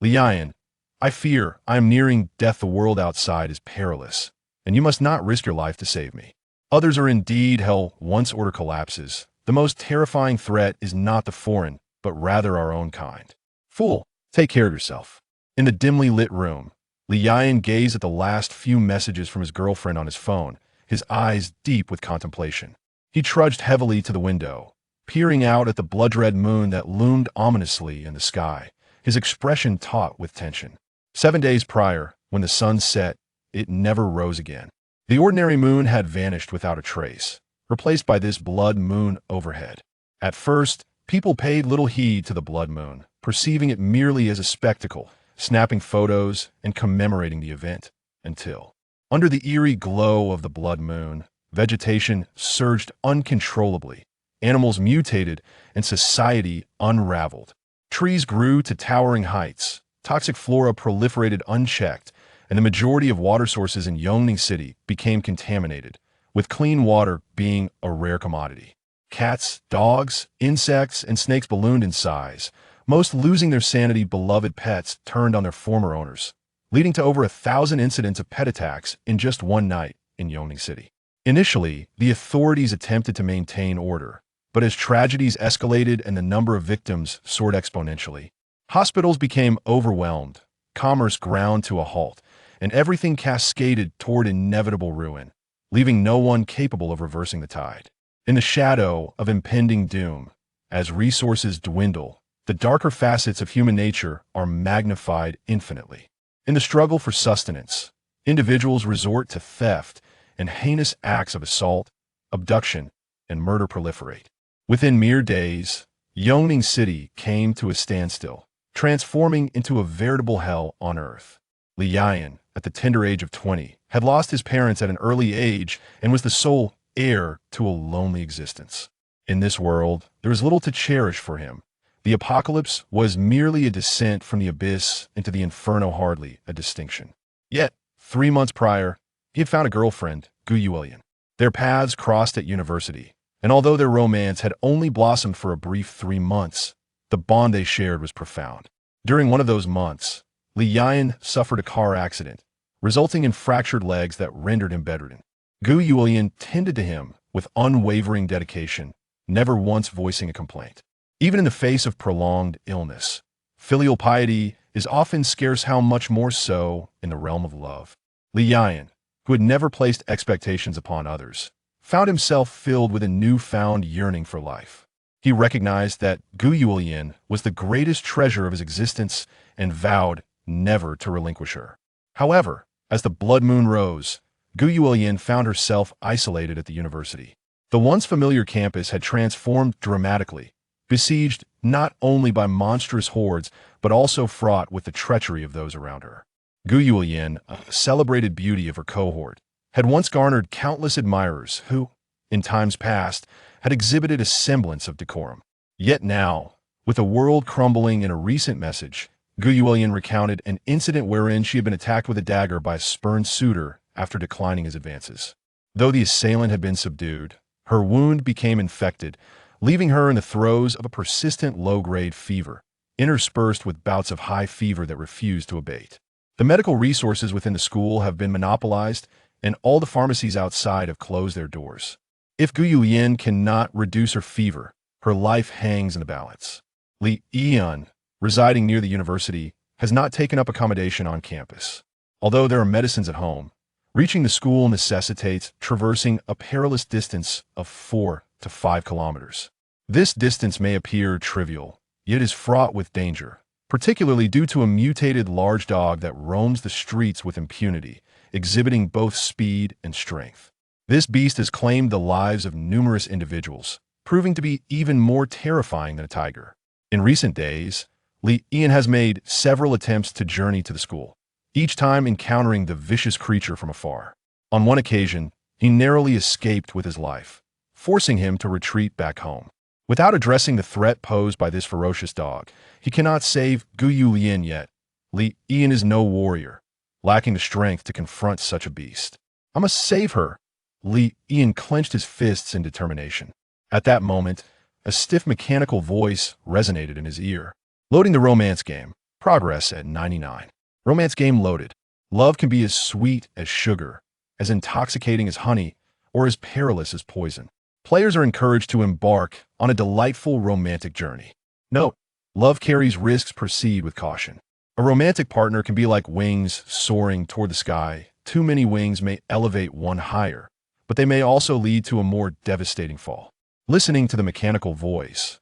Lian, I fear I am nearing death. The world outside is perilous, and you must not risk your life to save me. Others are indeed hell once order collapses. The most terrifying threat is not the foreign, but rather our own kind. Fool, take care of yourself. In the dimly lit room, Lian gazed at the last few messages from his girlfriend on his phone, his eyes deep with contemplation. He trudged heavily to the window, peering out at the blood-red moon that loomed ominously in the sky, his expression taut with tension. 7 days prior, when the sun set, it never rose again. The ordinary moon had vanished without a trace, replaced by this blood moon overhead. At first, people paid little heed to the blood moon, perceiving it merely as a spectacle, snapping photos and commemorating the event, until, under the eerie glow of the blood moon, vegetation surged uncontrollably, animals mutated, and society unraveled. Trees grew to towering heights, toxic flora proliferated unchecked, and the majority of water sources in Yongning City became contaminated, with clean water being a rare commodity. Cats, dogs, insects, and snakes ballooned in size, most losing their sanity. Beloved pets turned on their former owners, leading to over 1,000 incidents of pet attacks in just one night in Yongning City. Initially, the authorities attempted to maintain order, but as tragedies escalated and the number of victims soared exponentially, hospitals became overwhelmed, commerce ground to a halt, and everything cascaded toward inevitable ruin, leaving no one capable of reversing the tide. In the shadow of impending doom, as resources dwindle, the darker facets of human nature are magnified infinitely. In the struggle for sustenance, individuals resort to theft, and heinous acts of assault, abduction, and murder proliferate. Within mere days, Yongning City came to a standstill, transforming into a veritable hell on earth. Lian, at the tender age of 20, had lost his parents at an early age and was the sole heir to a lonely existence. In this world, there was little to cherish for him. The apocalypse was merely a descent from the abyss into the inferno, hardly a distinction. Yet, 3 months prior, he had found a girlfriend, Gu Yuelian. Their paths crossed at university, and although their romance had only blossomed for a brief 3 months, the bond they shared was profound. During one of those months, Lian suffered a car accident, resulting in fractured legs that rendered him bedridden. Gu Yuelian tended to him with unwavering dedication, never once voicing a complaint. Even in the face of prolonged illness, filial piety is often scarce, how much more so in the realm of love. Lian, who had never placed expectations upon others, found himself filled with a newfound yearning for life. He recognized that Gu Yuelian was the greatest treasure of his existence and vowed never to relinquish her. However, as the blood moon rose, Gu Yuelian found herself isolated at the university. The once familiar campus had transformed dramatically, besieged not only by monstrous hordes, but also fraught with the treachery of those around her. Gu Yuelian, a celebrated beauty of her cohort, had once garnered countless admirers who, in times past, had exhibited a semblance of decorum. Yet now, with the world crumbling, in a recent message, Gu Yuelian recounted an incident wherein she had been attacked with a dagger by a spurned suitor after declining his advances. Though the assailant had been subdued, her wound became infected, leaving her in the throes of a persistent low-grade fever, interspersed with bouts of high fever that refused to abate. The medical resources within the school have been monopolized, and all the pharmacies outside have closed their doors. If Gu Yuelian cannot reduce her fever, her life hangs in the balance. Li Yan, residing near the university, has not taken up accommodation on campus. Although there are medicines at home, reaching the school necessitates traversing a perilous distance of 4 to 5 kilometers. This distance may appear trivial, yet is fraught with danger, particularly due to a mutated large dog that roams the streets with impunity, exhibiting both speed and strength. This beast has claimed the lives of numerous individuals, proving to be even more terrifying than a tiger. In recent days, Li Yan has made several attempts to journey to the school, each time encountering the vicious creature from afar. On one occasion, he narrowly escaped with his life, forcing him to retreat back home. Without addressing the threat posed by this ferocious dog, he cannot save Gu Yuelian yet. Li Yan is no warrior, lacking the strength to confront such a beast. I must save her. Li Yan clenched his fists in determination. At that moment, a stiff mechanical voice resonated in his ear. Loading the romance game. Progress at 99. Romance game loaded. Love can be as sweet as sugar, as intoxicating as honey, or as perilous as poison. Players are encouraged to embark on a delightful romantic journey. Note: love carries risks. Proceed with caution. A romantic partner can be like wings soaring toward the sky. Too many wings may elevate one higher, but they may also lead to a more devastating fall. Listening to the mechanical voice,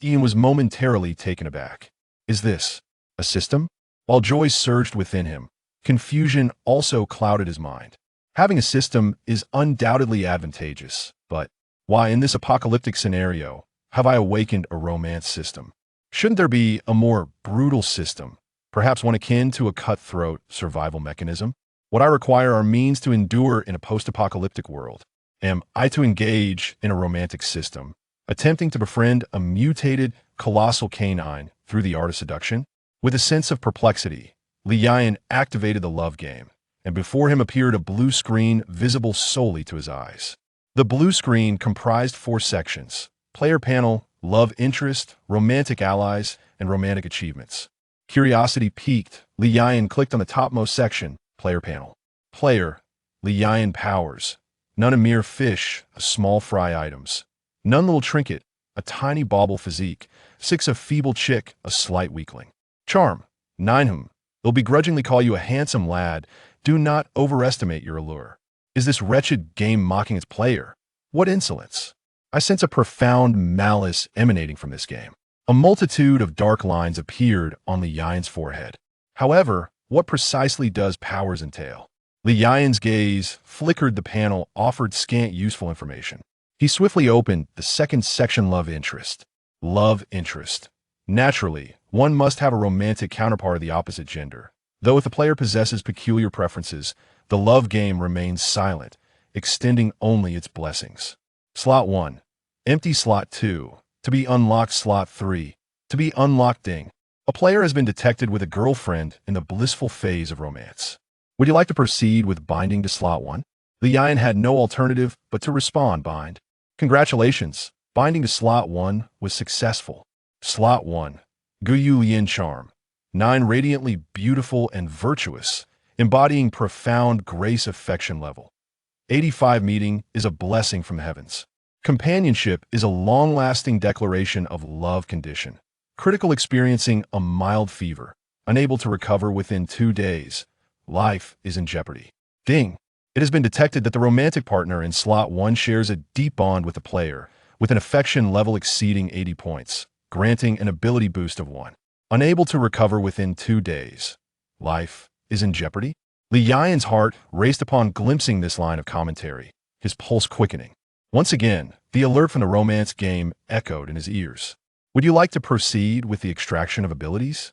Ian was momentarily taken aback. Is this a system? While joy surged within him, confusion also clouded his mind. Having a system is undoubtedly advantageous, but why in this apocalyptic scenario have I awakened a romance system? Shouldn't there be a more brutal system, perhaps one akin to a cutthroat survival mechanism? What I require are means to endure in a post-apocalyptic world. Am I to engage in a romantic system, attempting to befriend a mutated, colossal canine through the art of seduction? With a sense of perplexity, Li Yan activated the love game, and before him appeared a blue screen visible solely to his eyes. The blue screen comprised 4 sections: player panel, love interest, romantic allies, and romantic achievements. Curiosity piqued, Li Yan clicked on the topmost section, player panel. Player: Li Yan powers. None a mere fish, a small fry items. None little trinket, a tiny bauble physique. 6 a feeble chick, a slight weakling. Charm: 9 whom they'll begrudgingly call you a handsome lad. Do not overestimate your allure. Is this wretched game mocking its player? What insolence! I sense a profound malice emanating from this game. A multitude of dark lines appeared on Li Yan's forehead. However, what precisely does powers entail? Li Yan's gaze flickered the panel, offered scant useful information. He swiftly opened the second section, love interest. Love interest. Naturally, one must have a romantic counterpart of the opposite gender. Though if the player possesses peculiar preferences, the love game remains silent, extending only its blessings. Slot 1. Empty. Slot 2. To be unlocked. Slot 3. To be unlocked. Ding. A player has been detected with a girlfriend in the blissful phase of romance. Would you like to proceed with binding to Slot 1? Li Yan had no alternative but to respond. Bind. Congratulations. Binding to Slot 1 was successful. Slot 1. Guyu Lian Charm. 9 radiantly beautiful and virtuous, embodying profound grace. Affection level 85. Meeting is a blessing from the heavens. Companionship is a long-lasting declaration of love. Condition: critical, experiencing a mild fever, unable to recover within 2 days. Life is in jeopardy. Ding. It has been detected that the romantic partner in Slot 1 shares a deep bond with the player, with an affection level exceeding 80 points, granting an ability boost of 1. Unable to recover within 2 days. Life is in jeopardy? Li Yan's heart raced upon glimpsing this line of commentary, his pulse quickening. Once again, the alert from the romance game echoed in his ears. Would you like to proceed with the extraction of abilities?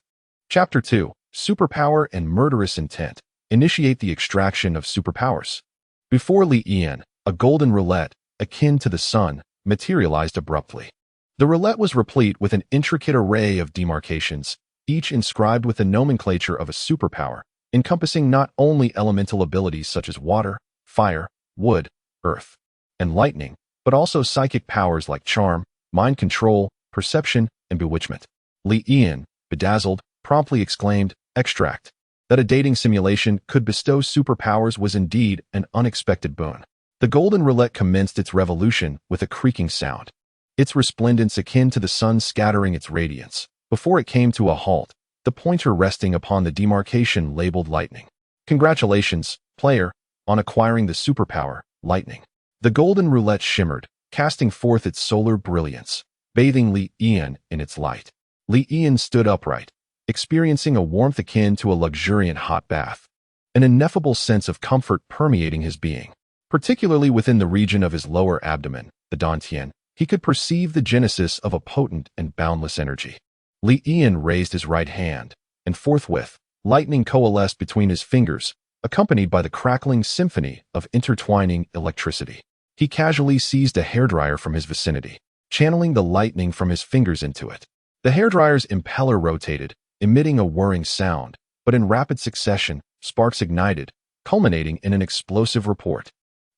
Chapter 2. Superpower and Murderous Intent. Initiate the extraction of superpowers. Before Li Yan, a golden roulette, akin to the sun, materialized abruptly. The roulette was replete with an intricate array of demarcations, each inscribed with the nomenclature of a superpower, encompassing not only elemental abilities such as water, fire, wood, earth, and lightning, but also psychic powers like charm, mind control, perception, and bewitchment. Li Yan, bedazzled, promptly exclaimed, "Extract." That a dating simulation could bestow superpowers was indeed an unexpected boon. The golden roulette commenced its revolution with a creaking sound, its resplendence akin to the sun scattering its radiance, before it came to a halt, the pointer resting upon the demarcation labeled lightning. Congratulations, player, on acquiring the superpower, lightning. The golden roulette shimmered, casting forth its solar brilliance, bathing Li Yan in its light. Li Yan stood upright, experiencing a warmth akin to a luxuriant hot bath, an ineffable sense of comfort permeating his being. Particularly within the region of his lower abdomen, the dantian, he could perceive the genesis of a potent and boundless energy. Li Yan raised his right hand, and forthwith, lightning coalesced between his fingers, accompanied by the crackling symphony of intertwining electricity. He casually seized a hairdryer from his vicinity, channeling the lightning from his fingers into it. The hairdryer's impeller rotated, emitting a whirring sound, but in rapid succession, sparks ignited, culminating in an explosive report.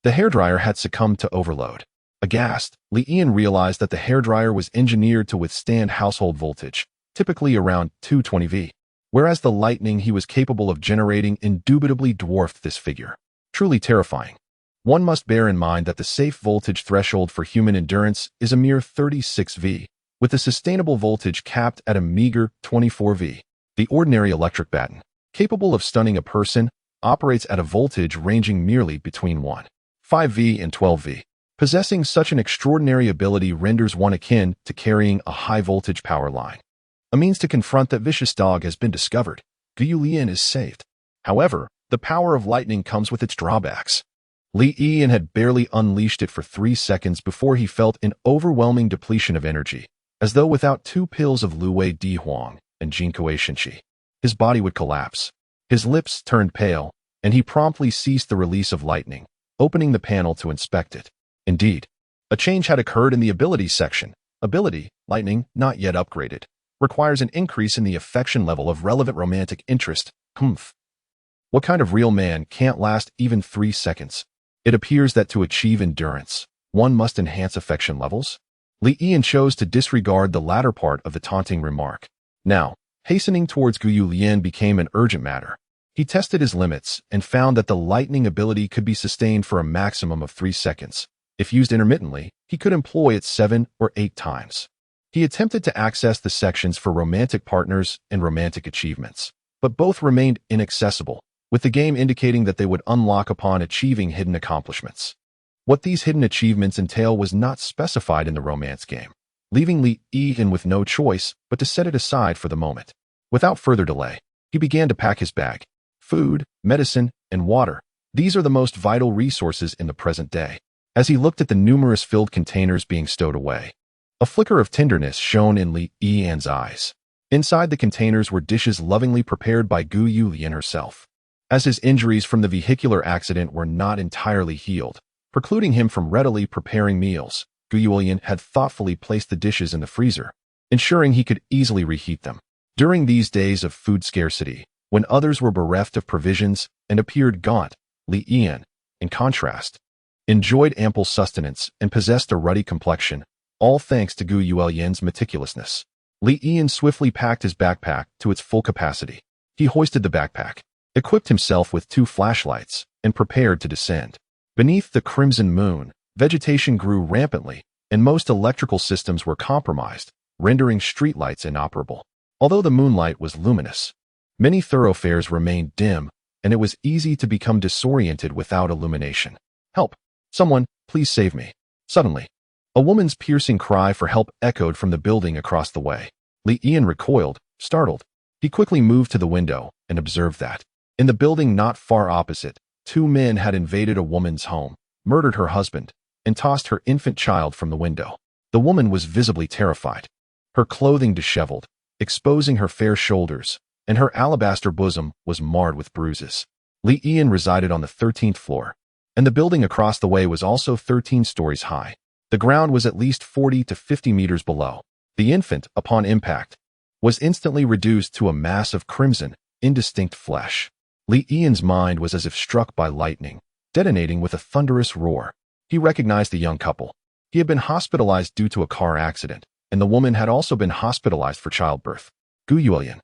The hairdryer had succumbed to overload. Aghast, Li Yan realized that the hairdryer was engineered to withstand household voltage, typically around 220 V. whereas the lightning he was capable of generating indubitably dwarfed this figure. Truly terrifying. One must bear in mind that the safe voltage threshold for human endurance is a mere 36 V, with the sustainable voltage capped at a meager 24 V. The ordinary electric baton, capable of stunning a person, operates at a voltage ranging merely between 1.5 V and 12 V. Possessing such an extraordinary ability renders one akin to carrying a high-voltage power line. A means to confront that vicious dog has been discovered. Guyu Lian is saved. However, the power of lightning comes with its drawbacks. Li Yian had barely unleashed it for 3 seconds before he felt an overwhelming depletion of energy, as though without 2 pills of Luwei Di Huang and Jinkuei Shenqi, his body would collapse. His lips turned pale, and he promptly ceased the release of lightning, opening the panel to inspect it. Indeed, a change had occurred in the abilities section. Ability, lightning, not yet upgraded, requires an increase in the affection level of relevant romantic interest. Humph. What kind of real man can't last even 3 seconds? It appears that to achieve endurance, one must enhance affection levels. Li Yian chose to disregard the latter part of the taunting remark. Now, hastening towards Guyu Lian became an urgent matter. He tested his limits and found that the lightning ability could be sustained for a maximum of 3 seconds. If used intermittently, he could employ it 7 or 8 times. He attempted to access the sections for romantic partners and romantic achievements, but both remained inaccessible, with the game indicating that they would unlock upon achieving hidden accomplishments. What these hidden achievements entail was not specified in the romance game, leaving Li Yian with no choice but to set it aside for the moment. Without further delay, he began to pack his bag. Food, medicine, and water. These are the most vital resources in the present day. As he looked at the numerous filled containers being stowed away, a flicker of tenderness shone in Li Yian's eyes. Inside the containers were dishes lovingly prepared by Guyu Lian herself. As his injuries from the vehicular accident were not entirely healed, precluding him from readily preparing meals, Guyu Lian had thoughtfully placed the dishes in the freezer, ensuring he could easily reheat them. During these days of food scarcity, when others were bereft of provisions and appeared gaunt, Li Yian, in contrast, enjoyed ample sustenance and possessed a ruddy complexion, all thanks to Guyu Lian's meticulousness. Li Yian swiftly packed his backpack to its full capacity. He hoisted the backpack, equipped himself with 2 flashlights, and prepared to descend. Beneath the crimson moon, vegetation grew rampantly, and most electrical systems were compromised, rendering streetlights inoperable. Although the moonlight was luminous, many thoroughfares remained dim, and it was easy to become disoriented without illumination. Help! Someone, please save me. Suddenly, a woman's piercing cry for help echoed from the building across the way. Li Yian recoiled, startled. He quickly moved to the window and observed that, in the building not far opposite, 2 men had invaded a woman's home, murdered her husband, and tossed her infant child from the window. The woman was visibly terrified. Her clothing disheveled, exposing her fair shoulders, and her alabaster bosom was marred with bruises. Li Yian resided on the 13th floor, and the building across the way was also 13 stories high. The ground was at least 40 to 50 meters below. The infant, upon impact, was instantly reduced to a mass of crimson, indistinct flesh. Li Yian's mind was as if struck by lightning, detonating with a thunderous roar. He recognized the young couple. He had been hospitalized due to a car accident, and the woman had also been hospitalized for childbirth. Guyu Lian,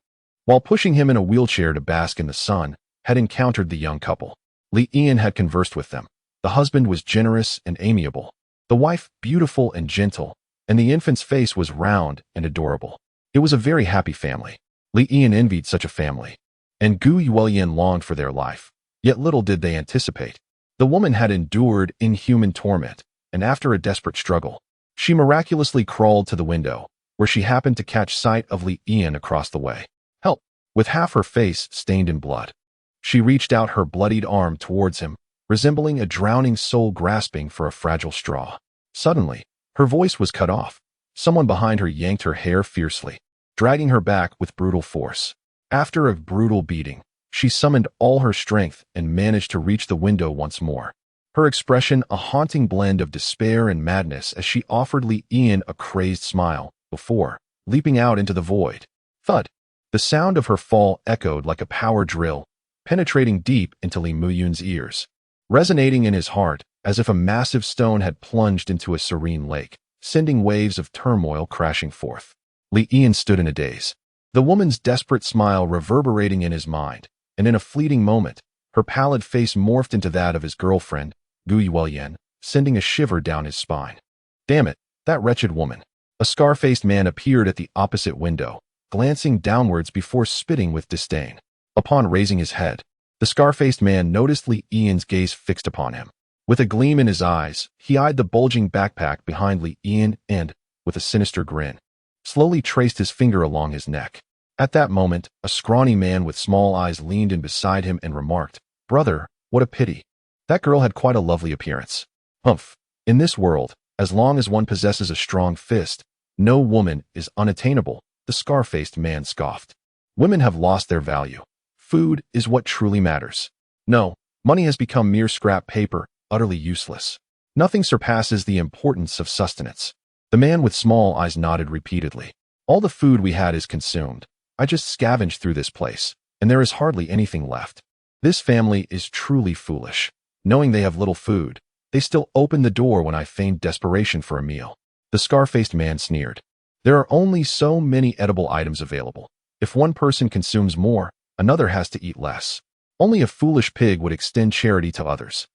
while pushing him in a wheelchair to bask in the sun, had encountered the young couple. Li Yian had conversed with them. The husband was generous and amiable, the wife beautiful and gentle, and the infant's face was round and adorable. It was a very happy family. Li Yian envied such a family, and Guyu Lian longed for their life. Yet little did they anticipate. The woman had endured inhuman torment, and after a desperate struggle, she miraculously crawled to the window, where she happened to catch sight of Li Yian across the way. Help! With half her face stained in blood, she reached out her bloodied arm towards him, resembling a drowning soul grasping for a fragile straw. Suddenly, her voice was cut off. Someone behind her yanked her hair fiercely, dragging her back with brutal force. After a brutal beating, she summoned all her strength and managed to reach the window once more. Her expression a haunting blend of despair and madness as she offered Li Yian a crazed smile, before leaping out into the void. Thud! The sound of her fall echoed like a power drill, penetrating deep into Li Muyun's ears, resonating in his heart as if a massive stone had plunged into a serene lake, sending waves of turmoil crashing forth. Li Yian stood in a daze. The woman's desperate smile reverberating in his mind, and in a fleeting moment, her pallid face morphed into that of his girlfriend, Gu Yuelyan, sending a shiver down his spine. Damn it, that wretched woman. A scar-faced man appeared at the opposite window, glancing downwards before spitting with disdain. Upon raising his head, the scar-faced man noticed Li Ian's gaze fixed upon him. With a gleam in his eyes, he eyed the bulging backpack behind Li Ian and, with a sinister grin, slowly traced his finger along his neck. At that moment, a scrawny man with small eyes leaned in beside him and remarked, "Brother, what a pity. That girl had quite a lovely appearance." Humph. In this world, as long as one possesses a strong fist, no woman is unattainable, the scar-faced man scoffed. Women have lost their value. Food is what truly matters. No, money has become mere scrap paper, utterly useless. Nothing surpasses the importance of sustenance. The man with small eyes nodded repeatedly. All the food we had is consumed. I just scavenged through this place, and there is hardly anything left. This family is truly foolish. Knowing they have little food, they still opened the door when I feigned desperation for a meal. The scar-faced man sneered. There are only so many edible items available. If one person consumes more, another has to eat less. Only a foolish pig would extend charity to others.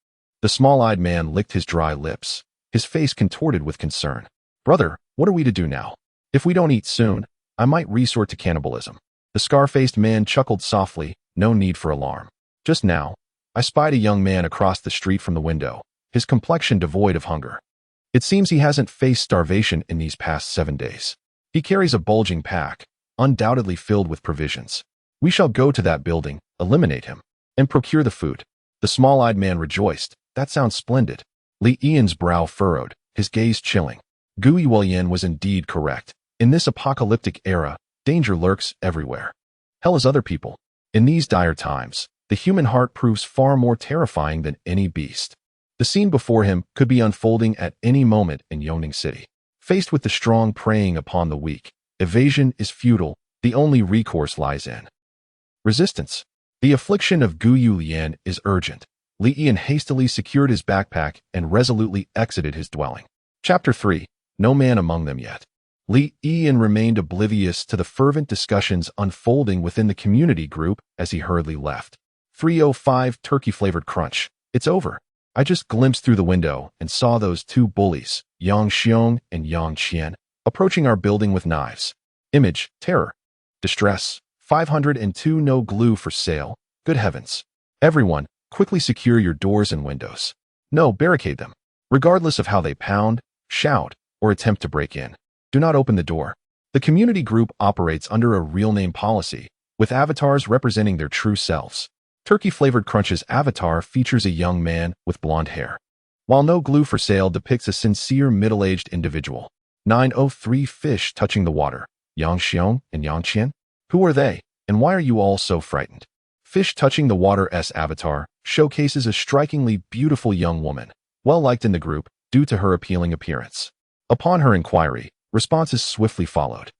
The small-eyed man licked his dry lips, his face contorted with concern. Brother, what are we to do now? If we don't eat soon, I might resort to cannibalism. The scar-faced man chuckled softly, no need for alarm. Just now, I spied a young man across the street from the window, his complexion devoid of hunger. It seems he hasn't faced starvation in these past 7 days. He carries a bulging pack, undoubtedly filled with provisions. We shall go to that building, eliminate him, and procure the food. The small-eyed man rejoiced. That sounds splendid. Li Ian's brow furrowed, his gaze chilling. Gu Yuelyan was indeed correct. In this apocalyptic era, danger lurks everywhere. Hell is other people. In these dire times, the human heart proves far more terrifying than any beast. The scene before him could be unfolding at any moment in Yongning City. Faced with the strong preying upon the weak, evasion is futile, the only recourse lies in resistance. The affliction of Gu Yuelyan is urgent. Li Ian hastily secured his backpack and resolutely exited his dwelling. Chapter 3. No man among them yet. Li Ian remained oblivious to the fervent discussions unfolding within the community group as he hurriedly left. 305 Turkey-flavored crunch. It's over. I just glimpsed through the window and saw those two bullies, Yang Xiong and Yang Qian, approaching our building with knives. Image, terror. Distress. 502 no glue for sale. Good heavens. Everyone, quickly secure your doors and windows. No, barricade them. Regardless of how they pound, shout, or attempt to break in, do not open the door. The community group operates under a real name policy, with avatars representing their true selves. Turkey-flavored crunch's avatar features a young man with blonde hair, while no glue for sale depicts a sincere middle-aged individual. 903 Fish touching the water. Yang Xiong and Yang Qian? Who are they, and why are you all so frightened? Fish touching the water's avatar showcases a strikingly beautiful young woman, well-liked in the group due to her appealing appearance. Upon her inquiry, responses swiftly followed.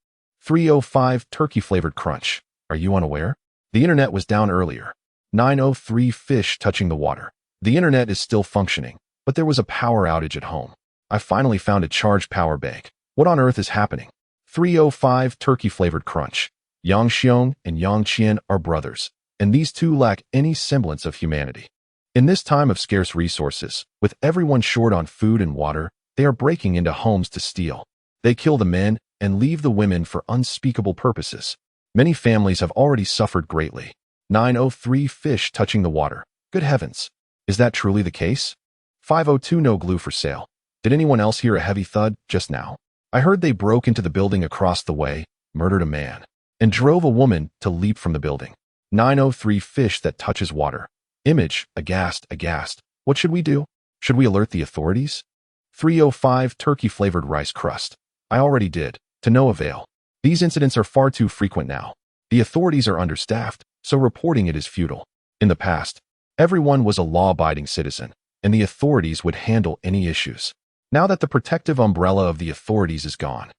305 Turkey-flavored crunch. Are you unaware? The internet was down earlier. 903 Fish touching the water. The internet is still functioning, but there was a power outage at home. I finally found a charged power bank. What on earth is happening? 305 Turkey-flavored crunch. Yang Xiong and Yang Qian are brothers, and these two lack any semblance of humanity. In this time of scarce resources, with everyone short on food and water, they are breaking into homes to steal. They kill the men and leave the women for unspeakable purposes. Many families have already suffered greatly. 903 Fish touching the water. Good heavens. Is that truly the case? 502 no glue for sale. Did anyone else hear a heavy thud just now? I heard they broke into the building across the way, murdered a man, and drove a woman to leap from the building. 903 Fish that touches water. Image, aghast. What should we do? Should we alert the authorities? 305 Turkey-flavored rice crust. I already did, to no avail. These incidents are far too frequent now. The authorities are understaffed, so reporting it is futile. In the past, everyone was a law-abiding citizen, and the authorities would handle any issues. Now that the protective umbrella of the authorities is gone,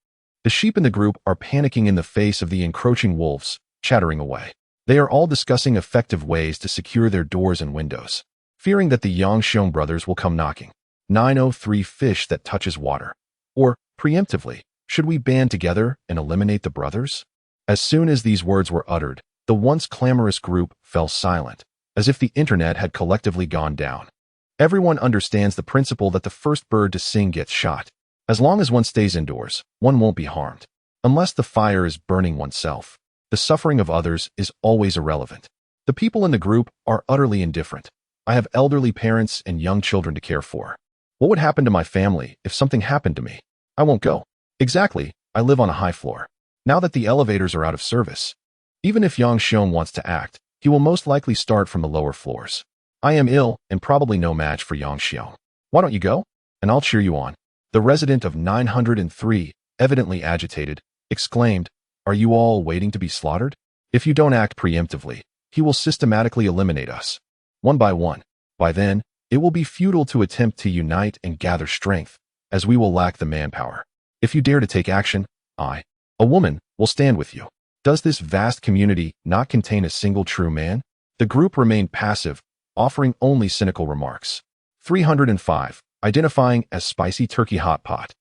the sheep in the group are panicking in the face of the encroaching wolves, chattering away. They are all discussing effective ways to secure their doors and windows, fearing that the Yang Xiong brothers will come knocking. 903 Fish that touches water. Or, preemptively, should we band together and eliminate the brothers? As soon as these words were uttered, the once clamorous group fell silent, as if the internet had collectively gone down. Everyone understands the principle that the first bird to sing gets shot. As long as one stays indoors, one won't be harmed. Unless the fire is burning oneself, the suffering of others is always irrelevant. The people in the group are utterly indifferent. I have elderly parents and young children to care for. What would happen to my family if something happened to me? I won't go. Exactly, I live on a high floor. Now that the elevators are out of service, even if Yang Xiong wants to act, he will most likely start from the lower floors. I am ill and probably no match for Yang Xiong. Why don't you go? And I'll cheer you on. The resident of 903, evidently agitated, exclaimed, "Are you all waiting to be slaughtered? If you don't act preemptively, he will systematically eliminate us, one by one. By then, it will be futile to attempt to unite and gather strength, as we will lack the manpower. If you dare to take action, I, a woman, will stand with you." Does this vast community not contain a single true man? The group remained passive, offering only cynical remarks. 305, identifying as spicy turkey hot pot,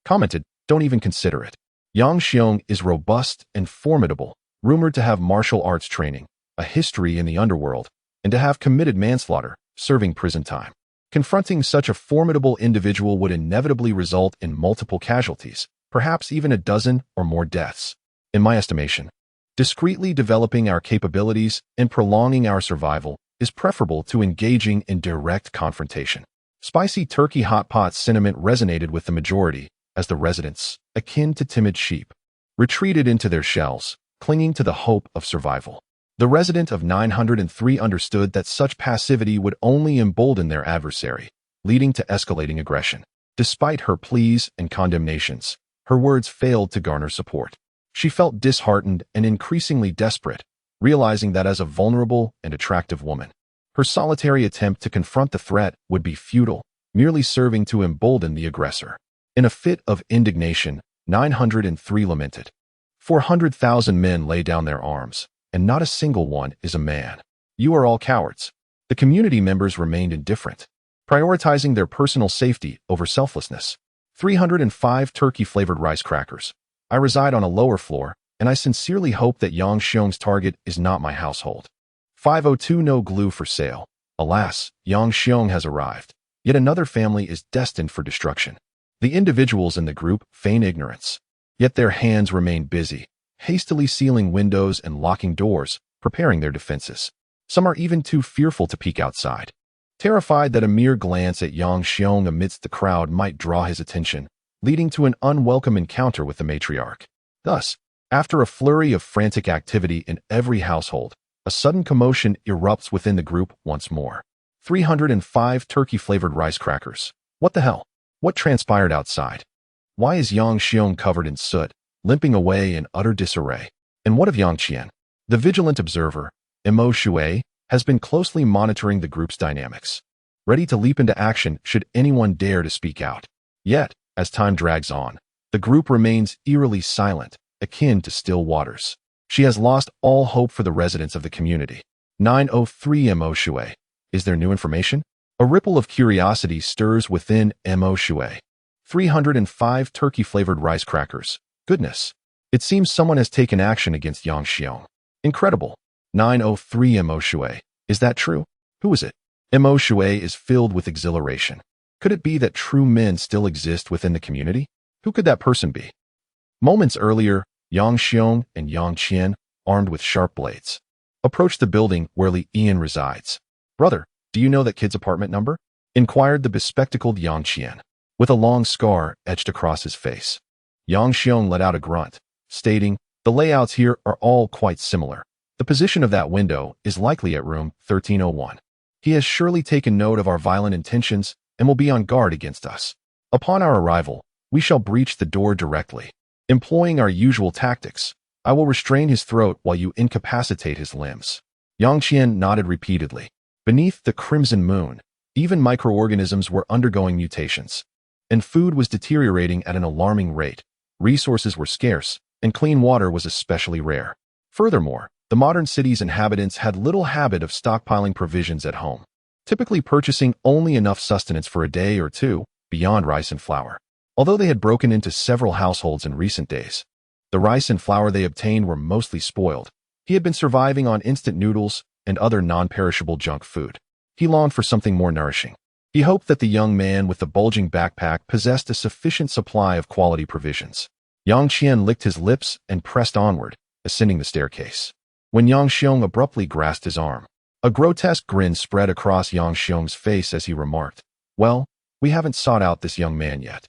commented, "Don't even consider it. Yang Xiong is robust and formidable, rumored to have martial arts training, a history in the underworld, and to have committed manslaughter, serving prison time. Confronting such a formidable individual would inevitably result in multiple casualties, perhaps even a dozen or more deaths. In my estimation, discreetly developing our capabilities and prolonging our survival is preferable to engaging in direct confrontation." Spicy turkey hot pot sentiment resonated with the majority, as the residents, akin to timid sheep, retreated into their shells, clinging to the hope of survival. The resident of 903 understood that such passivity would only embolden their adversary, leading to escalating aggression. Despite her pleas and condemnations, her words failed to garner support. She felt disheartened and increasingly desperate, realizing that as a vulnerable and attractive woman, her solitary attempt to confront the threat would be futile, merely serving to embolden the aggressor. In a fit of indignation, 903 lamented. 400,000 men lay down their arms, and not a single one is a man. You are all cowards. The community members remained indifferent, prioritizing their personal safety over selflessness. 305 turkey-flavored rice crackers. I reside on a lower floor, and I sincerely hope that Yang Xiong's target is not my household. 502 no glue for sale. Alas, Yang Xiong has arrived. Yet another family is destined for destruction. The individuals in the group feign ignorance, yet their hands remain busy, hastily sealing windows and locking doors, preparing their defenses. Some are even too fearful to peek outside, terrified that a mere glance at Yang Xiong amidst the crowd might draw his attention, leading to an unwelcome encounter with the matriarch. Thus, after a flurry of frantic activity in every household, a sudden commotion erupts within the group once more. 305 turkey-flavored rice crackers. What the hell? What transpired outside? Why is Yang Xiong covered in soot, limping away in utter disarray? And what of Yang Qian? The vigilant observer, Mo Shui, has been closely monitoring the group's dynamics, ready to leap into action should anyone dare to speak out. Yet, as time drags on, the group remains eerily silent, akin to still waters. She has lost all hope for the residents of the community. 903 Mo Shui. Is there new information? A ripple of curiosity stirs within Mo Shui. 305 turkey-flavored rice crackers. Goodness. It seems someone has taken action against Yang Xiong. Incredible. 903 Mo Shui. Is that true? Who is it? Mo Shui is filled with exhilaration. Could it be that true men still exist within the community? Who could that person be? Moments earlier, Yang Xiong and Yang Qian, armed with sharp blades, approached the building where Li Ian resides. "Brother, do you know that kid's apartment number?" inquired the bespectacled Yang Qian, with a long scar etched across his face. Yang Xiong let out a grunt, stating, "The layouts here are all quite similar. The position of that window is likely at room 1301. He has surely taken note of our violent intentions and will be on guard against us. Upon our arrival, we shall breach the door directly. Employing our usual tactics, I will restrain his throat while you incapacitate his limbs." Yang Qian nodded repeatedly. Beneath the crimson moon, even microorganisms were undergoing mutations, and food was deteriorating at an alarming rate. Resources were scarce, and clean water was especially rare. Furthermore, the modern city's inhabitants had little habit of stockpiling provisions at home, typically purchasing only enough sustenance for a day or two, beyond rice and flour. Although they had broken into several households in recent days, The rice and flour they obtained were mostly spoiled. He had been surviving on instant noodles and other non-perishable junk food. He longed for something more nourishing. He hoped that the young man with the bulging backpack possessed a sufficient supply of quality provisions. Yang Qian licked his lips and pressed onward, ascending the staircase. When Yang Xiong abruptly grasped his arm, a grotesque grin spread across Yang Xiong's face as he remarked, "Well, we haven't sought out this young man yet.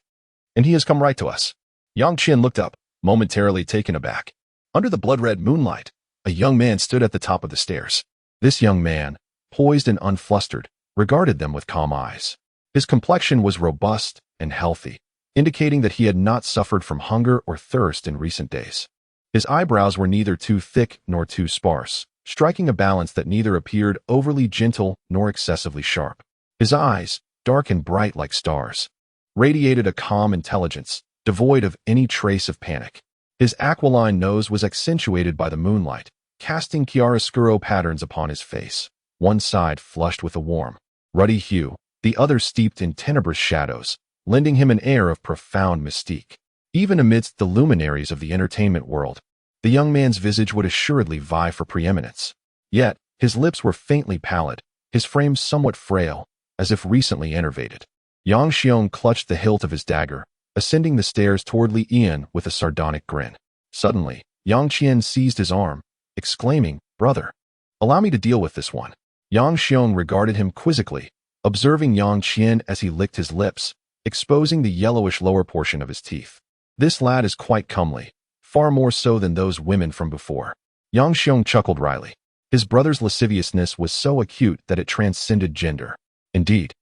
And he has come right to us." Yang Qian looked up, momentarily taken aback. Under the blood-red moonlight, a young man stood at the top of the stairs. This young man, poised and unflustered, regarded them with calm eyes. His complexion was robust and healthy, indicating that he had not suffered from hunger or thirst in recent days. His eyebrows were neither too thick nor too sparse, striking a balance that neither appeared overly gentle nor excessively sharp. His eyes, dark and bright like stars, radiated a calm intelligence, devoid of any trace of panic. His aquiline nose was accentuated by the moonlight, casting chiaroscuro patterns upon his face, one side flushed with a warm, ruddy hue, the other steeped in tenebrous shadows, lending him an air of profound mystique. Even amidst the luminaries of the entertainment world, the young man's visage would assuredly vie for preeminence. Yet, his lips were faintly pallid, his frame somewhat frail, as if recently enervated. Yang Xiong clutched the hilt of his dagger, ascending the stairs toward Li Yan with a sardonic grin. Suddenly, Yang Qian seized his arm, exclaiming, "Brother, allow me to deal with this one." Yang Xiong regarded him quizzically, observing Yang Qian as he licked his lips, exposing the yellowish lower portion of his teeth. "This lad is quite comely, far more so than those women from before." Yang Xiong chuckled wryly. His brother's lasciviousness was so acute that it transcended gender. Indeed,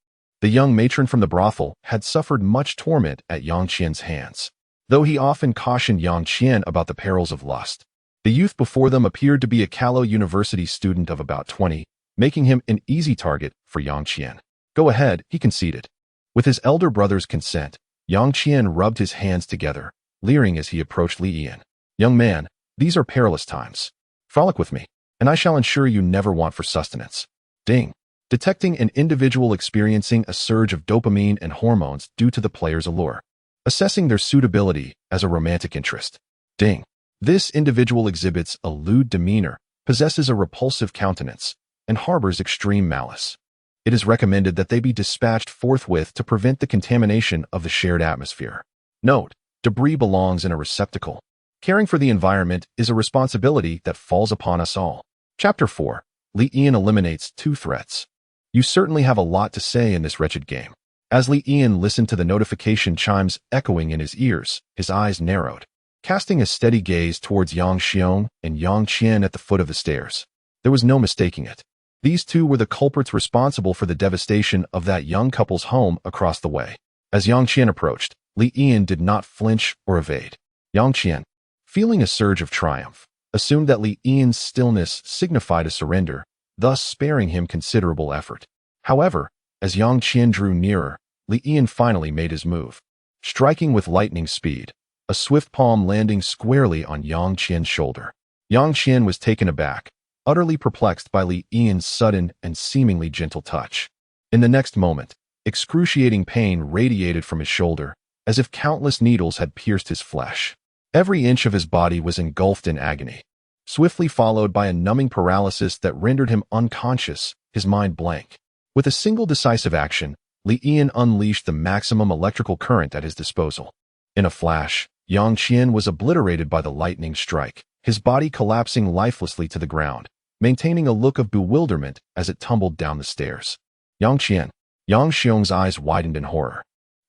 the young matron from the brothel had suffered much torment at Yang Qian's hands. Though he often cautioned Yang Qian about the perils of lust, the youth before them appeared to be a Callow University student of about 20, making him an easy target for Yang Qian. "Go ahead," he conceded. With his elder brother's consent, Yang Qian rubbed his hands together, leering as he approached Li Yan. "Young man, these are perilous times. Frolic with me, and I shall ensure you never want for sustenance." Ding. Detecting an individual experiencing a surge of dopamine and hormones due to the player's allure. Assessing their suitability as a romantic interest. Ding. This individual exhibits a lewd demeanor, possesses a repulsive countenance, and harbors extreme malice. It is recommended that they be dispatched forthwith to prevent the contamination of the shared atmosphere. Note: debris belongs in a receptacle. Caring for the environment is a responsibility that falls upon us all. Chapter 4. Li Yan eliminates 2 threats. You certainly have a lot to say in this wretched game. As Li Yan listened to the notification chimes echoing in his ears, his eyes narrowed, casting a steady gaze towards Yang Xiong and Yang Qian at the foot of the stairs. There was no mistaking it. These two were the culprits responsible for the devastation of that young couple's home across the way. As Yang Qian approached, Li Yan did not flinch or evade. Yang Qian, feeling a surge of triumph, assumed that Li Yan's stillness signified a surrender, thus sparing him considerable effort. However, as Yang Qian drew nearer, Li Yan finally made his move. Striking with lightning speed, a swift palm landing squarely on Yang Qian's shoulder. Yang Qian was taken aback, utterly perplexed by Li Yan's sudden and seemingly gentle touch. In the next moment, excruciating pain radiated from his shoulder, as if countless needles had pierced his flesh. Every inch of his body was engulfed in agony, swiftly followed by a numbing paralysis that rendered him unconscious, his mind blank. With a single decisive action, Li Yan unleashed the maximum electrical current at his disposal. In a flash, Yang Qian was obliterated by the lightning strike, his body collapsing lifelessly to the ground, maintaining a look of bewilderment as it tumbled down the stairs. Yang Qian. Yang Xiong's eyes widened in horror,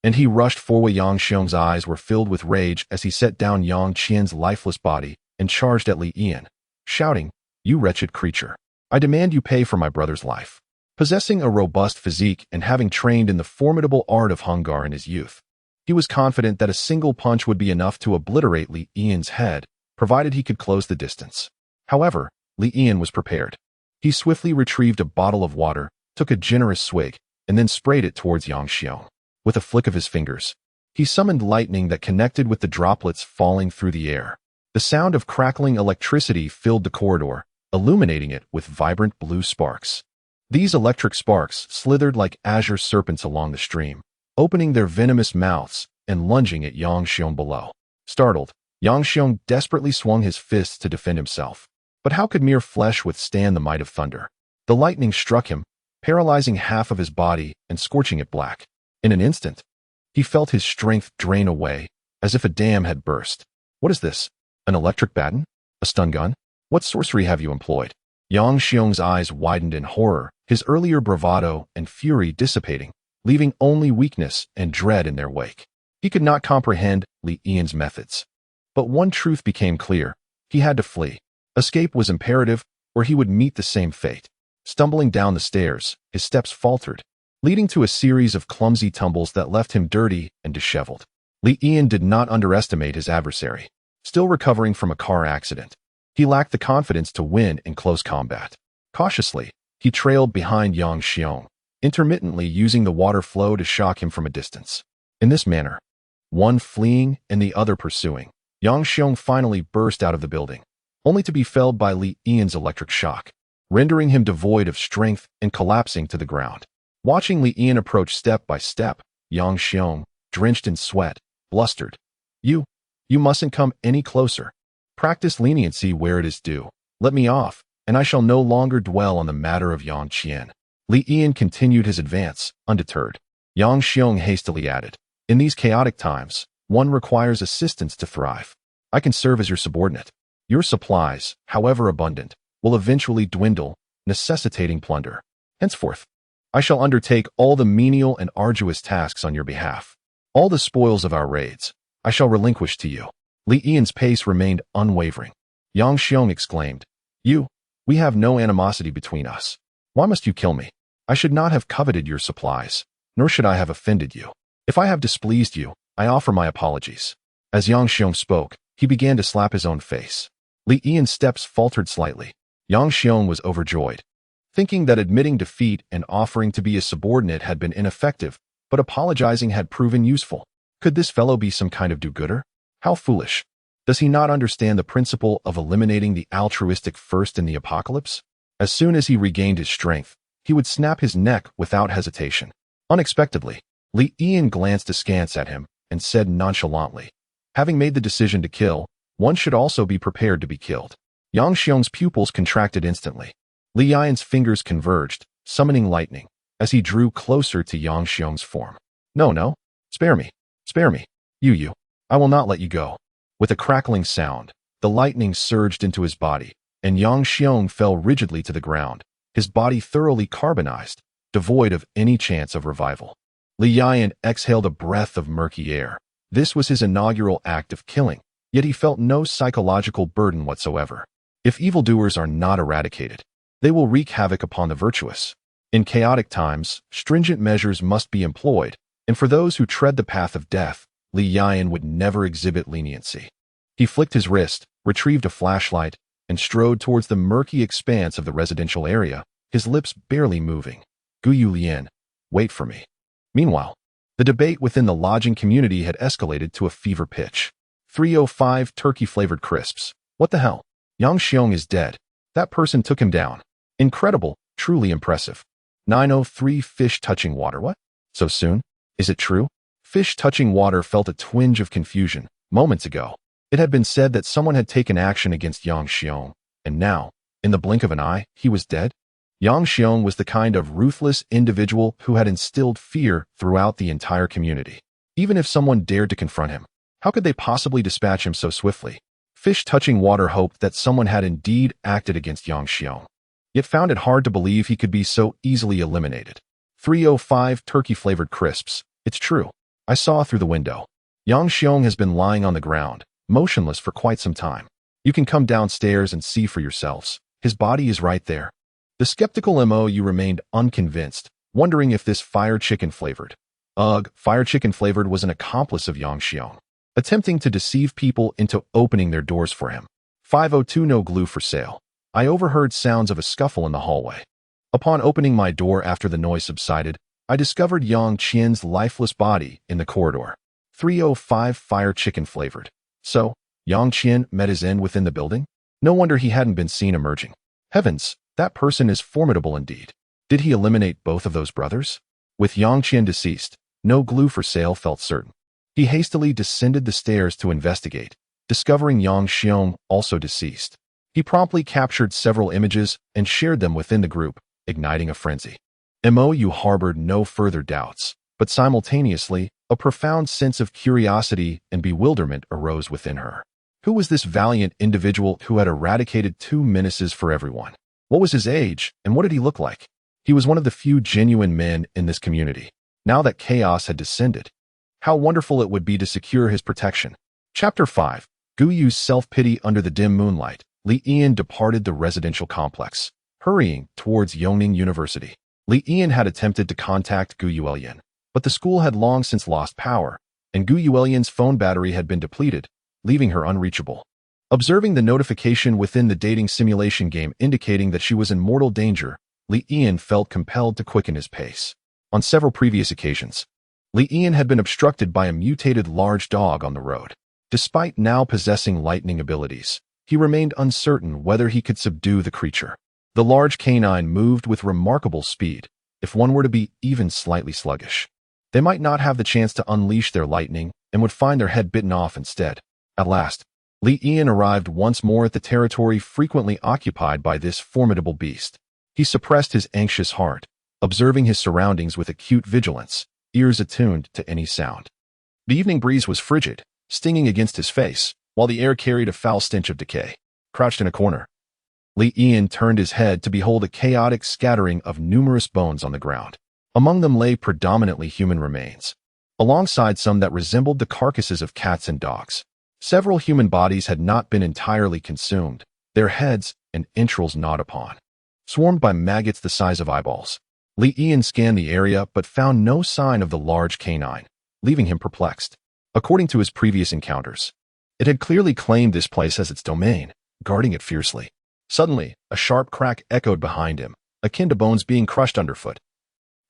and he rushed forward. Yang Xiong's eyes were filled with rage as he set down Yang Qian's lifeless body and charged at Li Yan, shouting, "You wretched creature! I demand you pay for my brother's life." Possessing a robust physique and having trained in the formidable art of Hung Gar in his youth, he was confident that a single punch would be enough to obliterate Li Yan's head, provided he could close the distance. However, Li Yan was prepared. He swiftly retrieved a bottle of water, took a generous swig, and then sprayed it towards Yang Xiong. With a flick of his fingers, he summoned lightning that connected with the droplets falling through the air. The sound of crackling electricity filled the corridor, illuminating it with vibrant blue sparks. These electric sparks slithered like azure serpents along the stream, opening their venomous mouths and lunging at Yang Xiong below. Startled, Yang Xiong desperately swung his fists to defend himself. But how could mere flesh withstand the might of thunder? The lightning struck him, paralyzing half of his body and scorching it black. In an instant, he felt his strength drain away, as if a dam had burst. What is this? An electric baton? A stun gun? What sorcery have you employed? Yang Xiong's eyes widened in horror, his earlier bravado and fury dissipating, leaving only weakness and dread in their wake. He could not comprehend Li Yan's methods. But one truth became clear. He had to flee. Escape was imperative, or he would meet the same fate. Stumbling down the stairs, his steps faltered, leading to a series of clumsy tumbles that left him dirty and disheveled. Li Yan did not underestimate his adversary. Still recovering from a car accident, he lacked the confidence to win in close combat. Cautiously, he trailed behind Yang Xiong, intermittently using the water flow to shock him from a distance. In this manner, one fleeing and the other pursuing, Yang Xiong finally burst out of the building, only to be felled by Li Yan's electric shock, rendering him devoid of strength and collapsing to the ground. Watching Li Yan approach step by step, Yang Xiong, drenched in sweat, blustered. You mustn't come any closer. Practice leniency where it is due. Let me off, and I shall no longer dwell on the matter of Yang Qian. Li Yan continued his advance, undeterred. Yang Xiong hastily added, in these chaotic times, one requires assistance to thrive. I can serve as your subordinate. Your supplies, however abundant, will eventually dwindle, necessitating plunder. Henceforth, I shall undertake all the menial and arduous tasks on your behalf. All the spoils of our raids, I shall relinquish to you. Li Yan's pace remained unwavering. Yang Xiong exclaimed, we have no animosity between us. Why must you kill me? I should not have coveted your supplies, nor should I have offended you. If I have displeased you, I offer my apologies. As Yang Xiong spoke, he began to slap his own face. Li Yan's steps faltered slightly. Yang Xiong was overjoyed, thinking that admitting defeat and offering to be a subordinate had been ineffective, but apologizing had proven useful. Could this fellow be some kind of do-gooder? How foolish. Does he not understand the principle of eliminating the altruistic first in the apocalypse? As soon as he regained his strength, he would snap his neck without hesitation. Unexpectedly, Li Yan glanced askance at him and said nonchalantly, having made the decision to kill, one should also be prepared to be killed. Yang Xiong's pupils contracted instantly. Li Yan's fingers converged, summoning lightning, as he drew closer to Yang Xiong's form. No, spare me, you, I will not let you go. With a crackling sound, the lightning surged into his body, and Yang Xiong fell rigidly to the ground, his body thoroughly carbonized, devoid of any chance of revival. Li Yan exhaled a breath of murky air. This was his inaugural act of killing, yet he felt no psychological burden whatsoever. If evildoers are not eradicated, they will wreak havoc upon the virtuous. In chaotic times, stringent measures must be employed, and for those who tread the path of death, Li Yan would never exhibit leniency. He flicked his wrist, retrieved a flashlight, and strode towards the murky expanse of the residential area, his lips barely moving. Guyu Lian, wait for me. Meanwhile, the debate within the lodging community had escalated to a fever pitch. 305 turkey-flavored crisps. What the hell? Yang Xiong is dead. That person took him down. Incredible, truly impressive. 903 fish touching water. What? So soon? Is it true? Fish touching water felt a twinge of confusion. Moments ago, it had been said that someone had taken action against Yang Xiong, and now, in the blink of an eye, he was dead? Yang Xiong was the kind of ruthless individual who had instilled fear throughout the entire community. Even if someone dared to confront him, how could they possibly dispatch him so swiftly? Fish touching water hoped that someone had indeed acted against Yang Xiong, yet found it hard to believe he could be so easily eliminated. 305 turkey-flavored crisps. It's true. I saw through the window. Yang Xiong has been lying on the ground, motionless for quite some time. You can come downstairs and see for yourselves. His body is right there. The skeptical MOU remained unconvinced, wondering if this fire chicken flavored. Fire chicken flavored was an accomplice of Yang Xiong, attempting to deceive people into opening their doors for him. 502 no glue for sale. I overheard sounds of a scuffle in the hallway. Upon opening my door after the noise subsided, I discovered Yang Qian's lifeless body in the corridor. 305 fire chicken flavored. So, Yang Qian met his end within the building? No wonder he hadn't been seen emerging. Heavens, that person is formidable indeed. Did he eliminate both of those brothers? With Yang Qian deceased, no glue for sale felt certain. He hastily descended the stairs to investigate, discovering Yang Xiong also deceased. He promptly captured several images and shared them within the group, igniting a frenzy. Mou harbored no further doubts, but simultaneously, a profound sense of curiosity and bewilderment arose within her. Who was this valiant individual who had eradicated two menaces for everyone? What was his age, and what did he look like? He was one of the few genuine men in this community. Now that chaos had descended, how wonderful it would be to secure his protection. Chapter 5. Gu Yu's self-pity under the dim moonlight. Li Ian departed the residential complex, hurrying towards Yongning University. Li Ian had attempted to contact Gu Yuelian, but the school had long since lost power, and Gu Yuelian's phone battery had been depleted, leaving her unreachable. Observing the notification within the dating simulation game indicating that she was in mortal danger, Li Ian felt compelled to quicken his pace. On several previous occasions, Li Ian had been obstructed by a mutated large dog on the road. Despite now possessing lightning abilities, he remained uncertain whether he could subdue the creature. The large canine moved with remarkable speed. If one were to be even slightly sluggish, they might not have the chance to unleash their lightning and would find their head bitten off instead. At last, Li Ian arrived once more at the territory frequently occupied by this formidable beast. He suppressed his anxious heart, observing his surroundings with acute vigilance, ears attuned to any sound. The evening breeze was frigid, stinging against his face, while the air carried a foul stench of decay. Crouched in a corner, Li Ian turned his head to behold a chaotic scattering of numerous bones on the ground. Among them lay predominantly human remains, alongside some that resembled the carcasses of cats and dogs. Several human bodies had not been entirely consumed, their heads and entrails gnawed upon, swarmed by maggots the size of eyeballs. Li Ian scanned the area but found no sign of the large canine, leaving him perplexed. According to his previous encounters, it had clearly claimed this place as its domain, guarding it fiercely. Suddenly, a sharp crack echoed behind him, akin to bones being crushed underfoot,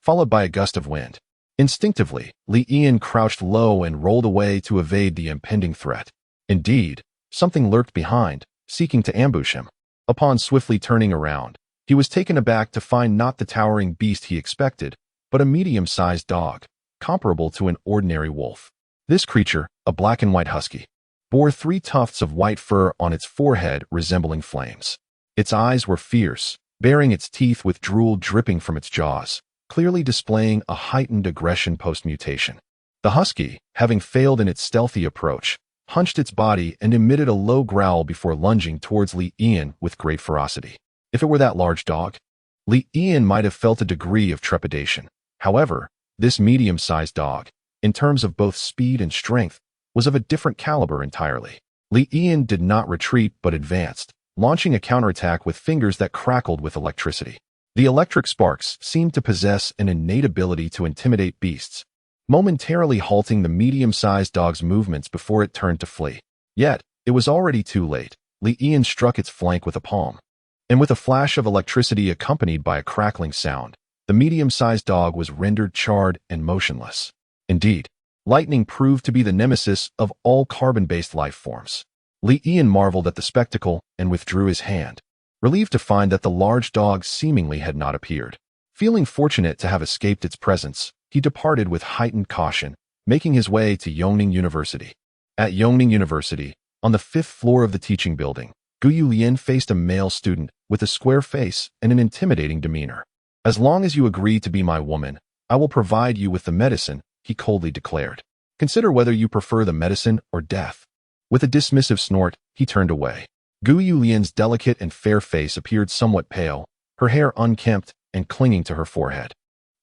followed by a gust of wind. Instinctively, Li Ian crouched low and rolled away to evade the impending threat. Indeed, something lurked behind, seeking to ambush him. Upon swiftly turning around, he was taken aback to find not the towering beast he expected, but a medium-sized dog, comparable to an ordinary wolf. This creature, a black and white husky, bore 3 tufts of white fur on its forehead resembling flames. Its eyes were fierce, baring its teeth with drool dripping from its jaws, clearly displaying a heightened aggression post-mutation. The husky, having failed in its stealthy approach, hunched its body and emitted a low growl before lunging towards Li Ian with great ferocity. If it were that large dog, Li Ian might have felt a degree of trepidation. However, this medium-sized dog, in terms of both speed and strength, was of a different caliber entirely. Li Ian did not retreat but advanced, launching a counterattack with fingers that crackled with electricity. The electric sparks seemed to possess an innate ability to intimidate beasts, momentarily halting the medium-sized dog's movements before it turned to flee. Yet, it was already too late. Li Ian struck its flank with a palm, and with a flash of electricity accompanied by a crackling sound, the medium-sized dog was rendered charred and motionless. Indeed, lightning proved to be the nemesis of all carbon-based life forms. Li Ian marveled at the spectacle and withdrew his hand, relieved to find that the large dog seemingly had not appeared. Feeling fortunate to have escaped its presence, he departed with heightened caution, making his way to Yongning University. At Yongning University, on the 5th floor of the teaching building, Gu Yulian faced a male student with a square face and an intimidating demeanor. "As long as you agree to be my woman, I will provide you with the medicine," he coldly declared. "Consider whether you prefer the medicine or death." With a dismissive snort, he turned away. Gu Yulian's delicate and fair face appeared somewhat pale, her hair unkempt and clinging to her forehead.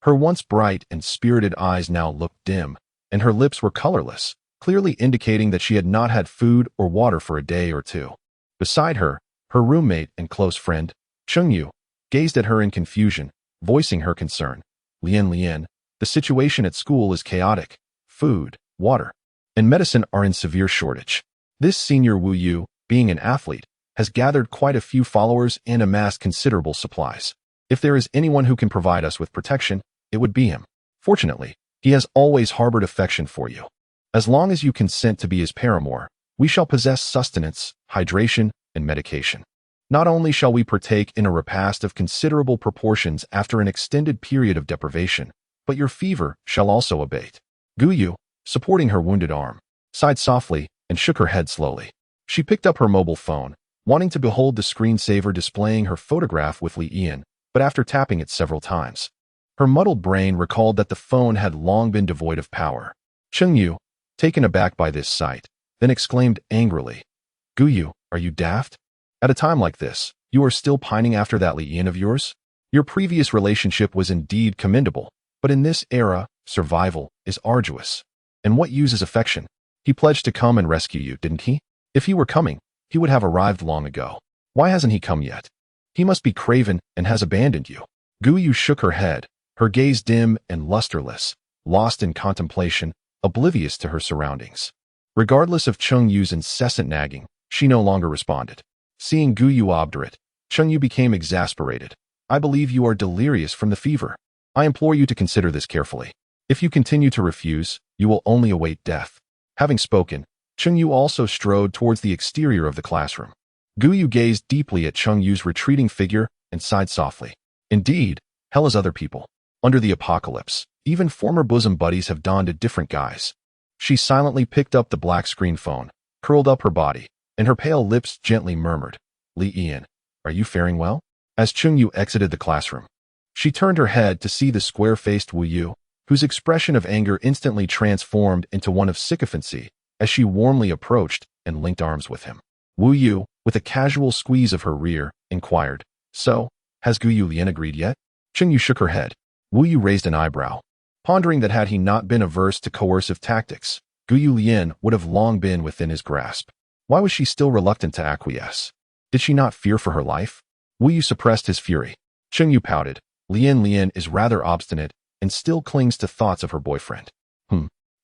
Her once bright and spirited eyes now looked dim, and her lips were colorless, clearly indicating that she had not had food or water for a day or two. Beside her, her roommate and close friend, Chung Yu, gazed at her in confusion, voicing her concern. Lian, the situation at school is chaotic. Food, water, and medicine are in severe shortage. This senior Wu Yu, being an athlete, has gathered quite a few followers and amassed considerable supplies. If there is anyone who can provide us with protection, it would be him. Fortunately, he has always harbored affection for you. As long as you consent to be his paramour, we shall possess sustenance, hydration, and medication. Not only shall we partake in a repast of considerable proportions after an extended period of deprivation, but your fever shall also abate." Gu Yu, supporting her wounded arm, sighed softly and shook her head slowly. She picked up her mobile phone, wanting to behold the screensaver displaying her photograph with Li Yan, but after tapping it several times, her muddled brain recalled that the phone had long been devoid of power. Cheng Yu, taken aback by this sight, then exclaimed angrily, "Gu Yu, are you daft? At a time like this, you are still pining after that Li Yan of yours? Your previous relationship was indeed commendable, but in this era, survival is arduous. And what use is affection? He pledged to come and rescue you, didn't he? If he were coming, he would have arrived long ago. Why hasn't he come yet? He must be craven and has abandoned you." Gu Yu shook her head, her gaze dim and lusterless, lost in contemplation, oblivious to her surroundings. Regardless of Cheng Yu's incessant nagging, she no longer responded. Seeing Gu Yu obdurate, Cheng Yu became exasperated. "I believe you are delirious from the fever. I implore you to consider this carefully. If you continue to refuse, you will only await death." Having spoken, Cheng Yu also strode towards the exterior of the classroom. Gu Yu gazed deeply at Cheng Yu's retreating figure and sighed softly. Indeed, hell is other people. Under the apocalypse, even former bosom buddies have donned a different guise. She silently picked up the black screen phone, curled up her body, and her pale lips gently murmured, "Li Yan, are you faring well?" As Cheng Yu exited the classroom, she turned her head to see the square-faced Wu Yu, whose expression of anger instantly transformed into one of sycophancy as she warmly approached and linked arms with him. Wu Yu, with a casual squeeze of her rear, inquired, "So, has Gu Yu Lian agreed yet?" Cheng Yu shook her head. Wu Yu raised an eyebrow, pondering that had he not been averse to coercive tactics, Gu Yu Lian would have long been within his grasp. Why was she still reluctant to acquiesce? Did she not fear for her life? Wu Yu suppressed his fury. Cheng Yu pouted. Lian is rather obstinate and still clings to thoughts of her boyfriend.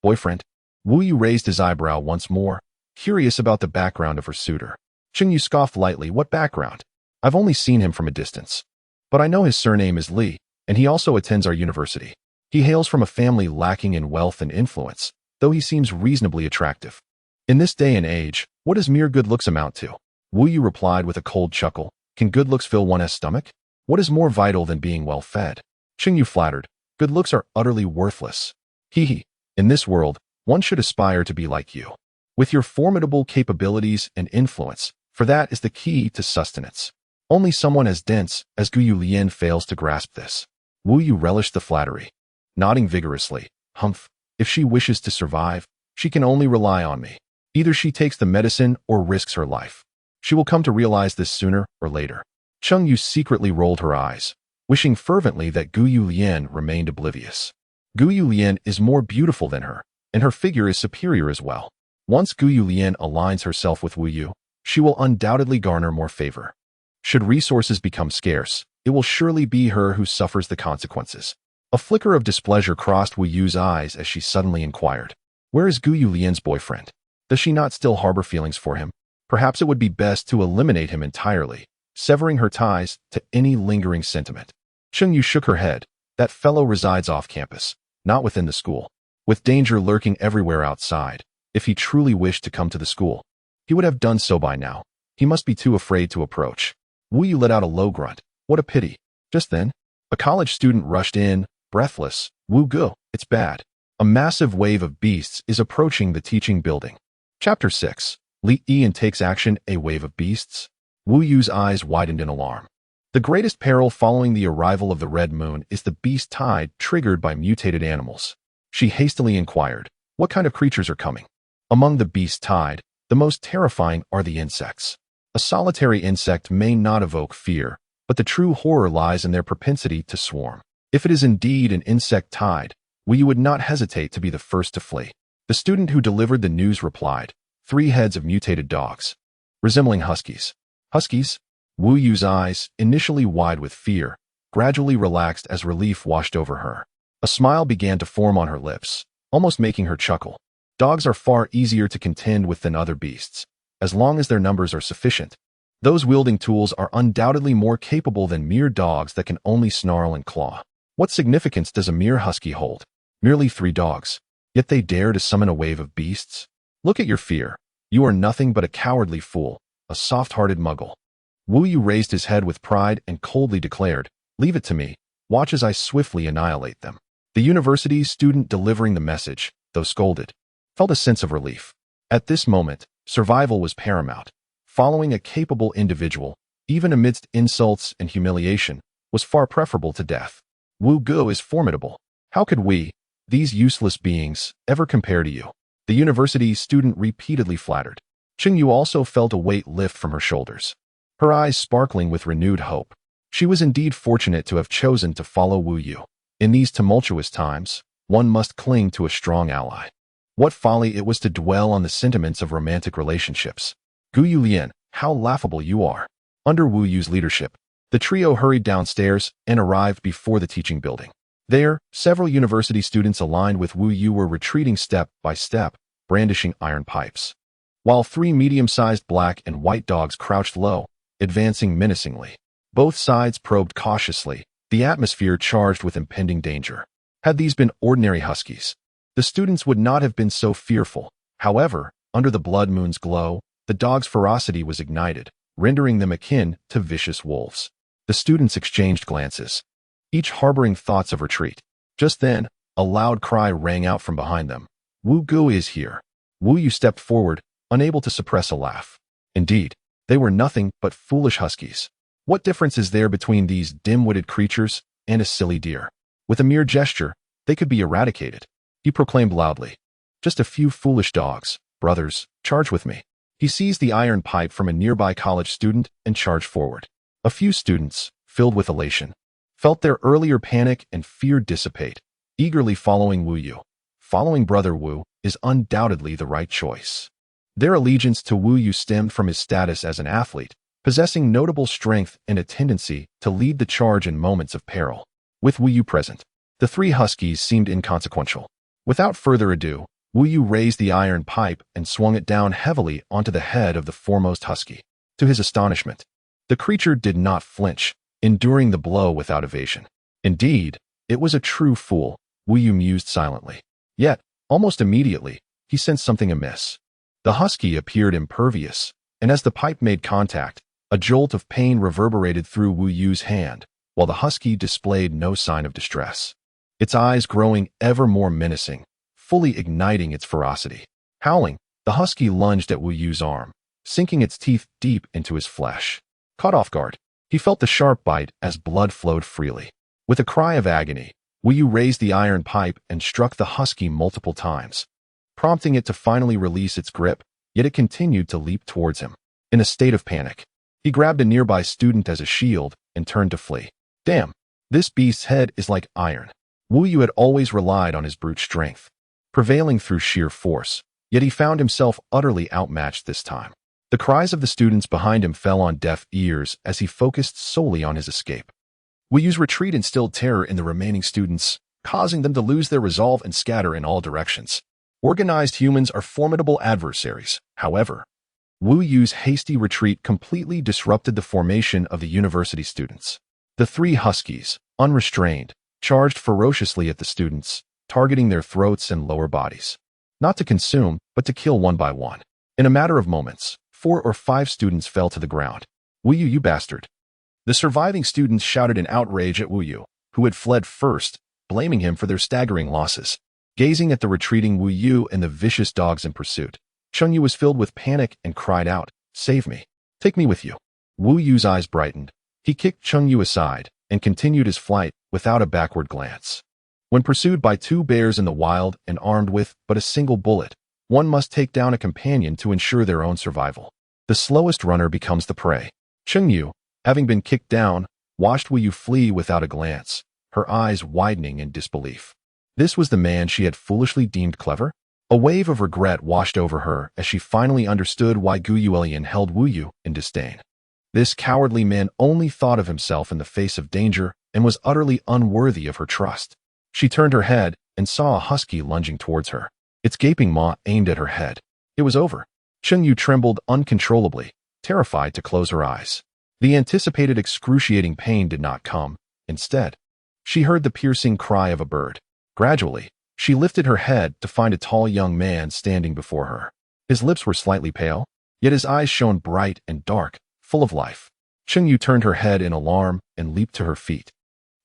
Boyfriend? Wu Yu raised his eyebrow once more, curious about the background of her suitor. Cheng Yu scoffed lightly. "What background? I've only seen him from a distance. But I know his surname is Li, and he also attends our university. He hails from a family lacking in wealth and influence, though he seems reasonably attractive. In this day and age, what does mere good looks amount to?" Wu Yu replied with a cold chuckle. "Can good looks fill one's stomach? What is more vital than being well fed?" Cheng Yu flattered. "Good looks are utterly worthless. Hee. In this world, one should aspire to be like you, with your formidable capabilities and influence, for that is the key to sustenance. Only someone as dense as Gu Yu Lian fails to grasp this." Wu Yu relished the flattery, nodding vigorously. "Humph. If she wishes to survive, she can only rely on me. Either she takes the medicine or risks her life. She will come to realize this sooner or later." Cheng Yu secretly rolled her eyes, wishing fervently that Gu Yu Lian remained oblivious. Gu Yu Lian is more beautiful than her, and her figure is superior as well. Once Gu Yu Lian aligns herself with Wu Yu, she will undoubtedly garner more favor. Should resources become scarce, it will surely be her who suffers the consequences. A flicker of displeasure crossed Wu Yu's eyes as she suddenly inquired, "Where is Gu Yu Lian's boyfriend? Does she not still harbor feelings for him? Perhaps it would be best to eliminate him entirely, severing her ties to any lingering sentiment." Cheng Yu shook her head. "That fellow resides off campus, not within the school. With danger lurking everywhere outside, if he truly wished to come to the school, he would have done so by now. He must be too afraid to approach." Wu Yu let out a low grunt. "What a pity." Just then, a college student rushed in, breathless. "Wu Gu, it's bad. A massive wave of beasts is approaching the teaching building." Chapter 6. Li Yan takes action. A wave of beasts? Wu Yu's eyes widened in alarm. The greatest peril following the arrival of the Red Moon is the beast tide triggered by mutated animals. She hastily inquired, "What kind of creatures are coming?" Among the beast tide, the most terrifying are the insects. A solitary insect may not evoke fear, but the true horror lies in their propensity to swarm. If it is indeed an insect tide, Wu Yu would not hesitate to be the first to flee. The student who delivered the news replied, 3 heads of mutated dogs, resembling huskies. Huskies? Wu Yu's eyes, initially wide with fear, gradually relaxed as relief washed over her. A smile began to form on her lips, almost making her chuckle. Dogs are far easier to contend with than other beasts, as long as their numbers are sufficient. Those wielding tools are undoubtedly more capable than mere dogs that can only snarl and claw. What significance does a mere husky hold? Merely 3 dogs. Yet they dare to summon a wave of beasts? Look at your fear. You are nothing but a cowardly fool, a soft-hearted muggle. Wu Yu raised his head with pride and coldly declared, "Leave it to me. Watch as I swiftly annihilate them." The university's student delivering the message, though scolded, felt a sense of relief. At this moment, Survival was paramount. Following a capable individual, even amidst insults and humiliation, was far preferable to death. Wu Gu is formidable. How could we, these useless beings, ever compare to you? The university student repeatedly flattered. Qingyu also felt a weight lift from her shoulders, her eyes sparkling with renewed hope. She was indeed fortunate to have chosen to follow Wu Yu. In these tumultuous times, one must cling to a strong ally. What folly it was to dwell on the sentiments of romantic relationships. Gu Yulian, how laughable you are. Under Wu Yu's leadership, the trio hurried downstairs and arrived before the teaching building. There, several university students aligned with Wu Yu were retreating step by step, brandishing iron pipes, while 3 medium-sized black and white dogs crouched low, advancing menacingly. Both sides probed cautiously, the atmosphere charged with impending danger. Had these been ordinary huskies, the students would not have been so fearful. However, under the blood moon's glow, the dogs' ferocity was ignited, rendering them akin to vicious wolves. The students exchanged glances, each harboring thoughts of retreat. Just then, a loud cry rang out from behind them. Wu Gu is here. Wu Yu stepped forward, unable to suppress a laugh. Indeed, they were nothing but foolish huskies. What difference is there between these dim-witted creatures and a silly deer? With a mere gesture, they could be eradicated. He proclaimed loudly. Just a few foolish dogs, brothers, charge with me. He seized the iron pipe from a nearby college student and charged forward. A few students, filled with elation, felt their earlier panic and fear dissipate, eagerly following Wu Yu. Following Brother Wu is undoubtedly the right choice. Their allegiance to Wu Yu stemmed from his status as an athlete, possessing notable strength and a tendency to lead the charge in moments of peril. With Wu Yu present, the 3 huskies seemed inconsequential. Without further ado, Wu Yu raised the iron pipe and swung it down heavily onto the head of the foremost husky. To his astonishment, the creature did not flinch, enduring the blow without evasion. Indeed, it was a true fool, Wu Yu mused silently. Yet, almost immediately, he sensed something amiss. The husky appeared impervious, and as the pipe made contact, a jolt of pain reverberated through Wu Yu's hand, while the husky displayed no sign of distress, its eyes growing ever more menacing, fully igniting its ferocity. Howling, the husky lunged at Wu Yu's arm, sinking its teeth deep into his flesh. Caught off guard, he felt the sharp bite as blood flowed freely. With a cry of agony, Wu Yu raised the iron pipe and struck the husky multiple times, prompting it to finally release its grip, yet it continued to leap towards him. In a state of panic, he grabbed a nearby student as a shield and turned to flee. Damn, this beast's head is like iron. Wu Yu had always relied on his brute strength, prevailing through sheer force, yet he found himself utterly outmatched this time. The cries of the students behind him fell on deaf ears as he focused solely on his escape. Wu Yu's retreat instilled terror in the remaining students, causing them to lose their resolve and scatter in all directions. Organized humans are formidable adversaries. However, Wu Yu's hasty retreat completely disrupted the formation of the university students. The 3 huskies, unrestrained, charged ferociously at the students, targeting their throats and lower bodies. Not to consume, but to kill one by one. In a matter of moments, 4 or 5 students fell to the ground. Wu Yu, you bastard. The surviving students shouted in outrage at Wu Yu, who had fled first, blaming him for their staggering losses. Gazing at the retreating Wu Yu and the vicious dogs in pursuit, Chengyu was filled with panic and cried out, "Save me. Take me with you." Wu Yu's eyes brightened. He kicked Chengyu aside and continued his flight without a backward glance. When pursued by 2 bears in the wild and armed with but a single bullet, one must take down a companion to ensure their own survival. The slowest runner becomes the prey. Chengyu, having been kicked down, watched Wu Yu flee without a glance, her eyes widening in disbelief. This was the man she had foolishly deemed clever? A wave of regret washed over her as she finally understood why Gu Yuelian held Wu Yu in disdain. This cowardly man only thought of himself in the face of danger and was utterly unworthy of her trust. She turned her head and saw a husky lunging towards her, its gaping maw aimed at her head. It was over. Chengyu trembled uncontrollably, terrified to close her eyes. The anticipated excruciating pain did not come. Instead, she heard the piercing cry of a bird. Gradually, she lifted her head to find a tall young man standing before her. His lips were slightly pale, yet his eyes shone bright and dark, full of life. Chengyu turned her head in alarm and leaped to her feet,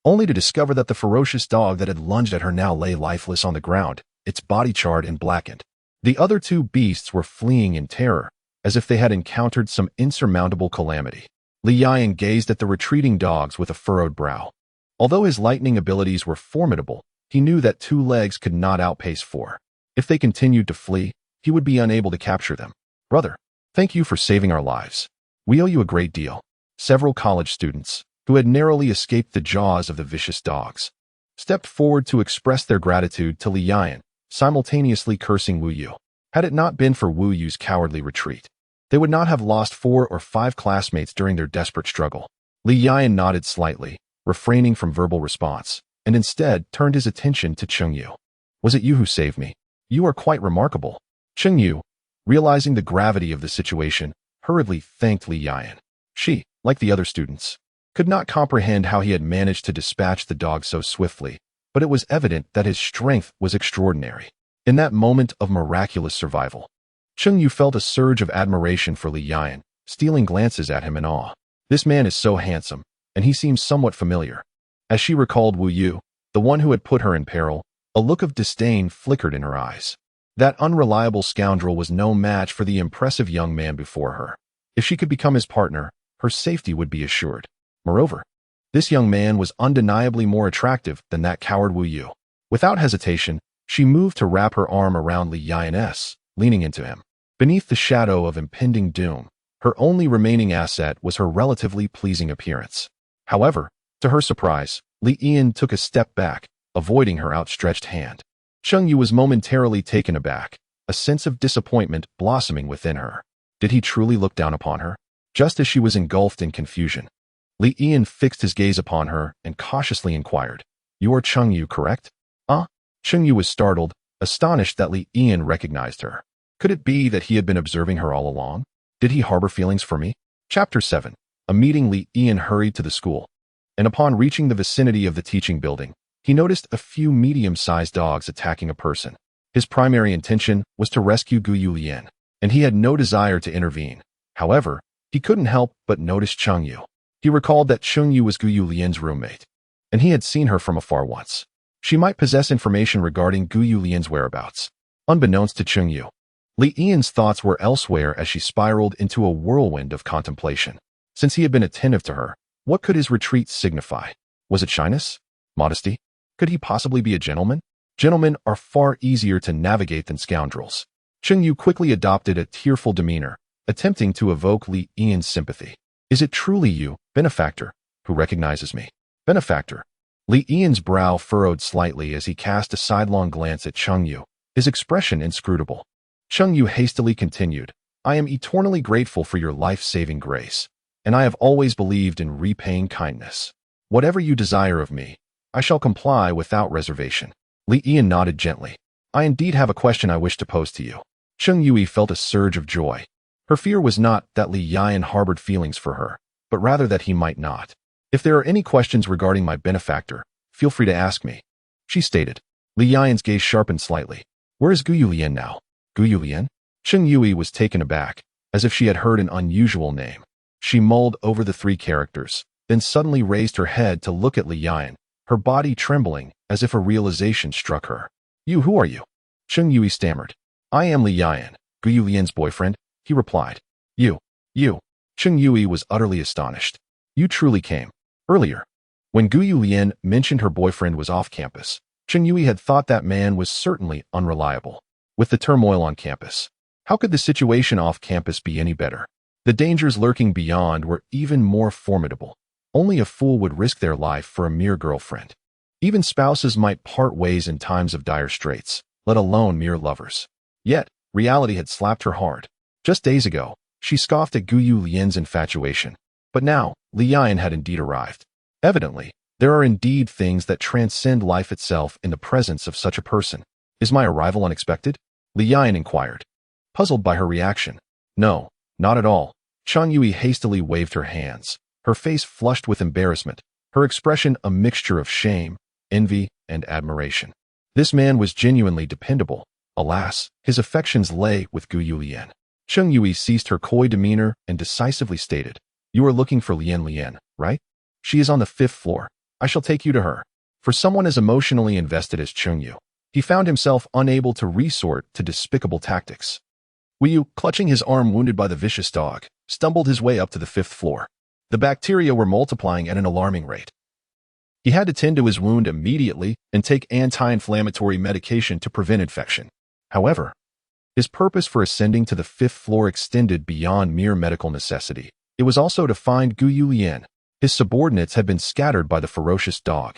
only to discover that the ferocious dog that had lunged at her now lay lifeless on the ground, its body charred and blackened. The other two beasts were fleeing in terror, as if they had encountered some insurmountable calamity. Li Yan gazed at the retreating dogs with a furrowed brow. Although his lightning abilities were formidable, he knew that 2 legs could not outpace 4. If they continued to flee, he would be unable to capture them. Brother, thank you for saving our lives. We owe you a great deal. Several college students, who had narrowly escaped the jaws of the vicious dogs, stepped forward to express their gratitude to Li Yan, simultaneously cursing Wu Yu. Had it not been for Wu Yu's cowardly retreat, they would not have lost 4 or 5 classmates during their desperate struggle. Li Yan nodded slightly, refraining from verbal response, and instead turned his attention to Cheng Yu. Was it you who saved me? You are quite remarkable. Cheng Yu, realizing the gravity of the situation, hurriedly thanked Li Yan. She, like the other students, could not comprehend how he had managed to dispatch the dog so swiftly, but it was evident that his strength was extraordinary. In that moment of miraculous survival, Cheng Yu felt a surge of admiration for Li Yan, stealing glances at him in awe. This man is so handsome, and he seems somewhat familiar. As she recalled Wu Yu, the one who had put her in peril, a look of disdain flickered in her eyes. That unreliable scoundrel was no match for the impressive young man before her. If she could become his partner, her safety would be assured. Moreover, this young man was undeniably more attractive than that coward Wu Yu. Without hesitation, she moved to wrap her arm around Li Yan's, leaning into him. Beneath the shadow of impending doom, her only remaining asset was her relatively pleasing appearance. However, to her surprise, Li Yan took a step back, avoiding her outstretched hand. Cheng Yu was momentarily taken aback, a sense of disappointment blossoming within her. Did he truly look down upon her? Just as she was engulfed in confusion, Li Yan fixed his gaze upon her and cautiously inquired, "You are Cheng Yu, correct?" Cheng Yu was startled, astonished that Li Yan recognized her. Could it be that he had been observing her all along? Did he harbor feelings for me? Chapter 7. A meeting. Li Yan hurried to the school, and upon reaching the vicinity of the teaching building, he noticed a few medium-sized dogs attacking a person. His primary intention was to rescue Guyu Lian, and he had no desire to intervene. However, he couldn't help but notice Cheng Yu. He recalled that Cheng Yu was Guyu Lian's roommate, and he had seen her from afar once. She might possess information regarding Guyu Lian's whereabouts. Unbeknownst to Cheng Yu, Li Yan's thoughts were elsewhere as she spiraled into a whirlwind of contemplation. Since he had been attentive to her, what could his retreat signify? Was it shyness? Modesty? Could he possibly be a gentleman? Gentlemen are far easier to navigate than scoundrels. Cheng Yu quickly adopted a tearful demeanor, attempting to evoke Li Yan's sympathy. Is it truly you, benefactor, who recognizes me? Benefactor. Li Yan's brow furrowed slightly as he cast a sidelong glance at Cheng Yu, his expression inscrutable. Cheng Yu hastily continued, I am eternally grateful for your life-saving grace, and I have always believed in repaying kindness. Whatever you desire of me, I shall comply without reservation. Li Yan nodded gently. I indeed have a question I wish to pose to you. Cheng Yu felt a surge of joy. Her fear was not that Li Yan harbored feelings for her, but rather that he might not. If there are any questions regarding my benefactor, feel free to ask me, she stated. Li Yan's gaze sharpened slightly. Where is Guyu Lian now? Guyu Lian? Cheng Yu was taken aback, as if she had heard an unusual name. She mulled over the 3 characters, then suddenly raised her head to look at Li Yan, her body trembling as if a realization struck her. You, who are you? Cheng Yu stammered. I am Li Yan, Guyu Lian's boyfriend, he replied. You. Cheng Yu was utterly astonished. You truly came. Earlier, when Guyu Lian mentioned her boyfriend was off campus, Cheng Yu had thought that man was certainly unreliable. With the turmoil on campus, how could the situation off campus be any better? The dangers lurking beyond were even more formidable. Only a fool would risk their life for a mere girlfriend. Even spouses might part ways in times of dire straits, let alone mere lovers. Yet, reality had slapped her hard. Just days ago, she scoffed at Guyu Lian's infatuation. But now, Li Yan had indeed arrived. Evidently, there are indeed things that transcend life itself in the presence of such a person. Is my arrival unexpected? Li Yan inquired, puzzled by her reaction. No, not at all. Cheng Yu hastily waved her hands, her face flushed with embarrassment, her expression a mixture of shame, envy, and admiration. This man was genuinely dependable. Alas, his affections lay with Guyu Lian. Cheng Yu ceased her coy demeanor and decisively stated, You are looking for Lian, right? She is on the 5th floor. I shall take you to her. For someone as emotionally invested as Cheng Yu, he found himself unable to resort to despicable tactics. Wu Yu, clutching his arm wounded by the vicious dog, stumbled his way up to the 5th floor. The bacteria were multiplying at an alarming rate. He had to tend to his wound immediately and take anti-inflammatory medication to prevent infection. However, his purpose for ascending to the 5th floor extended beyond mere medical necessity. It was also to find Guyu Lian. His subordinates had been scattered by the ferocious dog,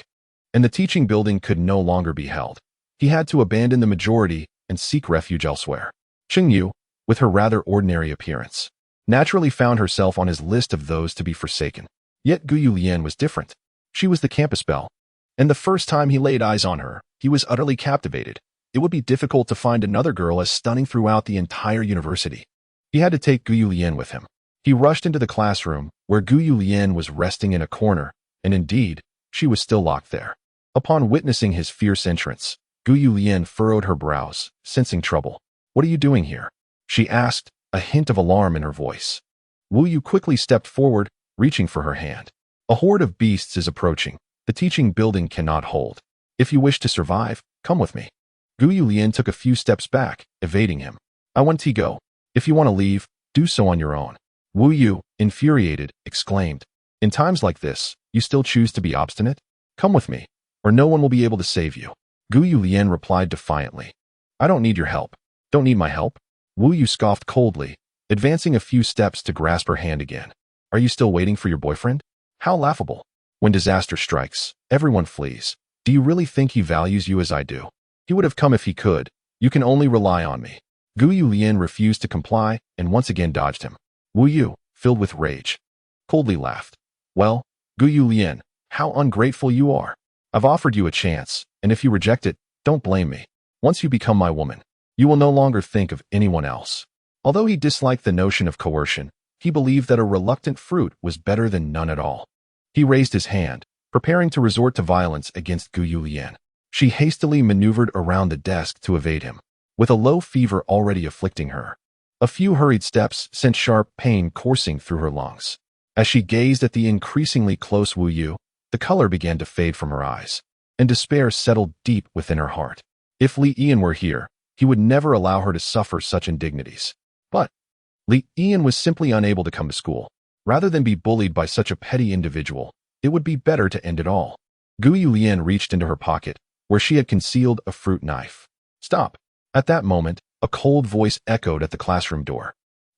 and the teaching building could no longer be held. He had to abandon the majority and seek refuge elsewhere. Qingyu, with her rather ordinary appearance, naturally found herself on his list of those to be forsaken. Yet Guyu Lian was different. She was the campus belle, and the first time he laid eyes on her, he was utterly captivated. It would be difficult to find another girl as stunning throughout the entire university. He had to take Guyu Lian with him. He rushed into the classroom, where Guyu Lian was resting in a corner, and indeed, she was still locked there. Upon witnessing his fierce entrance, Guyu Lian furrowed her brows, sensing trouble. "What are you doing here?" she asked, a hint of alarm in her voice. Wu Yu quickly stepped forward, reaching for her hand. "A horde of beasts is approaching. The teaching building cannot hold. If you wish to survive, come with me." Guyu Lian took a few steps back, evading him. "I want to go. If you want to leave, do so on your own." Wu Yu, infuriated, exclaimed, "In times like this, you still choose to be obstinate? Come with me, or no one will be able to save you." Guyu Lian replied defiantly, "I don't need your help." "Don't need my help?" Wu Yu scoffed coldly, advancing a few steps to grasp her hand again. "Are you still waiting for your boyfriend? How laughable. When disaster strikes, everyone flees. Do you really think he values you as I do? He would have come if he could. You can only rely on me." Guyu Lian refused to comply and once again dodged him. Wu Yu, filled with rage, coldly laughed. "Well, Guyu Lian, how ungrateful you are. I've offered you a chance, and if you reject it, don't blame me. Once you become my woman, you will no longer think of anyone else." Although he disliked the notion of coercion, he believed that a reluctant fruit was better than none at all. He raised his hand, preparing to resort to violence against Guyu Lian. She hastily maneuvered around the desk to evade him, with a low fever already afflicting her. A few hurried steps sent sharp pain coursing through her lungs. As she gazed at the increasingly close Wu Yu, the color began to fade from her eyes, and despair settled deep within her heart. If Li Ian were here, he would never allow her to suffer such indignities. But Li Ian was simply unable to come to school. Rather than be bullied by such a petty individual, it would be better to end it all. Guyu Lian reached into her pocket, where she had concealed a fruit knife. "Stop." At that moment, a cold voice echoed at the classroom door.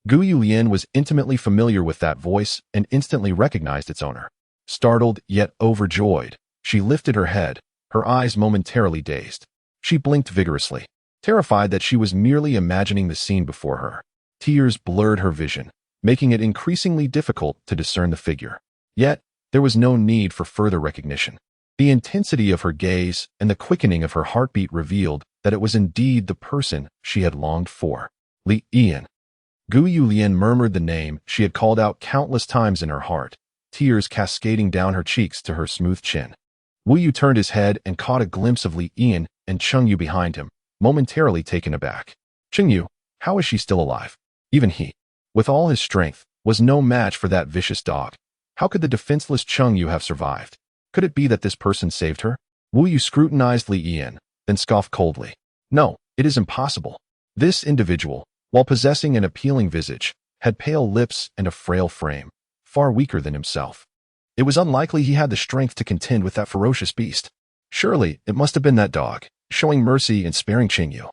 Guyu Lian was intimately familiar with that voice and instantly recognized its owner. Startled yet overjoyed, she lifted her head, her eyes momentarily dazed. She blinked vigorously, terrified that she was merely imagining the scene before her. Tears blurred her vision, making it increasingly difficult to discern the figure. Yet, there was no need for further recognition. The intensity of her gaze and the quickening of her heartbeat revealed that it was indeed the person she had longed for. Li Ian. Guyu Lian murmured the name she had called out countless times in her heart, tears cascading down her cheeks to her smooth chin. Wu Yu turned his head and caught a glimpse of Li Ian and Chengyu behind him, momentarily taken aback. Chengyu, how is she still alive? Even he, with all his strength, was no match for that vicious dog. How could the defenseless Chengyu have survived? Could it be that this person saved her? Wu Yu scrutinized Li Ian, then scoffed coldly. "No, it is impossible." This individual, while possessing an appealing visage, had pale lips and a frail frame, far weaker than himself. It was unlikely he had the strength to contend with that ferocious beast. Surely, it must have been that dog, showing mercy and sparing Qingyu.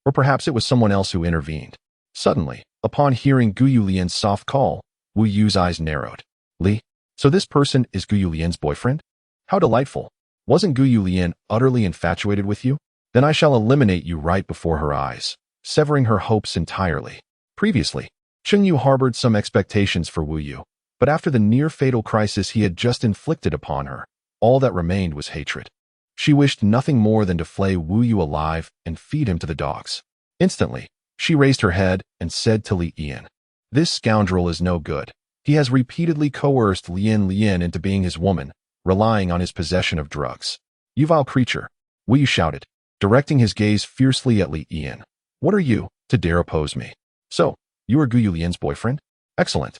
Or perhaps it was someone else who intervened. Suddenly, upon hearing Guyu Lian's soft call, Wu Yu's eyes narrowed. "Li? So this person is Guyu Lian's boyfriend? How delightful. Wasn't Guyu Lian utterly infatuated with you? Then I shall eliminate you right before her eyes, severing her hopes entirely." Previously, Chengyu harbored some expectations for Wu Yu, but after the near-fatal crisis he had just inflicted upon her, all that remained was hatred. She wished nothing more than to flay Wu Yu alive and feed him to the dogs. Instantly, she raised her head and said to Li Ian, "This scoundrel is no good. He has repeatedly coerced Lian into being his woman, relying on his possession of drugs." "You vile creature," Wu Yu shouted, directing his gaze fiercely at Li Ian. "What are you, to dare oppose me? So, you are Guyu Lian's boyfriend? Excellent.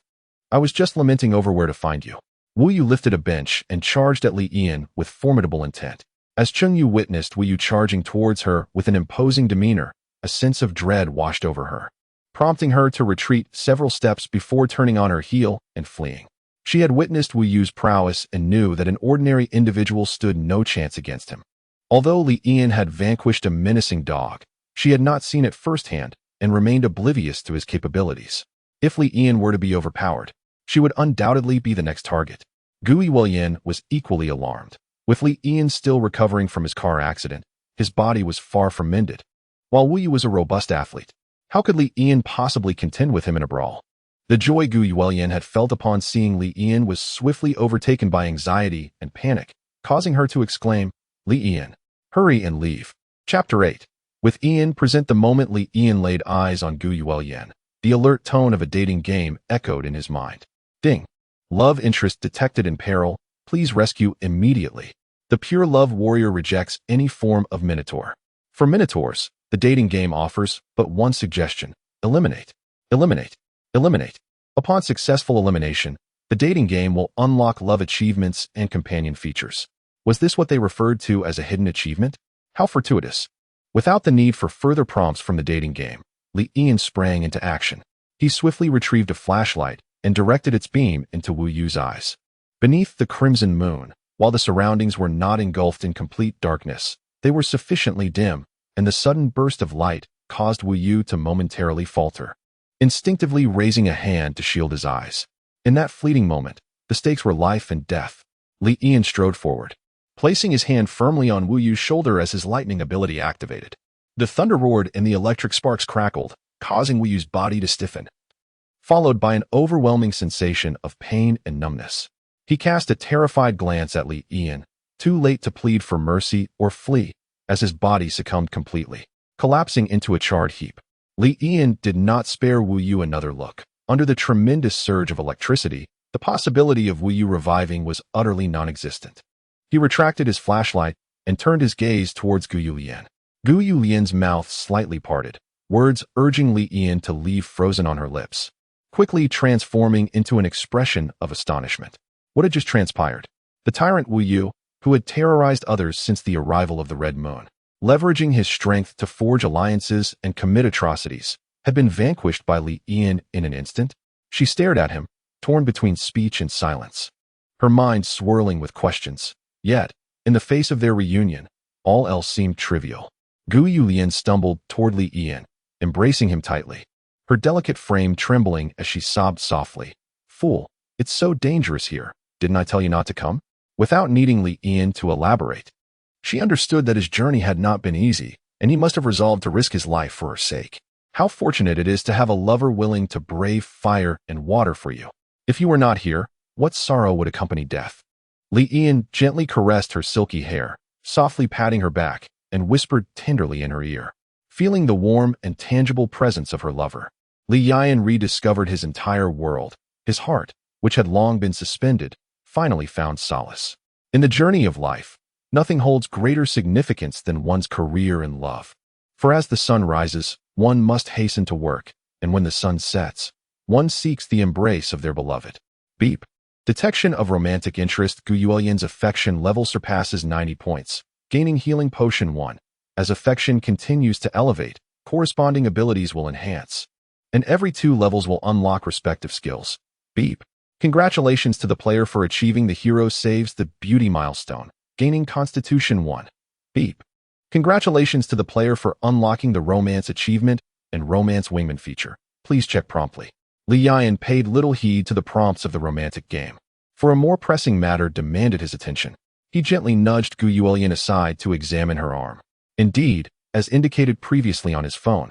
I was just lamenting over where to find you." Wu Yu lifted a bench and charged at Li Ian with formidable intent. As Chung Yu witnessed Wu Yu charging towards her with an imposing demeanor, a sense of dread washed over her, prompting her to retreat several steps before turning on her heel and fleeing. She had witnessed Wu Yu's prowess and knew that an ordinary individual stood no chance against him. Although Li Yan had vanquished a menacing dog, she had not seen it firsthand and remained oblivious to his capabilities. If Li Yan were to be overpowered, she would undoubtedly be the next target. Gu Yuelin was equally alarmed. With Li Yan still recovering from his car accident, his body was far from mended. While Wu Yu was a robust athlete, how could Li Yan possibly contend with him in a brawl? The joy Gu Yuelin had felt upon seeing Li Yan was swiftly overtaken by anxiety and panic, causing her to exclaim, "Li Yan, hurry and leave." Chapter 8. With Ian present the moment Li Yan laid eyes on Gu Yuelin, the alert tone of a dating game echoed in his mind. Ding. Love interest detected in peril. Please rescue immediately. The pure love warrior rejects any form of minotaur. For minotaurs, the dating game offers but one suggestion: eliminate. Eliminate. Eliminate. Upon successful elimination, the dating game will unlock love achievements and companion features. Was this what they referred to as a hidden achievement? How fortuitous. Without the need for further prompts from the dating game, Li Yan sprang into action. He swiftly retrieved a flashlight and directed its beam into Wu Yu's eyes. Beneath the crimson moon, while the surroundings were not engulfed in complete darkness, they were sufficiently dim, and the sudden burst of light caused Wu Yu to momentarily falter, instinctively raising a hand to shield his eyes. In that fleeting moment, the stakes were life and death. Li Yan strode forward, placing his hand firmly on Wu Yu's shoulder as his lightning ability activated. The thunder roared and the electric sparks crackled, causing Wu Yu's body to stiffen, followed by an overwhelming sensation of pain and numbness. He cast a terrified glance at Li Yan, too late to plead for mercy or flee, as his body succumbed completely, collapsing into a charred heap. Li Yan did not spare Wu Yu another look. Under the tremendous surge of electricity, the possibility of Wu Yu reviving was utterly non-existent. He retracted his flashlight and turned his gaze towards Gu Yulian. Gu Yulian's mouth slightly parted, words urging Li Yan to leave frozen on her lips, quickly transforming into an expression of astonishment. What had just transpired? The tyrant Wu Yu, who had terrorized others since the arrival of the Red Moon, leveraging his strength to forge alliances and commit atrocities, had been vanquished by Li Yan in an instant. She stared at him, torn between speech and silence, her mind swirling with questions. Yet, in the face of their reunion, all else seemed trivial. Gu Yulian stumbled toward Li Yan, embracing him tightly, her delicate frame trembling as she sobbed softly. "Fool, it's so dangerous here. Didn't I tell you not to come?" Without needing Li Yan to elaborate, she understood that his journey had not been easy, and he must have resolved to risk his life for her sake. How fortunate it is to have a lover willing to brave fire and water for you. If you were not here, what sorrow would accompany death? Li Yan gently caressed her silky hair, softly patting her back, and whispered tenderly in her ear. Feeling the warm and tangible presence of her lover, Li Yan rediscovered his entire world. His heart, which had long been suspended, finally found solace. In the journey of life, nothing holds greater significance than one's career and love. For as the sun rises, one must hasten to work, and when the sun sets, one seeks the embrace of their beloved. Beep. Detection of romantic interest. Gu Yulian's affection level surpasses 90 points, gaining Healing Potion 1. As affection continues to elevate, corresponding abilities will enhance, and every 2 levels will unlock respective skills. Beep. Congratulations to the player for achieving the Hero Saves the Beauty milestone, gaining Constitution 1. Beep. Congratulations to the player for unlocking the Romance Achievement and Romance Wingman feature. Please check promptly. Li Yan paid little heed to the prompts of the romantic game, for a more pressing matter demanded his attention. He gently nudged Gu Yulian aside to examine her arm. Indeed, as indicated previously on his phone,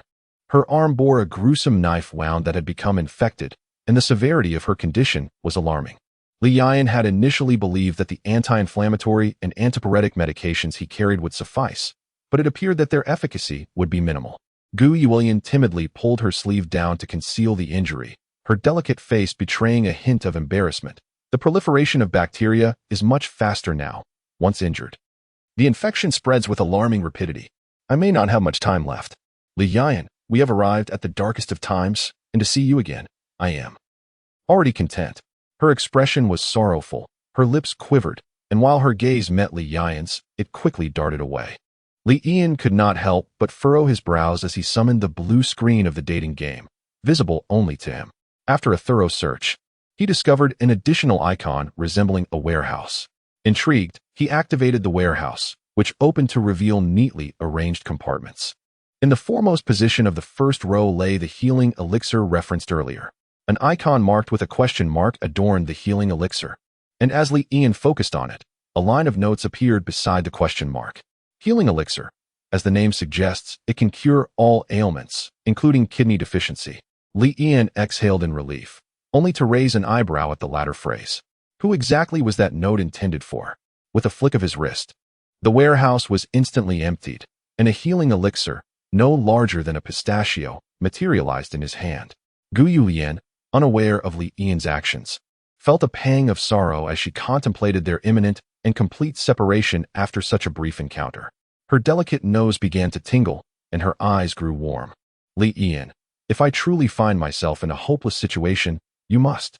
her arm bore a gruesome knife wound that had become infected, and the severity of her condition was alarming. Li Yan had initially believed that the anti-inflammatory and antipyretic medications he carried would suffice, but it appeared that their efficacy would be minimal. Gu Yulian timidly pulled her sleeve down to conceal the injury, her delicate face betraying a hint of embarrassment. The proliferation of bacteria is much faster now, once injured. The infection spreads with alarming rapidity. I may not have much time left. Li Yan, we have arrived at the darkest of times, and to see you again, I am already content. Her expression was sorrowful, her lips quivered, and while her gaze met Li Yan's, it quickly darted away. Li Yan could not help but furrow his brows as he summoned the blue screen of the dating game, visible only to him. After a thorough search, he discovered an additional icon resembling a warehouse. Intrigued, he activated the warehouse, which opened to reveal neatly arranged compartments. In the foremost position of the first row lay the healing elixir referenced earlier. An icon marked with a question mark adorned the healing elixir, and as Li Yan focused on it, a line of notes appeared beside the question mark. Healing elixir. As the name suggests, it can cure all ailments, including kidney deficiency. Li Yan exhaled in relief, only to raise an eyebrow at the latter phrase. Who exactly was that note intended for? With a flick of his wrist, the warehouse was instantly emptied, and a healing elixir, no larger than a pistachio, materialized in his hand. Gu Yulian, unaware of Li Yan's actions, felt a pang of sorrow as she contemplated their imminent and complete separation after such a brief encounter. Her delicate nose began to tingle, and her eyes grew warm. Li Yan, if I truly find myself in a hopeless situation, you must.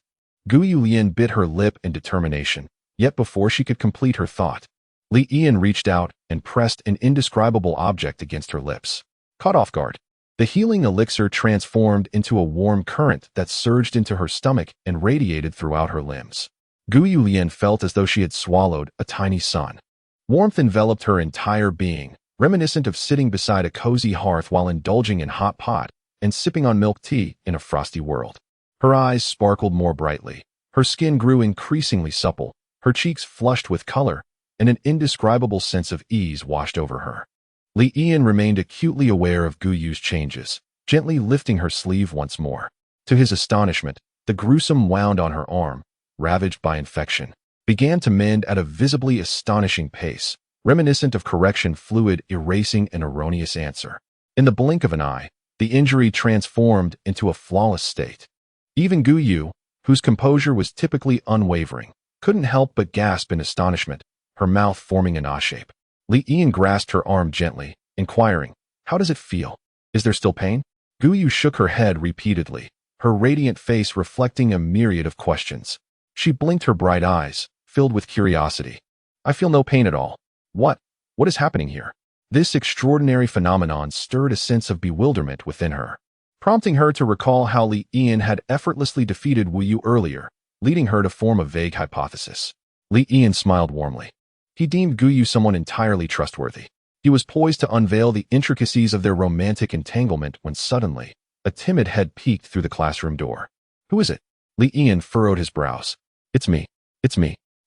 Gu Yulian bit her lip in determination, yet before she could complete her thought, Li Yan reached out and pressed an indescribable object against her lips. Caught off guard, the healing elixir transformed into a warm current that surged into her stomach and radiated throughout her limbs. Gu Yulian felt as though she had swallowed a tiny sun. Warmth enveloped her entire being, reminiscent of sitting beside a cozy hearth while indulging in hot pot and sipping on milk tea in a frosty world. Her eyes sparkled more brightly, her skin grew increasingly supple, her cheeks flushed with color, and an indescribable sense of ease washed over her. Li Yan remained acutely aware of Gu Yu's changes, gently lifting her sleeve once more. To his astonishment, the gruesome wound on her arm, ravaged by infection, began to mend at a visibly astonishing pace, reminiscent of correction fluid erasing an erroneous answer. In the blink of an eye, the injury transformed into a flawless state. Even Gu Yu, whose composure was typically unwavering, couldn't help but gasp in astonishment, her mouth forming an O-shape. Li Yan grasped her arm gently, inquiring, "How does it feel? Is there still pain?" Gu Yu shook her head repeatedly, her radiant face reflecting a myriad of questions. She blinked her bright eyes, filled with curiosity. "I feel no pain at all. What is happening here?" This extraordinary phenomenon stirred a sense of bewilderment within her, prompting her to recall how Li Yan had effortlessly defeated Wu Yu earlier, leading her to form a vague hypothesis. Li Yan smiled warmly. He deemed Gu Yu someone entirely trustworthy. He was poised to unveil the intricacies of their romantic entanglement when suddenly, a timid head peeked through the classroom door. "Who is it?" Li Yan furrowed his brows. It's me.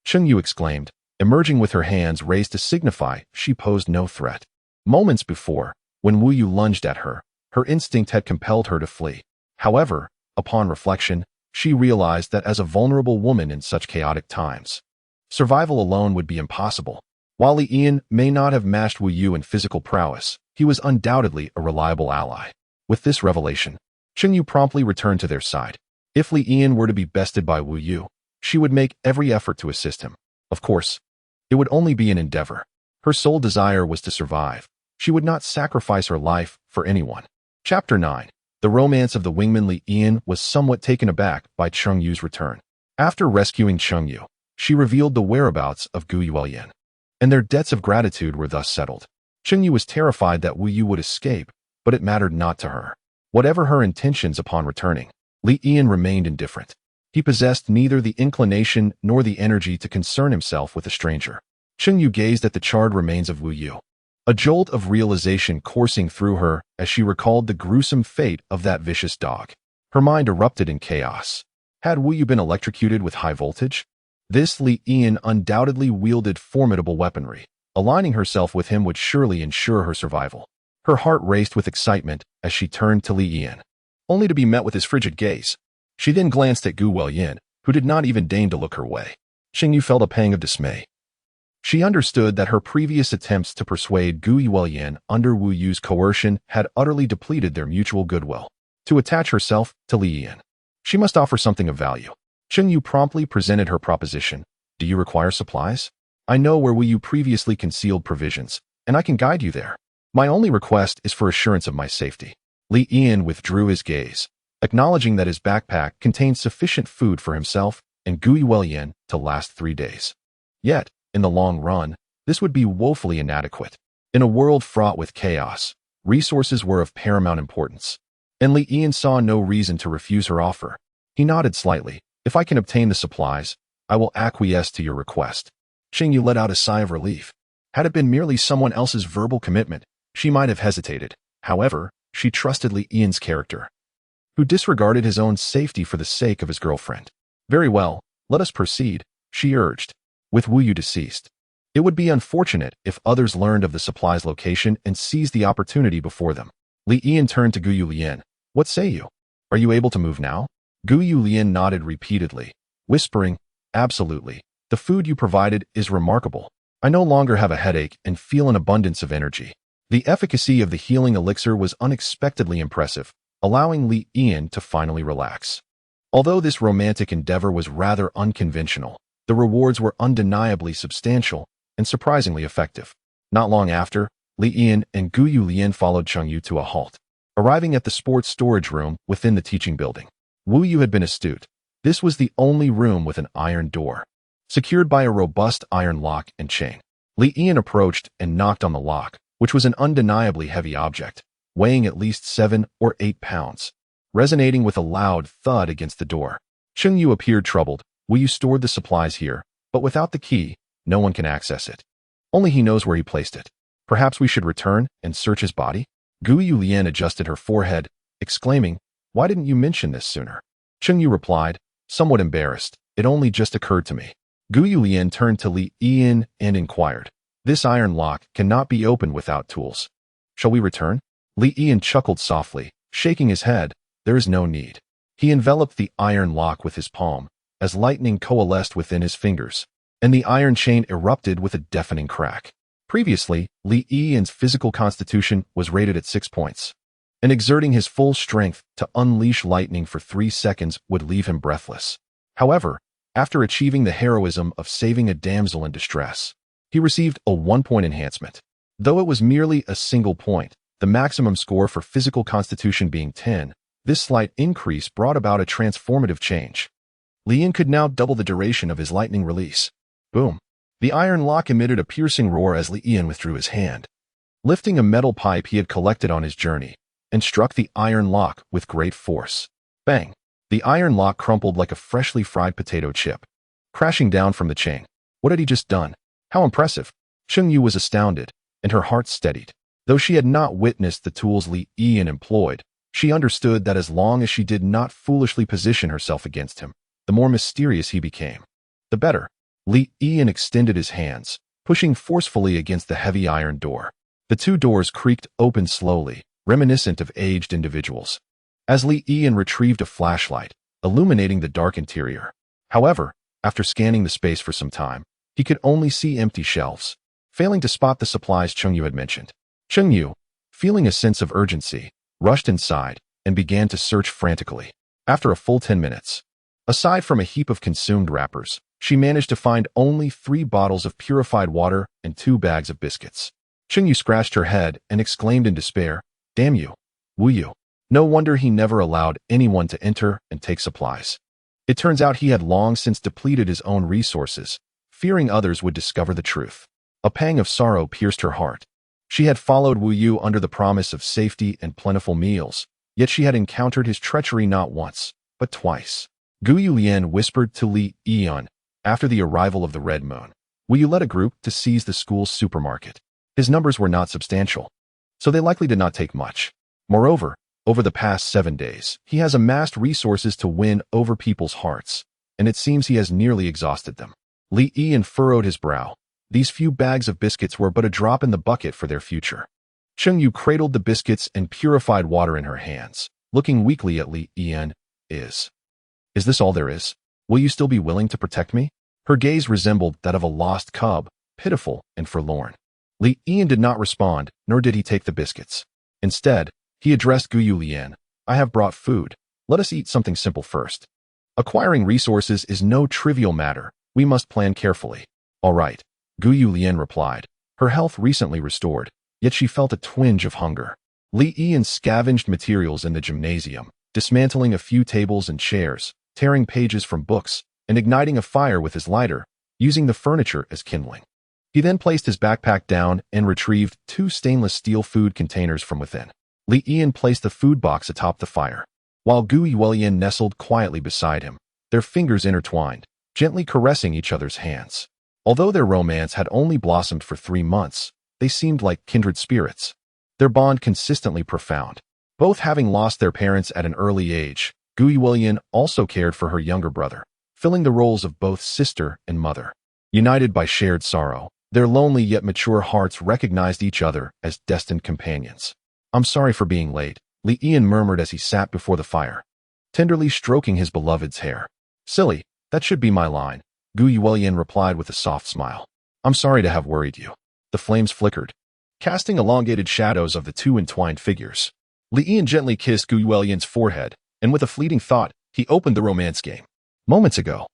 Cheng Yu exclaimed, emerging with her hands raised to signify she posed no threat. Moments before, when Wu Yu lunged at her, her instinct had compelled her to flee. However, upon reflection, she realized that as a vulnerable woman in such chaotic times, survival alone would be impossible. While Li Yan may not have matched Wu Yu in physical prowess, he was undoubtedly a reliable ally. With this revelation, Cheng Yu promptly returned to their side. If Li Yan were to be bested by Wu Yu, she would make every effort to assist him. Of course, it would only be an endeavor. Her sole desire was to survive. She would not sacrifice her life for anyone. Chapter 9. The romance of the wingman. Li Yan was somewhat taken aback by Cheng Yu's return. After rescuing Cheng Yu, she revealed the whereabouts of Gu Yulian, and their debts of gratitude were thus settled. Cheng Yu was terrified that Wu Yu would escape, but it mattered not to her. Whatever her intentions upon returning, Li Yan remained indifferent. He possessed neither the inclination nor the energy to concern himself with a stranger. Cheng Yu gazed at the charred remains of Wu Yu, a jolt of realization coursing through her as she recalled the gruesome fate of that vicious dog. Her mind erupted in chaos. Had Wu Yu been electrocuted with high voltage? This Li Yan undoubtedly wielded formidable weaponry. Aligning herself with him would surely ensure her survival. Her heart raced with excitement as she turned to Li Yan, only to be met with his frigid gaze. She then glanced at Gu Yulian, who did not even deign to look her way. Cheng Yu felt a pang of dismay. She understood that her previous attempts to persuade Gu Yulian under Wu Yu's coercion had utterly depleted their mutual goodwill. To attach herself to Li Yan, she must offer something of value. Cheng Yu promptly presented her proposition. "Do you require supplies? I know where Wu Yu previously concealed provisions, and I can guide you there. My only request is for assurance of my safety." Li Yan withdrew his gaze, acknowledging that his backpack contained sufficient food for himself and Gu Yulian to last 3 days. Yet, In the long run, this would be woefully inadequate. In a world fraught with chaos, resources were of paramount importance, and Li Ian saw no reason to refuse her offer. He nodded slightly. If I can obtain the supplies, I will acquiesce to your request. Qingyu let out a sigh of relief. Had it been merely someone else's verbal commitment, she might have hesitated. However, she trusted Li Ian's character, who disregarded his own safety for the sake of his girlfriend. Very well, let us proceed, she urged. With Wu Yu deceased, it would be unfortunate if others learned of the supply's location and seized the opportunity before them. Li Ian turned to Guyu Lian. What say you? Are you able to move now? Guyu Lian nodded repeatedly, whispering, absolutely. The food you provided is remarkable. I no longer have a headache and feel an abundance of energy. The efficacy of the healing elixir was unexpectedly impressive, allowing Li Ian to finally relax. Although this romantic endeavor was rather unconventional, the rewards were undeniably substantial and surprisingly effective. Not long after, Li Ian and Guyu Lian followed Chengyu to a halt, arriving at the sports storage room within the teaching building. Wu Yu had been astute. This was the only room with an iron door, secured by a robust iron lock and chain. Li Ian approached and knocked on the lock, which was an undeniably heavy object, weighing at least 7 or 8 pounds, resonating with a loud thud against the door. Chengyu appeared troubled. Wu Yu stored the supplies here, but without the key, no one can access it. Only he knows where he placed it. Perhaps we should return and search his body? Guyu Lian adjusted her forehead, exclaiming, why didn't you mention this sooner? Chengyu replied, somewhat embarrassed, it only just occurred to me. Guyu Lian turned to Li Ian and inquired, this iron lock cannot be opened without tools. Shall we return? Li Ian chuckled softly, shaking his head, there is no need. He enveloped the iron lock with his palm, as lightning coalesced within his fingers, and the iron chain erupted with a deafening crack. Previously, Li Ian's physical constitution was rated at 6 points, and exerting his full strength to unleash lightning for 3 seconds would leave him breathless. However, after achieving the heroism of saving a damsel in distress, he received a 1-point enhancement. Though it was merely a single point, the maximum score for physical constitution being 10, this slight increase brought about a transformative change. Li Ian could now double the duration of his lightning release. Boom! The iron lock emitted a piercing roar as Li Ian withdrew his hand, lifting a metal pipe he had collected on his journey, and struck the iron lock with great force. Bang! The iron lock crumpled like a freshly fried potato chip, crashing down from the chain. What had he just done? How impressive! Chengyu was astounded, and her heart steadied. Though she had not witnessed the tools Li Ian employed, she understood that as long as she did not foolishly position herself against him, the more mysterious he became, the better. Li Ian extended his hands, pushing forcefully against the heavy iron door. The 2 doors creaked open slowly, reminiscent of aged individuals, as Li Ian retrieved a flashlight, illuminating the dark interior. However, after scanning the space for some time, he could only see empty shelves, failing to spot the supplies Chengyu had mentioned. Chengyu, feeling a sense of urgency, rushed inside and began to search frantically. After a full 10 minutes, aside from a heap of consumed wrappers, she managed to find only 3 bottles of purified water and 2 bags of biscuits. Chengyu scratched her head and exclaimed in despair, damn you, Wu Yu. No wonder he never allowed anyone to enter and take supplies. It turns out he had long since depleted his own resources, fearing others would discover the truth. A pang of sorrow pierced her heart. She had followed Wu Yu under the promise of safety and plentiful meals, yet she had encountered his treachery not once, but twice. Guyu Lian whispered to Li Ian after the arrival of the Red Moon, Wu Yu led a group to seize the school's supermarket. His numbers were not substantial, so they likely did not take much. Moreover, over the past 7 days, he has amassed resources to win over people's hearts, and it seems he has nearly exhausted them. Li Ian furrowed his brow. These few bags of biscuits were but a drop in the bucket for their future. Chengyu cradled the biscuits and purified water in her hands, looking weakly at Li Ian. Is this all there is? Will you still be willing to protect me? Her gaze resembled that of a lost cub, pitiful and forlorn. Li Ian did not respond, nor did he take the biscuits. Instead, he addressed Guyu Lian. I have brought food. Let us eat something simple first. Acquiring resources is no trivial matter. We must plan carefully. All right, Guyu Lian replied. Her health recently restored, yet she felt a twinge of hunger. Li Ian scavenged materials in the gymnasium, dismantling a few tables and chairs, tearing pages from books, and igniting a fire with his lighter, using the furniture as kindling. He then placed his backpack down and retrieved 2 stainless steel food containers from within. Li Yian placed the food box atop the fire, while Gu Yuelian nestled quietly beside him, their fingers intertwined, gently caressing each other's hands. Although their romance had only blossomed for 3 months, they seemed like kindred spirits. Their bond consistently profound. Both having lost their parents at an early age, Gu Yuelian also cared for her younger brother, filling the roles of both sister and mother. United by shared sorrow, their lonely yet mature hearts recognized each other as destined companions. "I'm sorry for being late," Li Yian murmured as he sat before the fire, tenderly stroking his beloved's hair. "Silly, that should be my line," Gu Yuelian replied with a soft smile. "I'm sorry to have worried you." The flames flickered, casting elongated shadows of the 2 entwined figures. Li Yian gently kissed Gu Yuelian's forehead, and with a fleeting thought, he opened the romance game. Moments ago,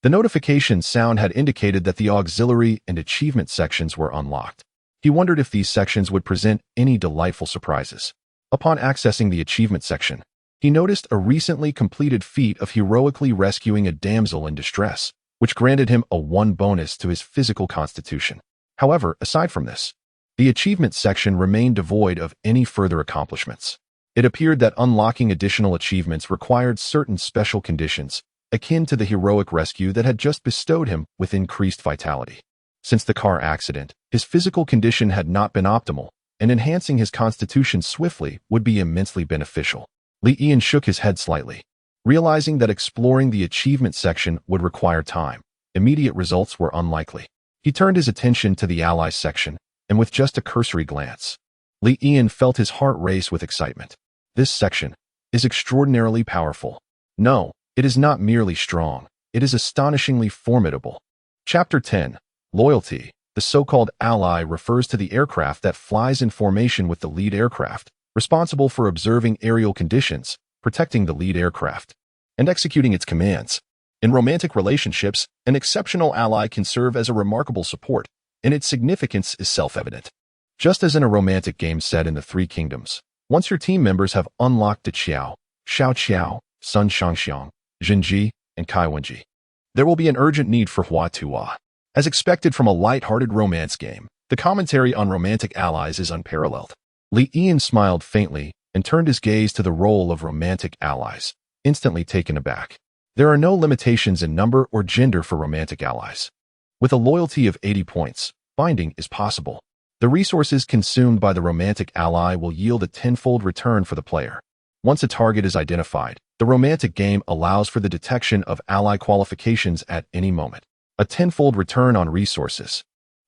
the notification sound had indicated that the auxiliary and achievement sections were unlocked. He wondered if these sections would present any delightful surprises. Upon accessing the achievement section, he noticed a recently completed feat of heroically rescuing a damsel in distress, which granted him a 1 bonus to his physical constitution. However, aside from this, the achievement section remained devoid of any further accomplishments. It appeared that unlocking additional achievements required certain special conditions, akin to the heroic rescue that had just bestowed him with increased vitality. Since the car accident, his physical condition had not been optimal, and enhancing his constitution swiftly would be immensely beneficial. Li Yian shook his head slightly, realizing that exploring the achievement section would require time. Immediate results were unlikely. He turned his attention to the allies section, and with just a cursory glance, Li Yian felt his heart race with excitement. This section is extraordinarily powerful. No, it is not merely strong, it is astonishingly formidable. Chapter 10. Loyalty. The so-called ally refers to the aircraft that flies in formation with the lead aircraft, responsible for observing aerial conditions, protecting the lead aircraft, and executing its commands. In romantic relationships, an exceptional ally can serve as a remarkable support, and its significance is self-evident. Just as in a romantic game set in the 3 kingdoms, once your team members have unlocked De Qiao, Xiao Qiao, Sun Shangxiang, Jinji, and Kai Wenji, there will be an urgent need for Hua Tuo. As expected from a light-hearted romance game, the commentary on romantic allies is unparalleled. Li Yian smiled faintly and turned his gaze to the role of romantic allies, instantly taken aback. There are no limitations in number or gender for romantic allies. With a loyalty of 80 points, binding is possible. The resources consumed by the romantic ally will yield a 10-fold return for the player. Once a target is identified, the romantic game allows for the detection of ally qualifications at any moment. A 10-fold return on resources.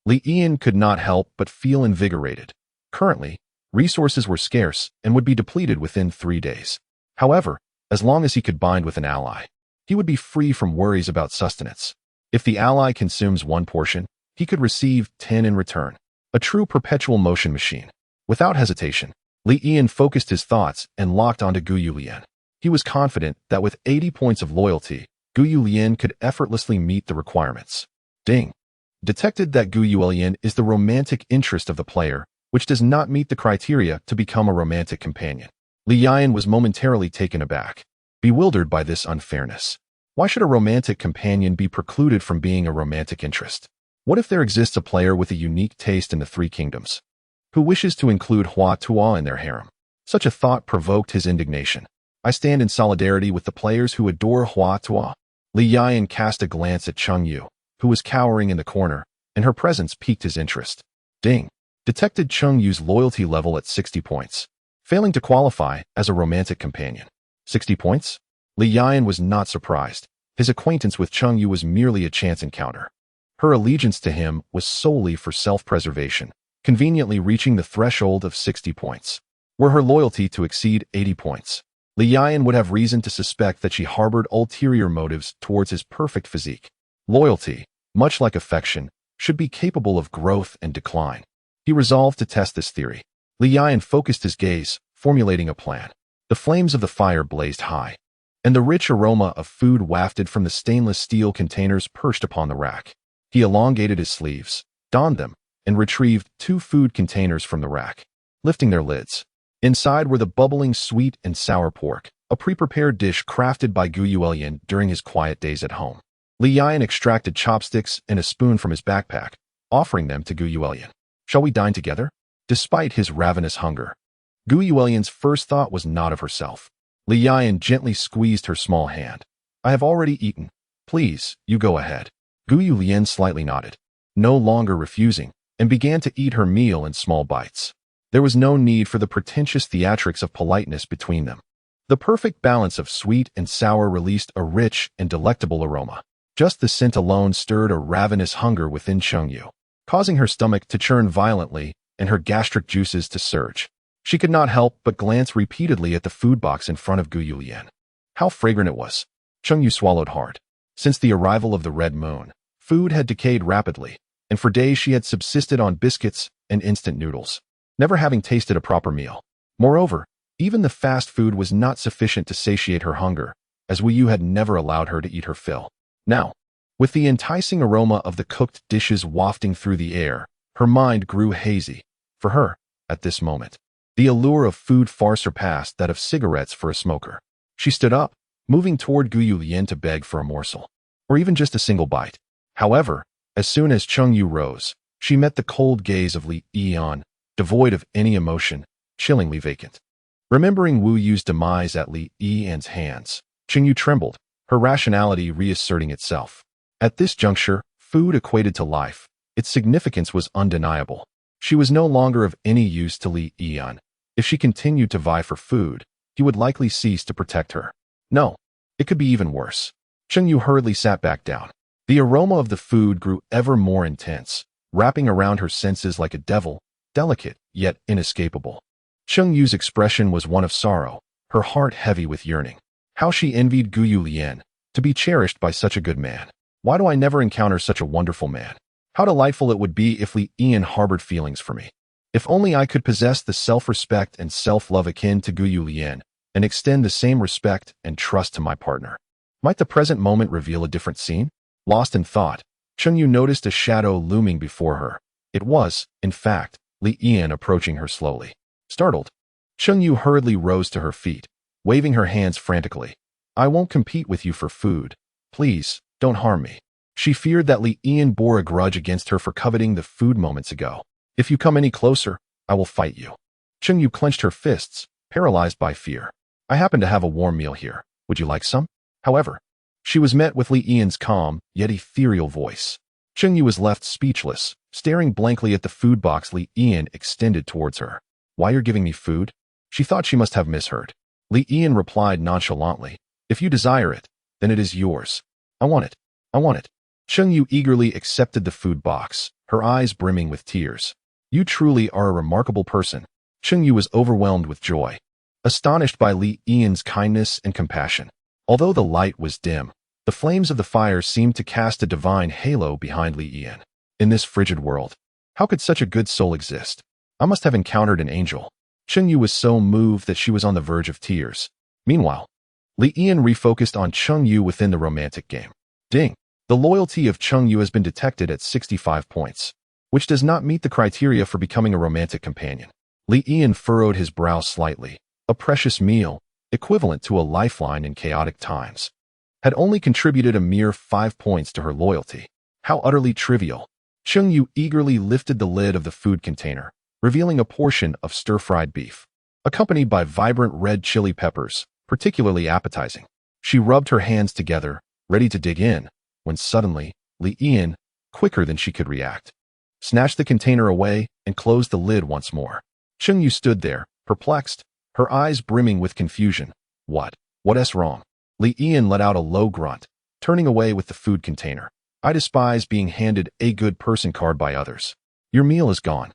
Li Yian could not help but feel invigorated. Currently, resources were scarce and would be depleted within 3 days. However, as long as he could bind with an ally, he would be free from worries about sustenance. If the ally consumes 1 portion, he could receive 10 in return. A true perpetual motion machine. Without hesitation, Li Yian focused his thoughts and locked onto Gu Yuelian. He was confident that with 80 points of loyalty, Gu Yuelian could effortlessly meet the requirements. Ding. Detected that Gu Yuelian is the romantic interest of the player, which does not meet the criteria to become a romantic companion. Li Yian was momentarily taken aback, bewildered by this unfairness. Why should a romantic companion be precluded from being a romantic interest? What if there exists a player with a unique taste in the 3 kingdoms, who wishes to include Hua Tuo in their harem? Such a thought provoked his indignation. I stand in solidarity with the players who adore Hua Tuo. Li Yian cast a glance at Cheng Yu, who was cowering in the corner, and her presence piqued his interest. Ding. Detected Cheng Yu's loyalty level at 60 points, failing to qualify as a romantic companion. 60 points? Li Yian was not surprised. His acquaintance with Cheng Yu was merely a chance encounter. Her allegiance to him was solely for self-preservation, conveniently reaching the threshold of 60 points. Were her loyalty to exceed 80 points, Li Yian would have reason to suspect that she harbored ulterior motives towards his perfect physique. Loyalty, much like affection, should be capable of growth and decline. He resolved to test this theory. Li Yian focused his gaze, formulating a plan. The flames of the fire blazed high, and the rich aroma of food wafted from the stainless steel containers perched upon the rack. He elongated his sleeves, donned them, and retrieved 2 food containers from the rack, lifting their lids. Inside were the bubbling sweet and sour pork, a pre-prepared dish crafted by Gu Yuelian during his quiet days at home. Li Yan extracted chopsticks and a spoon from his backpack, offering them to Gu Yuelian. Shall we dine together? Despite his ravenous hunger, Gu Yuelian's first thought was not of herself. Li Yan gently squeezed her small hand. I have already eaten. Please, you go ahead. Gu Yuelian slightly nodded, no longer refusing, and began to eat her meal in small bites. There was no need for the pretentious theatrics of politeness between them. The perfect balance of sweet and sour released a rich and delectable aroma. Just the scent alone stirred a ravenous hunger within Chengyu, causing her stomach to churn violently and her gastric juices to surge. She could not help but glance repeatedly at the food box in front of Gu Yuelian. How fragrant it was! Chengyu swallowed hard. Since the arrival of the Red Moon, food had decayed rapidly, and for days she had subsisted on biscuits and instant noodles, never having tasted a proper meal. Moreover, even the fast food was not sufficient to satiate her hunger, as Wu Yu had never allowed her to eat her fill. Now, with the enticing aroma of the cooked dishes wafting through the air, her mind grew hazy. For her, at this moment, the allure of food far surpassed that of cigarettes for a smoker. She stood up, moving toward Gu Yuelian to beg for a morsel, or even just a single bite. However, as soon as Chengyu rose, she met the cold gaze of Li Yan, devoid of any emotion, chillingly vacant. Remembering Wu Yu's demise at Li Yan's hands, Chengyu trembled, her rationality reasserting itself. At this juncture, food equated to life. Its significance was undeniable. She was no longer of any use to Li Yan. If she continued to vie for food, he would likely cease to protect her. No, it could be even worse. Chengyu hurriedly sat back down. The aroma of the food grew ever more intense, wrapping around her senses like a devil, delicate yet inescapable. Chengyu's expression was one of sorrow, her heart heavy with yearning. How she envied Gu Yuelian, to be cherished by such a good man. Why do I never encounter such a wonderful man? How delightful it would be if Li Yan harbored feelings for me. If only I could possess the self-respect and self-love akin to Gu Yuelian, and extend the same respect and trust to my partner. Might the present moment reveal a different scene? Lost in thought, Chengyu noticed a shadow looming before her. It was, in fact, Li Yan approaching her slowly. Startled, Chengyu hurriedly rose to her feet, waving her hands frantically. I won't compete with you for food. Please, don't harm me. She feared that Li Yan bore a grudge against her for coveting the food moments ago. If you come any closer, I will fight you. Chengyu clenched her fists, paralyzed by fear. I happen to have a warm meal here. Would you like some? However, she was met with Li Yan's calm, yet ethereal voice. Chengyu was left speechless, staring blankly at the food box Li Yan extended towards her. Why you're giving me food? She thought she must have misheard. Li Yan replied nonchalantly. If you desire it, then it is yours. I want it. I want it. Chengyu eagerly accepted the food box, her eyes brimming with tears. You truly are a remarkable person. Chengyu was overwhelmed with joy, astonished by Li Yan's kindness and compassion. Although the light was dim, the flames of the fire seemed to cast a divine halo behind Li Yan. In this frigid world, how could such a good soul exist? I must have encountered an angel. Chengyu was so moved that she was on the verge of tears. Meanwhile, Li Yan refocused on Chengyu within the romantic game. Ding! The loyalty of Chengyu has been detected at 65 points, which does not meet the criteria for becoming a romantic companion. Li Yan furrowed his brow slightly. A precious meal, equivalent to a lifeline in chaotic times, had only contributed a mere 5 points to her loyalty. How utterly trivial. Chengyu eagerly lifted the lid of the food container, revealing a portion of stir-fried beef, accompanied by vibrant red chili peppers, particularly appetizing. She rubbed her hands together, ready to dig in, when suddenly, Li Yan, quicker than she could react, snatched the container away and closed the lid once more. Chengyu stood there, perplexed, her eyes brimming with confusion. What's wrong? Li Yan let out a low grunt, turning away with the food container. I despise being handed a good person card by others. Your meal is gone.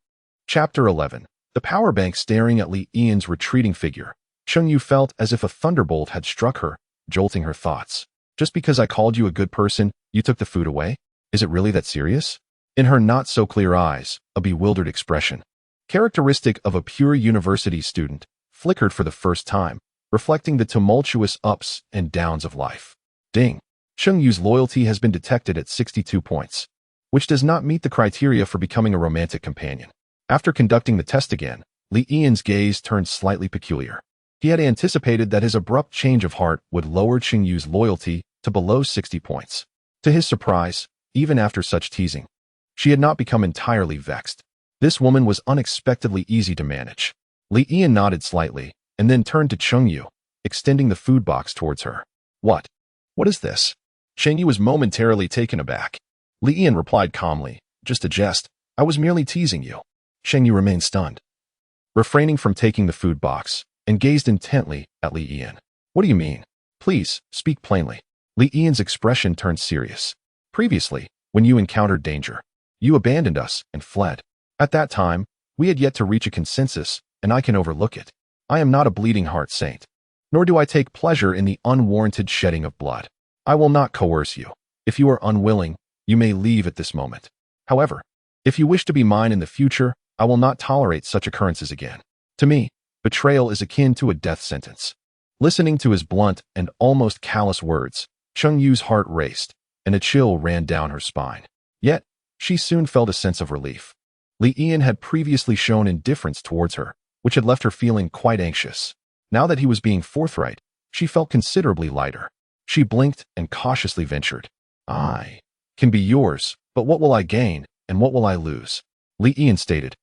Chapter 11. The power bank staring at Li Yan's retreating figure. Chengyu felt as if a thunderbolt had struck her, jolting her thoughts. Just because I called you a good person, you took the food away? Is it really that serious? In her not-so-clear eyes, a bewildered expression, characteristic of a pure university student, flickered for the first time, reflecting the tumultuous ups and downs of life. Ding! Chengyu's loyalty has been detected at 62 points, which does not meet the criteria for becoming a romantic companion. After conducting the test again, Li Yan's gaze turned slightly peculiar. He had anticipated that his abrupt change of heart would lower Chengyu's loyalty to below 60 points. To his surprise, even after such teasing, she had not become entirely vexed. This woman was unexpectedly easy to manage. Li Yan nodded slightly and then turned to Chengyu, extending the food box towards her. What? What is this? Chengyu was momentarily taken aback. Li Yan replied calmly, just a jest. I was merely teasing you. Chengyu remained stunned, refraining from taking the food box, and gazed intently at Li Yan. What do you mean? Please, speak plainly. Li Yan's expression turned serious. Previously, when you encountered danger, you abandoned us and fled. At that time, we had yet to reach a consensus, and I can overlook it. I am not a bleeding heart saint, nor do I take pleasure in the unwarranted shedding of blood. I will not coerce you. If you are unwilling, you may leave at this moment. However, if you wish to be mine in the future, I will not tolerate such occurrences again. To me, betrayal is akin to a death sentence. Listening to his blunt and almost callous words, Chengyu's heart raced, and a chill ran down her spine. Yet, she soon felt a sense of relief. Li Yan had previously shown indifference towards her, which had left her feeling quite anxious. Now that he was being forthright, she felt considerably lighter. She blinked and cautiously ventured. I can be yours, but what will I gain, and what will I lose? Li Yan stated.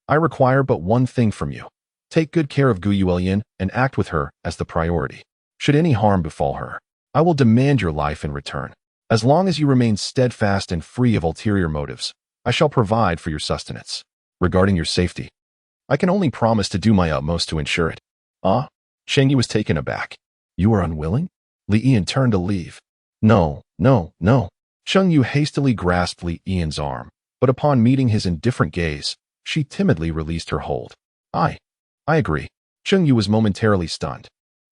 I require but one thing from you. Take good care of Gu Yuelian and act with her as the priority. Should any harm befall her, I will demand your life in return. As long as you remain steadfast and free of ulterior motives, I shall provide for your sustenance. Regarding your safety, I can only promise to do my utmost to ensure it. Ah? Chengyu was taken aback. You are unwilling? Li Yan turned to leave. No. Chengyu hastily grasped Li Yan's arm, but upon meeting his indifferent gaze, she timidly released her hold. I agree. Chengyu was momentarily stunned,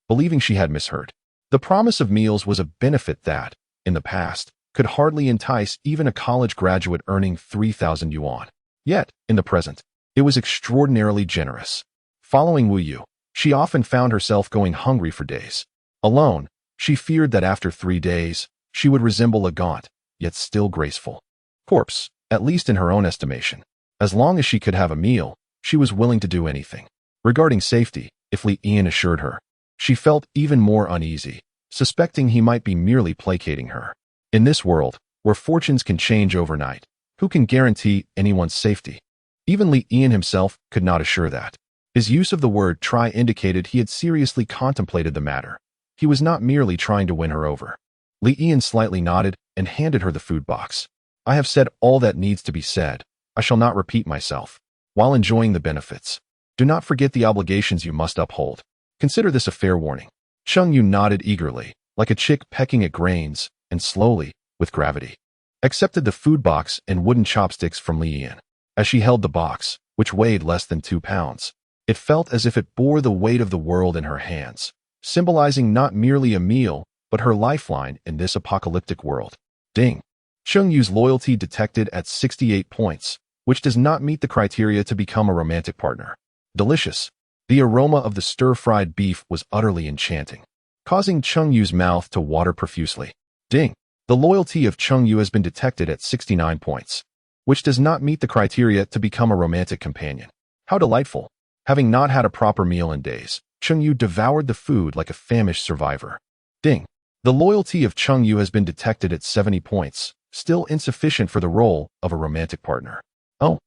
believing she had misheard. The promise of meals was a benefit that, in the past, could hardly entice even a college graduate earning 3,000 yuan. Yet, in the present, it was extraordinarily generous. Following Wu Yu, she often found herself going hungry for days. Alone, she feared that after 3 days, she would resemble a gaunt, yet still graceful corpse, at least in her own estimation. As long as she could have a meal, she was willing to do anything. Regarding safety, if Li Yan assured her, she felt even more uneasy, suspecting he might be merely placating her. In this world, where fortunes can change overnight, who can guarantee anyone's safety? Even Li Yan himself could not assure that. His use of the word try indicated he had seriously contemplated the matter. He was not merely trying to win her over. Li Yan slightly nodded and handed her the food box. I have said all that needs to be said. I shall not repeat myself. While enjoying the benefits, do not forget the obligations you must uphold. Consider this a fair warning. Chengyu nodded eagerly, like a chick pecking at grains, and slowly, with gravity, accepted the food box and wooden chopsticks from Li Yan. As she held the box, which weighed less than 2 pounds, it felt as if it bore the weight of the world in her hands, symbolizing not merely a meal, but her lifeline in this apocalyptic world. Ding! Chengyu's loyalty detected at 68 points, which does not meet the criteria to become a romantic partner. Delicious. The aroma of the stir-fried beef was utterly enchanting, causing Chengyu's mouth to water profusely. Ding! The loyalty of Chengyu has been detected at 69 points, which does not meet the criteria to become a romantic companion. How delightful! Having not had a proper meal in days, Chengyu devoured the food like a famished survivor. Ding! The loyalty of Chengyu has been detected at 70 points, still insufficient for the role of a romantic partner. Oh,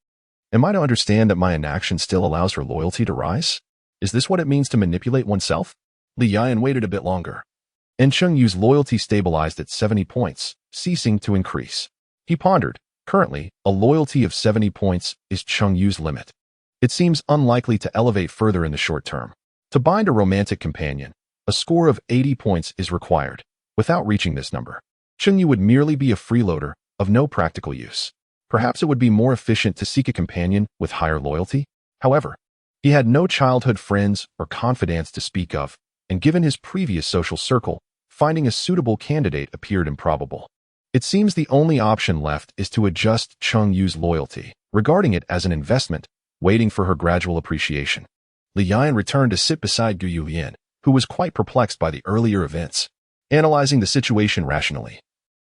am I to understand that my inaction still allows her loyalty to rise? Is this what it means to manipulate oneself? Li Yan waited a bit longer, and Chengyu's loyalty stabilized at 70 points, ceasing to increase. He pondered. Currently, a loyalty of 70 points is Chengyu's limit. It seems unlikely to elevate further in the short term. To bind a romantic companion, a score of 80 points is required. Without reaching this number, Chengyu would merely be a freeloader of no practical use. Perhaps it would be more efficient to seek a companion with higher loyalty. However, he had no childhood friends or confidants to speak of, and given his previous social circle, finding a suitable candidate appeared improbable. It seems the only option left is to adjust Chengyu's loyalty, regarding it as an investment, waiting for her gradual appreciation. Li Yan returned to sit beside Gu Yulian, who was quite perplexed by the earlier events, analyzing the situation rationally.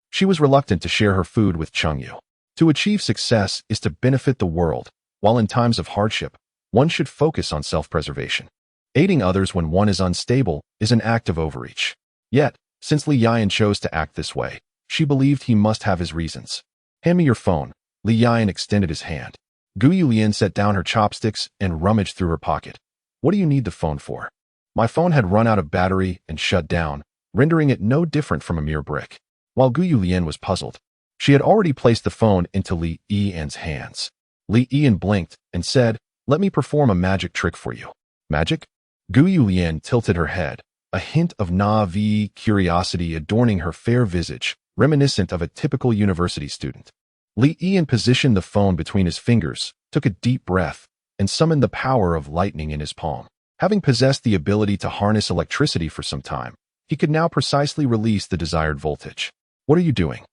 She was reluctant to share her food with Chengyu. To achieve success is to benefit the world, while in times of hardship, one should focus on self-preservation. Aiding others when one is unstable is an act of overreach. Yet, since Li Yan chose to act this way, She believed he must have his reasons. "Hand me your phone." Li Yan extended his hand. Gu Yulian set down her chopsticks and rummaged through her pocket. "What do you need the phone for?" "My phone had run out of battery and shut down, rendering it no different from a mere brick." While Gu Yulian was puzzled, she had already placed the phone into Li Yan's hands. Li Yan blinked and said, "Let me perform a magic trick for you." "Magic?" Gu Yulian tilted her head, a hint of naive curiosity adorning her fair visage, reminiscent of a typical university student. Li Yan positioned the phone between his fingers, took a deep breath, and summoned the power of lightning in his palm. Having possessed the ability to harness electricity for some time, he could now precisely release the desired voltage. "What are you doing?"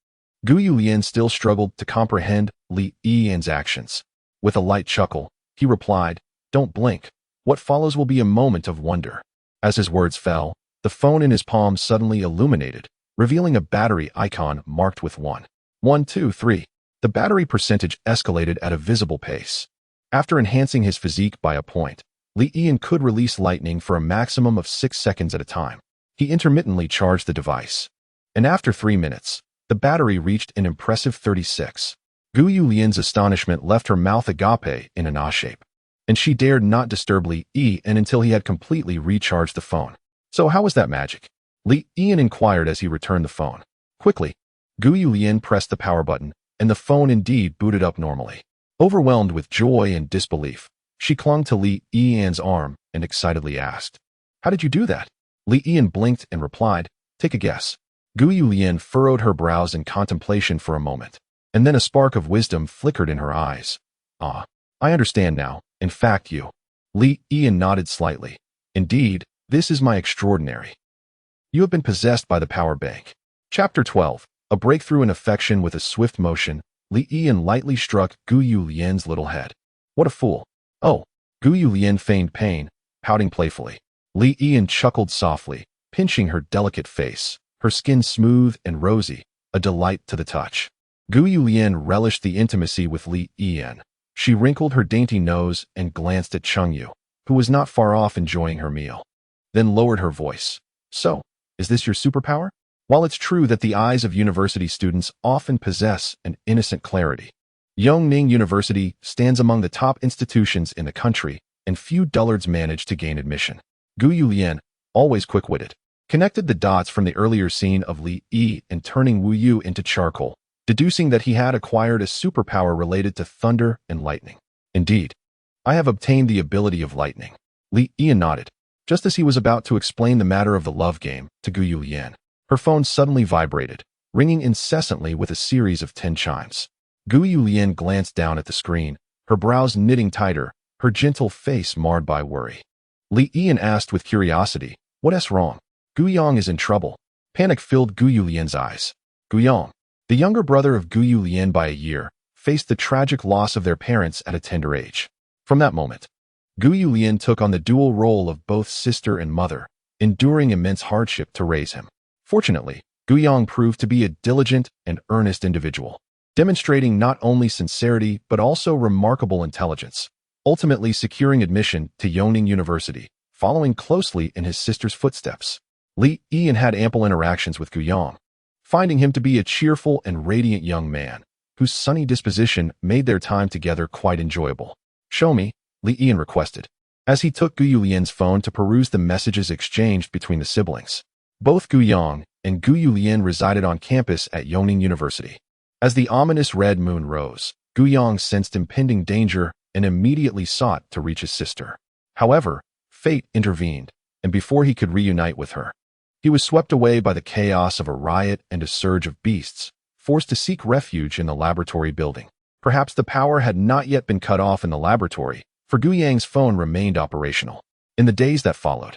Gu Yulian still struggled to comprehend Li Yan's actions. With a light chuckle, he replied, "Don't blink. What follows will be a moment of wonder." As his words fell, the phone in his palm suddenly illuminated, revealing a battery icon marked with 1, 1, 2, 3. The battery percentage escalated at a visible pace. After enhancing his physique by a point, Li Yan could release lightning for a maximum of 6 seconds at a time. He intermittently charged the device. And after 3 minutes, the battery reached an impressive 36. Gu Yulian's astonishment left her mouth agape in an A shape, and she dared not disturb Li Yan until he had completely recharged the phone. "So how was that magic?" Li Yan inquired as he returned the phone. Quickly, Gu Yulian pressed the power button, and the phone indeed booted up normally. Overwhelmed with joy and disbelief, she clung to Li Yan's arm and excitedly asked, "How did you do that?" Li Yan blinked and replied, "Take a guess." Gu Yulian furrowed her brows in contemplation for a moment, and then a spark of wisdom flickered in her eyes. "Ah, I understand now. In fact, you." Li Yan nodded slightly. "Indeed, this is my extraordinary. You have been possessed by the power bank." Chapter 12. A breakthrough in affection. With a swift motion, Li Yan lightly struck Gu Yulian's little head. "What a fool." "Oh." Gu Yulian feigned pain, pouting playfully. Li Yan chuckled softly, pinching her delicate face, her skin smooth and rosy, a delight to the touch. Gu Yulian relished the intimacy with Li Yan. She wrinkled her dainty nose and glanced at Chengyu, who was not far off enjoying her meal, then lowered her voice. "So, is this your superpower?" While it's true that the eyes of university students often possess an innocent clarity, Yongning University stands among the top institutions in the country, and few dullards manage to gain admission. Gu Yulian, always quick-witted, connected the dots from the earlier scene of Li Yan turning Wu Yu into charcoal, deducing that he had acquired a superpower related to thunder and lightning. "Indeed, I have obtained the ability of lightning." Li Yan nodded. Just as he was about to explain the matter of the love game to Gu Yulian, her phone suddenly vibrated, ringing incessantly with a series of 10 chimes. Gu Yulian glanced down at the screen, her brows knitting tighter, her gentle face marred by worry. Li Yan asked with curiosity, "What's wrong?" "Guyong is in trouble." Panic filled Gu Yulian's eyes. Guyong, the younger brother of Gu Yulian by a year, faced the tragic loss of their parents at a tender age. From that moment, Gu Yulian took on the dual role of both sister and mother, enduring immense hardship to raise him. Fortunately, Guyong proved to be a diligent and earnest individual, demonstrating not only sincerity but also remarkable intelligence, ultimately securing admission to Yongning University, following closely in his sister's footsteps. Li Yan had ample interactions with Guyong, finding him to be a cheerful and radiant young man, whose sunny disposition made their time together quite enjoyable. "Show me," Li Yan requested, as he took Gu Yulian's phone to peruse the messages exchanged between the siblings. Both Guyong and Gu Yulian resided on campus at Yongning University. As the ominous red moon rose, Guyong sensed impending danger and immediately sought to reach his sister. However, fate intervened, and before he could reunite with her, he was swept away by the chaos of a riot and a surge of beasts, forced to seek refuge in the laboratory building. Perhaps the power had not yet been cut off in the laboratory, for Guyang's phone remained operational. In the days that followed,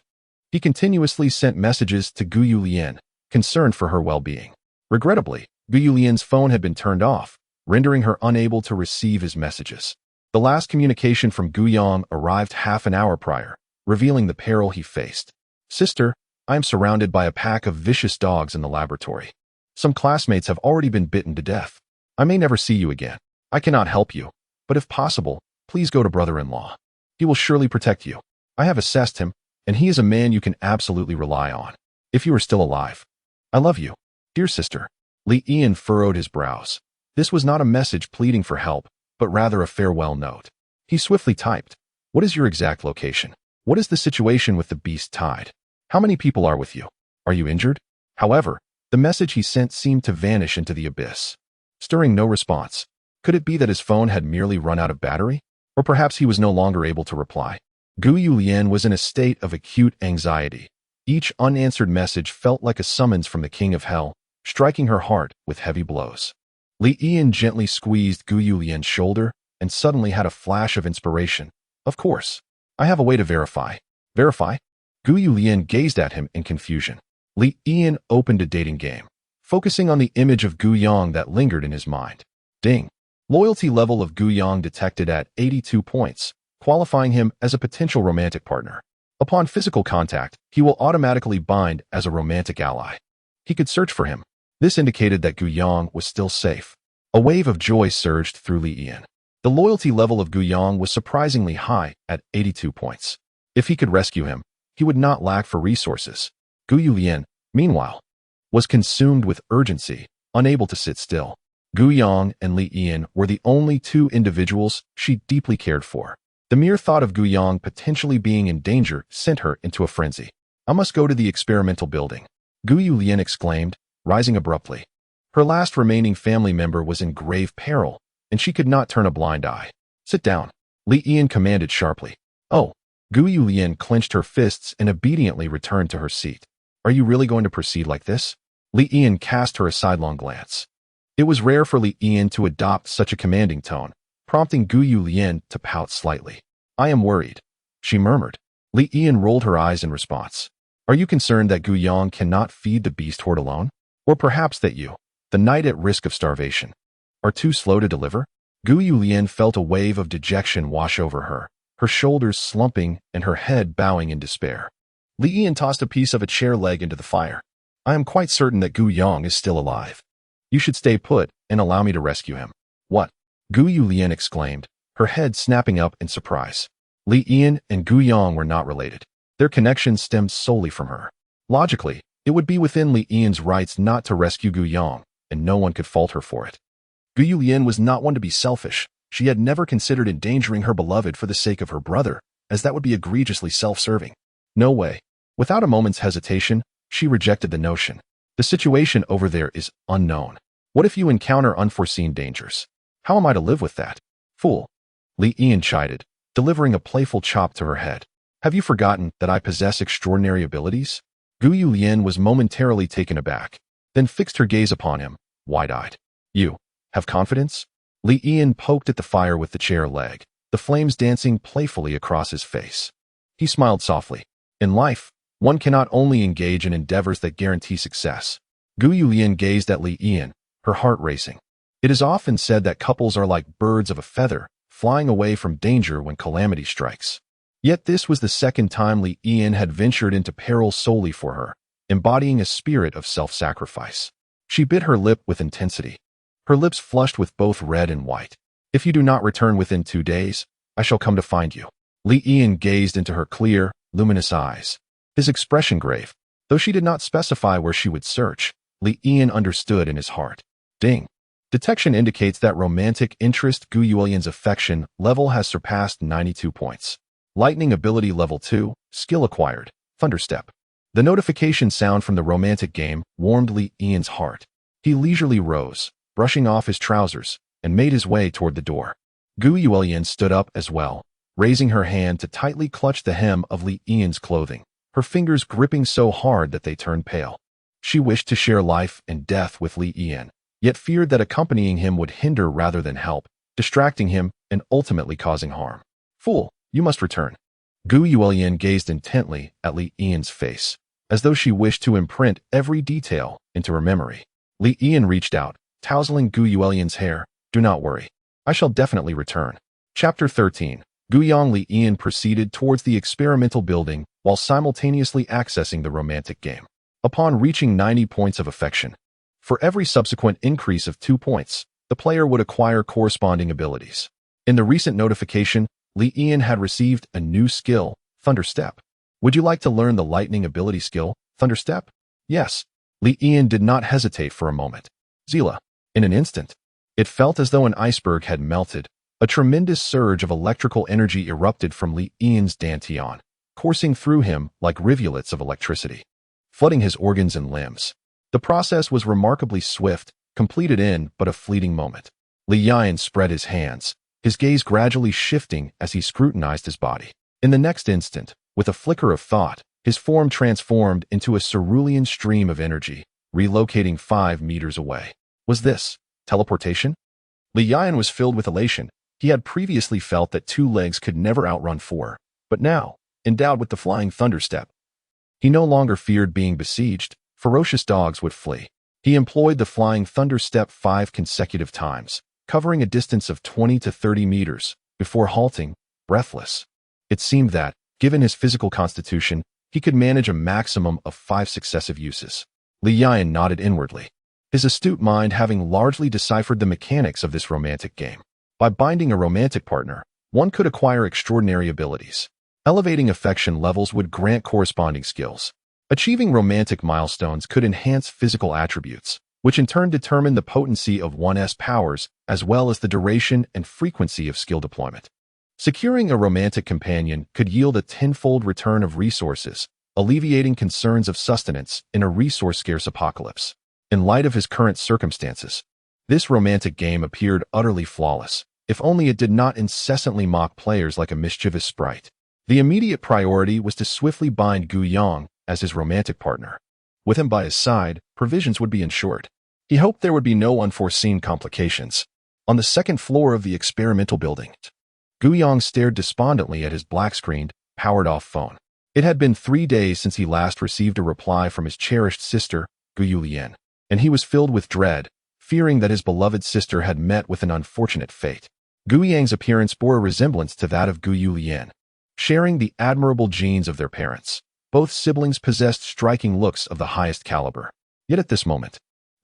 he continuously sent messages to Gu Yulian, concerned for her well-being. Regrettably, Gu Yulian's phone had been turned off, rendering her unable to receive his messages. The last communication from Guyong arrived half an hour prior, revealing the peril he faced. "Sister, I am surrounded by a pack of vicious dogs in the laboratory. Some classmates have already been bitten to death. I may never see you again. I cannot help you, but if possible, please go to brother-in-law. He will surely protect you. I have assessed him, and he is a man you can absolutely rely on, if you are still alive. I love you, dear sister." Li Ian furrowed his brows. This was not a message pleading for help, but rather a farewell note. He swiftly typed, "What is your exact location? What is the situation with the beast tide? How many people are with you? Are you injured?" However, the message he sent seemed to vanish into the abyss, stirring no response. Could it be that his phone had merely run out of battery? Or perhaps he was no longer able to reply. Gu Yulian was in a state of acute anxiety. Each unanswered message felt like a summons from the king of hell, striking her heart with heavy blows. Li Ian gently squeezed Gu Yulian's shoulder and suddenly had a flash of inspiration. "Of course. I have a way to verify." "Verify?" Gu Yulian gazed at him in confusion. Li Ian opened a dating game, focusing on the image of Gu Yang that lingered in his mind. Ding. Loyalty level of Gu Yang detected at 82 points, qualifying him as a potential romantic partner. Upon physical contact, he will automatically bind as a romantic ally. He could search for him. This indicated that Gu Yang was still safe. A wave of joy surged through Li Ian. The loyalty level of Gu Yang was surprisingly high at 82 points. If he could rescue him, he would not lack for resources. Gu Yulian, meanwhile, was consumed with urgency, unable to sit still. Gu Yang and Li Ian were the only two individuals she deeply cared for. The mere thought of Gu Yang potentially being in danger sent her into a frenzy. "I must go to the experimental building," Gu Yulian exclaimed, rising abruptly. Her last remaining family member was in grave peril, and she could not turn a blind eye. "Sit down," Li Ian commanded sharply. "Oh." Gu Yulian clenched her fists and obediently returned to her seat. "Are you really going to proceed like this?" Li Ian cast her a sidelong glance. It was rare for Li Ian to adopt such a commanding tone, prompting Gu Yulian to pout slightly. "I am worried," she murmured. Li Ian rolled her eyes in response. "Are you concerned that Gu Yang cannot feed the beast horde alone? Or perhaps that you, the knight at risk of starvation, are too slow to deliver?" Gu Yulian felt a wave of dejection wash over her, her shoulders slumping and her head bowing in despair. Li Ian tossed a piece of a chair leg into the fire. "I am quite certain that Gu Yang is still alive. You should stay put and allow me to rescue him." "What?" Gu Yulian exclaimed, her head snapping up in surprise. Li Ian and Gu Yang were not related. Their connection stemmed solely from her. Logically, it would be within Li Ian's rights not to rescue Gu Yang, and no one could fault her for it. Gu Yulian was not one to be selfish. She had never considered endangering her beloved for the sake of her brother, as that would be egregiously self-serving. No way. Without a moment's hesitation, she rejected the notion. The situation over there is unknown. What if you encounter unforeseen dangers? How am I to live with that? Fool. Li Ian chided, delivering a playful chop to her head. "Have you forgotten that I possess extraordinary abilities?" Gu Yulian was momentarily taken aback, then fixed her gaze upon him, wide-eyed. "You have confidence?" Li Ian poked at the fire with the chair leg, the flames dancing playfully across his face. He smiled softly. In life, one cannot only engage in endeavors that guarantee success. Gu Yulian gazed at Li Ian, her heart racing. It is often said that couples are like birds of a feather, flying away from danger when calamity strikes. Yet this was the second time Li Ian had ventured into peril solely for her, embodying a spirit of self-sacrifice. She bit her lip with intensity. Her lips flushed with both red and white. "If you do not return within 2 days, I shall come to find you." Li Ian gazed into her clear, luminous eyes, his expression grave. Though she did not specify where she would search, Li Ian understood in his heart. Ding. Detection indicates that romantic interest. Gu Yulian's affection level has surpassed 92 points. Lightning ability level 2, skill acquired, Thunderstep. The notification sound from the romantic game warmed Li Ian's heart. He leisurely rose, brushing off his trousers, and made his way toward the door. Gu Yulian stood up as well, raising her hand to tightly clutch the hem of Li Ian's clothing, her fingers gripping so hard that they turned pale. She wished to share life and death with Li Ian, yet feared that accompanying him would hinder rather than help, distracting him and ultimately causing harm. "Fool, you must return." Gu Yulian gazed intently at Li Ian's face, as though she wished to imprint every detail into her memory. Li Ian reached out, tousling Gu Yulian's hair. "Do not worry. I shall definitely return." Chapter 13. Gu Yang. Li Ian proceeded towards the experimental building while simultaneously accessing the romantic game. Upon reaching 90 points of affection, for every subsequent increase of 2 points, the player would acquire corresponding abilities. In the recent notification, Li Ian had received a new skill, Thunderstep. "Would you like to learn the lightning ability skill, Thunderstep?" "Yes." Li Ian did not hesitate for a moment. Zila. In an instant, it felt as though an iceberg had melted. A tremendous surge of electrical energy erupted from Li Yan's dantian, coursing through him like rivulets of electricity, flooding his organs and limbs. The process was remarkably swift, completed in but a fleeting moment. Li Yan spread his hands, his gaze gradually shifting as he scrutinized his body. In the next instant, with a flicker of thought, his form transformed into a cerulean stream of energy, relocating 5 meters away. Was this teleportation? Li Yan was filled with elation. He had previously felt that 2 legs could never outrun 4, but now, endowed with the flying thunderstep, he no longer feared being besieged. Ferocious dogs would flee. He employed the flying thunderstep 5 consecutive times, covering a distance of 20 to 30 meters, before halting, breathless. It seemed that, given his physical constitution, he could manage a maximum of 5 successive uses. Li Yan nodded inwardly, his astute mind having largely deciphered the mechanics of this romantic game. By binding a romantic partner, one could acquire extraordinary abilities. Elevating affection levels would grant corresponding skills. Achieving romantic milestones could enhance physical attributes, which in turn determine the potency of one's powers as well as the duration and frequency of skill deployment. Securing a romantic companion could yield a 10-fold return of resources, alleviating concerns of sustenance in a resource-scarce apocalypse. In light of his current circumstances, this romantic game appeared utterly flawless, if only it did not incessantly mock players like a mischievous sprite. The immediate priority was to swiftly bind Gu Yang as his romantic partner. With him by his side, provisions would be ensured. He hoped there would be no unforeseen complications. On the second floor of the experimental building, Gu Yang stared despondently at his black-screened, powered-off phone. It had been 3 days since he last received a reply from his cherished sister, Gu Yulian, and he was filled with dread, fearing that his beloved sister had met with an unfortunate fate. Gu Yang's appearance bore a resemblance to that of Gu Yulian. Sharing the admirable genes of their parents, both siblings possessed striking looks of the highest caliber. Yet at this moment,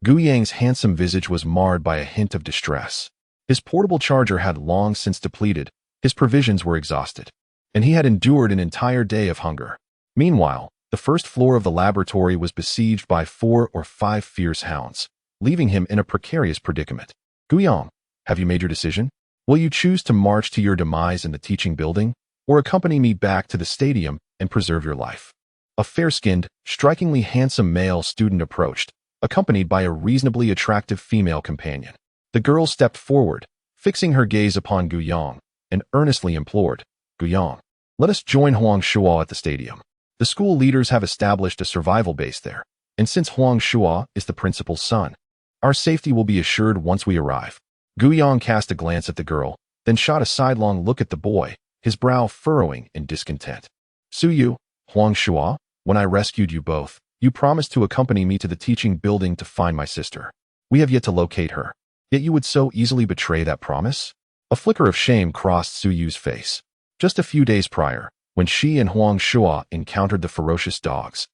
Gu Yang's handsome visage was marred by a hint of distress. His portable charger had long since depleted, his provisions were exhausted, and he had endured an entire day of hunger. Meanwhile, the first floor of the laboratory was besieged by 4 or 5 fierce hounds, leaving him in a precarious predicament. Gu Yang, have you made your decision? Will you choose to march to your demise in the teaching building, or accompany me back to the stadium and preserve your life? A fair-skinned, strikingly handsome male student approached, accompanied by a reasonably attractive female companion. The girl stepped forward, fixing her gaze upon Gu Yang, and earnestly implored, Gu Yang, let us join Huang Shuo at the stadium. The school leaders have established a survival base there, and since Huang Shuo is the principal's son, our safety will be assured once we arrive. Gu Yang cast a glance at the girl, then shot a sidelong look at the boy, his brow furrowing in discontent. Suyu, Huang Shuo, when I rescued you both, you promised to accompany me to the teaching building to find my sister. We have yet to locate her. Yet you would so easily betray that promise? A flicker of shame crossed Suyu's face. Just a few days prior, when she and Huang Shuo encountered the ferocious dogs,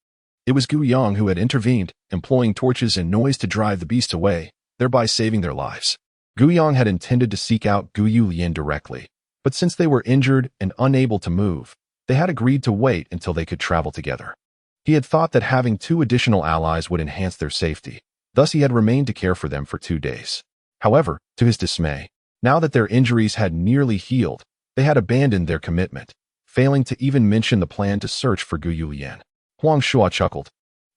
it was Gu Yang who had intervened, employing torches and noise to drive the beasts away, thereby saving their lives. Gu Yang had intended to seek out Gu Yulian directly, but since they were injured and unable to move, they had agreed to wait until they could travel together. He had thought that having 2 additional allies would enhance their safety, thus he had remained to care for them for 2 days. However, to his dismay, now that their injuries had nearly healed, they had abandoned their commitment, failing to even mention the plan to search for Gu Yulian. Huang Shuo chuckled.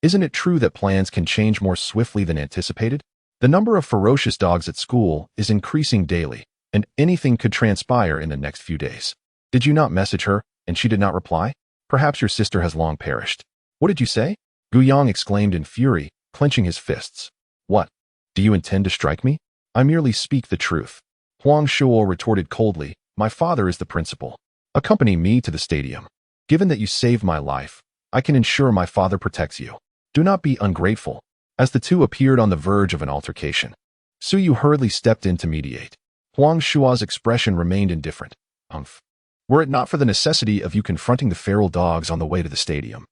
Isn't it true that plans can change more swiftly than anticipated? The number of ferocious dogs at school is increasing daily, and anything could transpire in the next few days. Did you not message her, and she did not reply? Perhaps your sister has long perished. What did you say? Gu Yang exclaimed in fury, clenching his fists. What? Do you intend to strike me? I merely speak the truth. Huang Shuo retorted coldly, my father is the principal. Accompany me to the stadium. Given that you saved my life, I can ensure my father protects you. Do not be ungrateful. As the two appeared on the verge of an altercation, Suyu hurriedly stepped in to mediate. Huang Shuo's expression remained indifferent. Were it not for the necessity of you confronting the feral dogs on the way to the stadium,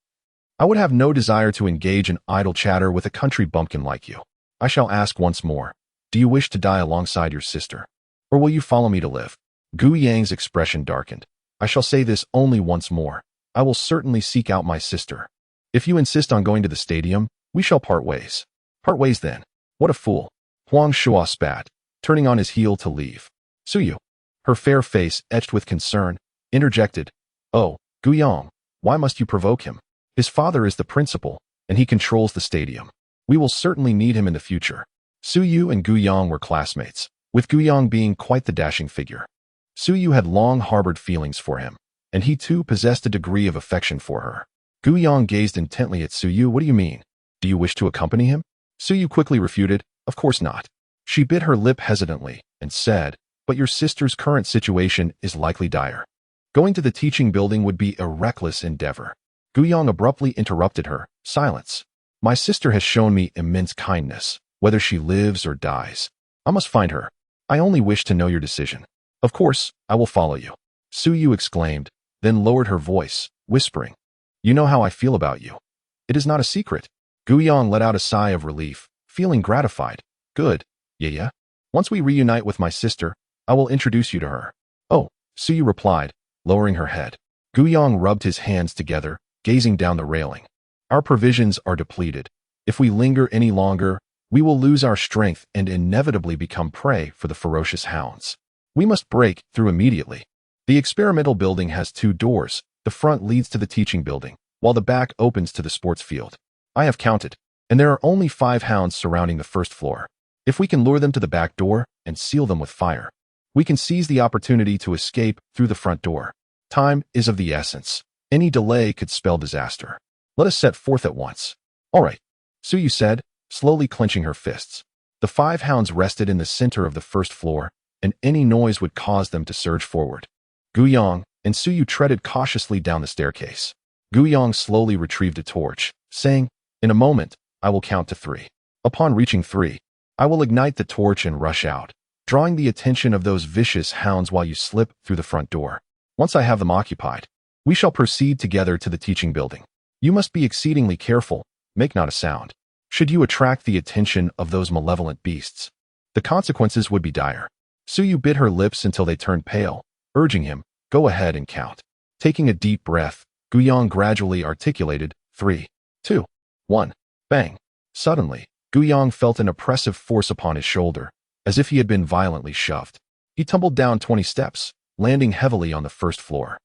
I would have no desire to engage in idle chatter with a country bumpkin like you. I shall ask once more, do you wish to die alongside your sister? Or will you follow me to live? Gu Yang's expression darkened. I shall say this only once more. I will certainly seek out my sister. If you insist on going to the stadium, we shall part ways. Part ways then. What a fool. Huang Shuo spat, turning on his heel to leave. Suyu, her fair face etched with concern, interjected, "Oh, Guyang, why must you provoke him? His father is the principal, and he controls the stadium. We will certainly need him in the future." Suyu and Guyang were classmates, with Guyang being quite the dashing figure. Suyu had long harbored feelings for him, and he too possessed a degree of affection for her. Guyang gazed intently at Suyu. "What do you mean? Do you wish to accompany him?" Suyu quickly refuted, "Of course not." She bit her lip hesitantly and said, "But your sister's current situation is likely dire. Going to the teaching building would be a reckless endeavor." Guyang abruptly interrupted her. "Silence. My sister has shown me immense kindness, whether she lives or dies. I must find her. I only wish to know your decision." "Of course, I will follow you," Suyu exclaimed, then lowered her voice, whispering, "You know how I feel about you. It is not a secret." Guyang let out a sigh of relief, feeling gratified. "Good, yeah. Once we reunite with my sister, I will introduce you to her." "Oh," Suyu replied, lowering her head. Guyang rubbed his hands together, gazing down the railing. "Our provisions are depleted. If we linger any longer, we will lose our strength and inevitably become prey for the ferocious hounds. We must break through immediately." The experimental building has 2 doors. The front leads to the teaching building, while the back opens to the sports field. I have counted, and there are only 5 hounds surrounding the first floor. If we can lure them to the back door and seal them with fire, we can seize the opportunity to escape through the front door. Time is of the essence. Any delay could spell disaster. Let us set forth at once. "All right," Suyu said, slowly clenching her fists. The 5 hounds rested in the center of the first floor, and any noise would cause them to surge forward. Guyang and Suyu treaded cautiously down the staircase. Guyang slowly retrieved a torch, saying, "In a moment, I will count to 3. Upon reaching 3, I will ignite the torch and rush out, drawing the attention of those vicious hounds while you slip through the front door. Once I have them occupied, we shall proceed together to the teaching building. You must be exceedingly careful, make not a sound. Should you attract the attention of those malevolent beasts, the consequences would be dire." Suyu bit her lips until they turned pale, urging him, "Go ahead and count." Taking a deep breath, Guyang gradually articulated, 3, 2, 1, bang. Suddenly, Guyang felt an oppressive force upon his shoulder, as if he had been violently shoved. He tumbled down 20 steps, landing heavily on the first floor.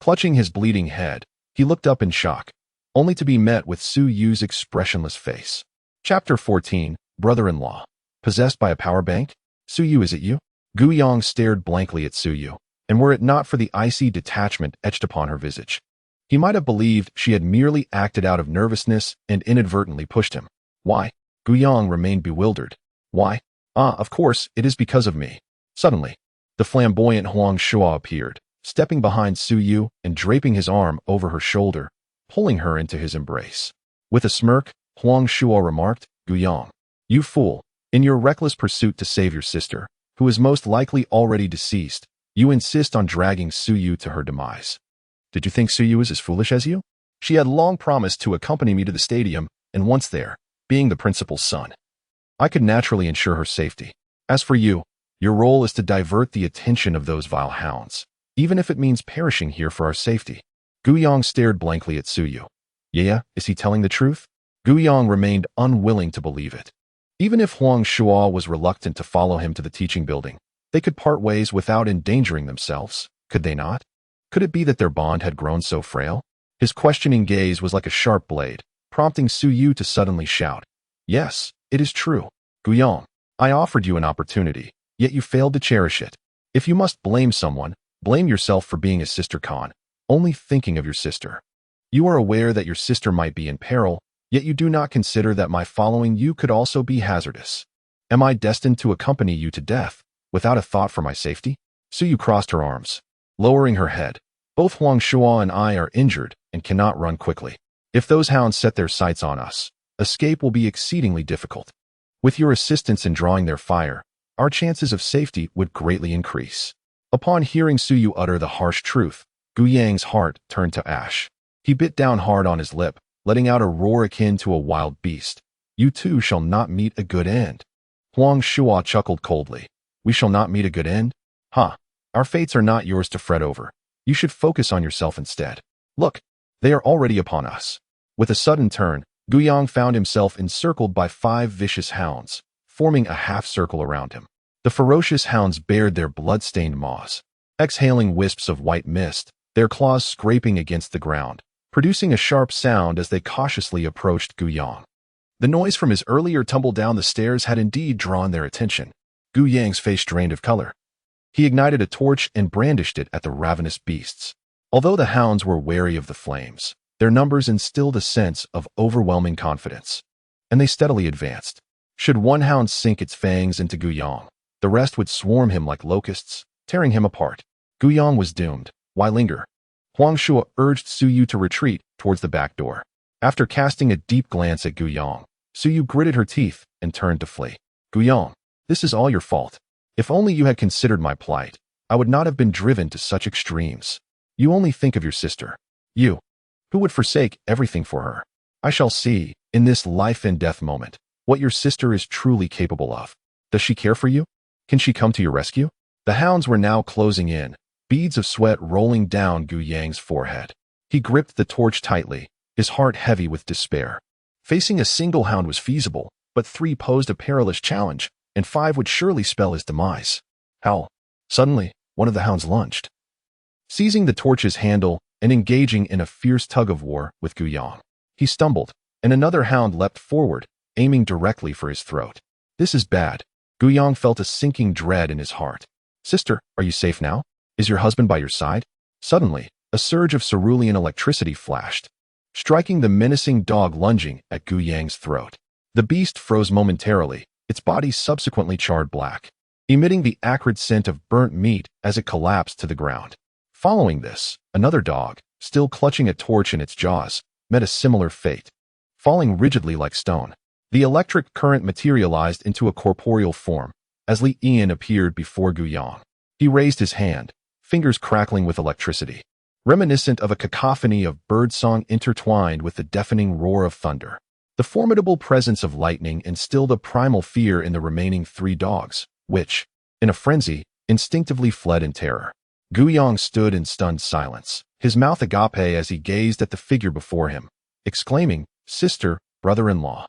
Clutching his bleeding head, he looked up in shock, only to be met with Suyu's expressionless face. Chapter 14, Brother-in-Law. Possessed by a power bank? "Suyu, is it you?" Guyang stared blankly at Suyu, and were it not for the icy detachment etched upon her visage, he might have believed she had merely acted out of nervousness and inadvertently pushed him. "Why?" Guyang remained bewildered. "Why? Ah, of course, it is because of me." Suddenly, the flamboyant Huang Shuo appeared, stepping behind Suyu and draping his arm over her shoulder, pulling her into his embrace. With a smirk, Huang Shuo remarked, "Guyang, you fool, in your reckless pursuit to save your sister, who is most likely already deceased, you insist on dragging Suyu to her demise. Did you think Suyu is as foolish as you? She had long promised to accompany me to the stadium, and once there, being the principal's son, I could naturally ensure her safety. As for you, your role is to divert the attention of those vile hounds, even if it means perishing here for our safety." Guyang stared blankly at Suyu. "Yeah, is he telling the truth?" Guyang remained unwilling to believe it. Even if Huang Shuo was reluctant to follow him to the teaching building, they could part ways without endangering themselves, could they not? Could it be that their bond had grown so frail? His questioning gaze was like a sharp blade, prompting Suyu to suddenly shout, "Yes, it is true. Guyang, I offered you an opportunity, yet you failed to cherish it. If you must blame someone, blame yourself for being a sister con, only thinking of your sister. You are aware that your sister might be in peril, yet you do not consider that my following you could also be hazardous. Am I destined to accompany you to death, without a thought for my safety?" Suyu crossed her arms, lowering her head. "Both Huang Shuo and I are injured and cannot run quickly. If those hounds set their sights on us, escape will be exceedingly difficult. With your assistance in drawing their fire, our chances of safety would greatly increase." Upon hearing Suyu utter the harsh truth, Guyang's heart turned to ash. He bit down hard on his lip, letting out a roar akin to a wild beast. "You two shall not meet a good end." Huang Shuo chuckled coldly. "We shall not meet a good end? Ha! Our fates are not yours to fret over. You should focus on yourself instead. Look, they are already upon us." With a sudden turn, Guyang found himself encircled by 5 vicious hounds, forming a half-circle around him. The ferocious hounds bared their blood-stained maws, exhaling wisps of white mist, their claws scraping against the ground, producing a sharp sound as they cautiously approached Gu Yang. The noise from his earlier tumble down the stairs had indeed drawn their attention. Gu Yang's face drained of color. He ignited a torch and brandished it at the ravenous beasts. Although the hounds were wary of the flames, their numbers instilled a sense of overwhelming confidence, and they steadily advanced. Should one hound sink its fangs into Gu Yang, the rest would swarm him like locusts, tearing him apart. Gu Yang was doomed. Why linger? Huang Shuo urged Su Yu to retreat towards the back door. After casting a deep glance at Gu Yang, Su Yu gritted her teeth and turned to flee. Gu Yang, this is all your fault. If only you had considered my plight, I would not have been driven to such extremes. You only think of your sister. You, who would forsake everything for her. I shall see, in this life and death moment, what your sister is truly capable of. Does she care for you? Can she come to your rescue? The hounds were now closing in, beads of sweat rolling down Gu Yang's forehead. He gripped the torch tightly, his heart heavy with despair. Facing a single hound was feasible, but 3 posed a perilous challenge, and 5 would surely spell his demise. Howl. Suddenly, one of the hounds lunged, seizing the torch's handle and engaging in a fierce tug-of-war with Gu Yang. He stumbled, and another hound leapt forward, aiming directly for his throat. This is bad. Gu Yang felt a sinking dread in his heart. Sister, are you safe now? Is your husband by your side? Suddenly, a surge of cerulean electricity flashed, striking the menacing dog lunging at Gu Yang's throat. The beast froze momentarily, its body subsequently charred black, emitting the acrid scent of burnt meat as it collapsed to the ground. Following this, another dog, still clutching a torch in its jaws, met a similar fate, falling rigidly like stone. The electric current materialized into a corporeal form as Li Yan appeared before Gu Yang. He raised his hand, fingers crackling with electricity, reminiscent of a cacophony of birdsong intertwined with the deafening roar of thunder. The formidable presence of lightning instilled a primal fear in the remaining 3 dogs, which, in a frenzy, instinctively fled in terror. Gu Yang stood in stunned silence, his mouth agape as he gazed at the figure before him, exclaiming, "Sister, brother-in-law."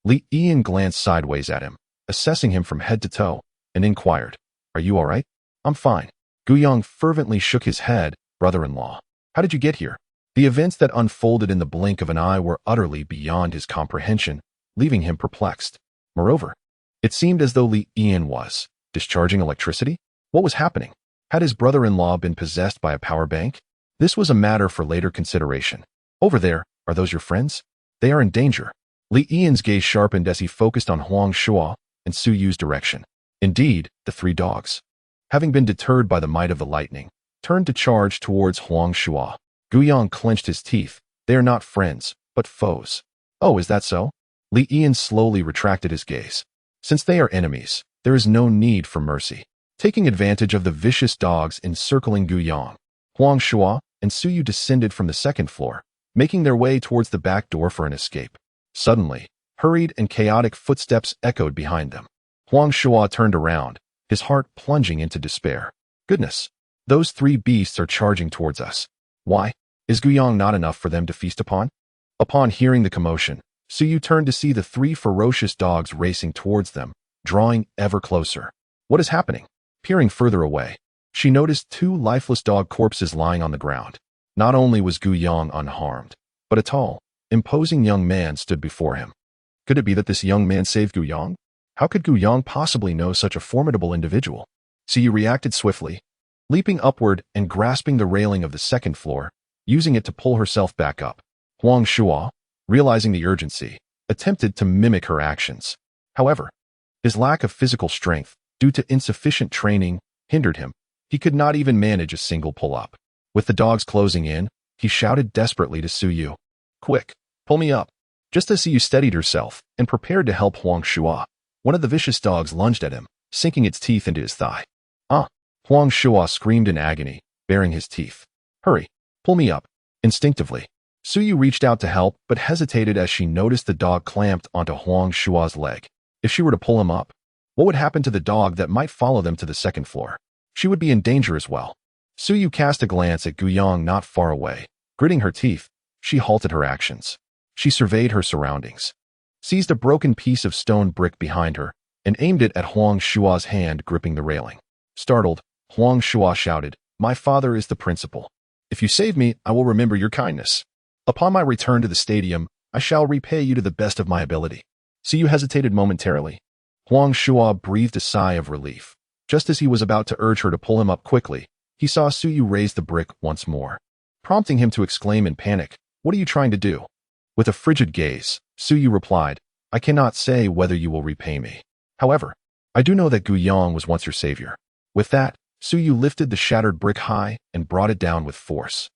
Li Yan glanced sideways at him, assessing him from head to toe, and inquired, "Are you all right?" "I'm fine." Gu Yang fervently shook his head. "Brother-in-law, how did you get here?" The events that unfolded in the blink of an eye were utterly beyond his comprehension, leaving him perplexed. Moreover, it seemed as though Li Yan was discharging electricity. What was happening? Had his brother-in-law been possessed by a power bank? This was a matter for later consideration. "Over there, are those your friends? They are in danger." Li Yan's gaze sharpened as he focused on Huang Shuo and Su Yu's direction. Indeed, the 3 dogs, having been deterred by the might of the lightning, turned to charge towards Huang Shuo. Gu Yang clenched his teeth. They are not friends, but foes. "Oh, is that so?" Li Yan slowly retracted his gaze. "Since they are enemies, there is no need for mercy." Taking advantage of the vicious dogs encircling Gu Yang, Huang Shuo and Su Yu descended from the 2nd floor, making their way towards the back door for an escape. Suddenly, hurried and chaotic footsteps echoed behind them. Huang Shuo turned around, his heart plunging into despair. "Goodness, those 3 beasts are charging towards us. Why? Is Gu Yang not enough for them to feast upon?" Upon hearing the commotion, Su Yu turned to see the 3 ferocious dogs racing towards them, drawing ever closer. What is happening? Peering further away, she noticed 2 lifeless dog corpses lying on the ground. Not only was Gu Yang unharmed, but a tall, imposing young man stood before him. Could it be that this young man saved Gu Yang? How could Gu Yang possibly know such a formidable individual? Su Yu reacted swiftly, leaping upward and grasping the railing of the 2nd floor, using it to pull herself back up. Huang Shuo, realizing the urgency, attempted to mimic her actions. However, his lack of physical strength, due to insufficient training, hindered him. He could not even manage a single pull-up. With the dogs closing in, he shouted desperately to Su Yu, "Quick, pull me up." Just as Su Yu steadied herself and prepared to help Huang Shuo, one of the vicious dogs lunged at him, sinking its teeth into his thigh. "Ah!" Huang Shuo screamed in agony, baring his teeth. "Hurry, pull me up." Instinctively, Su Yu reached out to help but hesitated as she noticed the dog clamped onto Huang Shuo's leg. If she were to pull him up, what would happen to the dog that might follow them to the 2nd floor? She would be in danger as well. Su Yu cast a glance at Gu Yang not far away. Gritting her teeth, she halted her actions. She surveyed her surroundings, seized a broken piece of stone brick behind her, and aimed it at Huang Shua's hand gripping the railing. Startled, Huang Shua shouted, "My father is the principal. If you save me, I will remember your kindness. Upon my return to the stadium, I shall repay you to the best of my ability." Suyu hesitated momentarily. Huang Shua breathed a sigh of relief. Just as he was about to urge her to pull him up quickly, he saw Suyu raise the brick once more, prompting him to exclaim in panic, "What are you trying to do?" With a frigid gaze, Suyu replied, "I cannot say whether you will repay me. However, I do know that Gu Yang was once your savior." With that, Suyu lifted the shattered brick high and brought it down with force.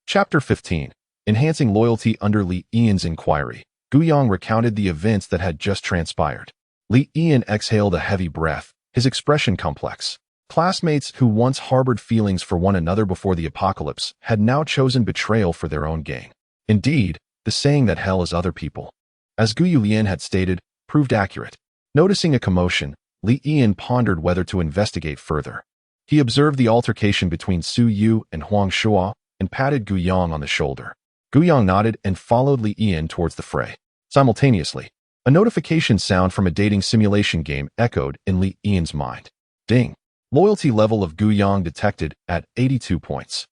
Chapter 15. Enhancing Loyalty under Li Yan's inquiry. Gu Yang recounted the events that had just transpired. Li Yan exhaled a heavy breath, his expression complex. Classmates who once harbored feelings for one another before the apocalypse had now chosen betrayal for their own gain. Indeed, the saying that hell is other people, as Gu Yulian had stated, proved accurate. Noticing a commotion, Li Yan pondered whether to investigate further. He observed the altercation between Su Yu and Huang Shua and patted Gu Yang on the shoulder. Gu Yang nodded and followed Li Yan towards the fray. Simultaneously, a notification sound from a dating simulation game echoed in Li Yan's mind. Ding. Loyalty level of Gu Yang detected at 82 points.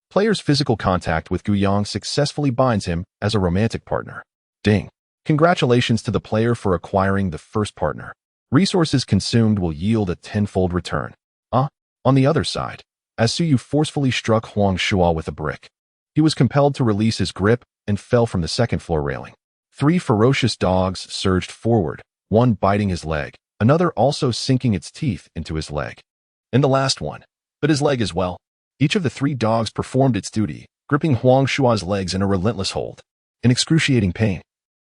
Player's physical contact with Gu Yang successfully binds him as a romantic partner. Ding. Congratulations to the player for acquiring the first partner. Resources consumed will yield a tenfold return. On the other side, as Suyu forcefully struck Huang Shua with a brick, he was compelled to release his grip and fell from the second-floor railing. 3 ferocious dogs surged forward, one biting his leg, another also sinking its teeth into his leg. And the last one bit his leg as well. Each of the 3 dogs performed its duty, gripping Huang Shua's legs in a relentless hold. In excruciating pain,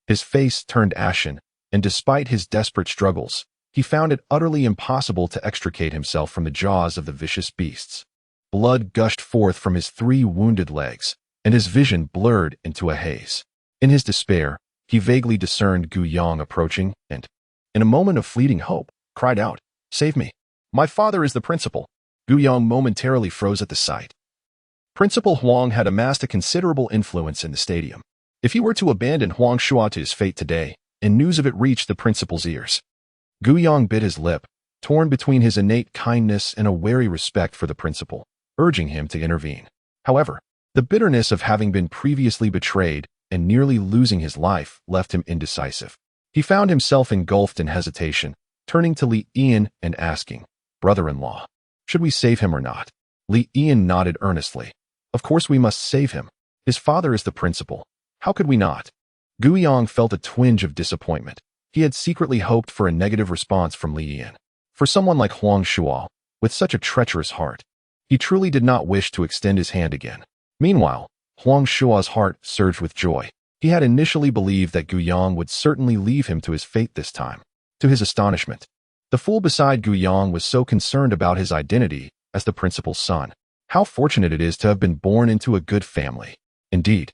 his face turned ashen, and despite his desperate struggles, he found it utterly impossible to extricate himself from the jaws of the vicious beasts. Blood gushed forth from his 3 wounded legs, and his vision blurred into a haze. In his despair, he vaguely discerned Gu Yang approaching and, in a moment of fleeting hope, cried out, "Save me! My father is the principal." Gu Yang momentarily froze at the sight. Principal Huang had amassed a considerable influence in the stadium. If he were to abandon Huang Shua to his fate today, and news of it reached the principal's ears, Gu Yang bit his lip, torn between his innate kindness and a wary respect for the principal, urging him to intervene. However, the bitterness of having been previously betrayed and nearly losing his life left him indecisive. He found himself engulfed in hesitation, turning to Li Yan and asking, "Brother-in-law, should we save him or not?" Li Yan nodded earnestly. "Of course we must save him. His father is the principal. How could we not?" Gu Yang felt a twinge of disappointment. He had secretly hoped for a negative response from Li Yan. For someone like Huang Shua, with such a treacherous heart, he truly did not wish to extend his hand again. Meanwhile, Huang Shua's heart surged with joy. He had initially believed that Gu Yang would certainly leave him to his fate this time. To his astonishment, the fool beside Gu Yang was so concerned about his identity as the principal's son. How fortunate it is to have been born into a good family. Indeed,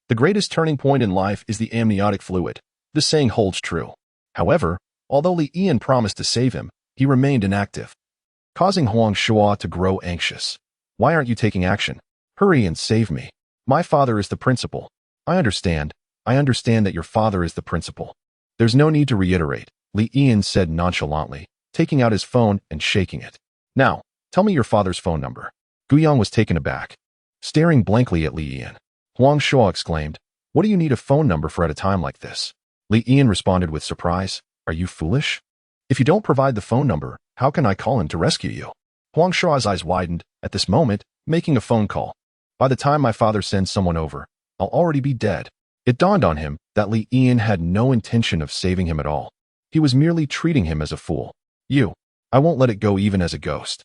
the greatest turning point in life is the amniotic fluid. This saying holds true. However, although Li Yan promised to save him, he remained inactive, causing Huang Shua to grow anxious. "Why aren't you taking action? Hurry and save me. My father is the principal." I understand that your father is the principal. There's no need to reiterate," Li Yan said nonchalantly, taking out his phone and shaking it. "Now, tell me your father's phone number." Gu Yang was taken aback. Staring blankly at Li Yan, Huang Shua exclaimed, "What do you need a phone number for at a time like this?" Li Yan responded with surprise, "Are you foolish? If you don't provide the phone number, how can I call him to rescue you?" Huang Shua's eyes widened, at this moment, making a phone call. "By the time my father sends someone over, I'll already be dead." It dawned on him that Li Yan had no intention of saving him at all. He was merely treating him as a fool. I won't let it go even as a ghost."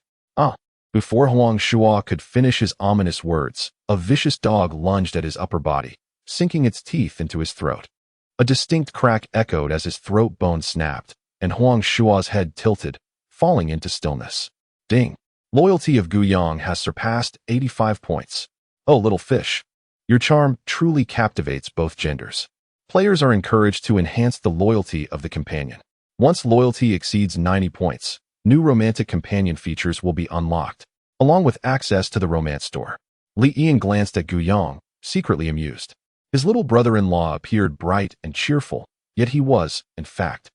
Before Huang Shua could finish his ominous words, a vicious dog lunged at his upper body, sinking its teeth into his throat. A distinct crack echoed as his throat bone snapped, and Huang Shua's head tilted, falling into stillness. Ding. Loyalty of Gu Yang has surpassed 85 points. Oh, little fish. Your charm truly captivates both genders. Players are encouraged to enhance the loyalty of the companion. Once loyalty exceeds 90 points, new romantic companion features will be unlocked, along with access to the romance store. Li Yan glanced at Gu Yang, secretly amused. His little brother-in-law appeared bright and cheerful, yet he was, in fact,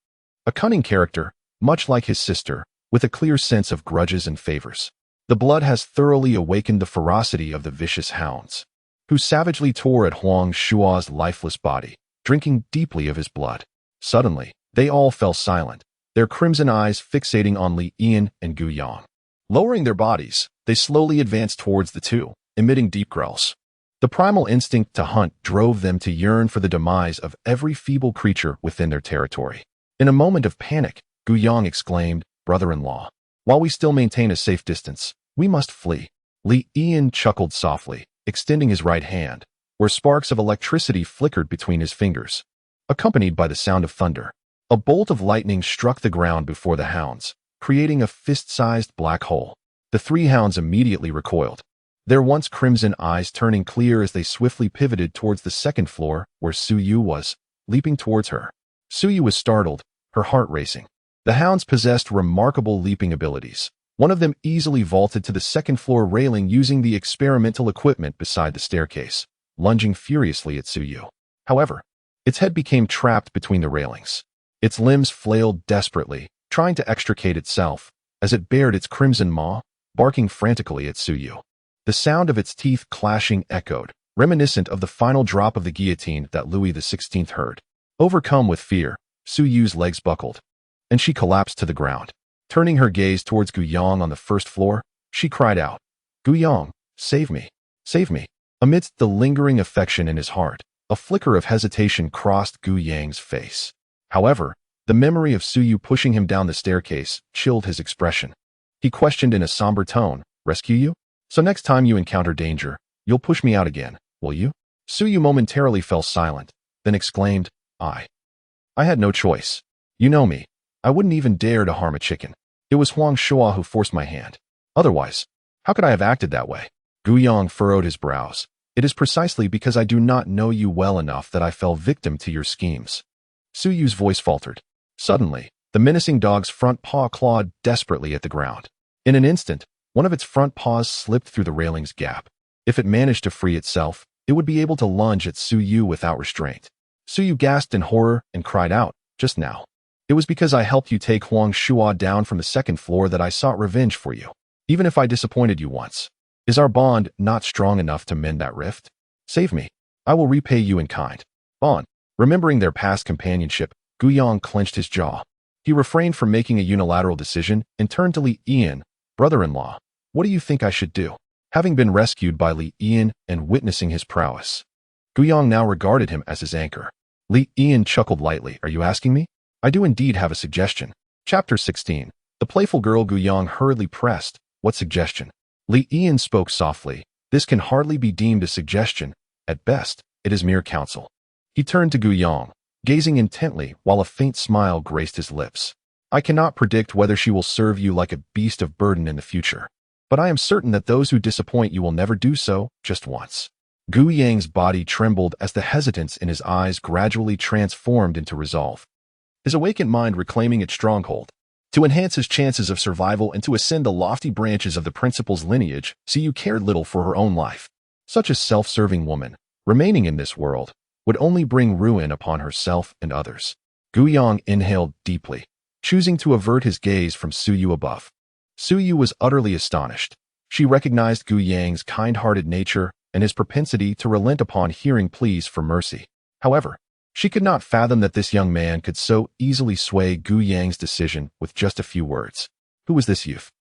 a cunning character, much like his sister, with a clear sense of grudges and favors. The blood has thoroughly awakened the ferocity of the vicious hounds, who savagely tore at Huang Shua's lifeless body, drinking deeply of his blood. Suddenly, they all fell silent, their crimson eyes fixating on Li Yan and Gu Yang. Lowering their bodies, they slowly advanced towards the two, emitting deep growls. The primal instinct to hunt drove them to yearn for the demise of every feeble creature within their territory. In a moment of panic, Gu Yang exclaimed, "Brother-in-law, while we still maintain a safe distance, we must flee." Li Yan chuckled softly, extending his right hand, where sparks of electricity flickered between his fingers. Accompanied by the sound of thunder, a bolt of lightning struck the ground before the hounds, creating a fist-sized black hole. The three hounds immediately recoiled, their once crimson eyes turning clear as they swiftly pivoted towards the second floor where Su Yu was, leaping towards her. Su Yu was startled, her heart racing. The hounds possessed remarkable leaping abilities. One of them easily vaulted to the second floor railing using the experimental equipment beside the staircase, lunging furiously at Su Yu. However, its head became trapped between the railings. Its limbs flailed desperately, trying to extricate itself, as it bared its crimson maw, barking frantically at Su Yu. The sound of its teeth clashing echoed, reminiscent of the final drop of the guillotine that Louis XVI heard. Overcome with fear, Su Yu's legs buckled, and she collapsed to the ground. Turning her gaze towards Gu Yang on the first floor, she cried out, "Gu Yang, save me, save me." Amidst the lingering affection in his heart, a flicker of hesitation crossed Gu Yang's face. However, the memory of Su Yu pushing him down the staircase chilled his expression. He questioned in a somber tone, "Rescue you? So next time you encounter danger, you'll push me out again, will you?" Su Yu momentarily fell silent, then exclaimed, I had no choice. You know me. I wouldn't even dare to harm a chicken. It was Huang Shua who forced my hand. Otherwise, how could I have acted that way?" Gu Yang furrowed his brows. "It is precisely because I do not know you well enough that I fell victim to your schemes." Su Yu's voice faltered. Suddenly, the menacing dog's front paw clawed desperately at the ground. In an instant, one of its front paws slipped through the railing's gap. If it managed to free itself, it would be able to lunge at Su Yu without restraint. Su Yu gasped in horror and cried out, "Just now. It was because I helped you take Huang Shua down from the second floor that I sought revenge for you. Even if I disappointed you once, is our bond not strong enough to mend that rift? Save me. I will repay you in kind." Bond. Remembering their past companionship, Gu Yang clenched his jaw. He refrained from making a unilateral decision and turned to Li Yan, "Brother-in-law, what do you think I should do?" Having been rescued by Li Yan and witnessing his prowess, Gu Yang now regarded him as his anchor. Li Yan chuckled lightly. "Are you asking me? I do indeed have a suggestion." Chapter 16. The playful girl Gu Yang hurriedly pressed, "What suggestion?" Li Yan spoke softly. "This can hardly be deemed a suggestion. At best, it is mere counsel." He turned to Gu Yang, gazing intently while a faint smile graced his lips. "I cannot predict whether she will serve you like a beast of burden in the future, but I am certain that those who disappoint you will never do so just once." Gu Yang's body trembled as the hesitance in his eyes gradually transformed into resolve, his awakened mind reclaiming its stronghold. To enhance his chances of survival and to ascend the lofty branches of the principal's lineage, Su Yu cared little for her own life. Such a self-serving woman, remaining in this world, would only bring ruin upon herself and others. Gu Yang inhaled deeply, choosing to avert his gaze from Su Yu above. Su Yu was utterly astonished. She recognized Gu Yang's kind-hearted nature and his propensity to relent upon hearing pleas for mercy. However, she could not fathom that this young man could so easily sway Gu Yang's decision with just a few words. Who was this youth?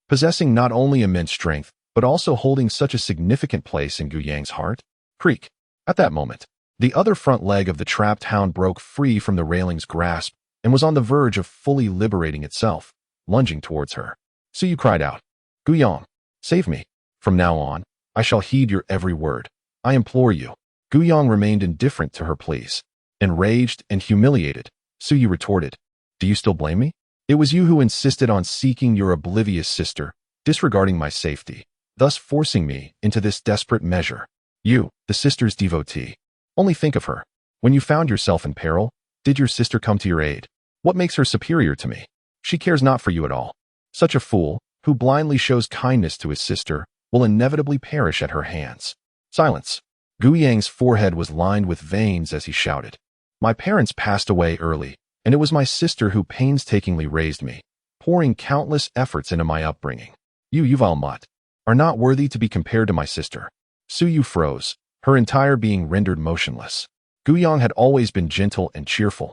Possessing not only immense strength, but also holding such a significant place in Gu Yang's heart? Creak. At that moment, the other front leg of the trapped hound broke free from the railing's grasp and was on the verge of fully liberating itself, lunging towards her. Su Yu cried out, "Gu Yang, save me. From now on, I shall heed your every word. I implore you." Gu Yang remained indifferent to her pleas. Enraged and humiliated, Su Yu retorted, "Do you still blame me? It was you who insisted on seeking your oblivious sister, disregarding my safety, thus forcing me into this desperate measure. You, the sister's devotee. Only think of her. When you found yourself in peril, did your sister come to your aid? What makes her superior to me? She cares not for you at all. Such a fool, who blindly shows kindness to his sister, will inevitably perish at her hands." Silence. Gu Yang's forehead was lined with veins as he shouted, "My parents passed away early, And it was my sister who painstakingly raised me, pouring countless efforts into my upbringing. You, Yuval Mutt, are not worthy to be compared to my sister. Su Yu froze, her entire being rendered motionless. Guyang had always been gentle and cheerful,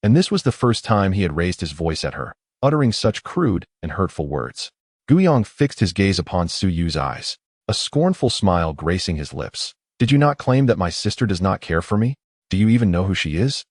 and this was the first time he had raised his voice at her, uttering such crude and hurtful words. Guyang fixed his gaze upon Su Yu's eyes, a scornful smile gracing his lips. Did you not claim that my sister does not care for me? Do you even know who she is?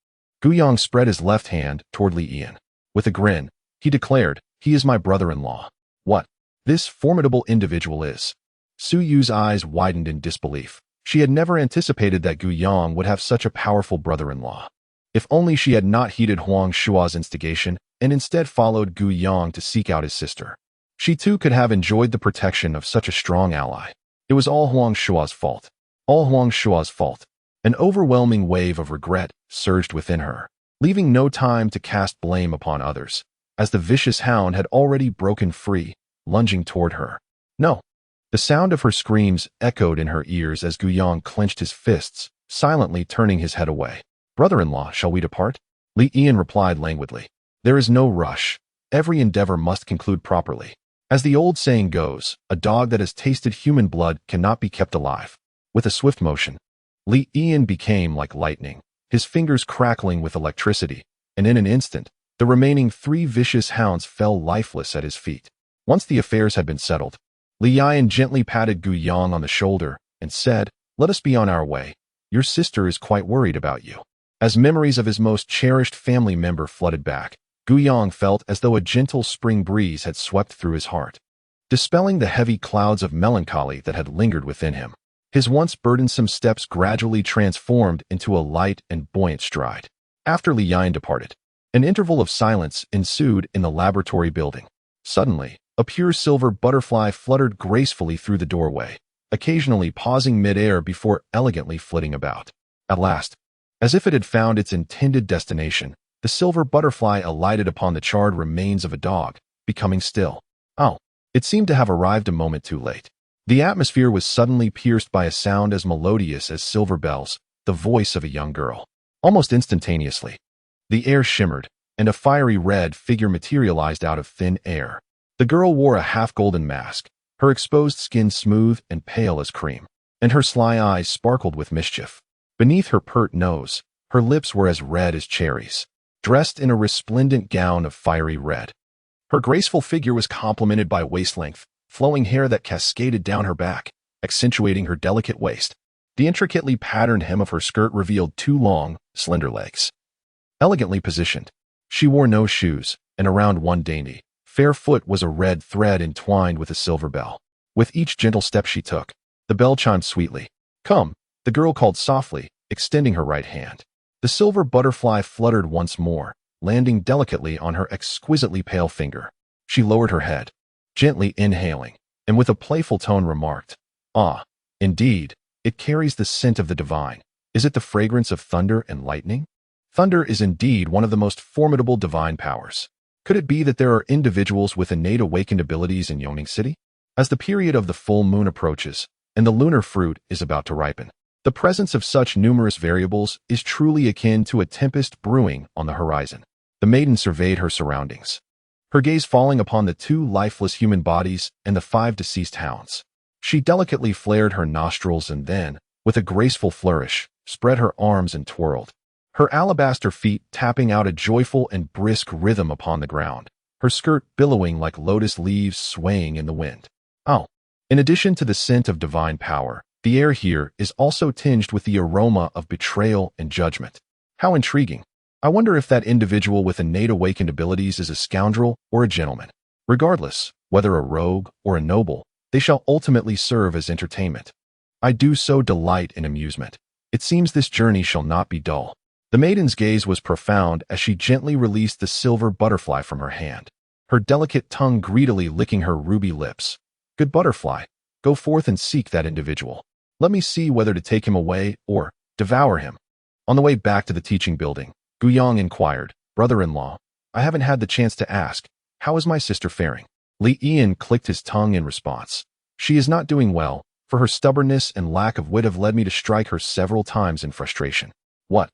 Guyang spread his left hand toward Li Yian. With a grin, he declared, he is my brother-in-law. What? This formidable individual is. Su Yu's eyes widened in disbelief. She had never anticipated that Guyang would have such a powerful brother-in-law. If only she had not heeded Huang Shua's instigation and instead followed Guyang to seek out his sister. She too could have enjoyed the protection of such a strong ally. It was all Huang Shua's fault. All Huang Shua's fault. An overwhelming wave of regret surged within her, leaving no time to cast blame upon others, as the vicious hound had already broken free, lunging toward her. No. The sound of her screams echoed in her ears as Guyang clenched his fists, silently turning his head away. Brother-in-law, shall we depart? Li Yian replied languidly. There is no rush. Every endeavor must conclude properly. As the old saying goes, a dog that has tasted human blood cannot be kept alive. With a swift motion, Li Yian became like lightning, his fingers crackling with electricity, and in an instant, the remaining 3 vicious hounds fell lifeless at his feet. Once the affairs had been settled, Li Yian gently patted Guyang on the shoulder and said, let us be on our way. Your sister is quite worried about you. As memories of his most cherished family member flooded back, Guyang felt as though a gentle spring breeze had swept through his heart, dispelling the heavy clouds of melancholy that had lingered within him. His once burdensome steps gradually transformed into a light and buoyant stride. After Li Yian departed, an interval of silence ensued in the laboratory building. Suddenly, a pure silver butterfly fluttered gracefully through the doorway, occasionally pausing mid-air before elegantly flitting about. At last, as if it had found its intended destination, the silver butterfly alighted upon the charred remains of a dog, becoming still. Oh, it seemed to have arrived a moment too late. The atmosphere was suddenly pierced by a sound as melodious as silver bells, the voice of a young girl. Almost instantaneously, the air shimmered, and a fiery red figure materialized out of thin air. The girl wore a half-golden mask, her exposed skin smooth and pale as cream, and her sly eyes sparkled with mischief. Beneath her pert nose, her lips were as red as cherries, dressed in a resplendent gown of fiery red. Her graceful figure was complemented by waist-length, flowing hair that cascaded down her back, accentuating her delicate waist. The intricately patterned hem of her skirt revealed 2 long, slender legs. Elegantly positioned, she wore no shoes, and around one dainty, fair foot was a red thread entwined with a silver bell. With each gentle step she took, the bell chimed sweetly. Come, the girl called softly, extending her right hand. The silver butterfly fluttered once more, landing delicately on her exquisitely pale finger. She lowered her head, gently inhaling, and with a playful tone remarked, Ah, indeed, it carries the scent of the divine. Is it the fragrance of thunder and lightning? Thunder is indeed one of the most formidable divine powers. Could it be that there are individuals with innate awakened abilities in Yongning City? As the period of the full moon approaches, and the lunar fruit is about to ripen, the presence of such numerous variables is truly akin to a tempest brewing on the horizon. The maiden surveyed her surroundings, her gaze falling upon the 2 lifeless human bodies and the 5 deceased hounds. She delicately flared her nostrils and then, with a graceful flourish, spread her arms and twirled, her alabaster feet tapping out a joyful and brisk rhythm upon the ground, her skirt billowing like lotus leaves swaying in the wind. Oh, in addition to the scent of divine power, the air here is also tinged with the aroma of betrayal and judgment. How intriguing. I wonder if that individual with innate awakened abilities is a scoundrel or a gentleman. Regardless, whether a rogue or a noble, they shall ultimately serve as entertainment. I do so delight in amusement. It seems this journey shall not be dull. The maiden's gaze was profound as she gently released the silver butterfly from her hand, her delicate tongue greedily licking her ruby lips. Good butterfly, go forth and seek that individual. Let me see whether to take him away or devour him. On the way back to the teaching building, Guyang inquired, Brother-in-law, I haven't had the chance to ask, how is my sister faring? Li Yian clicked his tongue in response. She is not doing well, for her stubbornness and lack of wit have led me to strike her several times in frustration. What?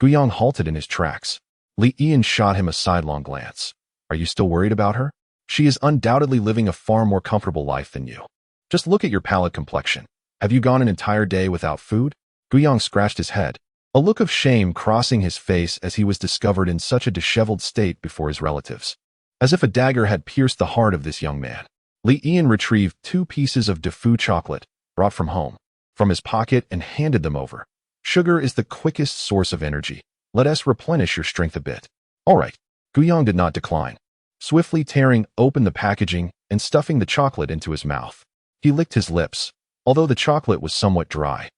Guyang halted in his tracks. Li Ian shot him a sidelong glance. Are you still worried about her? She is undoubtedly living a far more comfortable life than you. Just look at your pallid complexion. Have you gone an entire day without food? Guyang scratched his head, a look of shame crossing his face as he was discovered in such a disheveled state before his relatives. As if a dagger had pierced the heart of this young man, Li Ian retrieved 2 pieces of DeFu chocolate brought from home from his pocket and handed them over. Sugar is the quickest source of energy. Let us replenish your strength a bit. All right. Guyang did not decline, swiftly tearing open the packaging and stuffing the chocolate into his mouth. He licked his lips, although the chocolate was somewhat dry.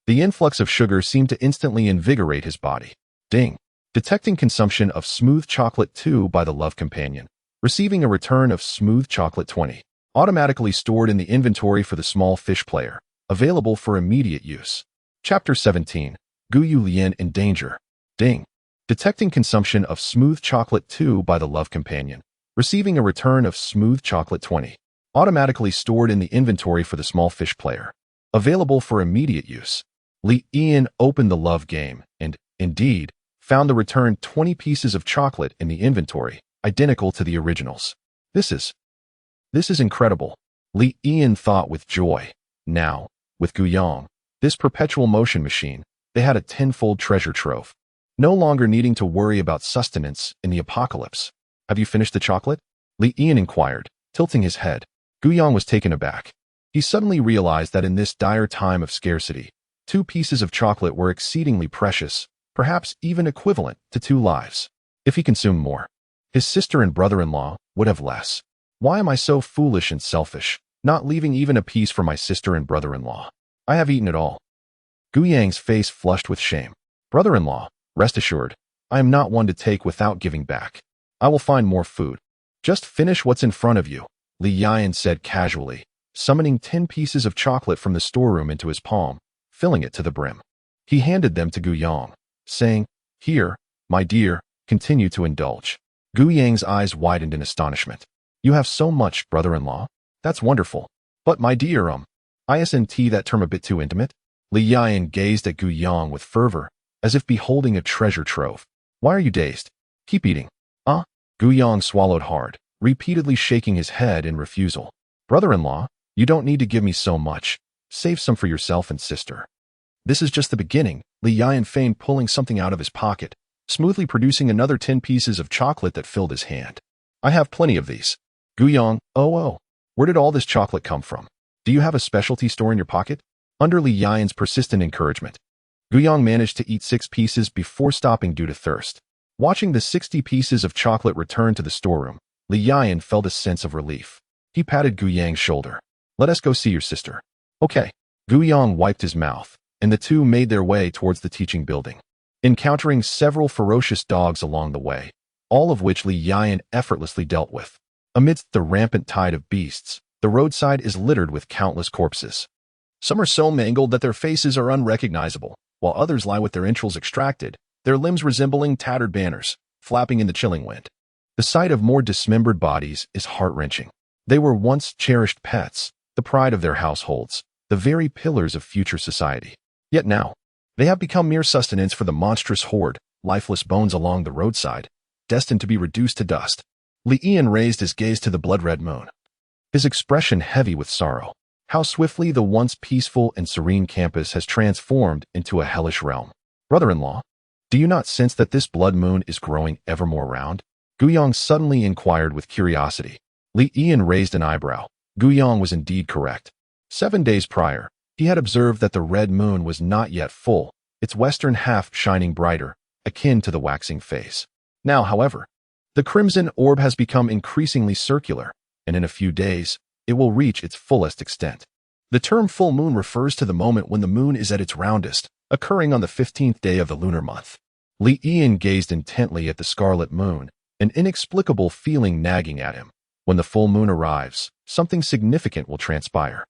The influx of sugar seemed to instantly invigorate his body. Ding! Detecting consumption of smooth chocolate 2 by the love companion. Receiving a return of smooth chocolate 20. Automatically stored in the inventory for the small fish player. Available for immediate use. Chapter 17. Guyu Lian in danger. Ding! Detecting consumption of smooth chocolate 2 by the love companion. Receiving a return of smooth chocolate 20. Automatically stored in the inventory for the small fish player. Available for immediate use. Li Ian opened the love game and, indeed, found the returned 20 pieces of chocolate in the inventory, identical to the originals. This is incredible, Li Ian thought with joy. Now, with Guyang, this perpetual motion machine, they had a tenfold treasure trove. No longer needing to worry about sustenance in the apocalypse. Have you finished the chocolate? Li Ian inquired, tilting his head. Guyang was taken aback. He suddenly realized that in this dire time of scarcity, 2 pieces of chocolate were exceedingly precious, perhaps even equivalent to 2 lives. If he consumed more, his sister and brother-in-law would have less. Why am I so foolish and selfish, not leaving even a piece for my sister and brother-in-law? I have eaten it all. Guyang's face flushed with shame. Brother-in-law, rest assured, I am not one to take without giving back. I will find more food. Just finish what's in front of you, Li Yan said casually, summoning 10 pieces of chocolate from the storeroom into his palm, filling it to the brim. He handed them to Guyang, saying, Here, my dear, continue to indulge. Guyang's eyes widened in astonishment. You have so much, brother-in-law? That's wonderful. But my dear, isn't that term a bit too intimate? Li Yan gazed at Guyang with fervor, as if beholding a treasure trove. Why are you dazed? Keep eating. Guyang swallowed hard, repeatedly shaking his head in refusal. Brother-in-law, you don't need to give me so much. Save some for yourself and sister. This is just the beginning, Li Yan feigned pulling something out of his pocket, smoothly producing another 10 pieces of chocolate that filled his hand. I have plenty of these. Guyang, where did all this chocolate come from? Do you have a specialty store in your pocket? Under Li Yan's persistent encouragement, Guyang managed to eat 6 pieces before stopping due to thirst. Watching the 60 pieces of chocolate return to the storeroom, Li Yan felt a sense of relief. He patted Guyang's shoulder. Let us go see your sister. Okay. Guyang wiped his mouth, and the two made their way towards the teaching building, encountering several ferocious dogs along the way, all of which Li Yan effortlessly dealt with. Amidst the rampant tide of beasts, the roadside is littered with countless corpses. Some are so mangled that their faces are unrecognizable, while others lie with their entrails extracted, their limbs resembling tattered banners, flapping in the chilling wind. The sight of more dismembered bodies is heart-wrenching. They were once cherished pets, the pride of their households, the very pillars of future society. Yet now, they have become mere sustenance for the monstrous horde, lifeless bones along the roadside, destined to be reduced to dust. Li Ian raised his gaze to the blood-red moon, his expression heavy with sorrow. How swiftly the once peaceful and serene campus has transformed into a hellish realm. Brother-in-law, do you not sense that this blood moon is growing ever more round? Guyang suddenly inquired with curiosity. Li Ian raised an eyebrow. Guyang was indeed correct. 7 days prior, he had observed that the red moon was not yet full, its western half shining brighter, akin to the waxing face. Now, however, the crimson orb has become increasingly circular, and in a few days, it will reach its fullest extent. The term full moon refers to the moment when the moon is at its roundest, occurring on the 15th day of the lunar month. Li Ian gazed intently at the scarlet moon, an inexplicable feeling nagging at him. When the full moon arrives, something significant will transpire.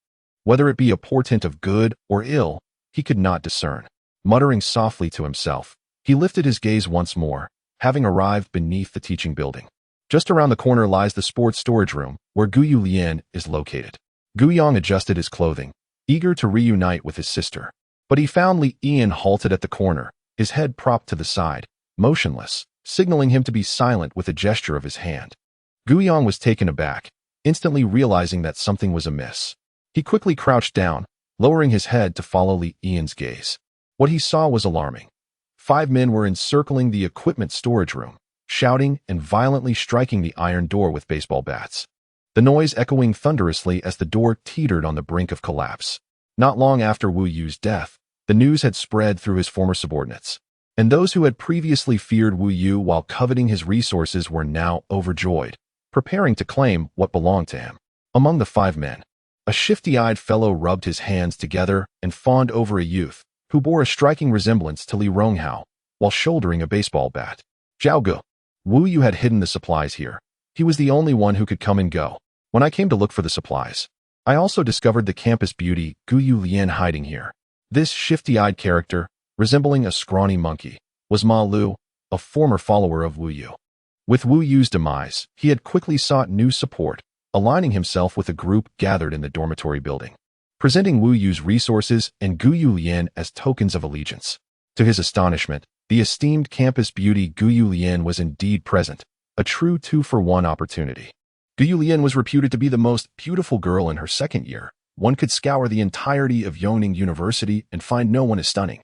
Whether it be a portent of good or ill, he could not discern. Muttering softly to himself, he lifted his gaze once more, having arrived beneath the teaching building. Just around the corner lies the sports storage room, where Guyu Lian is located. Guyang adjusted his clothing, eager to reunite with his sister. But he found Li Ian halted at the corner, his head propped to the side, motionless, signaling him to be silent with a gesture of his hand. Gu Yang was taken aback, instantly realizing that something was amiss. He quickly crouched down, lowering his head to follow Li Yan's gaze. What he saw was alarming. 5 men were encircling the equipment storage room, shouting and violently striking the iron door with baseball bats. The noise echoing thunderously as the door teetered on the brink of collapse. Not long after Wu Yu's death, the news had spread through his former subordinates, and those who had previously feared Wu Yu while coveting his resources were now overjoyed, preparing to claim what belonged to him. Among the 5 men, a shifty-eyed fellow rubbed his hands together and fawned over a youth who bore a striking resemblance to Li Ronghao while shouldering a baseball bat. Zhao Gu. Wu Yu had hidden the supplies here. He was the only one who could come and go. When I came to look for the supplies, I also discovered the campus beauty Gu Yulian hiding here. This shifty-eyed character, resembling a scrawny monkey, was Ma Lu, a former follower of Wu Yu. With Wu Yu's demise, he had quickly sought new support, aligning himself with a group gathered in the dormitory building, presenting Wu Yu's resources and Gu Yulian as tokens of allegiance. To his astonishment, the esteemed campus beauty Gu Yulian was indeed present, a true 2-for-1 opportunity. Gu Yulian was reputed to be the most beautiful girl in her 2nd year. One could scour the entirety of Yongning University and find no one as stunning.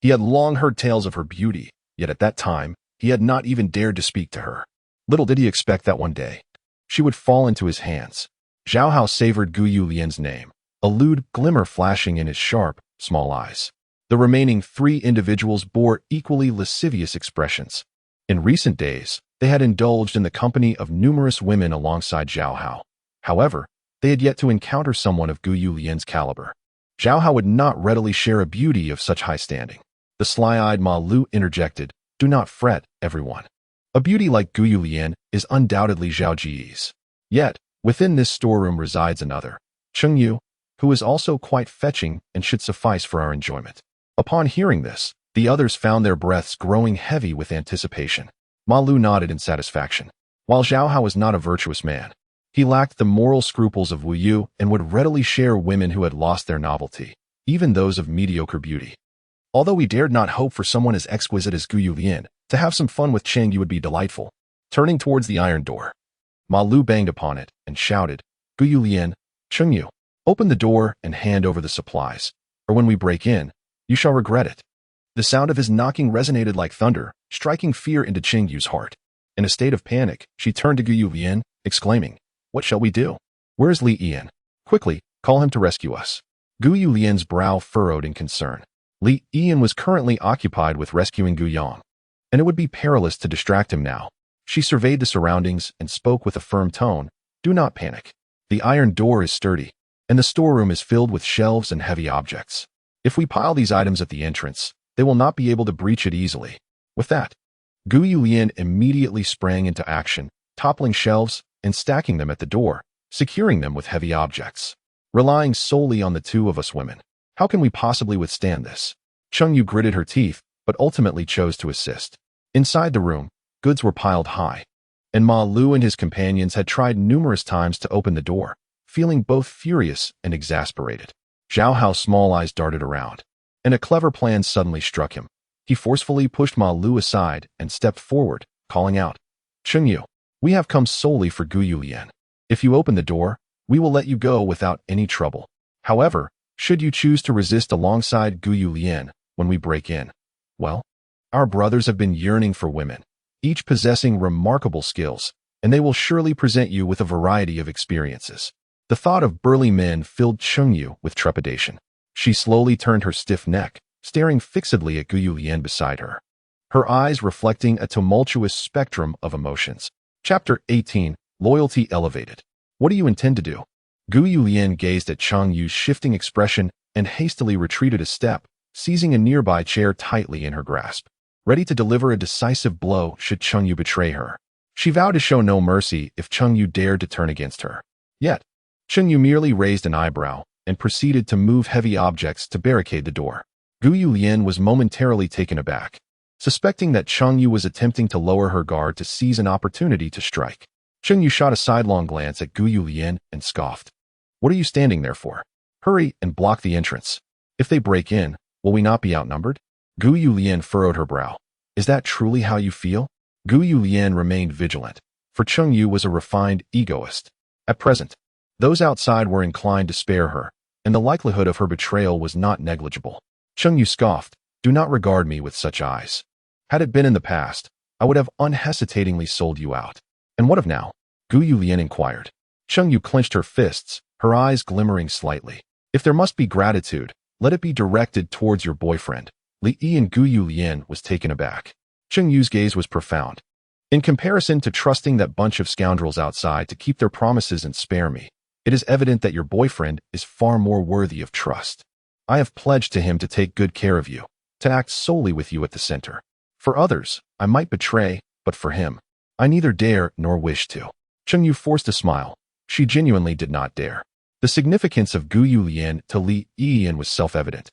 He had long heard tales of her beauty, yet at that time, he had not even dared to speak to her. Little did he expect that one day she would fall into his hands. Zhao Hao savored Gu Yulian's name, a lewd glimmer flashing in his sharp, small eyes. The remaining 3 individuals bore equally lascivious expressions. In recent days, they had indulged in the company of numerous women alongside Zhao Hao. However, they had yet to encounter someone of Gu Yulian's caliber. Zhao Hao would not readily share a beauty of such high standing. The sly-eyed Ma Lu interjected, "Do not fret, everyone. A beauty like Gu Yulian is undoubtedly Zhao Ji's. Yet, within this storeroom resides another, Cheng Yu, who is also quite fetching and should suffice for our enjoyment." Upon hearing this, the others found their breaths growing heavy with anticipation. Ma Lu nodded in satisfaction. While Zhao Hao was not a virtuous man, he lacked the moral scruples of Wu Yu and would readily share women who had lost their novelty, even those of mediocre beauty. Although he dared not hope for someone as exquisite as Gu Yulian, to have some fun with Cheng Yu would be delightful. Turning towards the iron door, Ma Lu banged upon it and shouted, "Gu Yulian, Cheng Yu, open the door and hand over the supplies, or when we break in, you shall regret it." The sound of his knocking resonated like thunder, striking fear into Cheng Yu's heart. In a state of panic, she turned to Gu Yulian, exclaiming, "What shall we do? Where is Li Yan? Quickly, call him to rescue us." Gu Yulian's brow furrowed in concern. Li Yan was currently occupied with rescuing Gu Yang, and it would be perilous to distract him now. She surveyed the surroundings and spoke with a firm tone, "Do not panic. The iron door is sturdy, and the storeroom is filled with shelves and heavy objects. If we pile these items at the entrance, they will not be able to breach it easily." With that, Gu Yulian immediately sprang into action, toppling shelves and stacking them at the door, securing them with heavy objects. Relying solely on the 2 of us women, how can we possibly withstand this? Cheng Yu gritted her teeth, but ultimately chose to assist. Inside the room, goods were piled high, and Ma Lu and his companions had tried numerous times to open the door, feeling both furious and exasperated. Zhao Hao's small eyes darted around, and a clever plan suddenly struck him. He forcefully pushed Ma Lu aside and stepped forward, calling out, "Cheng Yu, we have come solely for Gu Yulian. If you open the door, we will let you go without any trouble. However, should you choose to resist alongside Gu Yulian when we break in, well, our brothers have been yearning for women, each possessing remarkable skills, and they will surely present you with a variety of experiences." The thought of burly men filled Cheng Yu with trepidation. She slowly turned her stiff neck, staring fixedly at Gu Yulian beside her, her eyes reflecting a tumultuous spectrum of emotions. Chapter 18, Loyalty Elevated. "What do you intend to do?" Gu Yulian gazed at Cheng Yu's shifting expression and hastily retreated a step, seizing a nearby chair tightly in her grasp, ready to deliver a decisive blow should Cheng Yu betray her. She vowed to show no mercy if Cheng Yu dared to turn against her. Yet, Cheng Yu merely raised an eyebrow and proceeded to move heavy objects to barricade the door. Gu Yulian was momentarily taken aback, suspecting that Cheng Yu was attempting to lower her guard to seize an opportunity to strike. Cheng Yu shot a sidelong glance at Gu Yulian and scoffed. "What are you standing there for? Hurry and block the entrance. If they break in, will we not be outnumbered?" Gu Yulian furrowed her brow. "Is that truly how you feel? Gu Yulian remained vigilant, for Cheng Yu was a refined egoist. At present, those outside were inclined to spare her, and the likelihood of her betrayal was not negligible. Cheng Yu scoffed, "Do not regard me with such eyes. Had it been in the past, I would have unhesitatingly sold you out." "And what of now?" Gu Yulian inquired. Cheng Yu clenched her fists, her eyes glimmering slightly. "If there must be gratitude, let it be directed towards your boyfriend." Li Yi and Gu Yulian was taken aback. Cheng Yu's gaze was profound. "In comparison to trusting that bunch of scoundrels outside to keep their promises and spare me, it is evident that your boyfriend is far more worthy of trust. I have pledged to him to take good care of you, to act solely with you at the center. For others, I might betray, but for him, I neither dare nor wish to." Cheng Yu forced a smile. She genuinely did not dare. The significance of Gu Yulian to Li Yiyan was self-evident,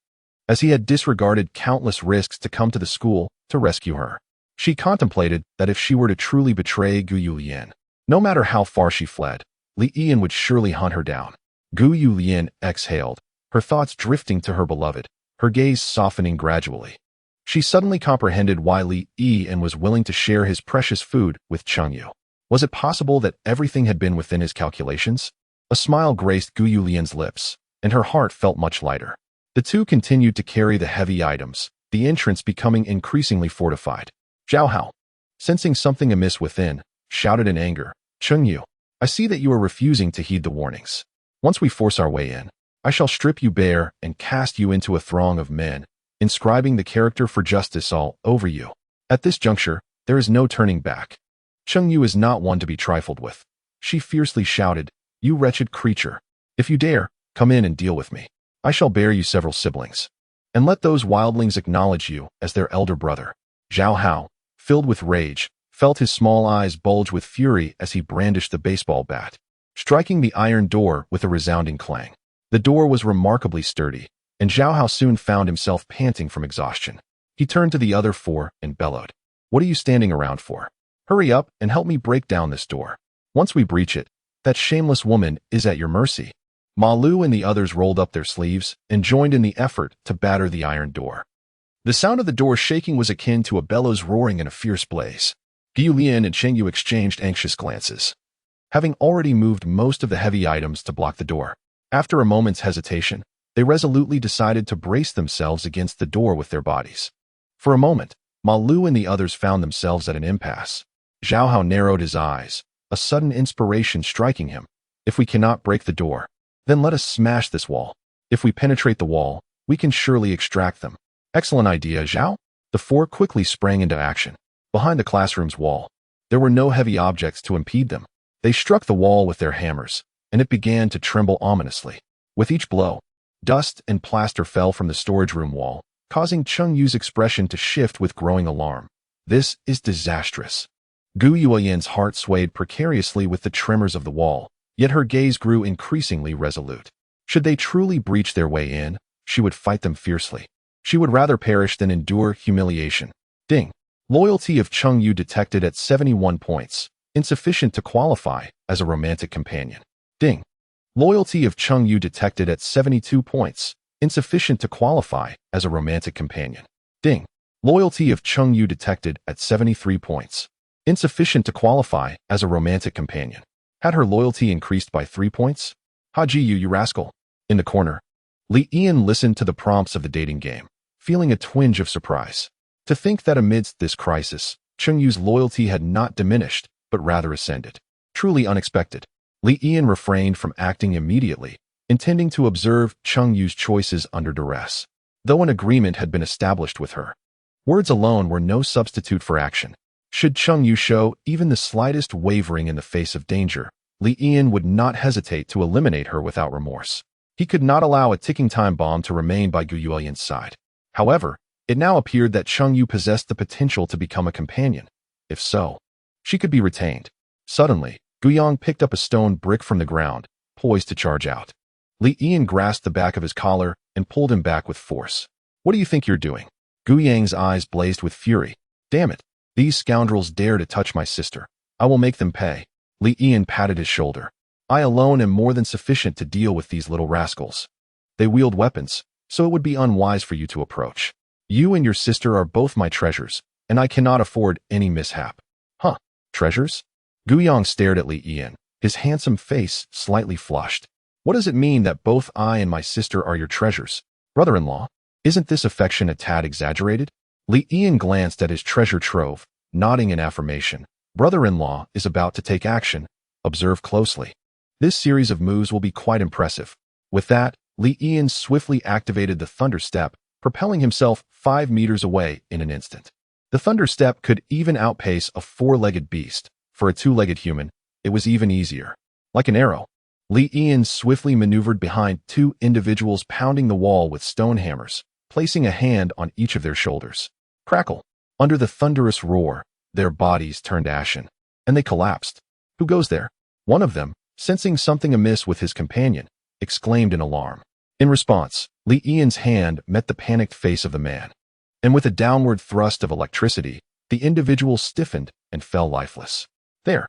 as he had disregarded countless risks to come to the school to rescue her. She contemplated that if she were to truly betray Gu Yulian, no matter how far she fled, Li Yiyan would surely hunt her down. Gu Yulian exhaled, her thoughts drifting to her beloved, her gaze softening gradually. She suddenly comprehended why Li Yiyan was willing to share his precious food with Cheng Yu. Was it possible that everything had been within his calculations? A smile graced Gu Yulian's lips, and her heart felt much lighter. The two continued to carry the heavy items, the entrance becoming increasingly fortified. Zhao Hao, sensing something amiss within, shouted in anger, "Cheng Yu, I see that you are refusing to heed the warnings. Once we force our way in, I shall strip you bare and cast you into a throng of men, inscribing the character for justice all over you. At this juncture, there is no turning back." Cheng Yu is not one to be trifled with. She fiercely shouted, "You wretched creature! If you dare, come in and deal with me. I shall bear you several siblings. And let those wildlings acknowledge you as their elder brother." Zhao Hao, filled with rage, felt his small eyes bulge with fury as he brandished the baseball bat, striking the iron door with a resounding clang. The door was remarkably sturdy, and Zhao Hao soon found himself panting from exhaustion. He turned to the other four and bellowed, "What are you standing around for? Hurry up and help me break down this door. Once we breach it, that shameless woman is at your mercy." Ma Lu and the others rolled up their sleeves and joined in the effort to batter the iron door. The sound of the door shaking was akin to a bellows roaring in a fierce blaze. Gu Yulian and Cheng Yu exchanged anxious glances, having already moved most of the heavy items to block the door. After a moment's hesitation, they resolutely decided to brace themselves against the door with their bodies. For a moment, Ma Lu and the others found themselves at an impasse. Zhao Hao narrowed his eyes, a sudden inspiration striking him. "If we cannot break the door, then let us smash this wall. If we penetrate the wall, we can surely extract them." "Excellent idea, Zhao." The four quickly sprang into action. Behind the classroom's wall, there were no heavy objects to impede them. They struck the wall with their hammers, and it began to tremble ominously. With each blow, dust and plaster fell from the storage room wall, causing Cheng Yu's expression to shift with growing alarm. "This is disastrous." Gu Yulian's heart swayed precariously with the tremors of the wall, yet her gaze grew increasingly resolute. Should they truly breach their way in, she would fight them fiercely. She would rather perish than endure humiliation. Ding. Loyalty of Cheng Yu detected at 71 points, insufficient to qualify as a romantic companion. Ding. Loyalty of Cheng Yu detected at 72 points, insufficient to qualify as a romantic companion. Ding. Loyalty of Cheng Yu detected at 73 points, insufficient to qualify as a romantic companion. Had her loyalty increased by 3 points? "Haji Yu, you rascal." In the corner, Li Yiyan listened to the prompts of the dating game, feeling a twinge of surprise. To think that amidst this crisis, Cheng Yu's loyalty had not diminished, but rather ascended. Truly unexpected. Li Yiyan refrained from acting immediately, intending to observe Cheng Yu's choices under duress, though an agreement had been established with her. Words alone were no substitute for action. Should Cheng Yu show even the slightest wavering in the face of danger, Li Yiyan would not hesitate to eliminate her without remorse. He could not allow a ticking time bomb to remain by Gu Yulian's side. However, it now appeared that Cheng Yu possessed the potential to become a companion. If so, she could be retained. Suddenly, Gu Yang picked up a stone brick from the ground, poised to charge out. Li Yiyan grasped the back of his collar and pulled him back with force. "What do you think you're doing?" Gu Yang's eyes blazed with fury. "Damn it! These scoundrels dare to touch my sister. I will make them pay." Li Yiyan patted his shoulder. "I alone am more than sufficient to deal with these little rascals. They wield weapons, so it would be unwise for you to approach. You and your sister are both my treasures, and I cannot afford any mishap." Treasures? Gu Yong stared at Li Yan, his handsome face slightly flushed. What does it mean that both I and my sister are your treasures? Brother-in-law? Isn't this affection a tad exaggerated? Li Yan glanced at his treasure trove, nodding in affirmation. Brother-in-law is about to take action. Observe closely. This series of moves will be quite impressive. With that, Li Yan swiftly activated the Thunder Step, propelling himself 5 meters away in an instant. The Thunder Step could even outpace a 4-legged beast. For a 2-legged human, it was even easier. Like an arrow, Li Yan swiftly maneuvered behind 2 individuals pounding the wall with stone hammers, placing a hand on each of their shoulders. Crackle! Under the thunderous roar, their bodies turned ashen, and they collapsed. Who goes there? One of them, sensing something amiss with his companion, exclaimed in alarm. In response, Li Yan's hand met the panicked face of the man, and with a downward thrust of electricity, the individual stiffened and fell lifeless. There,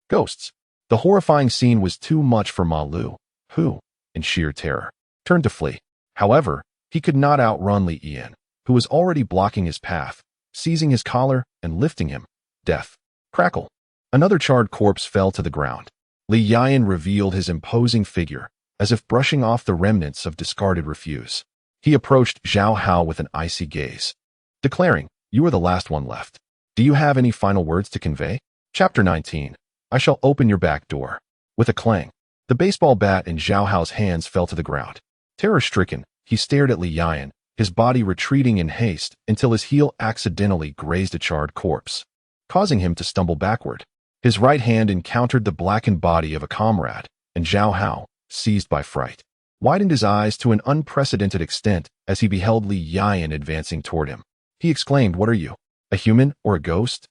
ghosts. The horrifying scene was too much for Ma Lu, who, in sheer terror, turned to flee. However, he could not outrun Li Yan, who was already blocking his path, seizing his collar and lifting him. Death. Crackle. Another charred corpse fell to the ground. Li Yan revealed his imposing figure, as if brushing off the remnants of discarded refuse. He approached Zhao Hao with an icy gaze, declaring, "You are the last one left. Do you have any final words to convey?" Chapter 19. I shall open your back door. With a clang, the baseball bat in Zhao Hao's hands fell to the ground. Terror-stricken, he stared at Li Yan, his body retreating in haste until his heel accidentally grazed a charred corpse, causing him to stumble backward. His right hand encountered the blackened body of a comrade, and Zhao Hao, seized by fright, widened his eyes to an unprecedented extent as he beheld Li Yan advancing toward him. He exclaimed, "What are you? A human or a ghost?"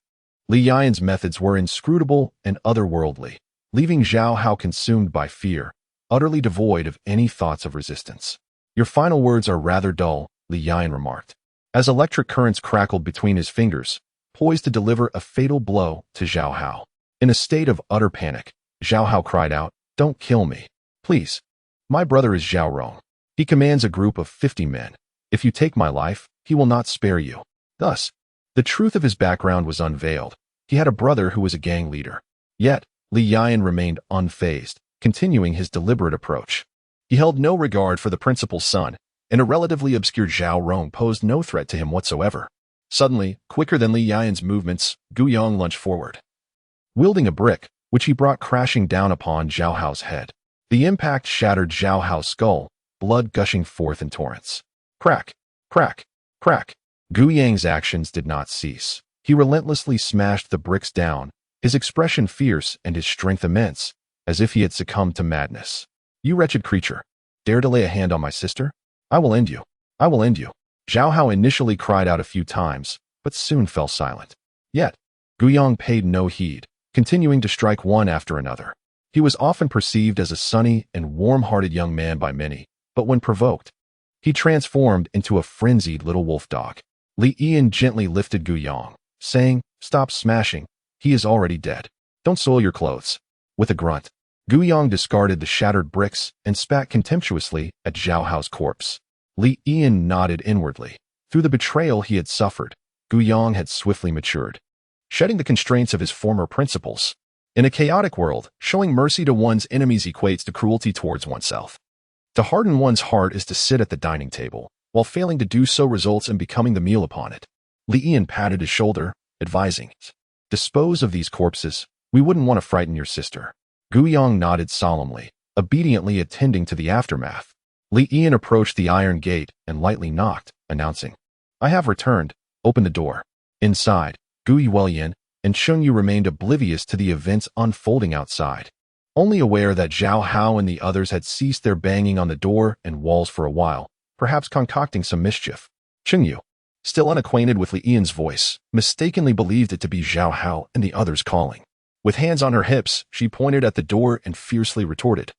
Li Yan's methods were inscrutable and otherworldly, leaving Zhao Hao consumed by fear, utterly devoid of any thoughts of resistance. "Your final words are rather dull," Li Yan remarked, as electric currents crackled between his fingers, poised to deliver a fatal blow to Zhao Hao. In a state of utter panic, Zhao Hao cried out, "Don't kill me, please. My brother is Zhao Rong. He commands a group of 50 men. If you take my life, he will not spare you." Thus, the truth of his background was unveiled. He had a brother who was a gang leader. Yet, Li Yan remained unfazed, continuing his deliberate approach. He held no regard for the principal's son, and a relatively obscure Zhao Rong posed no threat to him whatsoever. Suddenly, quicker than Li Yan's movements, Gu Yong lunged forward, wielding a brick, which he brought crashing down upon Zhao Hao's head. The impact shattered Zhao Hao's skull, blood gushing forth in torrents. Crack, crack, crack. Gu Yang's actions did not cease. He relentlessly smashed the bricks down, his expression fierce and his strength immense, as if he had succumbed to madness. "You wretched creature, dare to lay a hand on my sister? I will end you. I will end you." Zhao Hao initially cried out a few times, but soon fell silent. Yet, Gu Yong paid no heed, continuing to strike one after another. He was often perceived as a sunny and warm-hearted young man by many, but when provoked, he transformed into a frenzied little wolf dog. Li Yan gently lifted Gu Yong, saying, "Stop smashing. He is already dead. Don't soil your clothes." With a grunt, Gu Yong discarded the shattered bricks and spat contemptuously at Zhao Hao's corpse. Li Yan nodded inwardly. Through the betrayal he had suffered, Gu Yong had swiftly matured, shedding the constraints of his former principles. In a chaotic world, showing mercy to one's enemies equates to cruelty towards oneself. To harden one's heart is to sit at the dining table, while failing to do so results in becoming the meal upon it. Li Yan patted his shoulder, advising, "Dispose of these corpses. We wouldn't want to frighten your sister." Gu Yong nodded solemnly, obediently attending to the aftermath. Li Yan approached the iron gate and lightly knocked, announcing, "I have returned. Open the door." Inside, Gu Yuelian and Sheng Yu remained oblivious to the events unfolding outside, only aware that Zhao Hao and the others had ceased their banging on the door and walls for a while, perhaps concocting some mischief. Sheng Yu, still unacquainted with Li Yan's voice, mistakenly believed it to be Zhao Hao and the others calling. With hands on her hips, she pointed at the door and fiercely retorted,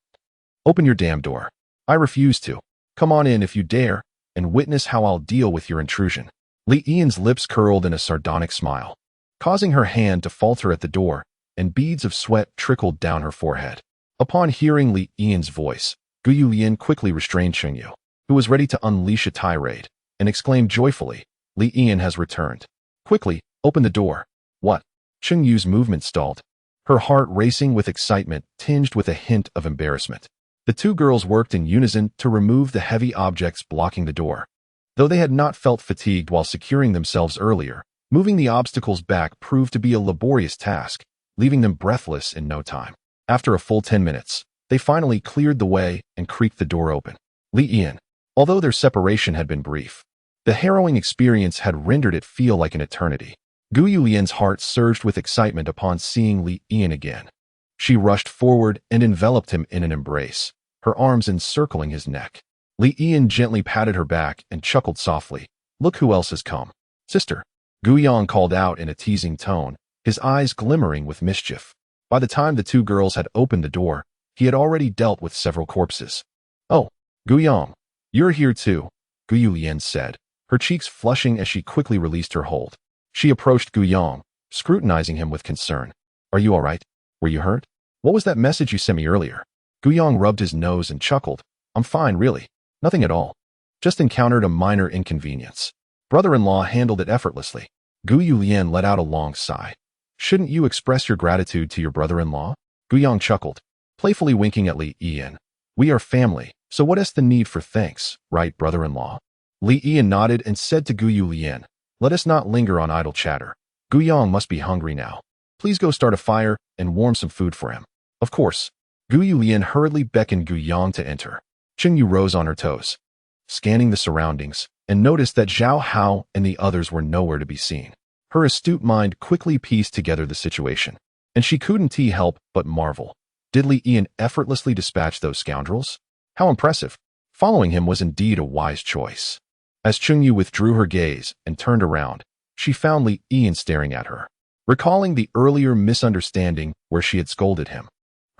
"Open your damn door. I refuse to. Come on in if you dare, and witness how I'll deal with your intrusion." Li Yan's lips curled in a sardonic smile, causing her hand to falter at the door, and beads of sweat trickled down her forehead. Upon hearing Li Yan's voice, Gu Yulian quickly restrained Sheng Yu, who was ready to unleash a tirade, and exclaimed joyfully, "Li Yan has returned. Quickly, open the door." "What? Cheng Yu's movement stalled, her heart racing with excitement tinged with a hint of embarrassment. The two girls worked in unison to remove the heavy objects blocking the door. Though they had not felt fatigued while securing themselves earlier, moving the obstacles back proved to be a laborious task, leaving them breathless in no time. After a full 10 minutes, they finally cleared the way and creaked the door open. Li Yan. Although their separation had been brief, the harrowing experience had rendered it feel like an eternity. Gu Yulian's heart surged with excitement upon seeing Li Yan again. She rushed forward and enveloped him in an embrace, her arms encircling his neck. Li Yan gently patted her back and chuckled softly. "Look who else has come." "Sister," Gu Yang called out in a teasing tone, his eyes glimmering with mischief. By the time the two girls had opened the door, he had already dealt with several corpses. "Oh, Gu Yang, you're here too," Gu Yulian said, her cheeks flushing as she quickly released her hold. She approached Gu Yang, scrutinizing him with concern. "Are you all right? Were you hurt? What was that message you sent me earlier?" Gu Yang rubbed his nose and chuckled. "I'm fine, really. Nothing at all. Just encountered a minor inconvenience." Brother-in-law handled it effortlessly. Gu Yulian let out a long sigh. "Shouldn't you express your gratitude to your brother-in-law?" Gu Yang chuckled, playfully winking at Li Yan. "We are family, so what is the need for thanks, right, brother-in-law?" Li Yan nodded and said to Gu Yulian, "Let us not linger on idle chatter. Gu Yang must be hungry now. Please go start a fire and warm some food for him." "Of course." Gu Yulian hurriedly beckoned Gu Yang to enter. Cheng Yu rose on her toes, scanning the surroundings, and noticed that Zhao Hao and the others were nowhere to be seen. Her astute mind quickly pieced together the situation, and she couldn't help but marvel. Did Li Yan effortlessly dispatch those scoundrels? How impressive. Following him was indeed a wise choice. As Cheng Yu withdrew her gaze and turned around, she found Li Yan staring at her. Recalling the earlier misunderstanding where she had scolded him,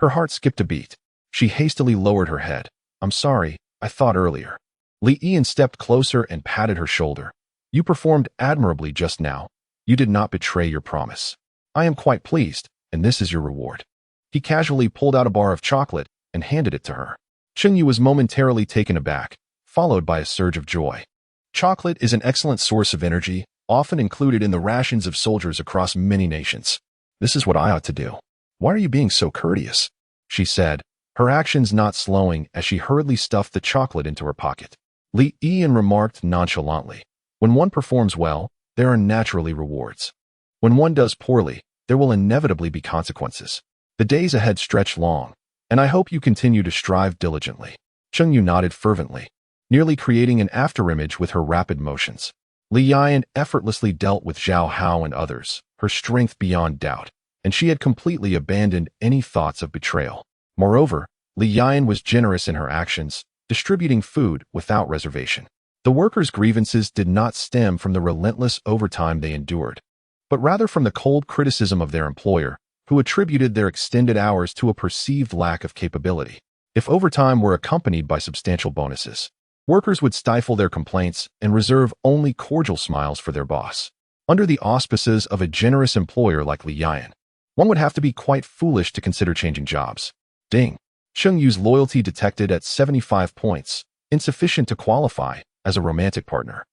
her heart skipped a beat. She hastily lowered her head. "I'm sorry, I thought earlier." Li Yan stepped closer and patted her shoulder. "You performed admirably just now. You did not betray your promise. I am quite pleased, and this is your reward." He casually pulled out a bar of chocolate and handed it to her. Cheng Yu was momentarily taken aback, followed by a surge of joy. Chocolate is an excellent source of energy, often included in the rations of soldiers across many nations. "This is what I ought to do. Why are you being so courteous?" she said, her actions not slowing as she hurriedly stuffed the chocolate into her pocket. Li Yan remarked nonchalantly, "When one performs well, there are naturally rewards. When one does poorly, there will inevitably be consequences. The days ahead stretch long, and I hope you continue to strive diligently." Cheng Yu nodded fervently, nearly creating an afterimage with her rapid motions. Li Yan effortlessly dealt with Zhao Hao and others, her strength beyond doubt, and she had completely abandoned any thoughts of betrayal. Moreover, Li Yan was generous in her actions, distributing food without reservation. The workers' grievances did not stem from the relentless overtime they endured, but rather from the cold criticism of their employer, who attributed their extended hours to a perceived lack of capability. If overtime were accompanied by substantial bonuses, workers would stifle their complaints and reserve only cordial smiles for their boss. Under the auspices of a generous employer like Li Yan, one would have to be quite foolish to consider changing jobs. Ding. Cheng Yu's loyalty detected at 75 points, insufficient to qualify as a romantic partner.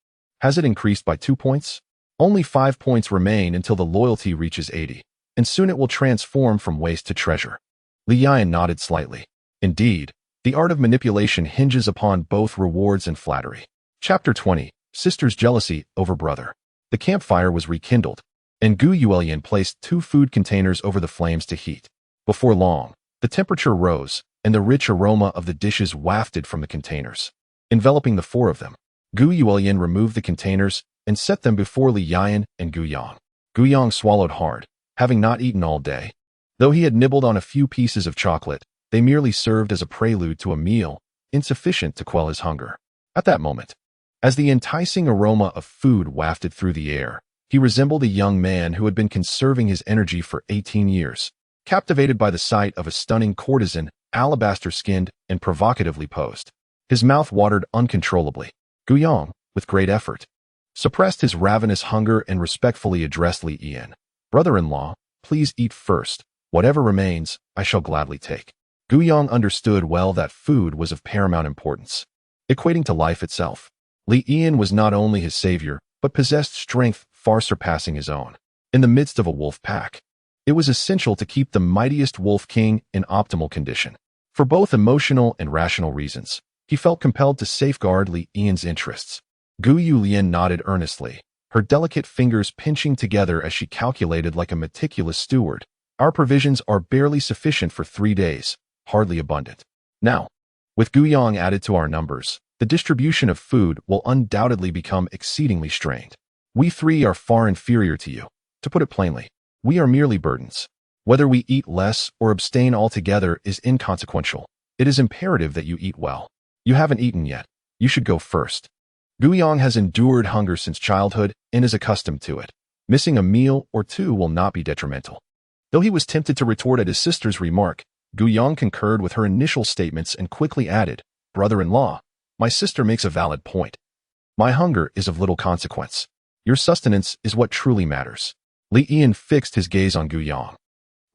Has it increased by 2 points? Only 5 points remain until the loyalty reaches 80, and soon it will transform from waste to treasure. Li Yan nodded slightly. Indeed, the art of manipulation hinges upon both rewards and flattery. Chapter 20. Sister's Jealousy Over Brother. The campfire was rekindled, and Gu Yulian placed 2 food containers over the flames to heat. Before long, the temperature rose, and the rich aroma of the dishes wafted from the containers. Enveloping the 4 of them, Gu Yulian removed the containers and set them before Li Yan and Gu Yang. Gu Yang swallowed hard, having not eaten all day. Though he had nibbled on a few pieces of chocolate, they merely served as a prelude to a meal, insufficient to quell his hunger. At that moment, as the enticing aroma of food wafted through the air, he resembled a young man who had been conserving his energy for 18 years, captivated by the sight of a stunning courtesan, alabaster-skinned and provocatively posed. His mouth watered uncontrollably. Gu Yang, with great effort, suppressed his ravenous hunger and respectfully addressed Li Yan. "Brother-in-law, please eat first. Whatever remains, I shall gladly take." Gu Yang understood well that food was of paramount importance, equating to life itself. Li Yan was not only his savior, but possessed strength far surpassing his own. in the midst of a wolf pack. It was essential to keep the mightiest wolf king in optimal condition. For both emotional and rational reasons, he felt compelled to safeguard Li Yian's interests. Gu Yulian nodded earnestly, her delicate fingers pinching together as she calculated like a meticulous steward. Our provisions are barely sufficient for 3 days, hardly abundant. Now, with Guyang added to our numbers, the distribution of food will undoubtedly become exceedingly strained. We 3 are far inferior to you. To put it plainly, we are merely burdens. Whether we eat less or abstain altogether is inconsequential. It is imperative that you eat well. You haven't eaten yet. You should go first. Guyang has endured hunger since childhood and is accustomed to it. Missing a meal or 2 will not be detrimental. Though he was tempted to retort at his sister's remark, Guyang concurred with her initial statements and quickly added, "Brother-in-law, my sister makes a valid point. My hunger is of little consequence. Your sustenance is what truly matters." Li Yian fixed his gaze on Guyang,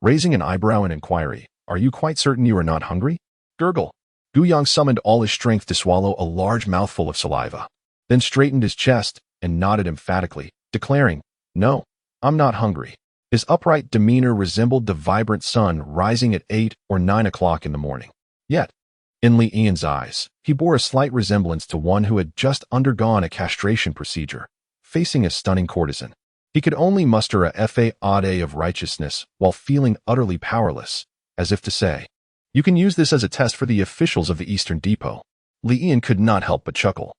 raising an eyebrow in inquiry. "Are you quite certain you are not hungry?" Gurgle. Guyang summoned all his strength to swallow a large mouthful of saliva, then straightened his chest and nodded emphatically, declaring, "No, I'm not hungry." His upright demeanor resembled the vibrant sun rising at 8 or 9 o'clock in the morning. Yet, in Li Yian's eyes, he bore a slight resemblance to one who had just undergone a castration procedure, facing a stunning courtesan. He could only muster a fa-ade of righteousness while feeling utterly powerless, as if to say, "You can use this as a test for the officials of the Eastern Depot." Li Yian could not help but chuckle,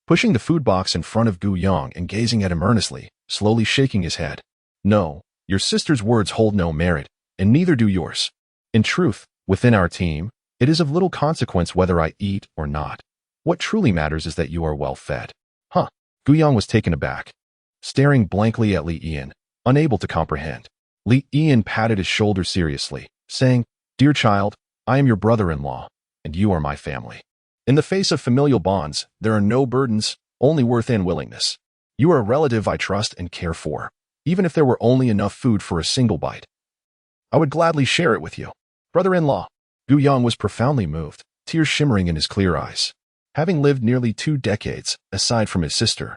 pushing the food box in front of Guyang and gazing at him earnestly, slowly shaking his head. "No, your sister's words hold no merit, and neither do yours. In truth, within our team, it is of little consequence whether I eat or not. What truly matters is that you are well fed." Huh. Guyang was taken aback, staring blankly at Li Yian, unable to comprehend. Li Yian patted his shoulder seriously, saying, "Dear child, I am your brother-in-law, and you are my family. In the face of familial bonds, there are no burdens, only worth and willingness. You are a relative I trust and care for. Even if there were only enough food for a single bite, I would gladly share it with you." Brother-in-law. Guyang was profoundly moved, tears shimmering in his clear eyes. Having lived nearly 2 decades, aside from his sister,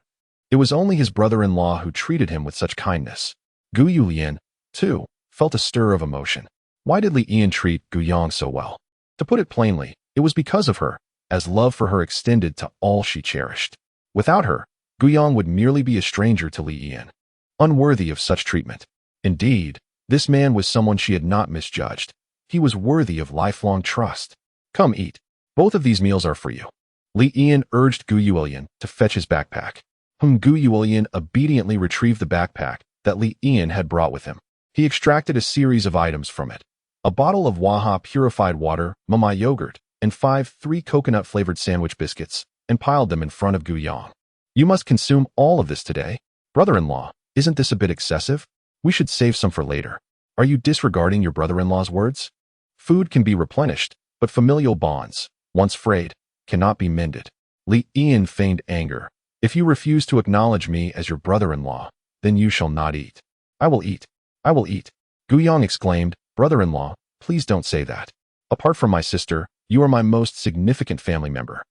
it was only his brother-in-law who treated him with such kindness. Gu Yulian, too, felt a stir of emotion. Why did Li Yian treat Guyang so well? To put it plainly, it was because of her, as love for her extended to all she cherished. Without her, Guyang would merely be a stranger to Li Yian, unworthy of such treatment. Indeed, this man was someone she had not misjudged. He was worthy of lifelong trust. "Come eat. Both of these meals are for you." Li Yian urged Gu Yulian to fetch his backpack. Gu Yulian obediently retrieved the backpack that Li Yian had brought with him. He extracted a series of items from it: a bottle of Waha purified water, Mamai yogurt, and 5 3-coconut-flavored sandwich biscuits, and piled them in front of Guyang. "You must consume all of this today. Brother-in-law, isn't this a bit excessive? We should save some for later. Are you disregarding your brother-in-law's words? Food can be replenished, but familial bonds, once frayed, cannot be mended." Li Yian feigned anger. "If you refuse to acknowledge me as your brother-in-law, then you shall not eat." "I will eat. I will eat." Guyang exclaimed, "Brother-in-law, please don't say that. Apart from my sister, you are my most significant family member."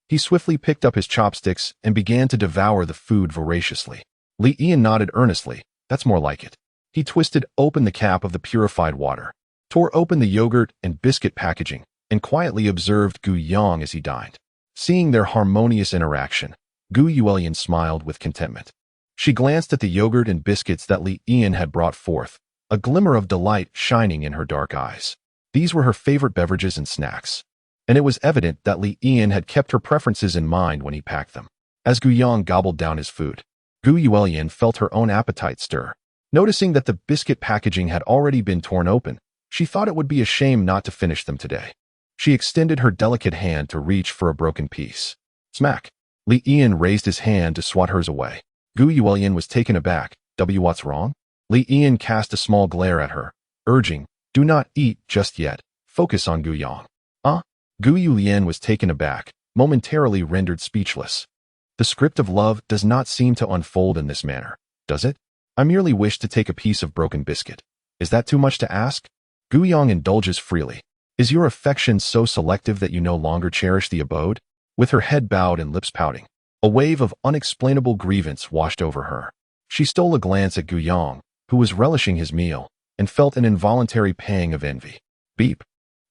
He swiftly picked up his chopsticks and began to devour the food voraciously. Li Yian nodded earnestly. "That's more like it." He twisted open the cap of the purified water, tore open the yogurt and biscuit packaging, and quietly observed Guyang as he dined. Seeing their harmonious interaction, Gu Yulian smiled with contentment. She glanced at the yogurt and biscuits that Li Yian had brought forth, a glimmer of delight shining in her dark eyes. These were her favorite beverages and snacks, and it was evident that Li Yian had kept her preferences in mind when he packed them. As Guyang gobbled down his food, Gu Yulian felt her own appetite stir. Noticing that the biscuit packaging had already been torn open, she thought it would be a shame not to finish them today. She extended her delicate hand to reach for a broken piece. Smack! Li Yian raised his hand to swat hers away. Gu Yulian was taken aback. What's wrong? Li Yian cast a small glare at her, urging, "Do not eat just yet. Focus on Guyang." Gu Yulian was taken aback, momentarily rendered speechless. The script of love does not seem to unfold in this manner, does it? I merely wish to take a piece of broken biscuit. Is that too much to ask? Guyang indulges freely. Is your affection so selective that you no longer cherish the abode? With her head bowed and lips pouting, a wave of unexplainable grievance washed over her. She stole a glance at Guyang, who was relishing his meal, and felt an involuntary pang of envy. Beep.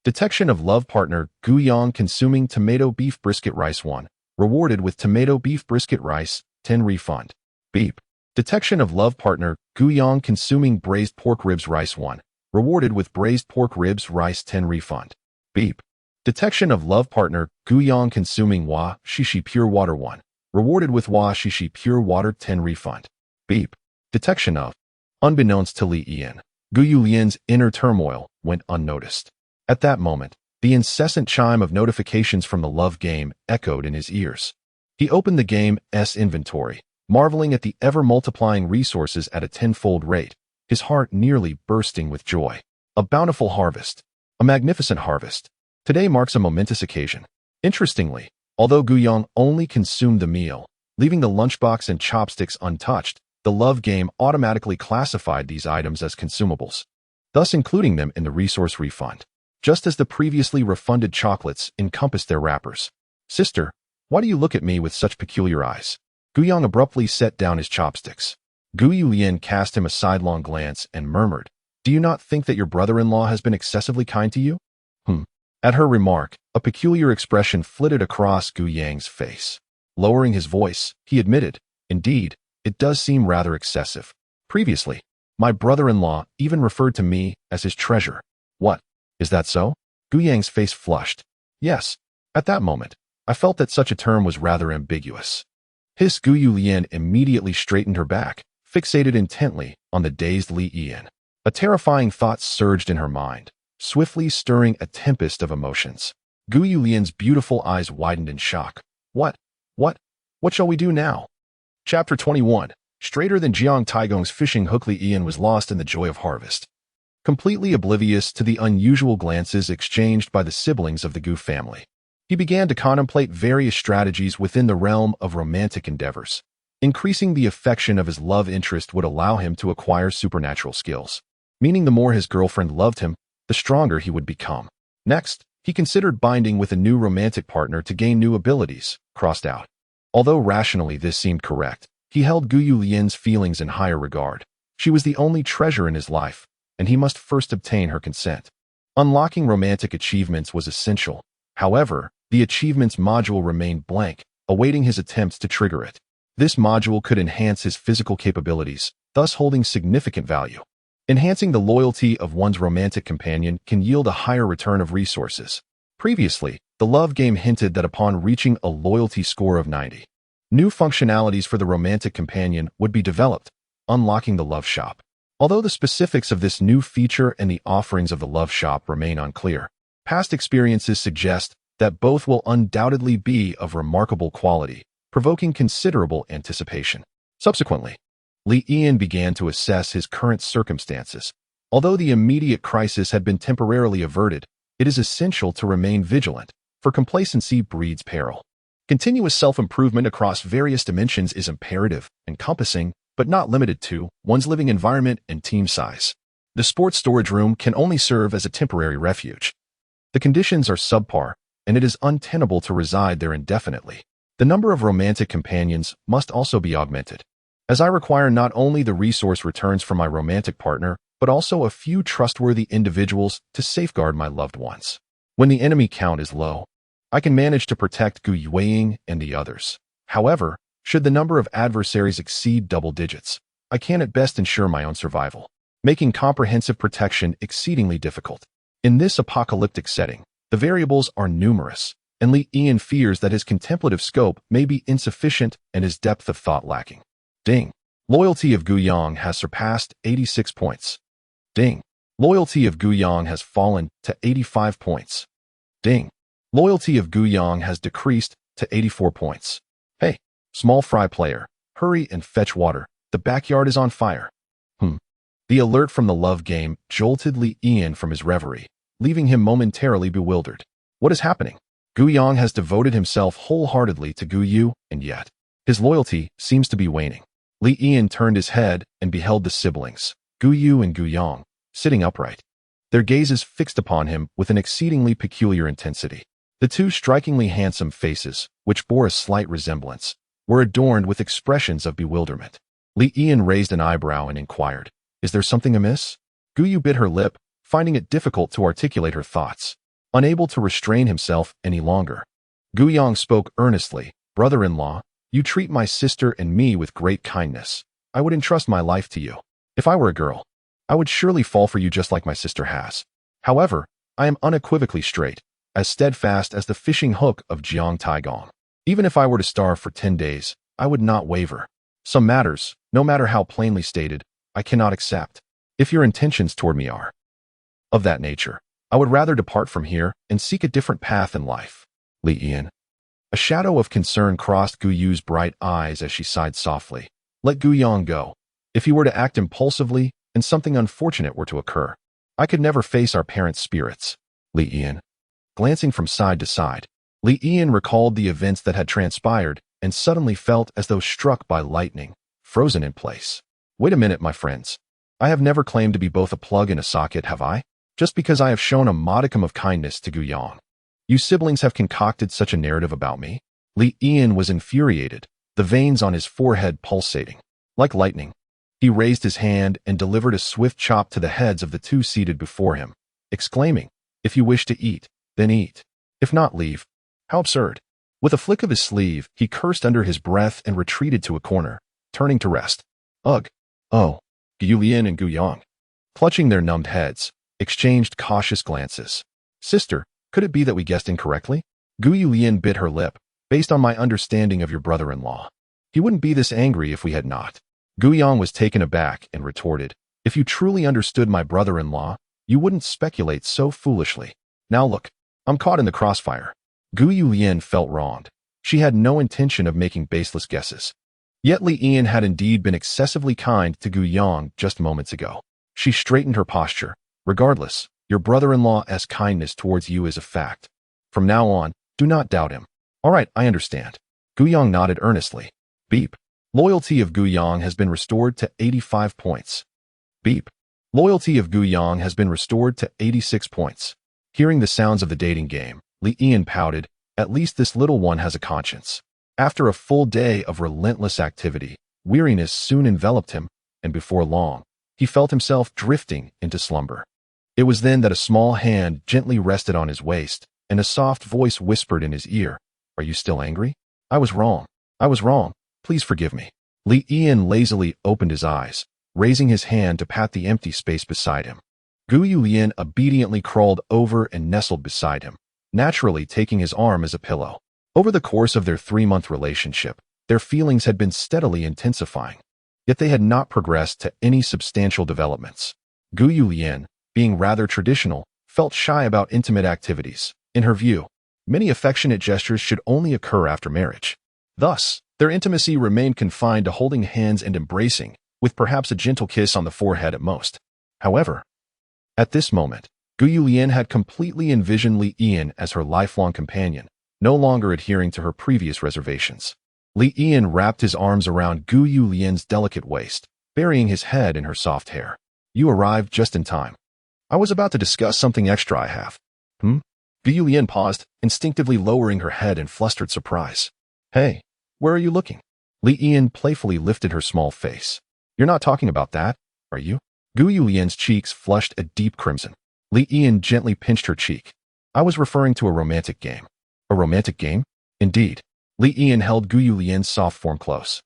Detection of love partner Gu Yang consuming tomato beef brisket rice 1. Rewarded with tomato beef brisket rice, 10 refund. Beep. Detection of love partner Gu Yang consuming braised pork ribs rice 1. Rewarded with braised pork ribs rice 10 refund. Beep. Detection of love partner Gu Yang consuming Wa Shishi pure water 1. Rewarded with Wa Shishi pure water 10 refund. Beep. Detection of. Unbeknownst to Li Yan, Gu Yulian's inner turmoil went unnoticed. At that moment, the incessant chime of notifications from the love game echoed in his ears. He opened the game's inventory, marveling at the ever-multiplying resources at a tenfold rate, his heart nearly bursting with joy. A bountiful harvest. A magnificent harvest. Today marks a momentous occasion. Interestingly, although Gu Yang only consumed the meal, leaving the lunchbox and chopsticks untouched, the love game automatically classified these items as consumables, thus including them in the resource refund, just as the previously refunded chocolates encompassed their wrappers. Sister, why do you look at me with such peculiar eyes? Gu Yang abruptly set down his chopsticks. Gu Yulian cast him a sidelong glance and murmured, "Do you not think that your brother-in-law has been excessively kind to you?" At her remark, a peculiar expression flitted across Gu Yang's face. Lowering his voice, he admitted, "Indeed, it does seem rather excessive. Previously, my brother-in-law even referred to me as his treasure." "What? Is that so?" Gu Yang's face flushed. "Yes. At that moment, I felt that such a term was rather ambiguous." His Gu Yulian immediately straightened her back, fixated intently on the dazed Li Yan. A terrifying thought surged in her mind, swiftly stirring a tempest of emotions. Gu Yulian's beautiful eyes widened in shock. What shall we do now?" Chapter 21. Straighter than Jiang Taigong's fishing hook, Li Yan was lost in the joy of harvest. Completely oblivious to the unusual glances exchanged by the siblings of the Gu family, he began to contemplate various strategies within the realm of romantic endeavors. Increasing the affection of his love interest would allow him to acquire supernatural skills, meaning the more his girlfriend loved him, the stronger he would become. Next, he considered binding with a new romantic partner to gain new abilities, crossed out. Although rationally this seemed correct, he held Gu Yulian's feelings in higher regard. She was the only treasure in his life, and he must first obtain her consent. Unlocking romantic achievements was essential. However, the achievements module remained blank, awaiting his attempts to trigger it. This module could enhance his physical capabilities, thus holding significant value. Enhancing the loyalty of one's romantic companion can yield a higher return of resources. Previously, the love game hinted that upon reaching a loyalty score of 90, new functionalities for the romantic companion would be developed, unlocking the love shop. Although the specifics of this new feature and the offerings of the love shop remain unclear, past experiences suggest that both will undoubtedly be of remarkable quality, provoking considerable anticipation. Subsequently, Li Yan began to assess his current circumstances. Although the immediate crisis had been temporarily averted, it is essential to remain vigilant, for complacency breeds peril. Continuous self-improvement across various dimensions is imperative, encompassing, but not limited to, one's living environment and team size. The sports storage room can only serve as a temporary refuge. The conditions are subpar, and it is untenable to reside there indefinitely. The number of romantic companions must also be augmented, as I require not only the resource returns from my romantic partner, but also a few trustworthy individuals to safeguard my loved ones. When the enemy count is low, I can manage to protect Gu Yueying and the others. However, should the number of adversaries exceed double digits, I can at best ensure my own survival, making comprehensive protection exceedingly difficult. In this apocalyptic setting, the variables are numerous, and Li Yan fears that his contemplative scope may be insufficient and his depth of thought lacking. Ding. Loyalty of Gu Yang has surpassed 86 points. Ding. Loyalty of Gu Yang has fallen to 85 points. Ding. Loyalty of Gu Yang has decreased to 84 points. Hey, small fry player, hurry and fetch water. The backyard is on fire. The alert from the love game jolted Li Yan from his reverie, leaving him momentarily bewildered. What is happening? Gu Yang has devoted himself wholeheartedly to Gu Yu, and yet his loyalty seems to be waning. Li Yan turned his head and beheld the siblings, Gu Yu and Gu Yang, sitting upright, their gazes fixed upon him with an exceedingly peculiar intensity. The two strikingly handsome faces, which bore a slight resemblance, were adorned with expressions of bewilderment. Li Yan raised an eyebrow and inquired, Is there something amiss? Gu Yu bit her lip, finding it difficult to articulate her thoughts. Unable to restrain himself any longer, Gu Yang spoke earnestly. Brother-in-law, you treat my sister and me with great kindness. I would entrust my life to you. If I were a girl, I would surely fall for you just like my sister has. However, I am unequivocally straight, as steadfast as the fishing hook of Jiang Taigong. Even if I were to starve for 10 days, I would not waver. Some matters, no matter how plainly stated, I cannot accept. If your intentions toward me are of that nature, I would rather depart from here and seek a different path in life. Li Yan. A shadow of concern crossed Gu Yu's bright eyes as she sighed softly. Let Gu Yang go. If he were to act impulsively and something unfortunate were to occur, I could never face our parents' spirits. Li Yan. Glancing from side to side, Li Yan recalled the events that had transpired and suddenly felt as though struck by lightning, frozen in place. Wait a minute, my friends. I have never claimed to be both a plug and a socket, have I? Just because I have shown a modicum of kindness to Gu Yang. You siblings have concocted such a narrative about me? Li Yan was infuriated, the veins on his forehead pulsating. Like lightning, he raised his hand and delivered a swift chop to the heads of the two seated before him, exclaiming, "If you wish to eat, then eat. If not, leave." How absurd. With a flick of his sleeve, he cursed under his breath and retreated to a corner, turning to rest. Ugh. Oh. Gu Yan and Gu Yang, clutching their numbed heads, exchanged cautious glances. Sister, could it be that we guessed incorrectly? Gu Yan bit her lip. Based on my understanding of your brother-in-law, he wouldn't be this angry if we had not. Gu Yang was taken aback and retorted, if you truly understood my brother-in-law, you wouldn't speculate so foolishly. Now look, I'm caught in the crossfire. Gu Yan felt wronged. She had no intention of making baseless guesses. Yet Li Yan had indeed been excessively kind to Gu Yang just moments ago. She straightened her posture. Regardless, your brother-in-law's kindness towards you is a fact. From now on, do not doubt him. All right, I understand. Gu Yang nodded earnestly. Beep. Loyalty of Gu Yang has been restored to 85 points. Beep. Loyalty of Gu Yang has been restored to 86 points. Hearing the sounds of the dating game, Li Yan pouted, at least this little one has a conscience. After a full day of relentless activity, weariness soon enveloped him, and before long, he felt himself drifting into slumber. It was then that a small hand gently rested on his waist, and a soft voice whispered in his ear, "Are you still angry? I was wrong. I was wrong. Please forgive me." Li Yan lazily opened his eyes, raising his hand to pat the empty space beside him. Gu Yan obediently crawled over and nestled beside him, naturally taking his arm as a pillow. Over the course of their 3-month relationship, their feelings had been steadily intensifying, yet they had not progressed to any substantial developments. Gu Yan, being rather traditional, felt shy about intimate activities. In her view, many affectionate gestures should only occur after marriage. Thus, their intimacy remained confined to holding hands and embracing, with perhaps a gentle kiss on the forehead at most. However, at this moment, Gu Yan had completely envisioned Li Yan as her lifelong companion, no longer adhering to her previous reservations. Li Yan wrapped his arms around Gu Yan's delicate waist, burying his head in her soft hair. You arrived just in time. I was about to discuss something extra I have. Gu Yan paused, instinctively lowering her head in flustered surprise. Hey, where are you looking? Li Yan playfully lifted her small face. You're not talking about that, are you? Gu Yan's cheeks flushed a deep crimson. Li Yan gently pinched her cheek. I was referring to a romantic game. A romantic game? Indeed. Li Yan held Gu Yan's soft form close,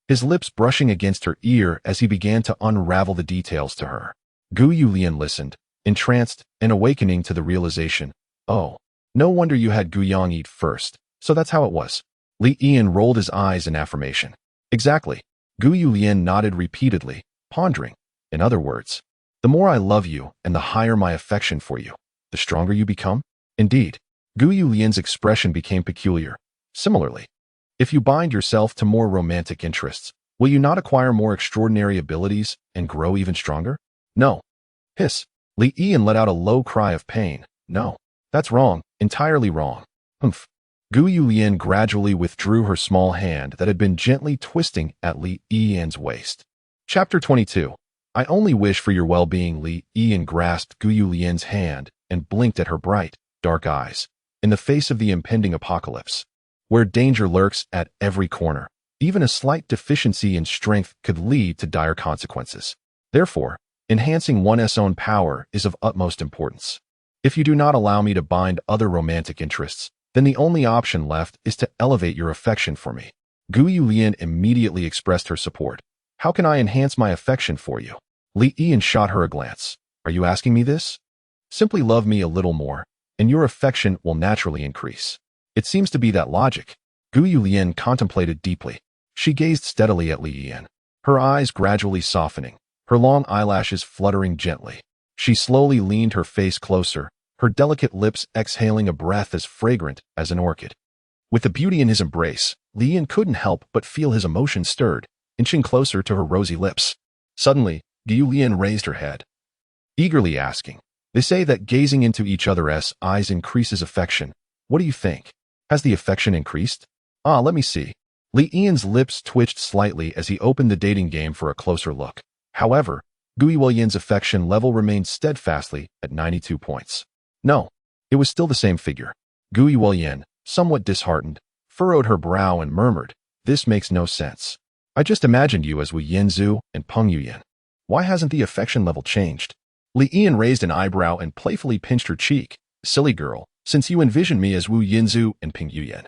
his lips brushing against her ear as he began to unravel the details to her. Gu Yan listened, entranced and awakening to the realization, oh, no wonder you had Gu Yang eat first, so that's how it was. Li Yan rolled his eyes in affirmation. Exactly. Gu Yan nodded repeatedly, pondering. In other words, the more I love you and the higher my affection for you, the stronger you become? Indeed. Gu Yan's expression became peculiar. Similarly, if you bind yourself to more romantic interests, will you not acquire more extraordinary abilities and grow even stronger? No. Hiss. Li Yan let out a low cry of pain. No. That's wrong. Entirely wrong. Humph. Gu Yan gradually withdrew her small hand that had been gently twisting at Li Yan's waist. Chapter 22. I only wish for your well-being. Li Yan grasped Gu Yan's hand and blinked at her bright, dark eyes. In the face of the impending apocalypse, where danger lurks at every corner, even a slight deficiency in strength could lead to dire consequences. Therefore, Enhancing one's own power is of utmost importance. If you do not allow me to bind other romantic interests, then the only option left is to elevate your affection for me. Gu Yulian immediately expressed her support. How can I enhance my affection for you? Li Yian shot her a glance. Are you asking me this? Simply love me a little more, and your affection will naturally increase. It seems to be that logic. Gu Yulian contemplated deeply. She gazed steadily at Li Yian, her eyes gradually softening, her long eyelashes fluttering gently. She slowly leaned her face closer, her delicate lips exhaling a breath as fragrant as an orchid. With the beauty in his embrace, Li Yian couldn't help but feel his emotion stirred, inching closer to her rosy lips. Suddenly, Gu Yulian raised her head, eagerly asking, "They say that gazing into each other's eyes increases affection. What do you think? Has the affection increased?" "Ah, let me see." Li Yian's lips twitched slightly as he opened the dating game for a closer look. However, Gu Yulian's affection level remained steadfastly at 92 points. No, it was still the same figure. Gu Yulian, somewhat disheartened, furrowed her brow and murmured, "This makes no sense. I just imagined you as Wu Yinzu and Peng Yuyan. Why hasn't the affection level changed?" Li Yian raised an eyebrow and playfully pinched her cheek. "Silly girl, since you envisioned me as Wu Yinzu and Peng Yuyan,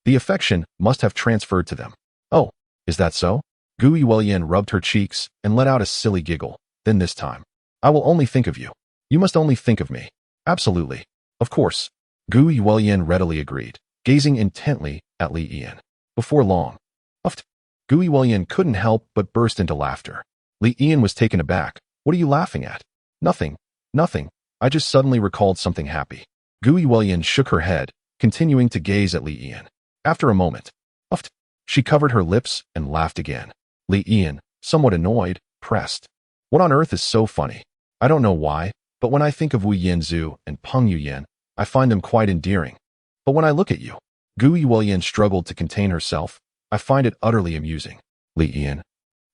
the affection must have transferred to them." "Oh, is that so?" Gu Yulian rubbed her cheeks and let out a silly giggle. "Then this time, I will only think of you. You must only think of me." "Absolutely. Of course." Gu Yulian readily agreed, gazing intently at Li Yian. Before long, uffed. Gu Yulian couldn't help but burst into laughter. Li Yian was taken aback. "What are you laughing at?" "Nothing. Nothing. I just suddenly recalled something happy." Gu Yulian shook her head, continuing to gaze at Li Yian. After a moment, uffed, she covered her lips and laughed again. Li Yian, somewhat annoyed, pressed, "What on earth is so funny? I don't know why, but when I think of Wu Yinzu and Peng Yuyan, I find them quite endearing. But when I look at you," Gu Yulian struggled to contain herself, "I find it utterly amusing." "Li Yian,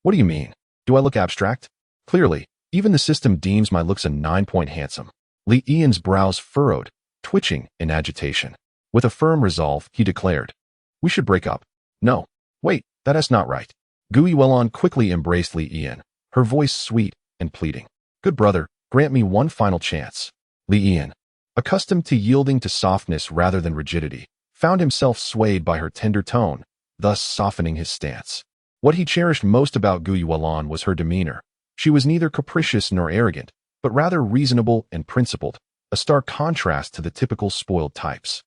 what do you mean? Do I look abstract?" "Clearly, even the system deems my looks a 9-point handsome." Li Yian's brows furrowed, twitching in agitation. With a firm resolve, he declared, "We should break up." "No, wait, that is not right." Gu Yulian quickly embraced Li Yian, her voice sweet and pleading. "Good brother, grant me one final chance." Li Yian, accustomed to yielding to softness rather than rigidity, found himself swayed by her tender tone, thus softening his stance. What he cherished most about Gu Yulian was her demeanor. She was neither capricious nor arrogant, but rather reasonable and principled, a stark contrast to the typical spoiled types.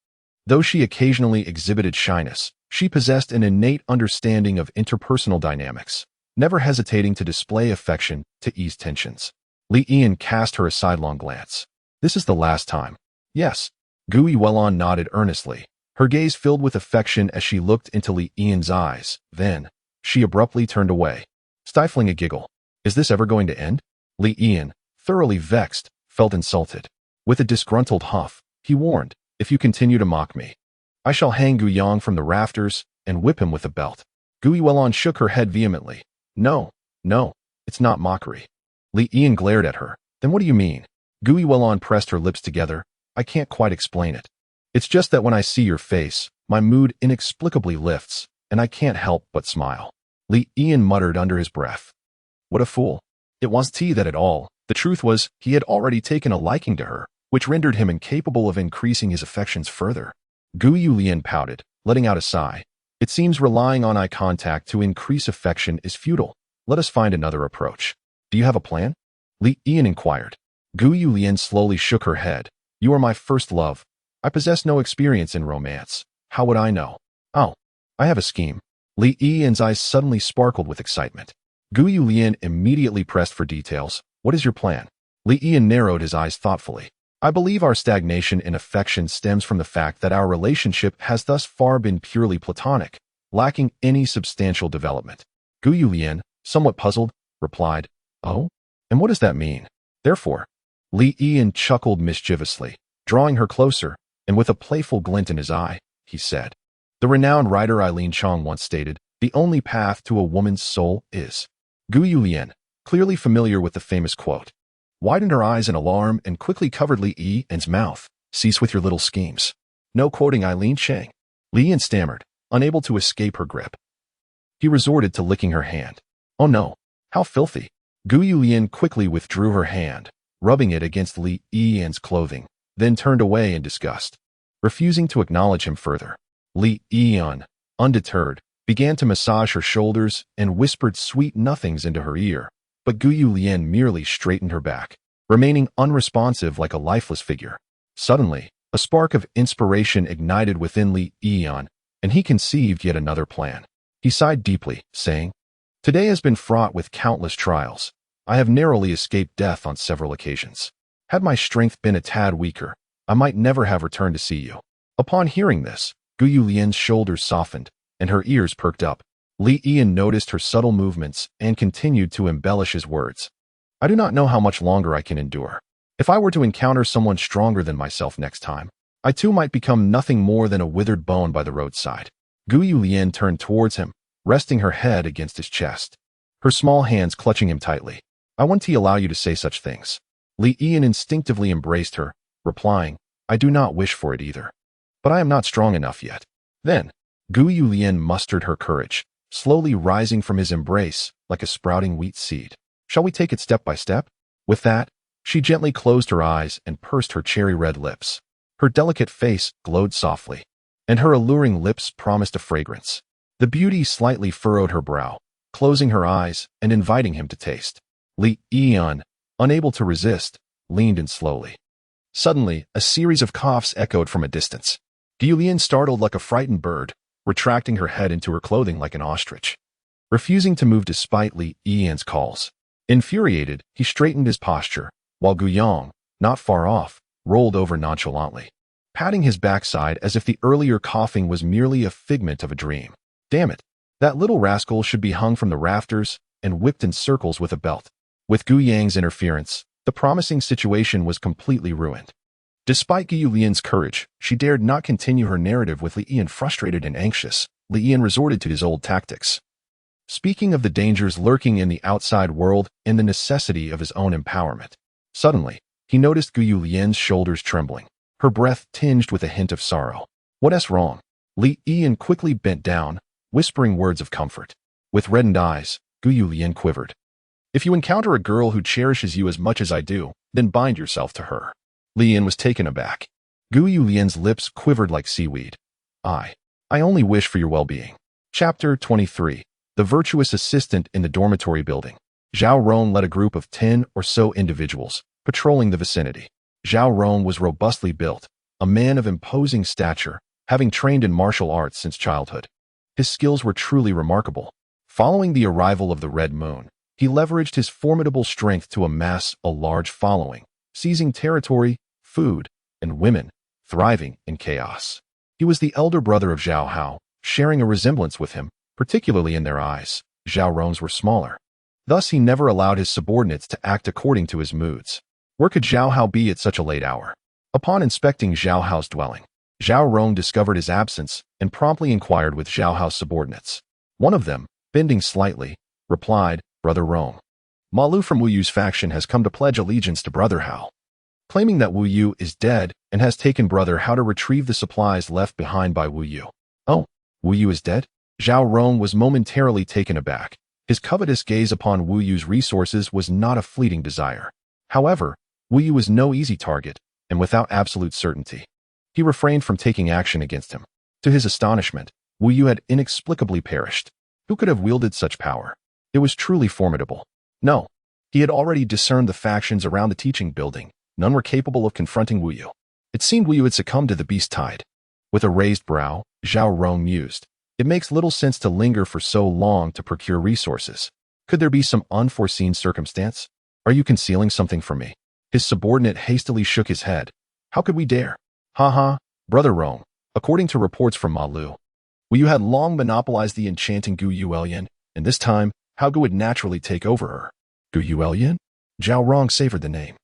Though she occasionally exhibited shyness, she possessed an innate understanding of interpersonal dynamics, never hesitating to display affection to ease tensions. Li Yian cast her a sidelong glance. "This is the last time." "Yes." Gu Yulian nodded earnestly, her gaze filled with affection as she looked into Li Yian's eyes. Then, she abruptly turned away, stifling a giggle. "Is this ever going to end?" Li Yian, thoroughly vexed, felt insulted. With a disgruntled huff, he warned, "If you continue to mock me, I shall hang Gu Yang from the rafters and whip him with a belt." Gu Yulian shook her head vehemently. No, it's not mockery." Li Yian glared at her. "Then what do you mean?" Gu Yulian pressed her lips together. "I can't quite explain it. It's just that when I see your face, my mood inexplicably lifts, and I can't help but smile." Li Yian muttered under his breath. What a fool. It wasn't he that at all. The truth was, he had already taken a liking to her, which rendered him incapable of increasing his affections further. Gu Yulian pouted, letting out a sigh. "It seems relying on eye contact to increase affection is futile. Let us find another approach." "Do you have a plan?" Li Yian inquired. Gu Yulian slowly shook her head. "You are my first love. I possess no experience in romance. How would I know?" "Oh, I have a scheme." Li Yian's eyes suddenly sparkled with excitement. Gu Yulian immediately pressed for details. "What is your plan?" Li Yian narrowed his eyes thoughtfully. "I believe our stagnation in affection stems from the fact that our relationship has thus far been purely platonic, lacking any substantial development." Gu Yulian, somewhat puzzled, replied, "Oh? And what does that mean?" "Therefore," Li Yian chuckled mischievously, drawing her closer, and with a playful glint in his eye, he said, "The renowned writer Eileen Chong once stated, 'The only path to a woman's soul is.'" Gu Yulian, clearly familiar with the famous quote, widened her eyes in alarm and quickly covered Li Yian's mouth. "Cease with your little schemes. No quoting Eileen Chang." Li Yian stammered, unable to escape her grip. He resorted to licking her hand. "Oh no, how filthy." Gu Yulian quickly withdrew her hand, rubbing it against Li Yian's clothing, then turned away in disgust, refusing to acknowledge him further. Li Yian, undeterred, began to massage her shoulders and whispered sweet nothings into her ear, but Gu Yulian merely straightened her back, remaining unresponsive like a lifeless figure. Suddenly, a spark of inspiration ignited within Li Yian, and he conceived yet another plan. He sighed deeply, saying, "Today has been fraught with countless trials. I have narrowly escaped death on several occasions. Had my strength been a tad weaker, I might never have returned to see you." Upon hearing this, Gu Yulian's shoulders softened, and her ears perked up. Li Yian noticed her subtle movements and continued to embellish his words. "I do not know how much longer I can endure. If I were to encounter someone stronger than myself next time, I too might become nothing more than a withered bone by the roadside." Gu Yulian turned towards him, resting her head against his chest, her small hands clutching him tightly. "I won't allow you to say such things." Li Yian instinctively embraced her, replying, "I do not wish for it either. But I am not strong enough yet." Then, Gu Yulian mustered her courage, slowly rising from his embrace like a sprouting wheat seed. "Shall we take it step by step?" With that, she gently closed her eyes and pursed her cherry-red lips. Her delicate face glowed softly, and her alluring lips promised a fragrance. The beauty slightly furrowed her brow, closing her eyes and inviting him to taste. Li Yian, unable to resist, leaned in slowly. Suddenly, a series of coughs echoed from a distance. Gu Yulian startled like a frightened bird, retracting her head into her clothing like an ostrich, refusing to move despite Li Yian's calls. Infuriated, he straightened his posture, while Gu Yang, not far off, rolled over nonchalantly, patting his backside as if the earlier coughing was merely a figment of a dream. Damn it, that little rascal should be hung from the rafters and whipped in circles with a belt. With Gu Yang's interference, the promising situation was completely ruined. Despite Gu Yulian's courage, she dared not continue her narrative with Li Yian frustrated and anxious. Li Yian resorted to his old tactics, speaking of the dangers lurking in the outside world and the necessity of his own empowerment. Suddenly, he noticed Gu Yulian's shoulders trembling, her breath tinged with a hint of sorrow. "What's wrong?" Li Yian quickly bent down, whispering words of comfort. With reddened eyes, Gu Yulian quivered. "If you encounter a girl who cherishes you as much as I do, then bind yourself to her." Li Yian was taken aback. Gu Yulian's lips quivered like seaweed. I only wish for your well-being." Chapter 23. The Virtuous Assistant in the Dormitory Building. Zhao Rong led a group of 10 or so individuals, patrolling the vicinity. Zhao Rong was robustly built, a man of imposing stature, having trained in martial arts since childhood. His skills were truly remarkable. Following the arrival of the Red Moon, he leveraged his formidable strength to amass a large following, seizing territory, food, and women, thriving in chaos. He was the elder brother of Zhao Hao, sharing a resemblance with him, particularly in their eyes. Zhao Rong's were smaller. Thus, he never allowed his subordinates to act according to his moods. Where could Zhao Hao be at such a late hour? Upon inspecting Zhao Hao's dwelling, Zhao Rong discovered his absence and promptly inquired with Zhao Hao's subordinates. One of them, bending slightly, replied, "Brother Rong, Ma Lu from Wu Yu's faction has come to pledge allegiance to Brother Hao, claiming that Wu Yu is dead and has taken Brother Hao to retrieve the supplies left behind by Wu Yu." "Oh, Wu Yu is dead?" Zhao Rong was momentarily taken aback. His covetous gaze upon Wu Yu's resources was not a fleeting desire. However, Wu Yu was no easy target, and without absolute certainty, he refrained from taking action against him. To his astonishment, Wu Yu had inexplicably perished. Who could have wielded such power? It was truly formidable. No, he had already discerned the factions around the teaching building. None were capable of confronting Wu Yu. It seemed Wu Yu had succumbed to the beast tide. With a raised brow, Zhao Rong mused. It makes little sense to linger for so long to procure resources. Could there be some unforeseen circumstance? Are you concealing something from me? His subordinate hastily shook his head. How could we dare? Ha, Brother Rong. According to reports from Ma Lu, Wu Yu had long monopolized the enchanting Gu Yuelian, and this time, Hao Gu would naturally take over her. Gu Yuelian? Zhao Rong savored the name,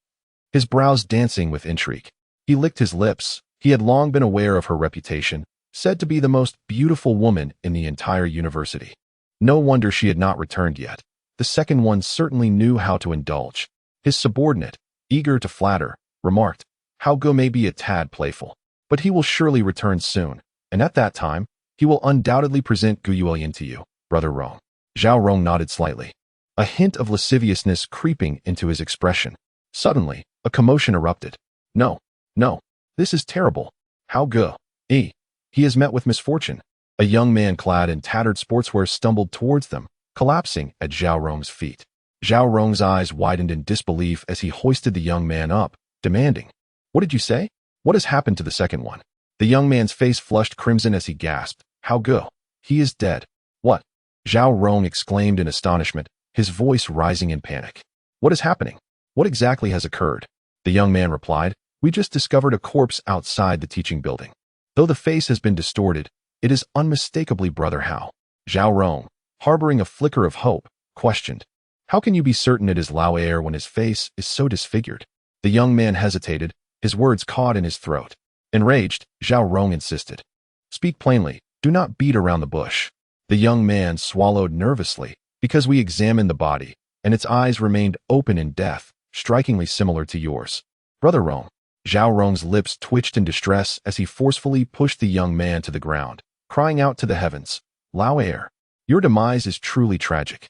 his brows dancing with intrigue. He licked his lips. He had long been aware of her reputation, said to be the most beautiful woman in the entire university. No wonder she had not returned yet. The second one certainly knew how to indulge. His subordinate, eager to flatter, remarked, "Hao Gu may be a tad playful, but he will surely return soon, and at that time, he will undoubtedly present Gu Yuelian to you, Brother Rong." Zhao Rong nodded slightly. a hint of lasciviousness creeping into his expression. Suddenly, a commotion erupted. No, no, this is terrible. How go? He has met with misfortune. A young man clad in tattered sportswear stumbled towards them, collapsing at Zhao Rong's feet. Zhao Rong's eyes widened in disbelief as he hoisted the young man up, demanding, "What did you say? What has happened to the second one?" The young man's face flushed crimson as he gasped, "How go? He is dead." "What?" Zhao Rong exclaimed in astonishment, his voice rising in panic. "What is happening? What exactly has occurred?" The young man replied, "We just discovered a corpse outside the teaching building. Though the face has been distorted, it is unmistakably Brother Hao." Zhao Rong, harboring a flicker of hope, questioned, "How can you be certain it is Lao Er when his face is so disfigured?" The young man hesitated, his words caught in his throat. Enraged, Zhao Rong insisted, "Speak plainly, do not beat around the bush." The young man swallowed nervously, because we examined the body, and its eyes remained open in death, strikingly similar to yours. "Brother Rong." Zhao Rong's lips twitched in distress as he forcefully pushed the young man to the ground, crying out to the heavens, "Lao Er, your demise is truly tragic."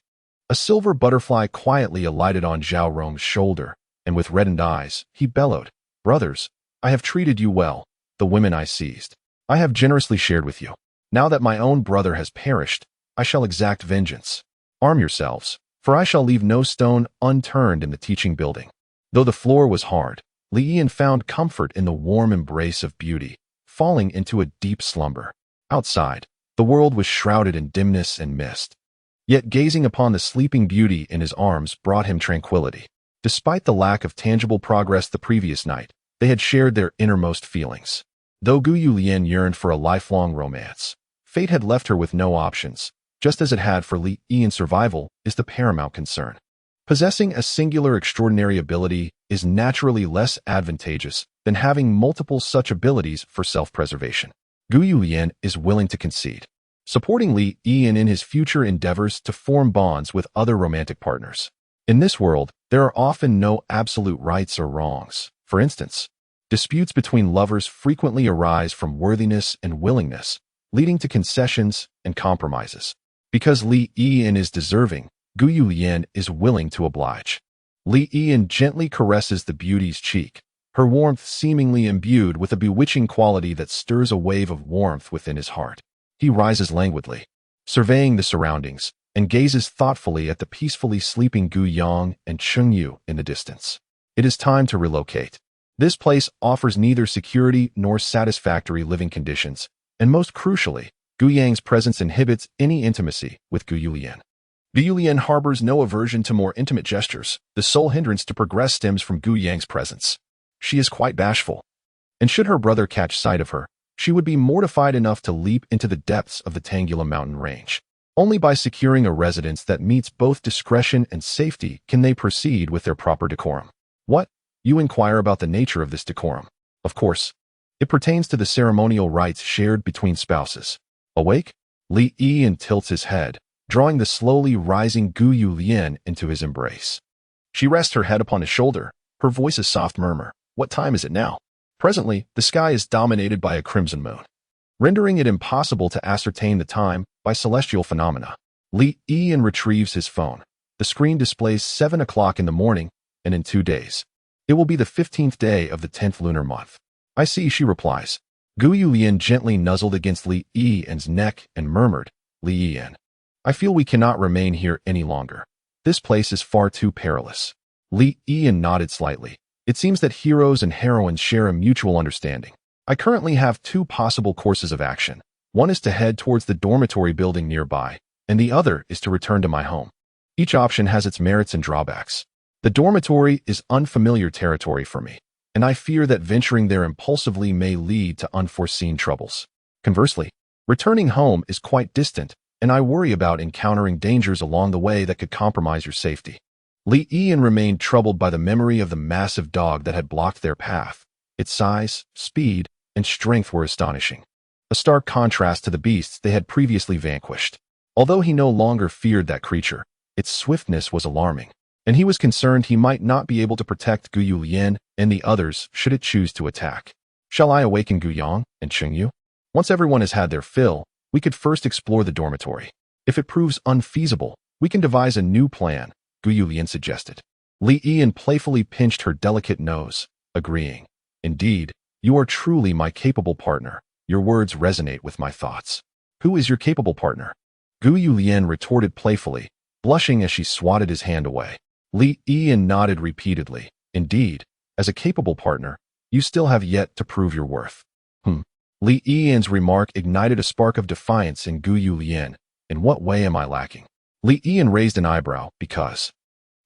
A silver butterfly quietly alighted on Zhao Rong's shoulder, and with reddened eyes, he bellowed, "Brothers, I have treated you well. The women I seized, I have generously shared with you. Now that my own brother has perished, I shall exact vengeance. Arm yourselves, for I shall leave no stone unturned in the teaching building." Though the floor was hard, Li Yian found comfort in the warm embrace of beauty, falling into a deep slumber. Outside, the world was shrouded in dimness and mist. Yet gazing upon the sleeping beauty in his arms brought him tranquility. Despite the lack of tangible progress the previous night, they had shared their innermost feelings. Though Gu Yulian yearned for a lifelong romance, fate had left her with no options, just as it had for Li Yian's survival is the paramount concern. Possessing a singular extraordinary ability is naturally less advantageous than having multiple such abilities for self-preservation. Gu Yulian is willing to concede, supporting Li Yian in his future endeavors to form bonds with other romantic partners. In this world, there are often no absolute rights or wrongs. For instance, disputes between lovers frequently arise from worthiness and willingness, leading to concessions and compromises. Because Li Yian is deserving, Gu Yulian is willing to oblige. Li Yian gently caresses the beauty's cheek, her warmth seemingly imbued with a bewitching quality that stirs a wave of warmth within his heart. He rises languidly, surveying the surroundings, and gazes thoughtfully at the peacefully sleeping Gu Yang and Cheng Yu in the distance. It is time to relocate. This place offers neither security nor satisfactory living conditions, and most crucially, Gu Yang's presence inhibits any intimacy with Gu Yulian. Gu Yulian harbors no aversion to more intimate gestures. The sole hindrance to progress stems from Gu Yang's presence. She is quite bashful, and should her brother catch sight of her, she would be mortified enough to leap into the depths of the Tanggula mountain range. Only by securing a residence that meets both discretion and safety can they proceed with their proper decorum. What? You inquire about the nature of this decorum. Of course, it pertains to the ceremonial rites shared between spouses. Awake? Li Yian tilts his head, drawing the slowly rising Gu Yulian into his embrace. She rests her head upon his shoulder, her voice a soft murmur. What time is it now? Presently, the sky is dominated by a crimson moon, rendering it impossible to ascertain the time by celestial phenomena. Li Yian retrieves his phone. The screen displays 7 o'clock in the morning, and in 2 days. It will be the 15th day of the 10th lunar month. I see, she replies. Gu Yulian gently nuzzled against Li Yian's neck and murmured, Li Yian, I feel we cannot remain here any longer. This place is far too perilous. Li Yian nodded slightly. It seems that heroes and heroines share a mutual understanding. I currently have 2 possible courses of action. One is to head towards the dormitory building nearby, and the other is to return to my home. Each option has its merits and drawbacks. The dormitory is unfamiliar territory for me, and I fear that venturing there impulsively may lead to unforeseen troubles. Conversely, returning home is quite distant, and I worry about encountering dangers along the way that could compromise your safety. Li Yian remained troubled by the memory of the massive dog that had blocked their path. Its size, speed, and strength were astonishing, a stark contrast to the beasts they had previously vanquished. Although he no longer feared that creature, its swiftness was alarming, and he was concerned he might not be able to protect Gu Yulian and the others should it choose to attack. Shall I awaken Gu Yang and Cheng Yu? Once everyone has had their fill, we could first explore the dormitory. If it proves unfeasible, We can devise a new plan, Gu Yulian suggested. Li Yian playfully pinched her delicate nose, agreeing. Indeed, you are truly my capable partner. Your words resonate with my thoughts. Who is your capable partner? Gu Yulian retorted playfully, blushing as she swatted his hand away. Li Yian nodded repeatedly. Indeed, as a capable partner, you still have yet to prove your worth. Li Yian's remark ignited a spark of defiance in Gu Yulian. In what way am I lacking? Li Yian raised an eyebrow, because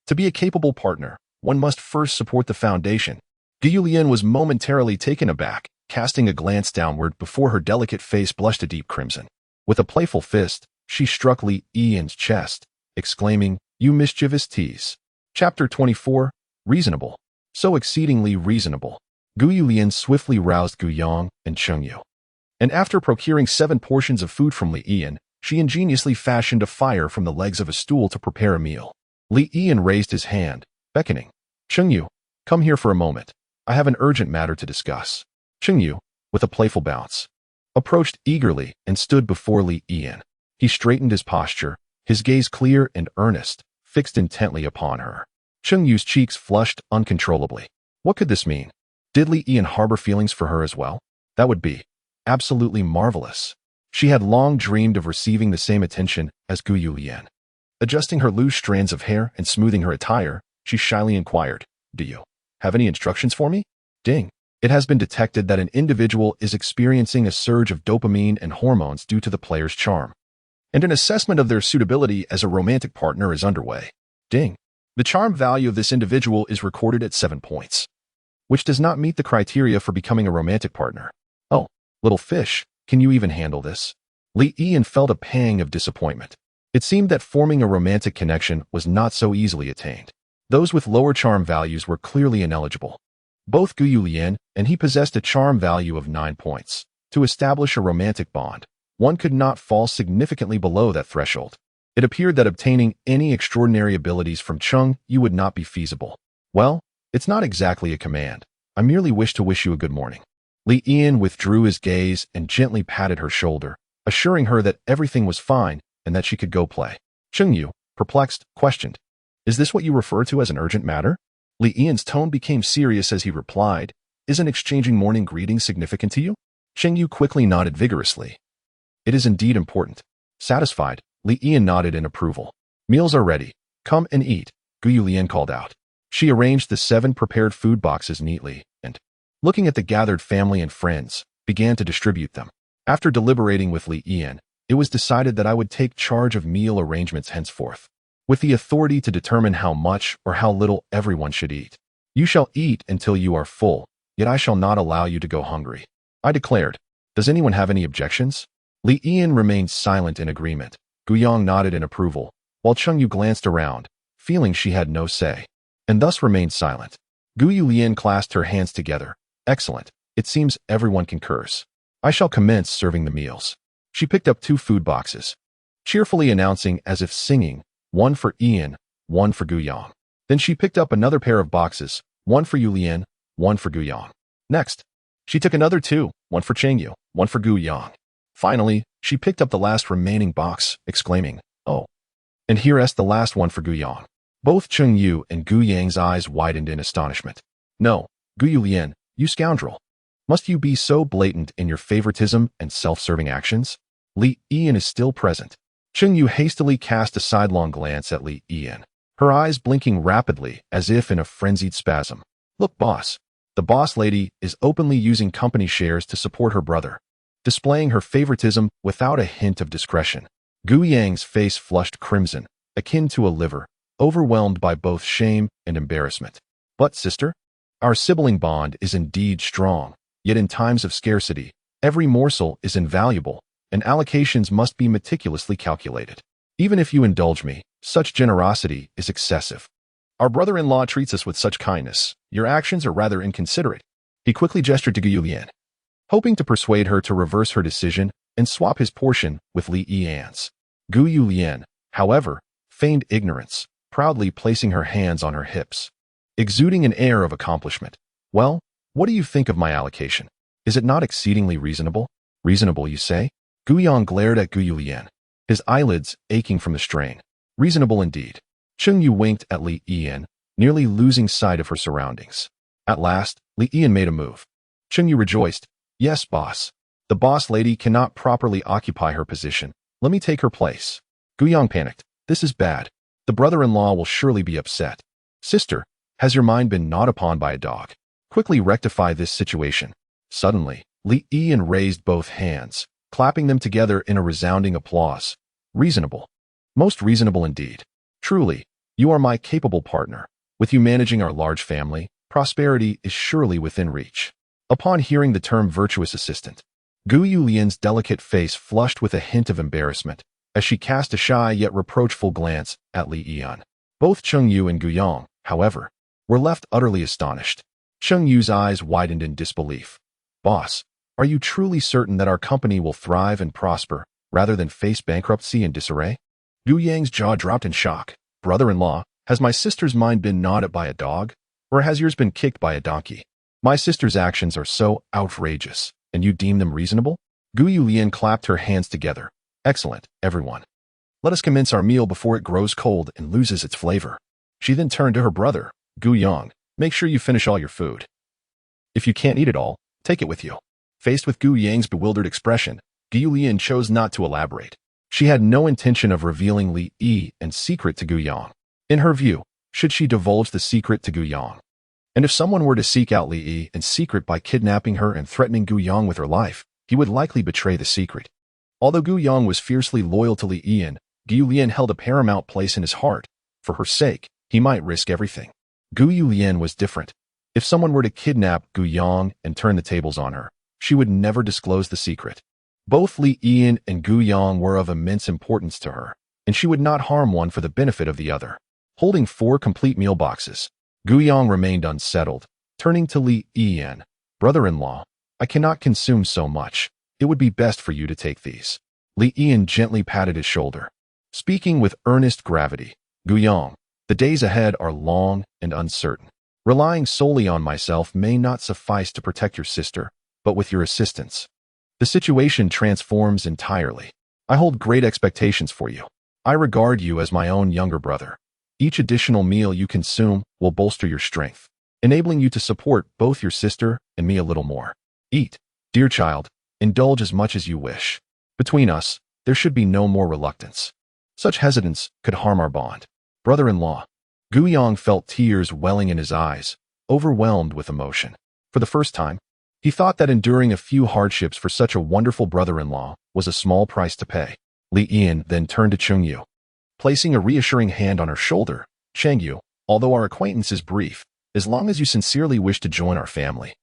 to be a capable partner, one must first support the foundation. Gu Yulian was momentarily taken aback, casting a glance downward before her delicate face blushed a deep crimson. With a playful fist, she struck Li Yian's chest, exclaiming, "You mischievous tease." Chapter 24, Reasonable. So exceedingly reasonable. Gu Yulian swiftly roused Gu Yang and Cheng Yu. And after procuring 7 portions of food from Li Yian, she ingeniously fashioned a fire from the legs of a stool to prepare a meal. Li Yian raised his hand, beckoning. Cheng Yu, come here for a moment. I have an urgent matter to discuss. Cheng Yu, with a playful bounce, approached eagerly and stood before Li Yian. He straightened his posture, his gaze clear and earnest, fixed intently upon her. Cheng Yu's cheeks flushed uncontrollably. What could this mean? Did Li Yian harbor feelings for her as well? That would be absolutely marvelous. She had long dreamed of receiving the same attention as Gu Yulian. Adjusting her loose strands of hair and smoothing her attire, she shyly inquired, "Do you have any instructions for me?" Ding. It has been detected that an individual is experiencing a surge of dopamine and hormones due to the player's charm, and an assessment of their suitability as a romantic partner is underway. Ding. The charm value of this individual is recorded at 7 points, which does not meet the criteria for becoming a romantic partner. Oh, little fish, can you even handle this? Li Yian felt a pang of disappointment. It seemed that forming a romantic connection was not so easily attained. Those with lower charm values were clearly ineligible. Both Gu Yulian and he possessed a charm value of 9 points. To establish a romantic bond, one could not fall significantly below that threshold. It appeared that obtaining any extraordinary abilities from Cheng Yu would not be feasible. Well, it's not exactly a command. I merely wish to wish you a good morning. Li Yian withdrew his gaze and gently patted her shoulder, assuring her that everything was fine and that she could go play. Cheng Yu, perplexed, questioned, "Is this what you refer to as an urgent matter?" Li Yian's tone became serious as he replied, "Isn't exchanging morning greetings significant to you?" Cheng Yu quickly nodded vigorously. "It is indeed important." Satisfied, Li Yian nodded in approval. "Meals are ready. Come and eat," Gu Yulian called out. She arranged the 7 prepared food boxes neatly and, looking at the gathered family and friends, began to distribute them. After deliberating with Li Yian, it was decided that I would take charge of meal arrangements henceforth, with the authority to determine how much or how little everyone should eat. You shall eat until you are full, yet I shall not allow you to go hungry, I declared. Does anyone have any objections? Li Yian remained silent in agreement. Gu Yang nodded in approval, while Cheng Yu glanced around, feeling she had no say, and thus remained silent. Gu Yulian clasped her hands together. Excellent. It seems everyone concurs. I shall commence serving the meals. She picked up 2 food boxes, cheerfully announcing as if singing, one for Yian, one for Gu Yang. Then she picked up another pair of boxes, one for Yulian, one for Gu Yang. Next, she took another 2, one for Cheng Yu, one for Gu Yang. Finally, she picked up the last remaining box, exclaiming, "Oh, and here's the last one for Gu Yang." Both Cheng Yu and Gu Yang's eyes widened in astonishment. "No, Gu Yulian, you scoundrel. Must you be so blatant in your favoritism and self-serving actions?" Li Yian is still present. Cheng Yu hastily cast a sidelong glance at Li Yian, her eyes blinking rapidly as if in a frenzied spasm. "Look, boss. The boss lady is openly using company shares to support her brother, displaying her favoritism without a hint of discretion." Gu Yang's face flushed crimson, akin to a liver, overwhelmed by both shame and embarrassment. "But, sister, our sibling bond is indeed strong, yet in times of scarcity, every morsel is invaluable, and allocations must be meticulously calculated. Even if you indulge me, such generosity is excessive. Our brother-in-law treats us with such kindness. Your actions are rather inconsiderate." He quickly gestured to Gu Yulian, hoping to persuade her to reverse her decision and swap his portion with Li Yian's. Gu Yulian, however, feigned ignorance, proudly placing her hands on her hips, exuding an air of accomplishment. "Well, what do you think of my allocation? Is it not exceedingly reasonable?" "Reasonable, you say?" Gu Yang glared at Gu Yulian, his eyelids aching from the strain. Reasonable indeed. Chung Yu winked at Li Yian, nearly losing sight of her surroundings. At last, Li Yian made a move. Chung Yu rejoiced. Yes, boss. The boss lady cannot properly occupy her position. Let me take her place. Guyang panicked. This is bad. The brother-in-law will surely be upset. Sister, has your mind been gnawed upon by a dog? Quickly rectify this situation. Suddenly, Li Yian raised both hands, clapping them together in a resounding applause. Reasonable. Most reasonable indeed. Truly, you are my capable partner. With you managing our large family, prosperity is surely within reach. Upon hearing the term virtuous assistant, Gu Yulian's delicate face flushed with a hint of embarrassment as she cast a shy yet reproachful glance at Li Yian. Both Chung Yu and Guyang, however, were left utterly astonished. Chung Yu's eyes widened in disbelief. Boss, are you truly certain that our company will thrive and prosper rather than face bankruptcy and disarray? Guyang's jaw dropped in shock. Brother-in-law, has my sister's mind been gnawed by a dog? Or has yours been kicked by a donkey? My sister's actions are so outrageous, and you deem them reasonable? Gu Yulian clapped her hands together. Excellent, everyone. Let us commence our meal before it grows cold and loses its flavor. She then turned to her brother, Guyang. Make sure you finish all your food. If you can't eat it all, take it with you. Faced with Guyang's bewildered expression, Gu Yulian chose not to elaborate. She had no intention of revealing Li Yian's secret to Guyang. In her view, should she divulge the secret to Guyang? And if someone were to seek out Li Yi in secret by kidnapping her and threatening Guyang with her life, he would likely betray the secret. Although Guyang was fiercely loyal to Li Yian, Gu Yulian held a paramount place in his heart. For her sake, he might risk everything. Gu Yulian was different. If someone were to kidnap Guyang and turn the tables on her, she would never disclose the secret. Both Li Yian and Guyang were of immense importance to her, and she would not harm one for the benefit of the other. Holding 4 complete meal boxes, Guyang remained unsettled, turning to Li Yian. Brother-in-law, I cannot consume so much. It would be best for you to take these. Li Yian gently patted his shoulder. Speaking with earnest gravity, Guyang, the days ahead are long and uncertain. Relying solely on myself may not suffice to protect your sister, but with your assistance, the situation transforms entirely. I hold great expectations for you. I regard you as my own younger brother. Each additional meal you consume will bolster your strength, enabling you to support both your sister and me a little more. Eat, dear child, indulge as much as you wish. Between us, there should be no more reluctance. Such hesitance could harm our bond. Brother-in-law, Guyang felt tears welling in his eyes, overwhelmed with emotion. For the first time, he thought that enduring a few hardships for such a wonderful brother-in-law was a small price to pay. Li Yian then turned to Chung Yu. Placing a reassuring hand on her shoulder, Cheng Yu, although our acquaintance is brief, as long as you sincerely wish to join our family,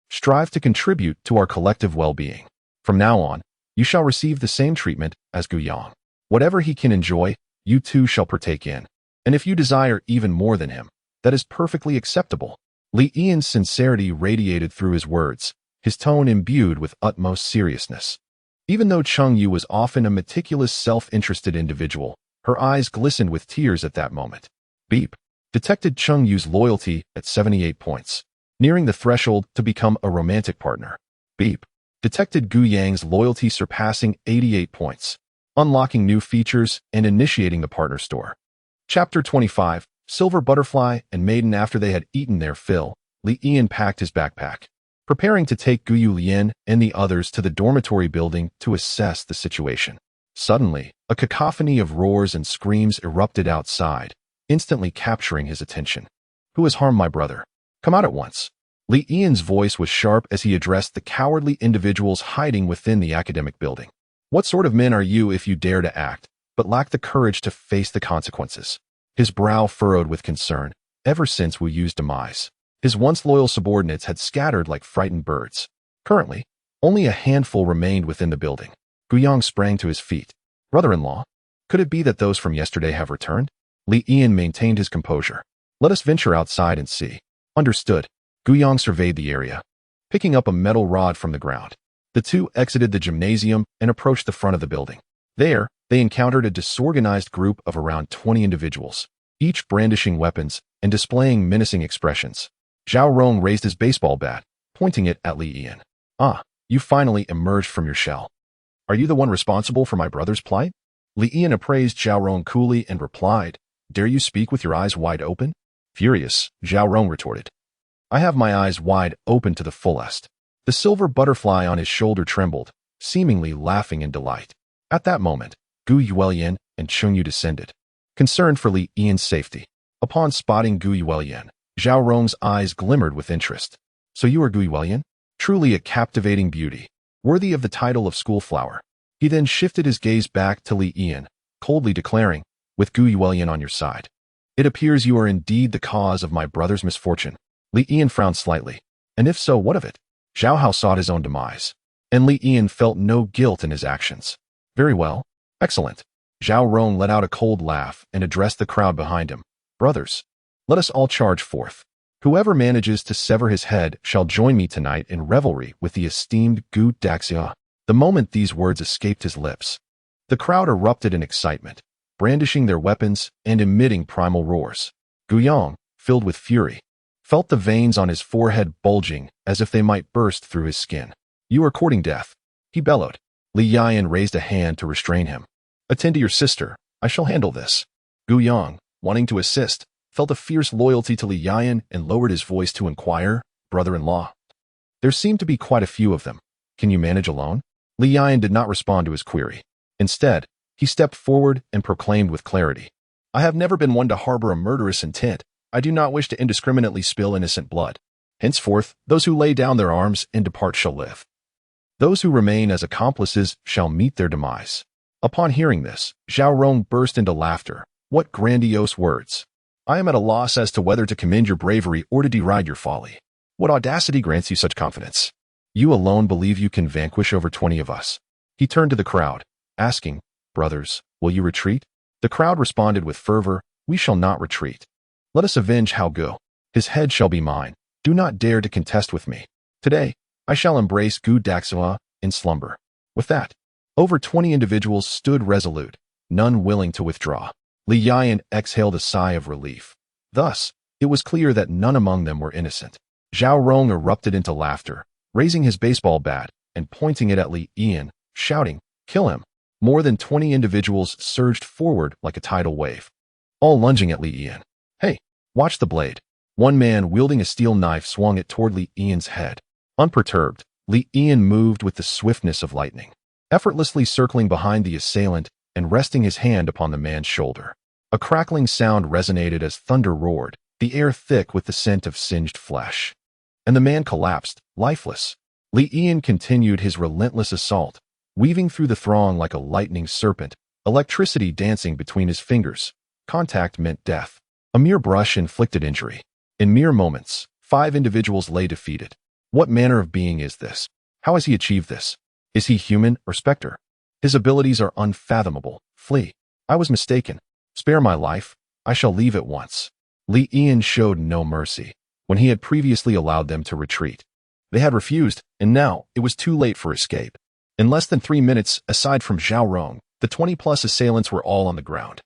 strive to contribute to our collective well-being. From now on, you shall receive the same treatment as Guyang. Whatever he can enjoy, you too shall partake in. And if you desire even more than him, that is perfectly acceptable. Li Yian's sincerity radiated through his words, his tone imbued with utmost seriousness. Even though Chung Yu was often a meticulous, self-interested individual, her eyes glistened with tears at that moment. Beep. Detected Chung Yu's loyalty at 78 points, nearing the threshold to become a romantic partner. Beep. Detected Guyang's loyalty surpassing 88 points, unlocking new features and initiating the partner store. Chapter 25. Silver Butterfly and Maiden. After they had eaten their fill, Li Yian packed his backpack, preparing to take Gu Yulian and the others to the dormitory building to assess the situation. Suddenly, a cacophony of roars and screams erupted outside, instantly capturing his attention. Who has harmed my brother? Come out at once. Li Yian's voice was sharp as he addressed the cowardly individuals hiding within the academic building. What sort of men are you if you dare to act, but lack the courage to face the consequences? His brow furrowed with concern. Ever since Wu Yu's demise, his once loyal subordinates had scattered like frightened birds. Currently, only a handful remained within the building. Guyang sprang to his feet. Brother-in-law, could it be that those from yesterday have returned? Li Yian maintained his composure. Let us venture outside and see. Understood. Guyang surveyed the area, picking up a metal rod from the ground. The two exited the gymnasium and approached the front of the building. There, they encountered a disorganized group of around 20 individuals, each brandishing weapons and displaying menacing expressions. Zhao Rong raised his baseball bat, pointing it at Li Yian. Ah, you finally emerged from your shell. Are you the one responsible for my brother's plight? Li Yian appraised Zhao Rong coolly and replied, "Dare you speak with your eyes wide open?" Furious, Zhao Rong retorted, "I have my eyes wide open to the fullest." The silver butterfly on his shoulder trembled, seemingly laughing in delight. At that moment, Gu Yuelian and Cheng Yu descended, concerned for Li Yian's safety. Upon spotting Gu Yuelian, Zhao Rong's eyes glimmered with interest. "So you are Gu Yuelian? Truly a captivating beauty, worthy of the title of schoolflower." He then shifted his gaze back to Li Yian, coldly declaring, "With Gu Yuelian on your side, it appears you are indeed the cause of my brother's misfortune." Li Yian frowned slightly. "And if so, what of it?" Zhao Hao sought his own demise, and Li Yian felt no guilt in his actions. "Very well. Excellent." Zhao Rong let out a cold laugh and addressed the crowd behind him. "Brothers, let us all charge forth. Whoever manages to sever his head shall join me tonight in revelry with the esteemed Gu Daxia." The moment these words escaped his lips, the crowd erupted in excitement, brandishing their weapons and emitting primal roars. Gu Yang, filled with fury, felt the veins on his forehead bulging as if they might burst through his skin. "You are courting death," he bellowed. Li Yian raised a hand to restrain him. "Attend to your sister. I shall handle this." Gu Yang, wanting to assist, felt a fierce loyalty to Li Yian and lowered his voice to inquire, "Brother-in-law, there seem to be quite a few of them. Can you manage alone?" Li Yian did not respond to his query. Instead, he stepped forward and proclaimed with clarity, "I have never been one to harbor a murderous intent. I do not wish to indiscriminately spill innocent blood. Henceforth, those who lay down their arms and depart shall live. Those who remain as accomplices shall meet their demise." Upon hearing this, Zhao Rong burst into laughter. "What grandiose words! I am at a loss as to whether to commend your bravery or to deride your folly. What audacity grants you such confidence? You alone believe you can vanquish over 20 of us." He turned to the crowd, asking, "Brothers, will you retreat?" The crowd responded with fervor, "We shall not retreat. Let us avenge Hao Gu. His head shall be mine. Do not dare to contest with me. Today, I shall embrace Gu Daxua in slumber." With that, over 20 individuals stood resolute, none willing to withdraw. Li Yian exhaled a sigh of relief. Thus, it was clear that none among them were innocent. Zhao Rong erupted into laughter, raising his baseball bat and pointing it at Li Yian, shouting, "Kill him." More than 20 individuals surged forward like a tidal wave, all lunging at Li Yian. "Hey, watch the blade." One man wielding a steel knife swung it toward Li Yian's head. Unperturbed, Li Yian moved with the swiftness of lightning, effortlessly circling behind the assailant and resting his hand upon the man's shoulder. A crackling sound resonated as thunder roared, the air thick with the scent of singed flesh. And the man collapsed, lifeless. Li Yian continued his relentless assault, weaving through the throng like a lightning serpent, electricity dancing between his fingers. Contact meant death. A mere brush inflicted injury. In mere moments, 5 individuals lay defeated. What manner of being is this? How has he achieved this? Is he human or specter? His abilities are unfathomable. Flee. I was mistaken. Spare my life. I shall leave at once. Li Yian showed no mercy when he had previously allowed them to retreat. They had refused, and now it was too late for escape. In less than 3 minutes, aside from Zhao Rong, the 20-plus assailants were all on the ground,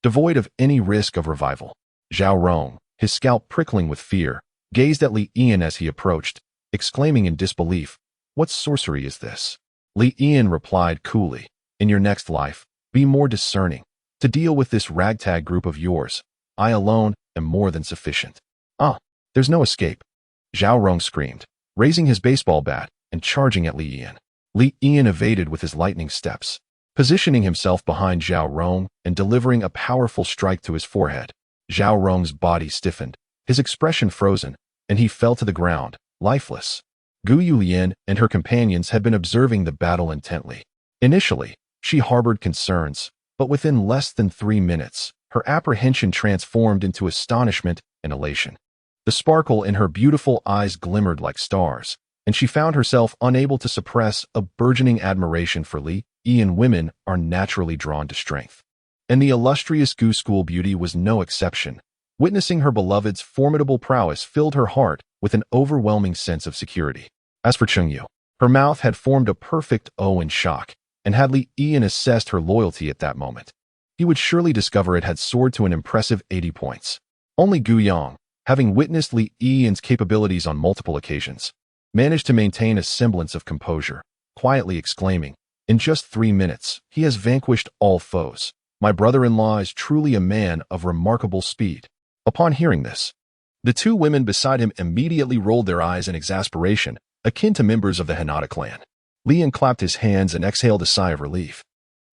devoid of any risk of revival. Zhao Rong, his scalp prickling with fear, gazed at Li Yian as he approached, exclaiming in disbelief, "What sorcery is this?" Li Yian replied coolly, "In your next life, be more discerning. To deal with this ragtag group of yours, I alone am more than sufficient." "Ah, there's no escape," Zhao Rong screamed, raising his baseball bat and charging at Li Yian. Li Yian evaded with his lightning steps, positioning himself behind Zhao Rong and delivering a powerful strike to his forehead. Zhao Rong's body stiffened, his expression frozen, and he fell to the ground, lifeless. Gu Yulian and her companions had been observing the battle intently. Initially, she harbored concerns, but within less than 3 minutes, her apprehension transformed into astonishment and elation. The sparkle in her beautiful eyes glimmered like stars, and she found herself unable to suppress a burgeoning admiration for Li Yian. Women are naturally drawn to strength, and the illustrious Gu school beauty was no exception. Witnessing her beloved's formidable prowess filled her heart with an overwhelming sense of security. As for Cheng Yu, her mouth had formed a perfect O in shock, and had Li Yian assessed her loyalty at that moment, he would surely discover it had soared to an impressive 80 points. Only Gu Yang, having witnessed Li Yian's capabilities on multiple occasions, managed to maintain a semblance of composure, quietly exclaiming, In just 3 minutes, he has vanquished all foes. My brother-in-law is truly a man of remarkable speed. Upon hearing this, the two women beside him immediately rolled their eyes in exasperation, akin to members of the Hinata clan. Li Yan clapped his hands and exhaled a sigh of relief.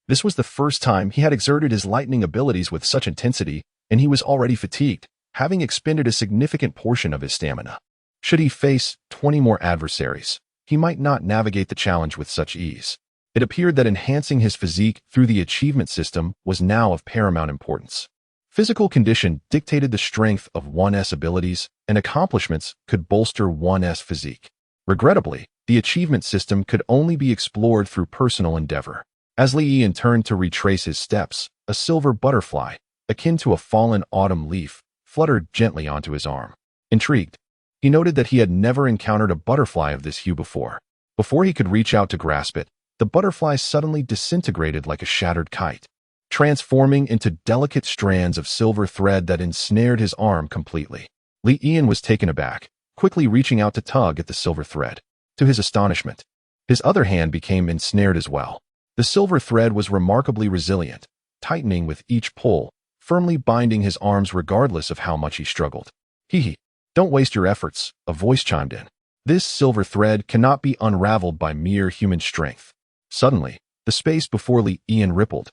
This was the first time he had exerted his lightning abilities with such intensity, and he was already fatigued, having expended a significant portion of his stamina. Should he face 20 more adversaries, he might not navigate the challenge with such ease. It appeared that enhancing his physique through the achievement system was now of paramount importance. Physical condition dictated the strength of one's abilities, and accomplishments could bolster one's physique. Regrettably, the achievement system could only be explored through personal endeavor. As Li Yan turned to retrace his steps, a silver butterfly, akin to a fallen autumn leaf, fluttered gently onto his arm. Intrigued, he noted that he had never encountered a butterfly of this hue before. Before he could reach out to grasp it, the butterfly suddenly disintegrated like a shattered kite, transforming into delicate strands of silver thread that ensnared his arm completely. Li Yan was taken aback, quickly reaching out to tug at the silver thread. To his astonishment, his other hand became ensnared as well. The silver thread was remarkably resilient, tightening with each pull, firmly binding his arms regardless of how much he struggled. Hee, don't waste your efforts, a voice chimed in. This silver thread cannot be unraveled by mere human strength. Suddenly, the space before Li Yan rippled,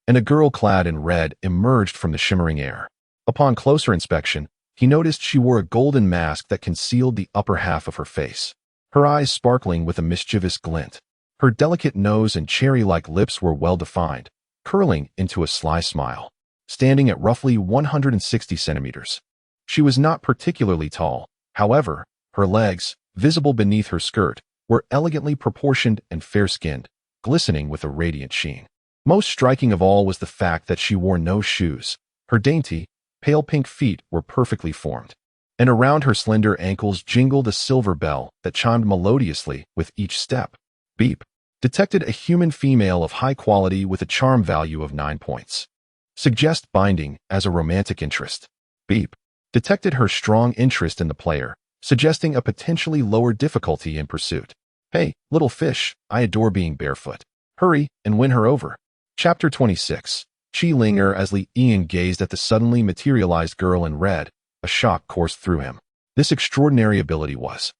and a girl clad in red emerged from the shimmering air. Upon closer inspection, he noticed she wore a golden mask that concealed the upper half of her face, her eyes sparkling with a mischievous glint. Her delicate nose and cherry-like lips were well-defined, curling into a sly smile. Standing at roughly 160 centimeters. She was not particularly tall, however, her legs, visible beneath her skirt, were elegantly proportioned and fair-skinned, glistening with a radiant sheen. Most striking of all was the fact that she wore no shoes. Her dainty, pale pink feet were perfectly formed, and around her slender ankles jingled a silver bell that chimed melodiously with each step. Beep. Detected a human female of high quality with a charm value of 9 points. Suggest binding as a romantic interest. Beep. Detected her strong interest in the player, suggesting a potentially lower difficulty in pursuit. Hey, little fish, I adore being barefoot. Hurry and win her over. Chapter 26. Qi Linger. As Li Yan gazed at the suddenly materialized girl in red, a shock coursed through him. This extraordinary ability was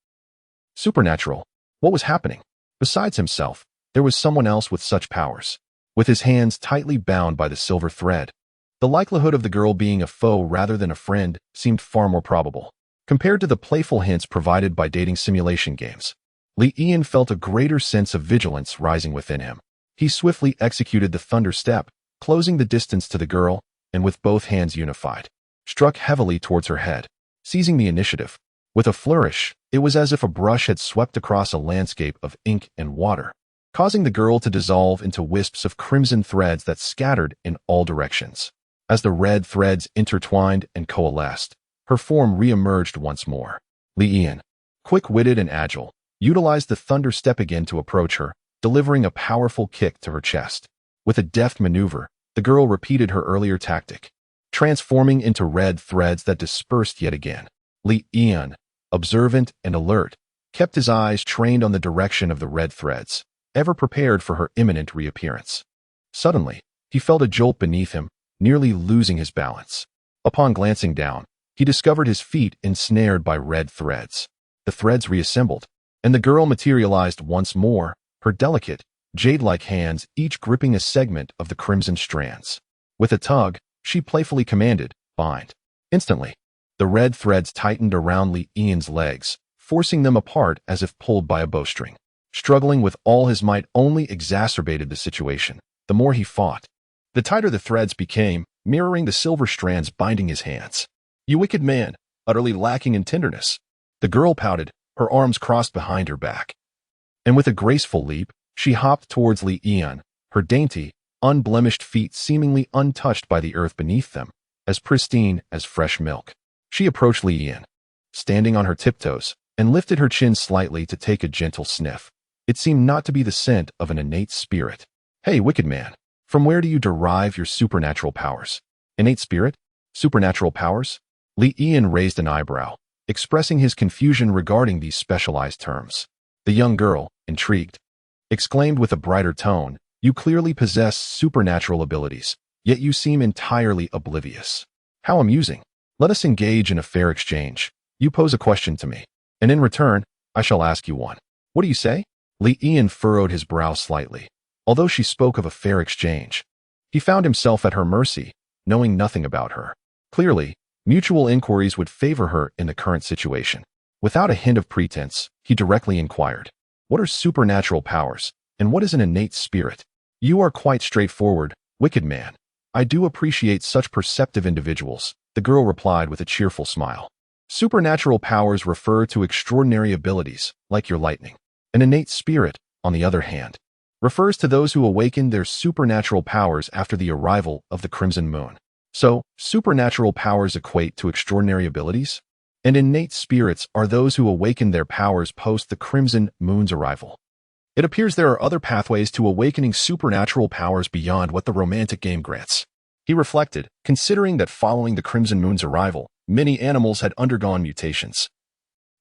supernatural. What was happening? Besides himself, there was someone else with such powers. With his hands tightly bound by the silver thread, the likelihood of the girl being a foe rather than a friend seemed far more probable. Compared to the playful hints provided by dating simulation games, Li Yan felt a greater sense of vigilance rising within him. He swiftly executed the thunder step, closing the distance to the girl, and with both hands unified, struck heavily towards her head, seizing the initiative. With a flourish, it was as if a brush had swept across a landscape of ink and water, causing the girl to dissolve into wisps of crimson threads that scattered in all directions. As the red threads intertwined and coalesced, her form re-emerged once more. Li Yan, quick-witted and agile, utilized the thunder step again to approach her, delivering a powerful kick to her chest. With a deft maneuver, the girl repeated her earlier tactic, transforming into red threads that dispersed yet again. Li Yan, observant and alert, kept his eyes trained on the direction of the red threads, ever prepared for her imminent reappearance. Suddenly, he felt a jolt beneath him, nearly losing his balance. Upon glancing down, he discovered his feet ensnared by red threads. The threads reassembled, and the girl materialized once more, her delicate, jade-like hands each gripping a segment of the crimson strands. With a tug, she playfully commanded, "Bind." Instantly, the red threads tightened around Li Yan's legs, forcing them apart as if pulled by a bowstring. Struggling with all his might only exacerbated the situation. The more he fought, the tighter the threads became, mirroring the silver strands binding his hands. "You wicked man, utterly lacking in tenderness." The girl pouted, her arms crossed behind her back. And with a graceful leap, she hopped towards Li Yan, her dainty, unblemished feet seemingly untouched by the earth beneath them, as pristine as fresh milk. She approached Li Yan, standing on her tiptoes, and lifted her chin slightly to take a gentle sniff. It seemed not to be the scent of an innate spirit. "Hey, wicked man, from where do you derive your supernatural powers?" "Innate spirit? Supernatural powers?" Li Yan raised an eyebrow, expressing his confusion regarding these specialized terms. The young girl, intrigued, exclaimed with a brighter tone, "You clearly possess supernatural abilities, yet you seem entirely oblivious. How amusing. Let us engage in a fair exchange. You pose a question to me, and in return, I shall ask you one. What do you say?" Li Ian furrowed his brow slightly. Although she spoke of a fair exchange, he found himself at her mercy, knowing nothing about her. Clearly, mutual inquiries would favor her in the current situation. Without a hint of pretense, he directly inquired, "What are supernatural powers, and what is an innate spirit?" "You are quite straightforward, wicked man. I do appreciate such perceptive individuals," the girl replied with a cheerful smile. "Supernatural powers refer to extraordinary abilities, like your lightning. An innate spirit, on the other hand, refers to those who awaken their supernatural powers after the arrival of the crimson moon. So, supernatural powers equate to extraordinary abilities, and innate spirits are those who awaken their powers post the crimson moon's arrival. It appears there are other pathways to awakening supernatural powers beyond what the romantic game grants." He reflected, considering that following the crimson moon's arrival, many animals had undergone mutations.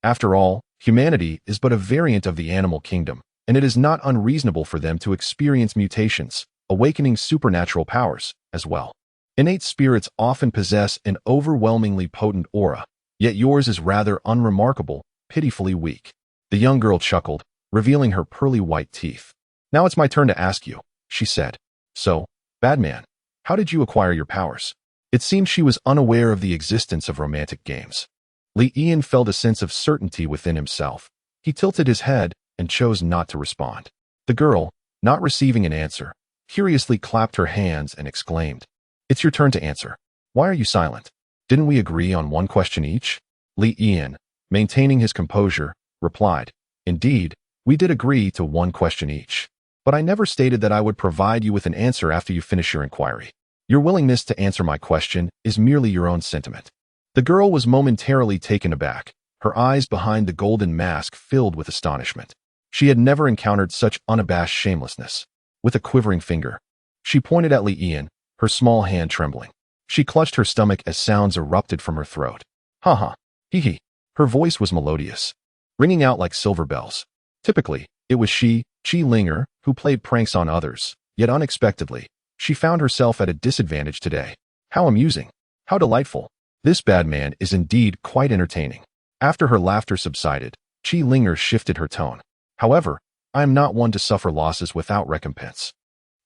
After all, humanity is but a variant of the animal kingdom, and it is not unreasonable for them to experience mutations, awakening supernatural powers, as well. Innate spirits often possess an overwhelmingly potent aura, yet yours is rather unremarkable, pitifully weak. The young girl chuckled, revealing her pearly white teeth. "Now it's my turn to ask you," she said. "So, Badman, how did you acquire your powers?" It seemed she was unaware of the existence of romantic games. Li Ian felt a sense of certainty within himself. He tilted his head and chose not to respond. The girl, not receiving an answer, curiously clapped her hands and exclaimed, "It's your turn to answer. Why are you silent? Didn't we agree on one question each?" Li Ian, maintaining his composure, replied, "Indeed, we did agree to one question each. But I never stated that I would provide you with an answer after you finish your inquiry. Your willingness to answer my question is merely your own sentiment." The girl was momentarily taken aback, her eyes behind the golden mask filled with astonishment. She had never encountered such unabashed shamelessness. With a quivering finger, she pointed at Li Ian, her small hand trembling. She clutched her stomach as sounds erupted from her throat. "Ha ha, hee hee." Her voice was melodious, ringing out like silver bells. Typically, it was she, Qi Linger, who played pranks on others, yet unexpectedly, she found herself at a disadvantage today. How amusing. How delightful. This Badman is indeed quite entertaining. After her laughter subsided, Qi Linger shifted her tone. "However, I am not one to suffer losses without recompense.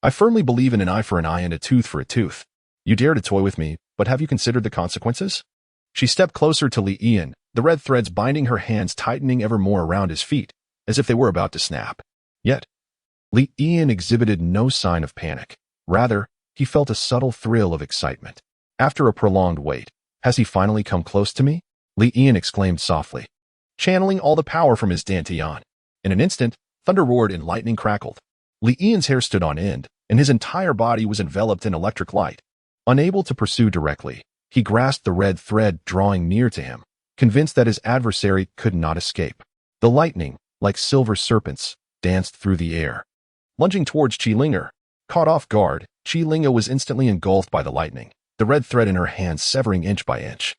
I firmly believe in an eye for an eye and a tooth for a tooth. You dare to toy with me, but have you considered the consequences?" She stepped closer to Li Ian, the red threads binding her hands tightening ever more around his feet, as if they were about to snap. Yet, Li Ian exhibited no sign of panic. Rather, he felt a subtle thrill of excitement. After a prolonged wait, "Has he finally come close to me?" Li Ian exclaimed softly, channeling all the power from his dantian. In an instant, thunder roared and lightning crackled. Li Ian's hair stood on end, and his entire body was enveloped in electric light. Unable to pursue directly, he grasped the red thread drawing near to him, convinced that his adversary could not escape. The lightning, like silver serpents, danced through the air. Lunging towards Qi Linger, caught off guard, Qi Linger was instantly engulfed by the lightning, the red thread in her hand severing inch by inch,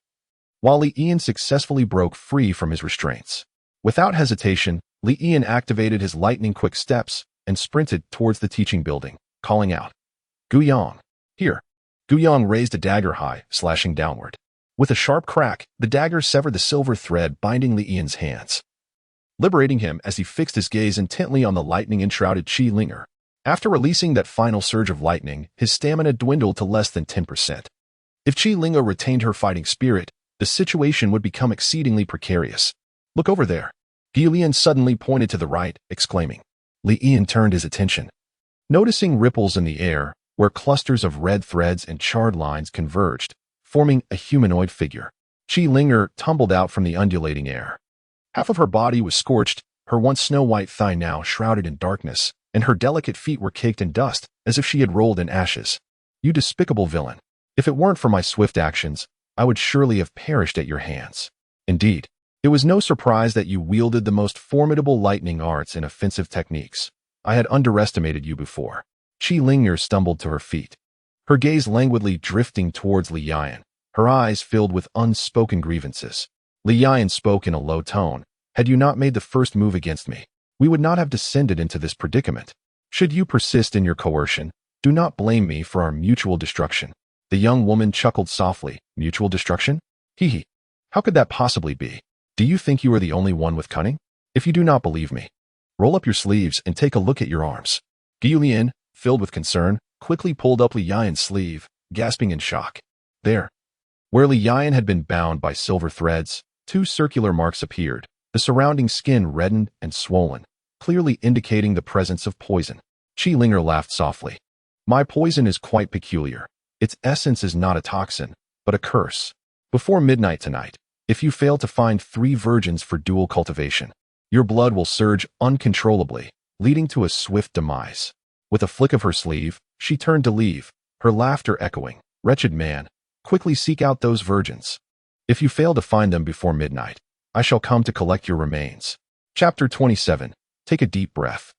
while Li Ian successfully broke free from his restraints. Without hesitation, Li Ian activated his lightning-quick steps and sprinted towards the teaching building, calling out, "Guyang, here." Guyang raised a dagger high, slashing downward. With a sharp crack, the dagger severed the silver thread binding Li Ian's hands, liberating him as he fixed his gaze intently on the lightning-enshrouded Qi Linger. After releasing that final surge of lightning, his stamina dwindled to less than 10%. If Qi Linger retained her fighting spirit, the situation would become exceedingly precarious. "Look over there." Gu Lian suddenly pointed to the right, exclaiming. Li Ian turned his attention. Noticing ripples in the air, where clusters of red threads and charred lines converged, forming a humanoid figure, Qi Linger tumbled out from the undulating air. Half of her body was scorched, her once snow-white thigh now shrouded in darkness, and her delicate feet were caked in dust, as if she had rolled in ashes. "You despicable villain. If it weren't for my swift actions, I would surely have perished at your hands." Indeed, it was no surprise that you wielded the most formidable lightning arts and offensive techniques. I had underestimated you before. Qi Linger stumbled to her feet, her gaze languidly drifting towards Li Yan, her eyes filled with unspoken grievances. Li Yan spoke in a low tone. "Had you not made the first move against me, we would not have descended into this predicament. Should you persist in your coercion, do not blame me for our mutual destruction." The young woman chuckled softly. "Mutual destruction? Hee hee. How could that possibly be? Do you think you are the only one with cunning? If you do not believe me, roll up your sleeves and take a look at your arms." Gu Lian, filled with concern, quickly pulled up Li Yan's sleeve, gasping in shock. There, where Li Yan had been bound by silver threads, 2 circular marks appeared. The surrounding skin reddened and swollen, clearly indicating the presence of poison. Qi Linger laughed softly. "My poison is quite peculiar. Its essence is not a toxin, but a curse. Before midnight tonight, if you fail to find 3 virgins for dual cultivation, your blood will surge uncontrollably, leading to a swift demise." With a flick of her sleeve, she turned to leave, her laughter echoing. "Wretched man, quickly seek out those virgins. If you fail to find them before midnight, I shall come to collect your remains." Chapter 27. Take a deep breath.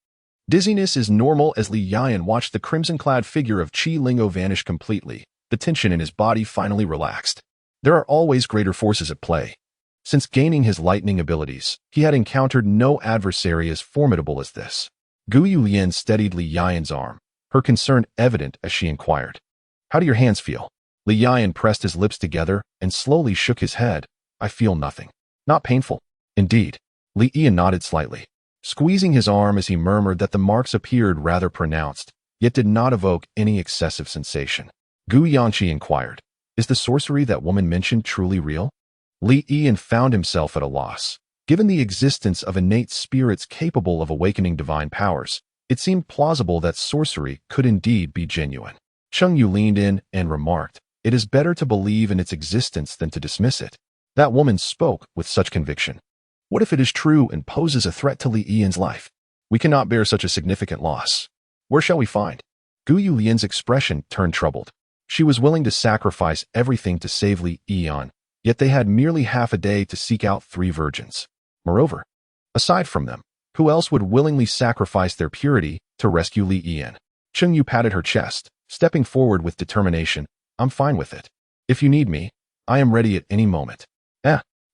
Dizziness is normal as Li Yan watched the crimson-clad figure of Qi Lingo vanish completely. The tension in his body finally relaxed. There are always greater forces at play. Since gaining his lightning abilities, he had encountered no adversary as formidable as this. Gu Yulian steadied Li Yan's arm, her concern evident as she inquired, "How do your hands feel?" Li Yan pressed his lips together and slowly shook his head. "I feel nothing. Not painful." "Indeed." Li Yan nodded slightly, squeezing his arm as he murmured that the marks appeared rather pronounced, yet did not evoke any excessive sensation. Gu Yanqi inquired, "Is the sorcery that woman mentioned truly real?" Li Yan found himself at a loss. Given the existence of innate spirits capable of awakening divine powers, it seemed plausible that sorcery could indeed be genuine. Cheng Yu leaned in and remarked, "It is better to believe in its existence than to dismiss it." That woman spoke with such conviction. What if it is true and poses a threat to Li Yan's life? We cannot bear such a significant loss. Where shall we find? Gu Yulian's expression turned troubled. She was willing to sacrifice everything to save Li Yan, yet they had merely half a day to seek out 3 virgins. Moreover, aside from them, who else would willingly sacrifice their purity to rescue Li Yan? Cheng Yu patted her chest, stepping forward with determination. "I'm fine with it. If you need me, I am ready at any moment."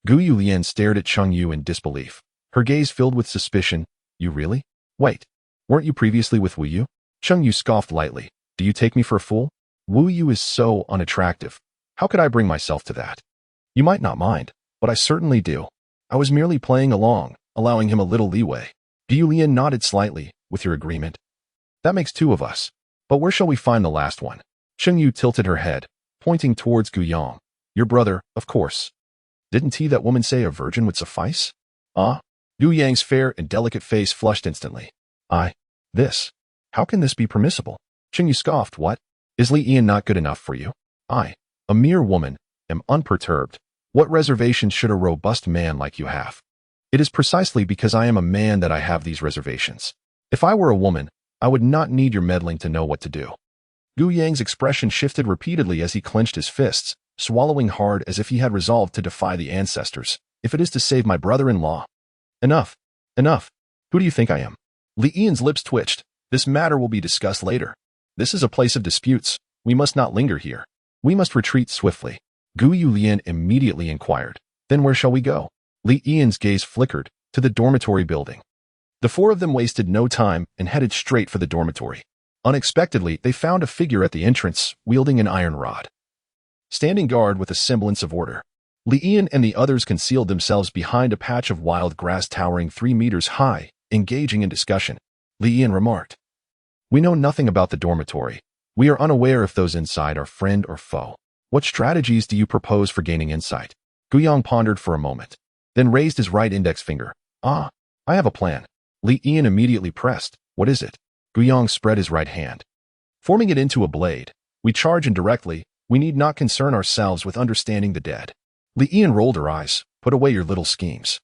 Gu Yulian stared at Cheng Yu in disbelief, her gaze filled with suspicion. "You really? Wait, weren't you previously with Wu Yu?" Cheng Yu scoffed lightly. "Do you take me for a fool? Wu Yu is so unattractive. How could I bring myself to that? You might not mind, but I certainly do. I was merely playing along, allowing him a little leeway." Gu Yulian nodded slightly. "With your agreement? That makes 2 of us. But where shall we find the last one?" Cheng Yu tilted her head, pointing towards Gu Yang. "Your brother, of course. Didn't that woman say a virgin would suffice?" Gu Yang's fair and delicate face flushed instantly. This. How can this be permissible?" Cheng Yu scoffed. "What? Is Li Yan not good enough for you? I, a mere woman, am unperturbed. What reservations should a robust man like you have?" "It is precisely because I am a man that I have these reservations. If I were a woman, I would not need your meddling to know what to do." Gu Yang's expression shifted repeatedly as he clenched his fists, swallowing hard as if he had resolved to defy the ancestors. "If it is to save my brother-in-law." Enough. Enough. Who do you think I am?" Li Yan's lips twitched. "This matter will be discussed later. This is a place of disputes. We must not linger here. We must retreat swiftly." Gu Yulian immediately inquired, "Then where shall we go?" Li Yan's gaze flickered to the dormitory building. The 4 of them wasted no time and headed straight for the dormitory. Unexpectedly, they found a figure at the entrance, wielding an iron rod, standing guard with a semblance of order. Li Yan and the others concealed themselves behind a patch of wild grass towering 3 meters high, engaging in discussion. Li Yan remarked, "We know nothing about the dormitory. We are unaware if those inside are friend or foe. What strategies do you propose for gaining insight?" Gu Yang pondered for a moment, then raised his right index finger. "I have a plan." Li Yan immediately pressed. "What is it?" Gu Yang spread his right hand, forming it into a blade. "We charge indirectly. We need not concern ourselves with understanding the dead." Li Yan rolled her eyes. "Put away your little schemes.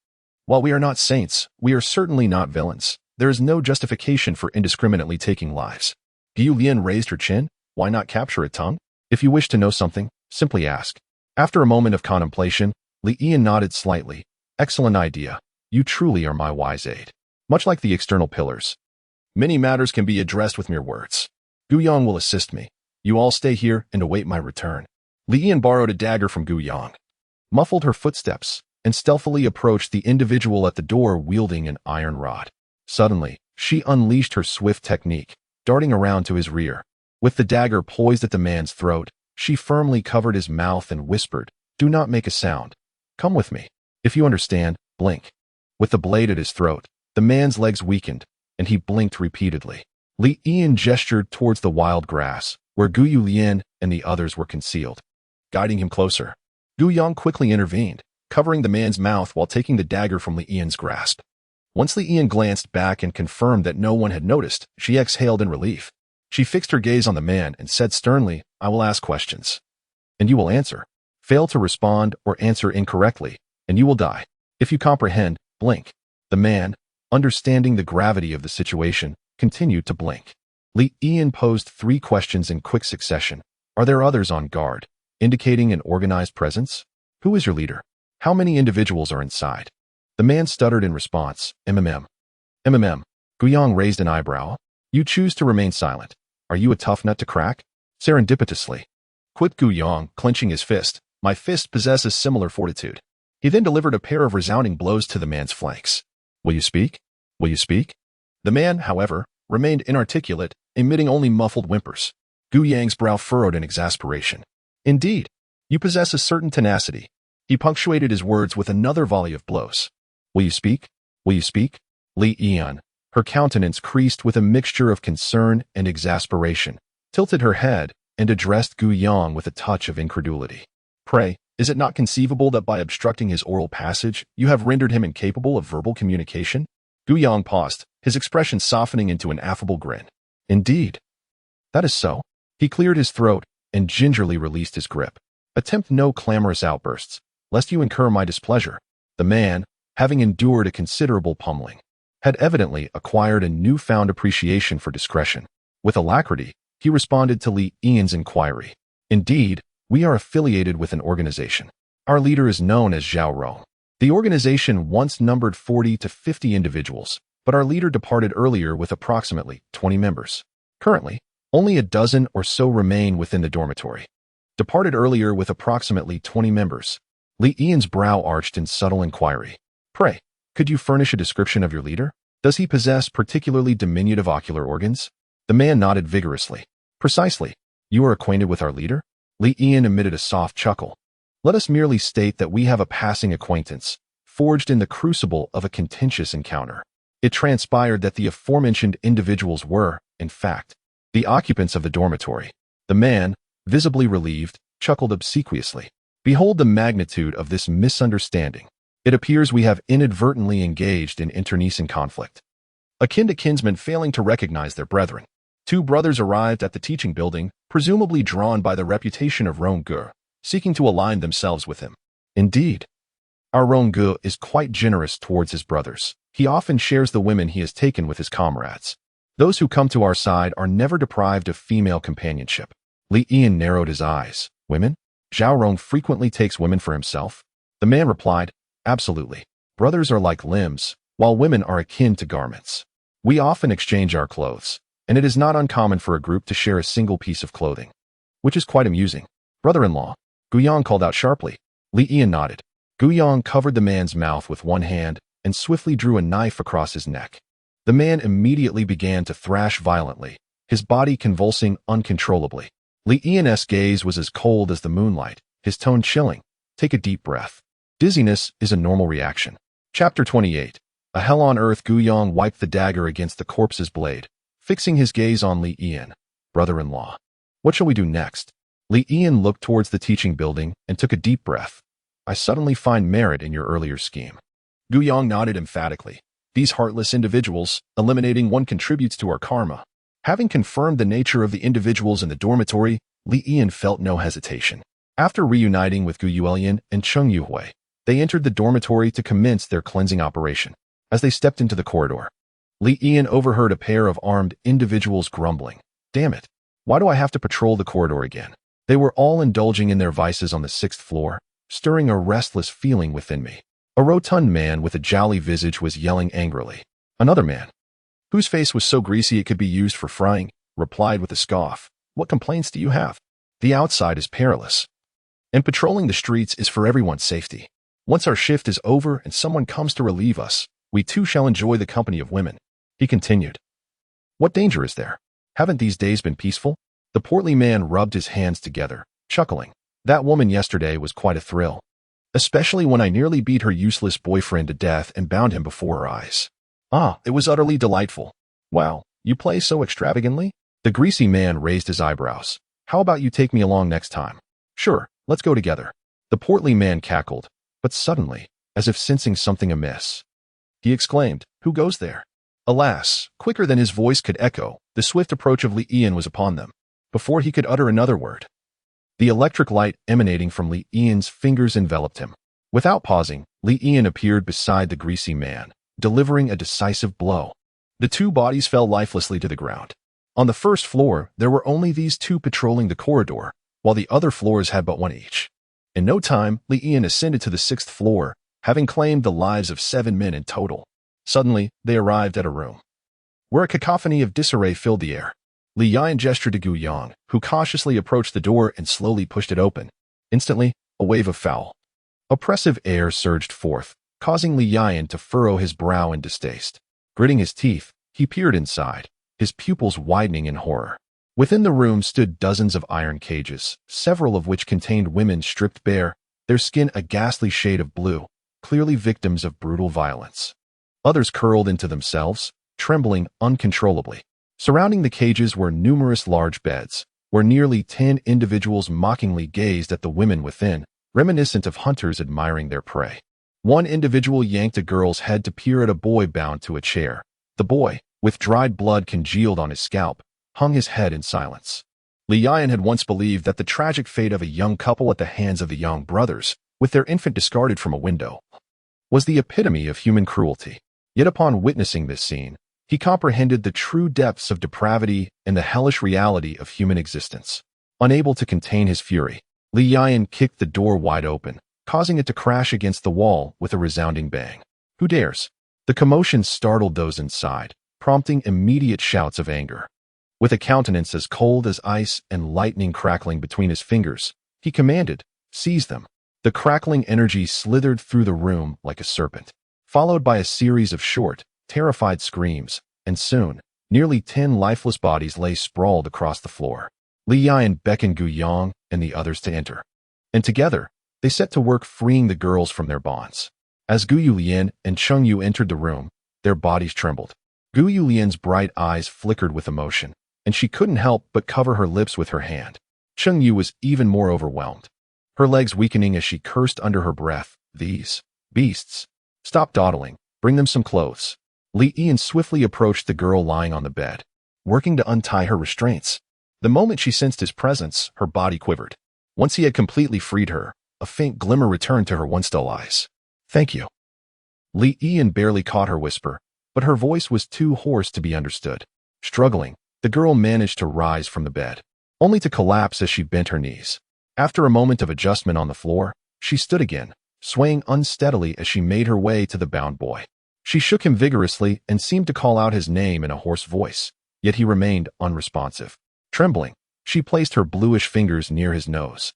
While we are not saints, we are certainly not villains. There is no justification for indiscriminately taking lives." Gu Lian raised her chin. "Why not capture a tongue? If you wish to know something, simply ask." After a moment of contemplation, Li Yan nodded slightly. "Excellent idea. You truly are my wise aid. Much like the external pillars, many matters can be addressed with mere words. Gu Yang will assist me. You all stay here and await my return." Li Yan borrowed a dagger from Gu Yang, muffled her footsteps, and stealthily approached the individual at the door wielding an iron rod. Suddenly, she unleashed her swift technique, darting around to his rear. With the dagger poised at the man's throat, she firmly covered his mouth and whispered, "Do not make a sound. Come with me. If you understand, blink." With the blade at his throat, the man's legs weakened, and he blinked repeatedly. Li Yan gestured towards the wild grass, where Gu Yulian and the others were concealed, guiding him closer. Gu Yang quickly intervened, covering the man's mouth while taking the dagger from Li Yan's grasp. Once Li Yan glanced back and confirmed that no one had noticed, she exhaled in relief. She fixed her gaze on the man and said sternly, "I will ask questions, and you will answer. Fail to respond or answer incorrectly, and you will die. If you comprehend, blink." The man, understanding the gravity of the situation, continued to blink. Li Yan posed 3 questions in quick succession. Are there others on guard, indicating an organized presence? Who is your leader? How many individuals are inside? The man stuttered in response, "MMM. MMM. Gu Yang raised an eyebrow. You choose to remain silent. Are you a tough nut to crack? Serendipitously. Quit Gu Yang, clenching his fist. My fist possesses similar fortitude. He then delivered a pair of resounding blows to the man's flanks. Will you speak? Will you speak? The man, however, remained inarticulate, emitting only muffled whimpers. Gu Yang's brow furrowed in exasperation. Indeed, you possess a certain tenacity. He punctuated his words with another volley of blows. Will you speak? Will you speak? Li Yan, her countenance creased with a mixture of concern and exasperation, tilted her head and addressed Gu Yang with a touch of incredulity. Pray, is it not conceivable that by obstructing his oral passage, you have rendered him incapable of verbal communication? Gu Yang paused, his expression softening into an affable grin. Indeed. That is so. He cleared his throat and gingerly released his grip. Attempt no clamorous outbursts, lest you incur my displeasure. The man, having endured a considerable pummeling, had evidently acquired a newfound appreciation for discretion. With alacrity, he responded to Li Yan's inquiry. Indeed, we are affiliated with an organization. Our leader is known as Zhao Rong. The organization once numbered 40 to 50 individuals, but our leader departed earlier with approximately 20 members. Currently, only a dozen or so remain within the dormitory. Departed earlier with approximately 20 members. Li Yan's brow arched in subtle inquiry. Pray, could you furnish a description of your leader? Does he possess particularly diminutive ocular organs? The man nodded vigorously. Precisely. You are acquainted with our leader? Li Yan emitted a soft chuckle. Let us merely state that we have a passing acquaintance, forged in the crucible of a contentious encounter. It transpired that the aforementioned individuals were, in fact, the occupants of the dormitory. The man, visibly relieved, chuckled obsequiously. Behold the magnitude of this misunderstanding. It appears we have inadvertently engaged in internecine conflict, akin to kinsmen failing to recognize their brethren. 2 brothers arrived at the teaching building, presumably drawn by the reputation of Rongge, seeking to align themselves with him. Indeed, our Rongge is quite generous towards his brothers. He often shares the women he has taken with his comrades. Those who come to our side are never deprived of female companionship. Li Yan narrowed his eyes. Women? Zhao Rong frequently takes women for himself? The man replied, absolutely. Brothers are like limbs, while women are akin to garments. We often exchange our clothes, and it is not uncommon for a group to share a single piece of clothing, which is quite amusing. Brother-in-law, Gu Yang called out sharply. Li Yan nodded. Gu Yang covered the man's mouth with one hand and swiftly drew a knife across his neck. The man immediately began to thrash violently, his body convulsing uncontrollably. Li Yan's gaze was as cold as the moonlight, his tone chilling. Take a deep breath. Dizziness is a normal reaction. Chapter 28. A hell on earth. Gu Yang wiped the dagger against the corpse's blade, fixing his gaze on Li Yan. Brother-in-law. What shall we do next? Li Yan looked towards the teaching building and took a deep breath. I suddenly find merit in your earlier scheme. Gu Yang nodded emphatically. These heartless individuals, eliminating one contributes to our karma. Having confirmed the nature of the individuals in the dormitory, Li Yan felt no hesitation. After reuniting with Gu Yuelian and Cheng Yuhui, they entered the dormitory to commence their cleansing operation. As they stepped into the corridor, Li Yan overheard a pair of armed individuals grumbling. Damn it. Why do I have to patrol the corridor again? They were all indulging in their vices on the 6th floor, stirring a restless feeling within me. A rotund man with a jolly visage was yelling angrily. Another man, whose face was so greasy it could be used for frying, replied with a scoff. What complaints do you have? The outside is perilous, and patrolling the streets is for everyone's safety. Once our shift is over and someone comes to relieve us, we too shall enjoy the company of women. He continued. What danger is there? Haven't these days been peaceful? The portly man rubbed his hands together, chuckling. That woman yesterday was quite a thrill. Especially when I nearly beat her useless boyfriend to death and bound him before her eyes. Ah, it was utterly delightful. Wow, you play so extravagantly? The greasy man raised his eyebrows. How about you take me along next time? Sure, let's go together. The portly man cackled, but suddenly, as if sensing something amiss, he exclaimed, Who goes there? Alas, quicker than his voice could echo, the swift approach of Li Ian was upon them. Before he could utter another word, the electric light emanating from Li Ian's fingers enveloped him. Without pausing, Li Ian appeared beside the greasy man, delivering a decisive blow. The two bodies fell lifelessly to the ground. On the first floor, there were only these two patrolling the corridor, while the other floors had but one each. In no time, Li Ian ascended to the 6th floor, having claimed the lives of 7 men in total. Suddenly, they arrived at a room where a cacophony of disarray filled the air. Li Yan gestured to Gu Yang, who cautiously approached the door and slowly pushed it open. Instantly, a wave of foul, oppressive air surged forth, causing Li Yan to furrow his brow in distaste. Gritting his teeth, he peered inside, his pupils widening in horror. Within the room stood dozens of iron cages, several of which contained women stripped bare, their skin a ghastly shade of blue, clearly victims of brutal violence. Others curled into themselves, trembling uncontrollably. Surrounding the cages were numerous large beds, where nearly 10 individuals mockingly gazed at the women within, reminiscent of hunters admiring their prey. One individual yanked a girl's head to peer at a boy bound to a chair. The boy, with dried blood congealed on his scalp, hung his head in silence. Li Yan had once believed that the tragic fate of a young couple at the hands of the Yang brothers, with their infant discarded from a window, was the epitome of human cruelty. Yet upon witnessing this scene, he comprehended the true depths of depravity and the hellish reality of human existence. Unable to contain his fury, Li Yan kicked the door wide open, causing it to crash against the wall with a resounding bang. Who dares? The commotion startled those inside, prompting immediate shouts of anger. With a countenance as cold as ice and lightning crackling between his fingers, he commanded, Seize them. The crackling energy slithered through the room like a serpent, followed by a series of short, terrified screams, and soon, nearly 10 lifeless bodies lay sprawled across the floor. Li Yan beckoned Gu Yang and the others to enter, and together, they set to work freeing the girls from their bonds. As Gu Yulian and Cheng Yu entered the room, their bodies trembled. Gu Yulian's bright eyes flickered with emotion, and she couldn't help but cover her lips with her hand. Cheng Yu was even more overwhelmed, her legs weakening as she cursed under her breath, These beasts. Stop dawdling, bring them some clothes. Li Ian swiftly approached the girl lying on the bed, working to untie her restraints. The moment she sensed his presence, her body quivered. Once he had completely freed her, a faint glimmer returned to her once dull eyes. Thank you. Li Ian barely caught her whisper, but her voice was too hoarse to be understood. Struggling, the girl managed to rise from the bed, only to collapse as she bent her knees. After a moment of adjustment on the floor, she stood again, swaying unsteadily as she made her way to the bound boy. She shook him vigorously and seemed to call out his name in a hoarse voice, yet he remained unresponsive. Trembling, she placed her bluish fingers near his nose.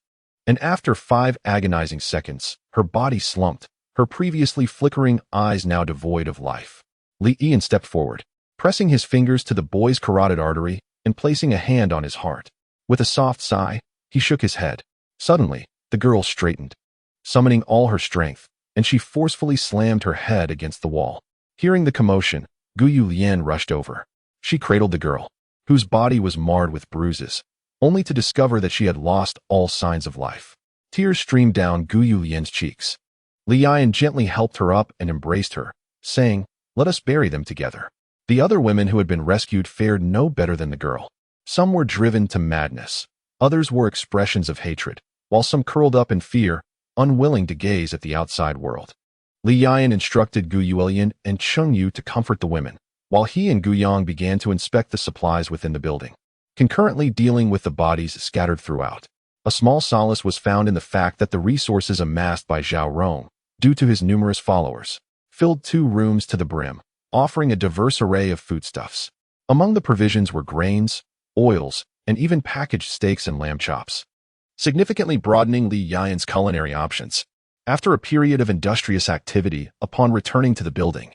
And after 5 agonizing seconds, her body slumped, her previously flickering eyes now devoid of life. Li Ian stepped forward, pressing his fingers to the boy's carotid artery and placing a hand on his heart. With a soft sigh, he shook his head. Suddenly, the girl straightened, summoning all her strength, and she forcefully slammed her head against the wall. Hearing the commotion, Gu Yulian rushed over. She cradled the girl, whose body was marred with bruises, only to discover that she had lost all signs of life. Tears streamed down Gu Yulian's cheeks. Li Yan gently helped her up and embraced her, saying, Let us bury them together. The other women who had been rescued fared no better than the girl. Some were driven to madness. Others wore expressions of hatred, while some curled up in fear, unwilling to gaze at the outside world. Li Yan instructed Gu Yulian and Cheng Yu to comfort the women, while he and Gu Yang began to inspect the supplies within the building, concurrently dealing with the bodies scattered throughout. A small solace was found in the fact that the resources amassed by Zhao Rong, due to his numerous followers, filled 2 rooms to the brim, offering a diverse array of foodstuffs. Among the provisions were grains, oils, and even packaged steaks and lamb chops, significantly broadening Li Yan's culinary options. After a period of industrious activity upon returning to the building,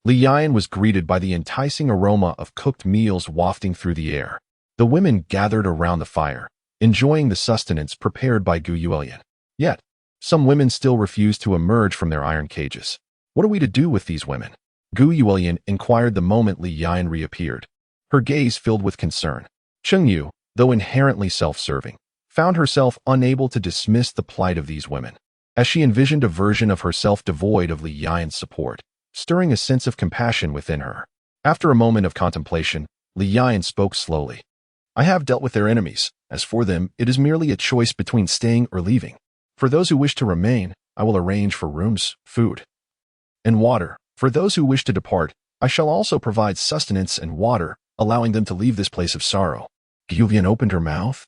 Li Yan was greeted by the enticing aroma of cooked meals wafting through the air. The women gathered around the fire, enjoying the sustenance prepared by Gu Yuelian. Yet, some women still refused to emerge from their iron cages. What are we to do with these women? Gu Yuelian inquired the moment Li Yan reappeared, her gaze filled with concern. Cheng Yu, though inherently self-serving, found herself unable to dismiss the plight of these women, as she envisioned a version of herself devoid of Li Yan's support, stirring a sense of compassion within her. After a moment of contemplation, Li Yan spoke slowly. I have dealt with their enemies. As for them, it is merely a choice between staying or leaving. For those who wish to remain, I will arrange for rooms, food, and water. For those who wish to depart, I shall also provide sustenance and water, allowing them to leave this place of sorrow. Gu Yuelian opened her mouth,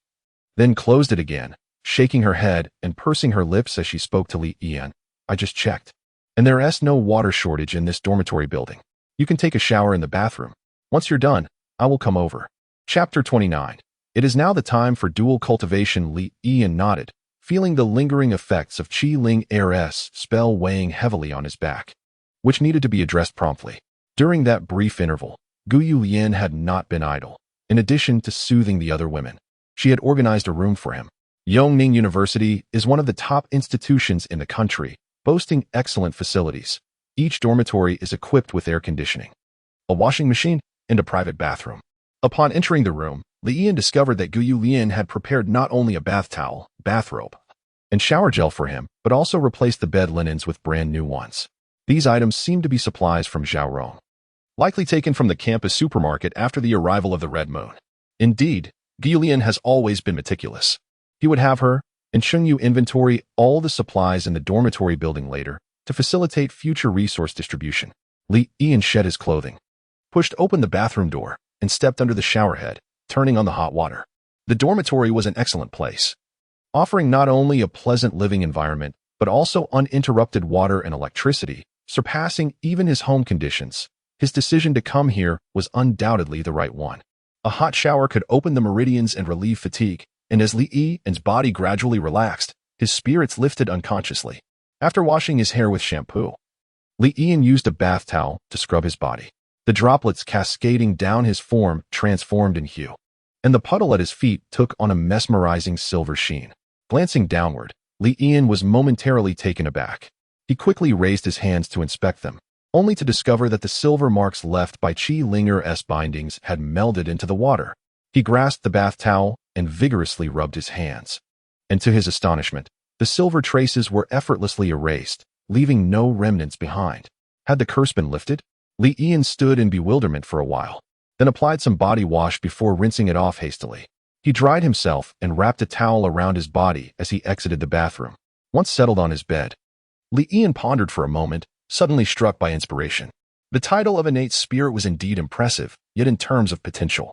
then closed it again, shaking her head and pursing her lips as she spoke to Li Yan. I just checked, and there is no water shortage in this dormitory building. You can take a shower in the bathroom. Once you're done, I will come over. Chapter 29. It is now the time for dual cultivation. Li Yan nodded, feeling the lingering effects of Qi Ling Heiress spell weighing heavily on his back, which needed to be addressed promptly. During that brief interval, Gu Yuelian had not been idle. In addition to soothing the other women, she had organized a room for him. Yongning University is one of the top institutions in the country, boasting excellent facilities. Each dormitory is equipped with air conditioning, a washing machine, and a private bathroom. Upon entering the room, Li Yan discovered that Gu Yuelian had prepared not only a bath towel, bathrobe, and shower gel for him, but also replaced the bed linens with brand new ones. These items seemed to be supplies from Zhaorong, likely taken from the campus supermarket after the arrival of the Red Moon. Indeed, Gu Yuelian has always been meticulous. He would have her and Cheng Yu inventory all the supplies in the dormitory building later to facilitate future resource distribution. Li Yan shed his clothing, pushed open the bathroom door, and stepped under the shower head, turning on the hot water. The dormitory was an excellent place, offering not only a pleasant living environment, but also uninterrupted water and electricity, surpassing even his home conditions. His decision to come here was undoubtedly the right one. A hot shower could open the meridians and relieve fatigue, and as Li Yan's body gradually relaxed, his spirits lifted unconsciously. After washing his hair with shampoo, Li Yan used a bath towel to scrub his body. The droplets cascading down his form transformed in hue, and the puddle at his feet took on a mesmerizing silver sheen. Glancing downward, Li Yan was momentarily taken aback. He quickly raised his hands to inspect them, only to discover that the silver marks left by Qi Linger's bindings had melded into the water. He grasped the bath towel and vigorously rubbed his hands, and to his astonishment, the silver traces were effortlessly erased, leaving no remnants behind. Had the curse been lifted? Li Yan stood in bewilderment for a while, then applied some body wash before rinsing it off hastily. He dried himself and wrapped a towel around his body as he exited the bathroom. Once settled on his bed, Li Yan pondered for a moment, suddenly struck by inspiration. The title of innate spirit was indeed impressive, yet in terms of potential,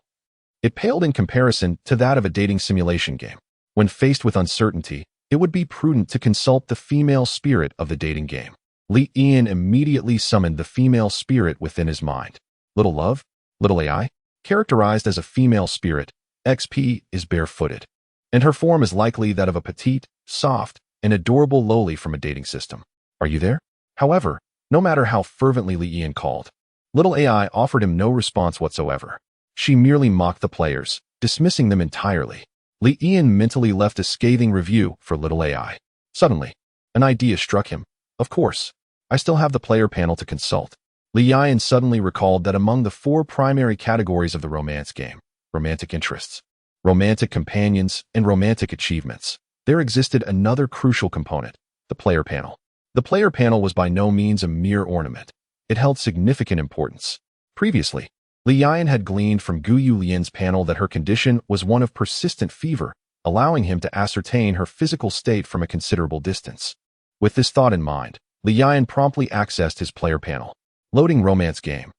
it paled in comparison to that of a dating simulation game. When faced with uncertainty, it would be prudent to consult the female spirit of the dating game. Li Yan immediately summoned the female spirit within his mind. Little Love, Little AI, characterized as a female spirit, XP is barefooted, and her form is likely that of a petite, soft, and adorable loli from a dating system. Are you there? However, no matter how fervently Li Yan called, Little AI offered him no response whatsoever. She merely mocked the players, dismissing them entirely. Li Yan mentally left a scathing review for Little AI. Suddenly, an idea struck him. Of course, I still have the player panel to consult. Li Yan suddenly recalled that among the 4 primary categories of the romance game, romantic interests, romantic companions, and romantic achievements, there existed another crucial component, the player panel. The player panel was by no means a mere ornament. It held significant importance. Previously, Li Yan had gleaned from Gu Yuelian's panel that her condition was one of persistent fever, allowing him to ascertain her physical state from a considerable distance. With this thought in mind, Li Yan promptly accessed his player panel. Loading romance game.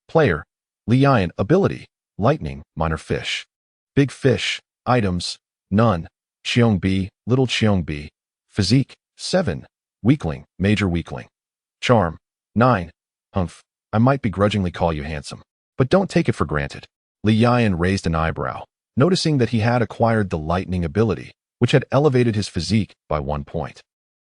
Player, Li Yan, ability, lightning, minor fish. Big fish, items, none. Cheong Bi, little Cheong Bi. Physique, 7. Weakling, major weakling. Charm, 9. Humph, I might begrudgingly call you handsome, but don't take it for granted. Li Yan raised an eyebrow, noticing that he had acquired the lightning ability, which had elevated his physique by 1 point,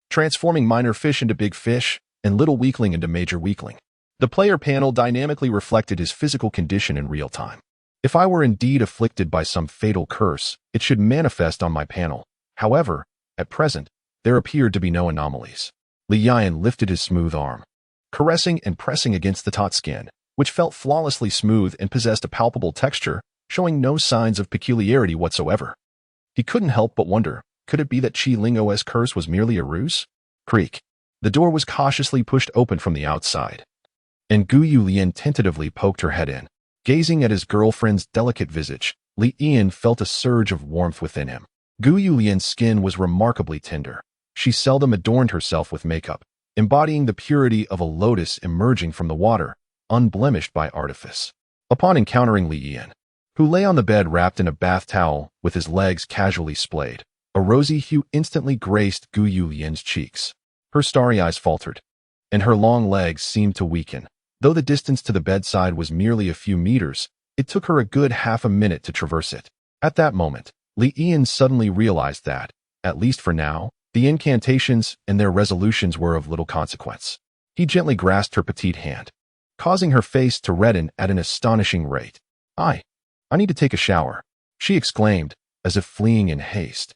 transforming minor fish into big fish and little weakling into major weakling. The player panel dynamically reflected his physical condition in real time. If I were indeed afflicted by some fatal curse, it should manifest on my panel. However, at present, there appeared to be no anomalies. Li Yan lifted his smooth arm, caressing and pressing against the taut skin, which felt flawlessly smooth and possessed a palpable texture, showing no signs of peculiarity whatsoever. He couldn't help but wonder, could it be that Qi Lingo's curse was merely a ruse? Creak. The door was cautiously pushed open from the outside, and Gu Yulian tentatively poked her head in. Gazing at his girlfriend's delicate visage, Li Yan felt a surge of warmth within him. Gu Yulian's skin was remarkably tender. She seldom adorned herself with makeup, embodying the purity of a lotus emerging from the water, unblemished by artifice. Upon encountering Li Yan, who lay on the bed wrapped in a bath towel with his legs casually splayed, a rosy hue instantly graced Gu Yulian's cheeks. Her starry eyes faltered, and her long legs seemed to weaken. Though the distance to the bedside was merely a few meters, it took her a good half a minute to traverse it. At that moment, Li Yan suddenly realized that, at least for now, the incantations and their resolutions were of little consequence. He gently grasped her petite hand, causing her face to redden at an astonishing rate. I need to take a shower," she exclaimed, as if fleeing in haste,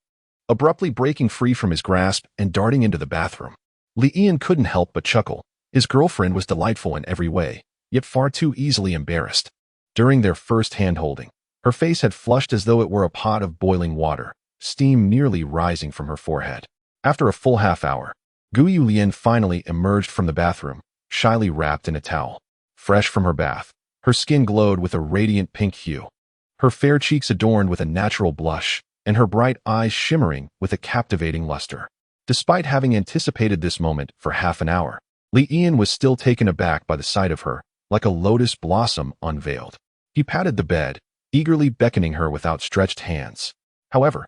abruptly breaking free from his grasp and darting into the bathroom. Li Yan couldn't help but chuckle. His girlfriend was delightful in every way, yet far too easily embarrassed. During their first hand-holding, her face had flushed as though it were a pot of boiling water, steam nearly rising from her forehead. After a full half hour, Gu Yulian finally emerged from the bathroom, shyly wrapped in a towel. Fresh from her bath, her skin glowed with a radiant pink hue, her fair cheeks adorned with a natural blush, and her bright eyes shimmering with a captivating luster. Despite having anticipated this moment for half an hour, Li Yan was still taken aback by the sight of her, like a lotus blossom unveiled. He patted the bed, eagerly beckoning her with outstretched hands. However,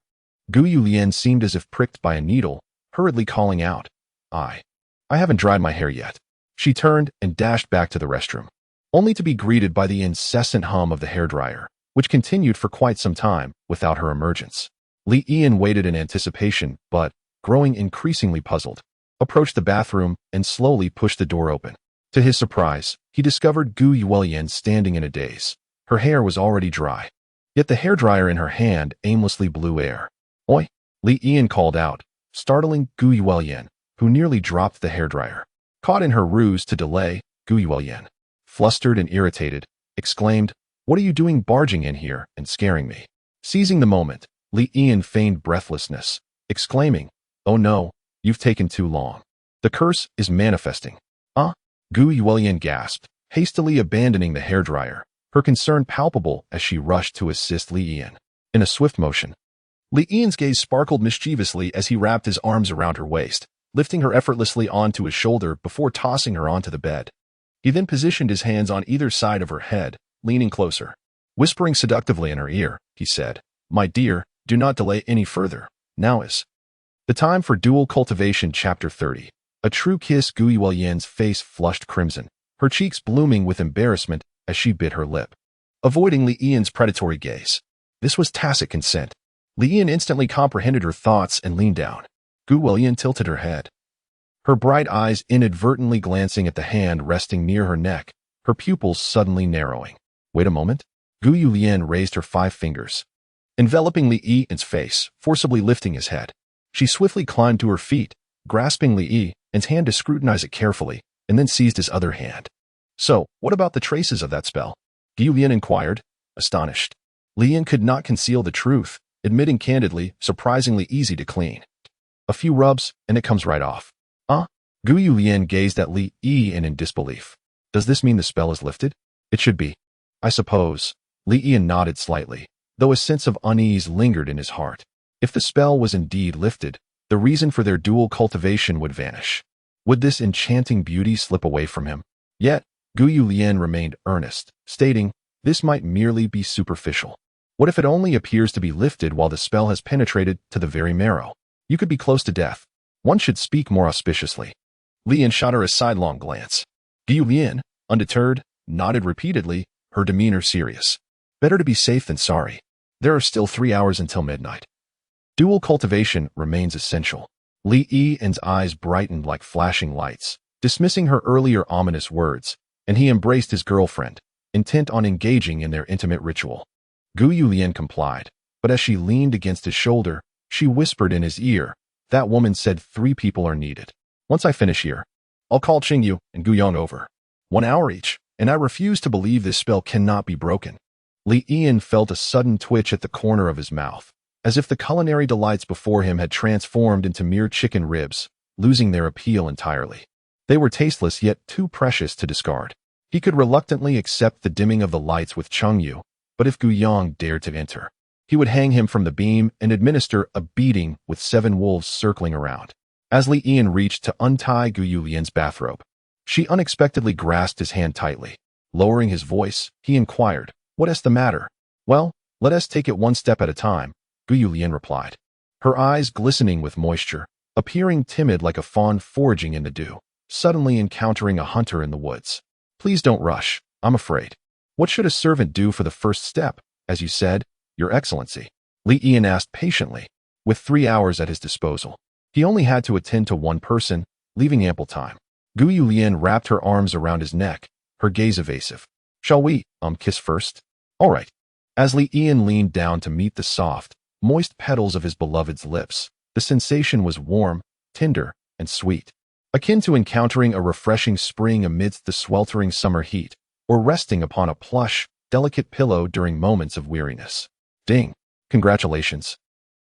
Gu Yulian seemed as if pricked by a needle, hurriedly calling out, I haven't dried my hair yet." She turned and dashed back to the restroom, only to be greeted by the incessant hum of the hairdryer, which continued for quite some time without her emergence. Li Yan waited in anticipation, but, growing increasingly puzzled, approached the bathroom and slowly pushed the door open. To his surprise, he discovered Gu Yulian standing in a daze. Her hair was already dry, yet the hairdryer in her hand aimlessly blew air. "Oi!" Li Yan called out, startling Gu Yulian, who nearly dropped the hairdryer. Caught in her ruse to delay, Gu Yulian, flustered and irritated, exclaimed, "What are you doing barging in here and scaring me?" Seizing the moment, Li Yan feigned breathlessness, exclaiming, "Oh no, you've taken too long. The curse is manifesting." Gu Yulian gasped, hastily abandoning the hairdryer, her concern palpable as she rushed to assist Li Yan. In a swift motion, Li Yan's gaze sparkled mischievously as he wrapped his arms around her waist, lifting her effortlessly onto his shoulder before tossing her onto the bed. He then positioned his hands on either side of her head, leaning closer. Whispering seductively in her ear, he said, "My dear, do not delay any further. Now is the time for dual cultivation." Chapter 30. A true kiss. Gu Yulian's face flushed crimson, her cheeks blooming with embarrassment as she bit her lip, avoiding Li Yan's predatory gaze. This was tacit consent. Li Yan instantly comprehended her thoughts and leaned down. Gu Yulian tilted her head, her bright eyes inadvertently glancing at the hand resting near her neck, her pupils suddenly narrowing. "Wait a moment." Gu Yulian raised her 5 fingers, enveloping Li Yan's face, forcibly lifting his head. She swiftly climbed to her feet, grasping Li Yan's hand to scrutinize it carefully, and then seized his other hand. "So, what about the traces of that spell?" Gu Yulian inquired, astonished. Li Yan could not conceal the truth, admitting candidly, surprisingly easy to clean. "A few rubs, and it comes right off." Gu Yulian gazed at Li Yan in disbelief. "Does this mean the spell is lifted?" "It should be, I suppose." Li Yan nodded slightly, though a sense of unease lingered in his heart. If the spell was indeed lifted, the reason for their dual cultivation would vanish. Would this enchanting beauty slip away from him? Yet, Gu Yulian remained earnest, stating, "This might merely be superficial. What if it only appears to be lifted while the spell has penetrated to the very marrow? You could be close to death. One should speak more auspiciously." Li Yan shot her a sidelong glance. Gu Yulian, undeterred, nodded repeatedly, her demeanor serious. "Better to be safe than sorry. There are still 3 hours until midnight. Dual cultivation remains essential." Li Yan's eyes brightened like flashing lights, dismissing her earlier ominous words, and he embraced his girlfriend, intent on engaging in their intimate ritual. Gu Yulian complied, but as she leaned against his shoulder, she whispered in his ear, "That woman said 3 people are needed. Once I finish here, I'll call Qingyu and Guyong over. 1 hour each, and I refuse to believe this spell cannot be broken." Li Yian felt a sudden twitch at the corner of his mouth, as if the culinary delights before him had transformed into mere chicken ribs, losing their appeal entirely. They were tasteless yet too precious to discard. He could reluctantly accept the dimming of the lights with Chengyu, but if Guyong dared to enter, he would hang him from the beam and administer a beating with 7 wolves circling around. As Li Yian reached to untie Gu Yulian's bathrobe, she unexpectedly grasped his hand tightly. Lowering his voice, he inquired, "What is the matter?" "Well, let us take it one step at a time," Gu Yulian replied, her eyes glistening with moisture, appearing timid like a fawn foraging in the dew, suddenly encountering a hunter in the woods. "Please don't rush, I'm afraid." "What should a servant do for the first step, as you said, Your Excellency?" Li Yian asked patiently. With 3 hours at his disposal, he only had to attend to one person, leaving ample time. Gu Yulian wrapped her arms around his neck, her gaze evasive. "Shall we, kiss first?" "All right." As Li Yian leaned down to meet the soft, moist petals of his beloved's lips, the sensation was warm, tender, and sweet, akin to encountering a refreshing spring amidst the sweltering summer heat, or resting upon a plush, delicate pillow during moments of weariness. Ding! Congratulations.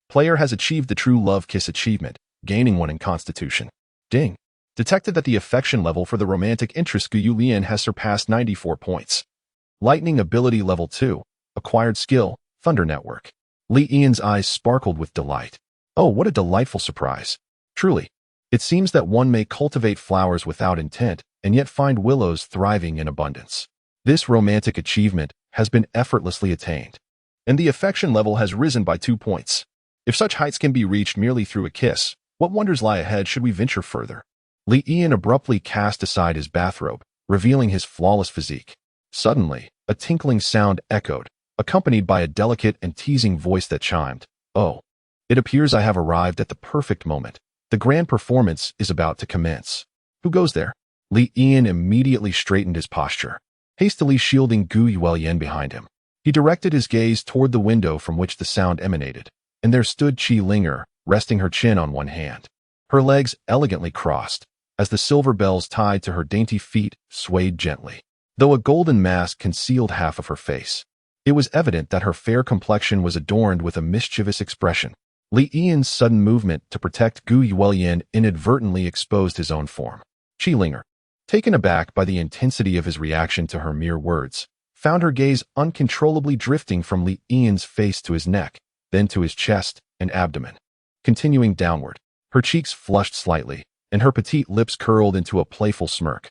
Player has achieved the true love kiss achievement, gaining 1 in Constitution. Ding! Detected that the affection level for the romantic interest Gu Yulian has surpassed 94 points. Lightning ability level 2, acquired skill, Thunder Network. Li Yian's eyes sparkled with delight. Oh, what a delightful surprise. Truly, it seems that one may cultivate flowers without intent and yet find willows thriving in abundance. This romantic achievement has been effortlessly attained, and the affection level has risen by 2 points. If such heights can be reached merely through a kiss, what wonders lie ahead should we venture further? Li Yian abruptly cast aside his bathrobe, revealing his flawless physique. Suddenly, a tinkling sound echoed, accompanied by a delicate and teasing voice that chimed, "Oh, it appears I have arrived at the perfect moment. The grand performance is about to commence. Who goes there?" Li Yian immediately straightened his posture, hastily shielding Gu Yulian behind him. He directed his gaze toward the window from which the sound emanated, and there stood Qi Linger, resting her chin on one hand, her legs elegantly crossed, as the silver bells tied to her dainty feet swayed gently. Though a golden mask concealed half of her face, it was evident that her fair complexion was adorned with a mischievous expression. Li Yian's sudden movement to protect Gu Yulian inadvertently exposed his own form. Qi Linger, taken aback by the intensity of his reaction to her mere words, found her gaze uncontrollably drifting from Li Yian's face to his neck, then to his chest and abdomen. Continuing downward, her cheeks flushed slightly, and her petite lips curled into a playful smirk.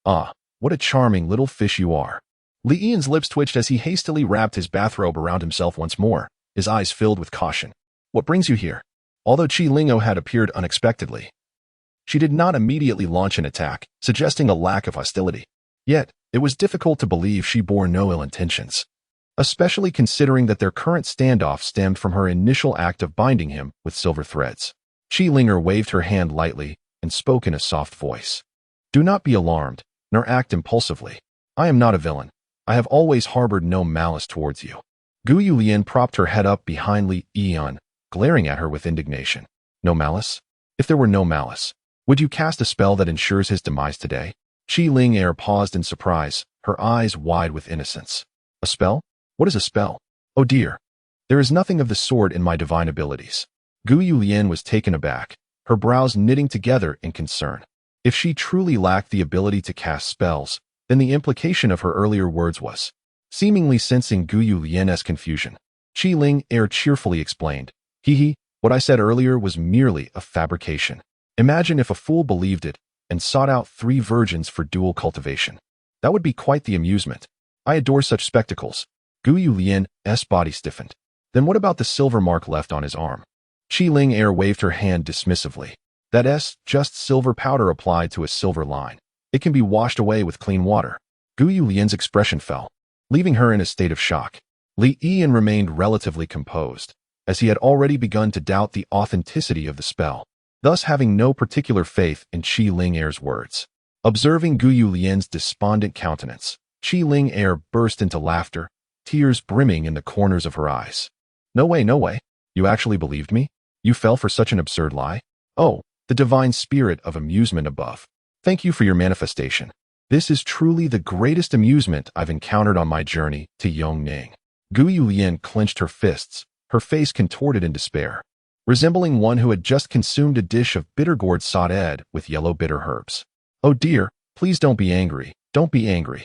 "Ah, what a charming little fish you are." Li Yian's lips twitched as he hastily wrapped his bathrobe around himself once more, his eyes filled with caution. "What brings you here?" Although Qi Lingo had appeared unexpectedly, she did not immediately launch an attack, suggesting a lack of hostility. Yet, it was difficult to believe she bore no ill intentions, especially considering that their current standoff stemmed from her initial act of binding him with silver threads. Qi Linger waved her hand lightly and spoke in a soft voice. "Do not be alarmed, nor act impulsively. I am not a villain. I have always harbored no malice towards you." Gu Yulian propped her head up behind Li Yian, glaring at her with indignation. "No malice? If there were no malice, would you cast a spell that ensures his demise today?" Qi Linger paused in surprise, her eyes wide with innocence. "A spell? What is a spell?" "Oh dear. There is nothing of the sort in my divine abilities." Gu Yulian was taken aback, her brows knitting together in concern. If she truly lacked the ability to cast spells, then the implication of her earlier words was. Seemingly sensing Gu Yulian's confusion, Qi Linger cheerfully explained, "Hee, what I said earlier was merely a fabrication. Imagine if a fool believed it and sought out 3 virgins for dual cultivation. That would be quite the amusement. I adore such spectacles." Gu Yulian's body stiffened. "Then what about the silver mark left on his arm?" Qi Linger waved her hand dismissively. "That's just silver powder applied to a silver line. It can be washed away with clean water." Gu Yulian's expression fell, leaving her in a state of shock. Li Yian remained relatively composed, as he had already begun to doubt the authenticity of the spell, thus having no particular faith in Qi Linger's words. Observing Guyu Lian's despondent countenance, Qi Ling Er burst into laughter, tears brimming in the corners of her eyes. No way, no way. You actually believed me? You fell for such an absurd lie? Oh, the divine spirit of amusement above. Thank you for your manifestation. This is truly the greatest amusement I've encountered on my journey to Yongning. Guyu Lian clenched her fists, her face contorted in despair, resembling one who had just consumed a dish of bitter gourd sautéed with yellow bitter herbs. Oh dear, please don't be angry, don't be angry.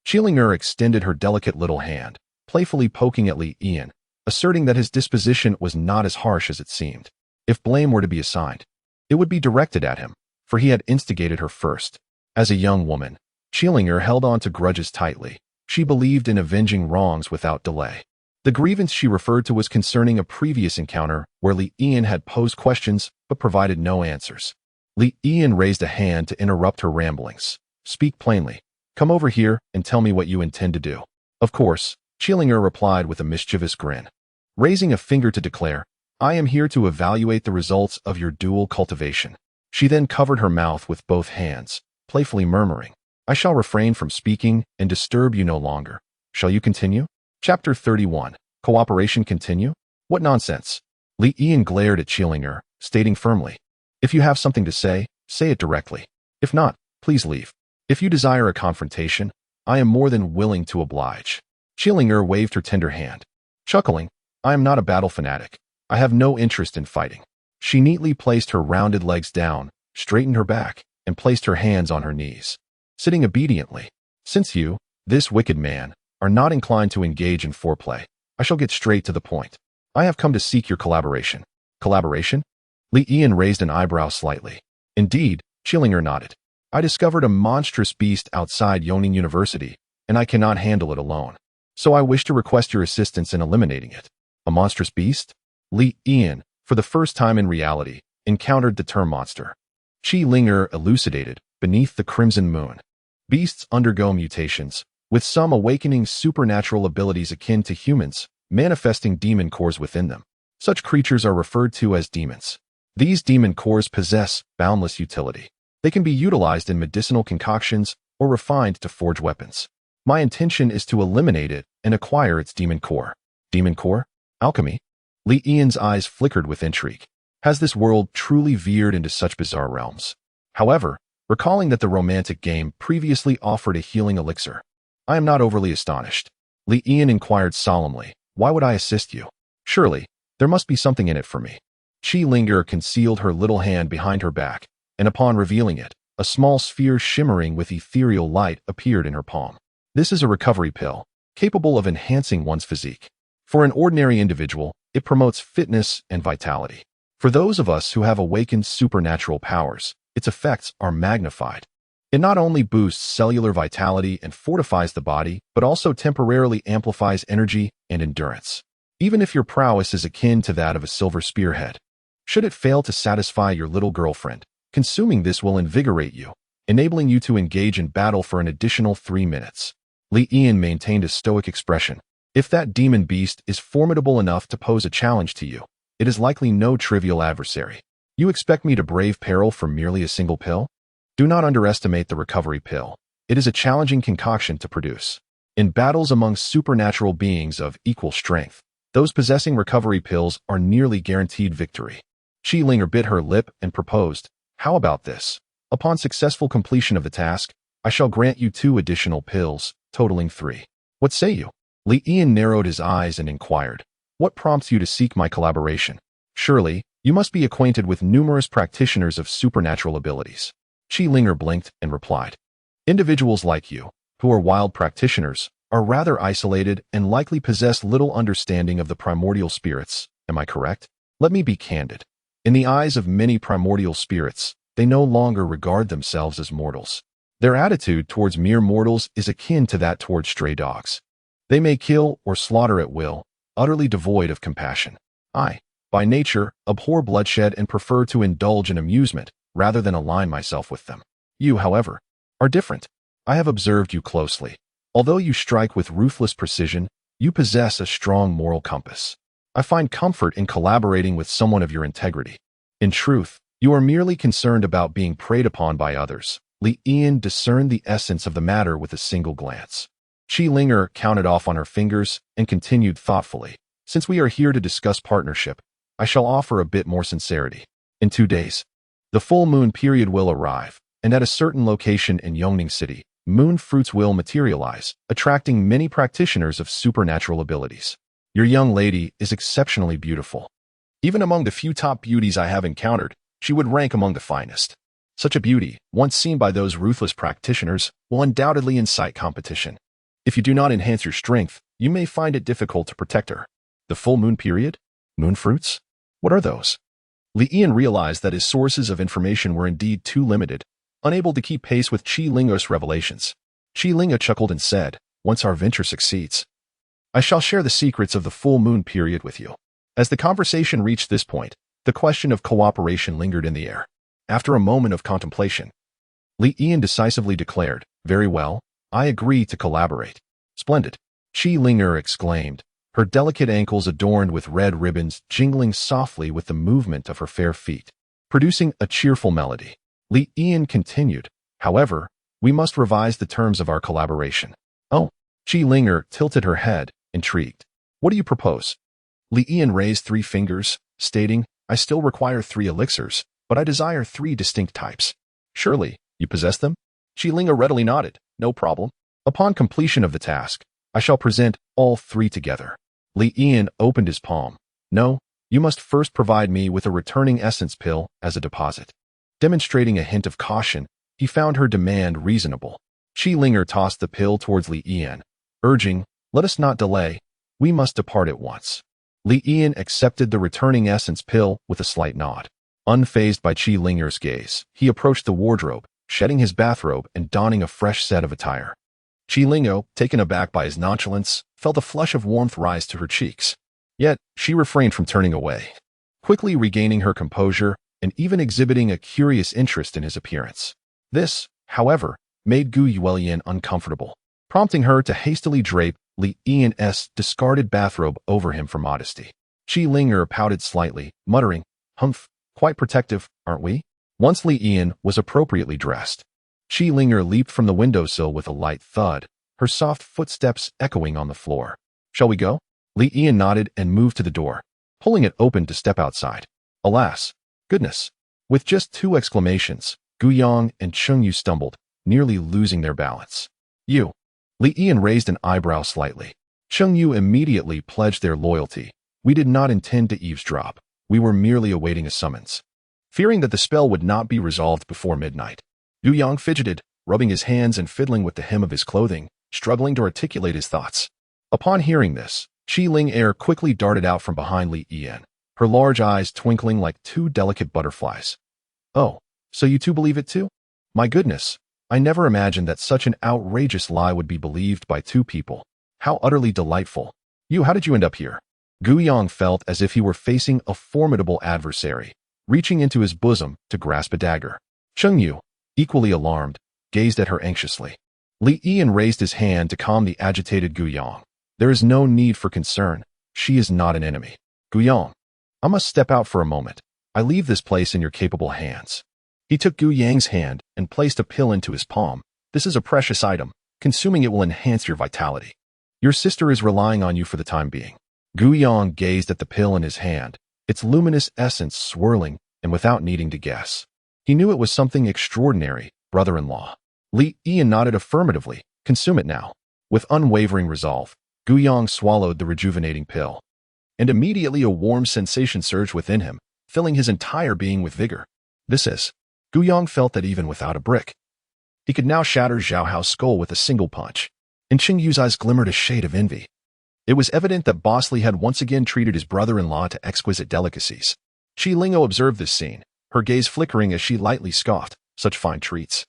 Qilinger extended her delicate little hand, playfully poking at Li Yan, asserting that his disposition was not as harsh as it seemed. If blame were to be assigned, it would be directed at him, for he had instigated her first. As a young woman, Qilinger held on to grudges tightly. She believed in avenging wrongs without delay. The grievance she referred to was concerning a previous encounter where Li Yan had posed questions but provided no answers. Li Yan raised a hand to interrupt her ramblings. Speak plainly. Come over here and tell me what you intend to do. Of course, Qilinger replied with a mischievous grin. Raising a finger to declare, I am here to evaluate the results of your dual cultivation. She then covered her mouth with both hands, playfully murmuring, I shall refrain from speaking and disturb you no longer. Shall you continue? Chapter 31. Cooperation continue? What nonsense. Li Yan glared at Qilinger, stating firmly, if you have something to say it directly. If not, please leave. If you desire a confrontation, I am more than willing to oblige. Qilinger waved her tender hand. Chuckling, I am not a battle fanatic. I have no interest in fighting. She neatly placed her rounded legs down, straightened her back, and placed her hands on her knees. Sitting obediently, since you, this wicked man, are not inclined to engage in foreplay, I shall get straight to the point. I have come to seek your collaboration. Collaboration? Li Yan raised an eyebrow slightly. Indeed, Qilinger nodded. I discovered a monstrous beast outside Yongning University, and I cannot handle it alone. So I wish to request your assistance in eliminating it. A monstrous beast? Li Yan, for the first time in reality, encountered the term monster. Qilinger elucidated, beneath the crimson moon. Beasts undergo mutations, with some awakening supernatural abilities akin to humans, manifesting demon cores within them. Such creatures are referred to as demons. These demon cores possess boundless utility. They can be utilized in medicinal concoctions or refined to forge weapons. My intention is to eliminate it and acquire its demon core. Demon core? Alchemy? Li Yan's eyes flickered with intrigue. Has this world truly veered into such bizarre realms? However, recalling that the romantic game previously offered a healing elixir, I am not overly astonished. Li Yan inquired solemnly, why would I assist you? Surely, there must be something in it for me. Qilinger concealed her little hand behind her back, and upon revealing it, a small sphere shimmering with ethereal light appeared in her palm. This is a recovery pill, capable of enhancing one's physique. For an ordinary individual, it promotes fitness and vitality. For those of us who have awakened supernatural powers, its effects are magnified. It not only boosts cellular vitality and fortifies the body, but also temporarily amplifies energy and endurance. Even if your prowess is akin to that of a silver spearhead. Should it fail to satisfy your little girlfriend, consuming this will invigorate you, enabling you to engage in battle for an additional 3 minutes. Li Yan maintained a stoic expression. If that demon beast is formidable enough to pose a challenge to you, it is likely no trivial adversary. You expect me to brave peril for merely a single pill? Do not underestimate the recovery pill. It is a challenging concoction to produce. In battles among supernatural beings of equal strength, those possessing recovery pills are nearly guaranteed victory. Qilinger bit her lip and proposed, how about this? Upon successful completion of the task, I shall grant you 2 additional pills, totaling 3. What say you? Li Yan narrowed his eyes and inquired, what prompts you to seek my collaboration? Surely, you must be acquainted with numerous practitioners of supernatural abilities. Qilinger blinked and replied, individuals like you, who are wild practitioners, are rather isolated and likely possess little understanding of the primordial spirits, am I correct? Let me be candid. In the eyes of many primordial spirits, they no longer regard themselves as mortals. Their attitude towards mere mortals is akin to that towards stray dogs. They may kill or slaughter at will, utterly devoid of compassion. I, by nature, abhor bloodshed and prefer to indulge in amusement rather than align myself with them. You, however, are different. I have observed you closely. Although you strike with ruthless precision, you possess a strong moral compass. I find comfort in collaborating with someone of your integrity. In truth, you are merely concerned about being preyed upon by others, Li Yan discerned the essence of the matter with a single glance. Qi Linger counted off on her fingers and continued thoughtfully. Since we are here to discuss partnership, I shall offer a bit more sincerity. In 2 days, the full moon period will arrive, and at a certain location in Yongning City, moon fruits will materialize, attracting many practitioners of supernatural abilities. Your young lady is exceptionally beautiful. Even among the few top beauties I have encountered, she would rank among the finest. Such a beauty, once seen by those ruthless practitioners, will undoubtedly incite competition. If you do not enhance your strength, you may find it difficult to protect her. The full moon period? Moon fruits? What are those? Li Yan realized that his sources of information were indeed too limited, unable to keep pace with Qi Lingo's revelations. Qi Lingo chuckled and said, "Once our venture succeeds, I shall share the secrets of the full moon period with you." As the conversation reached this point, the question of cooperation lingered in the air. After a moment of contemplation, Li Yan decisively declared, "Very well, I agree to collaborate." "Splendid," Qi Linger exclaimed, her delicate ankles adorned with red ribbons jingling softly with the movement of her fair feet, producing a cheerful melody. Li Yan continued, "However, we must revise the terms of our collaboration." "Oh," Qi Linger tilted her head, intrigued. "What do you propose?" Li Yan raised 3 fingers, stating, "I still require 3 elixirs, but I desire 3 distinct types." "Surely, you possess them?" Qi Linger readily nodded. "No problem. Upon completion of the task, I shall present all 3 together." Li Yan opened his palm. "No, you must first provide me with a returning essence pill as a deposit." Demonstrating a hint of caution, he found her demand reasonable. Qi Linger tossed the pill towards Li Yan, urging, "Let us not delay. We must depart at once." Li Yan accepted the returning essence pill with a slight nod. Unfazed by Qi Linger's gaze, he approached the wardrobe, shedding his bathrobe and donning a fresh set of attire. Qi Lingo, taken aback by his nonchalance, felt a flush of warmth rise to her cheeks. Yet, she refrained from turning away, quickly regaining her composure and even exhibiting a curious interest in his appearance. This, however, made Gu Yuelian uncomfortable, prompting her to hastily drape Li Yan's discarded bathrobe over him for modesty. Qi Linger pouted slightly, muttering, "Humph, quite protective, aren't we?" Once Li Yan was appropriately dressed, Qi Linger leaped from the windowsill with a light thud, her soft footsteps echoing on the floor. "Shall we go?" Li Yan nodded and moved to the door, pulling it open to step outside. Alas, goodness! With just 2 exclamations, Gu Yang and Cheng Yu stumbled, nearly losing their balance. "You!" Li Yan raised an eyebrow slightly. Cheng Yu immediately pledged their loyalty. "We did not intend to eavesdrop. We were merely awaiting a summons." Fearing that the spell would not be resolved before midnight, Gu Yang fidgeted, rubbing his hands and fiddling with the hem of his clothing, struggling to articulate his thoughts. Upon hearing this, Qi Linger quickly darted out from behind Li Yan, her large eyes twinkling like 2 delicate butterflies. "Oh, so you 2 believe it too? My goodness, I never imagined that such an outrageous lie would be believed by 2 people. How utterly delightful. How did you end up here?" Gu Yang felt as if he were facing a formidable adversary, reaching into his bosom to grasp a dagger. Cheng Yu, equally alarmed, gazed at her anxiously. Li Yan raised his hand to calm the agitated Gu Yang. "There is no need for concern. She is not an enemy." "Gu Yang, I must step out for a moment. I leave this place in your capable hands." He took Gu Yang's hand and placed a pill into his palm. "This is a precious item. Consuming it will enhance your vitality. Your sister is relying on you for the time being." Gu Yang gazed at the pill in his hand, its luminous essence swirling, and without needing to guess, he knew it was something extraordinary, brother-in-law. Li Yan nodded affirmatively. "Consume it now." With unwavering resolve, Gu Yang swallowed the rejuvenating pill, and immediately a warm sensation surged within him, filling his entire being with vigor. Gu Yang felt that even without a brick, he could now shatter Zhao Hao's skull with a single punch, and Cheng Yu's eyes glimmered a shade of envy. It was evident that Boss Li had once again treated his brother-in-law to exquisite delicacies. Qi Lingo observed this scene, her gaze flickering as she lightly scoffed, "Such fine treats.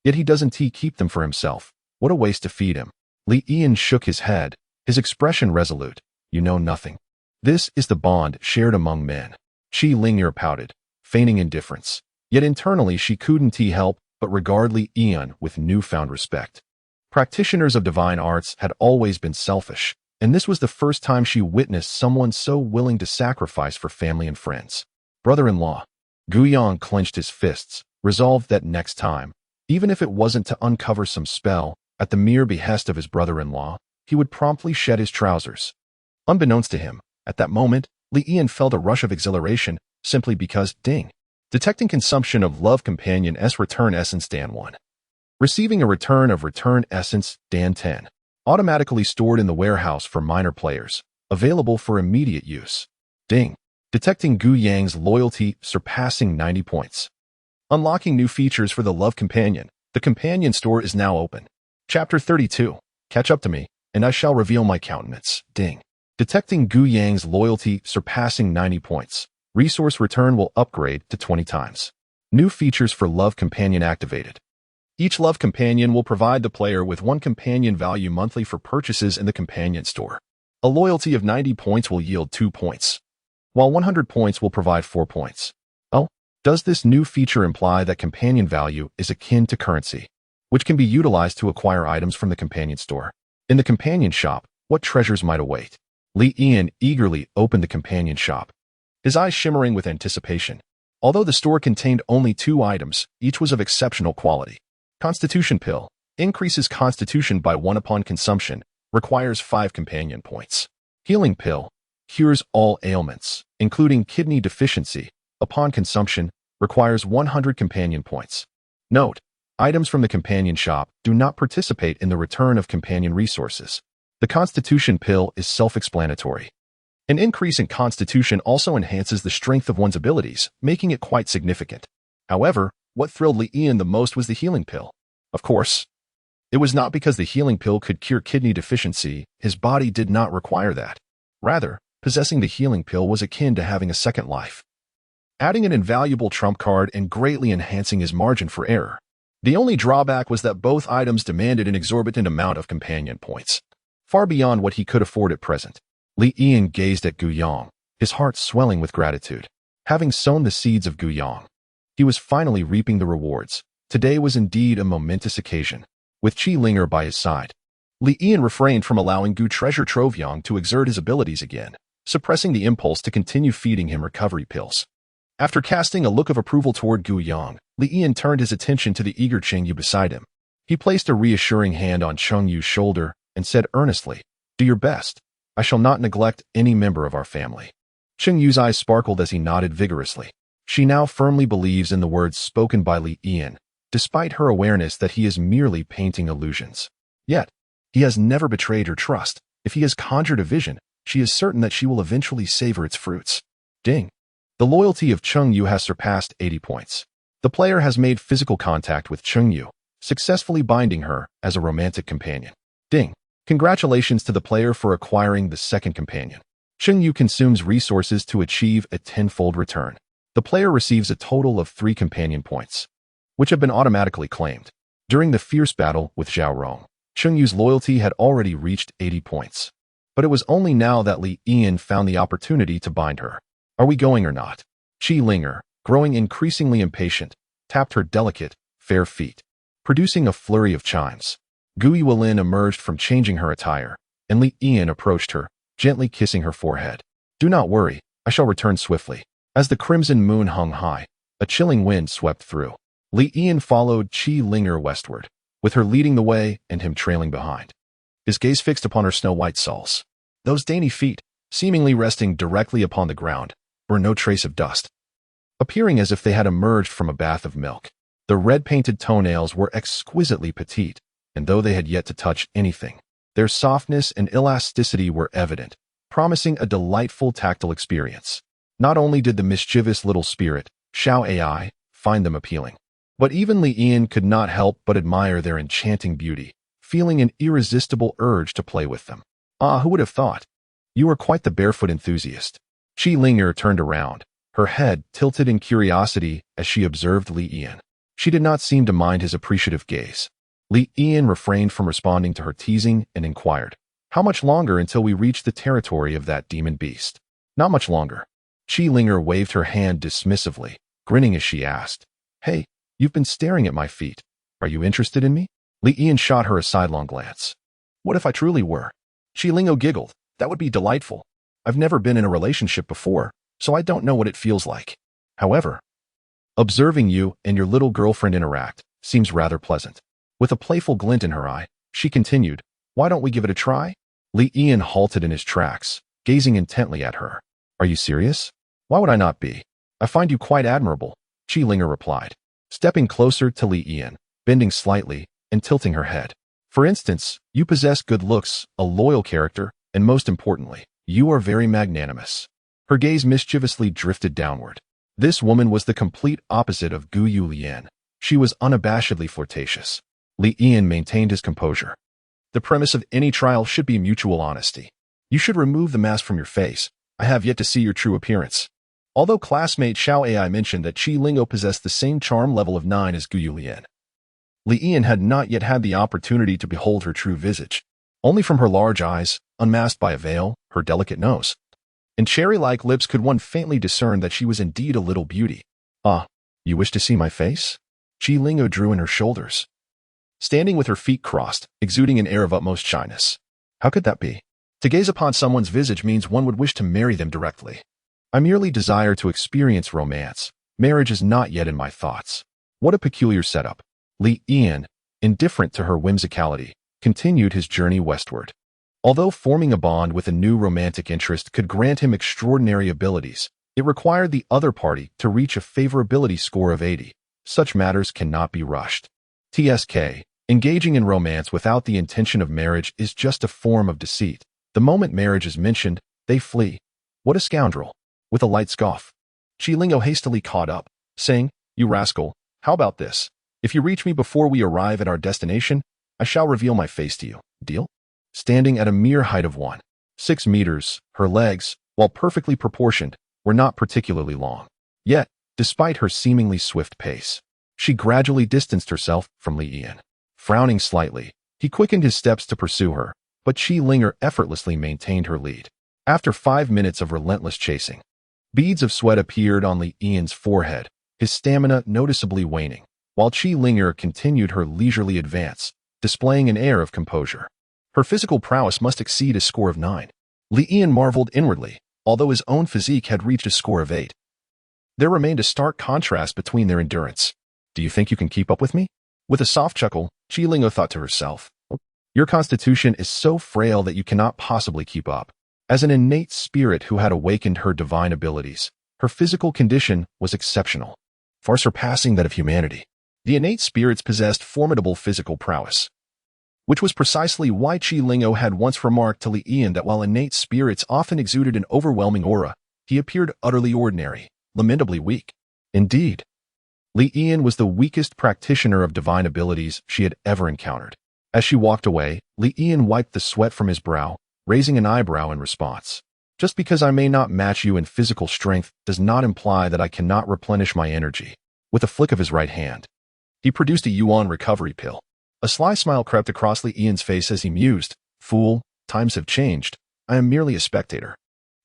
Yet he doesn't keep them for himself. What a waste to feed him." Li Yan shook his head, his expression resolute. "You know nothing. This is the bond shared among men." Qi Linger pouted, feigning indifference. Yet internally she couldn't help but regard Li Yan with newfound respect. Practitioners of divine arts had always been selfish, and this was the first time she witnessed someone so willing to sacrifice for family and friends. "Brother-in-law." Gu Yang clenched his fists, resolved that next time, Even if it wasn't to uncover some spell, at the mere behest of his brother-in-law, he would promptly shed his trousers. Unbeknownst to him, at that moment, Li Ian felt a rush of exhilaration simply because, ding. Detecting consumption of Love Companion S Return Essence Dan 1. Receiving a return of Return Essence Dan 10. Automatically stored in the warehouse for minor players. Available for immediate use. Ding. Detecting Gu Yang's loyalty surpassing 90 points. Unlocking new features for the Love Companion. The Companion Store is now open. Chapter 32. Catch up to me, and I shall reveal my countenance. Ding. Detecting Gu Yang's loyalty surpassing 90 points. Resource return will upgrade to 20 times. New features for Love Companion activated. Each Love Companion will provide the player with 1 companion value monthly for purchases in the Companion Store. A loyalty of 90 points will yield 2 points, while 100 points will provide 4 points. Oh, does this new feature imply that companion value is akin to currency, which can be utilized to acquire items from the Companion Store? In the Companion Shop, what treasures might await? Li Ian eagerly opened the Companion Shop, his eyes shimmering with anticipation. Although the store contained only 2 items, each was of exceptional quality. Constitution Pill increases Constitution by 1 upon consumption, requires 5 companion points. Healing Pill cures all ailments, including kidney deficiency, upon consumption, requires 100 companion points. Note: items from the Companion Shop do not participate in the return of companion resources. The Constitution Pill is self-explanatory. An increase in Constitution also enhances the strength of one's abilities, making it quite significant. However, what thrilled Li Ian the most was the Healing Pill. Of course, it was not because the Healing Pill could cure kidney deficiency. His body did not require that. Rather, possessing the Healing Pill was akin to having a second life, adding an invaluable trump card and greatly enhancing his margin for error. The only drawback was that both items demanded an exorbitant amount of companion points, far beyond what he could afford at present. Li Ian gazed at Gu Yang, his heart swelling with gratitude. Having sown the seeds of Gu Yang, he was finally reaping the rewards. Today was indeed a momentous occasion. With Qi Linger by his side, Li Ian refrained from allowing Gu Treasure Trove Yang to exert his abilities again, suppressing the impulse to continue feeding him recovery pills. After casting a look of approval toward Gu Yang, Li Ian turned his attention to the eager Cheng Yu beside him. He placed a reassuring hand on Cheng Yu's shoulder and said earnestly, "Do your best. I shall not neglect any member of our family." Cheng Yu's eyes sparkled as he nodded vigorously. She now firmly believes in the words spoken by Li Ian, despite her awareness that he is merely painting illusions. Yet, he has never betrayed her trust. If he has conjured a vision, she is certain that she will eventually savor its fruits. Ding. The loyalty of Cheng Yu has surpassed 80 points. The player has made physical contact with Cheng Yu, successfully binding her as a romantic companion. Ding. Congratulations to the player for acquiring the second companion. Cheng Yu consumes resources to achieve a 10-fold return. The player receives a total of 3 companion points, which have been automatically claimed. During the fierce battle with Zhao Rong, Cheng Yu's loyalty had already reached 80 points. But it was only now that Li Ian found the opportunity to bind her. Are we going or not? Qi Linger, growing increasingly impatient, tapped her delicate, fair feet, producing a flurry of chimes. Gu Yuelin emerged from changing her attire, and Li Ian approached her, gently kissing her forehead. "Do not worry, I shall return swiftly." As the crimson moon hung high, a chilling wind swept through. Li Ian followed Qi Linger westward, with her leading the way and him trailing behind. His gaze fixed upon her snow-white soles. Those dainty feet, seemingly resting directly upon the ground, bore no trace of dust, appearing as if they had emerged from a bath of milk. The red-painted toenails were exquisitely petite, and though they had yet to touch anything, their softness and elasticity were evident, promising a delightful tactile experience. Not only did the mischievous little spirit, Xiao Ai, find them appealing, but even Li Ian could not help but admire their enchanting beauty, feeling an irresistible urge to play with them. "Ah, who would have thought? You are quite the barefoot enthusiast." Qi Linger turned around, her head tilted in curiosity as she observed Li Ian. She did not seem to mind his appreciative gaze. Li Ian refrained from responding to her teasing and inquired, "How much longer until we reach the territory of that demon beast?" "Not much longer." Qi Linger waved her hand dismissively, grinning as she asked, "Hey, you've been staring at my feet. Are you interested in me?" Li Ian shot her a sidelong glance. "What if I truly were?" Qi Linger giggled. "That would be delightful. I've never been in a relationship before, so I don't know what it feels like. However, observing you and your little girlfriend interact, Seems rather pleasant. With a playful glint in her eye, she continued, "Why don't we give it a try?" Li Ian halted in his tracks, gazing intently at her. "Are you serious?" "Why would I not be? I find you quite admirable," Qi Linger replied, stepping closer to Li Ian, bending slightly and tilting her head. "For instance, you possess good looks, a loyal character, and most importantly, you are very magnanimous." Her gaze mischievously drifted downward. This woman was the complete opposite of Gu Yulian. She was unabashedly flirtatious. Li Ian maintained his composure. "The premise of any trial should be mutual honesty. You should remove the mask from your face. I have yet to see your true appearance." Although classmate Xiao Ai mentioned that Qi Lingo possessed the same charm level of 9 as Gu Yulian, Li Ian had not yet had the opportunity to behold her true visage. Only from her large eyes, unmasked by a veil, her delicate nose, and cherry-like lips could one faintly discern that she was indeed a little beauty. "Ah, you wish to see my face?" Qi Lingo drew in her shoulders, standing with her feet crossed, exuding an air of utmost shyness. "How could that be? To gaze upon someone's visage means one would wish to marry them directly. I merely desire to experience romance. Marriage is not yet in my thoughts." What a peculiar setup. Li Ian, indifferent to her whimsicality, continued his journey westward. Although forming a bond with a new romantic interest could grant him extraordinary abilities, it required the other party to reach a favorability score of 80. Such matters cannot be rushed. TSK, engaging in romance without the intention of marriage is just a form of deceit. The moment marriage is mentioned, they flee. What a scoundrel. With a light scoff, Qi Lingo hastily caught up, saying, "You rascal, how about this? If you reach me before we arrive at our destination, I shall reveal my face to you. Deal?" Standing at a mere height of 1.6 meters, her legs, while perfectly proportioned, were not particularly long. Yet, despite her seemingly swift pace, she gradually distanced herself from Li Ian. Frowning slightly, he quickened his steps to pursue her, but Qi Linger effortlessly maintained her lead. After 5 minutes of relentless chasing, beads of sweat appeared on Li Ian's forehead, his stamina noticeably waning, while Qi Linger continued her leisurely advance, displaying an air of composure. Her physical prowess must exceed a score of 9. Li Ian marveled inwardly, although his own physique had reached a score of 8. There remained a stark contrast between their endurance. "Do you think you can keep up with me?" With a soft chuckle, Qi Lingo thought to herself, "Your constitution is so frail that you cannot possibly keep up." As an innate spirit who had awakened her divine abilities, her physical condition was exceptional, far surpassing that of humanity. The innate spirits possessed formidable physical prowess, which was precisely why Qi Lingo had once remarked to Li Ian that while innate spirits often exuded an overwhelming aura, he appeared utterly ordinary, lamentably weak. Indeed, Li Ian was the weakest practitioner of divine abilities she had ever encountered. As she walked away, Li Ian wiped the sweat from his brow, raising an eyebrow in response. "Just because I may not match you in physical strength does not imply that I cannot replenish my energy." With a flick of his right hand, he produced a Yuan recovery pill. A sly smile crept across Li Ian's face as he mused, "Fool, times have changed. I am merely a spectator."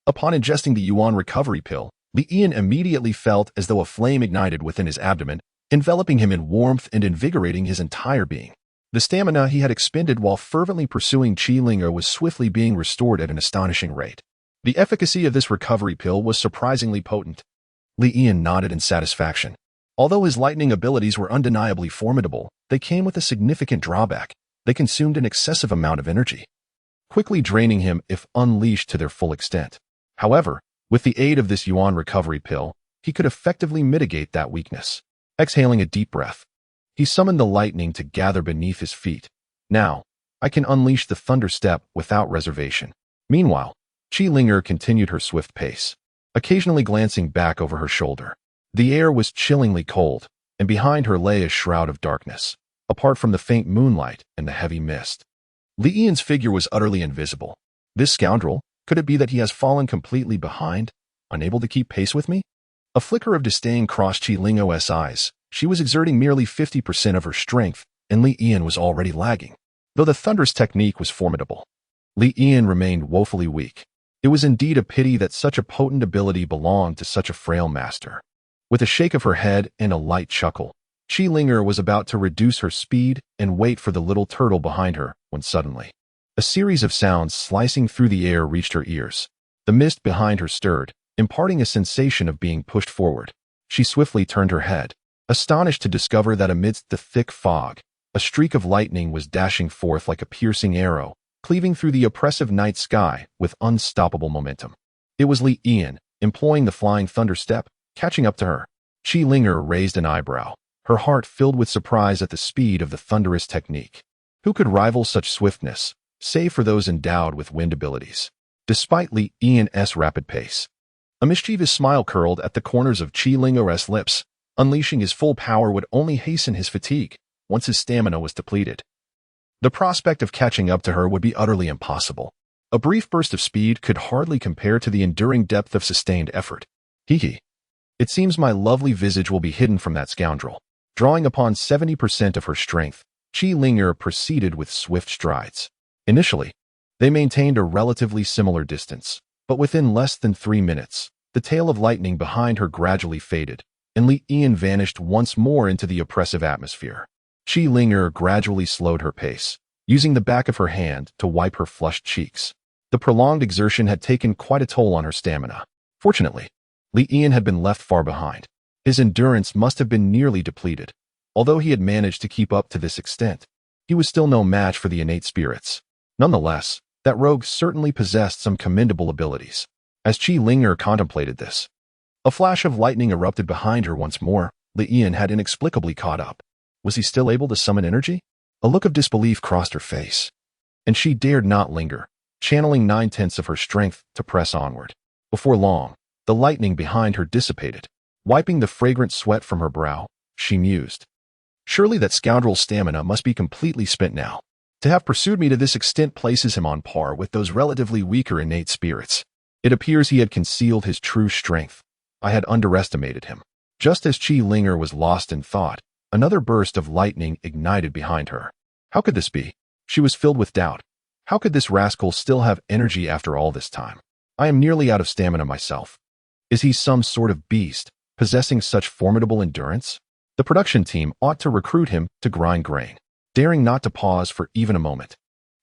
Upon ingesting the Yuan recovery pill, Li Ian immediately felt as though a flame ignited within his abdomen, enveloping him in warmth and invigorating his entire being. The stamina he had expended while fervently pursuing Qi Linger was swiftly being restored at an astonishing rate. The efficacy of this recovery pill was surprisingly potent. Li Ian nodded in satisfaction. Although his lightning abilities were undeniably formidable, they came with a significant drawback. They consumed an excessive amount of energy, quickly draining him if unleashed to their full extent. However, with the aid of this Yuan recovery pill, he could effectively mitigate that weakness. Exhaling a deep breath, he summoned the lightning to gather beneath his feet. "Now, I can unleash the thunder step without reservation." Meanwhile, Qi Linger continued her swift pace, occasionally glancing back over her shoulder. The air was chillingly cold, and behind her lay a shroud of darkness, apart from the faint moonlight and the heavy mist. Li Ian's figure was utterly invisible. This scoundrel, could it be that he has fallen completely behind, unable to keep pace with me? A flicker of disdain crossed Qi Lingo's eyes. She was exerting merely 50% of her strength, and Li Ian was already lagging. Though the thunderous technique was formidable, Li Ian remained woefully weak. It was indeed a pity that such a potent ability belonged to such a frail master. With a shake of her head and a light chuckle, Qi Linger was about to reduce her speed and wait for the little turtle behind her, when suddenly, a series of sounds slicing through the air reached her ears. The mist behind her stirred, imparting a sensation of being pushed forward. She swiftly turned her head. astonished to discover that amidst the thick fog, a streak of lightning was dashing forth like a piercing arrow, cleaving through the oppressive night sky with unstoppable momentum. It was Li Yan, employing the flying thunder step, catching up to her. Qi Linger raised an eyebrow, her heart filled with surprise at the speed of the thunderous technique. Who could rival such swiftness, save for those endowed with wind abilities? Despite Li Yan's rapid pace, a mischievous smile curled at the corners of Qi Linger's lips. Unleashing his full power would only hasten his fatigue once his stamina was depleted. The prospect of catching up to her would be utterly impossible. A brief burst of speed could hardly compare to the enduring depth of sustained effort. Hee. It seems my lovely visage will be hidden from that scoundrel. Drawing upon 70% of her strength, Qi Linger proceeded with swift strides. Initially, they maintained a relatively similar distance, but within less than 3 minutes, the tail of lightning behind her gradually faded, and Li Yan vanished once more into the oppressive atmosphere. Qi Linger gradually slowed her pace, using the back of her hand to wipe her flushed cheeks. The prolonged exertion had taken quite a toll on her stamina. Fortunately, Li Yan had been left far behind. His endurance must have been nearly depleted. Although he had managed to keep up to this extent, he was still no match for the innate spirits. Nonetheless, that rogue certainly possessed some commendable abilities. As Qi Linger contemplated this, a flash of lightning erupted behind her once more. Li Yan had inexplicably caught up. Was he still able to summon energy? A look of disbelief crossed her face, and she dared not linger, channeling 9/10 of her strength to press onward. Before long, the lightning behind her dissipated. Wiping the fragrant sweat from her brow, she mused. Surely that scoundrel's stamina must be completely spent now. To have pursued me to this extent places him on par with those relatively weaker innate spirits. It appears he had concealed his true strength. I had underestimated him. Just as Qi Linger was lost in thought, another burst of lightning ignited behind her. How could this be? She was filled with doubt. How could this rascal still have energy after all this time? I am nearly out of stamina myself. Is he some sort of beast, possessing such formidable endurance? The production team ought to recruit him to grind grain. Daring not to pause for even a moment,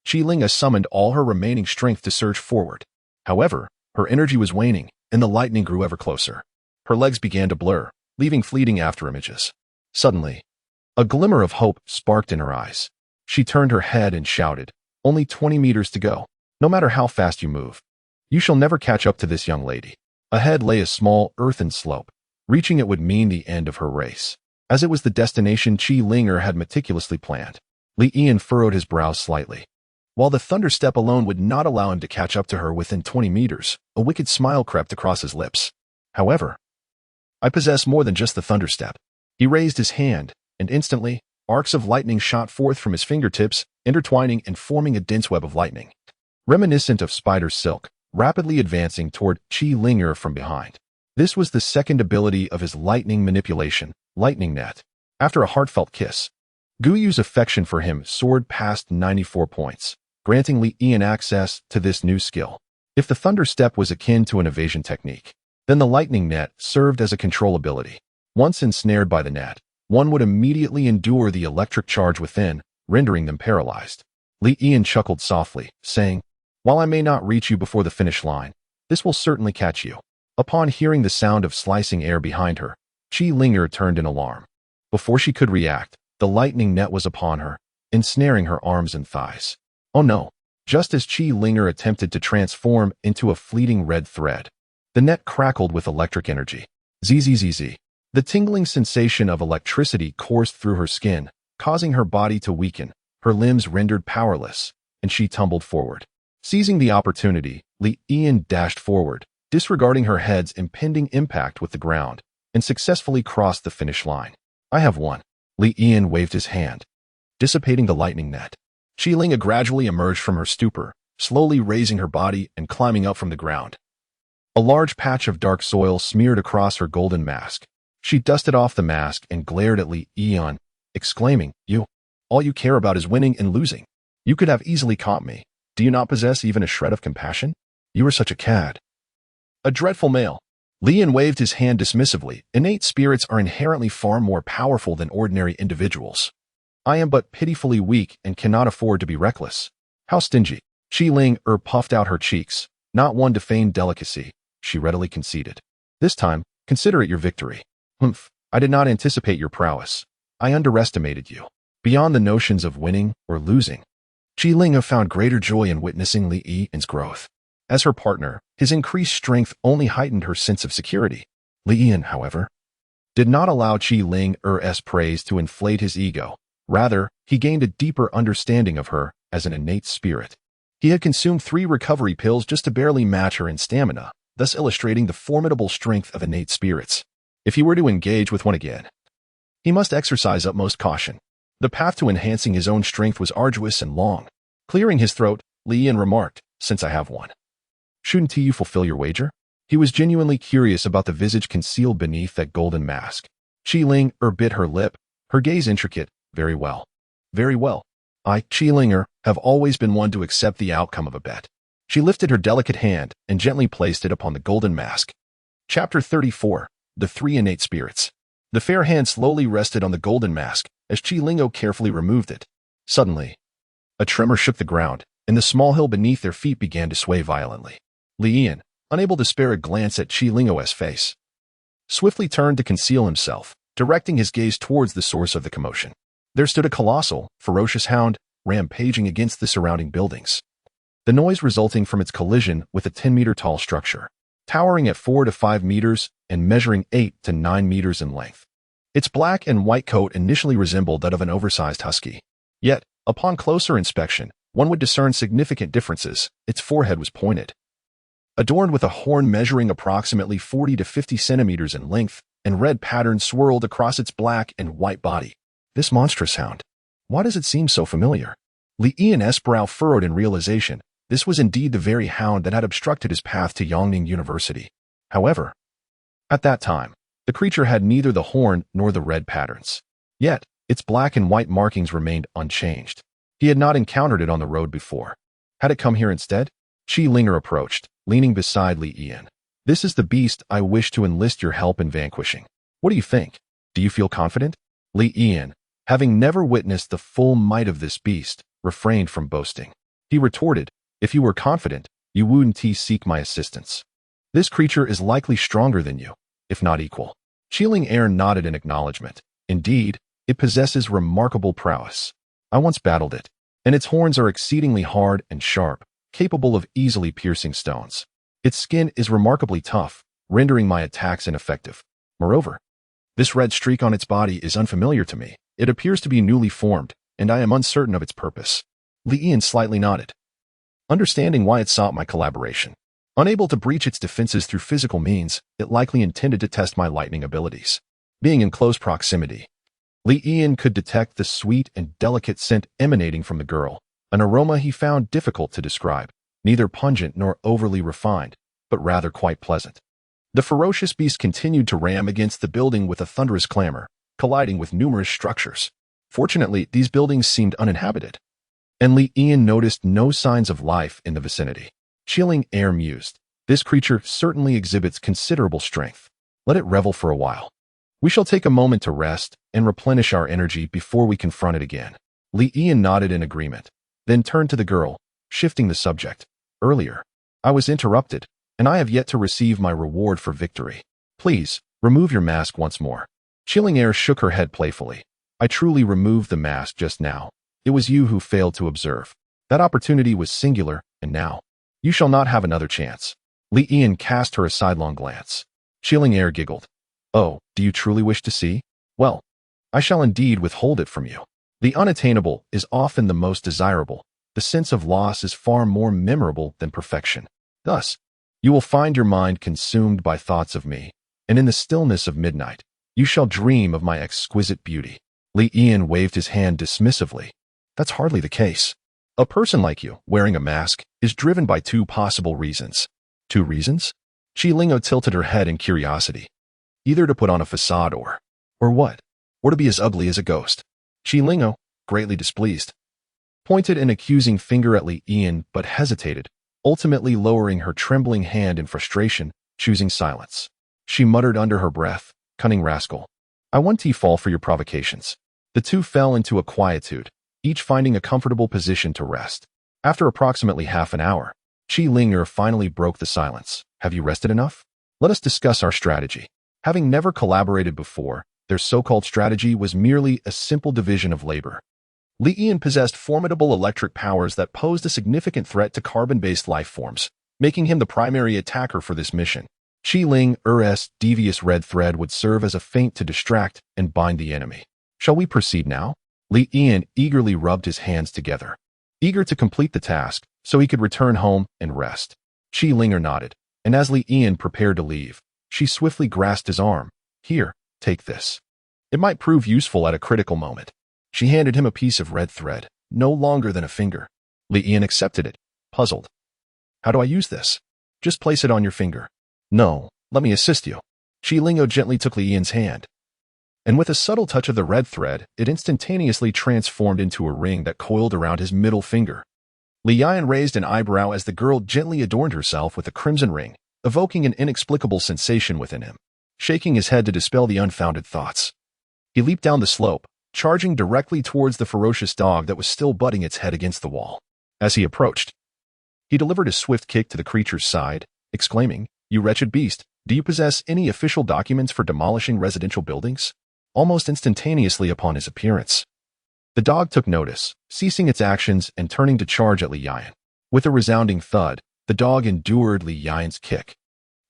Qi Linger summoned all her remaining strength to surge forward. However, her energy was waning, and the lightning grew ever closer. Her legs began to blur, leaving fleeting after images. Suddenly, a glimmer of hope sparked in her eyes. She turned her head and shouted, "Only 20 meters to go. No matter how fast you move, you shall never catch up to this young lady." Ahead lay a small earthen slope. Reaching it would mean the end of her race, as it was the destination Qi Linger had meticulously planned. Li Yan furrowed his brows slightly. While the thunder step alone would not allow him to catch up to her within 20 meters, a wicked smile crept across his lips. However, I possess more than just the thunder step. He raised his hand, and instantly, arcs of lightning shot forth from his fingertips, intertwining and forming a dense web of lightning, reminiscent of spider silk, rapidly advancing toward Qi Linger from behind. This was the second ability of his lightning manipulation, Lightning Net. After a heartfelt kiss, Guyu's affection for him soared past 94 points, granting Li Yan access to this new skill. If the thunder step was akin to an evasion technique, then the Lightning Net served as a control ability. Once ensnared by the net, one would immediately endure the electric charge within, rendering them paralyzed. Li Yan chuckled softly, saying, "While I may not reach you before the finish line, this will certainly catch you." Upon hearing the sound of slicing air behind her, Qi Linger turned in alarm. Before she could react, the lightning net was upon her, ensnaring her arms and thighs. Oh no! Just as Qi Linger attempted to transform into a fleeting red thread, the net crackled with electric energy. Zzz. The tingling sensation of electricity coursed through her skin, causing her body to weaken, her limbs rendered powerless, and she tumbled forward. Seizing the opportunity, Li Yan dashed forward, disregarding her head's impending impact with the ground, and successfully crossed the finish line. I have won. Li Yan waved his hand, dissipating the lightning net. Qi Linger gradually emerged from her stupor, slowly raising her body and climbing up from the ground. A large patch of dark soil smeared across her golden mask. She dusted off the mask and glared at Li Yan, exclaiming, All you care about is winning and losing. You could have easily caught me. Do you not possess even a shred of compassion? You are such a cad. A dreadful male. Li Yan waved his hand dismissively. Innate spirits are inherently far more powerful than ordinary individuals. I am but pitifully weak and cannot afford to be reckless. How stingy. Qi Linger puffed out her cheeks. Not one to feign delicacy, she readily conceded. This time, consider it your victory. Humph. I did not anticipate your prowess. I underestimated you. Beyond the notions of winning or losing, Qi Linghe found greater joy in witnessing Li Yi's growth. As her partner, his increased strength only heightened her sense of security. Li Yi, however, did not allow Qi Linghe's praise to inflate his ego. Rather, he gained a deeper understanding of her as an innate spirit. He had consumed 3 recovery pills just to barely match her in stamina, thus illustrating the formidable strength of innate spirits. If he were to engage with one again, he must exercise utmost caution. The path to enhancing his own strength was arduous and long. Clearing his throat, Li Yi remarked, "Since I have one, shouldn't you fulfill your wager?" He was genuinely curious about the visage concealed beneath that golden mask. Qi Linghe bit her lip, her gaze intricate. "Very well. Very well. I, Qi Linghe, have always been one to accept the outcome of a bet." She lifted her delicate hand and gently placed it upon the golden mask. Chapter 34. The 3 Innate Spirits. The fair hand slowly rested on the golden mask as Qi Linghe carefully removed it. Suddenly, a tremor shook the ground, and the small hill beneath their feet began to sway violently. Li Yi, unable to spare a glance at Qi Linghe's face, swiftly turned to conceal himself, directing his gaze towards the source of the commotion. There stood a colossal, ferocious hound, rampaging against the surrounding buildings. The noise resulting from its collision with a 10-meter-tall structure, towering at 4 to 5 meters and measuring 8 to 9 meters in length. Its black and white coat initially resembled that of an oversized husky. Yet, upon closer inspection, one would discern significant differences. Its forehead was pointed, adorned with a horn measuring approximately 40 to 50 centimeters in length, and red patterns swirled across its black and white body. This monstrous hound. Why does it seem so familiar? Li Yi's brow furrowed in realization. This was indeed the very hound that had obstructed his path to Yongning University. However, at that time, the creature had neither the horn nor the red patterns. Yet, its black and white markings remained unchanged. He had not encountered it on the road before. Had it come here instead? Qi Linghe approached, leaning beside Li Yi. "This is the beast I wish to enlist your help in vanquishing. What do you think? Do you feel confident?" Li Yi, having never witnessed the full might of this beast, refrained from boasting. He retorted, "If you were confident, you wouldn't seek my assistance. This creature is likely stronger than you, if not equal." Qi Linghe nodded in acknowledgement. "Indeed, it possesses remarkable prowess. I once battled it, and its horns are exceedingly hard and sharp, capable of easily piercing stones. Its skin is remarkably tough, rendering my attacks ineffective. Moreover, this red streak on its body is unfamiliar to me. It appears to be newly formed, and I am uncertain of its purpose." Li Yi slightly nodded, understanding why it sought my collaboration. Unable to breach its defenses through physical means, it likely intended to test my lightning abilities. Being in close proximity, Li Yi could detect the sweet and delicate scent emanating from the girl, an aroma he found difficult to describe, neither pungent nor overly refined, but rather quite pleasant. The ferocious beast continued to ram against the building with a thunderous clamor, colliding with numerous structures. Fortunately, these buildings seemed uninhabited, and Li Yi noticed no signs of life in the vicinity. Qi Linghe mused, "This creature certainly exhibits considerable strength. Let it revel for a while. We shall take a moment to rest and replenish our energy before we confront it again." Li Yi nodded in agreement, then turned to the girl, shifting the subject. "Earlier, I was interrupted, and I have yet to receive my reward for victory. Please, remove your mask once more." Qi Linghe shook her head playfully. "I truly removed the mask just now. It was you who failed to observe. That opportunity was singular, and now, you shall not have another chance." Li Yi cast her a sidelong glance. Qi Linghe giggled. "Oh, do you truly wish to see? Well, I shall indeed withhold it from you. The unattainable is often the most desirable. The sense of loss is far more memorable than perfection. Thus, you will find your mind consumed by thoughts of me, and in the stillness of midnight, you shall dream of my exquisite beauty." Li Yi waved his hand dismissively. "That's hardly the case. A person like you, wearing a mask, is driven by 2 possible reasons." "2 reasons?" Qi Linghe tilted her head in curiosity. "Either to put on a facade or what? Or to be as ugly as a ghost." Qi Linghe, greatly displeased, pointed an accusing finger at Li Yi but hesitated, ultimately lowering her trembling hand in frustration, choosing silence. She muttered under her breath, "Cunning rascal. I want to fall for your provocations." The two fell into a quietude, each finding a comfortable position to rest. After approximately half an hour, Qi Linghe finally broke the silence. "Have you rested enough? Let us discuss our strategy." Having never collaborated before, Their so-called strategy was merely a simple division of labor. Li Yan possessed formidable electric powers that posed a significant threat to carbon-based life forms, making him the primary attacker for this mission. Qi Ling Er's devious red thread would serve as a feint to distract and bind the enemy. Shall we proceed now? Li Yan eagerly rubbed his hands together, eager to complete the task so he could return home and rest. Qi Linger nodded, and as Li Yan prepared to leave, she swiftly grasped his arm. Here, take this. It might prove useful at a critical moment. She handed him a piece of red thread, no longer than a finger. Li Yan accepted it, puzzled. How do I use this? Just place it on your finger. No, let me assist you. Qi Lingo gently took Li Yan's hand, and with a subtle touch of the red thread, it instantaneously transformed into a ring that coiled around his middle finger. Li Yan raised an eyebrow as the girl gently adorned herself with a crimson ring, evoking an inexplicable sensation within him. Shaking his head to dispel the unfounded thoughts, he leaped down the slope, charging directly towards the ferocious dog that was still butting its head against the wall. As he approached, he delivered a swift kick to the creature's side, exclaiming, "You wretched beast, do you possess any official documents for demolishing residential buildings?" Almost instantaneously upon his appearance, the dog took notice, ceasing its actions and turning to charge at Li Yan. With a resounding thud, the dog endured Li Yan's kick,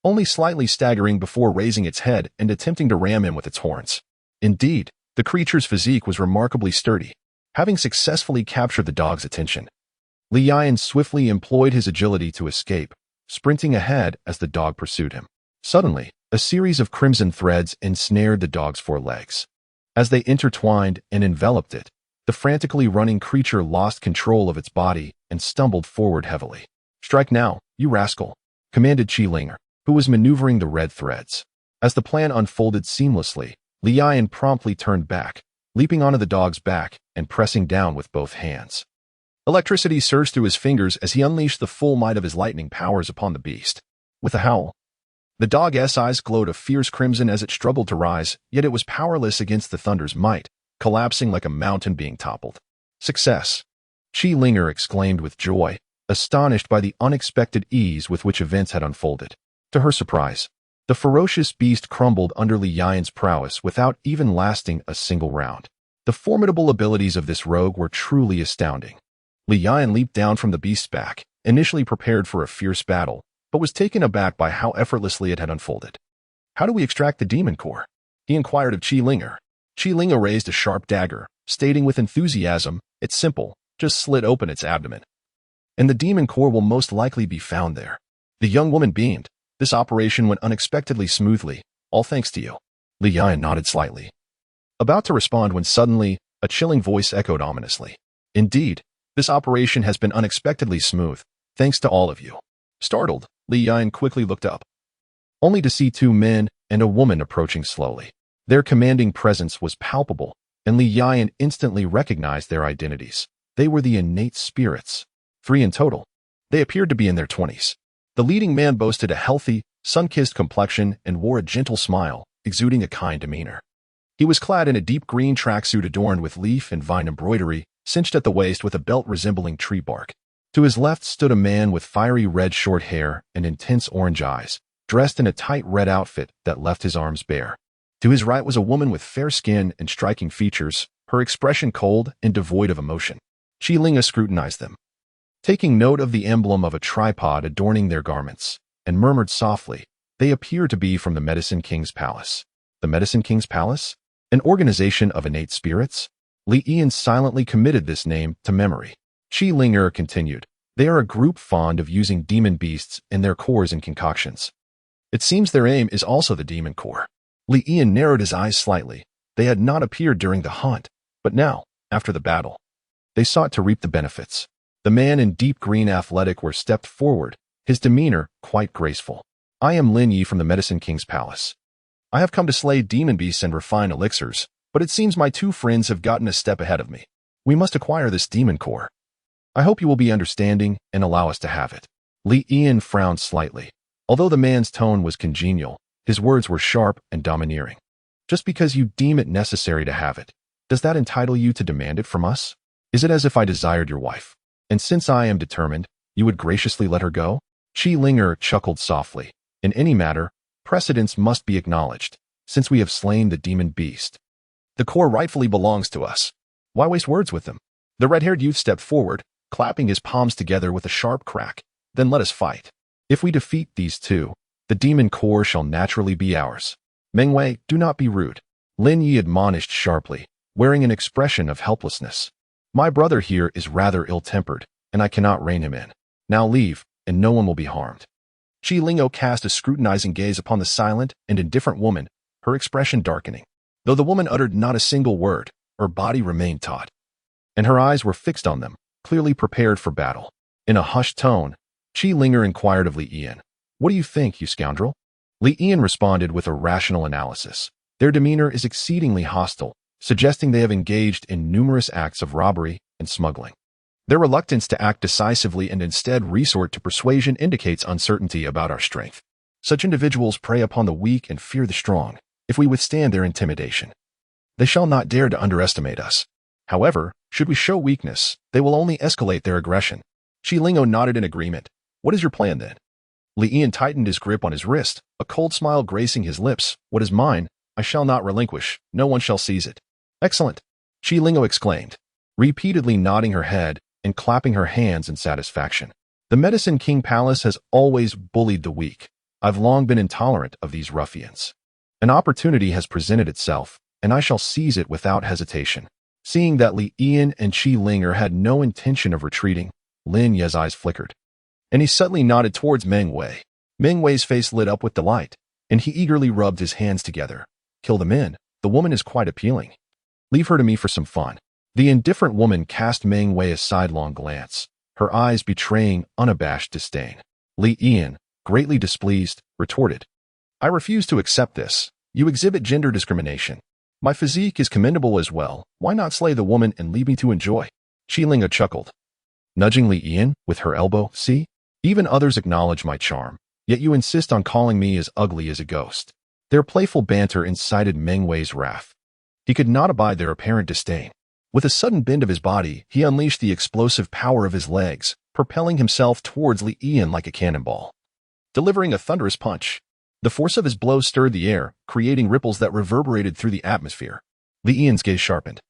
only slightly staggering before raising its head and attempting to ram him with its horns. Indeed, the creature's physique was remarkably sturdy. Having successfully captured the dog's attention, Li Yan swiftly employed his agility to escape, sprinting ahead as the dog pursued him. Suddenly, a series of crimson threads ensnared the dog's forelegs. As they intertwined and enveloped it, the frantically running creature lost control of its body and stumbled forward heavily. "Strike now, you rascal," commanded Qi Linger, who was maneuvering the red threads. As the plan unfolded seamlessly, Li Yan promptly turned back, leaping onto the dog's back and pressing down with both hands. Electricity surged through his fingers as he unleashed the full might of his lightning powers upon the beast. With a howl, the dog's eyes glowed a fierce crimson as it struggled to rise, yet it was powerless against the thunder's might, collapsing like a mountain being toppled. "Success!" Qi Linger exclaimed with joy, astonished by the unexpected ease with which events had unfolded. To her surprise, the ferocious beast crumbled under Li Yan's prowess without even lasting a single round. The formidable abilities of this rogue were truly astounding. Li Yan leaped down from the beast's back, initially prepared for a fierce battle, but was taken aback by how effortlessly it had unfolded. "How do we extract the demon core?" he inquired of Qi Linger. Qi Linger raised a sharp dagger, stating with enthusiasm, "It's simple, just slit open its abdomen, and the demon core will most likely be found there." The young woman beamed. "This operation went unexpectedly smoothly, all thanks to you." Li Yan nodded slightly, about to respond when suddenly, a chilling voice echoed ominously. "Indeed, this operation has been unexpectedly smooth, thanks to all of you." Startled, Li Yan quickly looked up, only to see two men and a woman approaching slowly. Their commanding presence was palpable, and Li Yan instantly recognized their identities. They were the innate spirits, 3 in total. They appeared to be in their 20s. The leading man boasted a healthy, sun-kissed complexion and wore a gentle smile, exuding a kind demeanor. He was clad in a deep green tracksuit adorned with leaf and vine embroidery, cinched at the waist with a belt resembling tree bark. To his left stood a man with fiery red short hair and intense orange eyes, dressed in a tight red outfit that left his arms bare. To his right was a woman with fair skin and striking features, her expression cold and devoid of emotion. Qi Linger scrutinized them, taking note of the emblem of a tripod adorning their garments, and murmured softly, "They appear to be from the Medicine King's Palace." The Medicine King's Palace? An organization of innate spirits? Li Yan silently committed this name to memory. Qi Linger continued, "They are a group fond of using demon beasts in their cores and concoctions. It seems their aim is also the demon core." Li Yan narrowed his eyes slightly. They had not appeared during the hunt, but now, after the battle, they sought to reap the benefits. The man in deep green athletic wear stepped forward, his demeanor quite graceful. "I am Lin Yi from the Medicine King's Palace. I have come to slay demon beasts and refine elixirs, but it seems my two friends have gotten a step ahead of me. We must acquire this demon core. I hope you will be understanding and allow us to have it." Li Yan frowned slightly. Although the man's tone was congenial, his words were sharp and domineering. "Just because you deem it necessary to have it, does that entitle you to demand it from us? Is it as if I desired your wife, and since I am determined, you would graciously let her go?" Qi Linger chuckled softly. "In any matter, precedence must be acknowledged. since we have slain the demon beast. The core rightfully belongs to us. Why waste words with them? The red-haired youth stepped forward, clapping his palms together with a sharp crack. Then let us fight. If we defeat these two, the demon core shall naturally be ours. Meng Wei, do not be rude. Lin Yi admonished sharply, wearing an expression of helplessness. My brother here is rather ill-tempered, and I cannot rein him in. Now leave, and no one will be harmed. Qi Lingo cast a scrutinizing gaze upon the silent and indifferent woman, her expression darkening. Though the woman uttered not a single word, her body remained taut, and her eyes were fixed on them, clearly prepared for battle. In a hushed tone, Qi Linger inquired of Li Yian, "What do you think, you scoundrel?" Li Yian responded with a rational analysis. Their demeanor is exceedingly hostile, suggesting they have engaged in numerous acts of robbery and smuggling. Their reluctance to act decisively and instead resort to persuasion indicates uncertainty about our strength. Such individuals prey upon the weak and fear the strong. If we withstand their intimidation, they shall not dare to underestimate us. However, should we show weakness, they will only escalate their aggression. Qi Lingo nodded in agreement. What is your plan then? Li Yian tightened his grip on his wrist, a cold smile gracing his lips. What is mine, I shall not relinquish. No one shall seize it. Excellent, Qi Lingo exclaimed, repeatedly nodding her head and clapping her hands in satisfaction. The Medicine King Palace has always bullied the weak. I've long been intolerant of these ruffians. An opportunity has presented itself, and I shall seize it without hesitation. Seeing that Li Yian and Qi Linger had no intention of retreating, Lin Ye's eyes flickered, and he suddenly nodded towards Meng Wei. Meng Wei's face lit up with delight, and he eagerly rubbed his hands together. Kill the men. The woman is quite appealing. Leave her to me for some fun. The indifferent woman cast Meng Wei a sidelong glance, her eyes betraying unabashed disdain. Li Yian, greatly displeased, retorted, I refuse to accept this. You exhibit gender discrimination. My physique is commendable as well. Why not slay the woman and leave me to enjoy? Qi Lingo chuckled, nudging Li Yian with her elbow. See? Even others acknowledge my charm, yet you insist on calling me as ugly as a ghost. Their playful banter incited Meng Wei's wrath. He could not abide their apparent disdain. With a sudden bend of his body, he unleashed the explosive power of his legs, propelling himself towards Li Yian like a cannonball. Delivering a thunderous punch, the force of his blows stirred the air, creating ripples that reverberated through the atmosphere. Li Yian's gaze sharpened,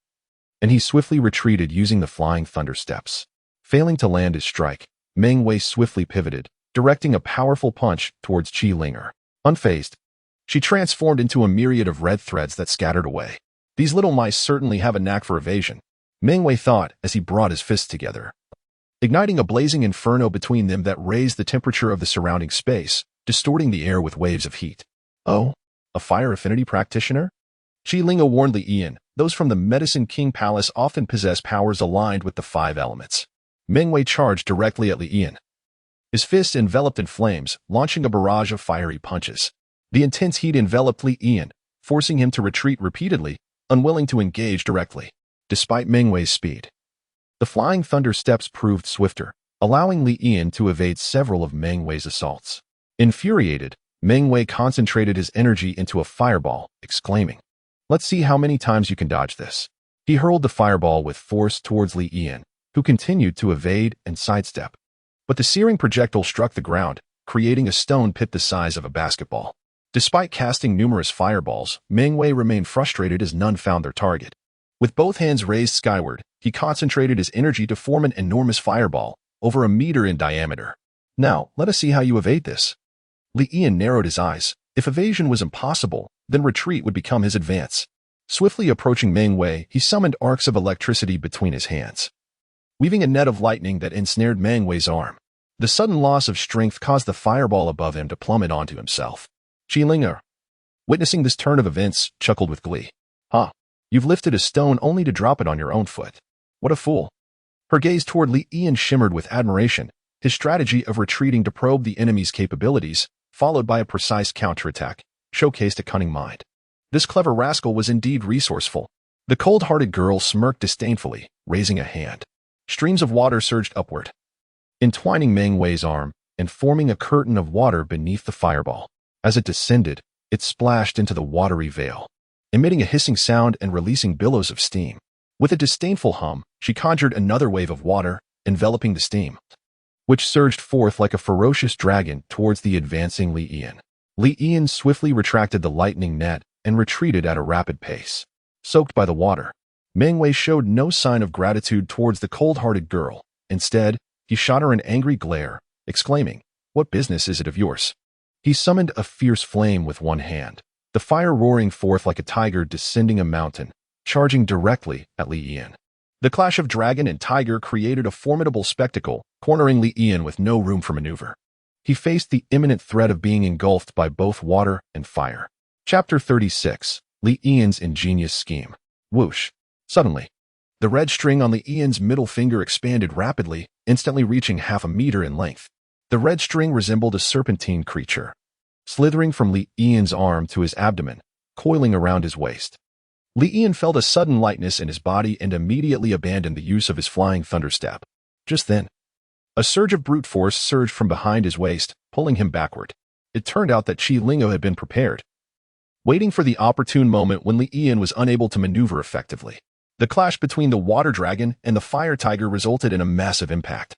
and he swiftly retreated using the flying thunder steps. Failing to land his strike, Meng Wei swiftly pivoted, directing a powerful punch towards Qi Linger. Unfazed, she transformed into a myriad of red threads that scattered away. These little mice certainly have a knack for evasion, Meng Wei thought as he brought his fists together, igniting a blazing inferno between them that raised the temperature of the surrounding space, distorting the air with waves of heat. Oh, a fire affinity practitioner? Qi Lingo warned Li Yian, those from the Medicine King Palace often possess powers aligned with the 5 elements. Meng Wei charged directly at Li Yian, his fists enveloped in flames, launching a barrage of fiery punches. The intense heat enveloped Li Yian, forcing him to retreat repeatedly, unwilling to engage directly. Despite Meng Wei's speed, the flying thunder steps proved swifter, allowing Li Yian to evade several of Meng Wei's assaults. Infuriated, Meng Wei concentrated his energy into a fireball, exclaiming, Let's see how many times you can dodge this. He hurled the fireball with force towards Li Yian, who continued to evade and sidestep. But the searing projectile struck the ground, creating a stone pit the size of a basketball. Despite casting numerous fireballs, Meng Wei remained frustrated as none found their target. With both hands raised skyward, he concentrated his energy to form an enormous fireball, over a meter in diameter. Now, let us see how you evade this. Li Yian narrowed his eyes. If evasion was impossible, then retreat would become his advance. Swiftly approaching Meng Wei, he summoned arcs of electricity between his hands, weaving a net of lightning that ensnared Meng Wei's arm. The sudden loss of strength caused the fireball above him to plummet onto himself. Qi Linger, witnessing this turn of events, chuckled with glee. Ha! You've lifted a stone only to drop it on your own foot. What a fool. Her gaze toward Li Yian shimmered with admiration, his strategy of retreating to probe the enemy's capabilities, followed by a precise counterattack, showcased a cunning mind. This clever rascal was indeed resourceful. The cold-hearted girl smirked disdainfully, raising a hand. Streams of water surged upward, entwining Meng Wei's arm and forming a curtain of water beneath the fireball. As it descended, it splashed into the watery veil, emitting a hissing sound and releasing billows of steam. With a disdainful hum, she conjured another wave of water, enveloping the steam, which surged forth like a ferocious dragon towards the advancing Li Yian. Li Yian swiftly retracted the lightning net, and retreated at a rapid pace. Soaked by the water, Meng Wei showed no sign of gratitude towards the cold-hearted girl. Instead, he shot her an angry glare, exclaiming, "What business is it of yours?" He summoned a fierce flame with one hand, the fire roaring forth like a tiger descending a mountain, charging directly at Li Yian. The clash of dragon and tiger created a formidable spectacle, cornering Li Yian with no room for maneuver. He faced the imminent threat of being engulfed by both water and fire. Chapter 36. Li Yian's Ingenious Scheme. Whoosh. Suddenly, the red string on Li Yian's middle finger expanded rapidly, instantly reaching half a meter in length. The red string resembled a serpentine creature, slithering from Li Yian's arm to his abdomen, coiling around his waist. Li Yian felt a sudden lightness in his body and immediately abandoned the use of his flying thunderstep. Just then, a surge of brute force surged from behind his waist, pulling him backward. It turned out that Qi Lingo had been prepared, waiting for the opportune moment when Li Yian was unable to maneuver effectively. The clash between the water dragon and the fire tiger resulted in a massive impact,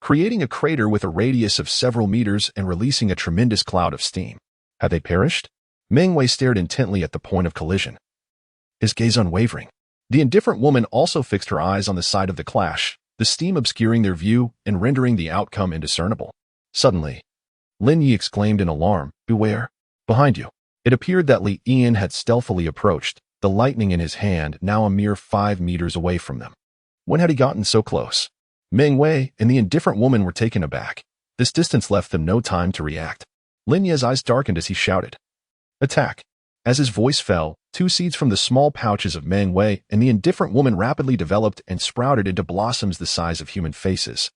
creating a crater with a radius of several meters and releasing a tremendous cloud of steam. Had they perished? Meng Wei stared intently at the point of collision, his gaze unwavering. The indifferent woman also fixed her eyes on the site of the clash, the steam obscuring their view and rendering the outcome indiscernible. Suddenly, Lin Yi exclaimed in alarm, "Beware! Behind you!" It appeared that Li Yian had stealthily approached, the lightning in his hand now a mere 5 meters away from them. When had he gotten so close? Meng Wei and the indifferent woman were taken aback. This distance left them no time to react. Lin Yi's eyes darkened as he shouted, "Attack!" As his voice fell, 2 seeds from the small pouches of Meng Wei and the indifferent woman rapidly developed and sprouted into blossoms the size of human faces.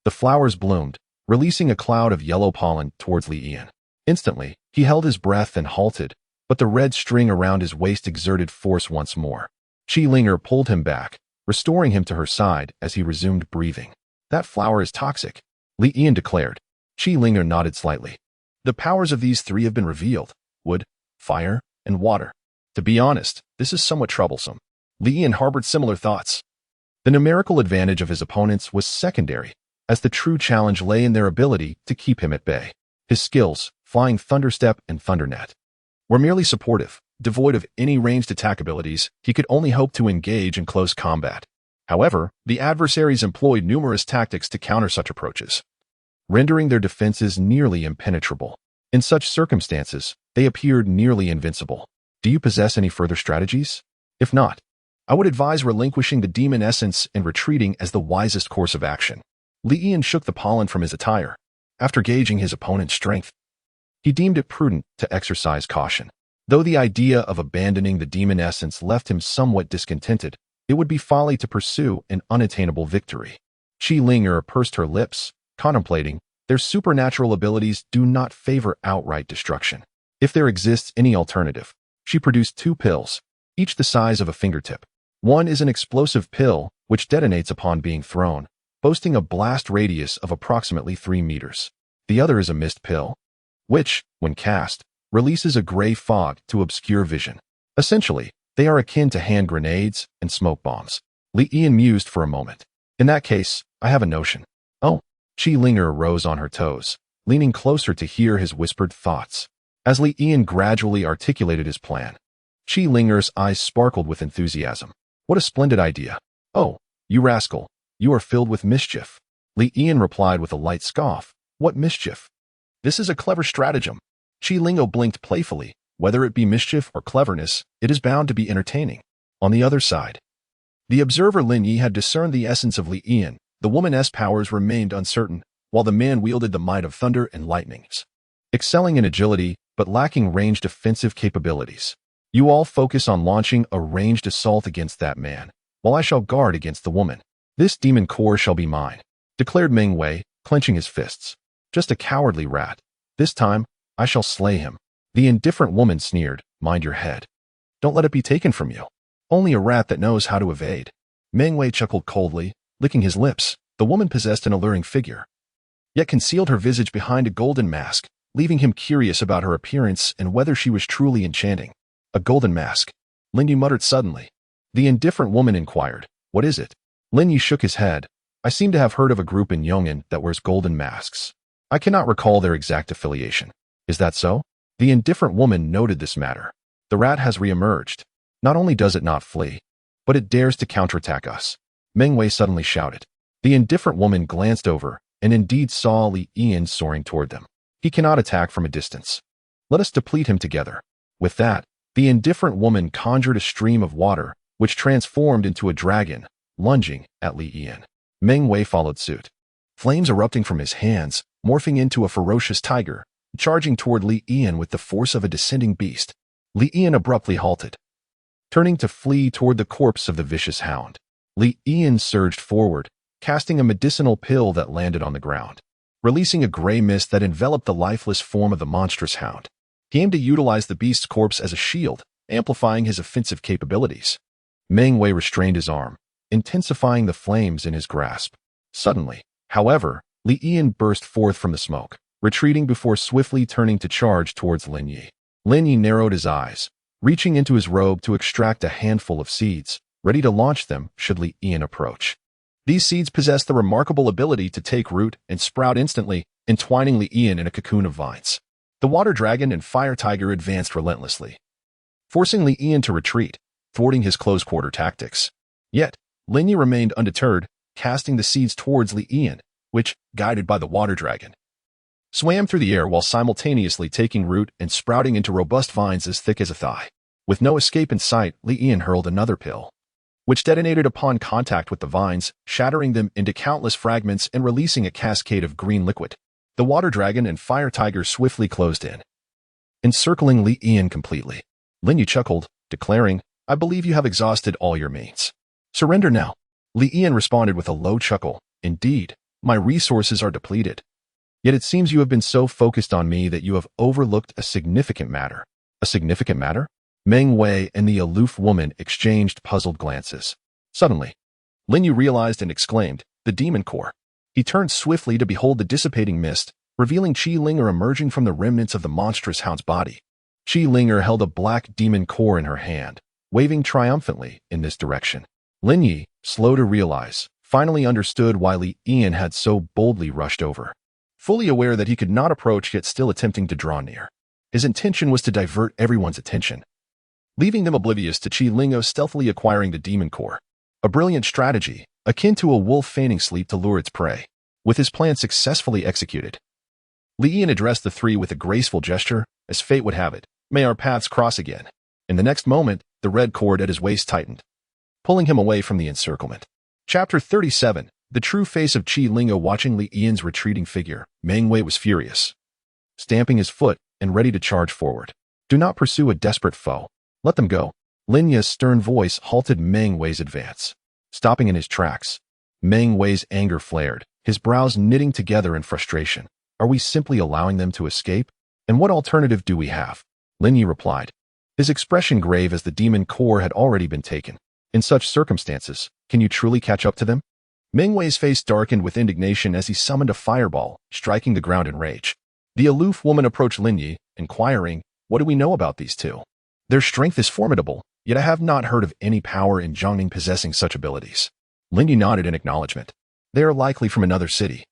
The flowers bloomed, releasing a cloud of yellow pollen towards Li Yian. Instantly, he held his breath and halted, but the red string around his waist exerted force once more. Qi Linger pulled him back, restoring him to her side as he resumed breathing. "That flower is toxic," Li Yian declared. Qi Linger nodded slightly. "The powers of these 3 have been revealed: wood, fire, and water. To be honest, this is somewhat troublesome." Li Yian harbored similar thoughts. The numerical advantage of his opponents was secondary, as the true challenge lay in their ability to keep him at bay. His skills, Flying Thunderstep and Thundernet, were merely supportive. Devoid of any ranged attack abilities, he could only hope to engage in close combat. However, the adversaries employed numerous tactics to counter such approaches, rendering their defenses nearly impenetrable. In such circumstances, they appeared nearly invincible. Do you possess any further strategies? If not, I would advise relinquishing the demon essence and retreating as the wisest course of action. Li Yian shook the pollen from his attire. After gauging his opponent's strength, he deemed it prudent to exercise caution. Though the idea of abandoning the demon essence left him somewhat discontented, it would be folly to pursue an unattainable victory. Qi Linger pursed her lips, contemplating. Their supernatural abilities do not favor outright destruction. If there exists any alternative, she produced 2 pills, each the size of a fingertip. One is an explosive pill, which detonates upon being thrown, boasting a blast radius of approximately 3 meters. The other is a mist pill, which, when cast, releases a gray fog to obscure vision. Essentially, they are akin to hand grenades and smoke bombs. Li Yian mused for a moment. "In that case, I have a notion." "Oh." Qi Linger rose on her toes, leaning closer to hear his whispered thoughts. As Li Yian gradually articulated his plan, Qi Linger's eyes sparkled with enthusiasm. "What a splendid idea." "Oh, you rascal, you are filled with mischief." Li Yian replied with a light scoff. "What mischief?" "This is a clever stratagem." Qi Lingo blinked playfully. Whether it be mischief or cleverness, it is bound to be entertaining. On the other side, the observer Lin Yi had discerned the essence of Li Yian. The woman's powers remained uncertain, while the man wielded the might of thunder and lightnings, excelling in agility but lacking ranged offensive capabilities. "You all focus on launching a ranged assault against that man, while I shall guard against the woman. This demon core shall be mine," declared Meng Wei, clenching his fists. "Just a cowardly rat. This time, I shall slay him." The indifferent woman sneered. "Mind your head. Don't let it be taken from you. Only a rat that knows how to evade." Meng Wei chuckled coldly, licking his lips. The woman possessed an alluring figure, yet concealed her visage behind a golden mask, leaving him curious about her appearance and whether she was truly enchanting. "A golden mask," Lin Yi muttered suddenly. The indifferent woman inquired, "What is it?" Lin Yi shook his head. "I seem to have heard of a group in Yong'an that wears golden masks. I cannot recall their exact affiliation." "Is that so?" The indifferent woman noted this matter. The rat has re-emerged. Not only does it not flee, but it dares to counterattack us. Meng Wei suddenly shouted. The indifferent woman glanced over and indeed saw Li Yan soaring toward them. He cannot attack from a distance. Let us deplete him together. With that, the indifferent woman conjured a stream of water, which transformed into a dragon, lunging at Li Yan. Meng Wei followed suit. Flames erupting from his hands, morphing into a ferocious tiger, charging toward Li Yan with the force of a descending beast. Li Yan abruptly halted, turning to flee toward the corpse of the vicious hound. Li Yan surged forward, casting a medicinal pill that landed on the ground, releasing a gray mist that enveloped the lifeless form of the monstrous hound. He aimed to utilize the beast's corpse as a shield, amplifying his offensive capabilities. Meng Wei restrained his arm, intensifying the flames in his grasp. Suddenly, however, Li Yan burst forth from the smoke, retreating before swiftly turning to charge towards Lin Yi. Lin Yi narrowed his eyes, reaching into his robe to extract a handful of seeds, ready to launch them should Li Yan approach. These seeds possessed the remarkable ability to take root and sprout instantly, entwining Li Yan in a cocoon of vines. The water dragon and fire tiger advanced relentlessly, forcing Li Yan to retreat, thwarting his close-quarter tactics. Yet, Lin Yi remained undeterred, casting the seeds towards Li Yan, which, guided by the water dragon, swam through the air while simultaneously taking root and sprouting into robust vines as thick as a thigh. With no escape in sight, Li Yan hurled another pill, which detonated upon contact with the vines, shattering them into countless fragments and releasing a cascade of green liquid. The water dragon and fire tiger swiftly closed in, encircling Li Yan completely. Lin Yi chuckled, declaring, I believe you have exhausted all your means. Surrender now. Li Yan responded with a low chuckle. Indeed, my resources are depleted. Yet it seems you have been so focused on me that you have overlooked a significant matter. A significant matter? Meng Wei and the aloof woman exchanged puzzled glances. Suddenly, Lin Yi realized and exclaimed, the demon core. He turned swiftly to behold the dissipating mist, revealing Qi Linger emerging from the remnants of the monstrous hound's body. Qi Linger held a black demon core in her hand, waving triumphantly in this direction. Lin Yi, slow to realize, finally understood why Li Yan had so boldly rushed over. Fully aware that he could not approach yet still attempting to draw near. His intention was to divert everyone's attention, leaving them oblivious to Qi Lingo stealthily acquiring the demon core. A brilliant strategy, akin to a wolf feigning sleep to lure its prey. With his plan successfully executed, Li Yan addressed the three with a graceful gesture, as fate would have it, may our paths cross again. In the next moment, the red cord at his waist tightened, pulling him away from the encirclement. Chapter 37. The true face of Qi Lingo. Watching Li Yan's retreating figure, Meng Wei was furious, stamping his foot and ready to charge forward. Do not pursue a desperate foe. Let them go. Lin Yi's stern voice halted Meng Wei's advance. Stopping in his tracks, Meng Wei's anger flared, his brows knitting together in frustration. Are we simply allowing them to escape? And what alternative do we have? Lin Yi replied, his expression grave as the demon core had already been taken. In such circumstances, can you truly catch up to them? Meng Wei's face darkened with indignation as he summoned a fireball, striking the ground in rage. The aloof woman approached Lin Yi, inquiring, what do we know about these two? Their strength is formidable, yet I have not heard of any power in Jiangning possessing such abilities. Lin Yi nodded in acknowledgement. They are likely from another city.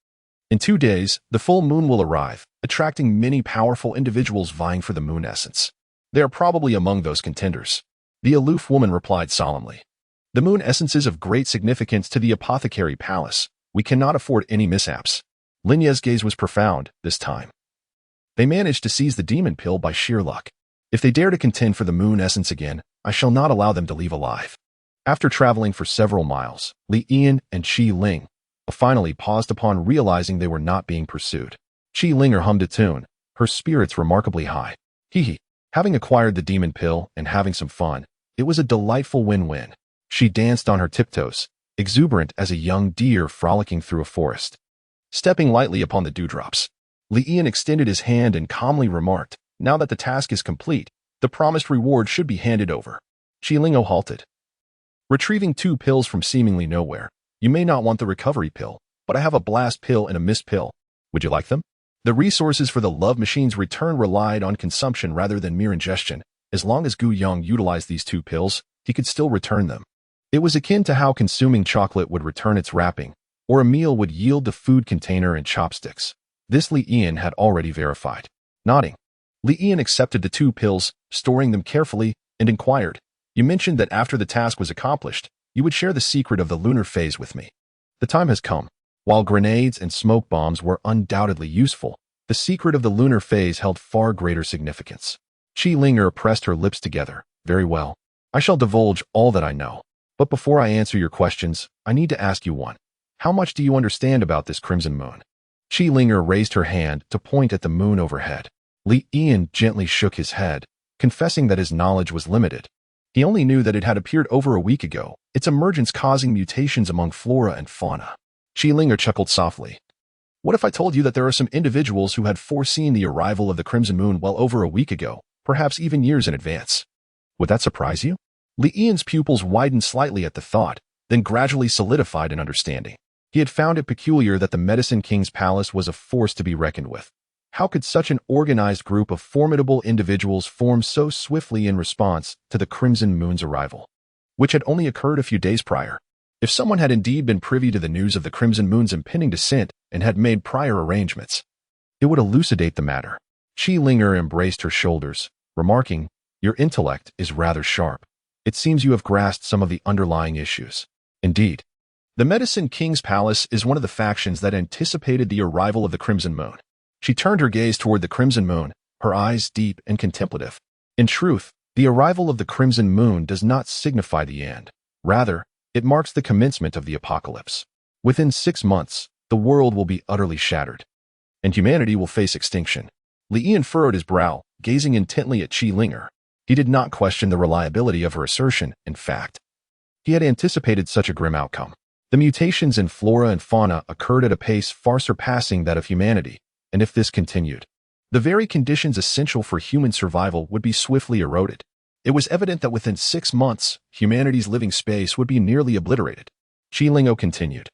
In 2 days, the full moon will arrive, attracting many powerful individuals vying for the moon essence. They are probably among those contenders. The aloof woman replied solemnly. The moon essence is of great significance to the apothecary palace. We cannot afford any mishaps. Lin Yi's gaze was profound, this time. They managed to seize the demon pill by sheer luck. If they dare to contend for the moon essence again, I shall not allow them to leave alive. After traveling for several miles, Li Yan and Qi Ling finally paused upon realizing they were not being pursued. Qi Linger hummed a tune, her spirits remarkably high. Hee. Having acquired the demon pill and having some fun, it was a delightful win-win. She danced on her tiptoes, exuberant as a young deer frolicking through a forest. Stepping lightly upon the dewdrops, Li Yan extended his hand and calmly remarked, now that the task is complete, the promised reward should be handed over. Qi Lingo halted, retrieving 2 pills from seemingly nowhere. You may not want the recovery pill, but I have a blast pill and a mist pill. Would you like them? The resources for the love machine's return relied on consumption rather than mere ingestion. As long as Gu Yong utilized these 2 pills, he could still return them. It was akin to how consuming chocolate would return its wrapping, or a meal would yield the food container and chopsticks. This Li Yan had already verified. Nodding, Li Ian accepted the 2 pills, storing them carefully, and inquired, "You mentioned that after the task was accomplished, you would share the secret of the lunar phase with me. The time has come. While grenades and smoke bombs were undoubtedly useful, the secret of the lunar phase held far greater significance." Qi Linger pressed her lips together. "Very well. I shall divulge all that I know. But before I answer your questions, I need to ask you one. How much do you understand about this crimson moon?" Qi Linger raised her hand to point at the moon overhead. Li Ian gently shook his head, confessing that his knowledge was limited. He only knew that it had appeared over a week ago, its emergence causing mutations among flora and fauna. Qi Linger chuckled softly. "What if I told you that there are some individuals who had foreseen the arrival of the crimson moon well over a week ago, perhaps even years in advance? Would that surprise you?" Li Ian's pupils widened slightly at the thought, then gradually solidified in understanding. He had found it peculiar that the Medicine King's palace was a force to be reckoned with. How could such an organized group of formidable individuals form so swiftly in response to the Crimson Moon's arrival, which had only occurred a few days prior? If someone had indeed been privy to the news of the Crimson Moon's impending descent and had made prior arrangements, it would elucidate the matter. Qi Linger embraced her shoulders, remarking, "Your intellect is rather sharp. It seems you have grasped some of the underlying issues." Indeed, the Medicine King's palace is one of the factions that anticipated the arrival of the Crimson Moon. She turned her gaze toward the Crimson Moon, her eyes deep and contemplative. In truth, the arrival of the Crimson Moon does not signify the end. Rather, it marks the commencement of the apocalypse. Within 6 months, the world will be utterly shattered, and humanity will face extinction. Li Ian furrowed his brow, gazing intently at Qi Linger. He did not question the reliability of her assertion. In fact, he had anticipated such a grim outcome. The mutations in flora and fauna occurred at a pace far surpassing that of humanity, and if this continued, the very conditions essential for human survival would be swiftly eroded. It was evident that within 6 months, humanity's living space would be nearly obliterated. Qi Linger continued.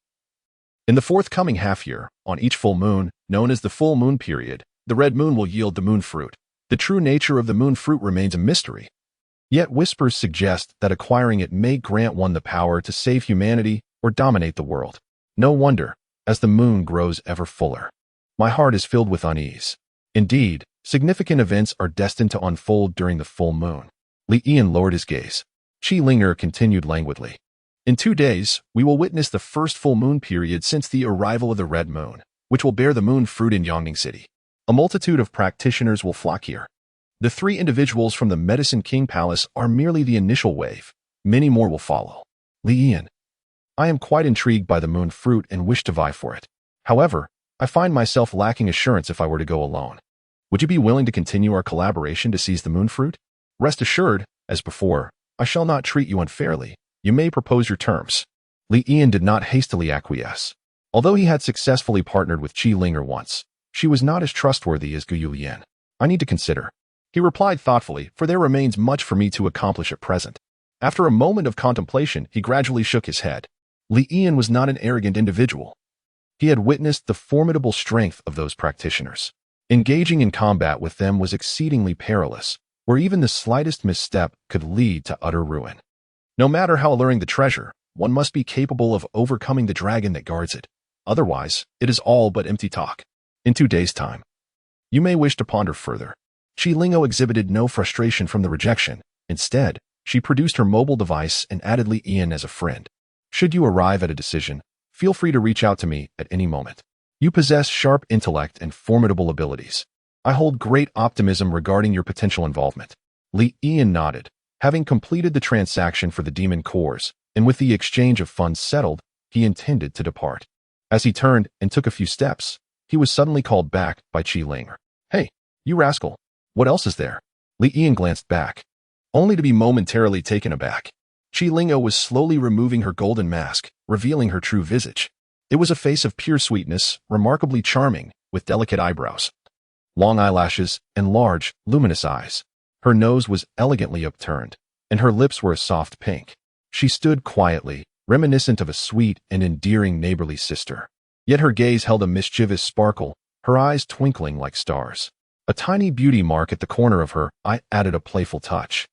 "In the forthcoming half-year, on each full moon, known as the full moon period, the red moon will yield the moon fruit. The true nature of the moon fruit remains a mystery. Yet whispers suggest that acquiring it may grant one the power to save humanity or dominate the world. No wonder, as the moon grows ever fuller, my heart is filled with unease. Indeed, significant events are destined to unfold during the full moon." Li Ian lowered his gaze. Qi Linger continued languidly. "In 2 days, we will witness the first full moon period since the arrival of the red moon, which will bear the moon fruit in Yongning City. A multitude of practitioners will flock here. The 3 individuals from the Medicine King Palace are merely the initial wave. Many more will follow. Li Ian, I am quite intrigued by the moon fruit and wish to vie for it. However, I find myself lacking assurance if I were to go alone. Would you be willing to continue our collaboration to seize the moon fruit? Rest assured, as before, I shall not treat you unfairly. You may propose your terms." Li Ian did not hastily acquiesce. Although he had successfully partnered with Qi Linger once, she was not as trustworthy as Gu Yulian. "I need to consider," he replied thoughtfully, "for there remains much for me to accomplish at present." After a moment of contemplation, he gradually shook his head. Li Ian was not an arrogant individual. He had witnessed the formidable strength of those practitioners. Engaging in combat with them was exceedingly perilous, where even the slightest misstep could lead to utter ruin. No matter how alluring the treasure, one must be capable of overcoming the dragon that guards it. Otherwise, it is all but empty talk. In 2 days' time, you may wish to ponder further. Qi Linger exhibited no frustration from the rejection. Instead, she produced her mobile device and added Li Ian as a friend. "Should you arrive at a decision, feel free to reach out to me at any moment. You possess sharp intellect and formidable abilities. I hold great optimism regarding your potential involvement." Li Ian nodded. Having completed the transaction for the demon cores, and with the exchange of funds settled, he intended to depart. As he turned and took a few steps, he was suddenly called back by Qi Linger. "Hey, you rascal, what else is there?" Li Ian glanced back, only to be momentarily taken aback. Qi Linger was slowly removing her golden mask, revealing her true visage. It was a face of pure sweetness, remarkably charming, with delicate eyebrows, long eyelashes, and large, luminous eyes. Her nose was elegantly upturned, and her lips were a soft pink. She stood quietly, reminiscent of a sweet and endearing neighborly sister. Yet her gaze held a mischievous sparkle, her eyes twinkling like stars. A tiny beauty mark at the corner of her eye added a playful touch,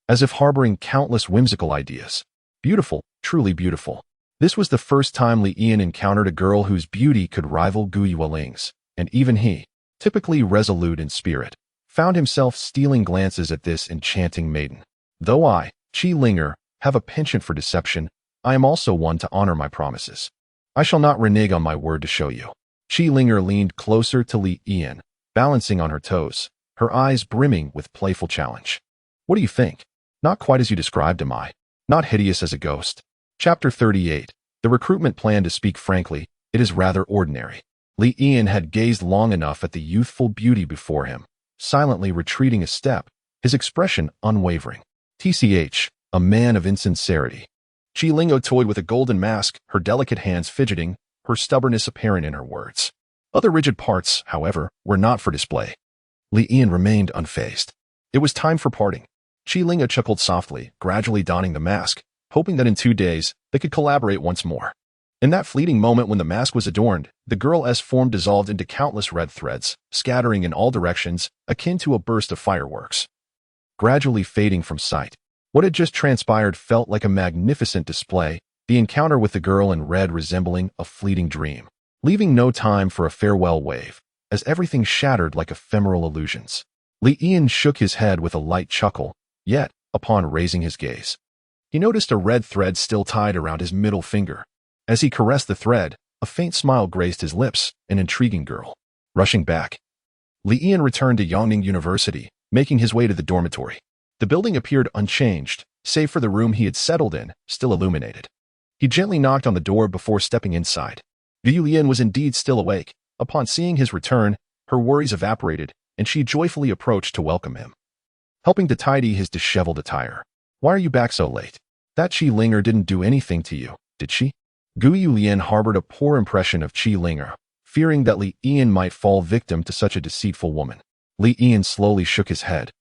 as if harboring countless whimsical ideas. Beautiful, truly beautiful. This was the first time Li Ian encountered a girl whose beauty could rival Gu Yueling's, and even he, typically resolute in spirit, found himself stealing glances at this enchanting maiden. Though I, Qi Linger, have a penchant for deception, I am also one to honor my promises. I shall not renege on my word to show you. Qi Linger leaned closer to Li Yan, balancing on her toes, her eyes brimming with playful challenge. What do you think? Not quite as you described, am I? Not hideous as a ghost. Chapter 38. The recruitment plan. To speak frankly, it is rather ordinary. Li Yan had gazed long enough at the youthful beauty before him, silently retreating a step, his expression unwavering. TCH, a man of insincerity. Qi Lingo toyed with a golden mask, her delicate hands fidgeting, her stubbornness apparent in her words. Other rigid parts, however, were not for display. Li Yan remained unfazed. It was time for parting. Qi Lingo chuckled softly, gradually donning the mask, hoping that in 2 days they could collaborate once more. In that fleeting moment when the mask was adorned, the girl's form dissolved into countless red threads, scattering in all directions, akin to a burst of fireworks. Gradually fading from sight, what had just transpired felt like a magnificent display, the encounter with the girl in red resembling a fleeting dream, leaving no time for a farewell wave, as everything shattered like ephemeral illusions. Li Yan shook his head with a light chuckle, yet, upon raising his gaze, he noticed a red thread still tied around his middle finger. As he caressed the thread, a faint smile graced his lips, an intriguing girl. Rushing back, Li Yan returned to Yangning University, making his way to the dormitory. The building appeared unchanged, save for the room he had settled in, still illuminated. He gently knocked on the door before stepping inside. Gu Lian was indeed still awake. Upon seeing his return, her worries evaporated, and she joyfully approached to welcome him, helping to tidy his disheveled attire. Why are you back so late? That Qi Linger didn't do anything to you, did she? Gu Lian harbored a poor impression of Qi Linger, fearing that Li Yan might fall victim to such a deceitful woman. Li Yan slowly shook his head.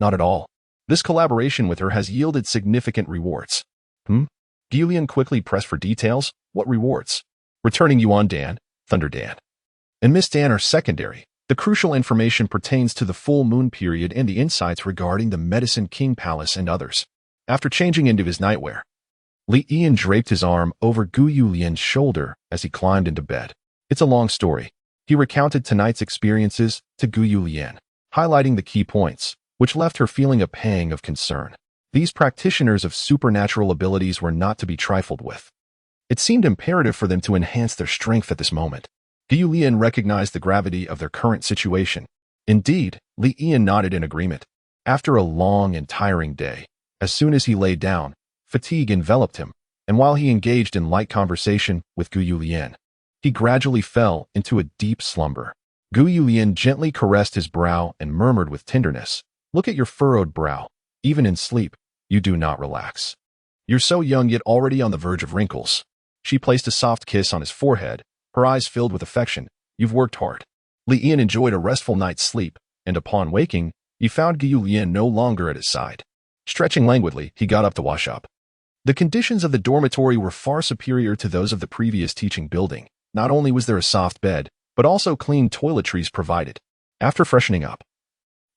Not at all. This collaboration with her has yielded significant rewards. Gu Lian quickly pressed for details. What rewards? Returning Yuan Dan, Thunder Dan, and Miss Dan are secondary. The crucial information pertains to the full moon period and the insights regarding the Medicine King Palace and others. After changing into his nightwear, Li Yan draped his arm over Gu Lian's shoulder as he climbed into bed. It's a long story. He recounted tonight's experiences to Gu Lian, highlighting the key points, which left her feeling a pang of concern. These practitioners of supernatural abilities were not to be trifled with. It seemed imperative for them to enhance their strength at this moment. Gu Lian recognized the gravity of their current situation. Indeed, Li Yan nodded in agreement. After a long and tiring day, as soon as he lay down, fatigue enveloped him, and while he engaged in light conversation with Gu Lian, he gradually fell into a deep slumber. Gu Lian gently caressed his brow and murmured with tenderness, "Look at your furrowed brow. Even in sleep, you do not relax. You're so young yet already on the verge of wrinkles." She placed a soft kiss on his forehead, her eyes filled with affection. "You've worked hard." Li Yan enjoyed a restful night's sleep, and upon waking, he found Gu Lian no longer at his side. Stretching languidly, he got up to wash up. The conditions of the dormitory were far superior to those of the previous teaching building. Not only was there a soft bed, but also clean toiletries provided. After freshening up,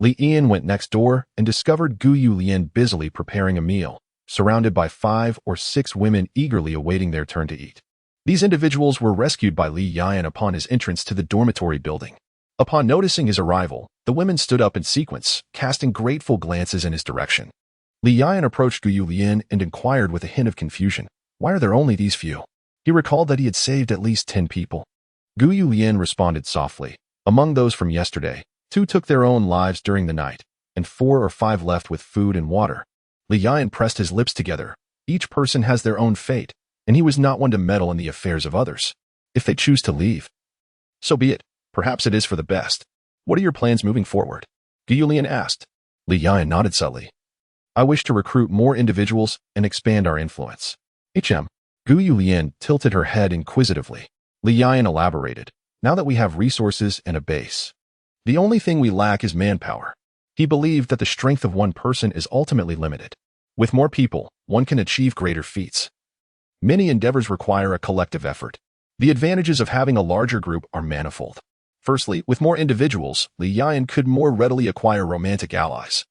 Li Yan went next door and discovered Gu Lian busily preparing a meal, surrounded by 5 or 6 women eagerly awaiting their turn to eat. These individuals were rescued by Li Yan upon his entrance to the dormitory building. Upon noticing his arrival, the women stood up in sequence, casting grateful glances in his direction. Li Yan approached Gu Lian and inquired with a hint of confusion, "Why are there only these few?" He recalled that he had saved at least 10 people. Gu Lian responded softly, "Among those from yesterday, 2 took their own lives during the night, and 4 or 5 left with food and water." Li Yan pressed his lips together. Each person has their own fate, and he was not one to meddle in the affairs of others. If they choose to leave, so be it. Perhaps it is for the best. What are your plans moving forward? Gu Lian asked. Li Yan nodded subtly. "I wish to recruit more individuals and expand our influence." Gu Lian tilted her head inquisitively. Li Yan elaborated. "Now that we have resources and a base, the only thing we lack is manpower." He believed that the strength of one person is ultimately limited. With more people, one can achieve greater feats. Many endeavors require a collective effort. The advantages of having a larger group are manifold. Firstly, with more individuals, Li Yan could more readily acquire romantic allies,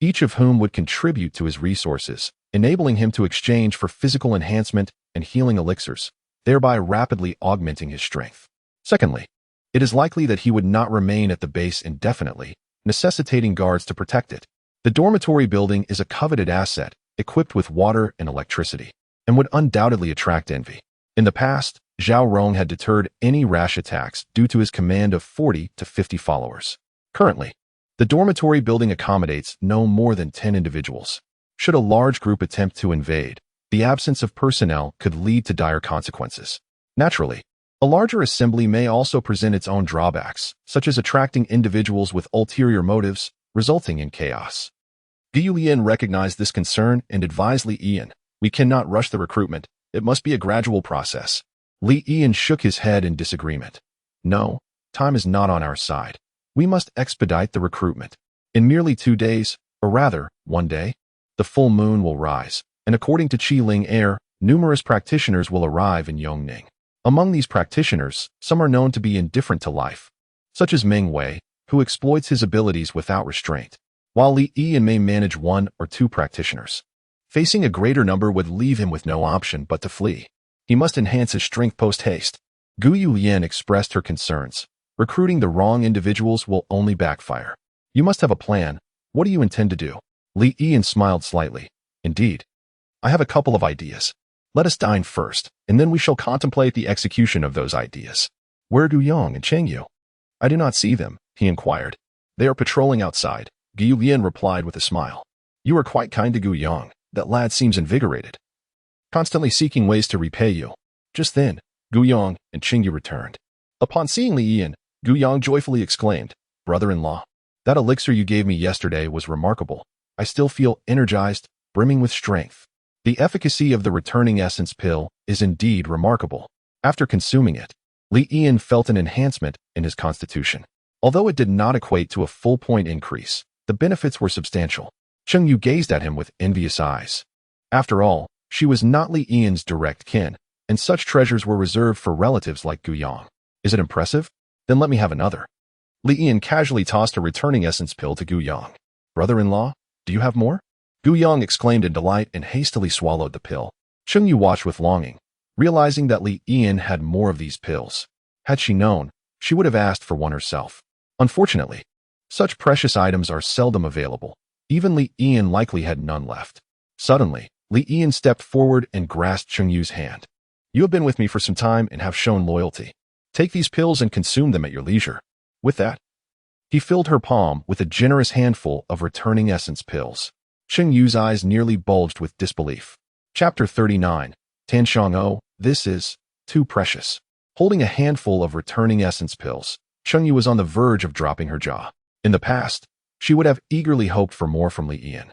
each of whom would contribute to his resources, enabling him to exchange for physical enhancement and healing elixirs, thereby rapidly augmenting his strength. Secondly, it is likely that he would not remain at the base indefinitely, necessitating guards to protect it. The dormitory building is a coveted asset, equipped with water and electricity, and would undoubtedly attract envy. In the past, Zhao Rong had deterred any rash attacks due to his command of 40 to 50 followers. Currently, the dormitory building accommodates no more than 10 individuals. Should a large group attempt to invade, the absence of personnel could lead to dire consequences. Naturally, a larger assembly may also present its own drawbacks, such as attracting individuals with ulterior motives, resulting in chaos. Gu Lian recognized this concern and advised Li Yian, "We cannot rush the recruitment. It must be a gradual process." Li Yian shook his head in disagreement. "No, time is not on our side. We must expedite the recruitment. In merely 2 days, or rather, 1 day, the full moon will rise, and according to Qi Air, numerous practitioners will arrive in Yongning. Among these practitioners, some are known to be indifferent to life, such as Meng Wei, who exploits his abilities without restraint, while Li Yian may manage 1 or 2 practitioners. Facing a greater number would leave him with no option but to flee. He must enhance his strength post-haste." Gu Yulian expressed her concerns. "Recruiting the wrong individuals will only backfire. You must have a plan. What do you intend to do?" Li Yian smiled slightly. "Indeed. I have a couple of ideas. Let us dine first, and then we shall contemplate the execution of those ideas." "Where are Gu Yong and Cheng Yu?" "I do not see them," he inquired. "They are patrolling outside," Gu Lian replied with a smile. "You are quite kind to Gu Yong. That lad seems invigorated, constantly seeking ways to repay you." Just then, Gu Yong and Cheng Yu returned. Upon seeing Li Yian, Gu Yong joyfully exclaimed, "Brother-in-law, that elixir you gave me yesterday was remarkable. I still feel energized, brimming with strength. The efficacy of the returning essence pill is indeed remarkable." After consuming it, Li Yian felt an enhancement in his constitution. Although it did not equate to a full point increase, the benefits were substantial. Cheng Yu gazed at him with envious eyes. After all, she was not Li Yian's direct kin, and such treasures were reserved for relatives like Gu Yong. "Is it impressive? Then let me have another." Li Yian casually tossed a returning essence pill to Gu Yong. "Brother-in-law, do you have more?" Gu Yong exclaimed in delight and hastily swallowed the pill. Cheng Yu watched with longing, realizing that Li Yian had more of these pills. Had she known, she would have asked for one herself. Unfortunately, such precious items are seldom available. Even Li Yian likely had none left. Suddenly, Li Yian stepped forward and grasped Cheng Yu's hand. "You have been with me for some time and have shown loyalty. Take these pills and consume them at your leisure." With that, he filled her palm with a generous handful of returning essence pills. Cheng Yu's eyes nearly bulged with disbelief. Chapter 39, Tan Xiang-O, this is too precious. Holding a handful of returning essence pills, Cheng Yu was on the verge of dropping her jaw. In the past, she would have eagerly hoped for more from Li Yian.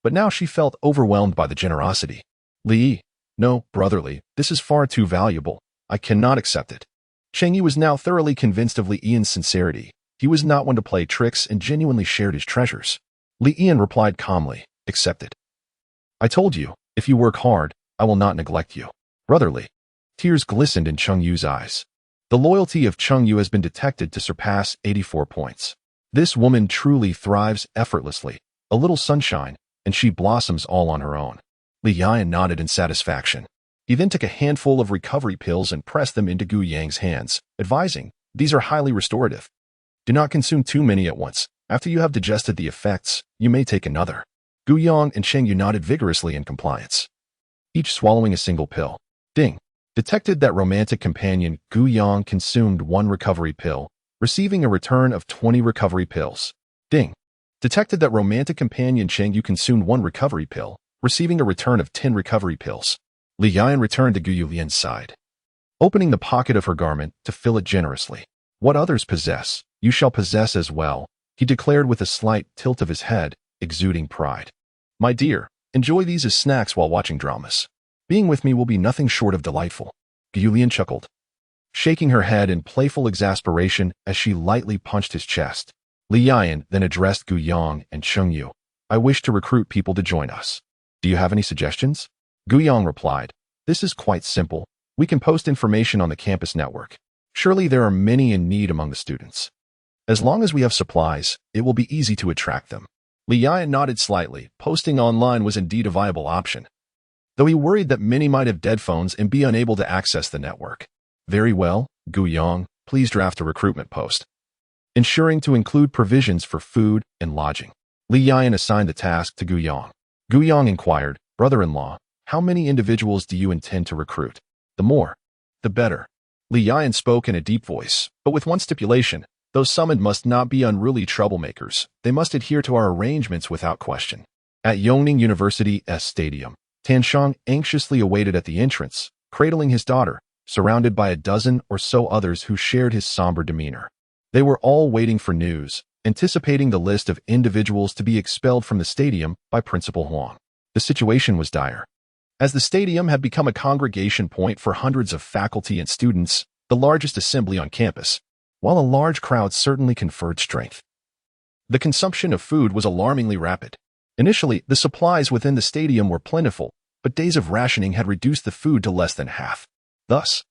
But now she felt overwhelmed by the generosity. "Li, no, brotherly, this is far too valuable. I cannot accept it." Cheng Yu was now thoroughly convinced of Li Yian's sincerity. He was not one to play tricks and genuinely shared his treasures. Li Yian replied calmly, "Accept it. I told you, if you work hard, I will not neglect you." Brotherly. Tears glistened in Cheng Yu's eyes. The loyalty of Cheng Yu has been detected to surpass 84 points. This woman truly thrives effortlessly, a little sunshine, and she blossoms all on her own. Li Yian nodded in satisfaction. He then took a handful of recovery pills and pressed them into Gu Yang's hands, advising, "These are highly restorative. Do not consume too many at once. After you have digested the effects, you may take another." Gu Yang and Cheng Yu nodded vigorously in compliance, each swallowing a single pill. Ding. Detected that romantic companion Gu Yang consumed 1 recovery pill, receiving a return of 20 recovery pills. Ding. Detected that romantic companion Cheng Yu consumed 1 recovery pill, receiving a return of 10 recovery pills. Li Yian returned to Gu Yulian's side, opening the pocket of her garment to fill it generously. "What others possess, you shall possess as well," he declared with a slight tilt of his head, exuding pride. "My dear, enjoy these as snacks while watching dramas. Being with me will be nothing short of delightful." Gu Yulian chuckled, shaking her head in playful exasperation as she lightly punched his chest. Li Yian then addressed Gu Yang and Cheng Yu. "I wish to recruit people to join us. Do you have any suggestions?" Gu Yang replied, "This is quite simple. We can post information on the campus network. Surely there are many in need among the students. As long as we have supplies, it will be easy to attract them." Li Yian nodded slightly. Posting online was indeed a viable option, though he worried that many might have dead phones and be unable to access the network. "Very well, Gu Yang, please draft a recruitment post." ensuring to include provisions for food and lodging. Li Yan assigned the task to Gu Yang. Gu Yang inquired, "Brother-in-law, how many individuals do you intend to recruit? The more, the better." Li Yan spoke in a deep voice, but with one stipulation: those summoned must not be unruly troublemakers. They must adhere to our arrangements without question. At Yongning University's stadium, Tan Shang anxiously awaited at the entrance, cradling his daughter, surrounded by a dozen or so others who shared his somber demeanor. They were all waiting for news, anticipating the list of individuals to be expelled from the stadium by Principal Huang. The situation was dire. As the stadium had become a congregation point for hundreds of faculty and students, the largest assembly on campus, while a large crowd certainly conferred strength, the consumption of food was alarmingly rapid. Initially, the supplies within the stadium were plentiful, but days of rationing had reduced the food to less than half. Thus,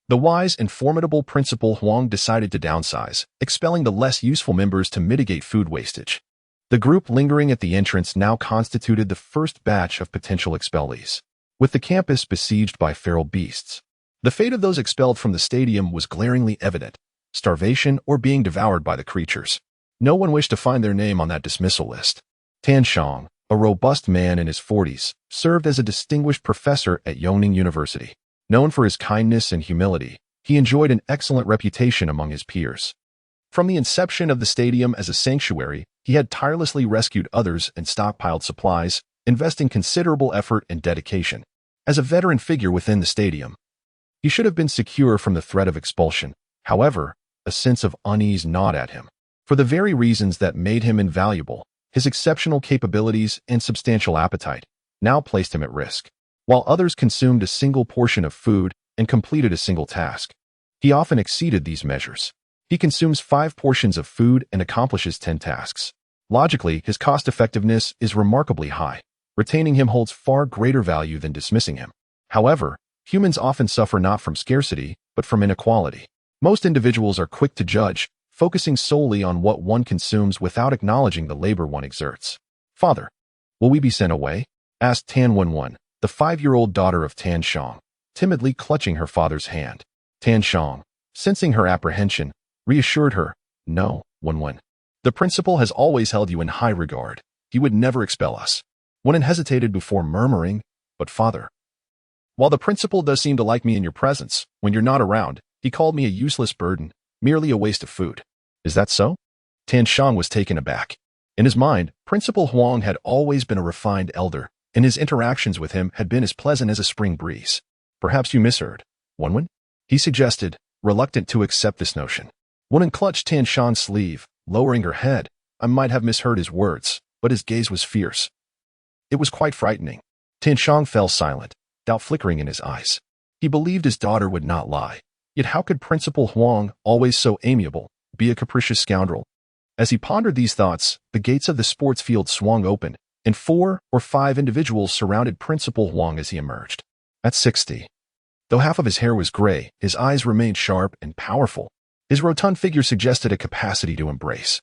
the wise and formidable Principal Huang decided to downsize, expelling the less useful members to mitigate food wastage. The group lingering at the entrance now constituted the first batch of potential expellees. With the campus besieged by feral beasts, the fate of those expelled from the stadium was glaringly evident: starvation or being devoured by the creatures. No one wished to find their name on that dismissal list. Tan Shang, a robust man in his 40s, served as a distinguished professor at Yongning University. Known for his kindness and humility, he enjoyed an excellent reputation among his peers. From the inception of the stadium as a sanctuary, he had tirelessly rescued others and stockpiled supplies, investing considerable effort and dedication. As a veteran figure within the stadium, he should have been secure from the threat of expulsion. However, a sense of unease gnawed at him. For the very reasons that made him invaluable, his exceptional capabilities and substantial appetite now placed him at risk. While others consumed a single portion of food and completed a single task, he often exceeded these measures. He consumes 5 portions of food and accomplishes 10 tasks. Logically, his cost-effectiveness is remarkably high. Retaining him holds far greater value than dismissing him. However, humans often suffer not from scarcity, but from inequality. Most individuals are quick to judge, focusing solely on what one consumes without acknowledging the labor one exerts. "Father, will we be sent away?" asked Tan Wenwen, the 5-year-old daughter of Tan Shang, timidly clutching her father's hand. Tan Shang, sensing her apprehension, reassured her, "No, Wenwen. The principal has always held you in high regard. He would never expel us." Wenwen hesitated before murmuring, "But father, while the principal does seem to like me in your presence, when you're not around, he called me a useless burden, merely a waste of food. Is that so?" Tan Shang was taken aback. In his mind, Principal Huang had always been a refined elder, and his interactions with him had been as pleasant as a spring breeze. "Perhaps you misheard, Wenwen?" he suggested, reluctant to accept this notion. Wenwen clutched Tan Shang's sleeve, lowering her head. I might have misheard his words, but his gaze was fierce. It was quite frightening. Tan Shang fell silent, doubt flickering in his eyes. He believed his daughter would not lie. Yet how could Principal Huang, always so amiable, be a capricious scoundrel? As he pondered these thoughts, the gates of the sports field swung open, and 4 or 5 individuals surrounded Principal Huang as he emerged. At 60, though half of his hair was gray, his eyes remained sharp and powerful. His rotund figure suggested a capacity to embrace.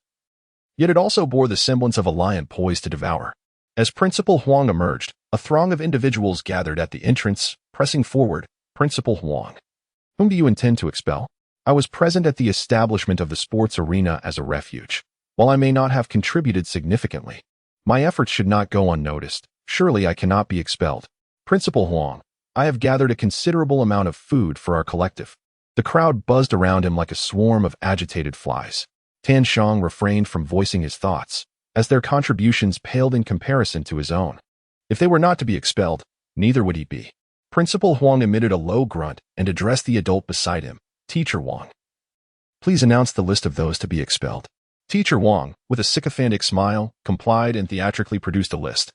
Yet it also bore the semblance of a lion poised to devour. As Principal Huang emerged, a throng of individuals gathered at the entrance, pressing forward. "Principal Huang, whom do you intend to expel?" I was present at the establishment of the sports arena as a refuge. While I may not have contributed significantly, my efforts should not go unnoticed. Surely I cannot be expelled. "Principal Huang, I have gathered a considerable amount of food for our collective." The crowd buzzed around him like a swarm of agitated flies. Tan Shang refrained from voicing his thoughts, as their contributions paled in comparison to his own. If they were not to be expelled, neither would he be. Principal Huang emitted a low grunt and addressed the adult beside him. "Teacher Wang, please announce the list of those to be expelled." Teacher Wang, with a sycophantic smile, complied and theatrically produced a list.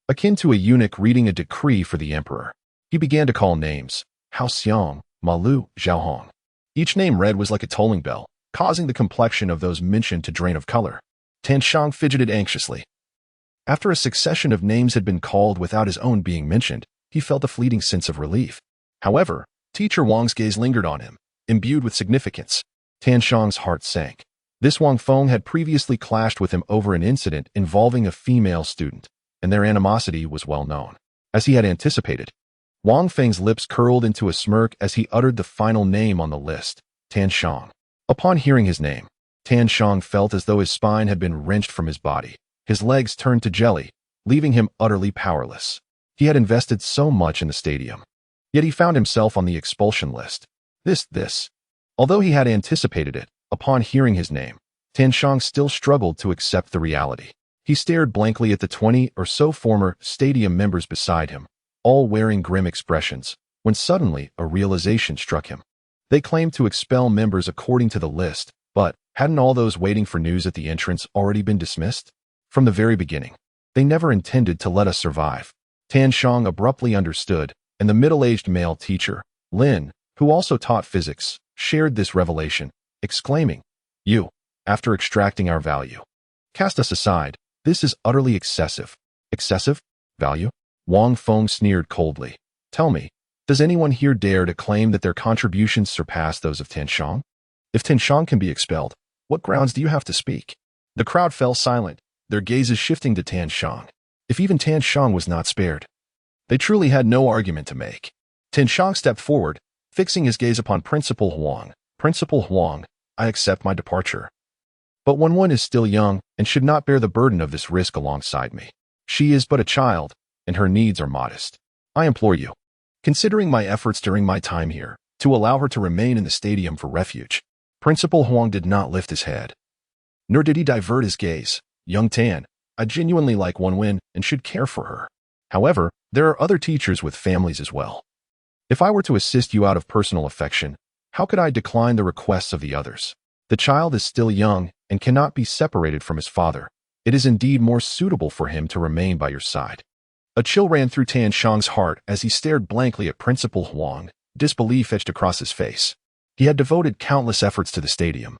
Akin to a eunuch reading a decree for the emperor, he began to call names: Hao Xiang, Ma Lu, Zhao Hong. Each name read was like a tolling bell, causing the complexion of those mentioned to drain of color. Tan Shang fidgeted anxiously. After a succession of names had been called without his own being mentioned, he felt a fleeting sense of relief. However, Teacher Wang's gaze lingered on him, imbued with significance. Tan Shang's heart sank. This Wang Feng had previously clashed with him over an incident involving a female student, and their animosity was well known. As he had anticipated, Wang Feng's lips curled into a smirk as he uttered the final name on the list, Tan Shang. Upon hearing his name, Tan Shang felt as though his spine had been wrenched from his body. His legs turned to jelly, leaving him utterly powerless. He had invested so much in the stadium. Yet he found himself on the expulsion list. This. Although he had anticipated it, upon hearing his name, Tan Shang still struggled to accept the reality. He stared blankly at the 20 or so former stadium members beside him, all wearing grim expressions, when suddenly a realization struck him. They claimed to expel members according to the list, but hadn't all those waiting for news at the entrance already been dismissed? From the very beginning, they never intended to let us survive. Tan Shang abruptly understood, and the middle-aged male teacher, Lin, who also taught physics, shared this revelation, exclaiming, "You, after extracting our value, cast us aside. This is utterly excessive." Excessive? Value? Wang Feng sneered coldly. "Tell me, does anyone here dare to claim that their contributions surpass those of Tan Shang? If Tan Shang can be expelled, what grounds do you have to speak?" The crowd fell silent, their gazes shifting to Tan Shang. If even Tan Shang was not spared, they truly had no argument to make. Tan Shang stepped forward, fixing his gaze upon Principal Huang. "Principal Huang, I accept my departure. But Wenwen is still young and should not bear the burden of this risk alongside me. She is but a child, and her needs are modest. I implore you, considering my efforts during my time here, to allow her to remain in the stadium for refuge." Principal Huang did not lift his head, nor did he divert his gaze. "Young Tan, I genuinely like Wenwen and should care for her. However, there are other teachers with families as well. If I were to assist you out of personal affection, how could I decline the requests of the others? The child is still young and cannot be separated from his father. It is indeed more suitable for him to remain by your side." A chill ran through Tan Shang's heart as he stared blankly at Principal Huang, disbelief etched across his face. He had devoted countless efforts to the stadium,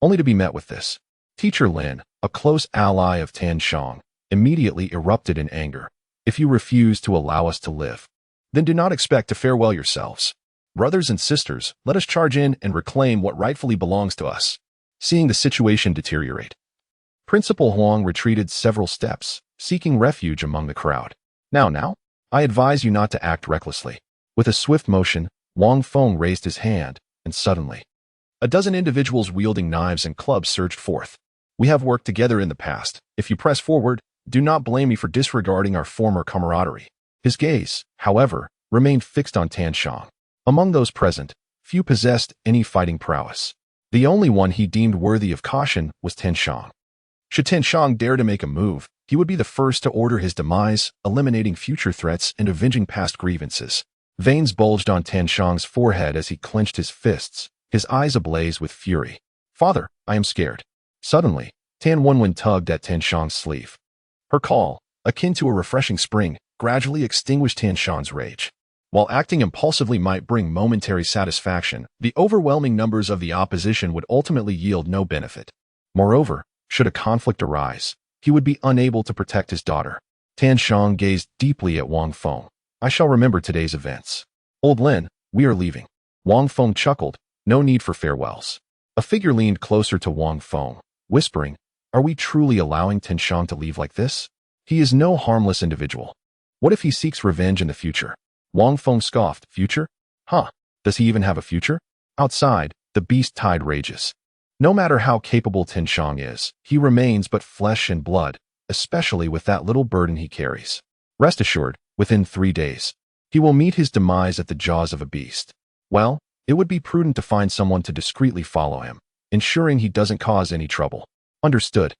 only to be met with this. Teacher Lin, a close ally of Tan Shang, immediately erupted in anger. "If you refuse to allow us to live, then do not expect to fare well yourselves. Brothers and sisters, let us charge in and reclaim what rightfully belongs to us." Seeing the situation deteriorate, Principal Huang retreated several steps, seeking refuge among the crowd. Now, I advise you not to act recklessly." With a swift motion, Wang Feng raised his hand, and suddenly, a dozen individuals wielding knives and clubs surged forth. "We have worked together in the past. If you press forward, do not blame me for disregarding our former camaraderie." His gaze, however, remained fixed on Tan Shang. Among those present, few possessed any fighting prowess. The only one he deemed worthy of caution was Tan Shang. Should Tan Shang dare to make a move, he would be the first to order his demise, eliminating future threats and avenging past grievances. Veins bulged on Tan Shang's forehead as he clenched his fists, his eyes ablaze with fury. "Father, I am scared." Suddenly, Tan Wenwen tugged at Tan Shang's sleeve. Her call, akin to a refreshing spring, gradually extinguished Tan Shang's rage. While acting impulsively might bring momentary satisfaction, the overwhelming numbers of the opposition would ultimately yield no benefit. Moreover, should a conflict arise, he would be unable to protect his daughter. Tan Shang gazed deeply at Wang Feng. "I shall remember today's events. Old Lin, we are leaving." Wang Feng chuckled. "No need for farewells." A figure leaned closer to Wang Feng, whispering, "Are we truly allowing Tan Shang to leave like this? He is no harmless individual. What if he seeks revenge in the future?" Wang Feng scoffed. "Future? Huh, does he even have a future?" Outside, the beast tide rages. No matter how capable Tan Shang is, he remains but flesh and blood, especially with that little burden he carries. Rest assured, within 3 days, he will meet his demise at the jaws of a beast. Well, it would be prudent to find someone to discreetly follow him, ensuring he doesn't cause any trouble. Understood.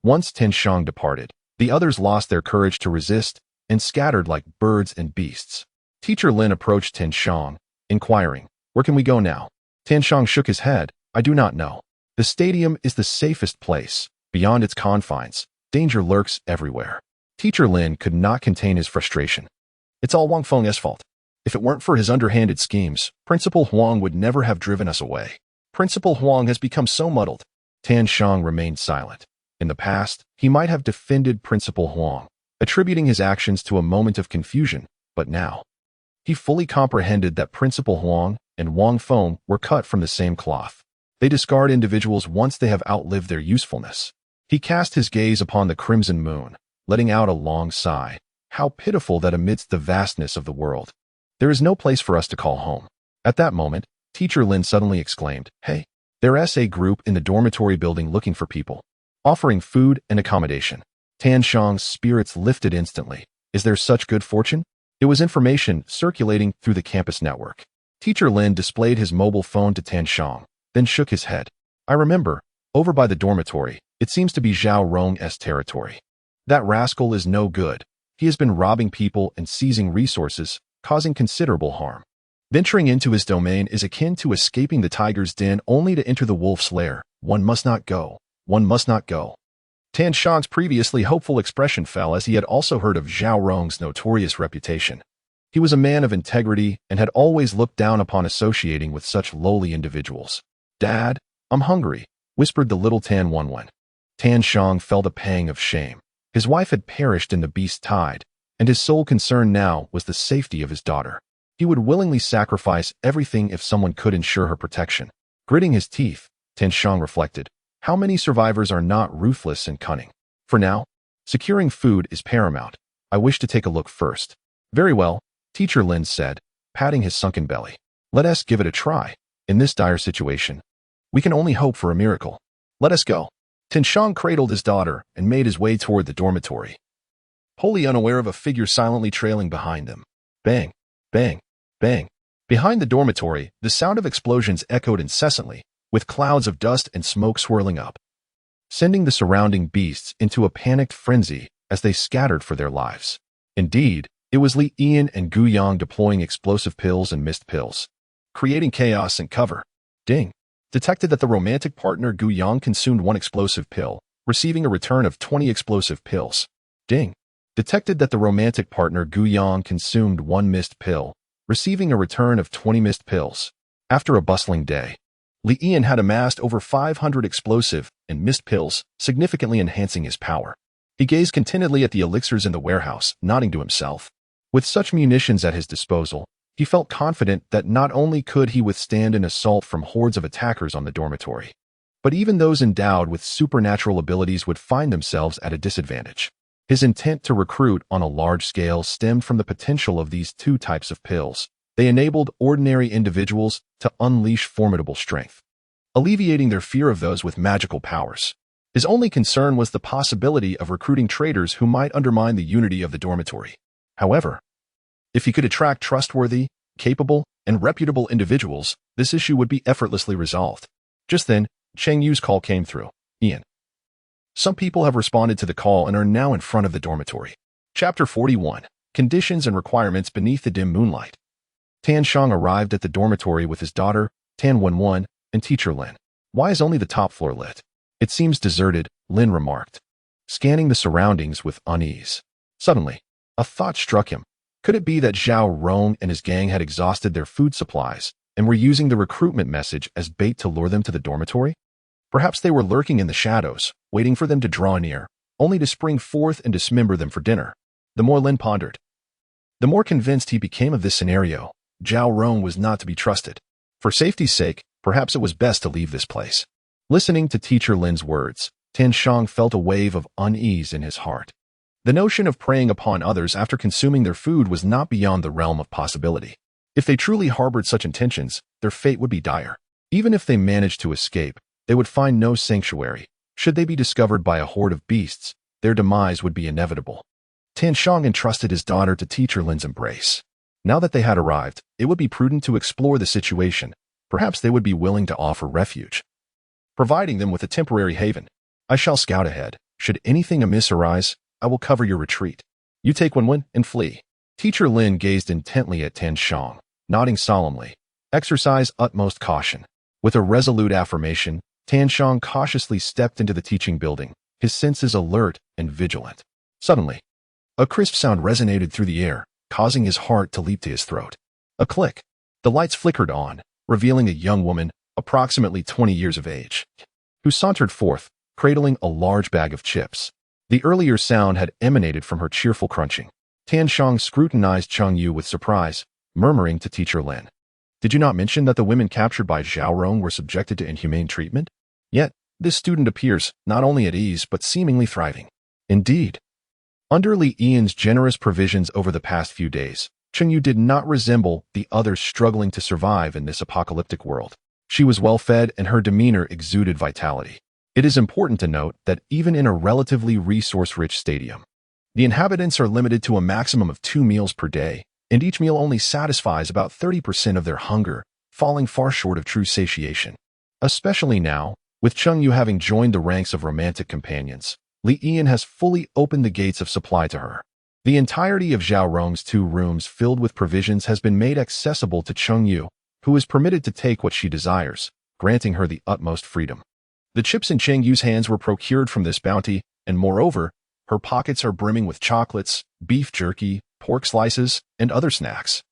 Once Tan Shang departed, the others lost their courage to resist and scattered like birds and beasts. Teacher Lin approached Tan Shang, inquiring, "Where can we go now?" Tan Shang shook his head. "I do not know. The stadium is the safest place. Beyond its confines, danger lurks everywhere." Teacher Lin could not contain his frustration. "It's all Wang Feng's fault. If it weren't for his underhanded schemes, Principal Huang would never have driven us away. Principal Huang has become so muddled." Tan Shang remained silent. In the past, he might have defended Principal Huang, attributing his actions to a moment of confusion, but now, he fully comprehended that Principal Huang and Wang Feng were cut from the same cloth. They discard individuals once they have outlived their usefulness. He cast his gaze upon the crimson moon, letting out a long sigh. How pitiful that amidst the vastness of the world, there is no place for us to call home. At that moment, Teacher Lin suddenly exclaimed, "Hey, There's a group in the dormitory building looking for people, offering food and accommodation. Tan Shang's spirits lifted instantly. Is there such good fortune? It was information circulating through the campus network. Teacher Lin displayed his mobile phone to Tan Shang, then shook his head. I remember, over by the dormitory, it seems to be Zhao Rong's territory. That rascal is no good. He has been robbing people and seizing resources, causing considerable harm. Venturing into his domain is akin to escaping the tiger's den only to enter the wolf's lair. One must not go. One must not go. Tan Shang's previously hopeful expression fell as he had also heard of Zhao Rong's notorious reputation. He was a man of integrity and had always looked down upon associating with such lowly individuals. Dad, I'm hungry, whispered the little Tan Wenwen. Tan Shang felt a pang of shame. His wife had perished in the beast tide, and his sole concern now was the safety of his daughter. He would willingly sacrifice everything if someone could ensure her protection. Gritting his teeth, Tan Shang reflected, how many survivors are not ruthless and cunning? For now, securing food is paramount. I wish to take a look first. Very well, Teacher Lin said, patting his sunken belly. Let us give it a try. In this dire situation, we can only hope for a miracle. Let us go. Tan Shang cradled his daughter and made his way toward the dormitory, wholly unaware of a figure silently trailing behind them. Bang, bang, bang. Behind the dormitory, the sound of explosions echoed incessantly, with clouds of dust and smoke swirling up, sending the surrounding beasts into a panicked frenzy as they scattered for their lives. Indeed, it was Li Yan and Gu Yang deploying explosive pills and mist pills, creating chaos and cover. Ding. Detected that the romantic partner Gu Yang consumed 1 explosive pill, receiving a return of 20 explosive pills. Ding. Detected that the romantic partner Gu Yang consumed 1 mist pill, receiving a return of 20 mist pills. After a bustling day, Li Yan had amassed over 500 explosive and mist pills, significantly enhancing his power. He gazed contentedly at the elixirs in the warehouse, nodding to himself. With such munitions at his disposal, he felt confident that not only could he withstand an assault from hordes of attackers on the dormitory, but even those endowed with supernatural abilities would find themselves at a disadvantage. His intent to recruit on a large scale stemmed from the potential of these 2 types of pills. They enabled ordinary individuals to unleash formidable strength, alleviating their fear of those with magical powers. His only concern was the possibility of recruiting traitors who might undermine the unity of the dormitory. However, if he could attract trustworthy, capable, and reputable individuals, this issue would be effortlessly resolved. Just then, Cheng Yu's call came through. Ian. Some people have responded to the call and are now in front of the dormitory. Chapter 41. Conditions and Requirements Beneath the Dim Moonlight. Tan Shang arrived at the dormitory with his daughter, Tan Wenwen, and Teacher Lin. Why is only the top floor lit? It seems deserted, Lin remarked, scanning the surroundings with unease. Suddenly, a thought struck him. Could it be that Zhao Rong and his gang had exhausted their food supplies and were using the recruitment message as bait to lure them to the dormitory? Perhaps they were lurking in the shadows, waiting for them to draw near, only to spring forth and dismember them for dinner. The more Lin pondered, the more convinced he became of this scenario. Zhao Rong was not to be trusted. For safety's sake, perhaps it was best to leave this place. Listening to Teacher Lin's words, Tan Shang felt a wave of unease in his heart. The notion of preying upon others after consuming their food was not beyond the realm of possibility. If they truly harbored such intentions, their fate would be dire. Even if they managed to escape, they would find no sanctuary. Should they be discovered by a horde of beasts, their demise would be inevitable. Tan Shang entrusted his daughter to Teacher Lin's embrace. Now that they had arrived, it would be prudent to explore the situation. Perhaps they would be willing to offer refuge, providing them with a temporary haven. I shall scout ahead. Should anything amiss arise, I will cover your retreat. You take Wenwen and flee. Teacher Lin gazed intently at Tan Shang, nodding solemnly. Exercise utmost caution. With a resolute affirmation, Tan Shang cautiously stepped into the teaching building, his senses alert and vigilant. Suddenly, a crisp sound resonated through the air, causing his heart to leap to his throat. A click. The lights flickered on, revealing a young woman, approximately 20 years of age, who sauntered forth, cradling a large bag of chips. The earlier sound had emanated from her cheerful crunching. Tan Shang scrutinized Cheng Yu with surprise, murmuring to Teacher Lin. Did you not mention that the women captured by Zhao Rong were subjected to inhumane treatment? Yet, this student appears not only at ease but seemingly thriving. Indeed. Under Li Yan's generous provisions over the past few days, Cheng Yu did not resemble the others struggling to survive in this apocalyptic world. She was well-fed and her demeanor exuded vitality. It is important to note that even in a relatively resource-rich stadium, the inhabitants are limited to a maximum of 2 meals per day, and each meal only satisfies about 30% of their hunger, falling far short of true satiation. Especially now, with Chung Yu having joined the ranks of romantic companions, Li Yian has fully opened the gates of supply to her. The entirety of Zhao Rong's 2 rooms filled with provisions has been made accessible to Chung Yu, who is permitted to take what she desires, granting her the utmost freedom. The chips in Cheng Yu's hands were procured from this bounty, and moreover, her pockets are brimming with chocolates, beef jerky, pork slices, and other snacks.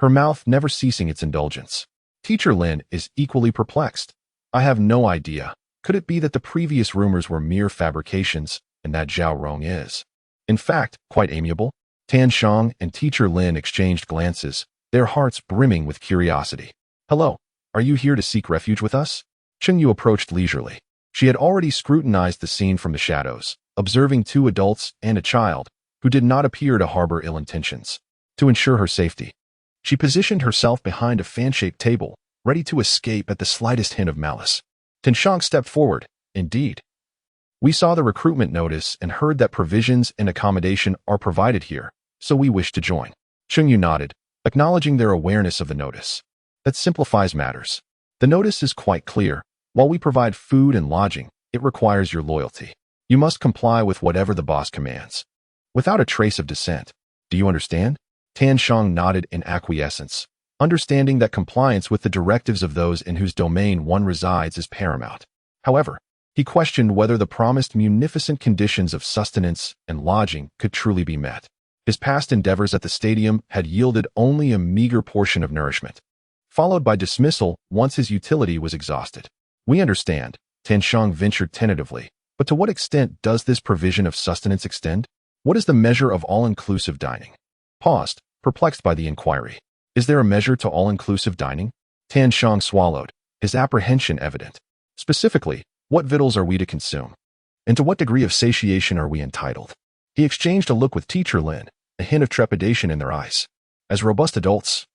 Her mouth never ceasing its indulgence. Teacher Lin is equally perplexed. I have no idea. Could it be that the previous rumors were mere fabrications, and that Zhao Rong is, in fact, quite amiable? Tan Shang and Teacher Lin exchanged glances, their hearts brimming with curiosity. Hello, are you here to seek refuge with us? Cheng Yu approached leisurely. She had already scrutinized the scene from the shadows, observing 2 adults and a child, who did not appear to harbor ill intentions. To ensure her safety, she positioned herself behind a fan-shaped table, ready to escape at the slightest hint of malice. Tan Shang stepped forward. Indeed. We saw the recruitment notice and heard that provisions and accommodation are provided here, so we wish to join. Cheng Yu nodded, acknowledging their awareness of the notice. That simplifies matters. The notice is quite clear. While we provide food and lodging, it requires your loyalty. You must comply with whatever the boss commands, without a trace of dissent. Do you understand? Tan Shang nodded in acquiescence, understanding that compliance with the directives of those in whose domain one resides is paramount. However, he questioned whether the promised munificent conditions of sustenance and lodging could truly be met. His past endeavors at the stadium had yielded only a meager portion of nourishment, followed by dismissal once his utility was exhausted. We understand, Tan Shang ventured tentatively, but to what extent does this provision of sustenance extend? What is the measure of all-inclusive dining? Paused, perplexed by the inquiry. Is there a measure to all-inclusive dining? Tan Shang swallowed, his apprehension evident. Specifically, what victuals are we to consume? And to what degree of satiation are we entitled? He exchanged a look with Teacher Lin, a hint of trepidation in their eyes. As robust adults,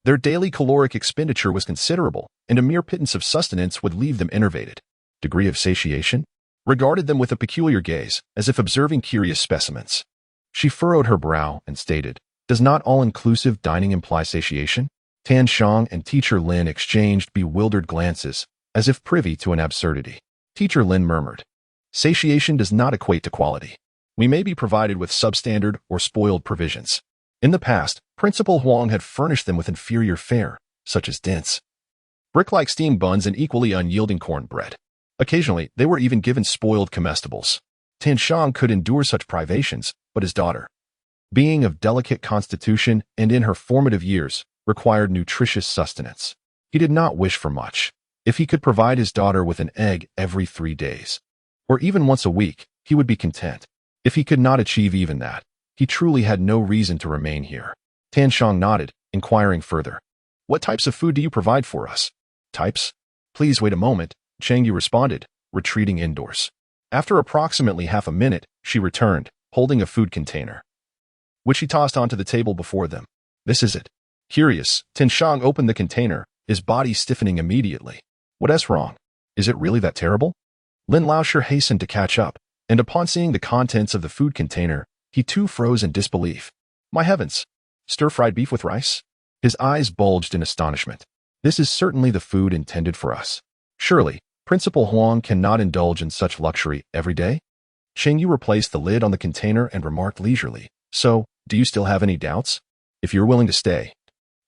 their daily caloric expenditure was considerable, and a mere pittance of sustenance would leave them enervated. Degree of satiation? Regarded them with a peculiar gaze, as if observing curious specimens. She furrowed her brow and stated, does not all-inclusive dining imply satiation? Tan Shang and Teacher Lin exchanged bewildered glances, as if privy to an absurdity. Teacher Lin murmured, satiation does not equate to quality. We may be provided with substandard or spoiled provisions. In the past, Principal Huang had furnished them with inferior fare, such as dense, brick-like steamed buns and equally unyielding cornbread. Occasionally, they were even given spoiled comestibles. Tan Shang could endure such privations, but his daughter, being of delicate constitution and in her formative years, required nutritious sustenance. He did not wish for much. If he could provide his daughter with an egg every 3 days, or even once a week, he would be content. If he could not achieve even that, he truly had no reason to remain here. Tan Shang nodded, inquiring further. What types of food do you provide for us? Types? Please wait a moment, Cheng Yu responded, retreating indoors. After approximately half a minute, she returned, holding a food container, which he tossed onto the table before them. This is it. Curious, Tan Shang opened the container, his body stiffening immediately. What's wrong? Is it really that terrible? Lin Laoshi hastened to catch up, and upon seeing the contents of the food container, he too froze in disbelief. My heavens! Stir-fried beef with rice? His eyes bulged in astonishment. This is certainly the food intended for us. Surely, Principal Huang cannot indulge in such luxury every day? Cheng Yu replaced the lid on the container and remarked leisurely, so, do you still have any doubts? If you're willing to stay,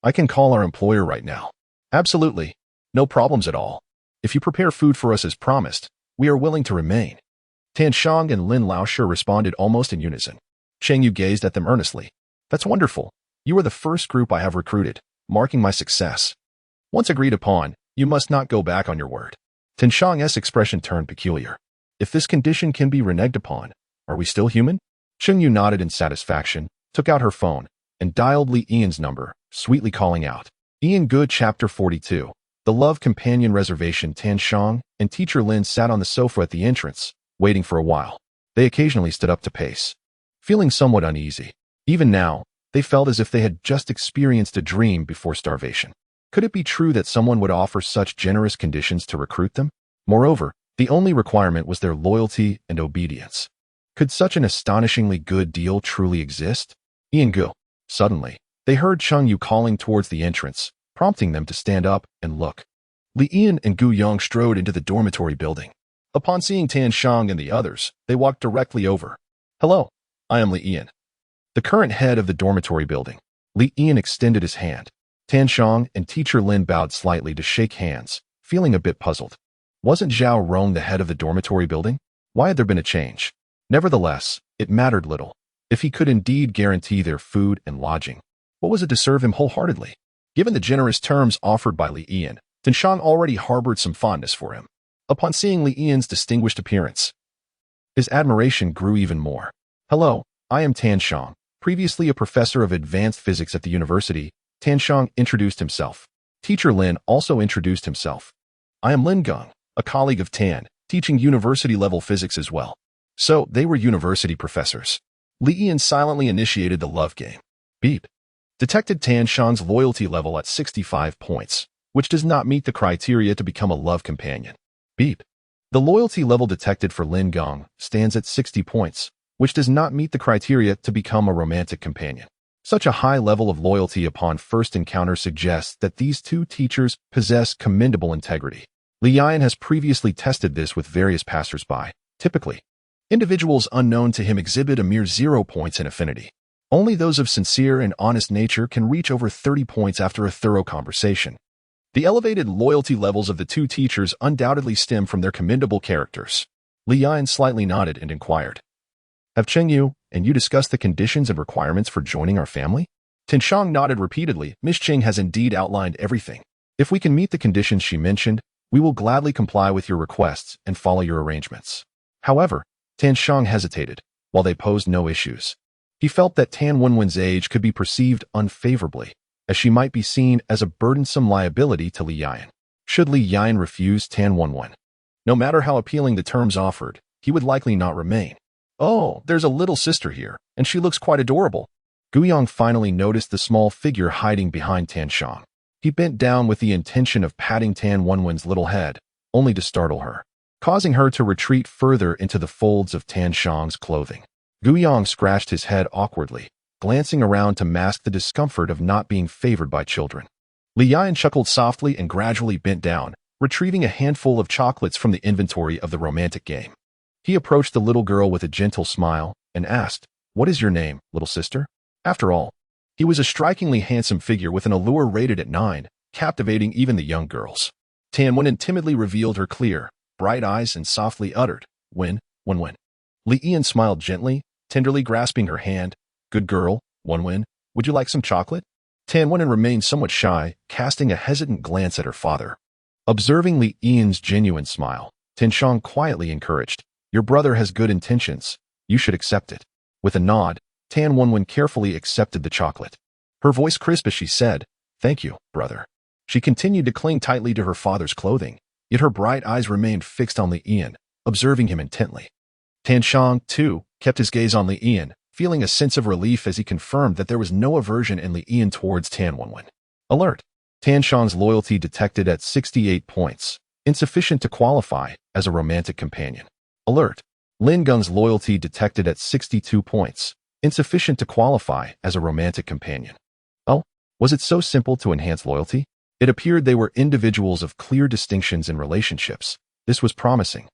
I can call our employer right now. Absolutely. No problems at all. If you prepare food for us as promised, we are willing to remain. Tan Shang and Lin Laoshi responded almost in unison. Cheng Yu gazed at them earnestly. That's wonderful. You are the first group I have recruited, marking my success. Once agreed upon, you must not go back on your word. Tan Shang's expression turned peculiar. If this condition can be reneged upon, are we still human? Cheng Yu nodded in satisfaction, took out her phone, and dialed Li Yian's number, sweetly calling out. Yian Good Chapter 42. The Love Companion Reservation. Tan Shang and Teacher Lin sat on the sofa at the entrance, waiting for a while. They occasionally stood up to pace, feeling somewhat uneasy. Even now, they felt as if they had just experienced a dream before starvation. Could it be true that someone would offer such generous conditions to recruit them? Moreover, the only requirement was their loyalty and obedience. Could such an astonishingly good deal truly exist? Ian Gu. Suddenly, they heard Cheng Yu calling towards the entrance, prompting them to stand up and look. Li Ian and Gu Yong strode into the dormitory building. Upon seeing Tan Shang and the others, they walked directly over. Hello, I am Li Ian, the current head of the dormitory building. Li Ian extended his hand. Tan Shang and teacher Lin bowed slightly to shake hands, feeling a bit puzzled. Wasn't Zhao Rong the head of the dormitory building? Why had there been a change? Nevertheless, it mattered little. If he could indeed guarantee their food and lodging, what was it to serve him wholeheartedly? Given the generous terms offered by Li Ian, Tan Shang already harbored some fondness for him. Upon seeing Li Ian's distinguished appearance, his admiration grew even more. Hello, I am Tan Shang, previously a professor of advanced physics at the university. Tan Shang introduced himself. Teacher Lin also introduced himself. I am Lin Gong, a colleague of Tan, teaching university-level physics as well. So, they were university professors. Li Ian silently initiated the love game. Beep. Detected Tan Shang's loyalty level at 65 points, which does not meet the criteria to become a love companion. Beep. The loyalty level detected for Lin Gong stands at 60 points, which does not meet the criteria to become a romantic companion. Such a high level of loyalty upon first encounter suggests that these two teachers possess commendable integrity. Li Ian has previously tested this with various passers-by. Typically, individuals unknown to him exhibit a mere 0 points in affinity. Only those of sincere and honest nature can reach over 30 points after a thorough conversation. The elevated loyalty levels of the two teachers undoubtedly stem from their commendable characters. Li Ian slightly nodded and inquired, have Cheng Yu and you discussed the conditions and requirements for joining our family? Tan Shang nodded repeatedly. Miss Cheng has indeed outlined everything. If we can meet the conditions she mentioned, we will gladly comply with your requests and follow your arrangements. However, Tan Shang hesitated. While they posed no issues, he felt that Tan Wenwen's age could be perceived unfavorably, as she might be seen as a burdensome liability to Li Ian. Should Li Ian refuse Tan Wenwen, no matter how appealing the terms offered, he would likely not remain. Oh, there's a little sister here, and she looks quite adorable. Gu Yong finally noticed the small figure hiding behind Tan Shang. He bent down with the intention of patting Tan Wenwen's little head, only to startle her, causing her to retreat further into the folds of Tan Shang's clothing. Gu Yong scratched his head awkwardly, glancing around to mask the discomfort of not being favored by children. Li Ian chuckled softly and gradually bent down, retrieving a handful of chocolates from the inventory of the romantic game. He approached the little girl with a gentle smile and asked, what is your name, little sister? After all, he was a strikingly handsome figure with an allure rated at 9, captivating even the young girls. Tan Wenwen timidly revealed her clear, bright eyes and softly uttered, Wen. Li Ian smiled gently, tenderly grasping her hand. Good girl, Wenwen, would you like some chocolate? Tan Wenwen remained somewhat shy, casting a hesitant glance at her father. Observing Li Ian's genuine smile, Tan Shang quietly encouraged, your brother has good intentions. You should accept it. With a nod, Tan Wenwen carefully accepted the chocolate. Her voice crisp as she said, thank you, brother. She continued to cling tightly to her father's clothing, yet her bright eyes remained fixed on Li Ian, observing him intently. Tan Shang, too, kept his gaze on Li Ian, feeling a sense of relief as he confirmed that there was no aversion in Li Ian towards Tan Wenwen. Alert! Tan Shang's loyalty detected at 68 points, insufficient to qualify as a romantic companion. Alert! Lin Gong's loyalty detected at 62 points, insufficient to qualify as a romantic companion. Oh, was it so simple to enhance loyalty? It appeared they were individuals of clear distinctions in relationships. This was promising,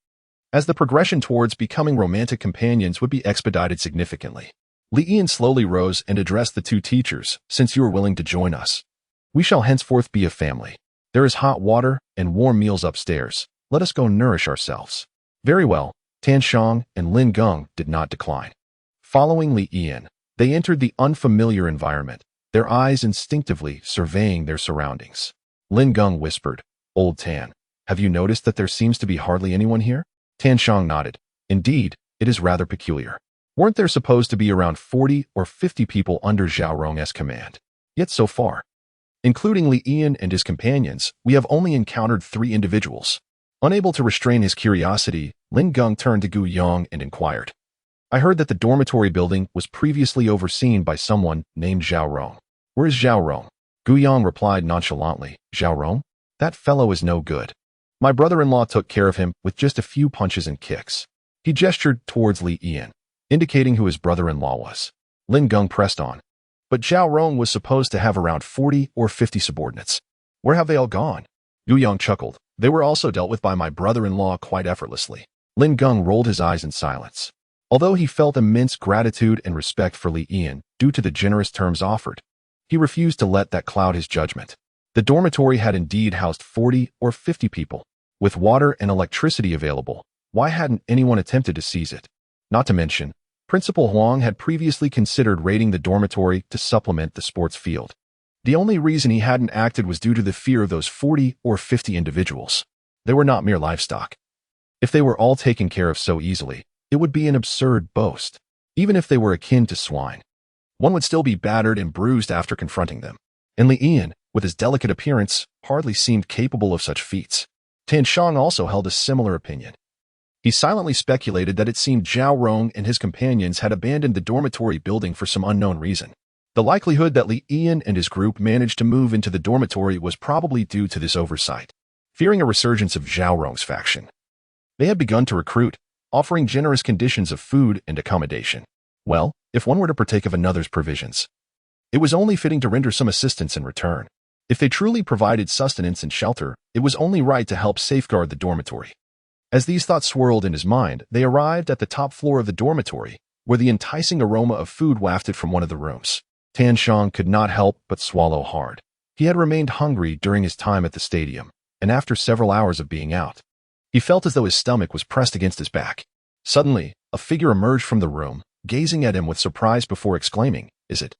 as the progression towards becoming romantic companions would be expedited significantly. Li Ian slowly rose and addressed the two teachers, since you are willing to join us, we shall henceforth be a family. There is hot water and warm meals upstairs. Let us go nourish ourselves. Very well. Tan Shang and Lin Gong did not decline. Following Li Ian, they entered the unfamiliar environment, their eyes instinctively surveying their surroundings. Lin Gong whispered, Old Tan, have you noticed that there seems to be hardly anyone here? Tan Shang nodded. Indeed, it is rather peculiar. Weren't there supposed to be around 40 or 50 people under Zhao Rong's command? Yet so far, including Li Ian and his companions, we have only encountered 3 individuals. Unable to restrain his curiosity, Lin Gong turned to Gu Yong and inquired, I heard that the dormitory building was previously overseen by someone named Zhao Rong. Where is Zhao Rong? Gu Yang replied nonchalantly, Zhao Rong? That fellow is no good. My brother-in-law took care of him with just a few punches and kicks. He gestured towards Li Yan, indicating who his brother-in-law was. Lin Geng pressed on. But Zhao Rong was supposed to have around 40 or 50 subordinates. Where have they all gone? Gu Yang chuckled. They were also dealt with by my brother-in-law quite effortlessly. Lin Geng rolled his eyes in silence. Although he felt immense gratitude and respect for Li Yan due to the generous terms offered, he refused to let that cloud his judgment. The dormitory had indeed housed 40 or 50 people. With water and electricity available, why hadn't anyone attempted to seize it? Not to mention, Principal Huang had previously considered raiding the dormitory to supplement the sports field. The only reason he hadn't acted was due to the fear of those 40 or 50 individuals. They were not mere livestock. If they were all taken care of so easily, it would be an absurd boast. Even if they were akin to swine, one would still be battered and bruised after confronting them. And Li Yan, with his delicate appearance, hardly seemed capable of such feats. Tan Shang also held a similar opinion. He silently speculated that it seemed Zhao Rong and his companions had abandoned the dormitory building for some unknown reason. The likelihood that Li Yan and his group managed to move into the dormitory was probably due to this oversight. Fearing a resurgence of Zhao Rong's faction, they had begun to recruit, offering generous conditions of food and accommodation. Well, if one were to partake of another's provisions, it was only fitting to render some assistance in return. If they truly provided sustenance and shelter, it was only right to help safeguard the dormitory. As these thoughts swirled in his mind, they arrived at the top floor of the dormitory, where the enticing aroma of food wafted from one of the rooms. Tan Shang could not help but swallow hard. He had remained hungry during his time at the stadium, and after several hours of being out, he felt as though his stomach was pressed against his back. Suddenly, a figure emerged from the room, gazing at him with surprise before exclaiming, Is it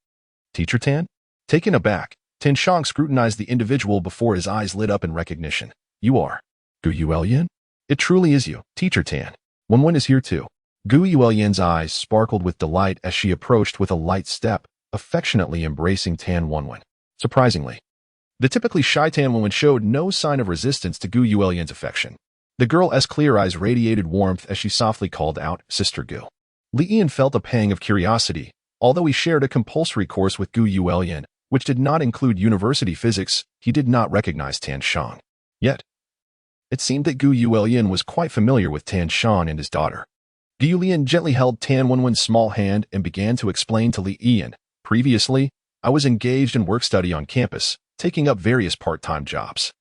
Teacher Tan? Taken aback, Tan Shang scrutinized the individual before his eyes lit up in recognition. You are Gu Yuelyan? It truly is you, Teacher Tan. Wenwen is here too. Gu Yuelyan's eyes sparkled with delight as she approached with a light step, affectionately embracing Tan Wenwen. Surprisingly, the typically shy Tan Wenwen showed no sign of resistance to Gu Yuelyan's affection. The girl's clear eyes radiated warmth as she softly called out, Sister Gu. Li Yan felt a pang of curiosity. Although he shared a compulsory course with Gu Yuelyan, which did not include university physics, he did not recognize Tan Shang. Yet, it seemed that Gu Yuelyan was quite familiar with Tan Shang and his daughter. Gu Yuelyan gently held Tan Wenwen's small hand and began to explain to Li Yan, Previously, I was engaged in work study on campus, taking up various part-time jobs.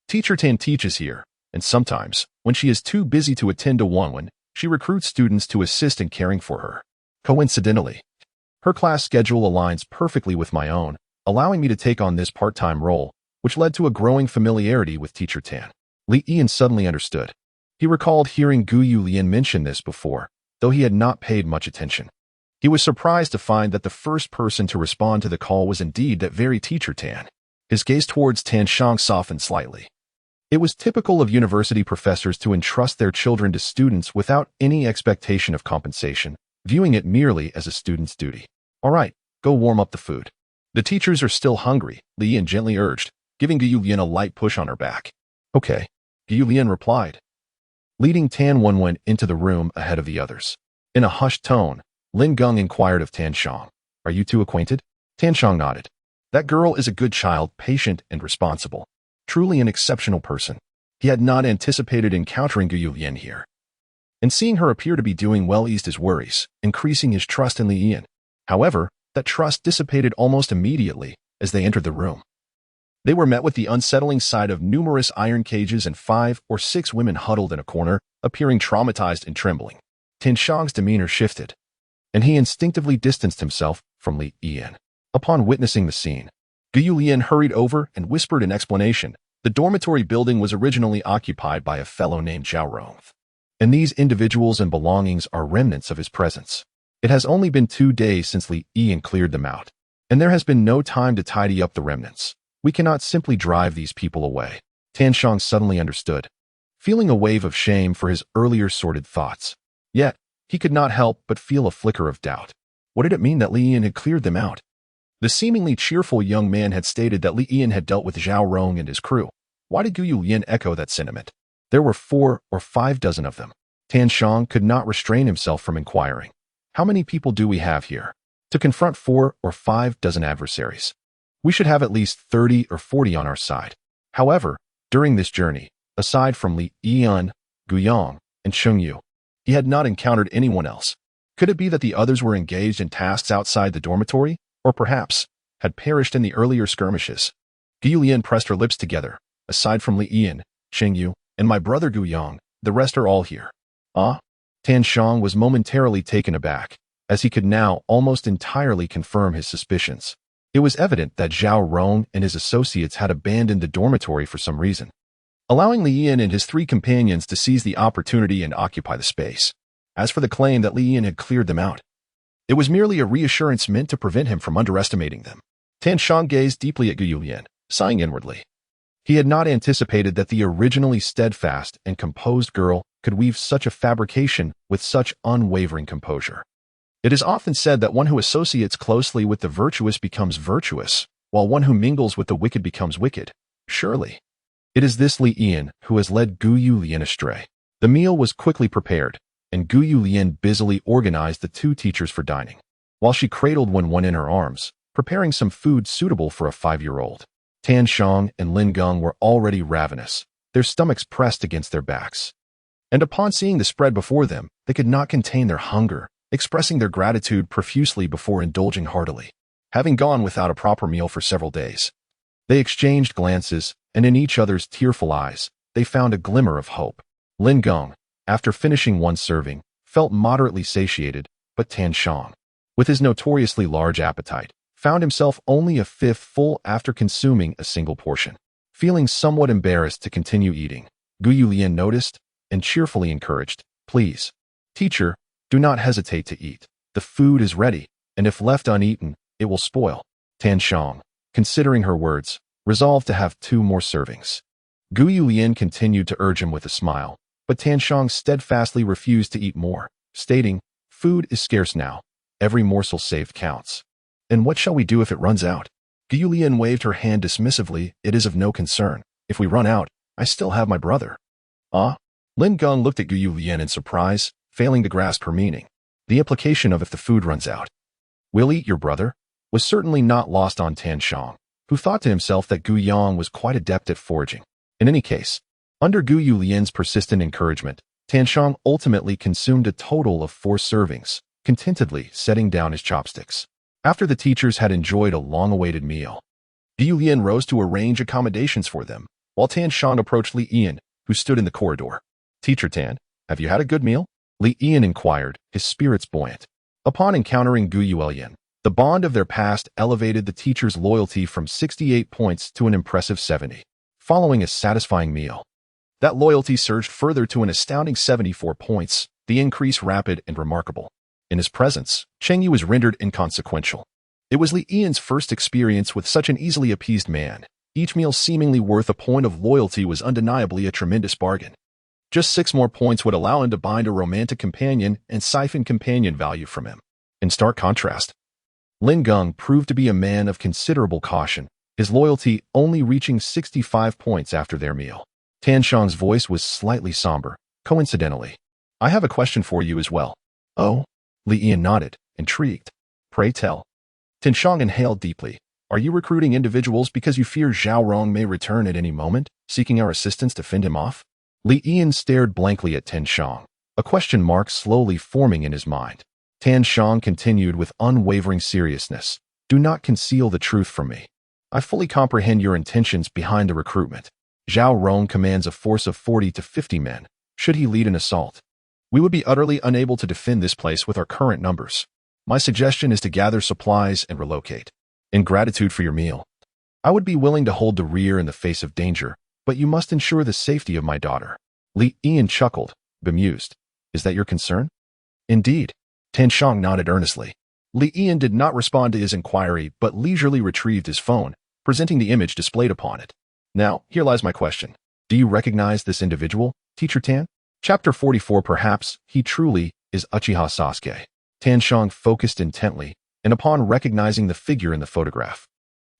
Teacher Tan teaches here, and sometimes, when she is too busy to attend to Wenwen, she recruits students to assist in caring for her. Coincidentally, her class schedule aligns perfectly with my own, allowing me to take on this part-time role, which led to a growing familiarity with Teacher Tan. Li Yan suddenly understood. He recalled hearing Gu Yuelyan mention this before, though he had not paid much attention. He was surprised to find that the first person to respond to the call was indeed that very Teacher Tan. His gaze towards Tan Shang softened slightly. It was typical of university professors to entrust their children to students without any expectation of compensation, viewing it merely as a student's duty. All right, go warm up the food. The teachers are still hungry, Li Yan gently urged, giving Gu Yuelyan a light push on her back. Okay, Gu Yuelyan replied, leading Tan Wenwen into the room ahead of the others. In a hushed tone, Lin Geng inquired of Tan Shang, Are you two acquainted? Tan Shang nodded. That girl is a good child, patient and responsible. Truly an exceptional person. He had not anticipated encountering Gu Yuelyan here. And seeing her appear to be doing well eased his worries, increasing his trust in Li Yan. However, that trust dissipated almost immediately as they entered the room. They were met with the unsettling sight of numerous iron cages and 5 or 6 women huddled in a corner, appearing traumatized and trembling. Tan Shang's demeanor shifted, and he instinctively distanced himself from Li Yan. Upon witnessing the scene, Gu Yuelyan hurried over and whispered an explanation. The dormitory building was originally occupied by a fellow named Zhao Rong, and these individuals and belongings are remnants of his presence. It has only been 2 days since Li Yan cleared them out, and there has been no time to tidy up the remnants. We cannot simply drive these people away. Tan Shang suddenly understood, feeling a wave of shame for his earlier sordid thoughts. Yet, he could not help but feel a flicker of doubt. What did it mean that Li Yan had cleared them out? The seemingly cheerful young man had stated that Li Yan had dealt with Zhao Rong and his crew. Why did Gu Yuelyan echo that sentiment? There were 4 or 5 dozen of them. Tan Shang could not restrain himself from inquiring, How many people do we have here? To confront 4 or 5 dozen adversaries? We should have at least 30 or 40 on our side. However, during this journey, aside from Li Yan, Gu Yang, and Sheng Yu, he had not encountered anyone else. Could it be that the others were engaged in tasks outside the dormitory, or perhaps had perished in the earlier skirmishes? Gu Lian pressed her lips together. Aside from Li Yan, Sheng Yu, and my brother Gu Yang, the rest are all here. Ah? Tan Shang was momentarily taken aback, as he could now almost entirely confirm his suspicions. It was evident that Zhao Rong and his associates had abandoned the dormitory for some reason, allowing Li Yan and his 3 companions to seize the opportunity and occupy the space. As for the claim that Li Yan had cleared them out, it was merely a reassurance meant to prevent him from underestimating them. Tan Shang gazed deeply at Gu Lian, sighing inwardly. He had not anticipated that the originally steadfast and composed girl could weave such a fabrication with such unwavering composure. It is often said that one who associates closely with the virtuous becomes virtuous, while one who mingles with the wicked becomes wicked. Surely, it is this Li Yan who has led Gu Lian astray. The meal was quickly prepared, and Gu Lian busily organized the 2 teachers for dining, while she cradled one in her arms, preparing some food suitable for a 5-year-old. Tan Shang and Lin Gong were already ravenous, their stomachs pressed against their backs. And upon seeing the spread before them, they could not contain their hunger, expressing their gratitude profusely before indulging heartily. Having gone without a proper meal for several days, they exchanged glances, and in each other's tearful eyes, they found a glimmer of hope. Lin Gong, after finishing 1 serving, felt moderately satiated, but Tan Shang, with his notoriously large appetite, found himself only a 5th full after consuming a single portion. Feeling somewhat embarrassed to continue eating, Gu Lian noticed and cheerfully encouraged, "Please, teacher, do not hesitate to eat. The food is ready, and if left uneaten, it will spoil." Tan Shang, considering her words, resolved to have 2 more servings. Gu Lian continued to urge him with a smile, but Tan Shang steadfastly refused to eat more, stating, "Food is scarce now. Every morsel saved counts. And what shall we do if it runs out?" Gu Lian waved her hand dismissively. "It is of no concern. If we run out, I still have my brother." Ah? Lin Gong looked at Gu Lian in surprise, failing to grasp her meaning. The implication of "if the food runs out, we'll eat your brother" was certainly not lost on Tan Shang, who thought to himself that Gu Yang was quite adept at foraging. In any case, under Gu Lian's persistent encouragement, Tan Shang ultimately consumed a total of 4 servings, contentedly setting down his chopsticks. After the teachers had enjoyed a long-awaited meal, Gu Lian rose to arrange accommodations for them, while Tan Shang approached Li Yan, who stood in the corridor. "Teacher Tan, have you had a good meal?" Li Yan inquired, his spirits buoyant. Upon encountering Gu Lian, the bond of their past elevated the teacher's loyalty from 68 points to an impressive 70. Following a satisfying meal, that loyalty surged further to an astounding 74 points, the increase rapid and remarkable. In his presence, Sheng Yu was rendered inconsequential. It was Li Yan's first experience with such an easily appeased man. Each meal seemingly worth a point of loyalty was undeniably a tremendous bargain. Just 6 more points would allow him to bind a romantic companion and siphon companion value from him. In stark contrast, Lin Gong proved to be a man of considerable caution, his loyalty only reaching 65 points after their meal. Tan Shang's voice was slightly somber. "Coincidentally, I have a question for you as well." "Oh?" Li Yan nodded, intrigued. "Pray tell." Tan Shang inhaled deeply. "Are you recruiting individuals because you fear Zhao Rong may return at any moment, seeking our assistance to fend him off?" Li Yan stared blankly at Tan Shang, a question mark slowly forming in his mind. Tan Shang continued with unwavering seriousness, "Do not conceal the truth from me. I fully comprehend your intentions behind the recruitment. Zhao Rong commands a force of 40 to 50 men, should he lead an assault. We would be utterly unable to defend this place with our current numbers. My suggestion is to gather supplies and relocate. In gratitude for your meal, I would be willing to hold the rear in the face of danger, but you must ensure the safety of my daughter." Li Yan chuckled, bemused. "Is that your concern?" "Indeed." Tan Shang nodded earnestly. Li Yan did not respond to his inquiry, but leisurely retrieved his phone, presenting the image displayed upon it. "Now, here lies my question. Do you recognize this individual, Teacher Tan?" Chapter 44. Perhaps he truly is Uchiha Sasuke. Tan Shang focused intently, and upon recognizing the figure in the photograph,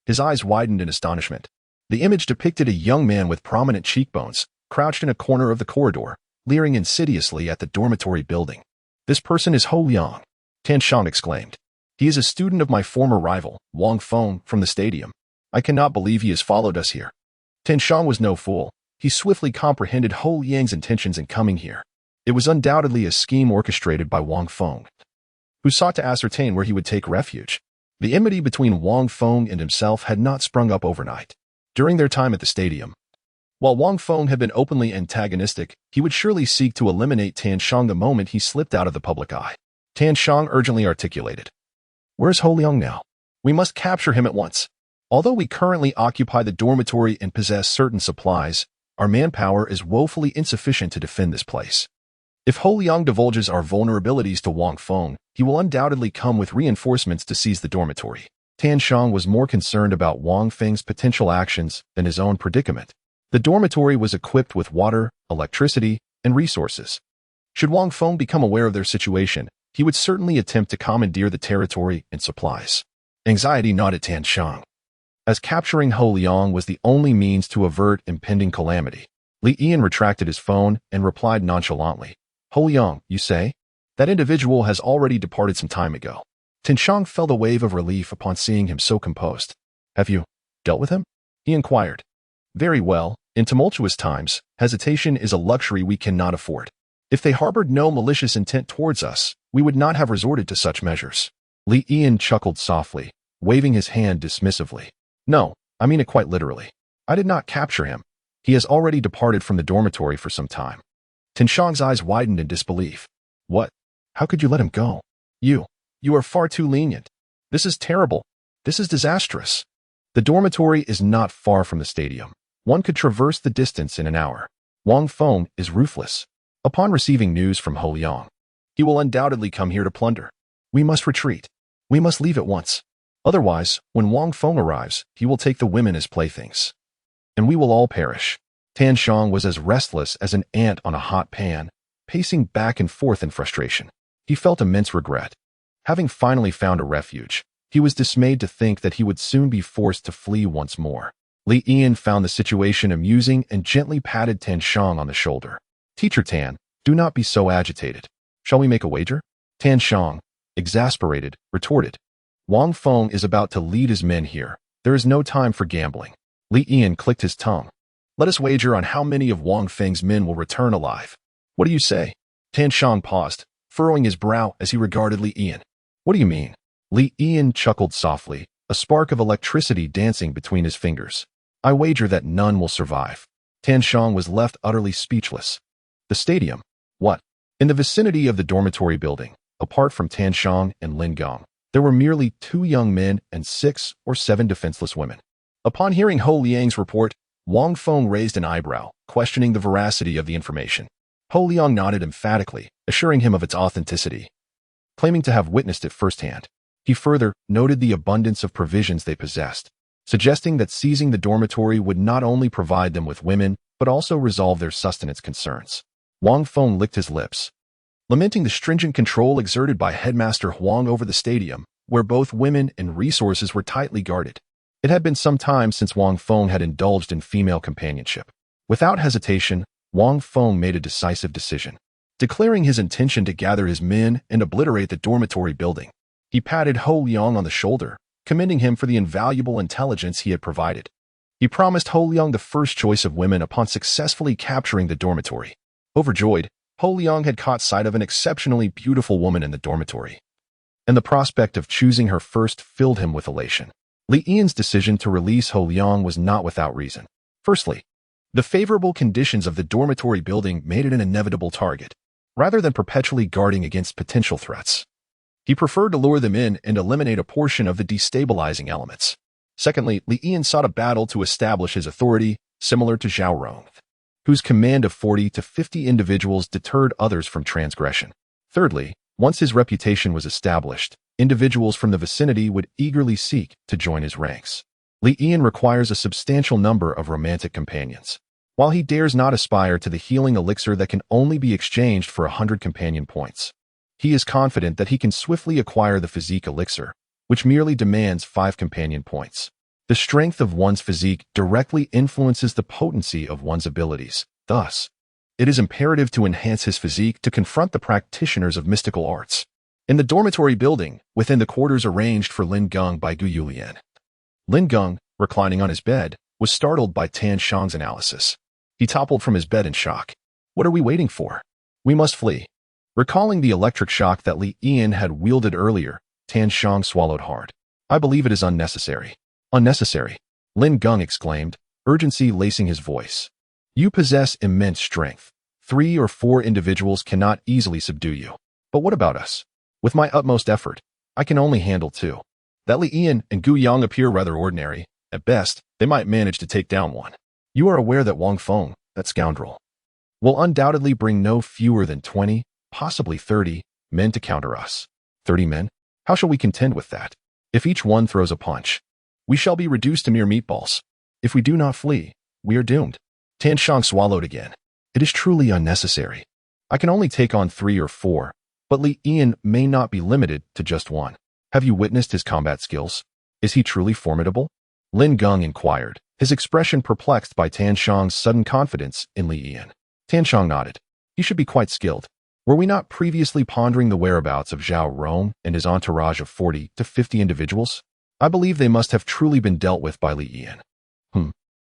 his eyes widened in astonishment. The image depicted a young man with prominent cheekbones, crouched in a corner of the corridor, leering insidiously at the dormitory building. "This person is Ho Liang," Tan Shang exclaimed. "He is a student of my former rival, Wang Feng, from the stadium. I cannot believe he has followed us here. Tan Shang was no fool. He swiftly comprehended Ho Liang's intentions in coming here. It was undoubtedly a scheme orchestrated by Wang Feng, who sought to ascertain where he would take refuge. The enmity between Wang Feng and himself had not sprung up overnight. During their time at the stadium, while Wang Feng had been openly antagonistic, he would surely seek to eliminate Tan Shang the moment he slipped out of the public eye. Tan Shang urgently articulated, "Where's Ho Liang now? We must capture him at once. Although we currently occupy the dormitory and possess certain supplies, our manpower is woefully insufficient to defend this place. If Ho Liang divulges our vulnerabilities to Wang Feng, he will undoubtedly come with reinforcements to seize the dormitory." Tan Shang was more concerned about Wang Feng's potential actions than his own predicament. The dormitory was equipped with water, electricity, and resources. Should Wang Feng become aware of their situation, he would certainly attempt to commandeer the territory and supplies. Anxiety gnawed at Tan Shang, as capturing Ho Liang was the only means to avert impending calamity. Li Yan retracted his phone and replied nonchalantly, "Ho Liang, you say? That individual has already departed some time ago." Tan Shang felt a wave of relief upon seeing him so composed. "Have you dealt with him?" he inquired. "Very well. In tumultuous times, hesitation is a luxury we cannot afford. If they harbored no malicious intent towards us, we would not have resorted to such measures." Li Yan chuckled softly, waving his hand dismissively. "No, I mean it quite literally. I did not capture him. He has already departed from the dormitory for some time." Tan Shang's eyes widened in disbelief. "What? How could you let him go? You are far too lenient. This is terrible. This is disastrous. The dormitory is not far from the stadium. One could traverse the distance in an hour. Wang Feng is ruthless. Upon receiving news from Ho Liang, he will undoubtedly come here to plunder. We must retreat. We must leave at once. Otherwise, when Wang Feng arrives, he will take the women as playthings, and we will all perish." Tan Shang was as restless as an ant on a hot pan, pacing back and forth in frustration. He felt immense regret. Having finally found a refuge, he was dismayed to think that he would soon be forced to flee once more. Li Yan found the situation amusing and gently patted Tan Shang on the shoulder. "Teacher Tan, do not be so agitated. Shall we make a wager?" Tan Shang, exasperated, retorted. "Wang Feng is about to lead his men here. There is no time for gambling." Li Yan clicked his tongue. "Let us wager on how many of Wang Feng's men will return alive. What do you say?" Tan Shang paused, furrowing his brow as he regarded Li Yan. "What do you mean?" Li Yan chuckled softly, a spark of electricity dancing between his fingers. "I wager that none will survive." Tan Shang was left utterly speechless. The stadium? What? In the vicinity of the dormitory building, apart from Tan Shang and Lin Gong, there were merely 2 young men and 6 or 7 defenseless women. Upon hearing Ho Liang's report, Wang Feng raised an eyebrow, questioning the veracity of the information. Ho Liang nodded emphatically, assuring him of its authenticity, claiming to have witnessed it firsthand. He further noted the abundance of provisions they possessed, suggesting that seizing the dormitory would not only provide them with women, but also resolve their sustenance concerns. Wang Feng licked his lips, lamenting the stringent control exerted by Headmaster Huang over the stadium, where both women and resources were tightly guarded. It had been some time since Wang Feng had indulged in female companionship. Without hesitation, Wang Feng made a decisive decision. Declaring his intention to gather his men and obliterate the dormitory building, he patted Ho Liang on the shoulder, commending him for the invaluable intelligence he had provided. He promised Ho Liang the first choice of women upon successfully capturing the dormitory. Overjoyed, Ho Liang had caught sight of an exceptionally beautiful woman in the dormitory, and the prospect of choosing her first filled him with elation. Li Yan's decision to release Ho Liang was not without reason. Firstly, the favorable conditions of the dormitory building made it an inevitable target, rather than perpetually guarding against potential threats. He preferred to lure them in and eliminate a portion of the destabilizing elements. Secondly, Li Yan sought a battle to establish his authority, similar to Zhao Rong, whose command of 40 to 50 individuals deterred others from transgression. Thirdly, once his reputation was established, individuals from the vicinity would eagerly seek to join his ranks. Li Yan requires a substantial number of romantic companions. While he dares not aspire to the healing elixir that can only be exchanged for 100 companion points, he is confident that he can swiftly acquire the physique elixir, which merely demands 5 companion points. The strength of one's physique directly influences the potency of one's abilities. Thus, it is imperative to enhance his physique to confront the practitioners of mystical arts. In the dormitory building, within the quarters arranged for Lin Gong by Gu Yulian, Lin Gong, reclining on his bed, was startled by Tan Shang's analysis. He toppled from his bed in shock. What are we waiting for? We must flee. Recalling the electric shock that Li Yan had wielded earlier, Tan Shang swallowed hard. I believe it is unnecessary. Unnecessary, Lin Geng exclaimed, urgency lacing his voice. You possess immense strength. 3 or 4 individuals cannot easily subdue you. But what about us? With my utmost effort, I can only handle 2. That Li Yan and Gu Yang appear rather ordinary. At best, they might manage to take down 1. You are aware that Wang Feng, that scoundrel, will undoubtedly bring no fewer than 20, possibly 30, men to counter us. 30 men? How shall we contend with that? If each one throws a punch, we shall be reduced to mere meatballs. If we do not flee, we are doomed. Tan Shang swallowed again. It is truly unnecessary. I can only take on 3 or 4, but Li Yan may not be limited to just 1. Have you witnessed his combat skills? Is he truly formidable? Lin Geng inquired, his expression perplexed by Tan Shang's sudden confidence in Li Yan. Tan Shang nodded. He should be quite skilled. Were we not previously pondering the whereabouts of Zhao Rong and his entourage of 40 to 50 individuals? I believe they must have truly been dealt with by Li Yan.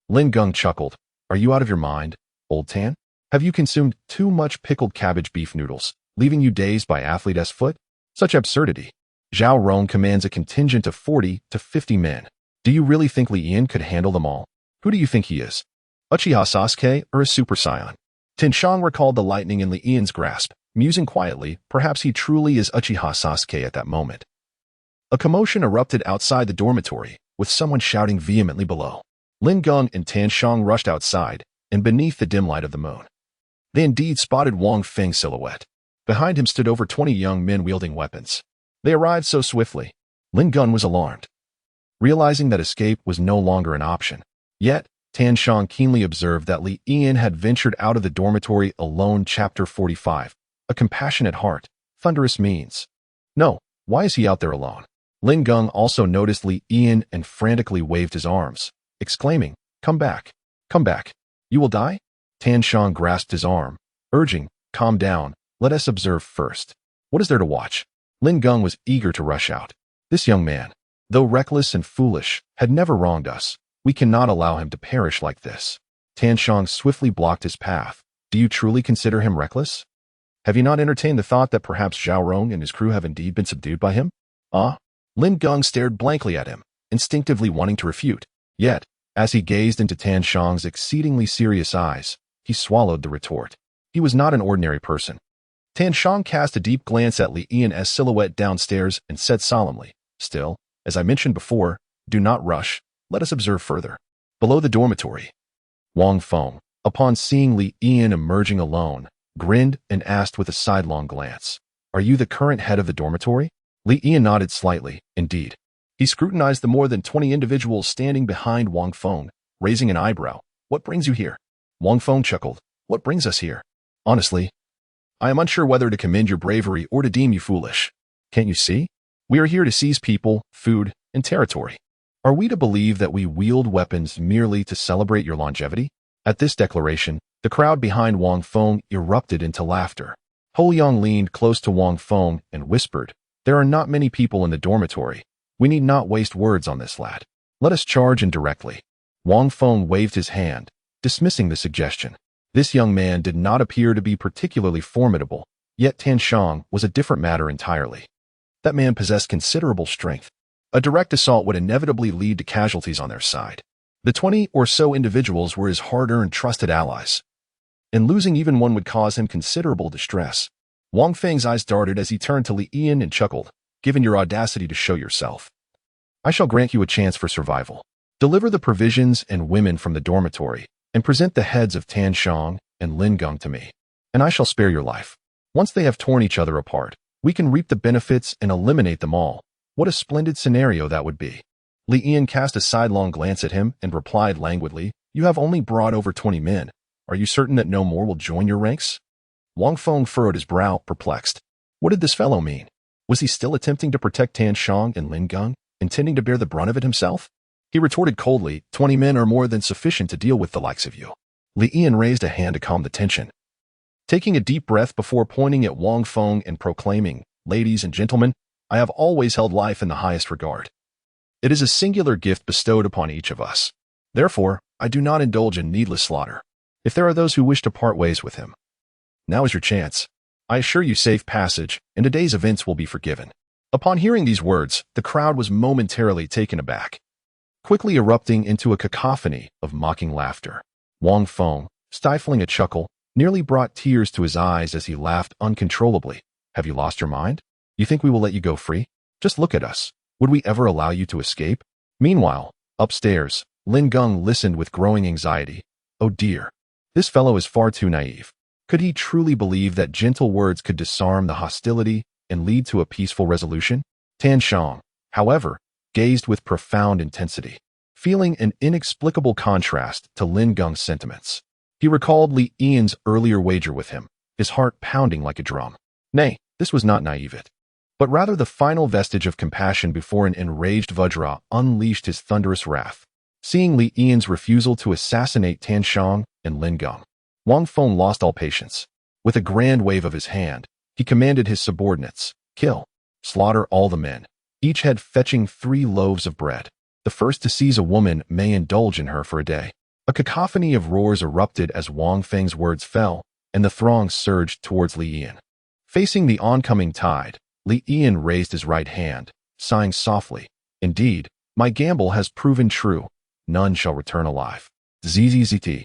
Lin Geng chuckled. Are you out of your mind, old Tan? Have you consumed too much pickled cabbage beef noodles, leaving you dazed by athlete's foot? Such absurdity. Zhao Rong commands a contingent of 40 to 50 men. Do you really think Li Yan could handle them all? Who do you think he is? Uchiha Sasuke or a Super Saiyan? Tan Shang recalled the lightning in Li Yan's grasp, musing quietly, perhaps he truly is Uchiha Sasuke at that moment. A commotion erupted outside the dormitory, with someone shouting vehemently below. Lin Geng and Tan Shang rushed outside, and beneath the dim light of the moon, they indeed spotted Wang Feng's silhouette. Behind him stood over 20 young men wielding weapons. They arrived so swiftly. Lin Geng was alarmed, realizing that escape was no longer an option. Yet, Tan Shang keenly observed that Li Yan had ventured out of the dormitory alone. Chapter 45. A compassionate heart. Thunderous means. No, why is he out there alone? Lin Geng also noticed Li Yan and frantically waved his arms, exclaiming, Come back. Come back. You will die? Tan Shang grasped his arm, urging, Calm down, let us observe first. What is there to watch? Lin Geng was eager to rush out. This young man, though reckless and foolish, had never wronged us. We cannot allow him to perish like this. Tan Shang swiftly blocked his path. Do you truly consider him reckless? Have you not entertained the thought that perhaps Zhao Rong and his crew have indeed been subdued by him? Lin Geng stared blankly at him, instinctively wanting to refute. Yet, as he gazed into Tan Shang's exceedingly serious eyes, he swallowed the retort. He was not an ordinary person. Tan Shang cast a deep glance at Li Yan's silhouette downstairs and said solemnly, Still, as I mentioned before, do not rush. Let us observe further. Below the dormitory, Wang Feng, upon seeing Li Yan emerging alone, grinned and asked with a sidelong glance, Are you the current head of the dormitory? Li Yan nodded slightly, indeed. He scrutinized the more than 20 individuals standing behind Wang Feng, raising an eyebrow. What brings you here? Wang Feng chuckled. What brings us here? Honestly, I am unsure whether to commend your bravery or to deem you foolish. Can't you see? We are here to seize people, food, and territory. Are we to believe that we wield weapons merely to celebrate your longevity? At this declaration, the crowd behind Wang Feng erupted into laughter. Ho Yang leaned close to Wang Feng and whispered, There are not many people in the dormitory. We need not waste words on this lad. Let us charge indirectly. Wang Feng waved his hand, dismissing the suggestion. This young man did not appear to be particularly formidable, yet Tan Shang was a different matter entirely. That man possessed considerable strength. A direct assault would inevitably lead to casualties on their side. The 20 or so individuals were his hard-earned trusted allies, and losing even one would cause him considerable distress. Wang Feng's eyes darted as he turned to Li Yan and chuckled, Given your audacity to show yourself, I shall grant you a chance for survival. Deliver the provisions and women from the dormitory, and present the heads of Tan Shang and Lin Geng to me, and I shall spare your life. Once they have torn each other apart, we can reap the benefits and eliminate them all. What a splendid scenario that would be. Li Yan cast a sidelong glance at him and replied languidly, You have only brought over 20 men. Are you certain that no more will join your ranks? Wang Feng furrowed his brow, perplexed. What did this fellow mean? Was he still attempting to protect Tan Shang and Lin Geng, intending to bear the brunt of it himself? He retorted coldly, 20 men are more than sufficient to deal with the likes of you. Li Yan raised a hand to calm the tension. Taking a deep breath before pointing at Wang Feng and proclaiming, Ladies and gentlemen, I have always held life in the highest regard. It is a singular gift bestowed upon each of us. Therefore, I do not indulge in needless slaughter. If there are those who wish to part ways with him, now is your chance. I assure you safe passage, and today's events will be forgiven." Upon hearing these words, the crowd was momentarily taken aback, quickly erupting into a cacophony of mocking laughter. Wang Feng, stifling a chuckle, nearly brought tears to his eyes as he laughed uncontrollably. "Have you lost your mind? You think we will let you go free? Just look at us. Would we ever allow you to escape?" Meanwhile, upstairs, Lin Geng listened with growing anxiety. Oh dear, this fellow is far too naive. Could he truly believe that gentle words could disarm the hostility and lead to a peaceful resolution? Tan Shang, however, gazed with profound intensity, feeling an inexplicable contrast to Lin Geng's sentiments. He recalled Li Yan's earlier wager with him, his heart pounding like a drum. Nay, this was not naivete, but rather the final vestige of compassion before an enraged Vajra unleashed his thunderous wrath. Seeing Li Yan's refusal to assassinate Tan Shang and Lin Geng, Wang Feng lost all patience. With a grand wave of his hand, he commanded his subordinates, "Kill, slaughter all the men, each head fetching 3 loaves of bread. The first to seize a woman may indulge in her for a day." A cacophony of roars erupted as Wang Feng's words fell, and the throng surged towards Li Yan. Facing the oncoming tide, Li Yan raised his right hand, sighing softly. "Indeed, my gamble has proven true. None shall return alive." ZZZT.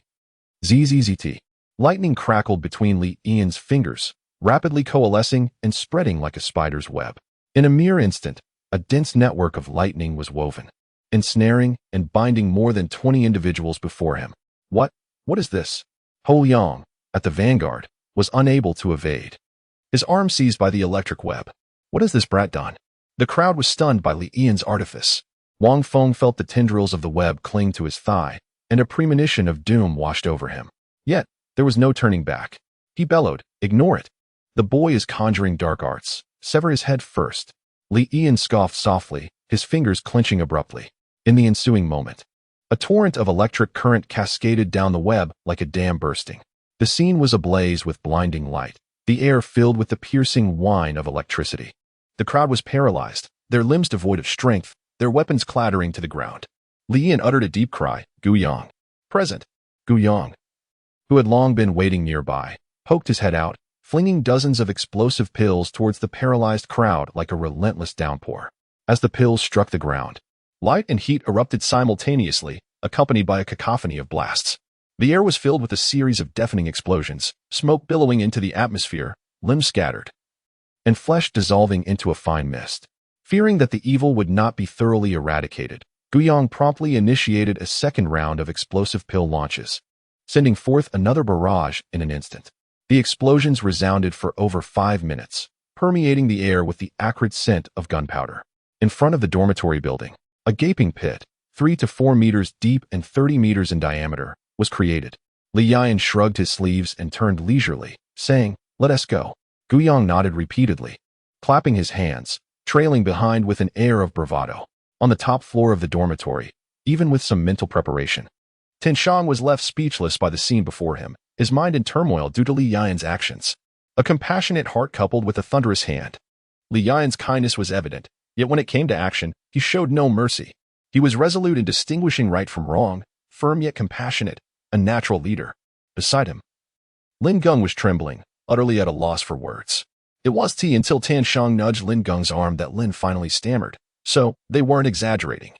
ZZZT. Lightning crackled between Li Yan's fingers, rapidly coalescing and spreading like a spider's web. In a mere instant, a dense network of lightning was woven, ensnaring and binding more than 20 individuals before him. What is this?" Ho Yang, at the vanguard, was unable to evade, his arm seized by the electric web. What has this brat done? The crowd was stunned by Li Yan's artifice. Wang Feng felt the tendrils of the web cling to his thigh, and a premonition of doom washed over him. Yet, there was no turning back. He bellowed, "Ignore it. The boy is conjuring dark arts. Sever his head first." Li Yan scoffed softly, his fingers clenching abruptly. In the ensuing moment, a torrent of electric current cascaded down the web like a dam bursting. The scene was ablaze with blinding light, the air filled with the piercing whine of electricity. The crowd was paralyzed, their limbs devoid of strength, their weapons clattering to the ground. Li Yan uttered a deep cry. Gu Yang, present. Gu Yang, who had long been waiting nearby, poked his head out, flinging dozens of explosive pills towards the paralyzed crowd like a relentless downpour. As the pills struck the ground, light and heat erupted simultaneously, accompanied by a cacophony of blasts. The air was filled with a series of deafening explosions, smoke billowing into the atmosphere, limbs scattered, and flesh dissolving into a fine mist. Fearing that the evil would not be thoroughly eradicated, Gu Yang promptly initiated a second round of explosive pill launches, sending forth another barrage in an instant. The explosions resounded for over 5 minutes, permeating the air with the acrid scent of gunpowder. In front of the dormitory building, a gaping pit, 3 to 4 meters deep and 30 meters in diameter, was created. Li Yan shrugged his sleeves and turned leisurely, saying, "Let us go." Gu Yang nodded repeatedly, clapping his hands, trailing behind with an air of bravado. On the top floor of the dormitory, even with some mental preparation, Tan Shang was left speechless by the scene before him, his mind in turmoil due to Li Yan's actions. A compassionate heart coupled with a thunderous hand. Li Yan's kindness was evident, yet when it came to action, he showed no mercy. He was resolute in distinguishing right from wrong, firm yet compassionate, a natural leader. Beside him, Lin Geng was trembling, utterly at a loss for words. It was until Tan Shang nudged Lin Geng's arm that Lin finally stammered. So, they weren't exaggerating.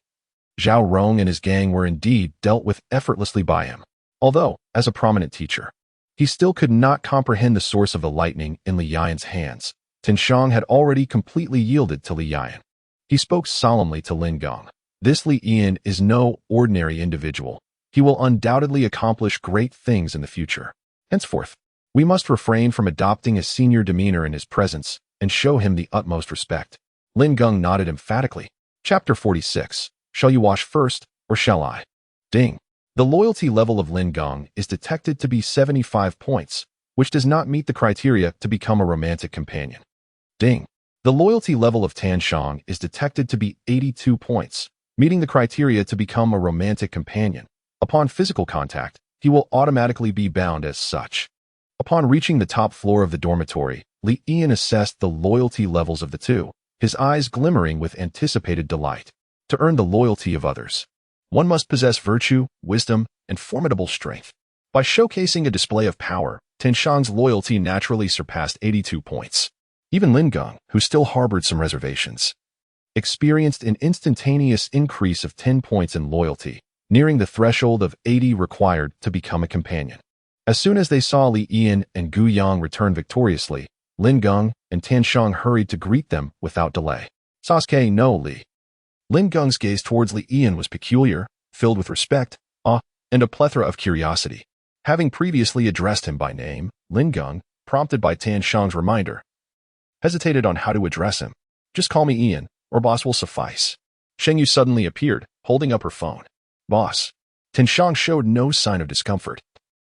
Zhao Rong and his gang were indeed dealt with effortlessly by him. Although, as a prominent teacher, he still could not comprehend the source of the lightning in Li Yan's hands. Tan Shang had already completely yielded to Li Yan. He spoke solemnly to Lin Geng. "This Li Yan is no ordinary individual. He will undoubtedly accomplish great things in the future. Henceforth, we must refrain from adopting a senior demeanor in his presence and show him the utmost respect." Lin Geng nodded emphatically. Chapter 46. Shall you wash first, or shall I? Ding. The loyalty level of Lin Geng is detected to be 75 points, which does not meet the criteria to become a romantic companion. Ding. The loyalty level of Tan Shang is detected to be 82 points, meeting the criteria to become a romantic companion. Upon physical contact, he will automatically be bound as such. Upon reaching the top floor of the dormitory, Li Yan assessed the loyalty levels of the two, his eyes glimmering with anticipated delight. To earn the loyalty of others, one must possess virtue, wisdom, and formidable strength. By showcasing a display of power, Tianshang's loyalty naturally surpassed 82 points. Even Lin Geng, who still harbored some reservations, experienced an instantaneous increase of 10 points in loyalty, nearing the threshold of 80 required to become a companion. As soon as they saw Li Yan and Gu Yang return victoriously, Lin Geng and Tianshang hurried to greet them without delay. Sasuke, no, Li. Lin Geng's gaze towards Li Yan was peculiar, filled with respect, awe, and a plethora of curiosity. Having previously addressed him by name, Lin Geng, prompted by Tianshang's reminder, hesitated on how to address him. Just call me Ian, or boss will suffice. Sheng Yu suddenly appeared, holding up her phone. Boss. Tianshang showed no sign of discomfort,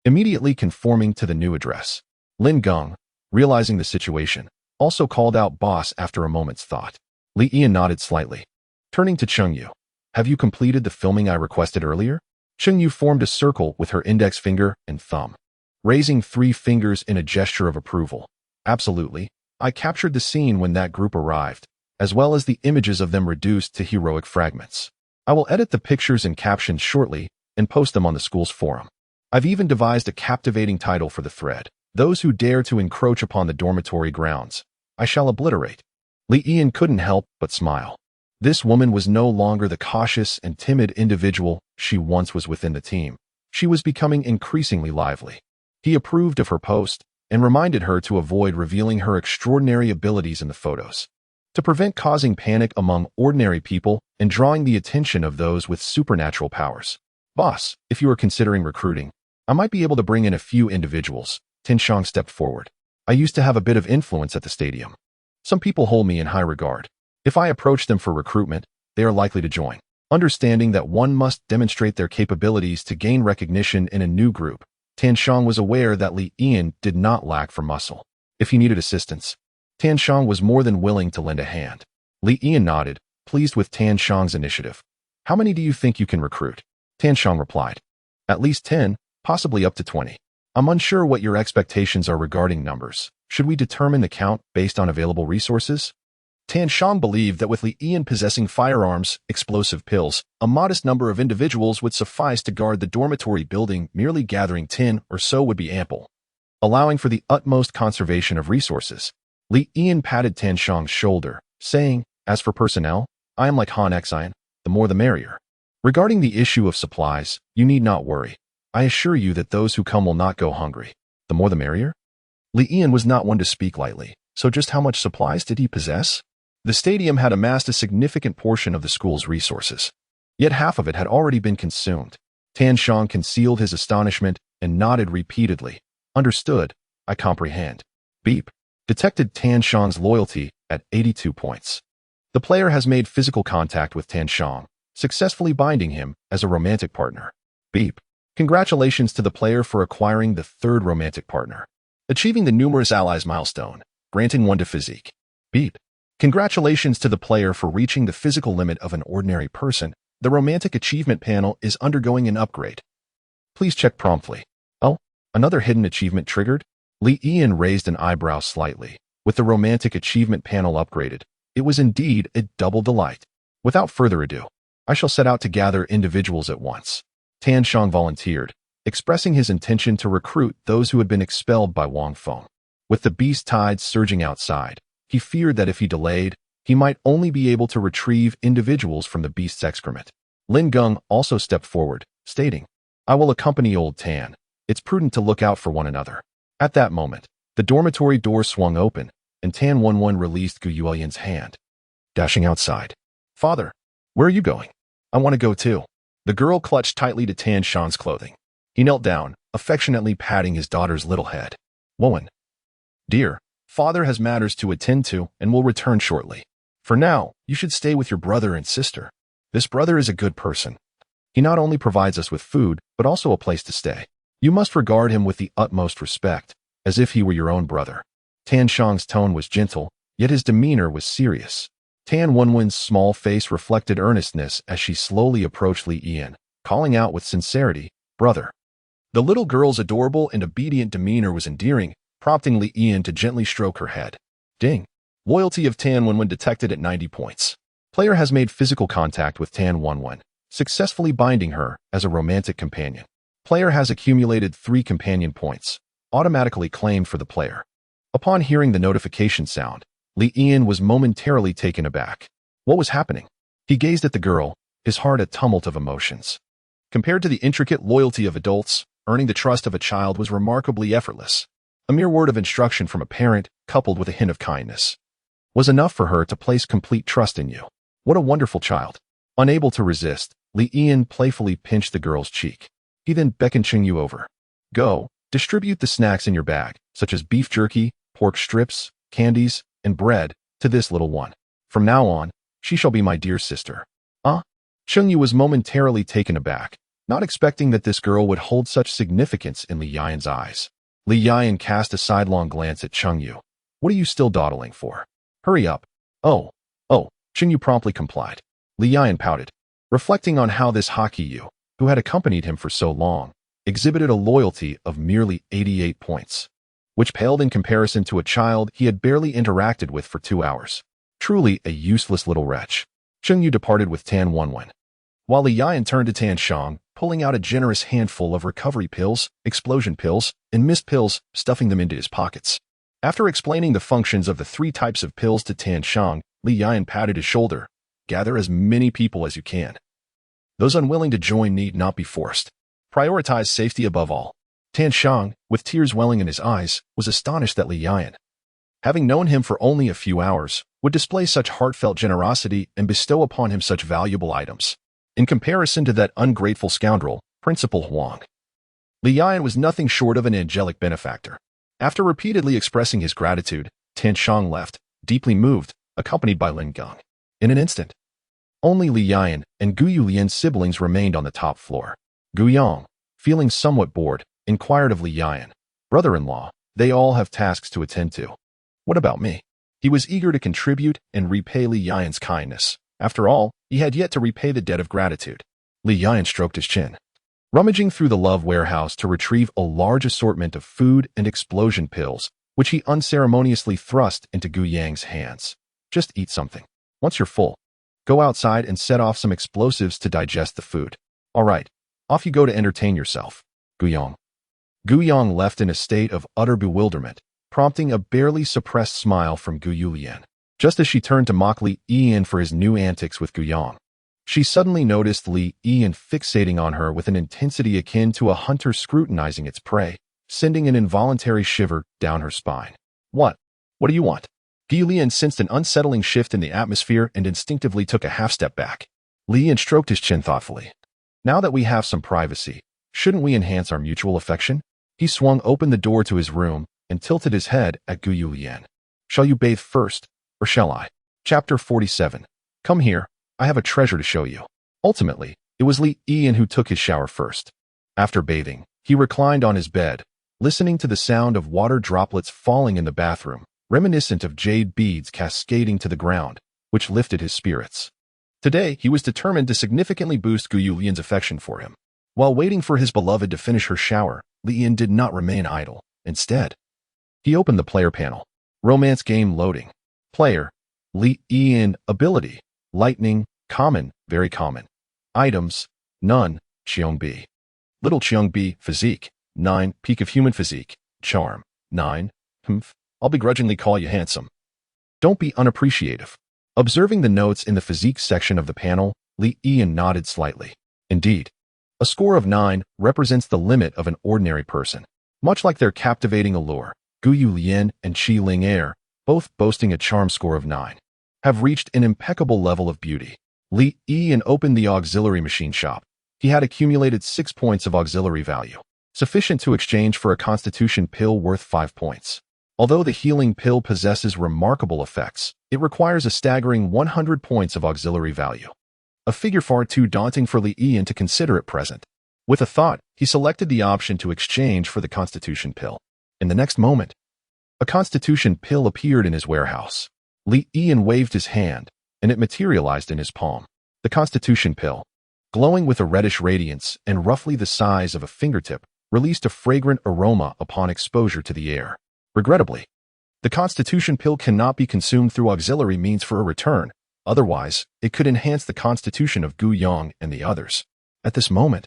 immediately conforming to the new address. Lin Geng, realizing the situation, also called out boss after a moment's thought. Li Yan nodded slightly. Turning to Cheng Yu, have you completed the filming I requested earlier? Cheng Yu formed a circle with her index finger and thumb, raising 3 fingers in a gesture of approval. Absolutely. I captured the scene when that group arrived, as well as the images of them reduced to heroic fragments. I will edit the pictures and captions shortly and post them on the school's forum. I've even devised a captivating title for the thread. Those who dare to encroach upon the dormitory grounds, I shall obliterate. Li Yan couldn't help but smile. This woman was no longer the cautious and timid individual she once was within the team. She was becoming increasingly lively. He approved of her post and reminded her to avoid revealing her extraordinary abilities in the photos, to prevent causing panic among ordinary people and drawing the attention of those with supernatural powers. Boss, if you are considering recruiting, I might be able to bring in a few individuals. Tianshang stepped forward. I used to have a bit of influence at the stadium. Some people hold me in high regard. If I approach them for recruitment, they are likely to join. Understanding that one must demonstrate their capabilities to gain recognition in a new group, Tianshang was aware that Li Yan did not lack for muscle. If he needed assistance, Tianshang was more than willing to lend a hand. Li Yan nodded, pleased with Tianshang's initiative. How many do you think you can recruit? Tianshang replied. At least 10, possibly up to 20. I'm unsure what your expectations are regarding numbers. Should we determine the count based on available resources? Tianshang believed that with Li Yan possessing firearms, explosive pills, a modest number of individuals would suffice to guard the dormitory building. Merely gathering 10 or so would be ample, allowing for the utmost conservation of resources. Li Yan patted Tianshang's shoulder, saying, as for personnel, I am like Han Xian, the more the merrier. Regarding the issue of supplies, you need not worry. I assure you that those who come will not go hungry. The more the merrier? Li Yan was not one to speak lightly, so just how much supplies did he possess? The stadium had amassed a significant portion of the school's resources, yet half of it had already been consumed. Tianshang concealed his astonishment and nodded repeatedly. Understood, I comprehend. Beep. Detected Tianshang's loyalty at 82 points. The player has made physical contact with Tianshang, successfully binding him as a romantic partner. Beep. Congratulations to the player for acquiring the 3rd romantic partner, achieving the numerous allies milestone, granting one to physique. Beep. Congratulations to the player for reaching the physical limit of an ordinary person. The romantic achievement panel is undergoing an upgrade. Please check promptly. Oh, another hidden achievement triggered? Li Yan raised an eyebrow slightly. With the romantic achievement panel upgraded, it was indeed a double delight. Without further ado, I shall set out to gather individuals at once. Tianshang volunteered, expressing his intention to recruit those who had been expelled by Wang Feng. With the beast tides surging outside, he feared that if he delayed, he might only be able to retrieve individuals from the beast's excrement. Lin Geng also stepped forward, stating, I will accompany old Tan. It's prudent to look out for one another. At that moment, the dormitory door swung open, and Tan Wenwen released Gu Yuelian's hand, dashing outside. Father, where are you going? I want to go too. The girl clutched tightly to Tianshang's clothing. He knelt down, affectionately patting his daughter's little head. Wenwen, dear, father has matters to attend to and will return shortly. For now, you should stay with your brother and sister. This brother is a good person. He not only provides us with food, but also a place to stay. You must regard him with the utmost respect, as if he were your own brother. Tianshang's tone was gentle, yet his demeanor was serious. Tan Wenwen's small face reflected earnestness as she slowly approached Li Yan, calling out with sincerity, brother. The little girl's adorable and obedient demeanor was endearing, prompting Li Yan to gently stroke her head. Ding. Loyalty of Tan Wenwen detected at 90 points. Player has made physical contact with Tan Wenwen, successfully binding her as a romantic companion. Player has accumulated 3 companion points, automatically claimed for the player. Upon hearing the notification sound, Li Ian was momentarily taken aback. What was happening? He gazed at the girl, his heart a tumult of emotions. Compared to the intricate loyalty of adults, earning the trust of a child was remarkably effortless. A mere word of instruction from a parent, coupled with a hint of kindness, was enough for her to place complete trust in you. What a wonderful child. Unable to resist, Li Ian playfully pinched the girl's cheek. He then beckoned Chengyu over. Go, distribute the snacks in your bag, such as beef jerky, pork strips, candies, and bread, to this little one. From now on, she shall be my dear sister. Chengyu was momentarily taken aback, not expecting that this girl would hold such significance in Li Yian's eyes. Li Yian cast a sidelong glance at Chengyu. What are you still dawdling for? Hurry up. Oh, Chengyu promptly complied. Li Yian pouted, reflecting on how this Hakiyu, who had accompanied him for so long, exhibited a loyalty of merely 88 points, which paled in comparison to a child he had barely interacted with for 2 hours. Truly a useless little wretch. Chengyu departed with Tan Wenwen, while Li Yian turned to Tan Shang, pulling out a generous handful of recovery pills, explosion pills, and mist pills, stuffing them into his pockets. After explaining the functions of the 3 types of pills to Tan Shang, Li Yian patted his shoulder. Gather as many people as you can. Those unwilling to join need not be forced. Prioritize safety above all. Tan Shang, with tears welling in his eyes, was astonished that Li Yian, having known him for only a few hours, would display such heartfelt generosity and bestow upon him such valuable items. In comparison to that ungrateful scoundrel, Principal Huang, Li Yian was nothing short of an angelic benefactor. After repeatedly expressing his gratitude, Tan Shang left, deeply moved, accompanied by Lin Geng. In an instant, only Li Yian and Gu Yulian's siblings remained on the top floor. Gu Yang, feeling somewhat bored, inquired of Li Yian, brother-in-law, they all have tasks to attend to. What about me? He was eager to contribute and repay Li Yian's kindness. After all, he had yet to repay the debt of gratitude. Li Yian stroked his chin, rummaging through the love warehouse to retrieve a large assortment of food and explosion pills, which he unceremoniously thrust into Gu Yang's hands. Just eat something. Once you're full, go outside and set off some explosives to digest the food. All right, off you go to entertain yourself. Gu Yang. Gu Yang left in a state of utter bewilderment, prompting a barely suppressed smile from Gu Yulian. Just as she turned to mock Li Ian for his new antics with Gu Yang, she suddenly noticed Li Ian fixating on her with an intensity akin to a hunter scrutinizing its prey, sending an involuntary shiver down her spine. What do you want? Gu Yulian sensed an unsettling shift in the atmosphere and instinctively took a half-step back. Li Ian stroked his chin thoughtfully. Now that we have some privacy, shouldn't we enhance our mutual affection? He swung open the door to his room and tilted his head at Gu Yulian. Shall you bathe first, or shall I? Chapter 47. Come here, I have a treasure to show you. Ultimately, it was Li Ian who took his shower first. After bathing, he reclined on his bed, listening to the sound of water droplets falling in the bathroom, reminiscent of jade beads cascading to the ground, which lifted his spirits. Today, he was determined to significantly boost Gu Yulian's affection for him. While waiting for his beloved to finish her shower, Li Ian did not remain idle. Instead, he opened the player panel. Romance game loading. Player. Li Ian. Ability. Lightning. Common. Very common. Items. None. Cheongbi. Little Cheongbi. Physique. 9. Peak of human physique. Charm. 9. I'll begrudgingly call you handsome. Don't be unappreciative. Observing the notes in the physique section of the panel, Li Ian nodded slightly. Indeed, a score of 9 represents the limit of an ordinary person. Much like their captivating allure, Gu Yulian and Qi Ling Er, both boasting a charm score of 9, have reached an impeccable level of beauty. Li Ian opened the auxiliary machine shop. He had accumulated 6 points of auxiliary value, sufficient to exchange for a constitution pill worth 5 points. Although the healing pill possesses remarkable effects, it requires a staggering 100 points of auxiliary value, a figure far too daunting for Li Ian to consider at present. With a thought, he selected the option to exchange for the constitution pill. In the next moment, a constitution pill appeared in his warehouse. Li Ian waved his hand, and it materialized in his palm. The constitution pill, glowing with a reddish radiance and roughly the size of a fingertip, released a fragrant aroma upon exposure to the air. Regrettably, the constitution pill cannot be consumed through auxiliary means for a return, Otherwise, it could enhance the constitution of Gu Yong and the others. At this moment,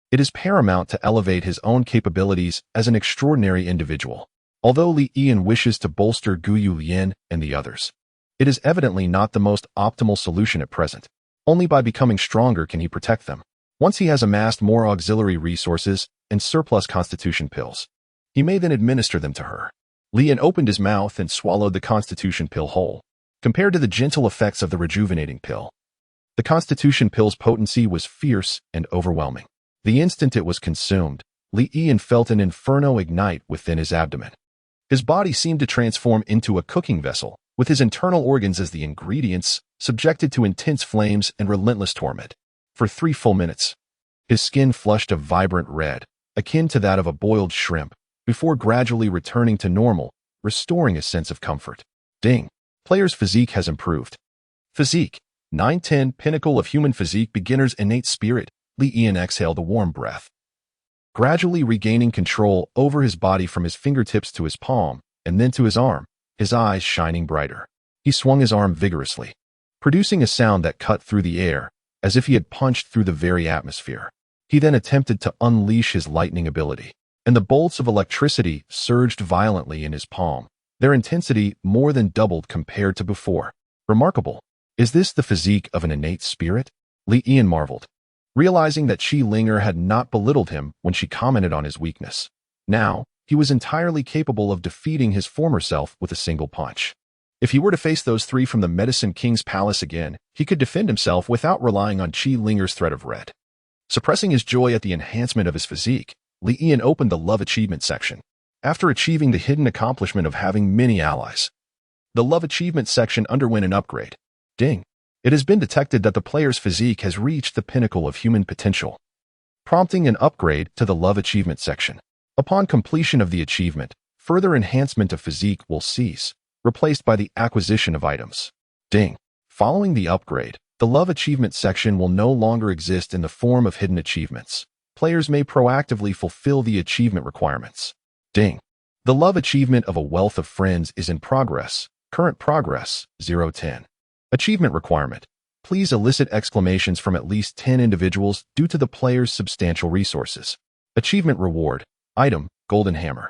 it is paramount to elevate his own capabilities as an extraordinary individual. Although Li Yian wishes to bolster Gu Yulian and the others, it is evidently not the most optimal solution at present. Only by becoming stronger can he protect them. Once he has amassed more auxiliary resources and surplus constitution pills, he may then administer them to her. Li Yian opened his mouth and swallowed the constitution pill whole. Compared to the gentle effects of the rejuvenating pill, the constitution pill's potency was fierce and overwhelming. The instant it was consumed, Li Yian felt an inferno ignite within his abdomen. His body seemed to transform into a cooking vessel, with his internal organs as the ingredients, subjected to intense flames and relentless torment. For 3 full minutes, his skin flushed a vibrant red, akin to that of a boiled shrimp, before gradually returning to normal, restoring a sense of comfort. Ding! Player's physique has improved. Physique. 910 Pinnacle of Human Physique Beginner's Innate Spirit. Li Yian exhaled a warm breath. Gradually regaining control over his body from his fingertips to his palm, and then to his arm, his eyes shining brighter. He swung his arm vigorously, producing a sound that cut through the air, as if he had punched through the very atmosphere. He then attempted to unleash his lightning ability, and the bolts of electricity surged violently in his palm. Their intensity more than doubled compared to before. Remarkable. Is this the physique of an innate spirit? Li Yian marveled, realizing that Qi Linger had not belittled him when she commented on his weakness. Now, he was entirely capable of defeating his former self with a single punch. If he were to face those 3 from the Medicine King's palace again, he could defend himself without relying on Qi Linger's threat of red. Suppressing his joy at the enhancement of his physique, Li Yian opened the Love Achievement section. After achieving the hidden accomplishment of having many allies, the Love Achievement section underwent an upgrade. Ding! It has been detected that the player's physique has reached the pinnacle of human potential, prompting an upgrade to the Love Achievement section. Upon completion of the achievement, further enhancement of physique will cease, replaced by the acquisition of items. Ding! Following the upgrade, the Love Achievement section will no longer exist in the form of hidden achievements. Players may proactively fulfill the achievement requirements. Ding! The Love Achievement of a Wealth of Friends is in progress. Current progress, 0-10. Achievement requirement. Please elicit exclamations from at least 10 individuals due to the player's substantial resources. Achievement reward. Item, Golden Hammer.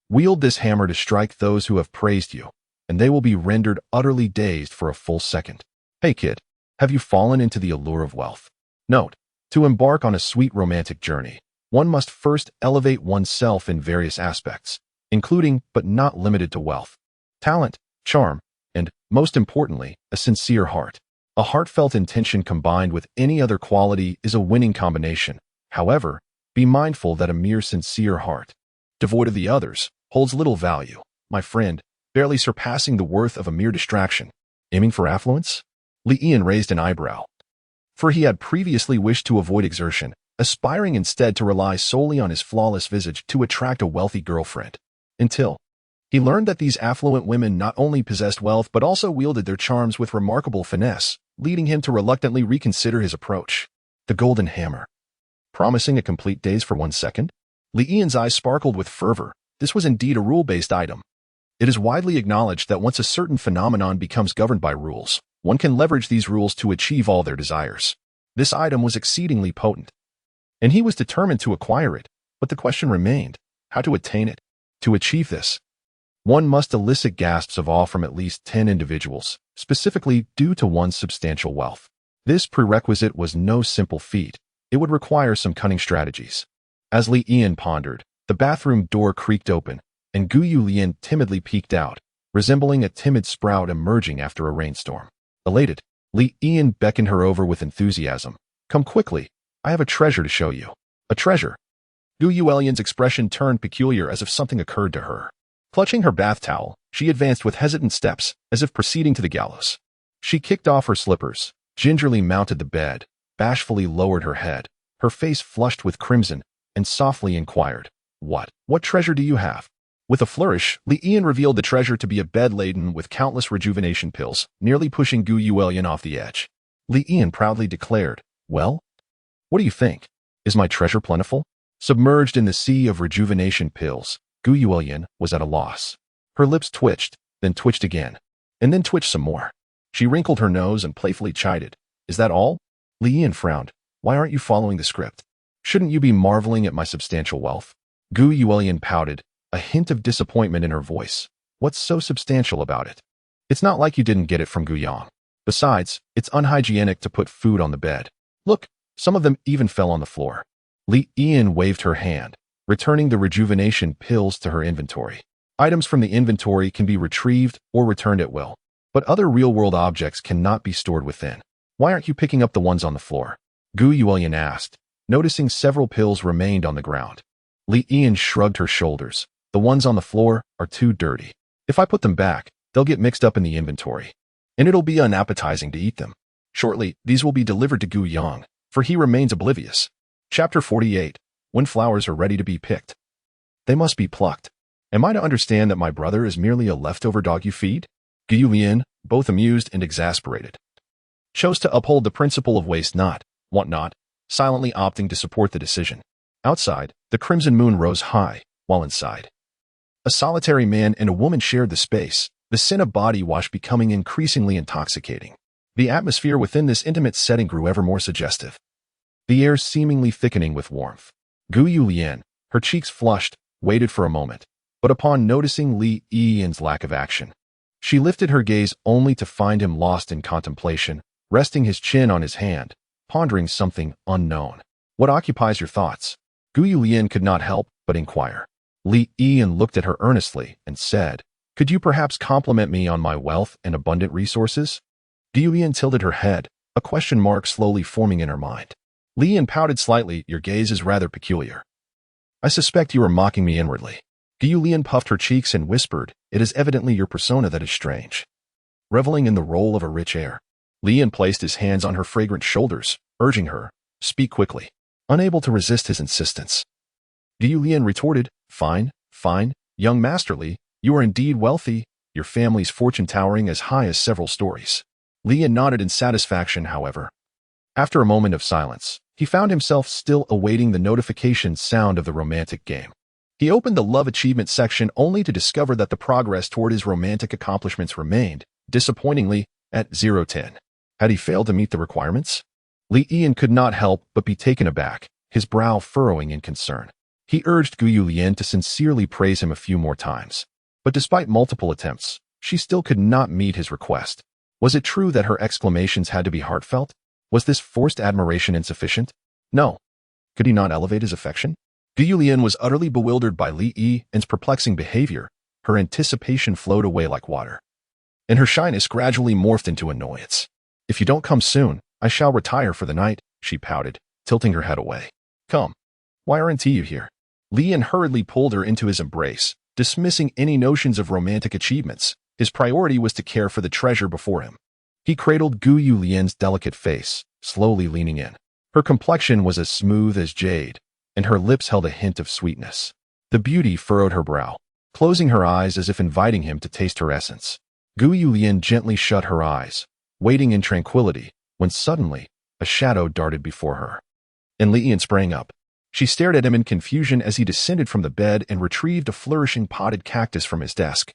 Wield this hammer to strike those who have praised you, and they will be rendered utterly dazed for a full second. Hey kid, have you fallen into the allure of wealth? Note, to embark on a sweet romantic journey, one must first elevate oneself in various aspects, including but not limited to wealth, talent, charm, and, most importantly, a sincere heart. A heartfelt intention combined with any other quality is a winning combination. However, be mindful that a mere sincere heart, devoid of the others, holds little value. My friend, barely surpassing the worth of a mere distraction. Aiming for affluence? Li Yian raised an eyebrow. For he had previously wished to avoid exertion, aspiring instead to rely solely on his flawless visage to attract a wealthy girlfriend. Until he learned that these affluent women not only possessed wealth but also wielded their charms with remarkable finesse, leading him to reluctantly reconsider his approach. The Golden Hammer. Promising a complete daze for 1 second? Li Yian's eyes sparkled with fervor. This was indeed a rule-based item. It is widely acknowledged that once a certain phenomenon becomes governed by rules, one can leverage these rules to achieve all their desires. This item was exceedingly potent, and he was determined to acquire it, but the question remained, how to attain it? To achieve this, one must elicit gasps of awe from at least 10 individuals, specifically due to one's substantial wealth. This prerequisite was no simple feat. It would require some cunning strategies. As Li Yian pondered, the bathroom door creaked open, and Gu Yulian timidly peeked out, resembling a timid sprout emerging after a rainstorm. Elated, Li Yian beckoned her over with enthusiasm. Come quickly, I have a treasure to show you. A treasure? Gu Yulian's expression turned peculiar as if something occurred to her. Clutching her bath towel, she advanced with hesitant steps, as if proceeding to the gallows. She kicked off her slippers, gingerly mounted the bed, bashfully lowered her head, her face flushed with crimson, and softly inquired, What treasure do you have? With a flourish, Li Yian revealed the treasure to be a bed laden with countless rejuvenation pills, nearly pushing Gu Yulian off the edge. Li Yian proudly declared, Well, what do you think? Is my treasure plentiful? Submerged in the sea of rejuvenation pills, Gu Yulian was at a loss. Her lips twitched, then twitched again, and then twitched some more. She wrinkled her nose and playfully chided. Is that all? Li Yian frowned. Why aren't you following the script? Shouldn't you be marveling at my substantial wealth? Gu Yuelian pouted, a hint of disappointment in her voice. What's so substantial about it? It's not like you didn't get it from Gu Yang. Besides, it's unhygienic to put food on the bed. Look, some of them even fell on the floor. Li Yian waved her hand, returning the rejuvenation pills to her inventory. Items from the inventory can be retrieved or returned at will, but other real-world objects cannot be stored within. Why aren't you picking up the ones on the floor? Gu Yuelian asked, noticing several pills remained on the ground. Li Yian shrugged her shoulders. The ones on the floor are too dirty. If I put them back, they'll get mixed up in the inventory, and it'll be unappetizing to eat them. Shortly, these will be delivered to Gu Yang, for he remains oblivious. Chapter 48. When flowers are ready to be picked. They must be plucked. Am I to understand that my brother is merely a leftover dog you feed? Gu Yuelian, both amused and exasperated, chose to uphold the principle of waste not, want not, silently opting to support the decision. Outside, the crimson moon rose high, while inside, a solitary man and a woman shared the space, the scent of body wash becoming increasingly intoxicating. The atmosphere within this intimate setting grew ever more suggestive, the air seemingly thickening with warmth. Gu Yuelian, her cheeks flushed, waited for a moment, but upon noticing Li Yian's lack of action, she lifted her gaze only to find him lost in contemplation, resting his chin on his hand, pondering something unknown. What occupies your thoughts? Gu Yuelian could not help but inquire. Li Yian looked at her earnestly and said, Could you perhaps compliment me on my wealth and abundant resources? Gu Yuelian tilted her head, a question mark slowly forming in her mind. Li Yian pouted slightly. Your gaze is rather peculiar. I suspect you are mocking me inwardly. Gu Yuelian puffed her cheeks and whispered, It is evidently your persona that is strange. Reveling in the role of a rich heir, Li Yian placed his hands on her fragrant shoulders, urging her, Speak quickly. Unable to resist his insistence, Gu Yuelian retorted, Fine, fine, young Master Li, you are indeed wealthy, your family's fortune towering as high as several stories. Li Yian nodded in satisfaction, however. After a moment of silence, he found himself still awaiting the notification sound of the romantic game. He opened the Love Achievement section only to discover that the progress toward his romantic accomplishments remained, disappointingly, at 0-10. Had he failed to meet the requirements? Li Yian could not help but be taken aback, his brow furrowing in concern. He urged Gu Yuelian to sincerely praise him a few more times. But despite multiple attempts, she still could not meet his request. Was it true that her exclamations had to be heartfelt? Was this forced admiration insufficient? No. Could he not elevate his affection? Gu Yuelian was utterly bewildered by Li Yian's perplexing behavior. Her anticipation flowed away like water, and her shyness gradually morphed into annoyance. If you don't come soon, I shall retire for the night, she pouted, tilting her head away. Come. Why aren't you here? Li Yian hurriedly pulled her into his embrace, dismissing any notions of romantic achievements. His priority was to care for the treasure before him. He cradled Gu Yuelian's delicate face, slowly leaning in. Her complexion was as smooth as jade, and her lips held a hint of sweetness. The beauty furrowed her brow, closing her eyes as if inviting him to taste her essence. Gu Yuelian gently shut her eyes, waiting in tranquility, when suddenly, a shadow darted before her, and Li Yian sprang up. She stared at him in confusion as he descended from the bed and retrieved a flourishing potted cactus from his desk,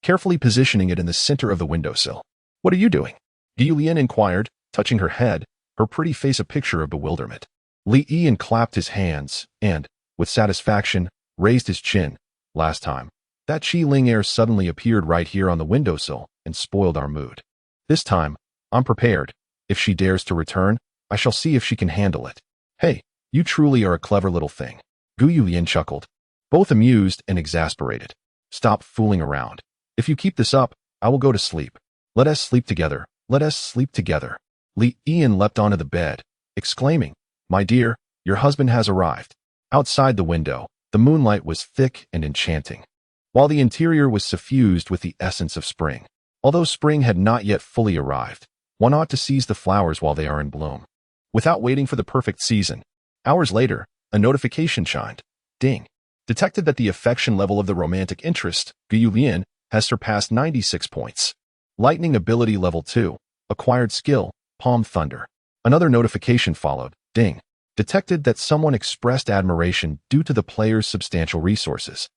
carefully positioning it in the center of the windowsill. What are you doing? Gu Yuelian inquired, touching her head, her pretty face a picture of bewilderment. Li Yian clapped his hands and, with satisfaction, raised his chin. Last time, that Qi Ling heir suddenly appeared right here on the windowsill and spoiled our mood. This time, I'm prepared. If she dares to return, I shall see if she can handle it. Hey, you truly are a clever little thing. Gu Yuelian chuckled, both amused and exasperated. Stop fooling around. If you keep this up, I will go to sleep. Let us sleep together. Let us sleep together. Li Yian leapt onto the bed, exclaiming, My dear, your husband has arrived. Outside the window, the moonlight was thick and enchanting, while the interior was suffused with the essence of spring. Although spring had not yet fully arrived, one ought to seize the flowers while they are in bloom, without waiting for the perfect season. Hours later, a notification chimed. Ding. Detected that the affection level of the romantic interest, Gu Yuelian, has surpassed 96 points. Lightning ability level 2. Acquired skill, Palm Thunder. Another notification followed. Ding. Detected that someone expressed admiration due to the player's substantial resources.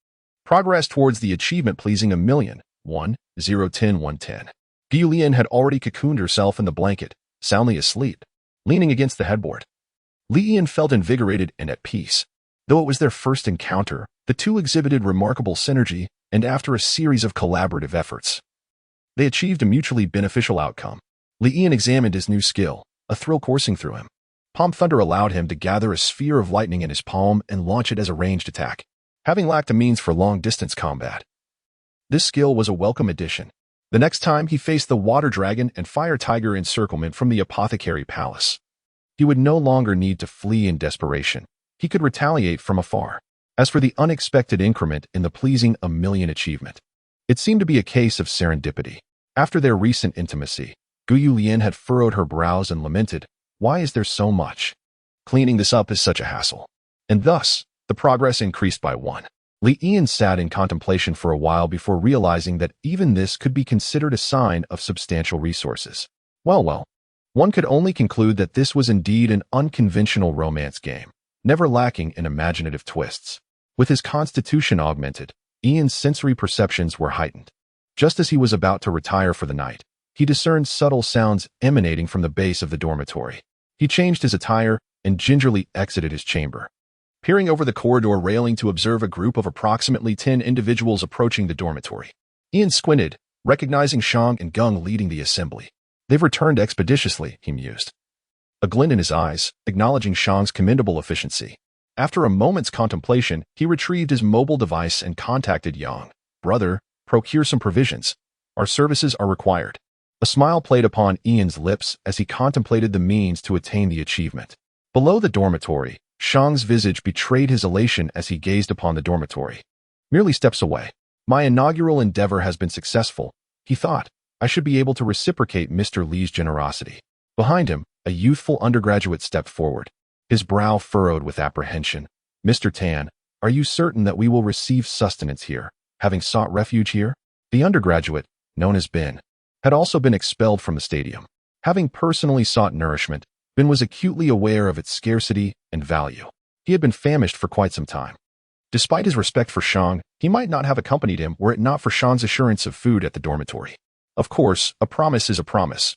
Progress towards the achievement pleasing a million. 1, 0, 10, 110. Gu Lian had already cocooned herself in the blanket, soundly asleep, leaning against the headboard. Li Yan felt invigorated and at peace. Though it was their first encounter, the two exhibited remarkable synergy, and after a series of collaborative efforts, they achieved a mutually beneficial outcome. Li Yan examined his new skill, a thrill coursing through him. Palm Thunder allowed him to gather a sphere of lightning in his palm and launch it as a ranged attack, having lacked a means for long-distance combat. This skill was a welcome addition. The next time he faced the Water Dragon and Fire Tiger encirclement from the Apothecary Palace, he would no longer need to flee in desperation. He could retaliate from afar. As for the unexpected increment in the pleasing a million achievement, it seemed to be a case of serendipity. After their recent intimacy, Gu Lian had furrowed her brows and lamented, "Why is there so much? Cleaning this up is such a hassle." And thus, the progress increased by one. Li Yan sat in contemplation for a while before realizing that even this could be considered a sign of substantial resources. Well, one could only conclude that this was indeed an unconventional romance game, never lacking in imaginative twists. With his constitution augmented, Ian's sensory perceptions were heightened. Just as he was about to retire for the night, he discerned subtle sounds emanating from the base of the dormitory. He changed his attire and gingerly exited his chamber, peering over the corridor railing to observe a group of approximately 10 individuals approaching the dormitory. Ian squinted, recognizing Shang and Gung leading the assembly. "They've returned expeditiously," he mused, a glint in his eyes, acknowledging Shang's commendable efficiency. After a moment's contemplation, he retrieved his mobile device and contacted Yang. "Brother, procure some provisions. Our services are required." A smile played upon Ian's lips as he contemplated the means to attain the achievement. Below the dormitory, Shang's visage betrayed his elation as he gazed upon the dormitory. "Merely steps away. My inaugural endeavor has been successful," he thought. "I should be able to reciprocate Mr. Li's generosity." Behind him, a youthful undergraduate stepped forward, his brow furrowed with apprehension. "Mr. Tan, are you certain that we will receive sustenance here, having sought refuge here?" The undergraduate, known as Ben, had also been expelled from the stadium. Having personally sought nourishment, Ben was acutely aware of its scarcity and value. He had been famished for quite some time. Despite his respect for Shang, he might not have accompanied him were it not for Shang's assurance of food at the dormitory. "Of course, a promise is a promise.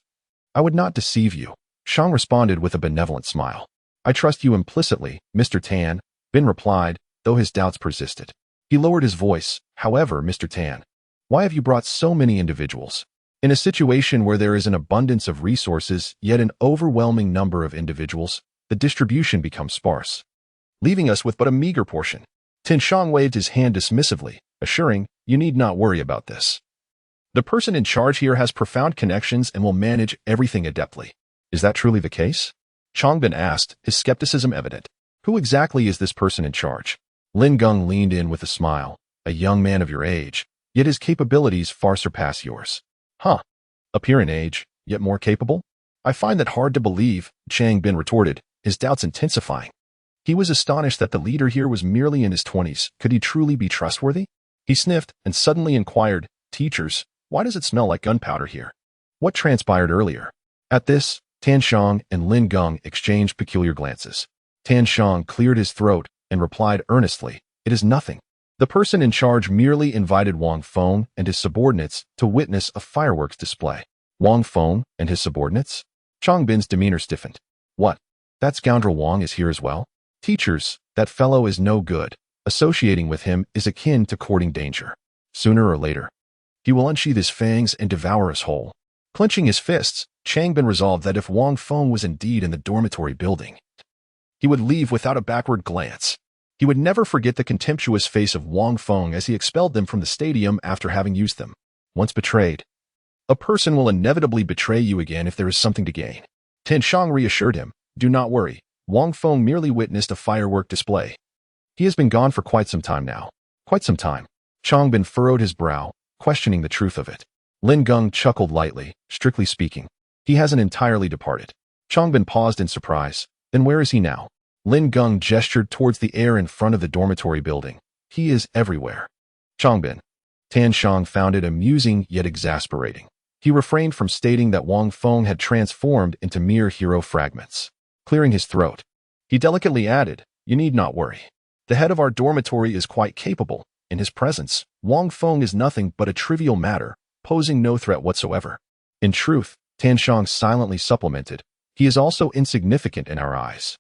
I would not deceive you," Shang responded with a benevolent smile. "I trust you implicitly, Mr. Tan," Ben replied, though his doubts persisted. He lowered his voice. "However, Mr. Tan, why have you brought so many individuals? In a situation where there is an abundance of resources, yet an overwhelming number of individuals, the distribution becomes sparse, leaving us with but a meager portion." Tin Shang waved his hand dismissively, assuring, "You need not worry about this. The person in charge here has profound connections and will manage everything adeptly." "Is that truly the case?" Changbin asked, his skepticism evident. "Who exactly is this person in charge?" Lin Gung leaned in with a smile. "A young man of your age, yet his capabilities far surpass yours." "Huh. Appear in age, yet more capable? I find that hard to believe," Chang Bin retorted, his doubts intensifying. He was astonished that the leader here was merely in his 20s. Could he truly be trustworthy? He sniffed and suddenly inquired, "Teachers, why does it smell like gunpowder here? What transpired earlier?" At this, Tan Shang and Lin Gung exchanged peculiar glances. Tan Shang cleared his throat and replied earnestly, "It is nothing. The person in charge merely invited Wang Feng and his subordinates to witness a fireworks display." "Wang Feng and his subordinates?" Chang Bin's demeanor stiffened. "What? That scoundrel Wang is here as well?" "Teachers, that fellow is no good. Associating with him is akin to courting danger. Sooner or later, he will unsheath his fangs and devour us whole." Clenching his fists, Chang Bin resolved that if Wang Feng was indeed in the dormitory building, he would leave without a backward glance. He would never forget the contemptuous face of Wang Feng as he expelled them from the stadium after having used them. Once betrayed, a person will inevitably betray you again if there is something to gain. Tin Shang reassured him, "Do not worry. Wang Feng merely witnessed a firework display. He has been gone for quite some time now." "Quite some time?" Chang Bin furrowed his brow, questioning the truth of it. Lin Gung chuckled lightly. "Strictly speaking, he hasn't entirely departed." Chang Bin paused in surprise. "Then where is he now?" Lin Gung gestured towards the air in front of the dormitory building. "He is everywhere." "Changbin." Tan Shang found it amusing yet exasperating. He refrained from stating that Wang Feng had transformed into mere hero fragments. Clearing his throat, he delicately added, "You need not worry. The head of our dormitory is quite capable. In his presence, Wang Feng is nothing but a trivial matter, posing no threat whatsoever." In truth, Tan Shang silently supplemented, he is also insignificant in our eyes.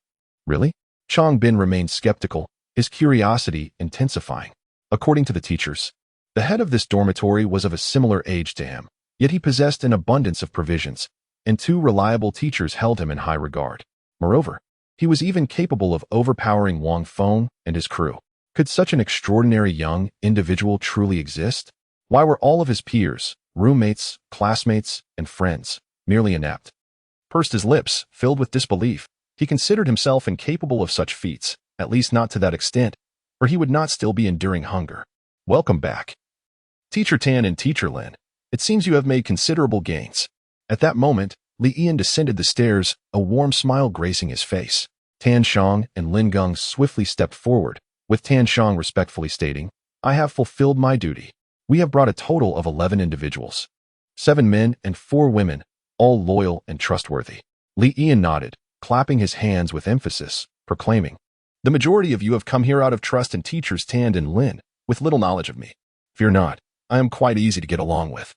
Really? Chong Bin remained skeptical, his curiosity intensifying. According to the teachers, the head of this dormitory was of a similar age to him, yet he possessed an abundance of provisions, and two reliable teachers held him in high regard. Moreover, he was even capable of overpowering Wang Feng and his crew. Could such an extraordinary young individual truly exist? Why were all of his peers, roommates, classmates, and friends merely inept? Pursed his lips, filled with disbelief. He considered himself incapable of such feats, at least not to that extent, or he would not still be enduring hunger. Welcome back, Teacher Tan and Teacher Lin. It seems you have made considerable gains. At that moment, Li Yian descended the stairs, a warm smile gracing his face. Tan Shang and Lin Geng swiftly stepped forward, with Tan Shang respectfully stating, I have fulfilled my duty. We have brought a total of 11 individuals. 7 men and 4 women, all loyal and trustworthy. Li Yian nodded, clapping his hands with emphasis, proclaiming, the majority of you have come here out of trust in teachers Tan and Lin, with little knowledge of me. Fear not, I am quite easy to get along with.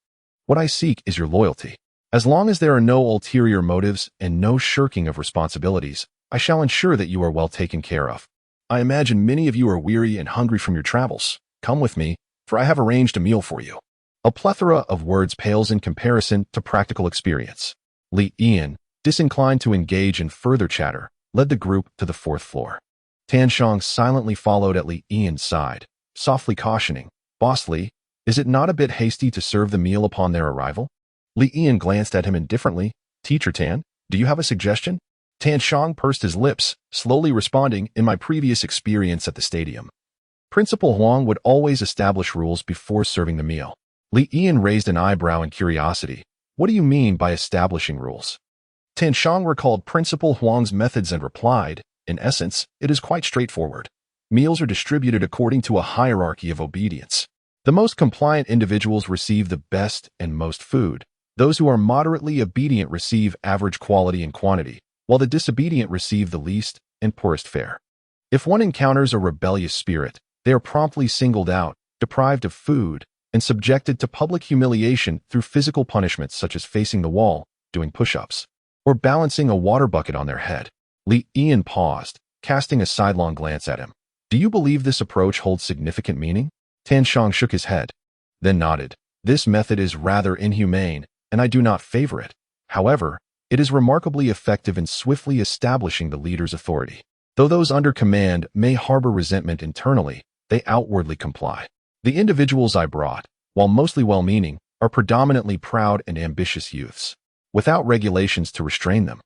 What I seek is your loyalty. As long as there are no ulterior motives and no shirking of responsibilities, I shall ensure that you are well taken care of. I imagine many of you are weary and hungry from your travels. Come with me, for I have arranged a meal for you. A plethora of words pales in comparison to practical experience. Li Yian, disinclined to engage in further chatter, led the group to the 4th floor. Tan Shang silently followed at Li Yian's side, softly cautioning, Boss Li, is it not a bit hasty to serve the meal upon their arrival? Li Yian glanced at him indifferently. Teacher Tan, do you have a suggestion? Tan Shang pursed his lips, slowly responding, in my previous experience at the stadium, Principal Huang would always establish rules before serving the meal. Li Yian raised an eyebrow in curiosity. What do you mean by establishing rules? Tan Shang recalled Principal Huang's methods and replied, in essence, it is quite straightforward. Meals are distributed according to a hierarchy of obedience. The most compliant individuals receive the best and most food. Those who are moderately obedient receive average quality and quantity, while the disobedient receive the least and poorest fare. If one encounters a rebellious spirit, they are promptly singled out, deprived of food, and subjected to public humiliation through physical punishments such as facing the wall, doing push-ups, or balancing a water bucket on their head. Li Yian paused, casting a sidelong glance at him. Do you believe this approach holds significant meaning? Tan Shang shook his head, then nodded. This method is rather inhumane, and I do not favor it. However, it is remarkably effective in swiftly establishing the leader's authority. Though those under command may harbor resentment internally, they outwardly comply. The individuals I brought, while mostly well-meaning, are predominantly proud and ambitious youths. Without regulations to restrain them,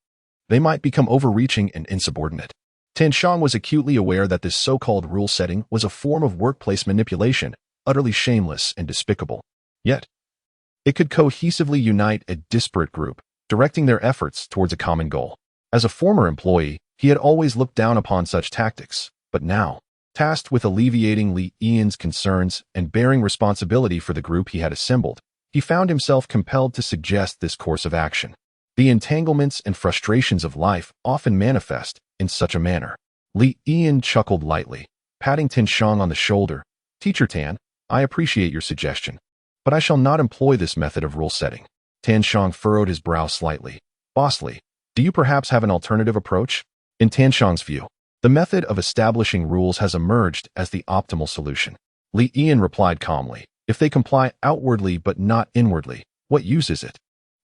they might become overreaching and insubordinate. Tan Shang was acutely aware that this so-called rule-setting was a form of workplace manipulation, utterly shameless and despicable. Yet, it could cohesively unite a disparate group, directing their efforts towards a common goal. As a former employee, he had always looked down upon such tactics, but now, tasked with alleviating Li Yian's concerns and bearing responsibility for the group he had assembled, he found himself compelled to suggest this course of action. The entanglements and frustrations of life often manifest in such a manner. Li Yian chuckled lightly, patting Tan Shang on the shoulder. Teacher Tan, I appreciate your suggestion, but I shall not employ this method of rule setting. Tan Shang furrowed his brow slightly. Boss Li, do you perhaps have an alternative approach? In Tan Shang's view, the method of establishing rules has emerged as the optimal solution. Li Yian replied calmly, if they comply outwardly but not inwardly, what use is it?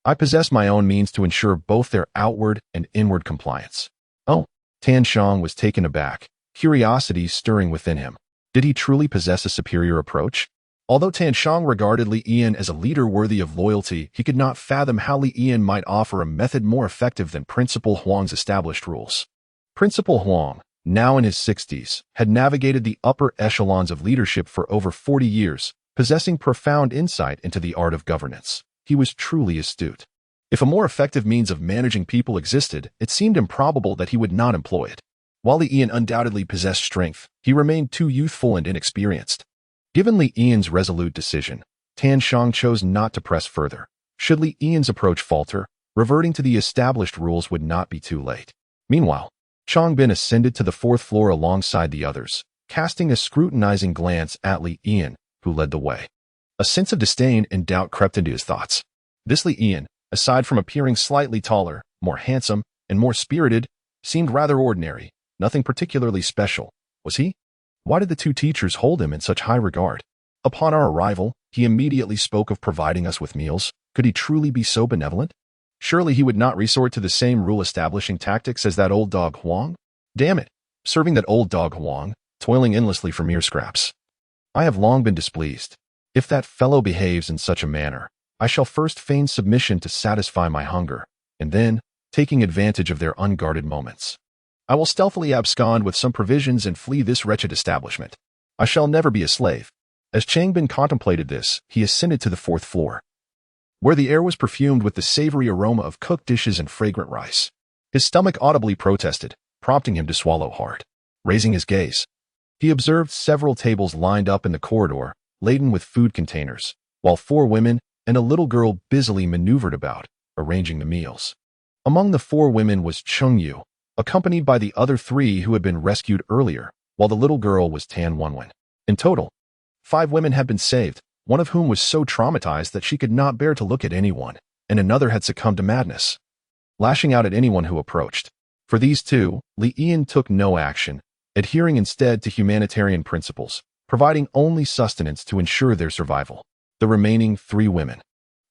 I possess my own means to ensure both their outward and inward compliance. Oh, Tan Shang was taken aback, curiosity stirring within him. Did he truly possess a superior approach? Although Tan Shang regarded Li Yian as a leader worthy of loyalty, he could not fathom how Li Yian might offer a method more effective than Principal Huang's established rules. Principal Huang, now in his 60s, had navigated the upper echelons of leadership for over 40 years, possessing profound insight into the art of governance. He was truly astute. If a more effective means of managing people existed, it seemed improbable that he would not employ it. While Li Yian undoubtedly possessed strength, he remained too youthful and inexperienced. Given Li Yian's resolute decision, Tan Shang chose not to press further. Should Li Yian's approach falter, reverting to the established rules would not be too late. Meanwhile, Chong Bin ascended to the 4th floor alongside the others, casting a scrutinizing glance at Li Yian, who led the way. A sense of disdain and doubt crept into his thoughts. This Li Yian, aside from appearing slightly taller, more handsome, and more spirited, seemed rather ordinary, nothing particularly special, was he? Why did the two teachers hold him in such high regard? Upon our arrival, he immediately spoke of providing us with meals. Could he truly be so benevolent? Surely he would not resort to the same rule-establishing tactics as that old dog Huang? Damn it, serving that old dog Huang, toiling endlessly for mere scraps. I have long been displeased. If that fellow behaves in such a manner, I shall first feign submission to satisfy my hunger, and then, taking advantage of their unguarded moments, I will stealthily abscond with some provisions and flee this wretched establishment. I shall never be a slave. As Changbin contemplated this, he ascended to the 4th floor, where the air was perfumed with the savory aroma of cooked dishes and fragrant rice. His stomach audibly protested, prompting him to swallow hard. Raising his gaze, he observed several tables lined up in the corridor, laden with food containers, while 4 women and a little girl busily maneuvered about, arranging the meals. Among the 4 women was Chung Yu, accompanied by the other 3 who had been rescued earlier, while the little girl was Tan Wenwen. In total, 5 women had been saved, one of whom was so traumatized that she could not bear to look at anyone, and another had succumbed to madness, lashing out at anyone who approached. For these 2, Li Yan took no action, adhering instead to humanitarian principles, providing only sustenance to ensure their survival. The remaining 3 women,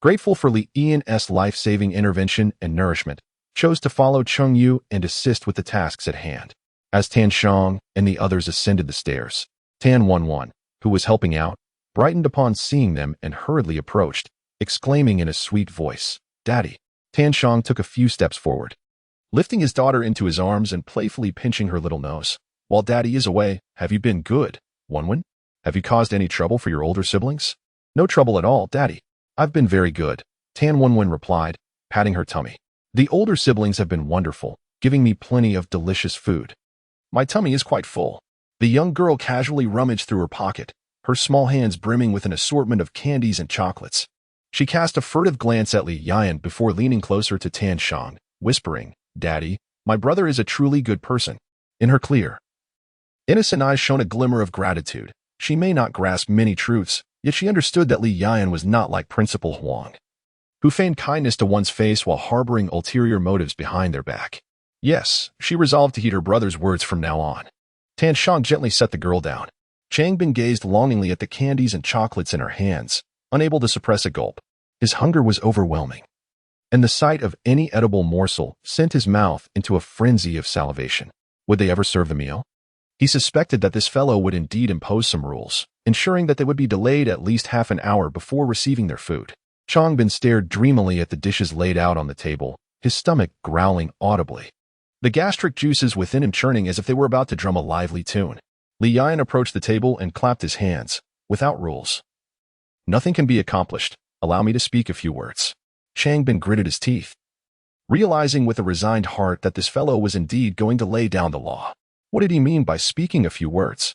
grateful for Li Yan's life-saving intervention and nourishment, chose to follow Chung Yu and assist with the tasks at hand. As Tan Shang and the others ascended the stairs, Tan Wenwen, who was helping out, brightened upon seeing them and hurriedly approached, exclaiming in a sweet voice, "Daddy." Tan Shang took a few steps forward, lifting his daughter into his arms and playfully pinching her little nose. "While Daddy is away, have you been good, Wenwen? Have you caused any trouble for your older siblings?" "No trouble at all, Daddy. I've been very good," Tan Wenwen replied, patting her tummy. "The older siblings have been wonderful, giving me plenty of delicious food. My tummy is quite full." The young girl casually rummaged through her pocket, her small hands brimming with an assortment of candies and chocolates. She cast a furtive glance at Li Yan before leaning closer to Tan Shang, whispering, "Daddy, my brother is a truly good person." In her clear, innocent eyes shone a glimmer of gratitude. She may not grasp many truths, yet she understood that Li Yan was not like Principal Huang, who feigned kindness to one's face while harboring ulterior motives behind their back. Yes, she resolved to heed her brother's words from now on. Tan Shang gently set the girl down. Changbin gazed longingly at the candies and chocolates in her hands, unable to suppress a gulp. His hunger was overwhelming, and the sight of any edible morsel sent his mouth into a frenzy of salivation. Would they ever serve the meal? He suspected that this fellow would indeed impose some rules, ensuring that they would be delayed at least half an hour before receiving their food. Changbin stared dreamily at the dishes laid out on the table, his stomach growling audibly, the gastric juices within him churning as if they were about to drum a lively tune. Li Yan approached the table and clapped his hands. "Without rules, nothing can be accomplished. Allow me to speak a few words." Changbin gritted his teeth, realizing with a resigned heart that this fellow was indeed going to lay down the law. What did he mean by speaking a few words?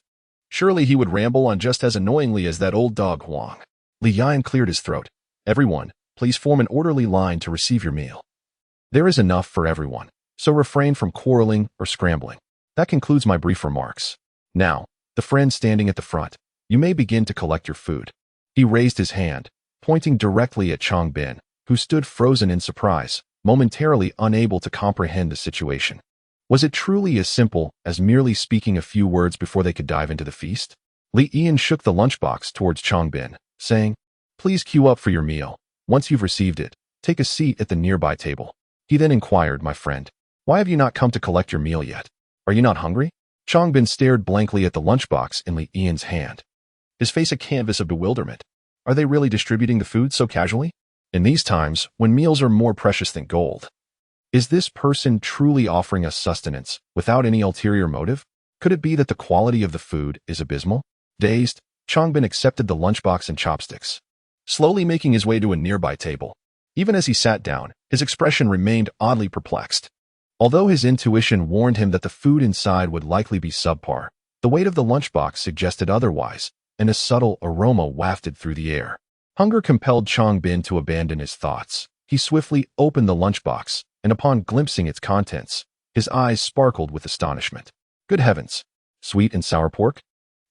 Surely he would ramble on just as annoyingly as that old dog Huang. Li Yan cleared his throat. "Everyone, please form an orderly line to receive your meal. There is enough for everyone, so refrain from quarreling or scrambling. That concludes my brief remarks. Now, the friend standing at the front, you may begin to collect your food." He raised his hand, pointing directly at Changbin, who stood frozen in surprise, momentarily unable to comprehend the situation. Was it truly as simple as merely speaking a few words before they could dive into the feast? Li Yan shook the lunchbox towards Changbin, saying, "Please queue up for your meal. Once you've received it, take a seat at the nearby table." He then inquired, "My friend, why have you not come to collect your meal yet? Are you not hungry?" Changbin stared blankly at the lunchbox in Li Yan's hand, his face a canvas of bewilderment. Are they really distributing the food so casually? In these times, when meals are more precious than gold, is this person truly offering us sustenance without any ulterior motive? Could it be that the quality of the food is abysmal? Dazed, Changbin accepted the lunchbox and chopsticks, slowly making his way to a nearby table. Even as he sat down, his expression remained oddly perplexed. Although his intuition warned him that the food inside would likely be subpar, the weight of the lunchbox suggested otherwise, and a subtle aroma wafted through the air. Hunger compelled Changbin to abandon his thoughts. He swiftly opened the lunchbox, and upon glimpsing its contents, his eyes sparkled with astonishment. Good heavens! Sweet and sour pork?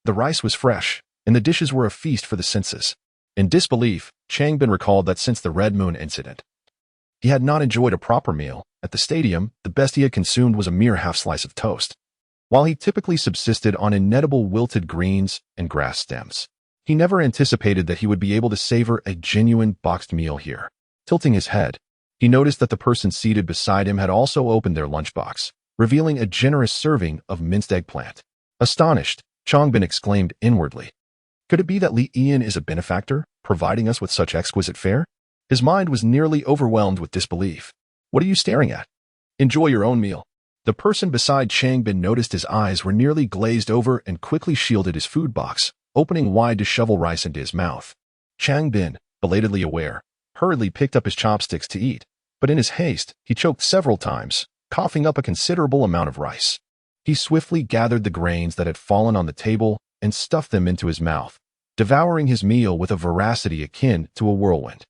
The rice was fresh, and the dishes were a feast for the senses. In disbelief, Changbin recalled that since the Red Moon incident, He had not enjoyed a proper meal. At the stadium, the best he had consumed was a mere half slice of toast. While he typically subsisted on inedible wilted greens and grass stems, he never anticipated that he would be able to savor a genuine boxed meal here. Tilting his head, he noticed that the person seated beside him had also opened their lunchbox, revealing a generous serving of minced eggplant. Astonished, Changbin exclaimed inwardly, "Could it be that Li Yan is a benefactor, providing us with such exquisite fare?" His mind was nearly overwhelmed with disbelief. "What are you staring at? Enjoy your own meal." The person beside Changbin noticed his eyes were nearly glazed over and quickly shielded his food box, opening wide to shovel rice into his mouth. Changbin, belatedly aware, hurriedly picked up his chopsticks to eat, but in his haste, he choked several times, coughing up a considerable amount of rice. He swiftly gathered the grains that had fallen on the table and stuffed them into his mouth, devouring his meal with a voracity akin to a whirlwind.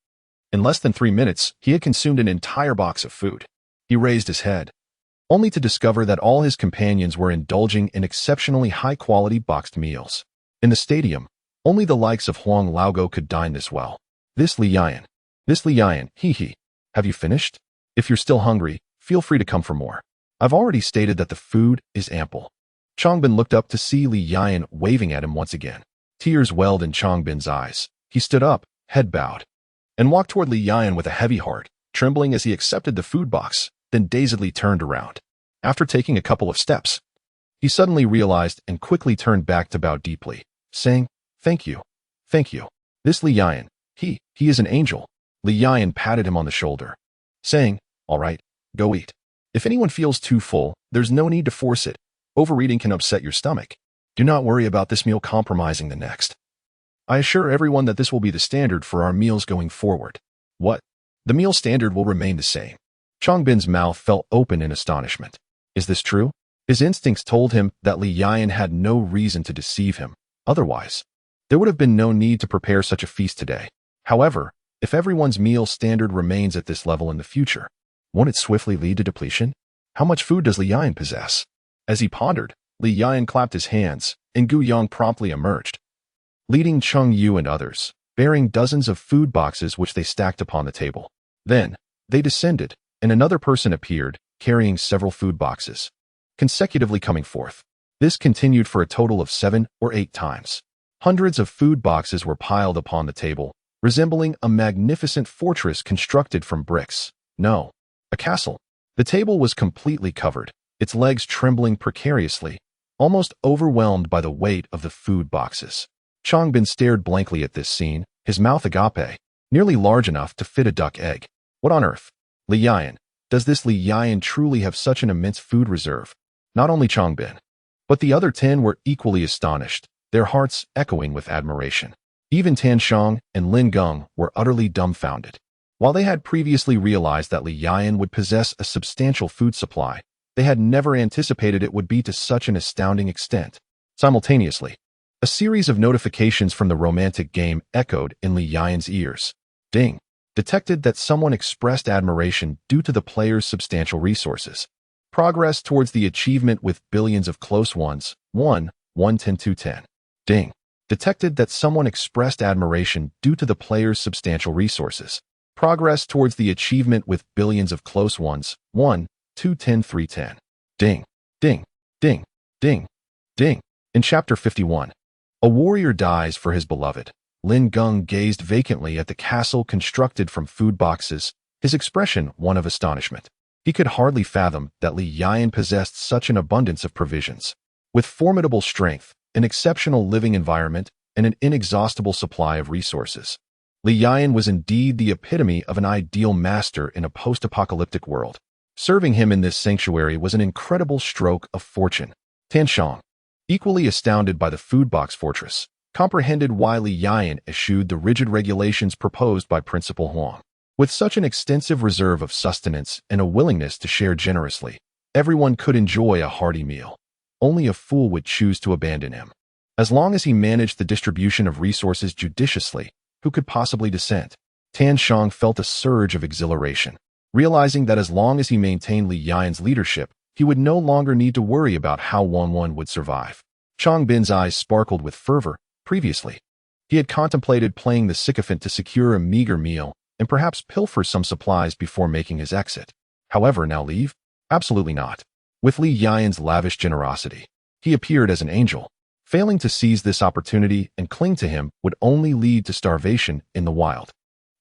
In less than 3 minutes, he had consumed an entire box of food. He raised his head, only to discover that all his companions were indulging in exceptionally high-quality boxed meals. In the stadium, only the likes of Huang Laogo could dine this well. This Li Yan, hee. Have you finished? If you're still hungry, feel free to come for more. I've already stated that the food is ample. Changbin looked up to see Li Yan waving at him once again. Tears welled in Changbin's eyes. He stood up, head bowed, and walked toward Li Yan with a heavy heart, trembling as he accepted the food box, then dazedly turned around. After taking a couple of steps, he suddenly realized and quickly turned back to bow deeply, saying, Thank you. This Li Yan, he is an angel." Li Yan patted him on the shoulder, saying, "All right, go eat. If anyone feels too full, there's no need to force it. Overeating can upset your stomach. Do not worry about this meal compromising the next. I assure everyone that this will be the standard for our meals going forward." "What? The meal standard will remain the same." Changbin's mouth fell open in astonishment. Is this true? His instincts told him that Li Yan had no reason to deceive him. Otherwise, there would have been no need to prepare such a feast today. However, if everyone's meal standard remains at this level in the future, won't it swiftly lead to depletion? How much food does Li Yan possess? As he pondered, Li Yan clapped his hands, and Gu Yang promptly emerged, leading Cheng Yu and others, bearing dozens of food boxes which they stacked upon the table. Then, they descended, and another person appeared, carrying several food boxes, consecutively coming forth. This continued for a total of 7 or 8 times. Hundreds of food boxes were piled upon the table, resembling a magnificent fortress constructed from bricks. No, a castle. The table was completely covered, its legs trembling precariously, almost overwhelmed by the weight of the food boxes. Changbin stared blankly at this scene, his mouth agape, nearly large enough to fit a duck egg. What on earth? Li Yan, does this Li Yan truly have such an immense food reserve? Not only Changbin, but the other 10 were equally astonished, their hearts echoing with admiration. Even Tan Shang and Lin Geng were utterly dumbfounded. While they had previously realized that Li Yan would possess a substantial food supply, they had never anticipated it would be to such an astounding extent. Simultaneously, a series of notifications from the romantic game echoed in Li Yan's ears. Ding! Detected that someone expressed admiration due to the player's substantial resources. Progress towards the achievement with billions of close ones. 1, 110 210. Ding! Detected that someone expressed admiration due to the player's substantial resources. Progress towards the achievement with billions of close ones. 1, 210 310. Ding! Ding! Ding! Ding! Ding! In Chapter 51, a warrior dies for his beloved. Lin Geng gazed vacantly at the castle constructed from food boxes, his expression one of astonishment. He could hardly fathom that Li Yan possessed such an abundance of provisions. With formidable strength, an exceptional living environment, and an inexhaustible supply of resources, Li Yan was indeed the epitome of an ideal master in a post-apocalyptic world. Serving him in this sanctuary was an incredible stroke of fortune. Tan Shang, equally astounded by the food box fortress, comprehended why Li Yan eschewed the rigid regulations proposed by Principal Huang. With such an extensive reserve of sustenance and a willingness to share generously, everyone could enjoy a hearty meal. Only a fool would choose to abandon him. As long as he managed the distribution of resources judiciously, who could possibly dissent? Tan Shang felt a surge of exhilaration, realizing that as long as he maintained Li Yan's leadership, he would no longer need to worry about how Wang would survive. Changbin's eyes sparkled with fervor. Previously, he had contemplated playing the sycophant to secure a meager meal, and perhaps pilfer some supplies before making his exit. However, now leave? Absolutely not. With Li Yian's lavish generosity, he appeared as an angel. Failing to seize this opportunity and cling to him would only lead to starvation in the wild.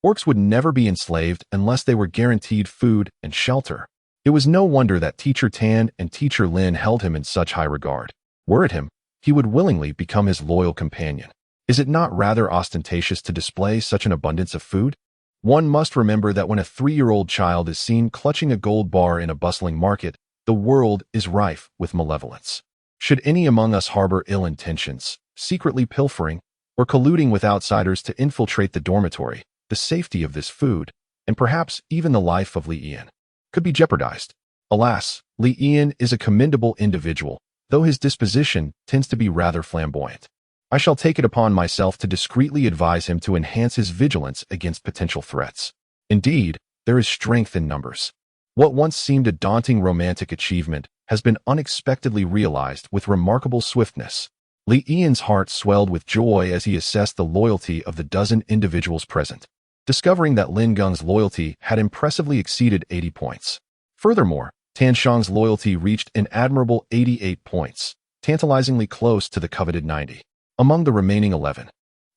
Orcs would never be enslaved unless they were guaranteed food and shelter. It was no wonder that Teacher Tan and Teacher Lin held him in such high regard. Were it him, he would willingly become his loyal companion. Is it not rather ostentatious to display such an abundance of food? One must remember that when a 3-year-old child is seen clutching a gold bar in a bustling market, the world is rife with malevolence. Should any among us harbor ill intentions, secretly pilfering, or colluding with outsiders to infiltrate the dormitory, the safety of this food, and perhaps even the life of Li Yian, could be jeopardized. Alas, Li Yian is a commendable individual, though his disposition tends to be rather flamboyant. I shall take it upon myself to discreetly advise him to enhance his vigilance against potential threats. Indeed, there is strength in numbers. What once seemed a daunting romantic achievement has been unexpectedly realized with remarkable swiftness. Li Yian's heart swelled with joy as he assessed the loyalty of the dozen individuals present, discovering that Lin Geng's loyalty had impressively exceeded 80 points. Furthermore, Tan Shang's loyalty reached an admirable 88 points, tantalizingly close to the coveted 90. Among the remaining 11,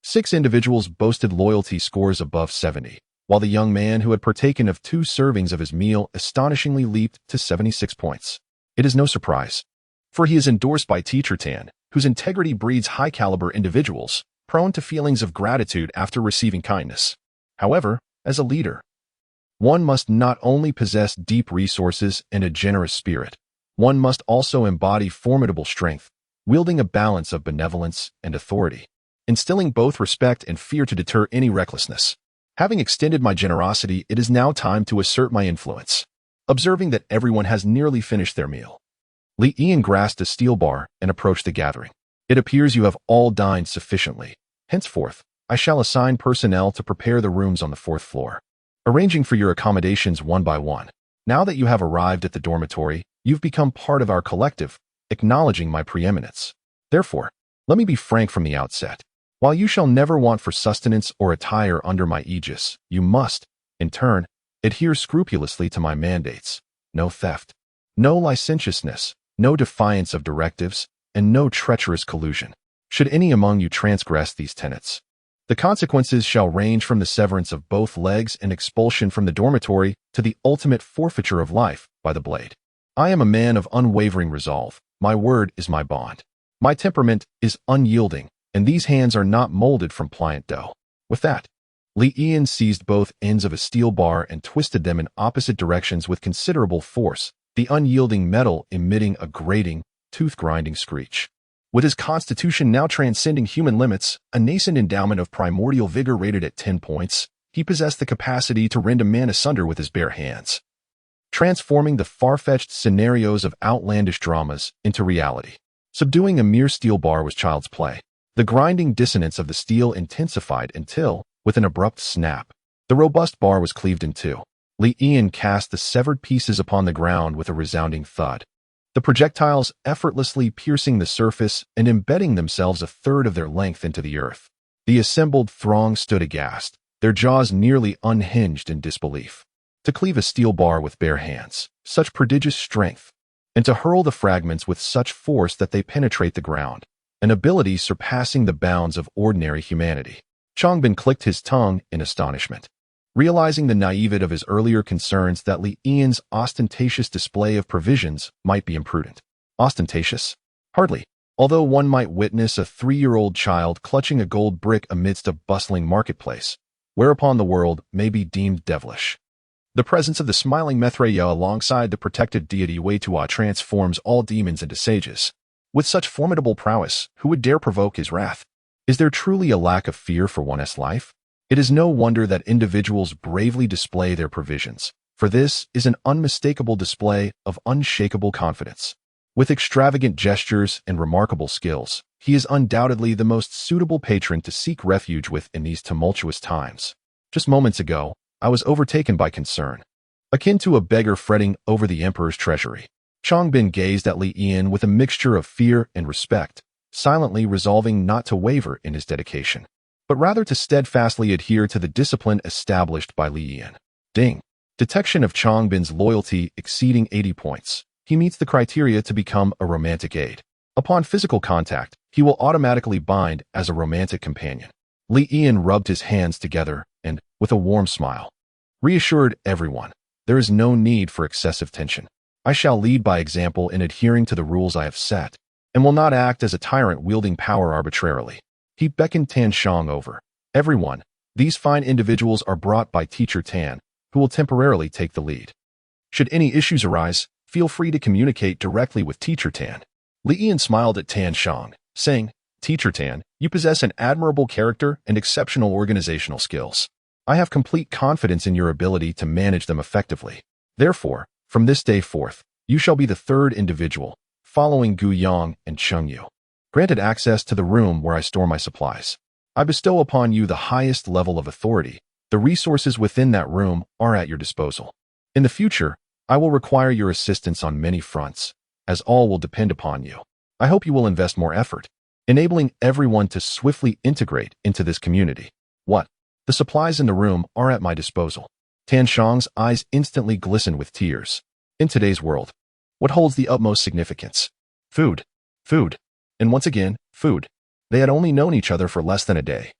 6 individuals boasted loyalty scores above 70, while the young man who had partaken of 2 servings of his meal astonishingly leaped to 76 points. It is no surprise, for he is endorsed by Teacher Tan, whose integrity breeds high-caliber individuals, prone to feelings of gratitude after receiving kindness. However, as a leader, one must not only possess deep resources and a generous spirit, one must also embody formidable strength, wielding a balance of benevolence and authority, instilling both respect and fear to deter any recklessness. Having extended my generosity, it is now time to assert my influence. Observing that everyone has nearly finished their meal, Li Yian grasped a steel bar and approached the gathering. It appears you have all dined sufficiently. Henceforth, I shall assign personnel to prepare the rooms on the 4th floor, arranging for your accommodations one by one. Now that you have arrived at the dormitory, you've become part of our collective, acknowledging my preeminence. Therefore, let me be frank from the outset. While you shall never want for sustenance or attire under my aegis, you must, in turn, adhere scrupulously to my mandates. No theft, no licentiousness, no defiance of directives, and no treacherous collusion. Should any among you transgress these tenets, the consequences shall range from the severance of both legs and expulsion from the dormitory to the ultimate forfeiture of life by the blade. I am a man of unwavering resolve. My word is my bond. My temperament is unyielding, and these hands are not molded from pliant dough. With that, Li Yian seized both ends of a steel bar and twisted them in opposite directions with considerable force, the unyielding metal emitting a grating, tooth-grinding screech. With his constitution now transcending human limits, a nascent endowment of primordial vigor rated at 10 points, he possessed the capacity to rend a man asunder with his bare hands, transforming the far-fetched scenarios of outlandish dramas into reality. Subduing a mere steel bar was child's play. The grinding dissonance of the steel intensified until, with an abrupt snap, the robust bar was cleaved in two. Li Yian cast the severed pieces upon the ground with a resounding thud, the projectiles effortlessly piercing the surface and embedding themselves a third of their length into the earth. The assembled throng stood aghast, their jaws nearly unhinged in disbelief. To cleave a steel bar with bare hands, such prodigious strength, and to hurl the fragments with such force that they penetrate the ground, an ability surpassing the bounds of ordinary humanity. Changbin clicked his tongue in astonishment, realizing the naivete of his earlier concerns that Li Yian's ostentatious display of provisions might be imprudent. Ostentatious? Hardly. Although one might witness a 3-year-old child clutching a gold brick amidst a bustling marketplace, whereupon the world may be deemed devilish. The presence of the smiling Maitreya alongside the protected deity Weitua transforms all demons into sages. With such formidable prowess, who would dare provoke his wrath? Is there truly a lack of fear for one's life? It is no wonder that individuals bravely display their provisions, for this is an unmistakable display of unshakable confidence. With extravagant gestures and remarkable skills, he is undoubtedly the most suitable patron to seek refuge with in these tumultuous times. Just moments ago, I was overtaken by concern, akin to a beggar fretting over the emperor's treasury. Changbin gazed at Li Yian with a mixture of fear and respect, silently resolving not to waver in his dedication. but rather to steadfastly adhere to the discipline established by Li Yan. Ding. Detection of Changbin's loyalty exceeding 80 points. He meets the criteria to become a romantic aide. Upon physical contact, he will automatically bind as a romantic companion. Li Yan rubbed his hands together and, with a warm smile, reassured everyone, there is no need for excessive tension. I shall lead by example in adhering to the rules I have set, and will not act as a tyrant wielding power arbitrarily. He beckoned Tan Shang over. Everyone, these fine individuals are brought by Teacher Tan, who will temporarily take the lead. Should any issues arise, feel free to communicate directly with Teacher Tan. Li Yan smiled at Tan Shang, saying, Teacher Tan, you possess an admirable character and exceptional organizational skills. I have complete confidence in your ability to manage them effectively. Therefore, from this day forth, you shall be the third individual, following Gu Yang and Cheng Yu. Granted access to the room where I store my supplies. I bestow upon you the highest level of authority. The resources within that room are at your disposal. In the future, I will require your assistance on many fronts, as all will depend upon you. I hope you will invest more effort, enabling everyone to swiftly integrate into this community. What? The supplies in the room are at my disposal. Tan Shang's eyes instantly glistened with tears. In today's world, what holds the utmost significance? Food. Food. And once again, food. They had only known each other for less than a day.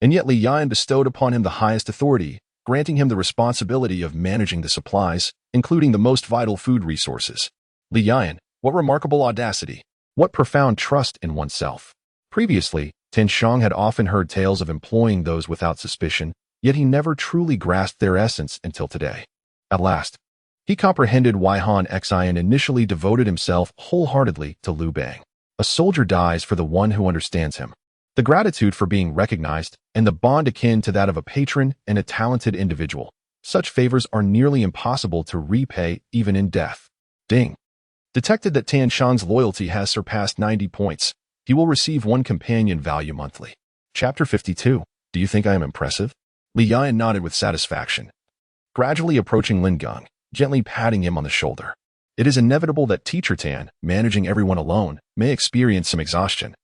And yet Li Yan bestowed upon him the highest authority, granting him the responsibility of managing the supplies, including the most vital food resources. Li Yan, what remarkable audacity! What profound trust in oneself! Previously, Tan Shang had often heard tales of employing those without suspicion, yet he never truly grasped their essence until today. At last, he comprehended why Han Xian initially devoted himself wholeheartedly to Liu Bang. A soldier dies for the one who understands him. The gratitude for being recognized, and the bond akin to that of a patron and a talented individual. Such favors are nearly impossible to repay even in death. Ding. Detected that Tan Shang's loyalty has surpassed 90 points. He will receive one companion value monthly. Chapter 52. Do you think I am impressive? Li Yan nodded with satisfaction, gradually approaching Lin Geng, gently patting him on the shoulder. It is inevitable that Teacher Tan, managing everyone alone, may experience some exhaustion.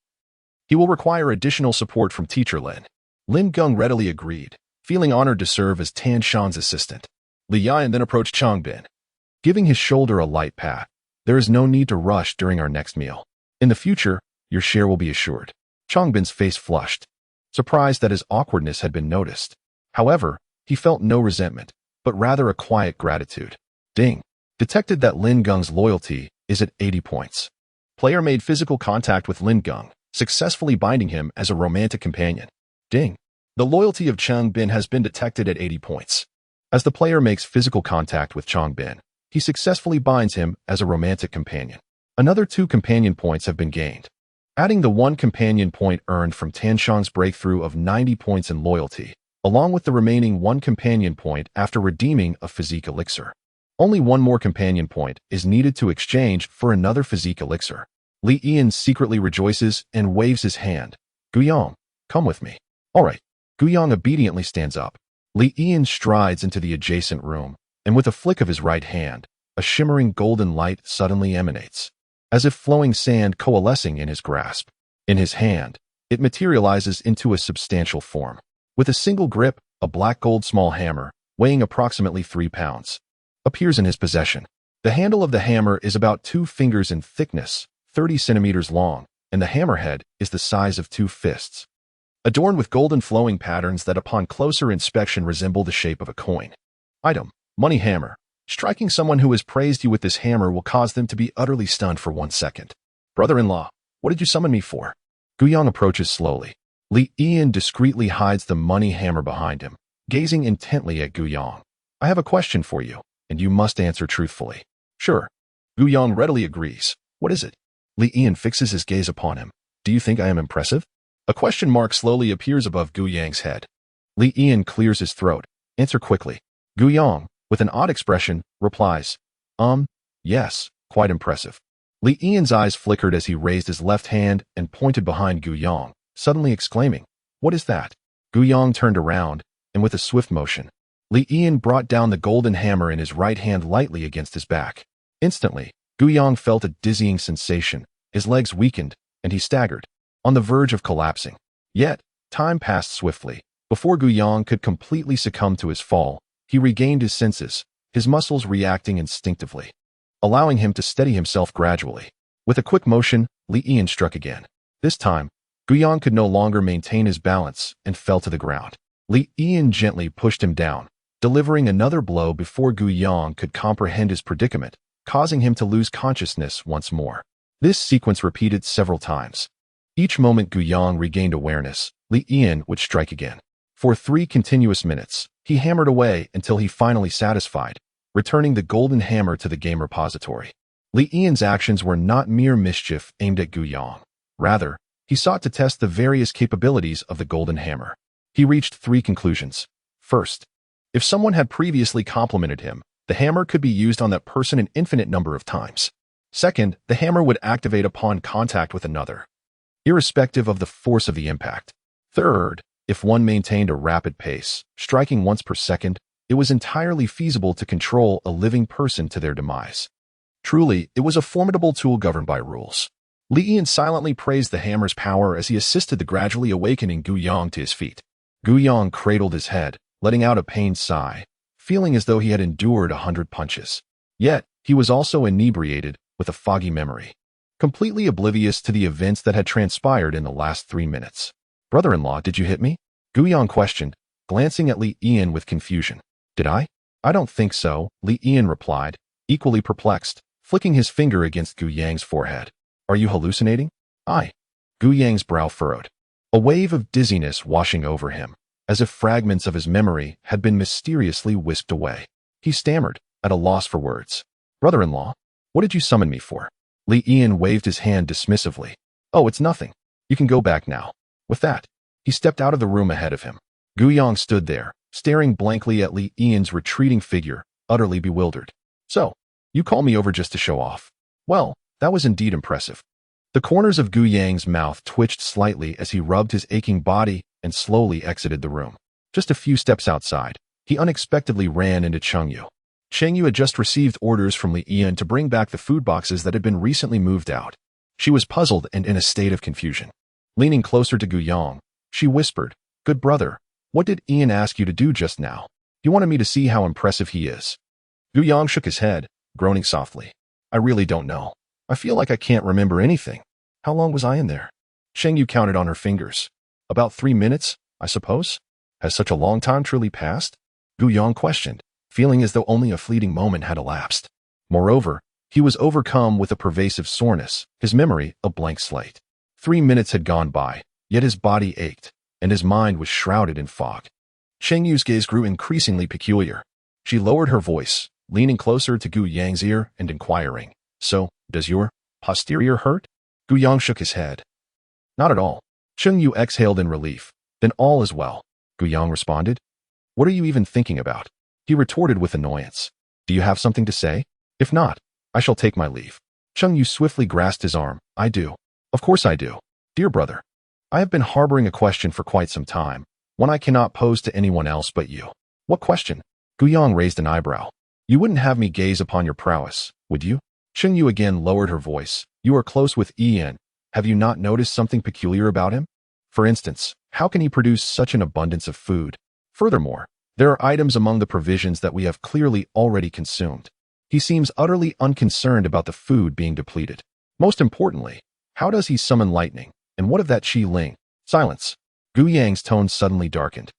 He will require additional support from Teacher Lin. Lin Geng readily agreed, feeling honored to serve as Tan Shang's assistant. Li Yan then approached Changbin, giving his shoulder a light pat. There is no need to rush during our next meal. In the future, your share will be assured. Changbin's face flushed, surprised that his awkwardness had been noticed. However, he felt no resentment, but rather a quiet gratitude. Ding. Detected that Lin Geng's loyalty is at 80 points. Player made physical contact with Lin Geng, successfully binding him as a romantic companion. Ding. The loyalty of Changbin has been detected at 80 points. As the player makes physical contact with Changbin, he successfully binds him as a romantic companion. Another 2 companion points have been gained. Adding the 1 companion point earned from Tan Shang's breakthrough of 90 points in loyalty, along with the remaining 1 companion point after redeeming a physique elixir. Only 1 more companion point is needed to exchange for another physique elixir. Li Yan secretly rejoices and waves his hand. Gu Yang, come with me. All right. Gu Yang obediently stands up. Li Yan strides into the adjacent room, and with a flick of his right hand, a shimmering golden light suddenly emanates, as if flowing sand coalescing in his grasp. In his hand, it materializes into a substantial form. With a single grip, a black gold small hammer, weighing approximately 3 pounds, appears in his possession. The handle of the hammer is about 2 fingers in thickness, 30 centimeters long, and the hammerhead is the size of 2 fists, adorned with golden flowing patterns that upon closer inspection resemble the shape of a coin. Item: Money Hammer. Striking someone who has praised you with this hammer will cause them to be utterly stunned for 1 second. Brother-in-law, what did you summon me for? Gu Yang approaches slowly. Li Yan discreetly hides the money hammer behind him, gazing intently at Gu Yang. I have a question for you, and you must answer truthfully. Sure. Gu Yang readily agrees. What is it? Li Yan fixes his gaze upon him. Do you think I am impressive? A question mark slowly appears above Gu Yang's head. Li Yan clears his throat. Answer quickly. Gu Yang, with an odd expression, replies, yes, quite impressive. Li Yan's eyes flickered as he raised his left hand and pointed behind Gu Yang, suddenly exclaiming, what is that? Gu Yang turned around, and with a swift motion, Li Yan brought down the golden hammer in his right hand lightly against his back. Instantly, Gu Yang felt a dizzying sensation, his legs weakened, and he staggered, on the verge of collapsing. Yet, Time passed swiftly. Before Gu Yang could completely succumb to his fall, he regained his senses, his muscles reacting instinctively, allowing him to steady himself gradually. With a quick motion, Li Yian struck again. This time, Gu Yang could no longer maintain his balance and fell to the ground. Li Yian gently pushed him down, delivering another blow before Gu Yang could comprehend his predicament, causing him to lose consciousness once more. This sequence repeated several times. Each moment Gu Yang regained awareness, Li Yian would strike again. For 3 continuous minutes, he hammered away until he finally satisfied, returning the golden hammer to the game repository. Li Yian's actions were not mere mischief aimed at Gu Yang. Rather, he sought to test the various capabilities of the golden hammer. He reached 3 conclusions. First, if someone had previously complimented him, the hammer could be used on that person an infinite number of times. Second, the hammer would activate upon contact with another, irrespective of the force of the impact. Third, if one maintained a rapid pace, striking once per second, it was entirely feasible to control a living person to their demise. Truly, it was a formidable tool governed by rules. Li Yian silently praised the hammer's power as he assisted the gradually awakening Gu Yang to his feet. Gu Yang cradled his head, letting out a pained sigh, feeling as though he had endured 100 punches. Yet, he was also inebriated with a foggy memory, completely oblivious to the events that had transpired in the last 3 minutes. "Brother-in-law, did you hit me?" Gu Yang questioned, glancing at Li Yian with confusion. "Did I? I don't think so," Li Yian replied, equally perplexed, flicking his finger against Gu Yang's forehead. "Are you hallucinating?" "I." Gu Yang's brow furrowed, a wave of dizziness washing over him, as if fragments of his memory had been mysteriously whisked away. He stammered, at a loss for words. "Brother-in-law, what did you summon me for?" Li Yian waved his hand dismissively. "Oh, it's nothing. You can go back now." With that, he stepped out of the room ahead of him. Gu Yang stood there, staring blankly at Li Yian's retreating figure, utterly bewildered. "So, you called me over just to show off. Well, that was indeed impressive." The corners of Gu Yang's mouth twitched slightly as he rubbed his aching body and slowly exited the room. Just a few steps outside, he unexpectedly ran into Chengyu. Chengyu had just received orders from Li Yian to bring back the food boxes that had been recently moved out. She was puzzled and in a state of confusion. Leaning closer to Gu Yang, she whispered, "Good brother, what did Yian ask you to do just now? He wanted me to see how impressive he is." Gu Yang shook his head, groaning softly. "I really don't know. I feel like I can't remember anything. How long was I in there?" Chengyu counted on her fingers. "About 3 minutes, I suppose? Has such a long time truly passed?" Gu Yang questioned, feeling as though only a fleeting moment had elapsed. Moreover, he was overcome with a pervasive soreness, his memory a blank slate. 3 minutes had gone by, yet his body ached, and his mind was shrouded in fog. Chengyu's gaze grew increasingly peculiar. She lowered her voice, leaning closer to Gu Yang's ear and inquiring, "So, does your posterior hurt?" Gu Yang shook his head. "Not at all." Chengyu exhaled in relief. "Then all is well," Gu Yang responded. "What are you even thinking about?" He retorted with annoyance. "Do you have something to say? If not, I shall take my leave." Chengyu swiftly grasped his arm. "I do. Of course I do. Dear brother, I have been harboring a question for quite some time, one I cannot pose to anyone else but you." "What question?" Gu Yang raised an eyebrow. "You wouldn't have me gaze upon your prowess, would you?" Chengyu again lowered her voice. "You are close with Yian. Have you not noticed something peculiar about him? For instance, how can he produce such an abundance of food? Furthermore, there are items among the provisions that we have clearly already consumed. He seems utterly unconcerned about the food being depleted. Most importantly, how does he summon lightning? And what of that Qi Ling?" Silence. Gu Yang's tone suddenly darkened,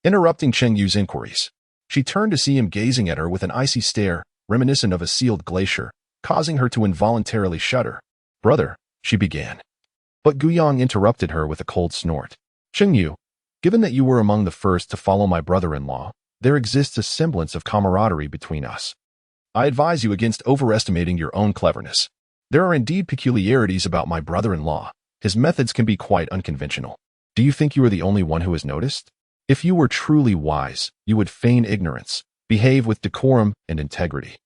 interrupting Chengyu's inquiries. She turned to see him gazing at her with an icy stare, reminiscent of a sealed glacier, causing her to involuntarily shudder. "Brother," she began. But Gu Yang interrupted her with a cold snort. "Chengyu, given that you were among the first to follow my brother-in-law, there exists a semblance of camaraderie between us. I advise you against overestimating your own cleverness. There are indeed peculiarities about my brother-in-law. His methods can be quite unconventional. Do you think you are the only one who has noticed? If you were truly wise, you would feign ignorance, behave with decorum and integrity.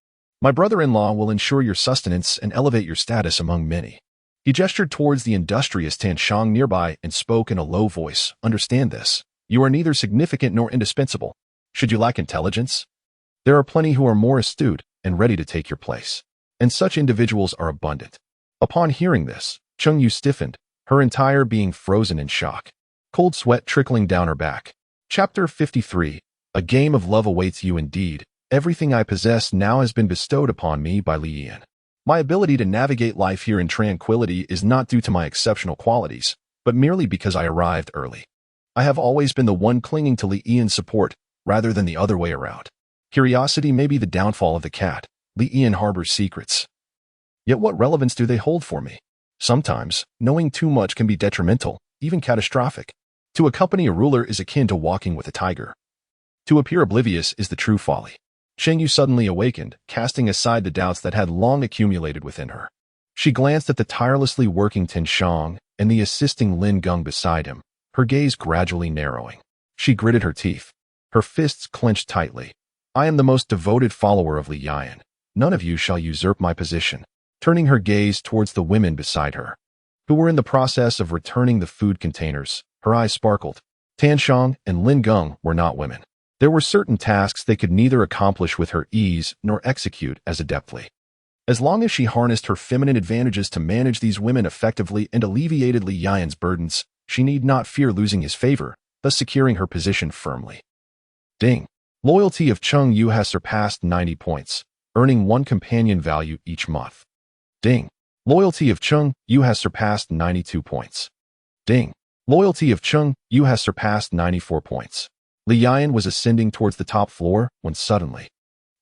My brother-in-law will ensure your sustenance and elevate your status among many." He gestured towards the industrious Tan Shang nearby and spoke in a low voice. "Understand this. You are neither significant nor indispensable. Should you lack intelligence, there are plenty who are more astute and ready to take your place. And such individuals are abundant." Upon hearing this, Chengyu stiffened, her entire being frozen in shock. cold sweat trickling down her back. Chapter 53. A game of love awaits you indeed. Everything I possess now has been bestowed upon me by Li Yan. My ability to navigate life here in tranquility is not due to my exceptional qualities, but merely because I arrived early. I have always been the one clinging to Li Yan's support, rather than the other way around. Curiosity may be the downfall of the cat. Li Yan harbors secrets. Yet what relevance do they hold for me? Sometimes, knowing too much can be detrimental, even catastrophic. To accompany a ruler is akin to walking with a tiger. To appear oblivious is the true folly. Cheng Yu suddenly awakened, casting aside the doubts that had long accumulated within her. She glanced at the tirelessly working Tin Shang and the assisting Lin Geng beside him, her gaze gradually narrowing. She gritted her teeth. Her fists clenched tightly. I am the most devoted follower of Li Yan. None of you shall usurp my position. Turning her gaze towards the women beside her, who were in the process of returning the food containers, her eyes sparkled. Tan Shang and Lin Geng were not women. There were certain tasks they could neither accomplish with her ease nor execute as adeptly. As long as she harnessed her feminine advantages to manage these women effectively and alleviated Li Yan's burdens, she need not fear losing his favor, thus securing her position firmly. Ding. Loyalty of Cheng Yu has surpassed 90 points, earning 1 companion value each month. Ding. Loyalty of Cheng Yu has surpassed 92 points. Ding. Loyalty of Cheng Yu has surpassed 94 points. Li Yan was ascending towards the top floor when suddenly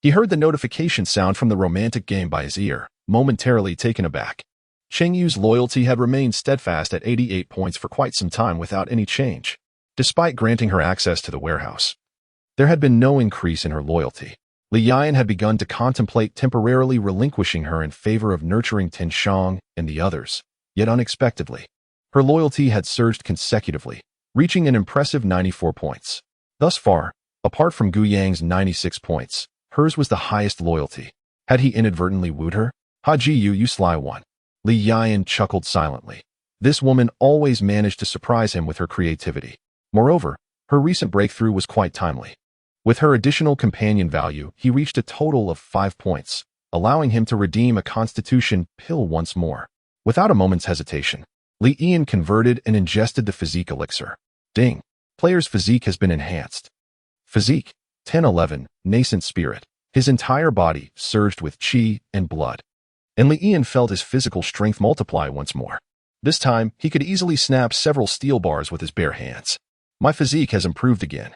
he heard the notification sound from the romantic game by his ear, momentarily taken aback. Cheng Yu's loyalty had remained steadfast at 88 points for quite some time without any change. Despite granting her access to the warehouse, there had been no increase in her loyalty. Li Yan had begun to contemplate temporarily relinquishing her in favor of nurturing Tin Shang and the others, yet unexpectedly, her loyalty had surged consecutively, reaching an impressive 94 points. Thus far, apart from Gu Yang's 96 points, hers was the highest loyalty. Had he inadvertently wooed her? Haji you sly one. Li Yan chuckled silently. This woman always managed to surprise him with her creativity. Moreover, her recent breakthrough was quite timely. With her additional companion value, he reached a total of 5 points, allowing him to redeem a constitution pill once more. Without a moment's hesitation, Li Yan converted and ingested the physique elixir. Ding. Player's physique has been enhanced. Physique, 1011, nascent spirit. His entire body surged with chi and blood. And Li Yan felt his physical strength multiply once more. This time, he could easily snap several steel bars with his bare hands. My physique has improved again.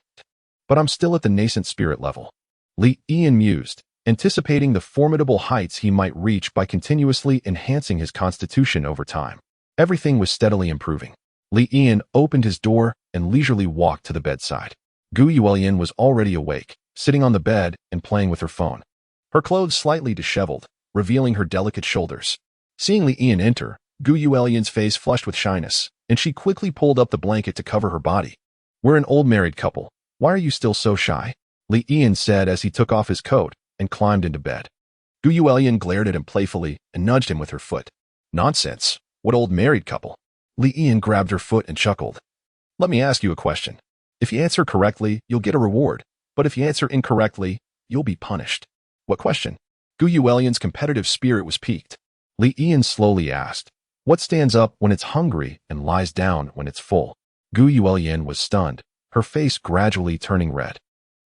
But I'm still at the nascent spirit level. Li Yan mused, anticipating the formidable heights he might reach by continuously enhancing his constitution over time. Everything was steadily improving. Li Yan opened his door and leisurely walked to the bedside. Gu Yuelian was already awake, sitting on the bed and playing with her phone. Her clothes slightly disheveled, revealing her delicate shoulders. Seeing Li Yan enter, Gu Yuelian's face flushed with shyness, and she quickly pulled up the blanket to cover her body. We're an old married couple. Why are you still so shy? Li Yan said as he took off his coat and climbed into bed. Gu Yuelian glared at him playfully and nudged him with her foot. Nonsense. What old married couple? Li Yan grabbed her foot and chuckled. Let me ask you a question. If you answer correctly, you'll get a reward. But if you answer incorrectly, you'll be punished. What question? Gu Yuelian's competitive spirit was piqued. Li Yan slowly asked, what stands up when it's hungry and lies down when it's full? Gu Yuelian was stunned, her face gradually turning red.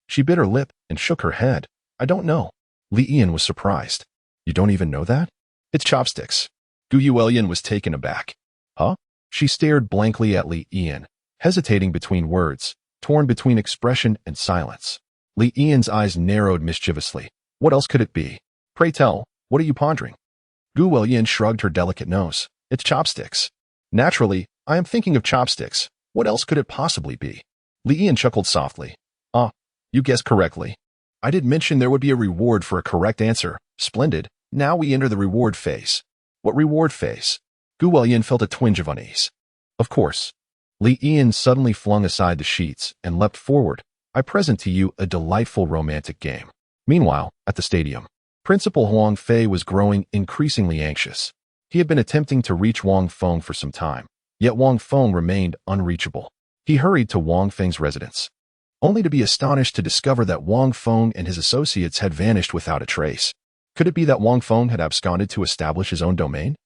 She bit her lip and shook her head. I don't know. Li Yan was surprised. You don't even know that? It's chopsticks. Gu Yuelian was taken aback. Huh? She stared blankly at Li Yan, hesitating between words, torn between expression and silence. Li Yan's eyes narrowed mischievously. What else could it be? Pray tell, what are you pondering? Gu Yuelian shrugged her delicate nose. It's chopsticks. Naturally, I am thinking of chopsticks. What else could it possibly be? Li Yan chuckled softly. You guessed correctly. I did mention there would be a reward for a correct answer. Splendid. Now we enter the reward phase. What reward phase? Gu Yuelian felt a twinge of unease. Of course. Li Yan suddenly flung aside the sheets and leapt forward. I present to you a delightful romantic game. Meanwhile, at the stadium, Principal Huang Fei was growing increasingly anxious. He had been attempting to reach Wang Feng for some time, yet Wang Feng remained unreachable. He hurried to Wang Feng's residence, only to be astonished to discover that Wang Feng and his associates had vanished without a trace. Could it be that Wang Feng had absconded to establish his own domain?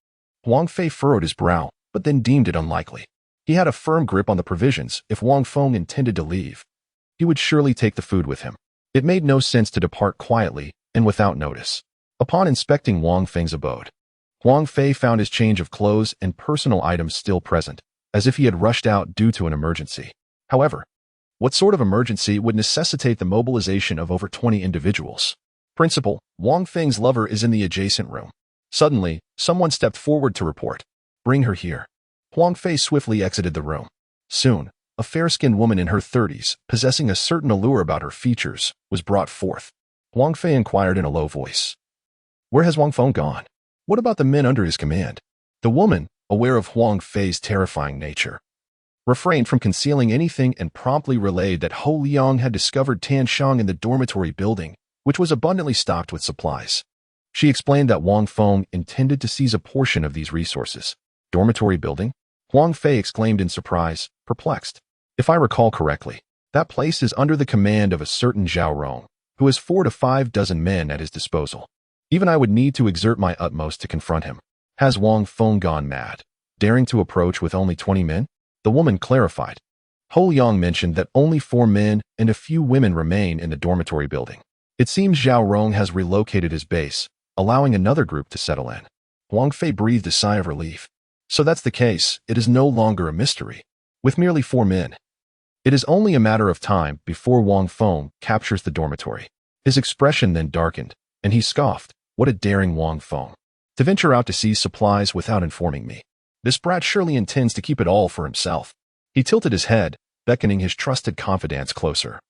Huang Fei furrowed his brow, but then deemed it unlikely. He had a firm grip on the provisions. If Wang Feng intended to leave, he would surely take the food with him. It made no sense to depart quietly and without notice. Upon inspecting Wang Feng's abode, Huang Fei found his change of clothes and personal items still present, as if he had rushed out due to an emergency. However, what sort of emergency would necessitate the mobilization of over 20 individuals? Principal, Wang Feng's lover is in the adjacent room. Suddenly, someone stepped forward to report. Bring her here. Huang Fei swiftly exited the room. Soon, a fair-skinned woman in her 30s, possessing a certain allure about her features, was brought forth. Huang Fei inquired in a low voice. Where has Wang Feng gone? What about the men under his command? The woman, aware of Huang Fei's terrifying nature, refrained from concealing anything and promptly relayed that Ho Liang had discovered Tan Shang in the dormitory building, which was abundantly stocked with supplies. She explained that Wang Feng intended to seize a portion of these resources. Dormitory building? Huang Fei exclaimed in surprise, perplexed. If I recall correctly, that place is under the command of a certain Zhao Rong, who has 4 to 5 dozen men at his disposal. Even I would need to exert my utmost to confront him. Has Wang Feng gone mad, daring to approach with only 20 men? The woman clarified. Ho Liang mentioned that only 4 men and a few women remain in the dormitory building. It seems Zhao Rong has relocated his base, allowing another group to settle in. Huang Fei breathed a sigh of relief. So that's the case. It is no longer a mystery. With merely 4 men, it is only a matter of time before Wang Feng captures the dormitory. His expression then darkened, and he scoffed. What a daring Wang Feng, to venture out to seize supplies without informing me. This brat surely intends to keep it all for himself. He tilted his head, beckoning his trusted confidants closer,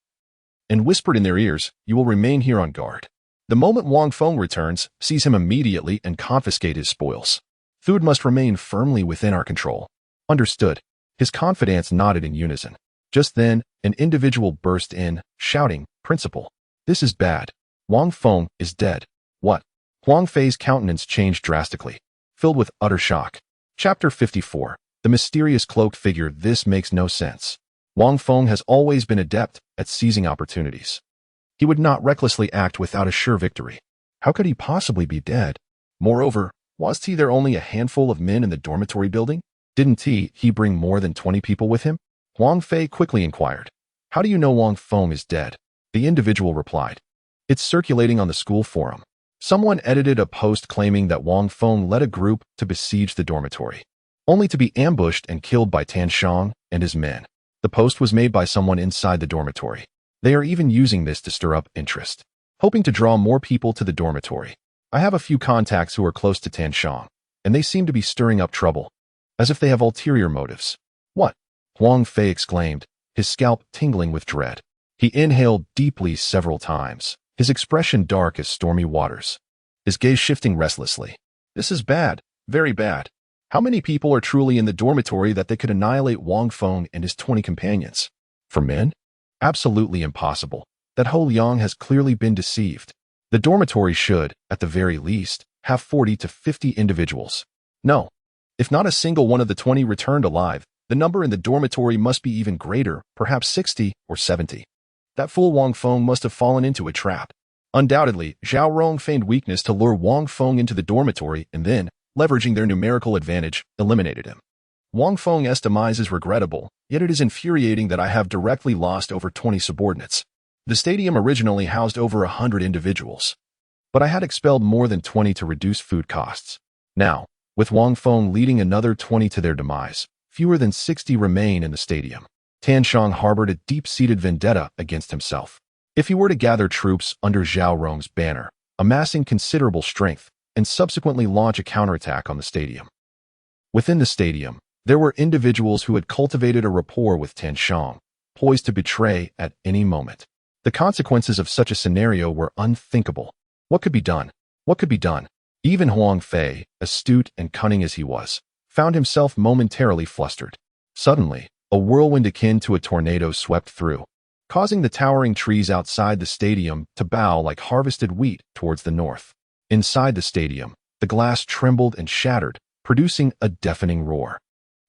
and whispered in their ears, you will remain here on guard. The moment Wang Feng returns, seize him immediately and confiscate his spoils. Food must remain firmly within our control. Understood. His confidants nodded in unison. Just then, an individual burst in, shouting, Principal, this is bad. Wang Feng is dead. What? Huang Fei's countenance changed drastically, filled with utter shock. Chapter 54. The mysterious cloaked figure. This makes no sense. Wang Feng has always been adept at seizing opportunities. He would not recklessly act without a sure victory. How could he possibly be dead? Moreover, wasn't there only a handful of men in the dormitory building? Didn't he bring more than 20 people with him? Huang Fei quickly inquired. How do you know Wang Feng is dead? The individual replied. It's circulating on the school forum. Someone edited a post claiming that Wang Feng led a group to besiege the dormitory, only to be ambushed and killed by Tan Shang and his men. The post was made by someone inside the dormitory. They are even using this to stir up interest, hoping to draw more people to the dormitory. I have a few contacts who are close to Tan Shang, and they seem to be stirring up trouble, as if they have ulterior motives. What? Huang Fei exclaimed, his scalp tingling with dread. He inhaled deeply several times, his expression dark as stormy waters, his gaze shifting restlessly. This is bad, very bad. How many people are truly in the dormitory that they could annihilate Wang Feng and his 20 companions? For men? Absolutely impossible. That Ho Liang has clearly been deceived. The dormitory should, at the very least, have 40 to 50 individuals. No. If not a single one of the 20 returned alive, the number in the dormitory must be even greater, perhaps 60 or 70. That fool Wang Feng must have fallen into a trap. Undoubtedly, Zhao Rong feigned weakness to lure Wang Feng into the dormitory and then, leveraging their numerical advantage, eliminated him. Wang Feng's demise is regrettable, yet it is infuriating that I have directly lost over 20 subordinates. The stadium originally housed over 100 individuals, but I had expelled more than 20 to reduce food costs. Now, with Wang Feng leading another 20 to their demise, fewer than 60 remain in the stadium. Tan Shang harbored a deep-seated vendetta against himself. If he were to gather troops under Zhao Rong's banner, amassing considerable strength, and subsequently launch a counterattack on the stadium. Within the stadium, there were individuals who had cultivated a rapport with Tan Shang, poised to betray at any moment. The consequences of such a scenario were unthinkable. What could be done? What could be done? Even Huang Fei, astute and cunning as he was, found himself momentarily flustered. Suddenly, a whirlwind akin to a tornado swept through, causing the towering trees outside the stadium to bow like harvested wheat towards the north. Inside the stadium, the glass trembled and shattered, producing a deafening roar.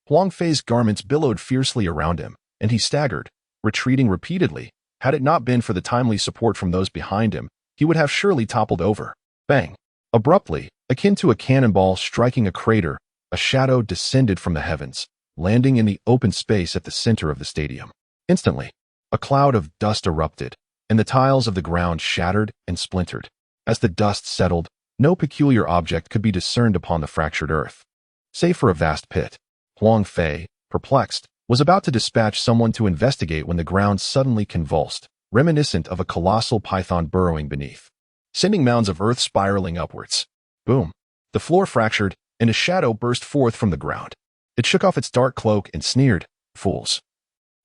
Huang Fei's garments billowed fiercely around him, and he staggered, retreating repeatedly. Had it not been for the timely support from those behind him, he would have surely toppled over. Bang! Abruptly, akin to a cannonball striking a crater, a shadow descended from the heavens, landing in the open space at the center of the stadium. Instantly, a cloud of dust erupted, and the tiles of the ground shattered and splintered. As the dust settled, no peculiar object could be discerned upon the fractured earth, save for a vast pit. Huang Fei, perplexed, was about to dispatch someone to investigate when the ground suddenly convulsed, reminiscent of a colossal python burrowing beneath, sending mounds of earth spiraling upwards. Boom! The floor fractured, and a shadow burst forth from the ground. It shook off its dark cloak and sneered, "Fools!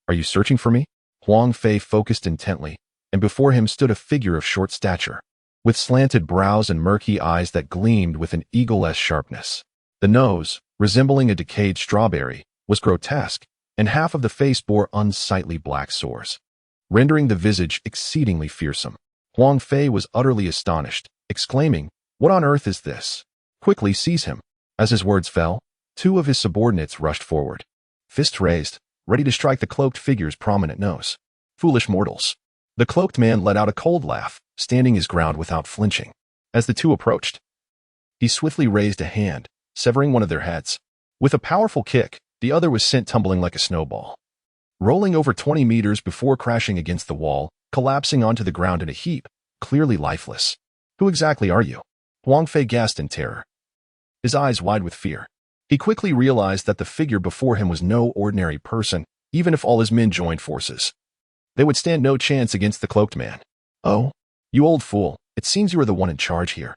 Are you searching for me?" Huang Fei focused intently, and before him stood a figure of short stature, with slanted brows and murky eyes that gleamed with an eagle-esque sharpness. The nose, resembling a decayed strawberry, was grotesque, and half of the face bore unsightly black sores, rendering the visage exceedingly fearsome. Huang Fei was utterly astonished, exclaiming, "What on earth is this? Quickly seize him." As his words fell, two of his subordinates rushed forward, fists raised, ready to strike the cloaked figure's prominent nose. Foolish mortals. The cloaked man let out a cold laugh, standing his ground without flinching. As the two approached, he swiftly raised a hand, severing one of their heads. With a powerful kick, the other was sent tumbling like a snowball, rolling over 20 meters before crashing against the wall, collapsing onto the ground in a heap, clearly lifeless. "Who exactly are you?" Huang Fei gasped in terror, his eyes wide with fear. He quickly realized that the figure before him was no ordinary person, even if all his men joined forces. They would stand no chance against the cloaked man. "Oh, you old fool, it seems you are the one in charge here."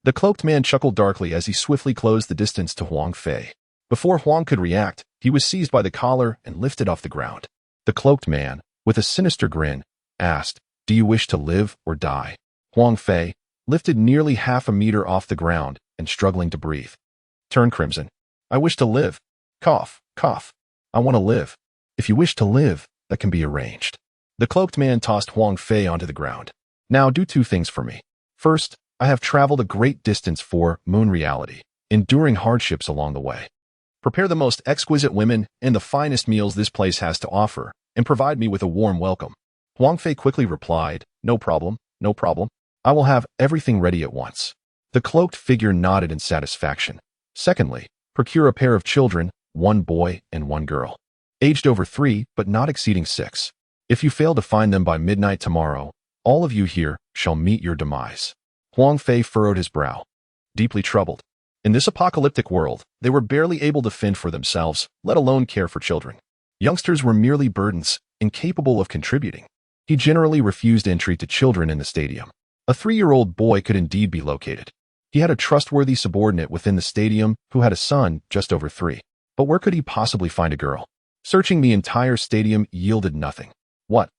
The cloaked man chuckled darkly as he swiftly closed the distance to Huang Fei. Before Huang could react, he was seized by the collar and lifted off the ground. The cloaked man, with a sinister grin, asked, "Do you wish to live or die?" Huang Fei, lifted nearly half a meter off the ground and struggling to breathe, turned crimson. "I wish to live. Cough, cough. I want to live." "If you wish to live, that can be arranged." The cloaked man tossed Huang Fei onto the ground. "Now do two things for me. First, I have traveled a great distance for Moon Reality, enduring hardships along the way. Prepare the most exquisite women and the finest meals this place has to offer, and provide me with a warm welcome." Huang Fei quickly replied, "No problem, no problem. I will have everything ready at once." The cloaked figure nodded in satisfaction. "Secondly, procure a pair of children, one boy and one girl, aged over 3 but not exceeding 6. If you fail to find them by midnight tomorrow, all of you here shall meet your demise." Huang Fei furrowed his brow, deeply troubled. In this apocalyptic world, they were barely able to fend for themselves, let alone care for children. Youngsters were merely burdens, incapable of contributing. He generally refused entry to children in the stadium. A 3-year-old boy could indeed be located. He had a trustworthy subordinate within the stadium who had a son just over 3. But where could he possibly find a girl? Searching the entire stadium yielded nothing. "What?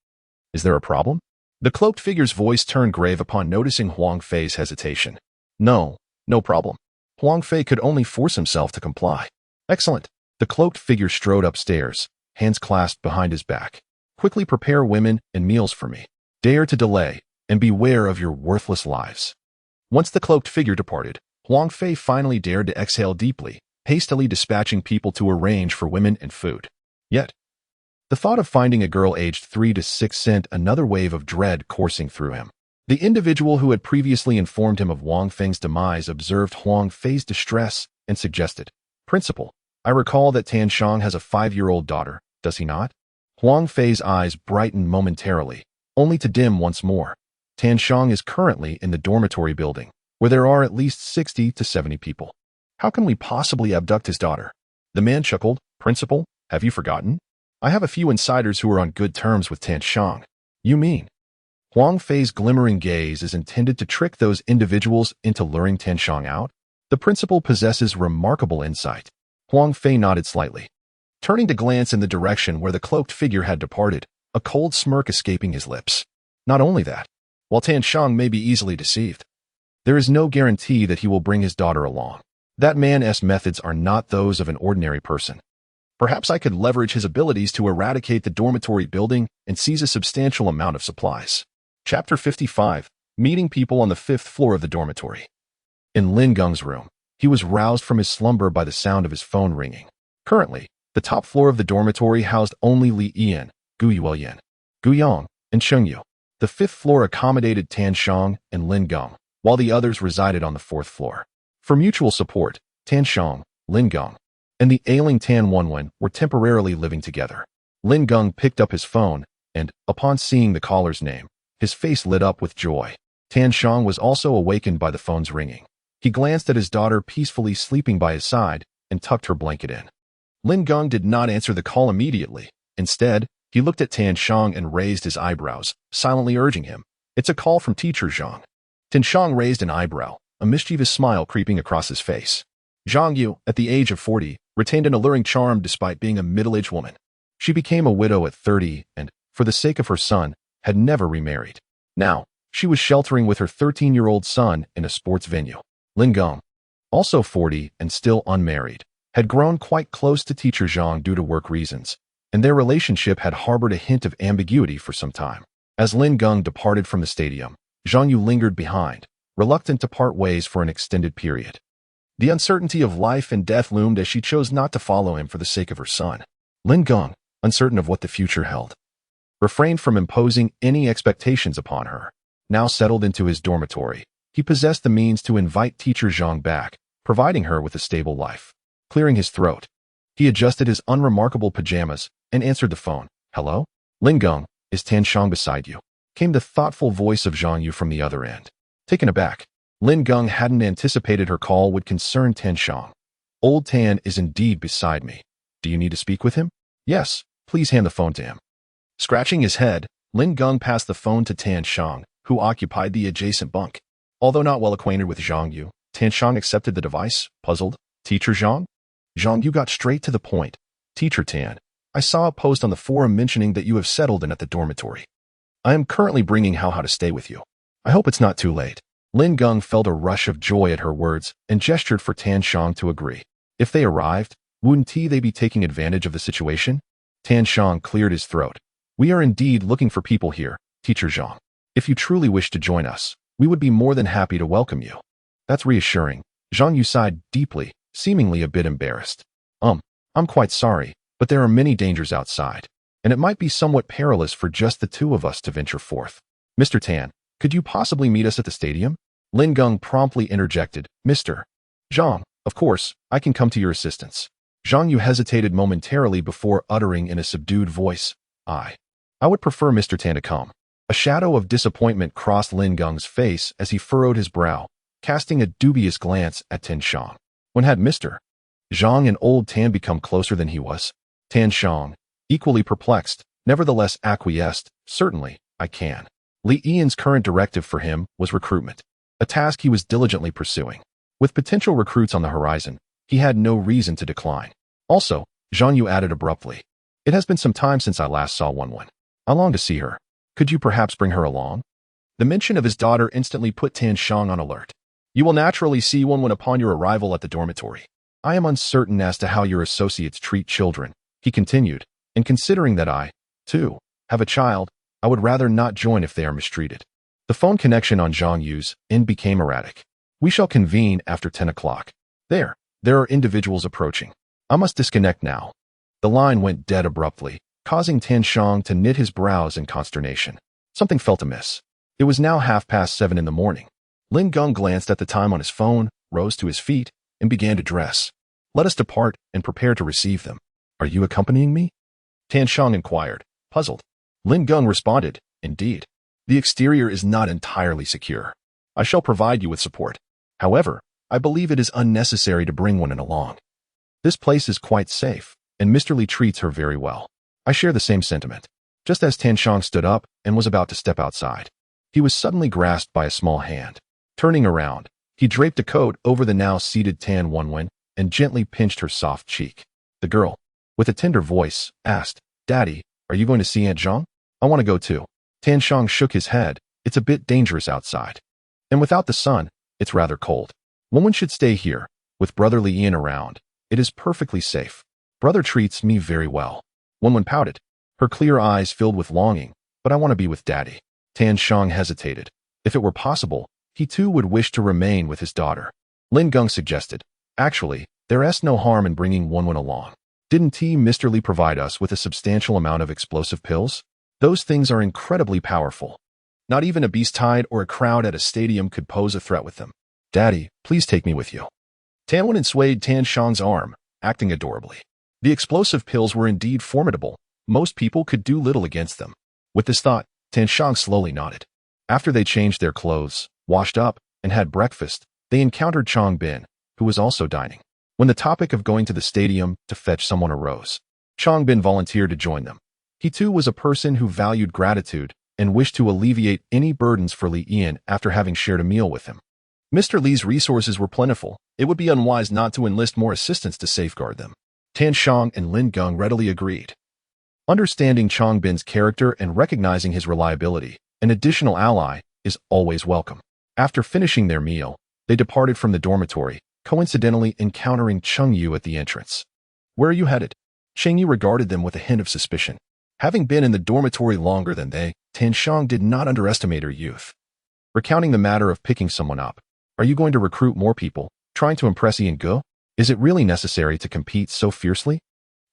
Is there a problem?" The cloaked figure's voice turned grave upon noticing Huang Fei's hesitation. "No, no problem." Huang Fei could only force himself to comply. "Excellent." The cloaked figure strode upstairs, hands clasped behind his back. "Quickly prepare women and meals for me. Dare to delay, and beware of your worthless lives." Once the cloaked figure departed, Huang Fei finally dared to exhale deeply, hastily dispatching people to arrange for women and food. Yet, the thought of finding a girl aged 3 to 6 sent another wave of dread coursing through him. The individual who had previously informed him of Huang Fei's demise observed Huang Fei's distress and suggested, "Principal, I recall that Tan Shang has a 5-year-old daughter, does he not?" Huang Fei's eyes brightened momentarily, only to dim once more. Tan Shang is currently in the dormitory building, where there are at least 60 to 70 people. How can we possibly abduct his daughter? The man chuckled, "Principal, have you forgotten? I have a few insiders who are on good terms with Tan Shang." "You mean?" Huang Fei's glimmering gaze is intended to trick those individuals into luring Tan Shang out. The principal possesses remarkable insight. Huang Fei nodded slightly, turning to glance in the direction where the cloaked figure had departed, a cold smirk escaping his lips. Not only that, while Tan Shang may be easily deceived, there is no guarantee that he will bring his daughter along. That man's methods are not those of an ordinary person. Perhaps I could leverage his abilities to eradicate the dormitory building and seize a substantial amount of supplies. Chapter 55. Meeting people on the 5th floor of the dormitory. In Lin Geng's room, he was roused from his slumber by the sound of his phone ringing. Currently, the top floor of the dormitory housed only Li Yan, Gu Yuoyan, Gu Yang, and Sheng Yu. The 5th floor accommodated Tan Shang and Lin Geng, while the others resided on the 4th floor. For mutual support, Tan Shang, Lin Geng, and the ailing Tan Wenwen were temporarily living together. Lin Geng picked up his phone, and, upon seeing the caller's name, his face lit up with joy. Tan Shang was also awakened by the phone's ringing. He glanced at his daughter peacefully sleeping by his side and tucked her blanket in. Lin Geng did not answer the call immediately. Instead, he looked at Tan Shang and raised his eyebrows, silently urging him, "It's a call from Teacher Zhang." Tan Shang raised an eyebrow, a mischievous smile creeping across his face. Zhang Yu, at the age of 40, retained an alluring charm despite being a middle-aged woman. She became a widow at 30 and, for the sake of her son, had never remarried. Now, she was sheltering with her 13-year-old son in a sports venue. Lin Geng, also 40 and still unmarried, had grown quite close to Teacher Zhang due to work reasons, and their relationship had harbored a hint of ambiguity for some time. As Lin Geng departed from the stadium, Zhang Yu lingered behind, reluctant to part ways for an extended period. The uncertainty of life and death loomed as she chose not to follow him for the sake of her son. Lin Geng, uncertain of what the future held, refrained from imposing any expectations upon her. Now settled into his dormitory, he possessed the means to invite Teacher Zhang back, providing her with a stable life. Clearing his throat, he adjusted his unremarkable pajamas and answered the phone. "Hello? Lin Geng, is Tan Shang beside you?" Came the thoughtful voice of Zhang Yu from the other end. Taken aback, Lin Geng hadn't anticipated her call would concern Tan Shang. "Old Tan is indeed beside me. Do you need to speak with him?" "Yes, please hand the phone to him." Scratching his head, Lin Geng passed the phone to Tan Shang, who occupied the adjacent bunk. Although not well acquainted with Zhang Yu, Tan Shang accepted the device, puzzled. "Teacher Zhang?" Zhang Yu got straight to the point. "Teacher Tan, I saw a post on the forum mentioning that you have settled in at the dormitory. I am currently bringing Hao Hao to stay with you. I hope it's not too late." Lin Geng felt a rush of joy at her words and gestured for Tan Shang to agree. If they arrived, wouldn't they be taking advantage of the situation? Tan Shang cleared his throat. "We are indeed looking for people here, Teacher Zhang. If you truly wish to join us, we would be more than happy to welcome you." "That's reassuring." Zhang Yu sighed deeply, seemingly a bit embarrassed. I'm quite sorry, but there are many dangers outside, and it might be somewhat perilous for just the two of us to venture forth. Mr. Tan, could you possibly meet us at the stadium?" Lin Geng promptly interjected. "Mr. Zhang, of course, I can come to your assistance." Zhang Yu hesitated momentarily before uttering in a subdued voice, I would prefer Mr. Tan to come." A shadow of disappointment crossed Lin Geng's face as he furrowed his brow, casting a dubious glance at Tan Shang. When had Mr. Zhang and old Tan become closer than he was? Tan Shang, equally perplexed, nevertheless acquiesced. "Certainly, I can." Li Yian's current directive for him was recruitment, a task he was diligently pursuing. With potential recruits on the horizon, he had no reason to decline. Also, Zhang Yu added abruptly, "It has been some time since I last saw Wenwen. I long to see her. Could you perhaps bring her along?" The mention of his daughter instantly put Tan Shang on alert. "You will naturally see Wenwen upon your arrival at the dormitory. I am uncertain as to how your associates treat children," he continued, "and considering that I, too, have a child, I would rather not join if they are mistreated." The phone connection on Zhang Yu's end became erratic. "We shall convene after 10 o'clock. There are individuals approaching. I must disconnect now." The line went dead abruptly, causing Tan Shang to knit his brows in consternation. Something felt amiss. It was now 7:30 in the morning. Lin Geng glanced at the time on his phone, rose to his feet, and began to dress. "Let us depart and prepare to receive them. Are you accompanying me?" Tan Shang inquired, puzzled. Lin Geng responded, "Indeed. The exterior is not entirely secure. I shall provide you with support. However, I believe it is unnecessary to bring one along. This place is quite safe, and Mr. Li treats her very well." "I share the same sentiment." Just as Tan Shang stood up and was about to step outside, he was suddenly grasped by a small hand. Turning around, he draped a coat over the now seated Tan Wenwen and gently pinched her soft cheek. The girl, with a tender voice, asked, "Daddy, are you going to see Aunt Zhang?" "I want to go too." Tan Shang shook his head. "It's a bit dangerous outside. And without the sun, it's rather cold. Wenwen should stay here, with Brother Li Yan around. It is perfectly safe. Brother treats me very well." Wenwen pouted. Her clear eyes filled with longing. "But I want to be with Daddy." Tan Shang hesitated. If it were possible, he too would wish to remain with his daughter. Lin Geng suggested, "Actually, there is no harm in bringing Wenwen along. Didn't Mr. Li provide us with a substantial amount of explosive pills? Those things are incredibly powerful. Not even a beast tide or a crowd at a stadium could pose a threat with them. Daddy, please take me with you." Tan Wenwen swayed Tan Shang's arm, acting adorably. The explosive pills were indeed formidable. Most people could do little against them. With this thought, Tan Shang slowly nodded. After they changed their clothes, washed up, and had breakfast, they encountered Chang Bin, who was also dining. When the topic of going to the stadium to fetch someone arose, Chang Bin volunteered to join them. He too was a person who valued gratitude and wished to alleviate any burdens for Li Yan after having shared a meal with him. Mr. Li's resources were plentiful. It would be unwise not to enlist more assistance to safeguard them. Tan Shang and Lin Geng readily agreed. Understanding Chang Bin's character and recognizing his reliability, an additional ally is always welcome. After finishing their meal, they departed from the dormitory, coincidentally encountering Cheng Yu at the entrance. "Where are you headed?" Cheng Yu regarded them with a hint of suspicion. Having been in the dormitory longer than they, Tan Shang did not underestimate her youth. Recounting the matter of picking someone up, "Are you going to recruit more people, trying to impress Ian Ge? Is it really necessary to compete so fiercely?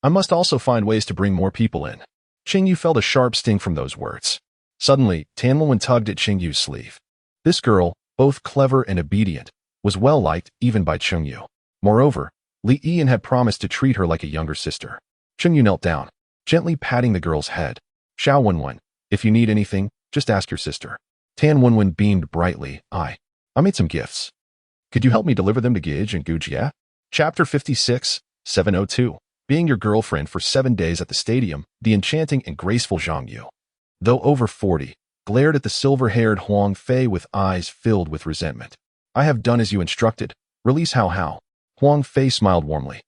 I must also find ways to bring more people in." Cheng Yu felt a sharp sting from those words. Suddenly, Tan Wenwen tugged at Cheng Yu's sleeve. This girl, both clever and obedient, was well liked even by Cheng Yu. Moreover, Li Yan had promised to treat her like a younger sister. Cheng Yu knelt down, gently patting the girl's head. "Xiao Wenwen, if you need anything, just ask your sister." Tan Wenwen beamed brightly. I made some gifts. Could you help me deliver them to Gage and Gujia?" Chapter 56, 702. Being your girlfriend for 7 days at the stadium, the enchanting and graceful Zhang Yu, though over 40, glared at the silver-haired Huang Fei with eyes filled with resentment. "I have done as you instructed. Release Hao Hao." Huang Fei smiled warmly,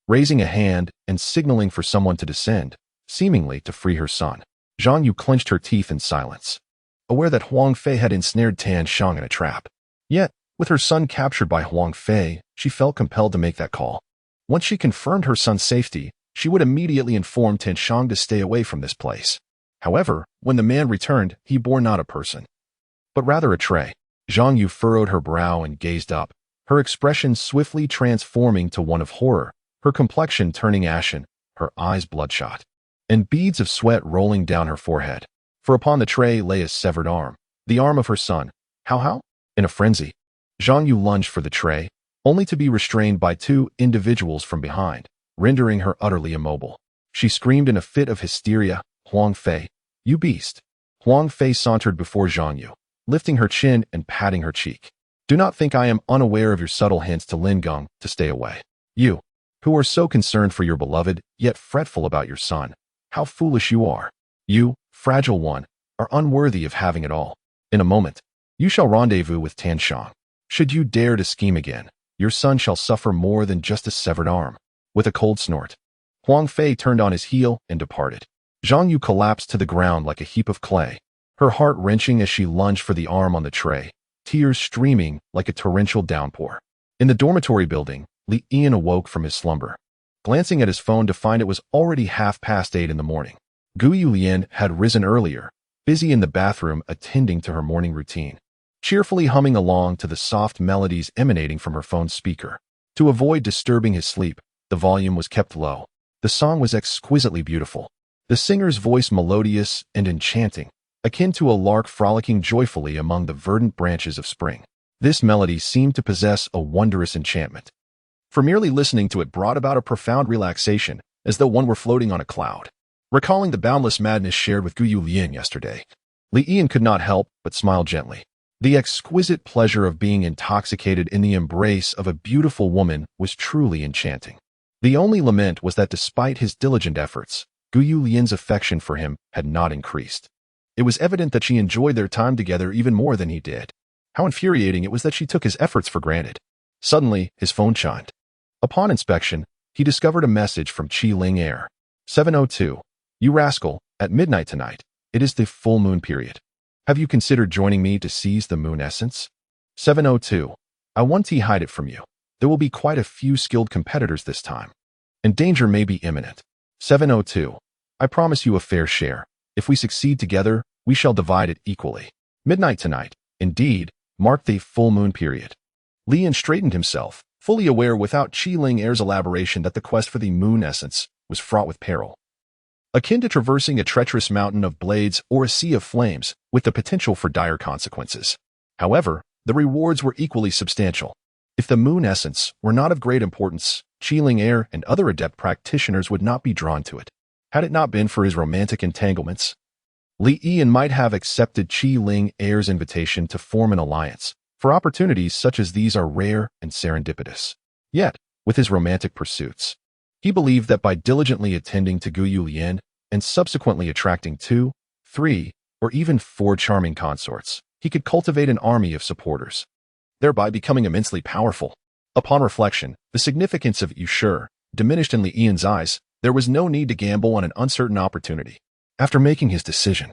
raising a hand and signaling for someone to descend, seemingly to free her son. Zhang Yu clenched her teeth in silence, aware that Huang Fei had ensnared Tan Shang in a trap. Yet, with her son captured by Huang Fei, she felt compelled to make that call. Once she confirmed her son's safety, she would immediately inform Tan Shang to stay away from this place. However, when the man returned, he bore not a person, but rather a tray. Zhang Yu furrowed her brow and gazed up, her expression swiftly transforming to one of horror, her complexion turning ashen, her eyes bloodshot, and beads of sweat rolling down her forehead. For upon the tray lay a severed arm, the arm of her son. Hao Hao? In a frenzy, Zhang Yu lunged for the tray, only to be restrained by 2 individuals from behind, rendering her utterly immobile. She screamed in a fit of hysteria, "Huang Fei, you beast!" Huang Fei sauntered before Zhang Yu, lifting her chin and patting her cheek. "Do not think I am unaware of your subtle hints to Lin Geng to stay away. You, who are so concerned for your beloved, yet fretful about your son. How foolish you are. You, fragile one, are unworthy of having it all. In a moment, you shall rendezvous with Tan Shang. Should you dare to scheme again, your son shall suffer more than just a severed arm." With a cold snort, Huang Fei turned on his heel and departed. Zhang Yu collapsed to the ground like a heap of clay, her heart wrenching as she lunged for the arm on the tray, tears streaming like a torrential downpour. In the dormitory building, Li Yan awoke from his slumber, glancing at his phone to find it was already 8:30 in the morning. Gu Yulian had risen earlier, busy in the bathroom attending to her morning routine, cheerfully humming along to the soft melodies emanating from her phone's speaker. To avoid disturbing his sleep, the volume was kept low. The song was exquisitely beautiful, the singer's voice melodious and enchanting, akin to a lark frolicking joyfully among the verdant branches of spring. This melody seemed to possess a wondrous enchantment, for merely listening to it brought about a profound relaxation, as though one were floating on a cloud. Recalling the boundless madness shared with Gu Yulian yesterday, Li Yan could not help but smile gently. The exquisite pleasure of being intoxicated in the embrace of a beautiful woman was truly enchanting. The only lament was that despite his diligent efforts, Gu Yulian's affection for him had not increased. It was evident that she enjoyed their time together even more than he did. How infuriating it was that she took his efforts for granted. Suddenly, his phone chimed. Upon inspection, he discovered a message from Qi Ling Air. 702. You rascal, at midnight tonight. It is the full moon period. Have you considered joining me to seize the moon essence? 702. I want to hide it from you. There will be quite a few skilled competitors this time, and danger may be imminent. 702. I promise you a fair share. If we succeed together, we shall divide it equally. Midnight tonight, indeed, marked the full moon period. Li Yan straightened himself, fully aware without Qi Ling Air's elaboration that the quest for the moon essence was fraught with peril, akin to traversing a treacherous mountain of blades or a sea of flames, with the potential for dire consequences. However, the rewards were equally substantial. If the moon essence were not of great importance, Qi Ling and other adept practitioners would not be drawn to it. Had it not been for his romantic entanglements, Li Yan might have accepted Qi Ling's invitation to form an alliance, for opportunities such as these are rare and serendipitous. Yet, with his romantic pursuits, he believed that by diligently attending to Gu Yulian and subsequently attracting 2, 3, or even 4 charming consorts, he could cultivate an army of supporters, thereby becoming immensely powerful. Upon reflection, the significance of Yushur diminished in Li Yan's eyes. There was no need to gamble on an uncertain opportunity. After making his decision,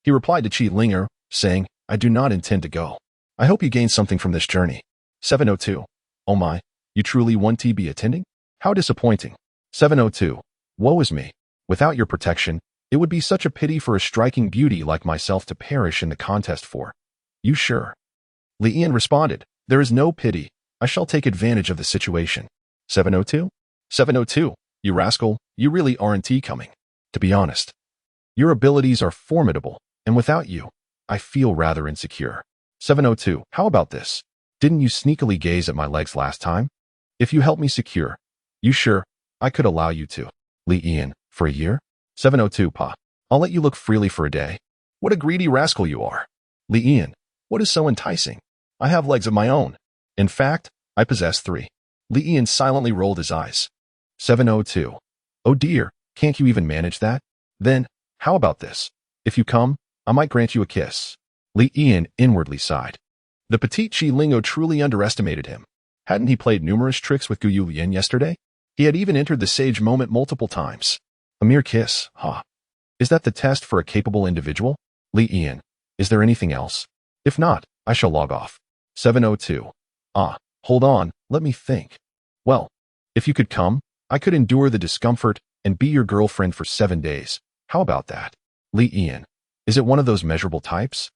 he replied to Qi Ling, saying, I do not intend to go. I hope you gain something from this journey. 702. Oh my, you truly want to be attending? How disappointing. 702. Woe is me. Without your protection, it would be such a pity for a striking beauty like myself to perish in the contest for. You sure? Li Yan responded, there is no pity. I shall take advantage of the situation. 702? 702. You rascal, you really aren't coming. To be honest, your abilities are formidable, and without you, I feel rather insecure. 702. How about this? Didn't you sneakily gaze at my legs last time? If you help me secure, you sure, I could allow you to. Li Yan, for a year? 702. Pa. I'll let you look freely for a day. What a greedy rascal you are. Li Yan, what is so enticing? I have legs of my own. In fact, I possess 3. Li Yan silently rolled his eyes. 702. Oh dear, can't you even manage that? Then, how about this? If you come, I might grant you a kiss. Li Yan inwardly sighed. The petite Qi Ling truly underestimated him. Hadn't he played numerous tricks with Gu Yulian yesterday? He had even entered the sage moment multiple times. A mere kiss, huh? Is that the test for a capable individual? Li Yan, is there anything else? If not, I shall log off. 702. Hold on, let me think. Well, if you could come, I could endure the discomfort and be your girlfriend for 7 days. How about that? Li Yan, is it one of those measurable types?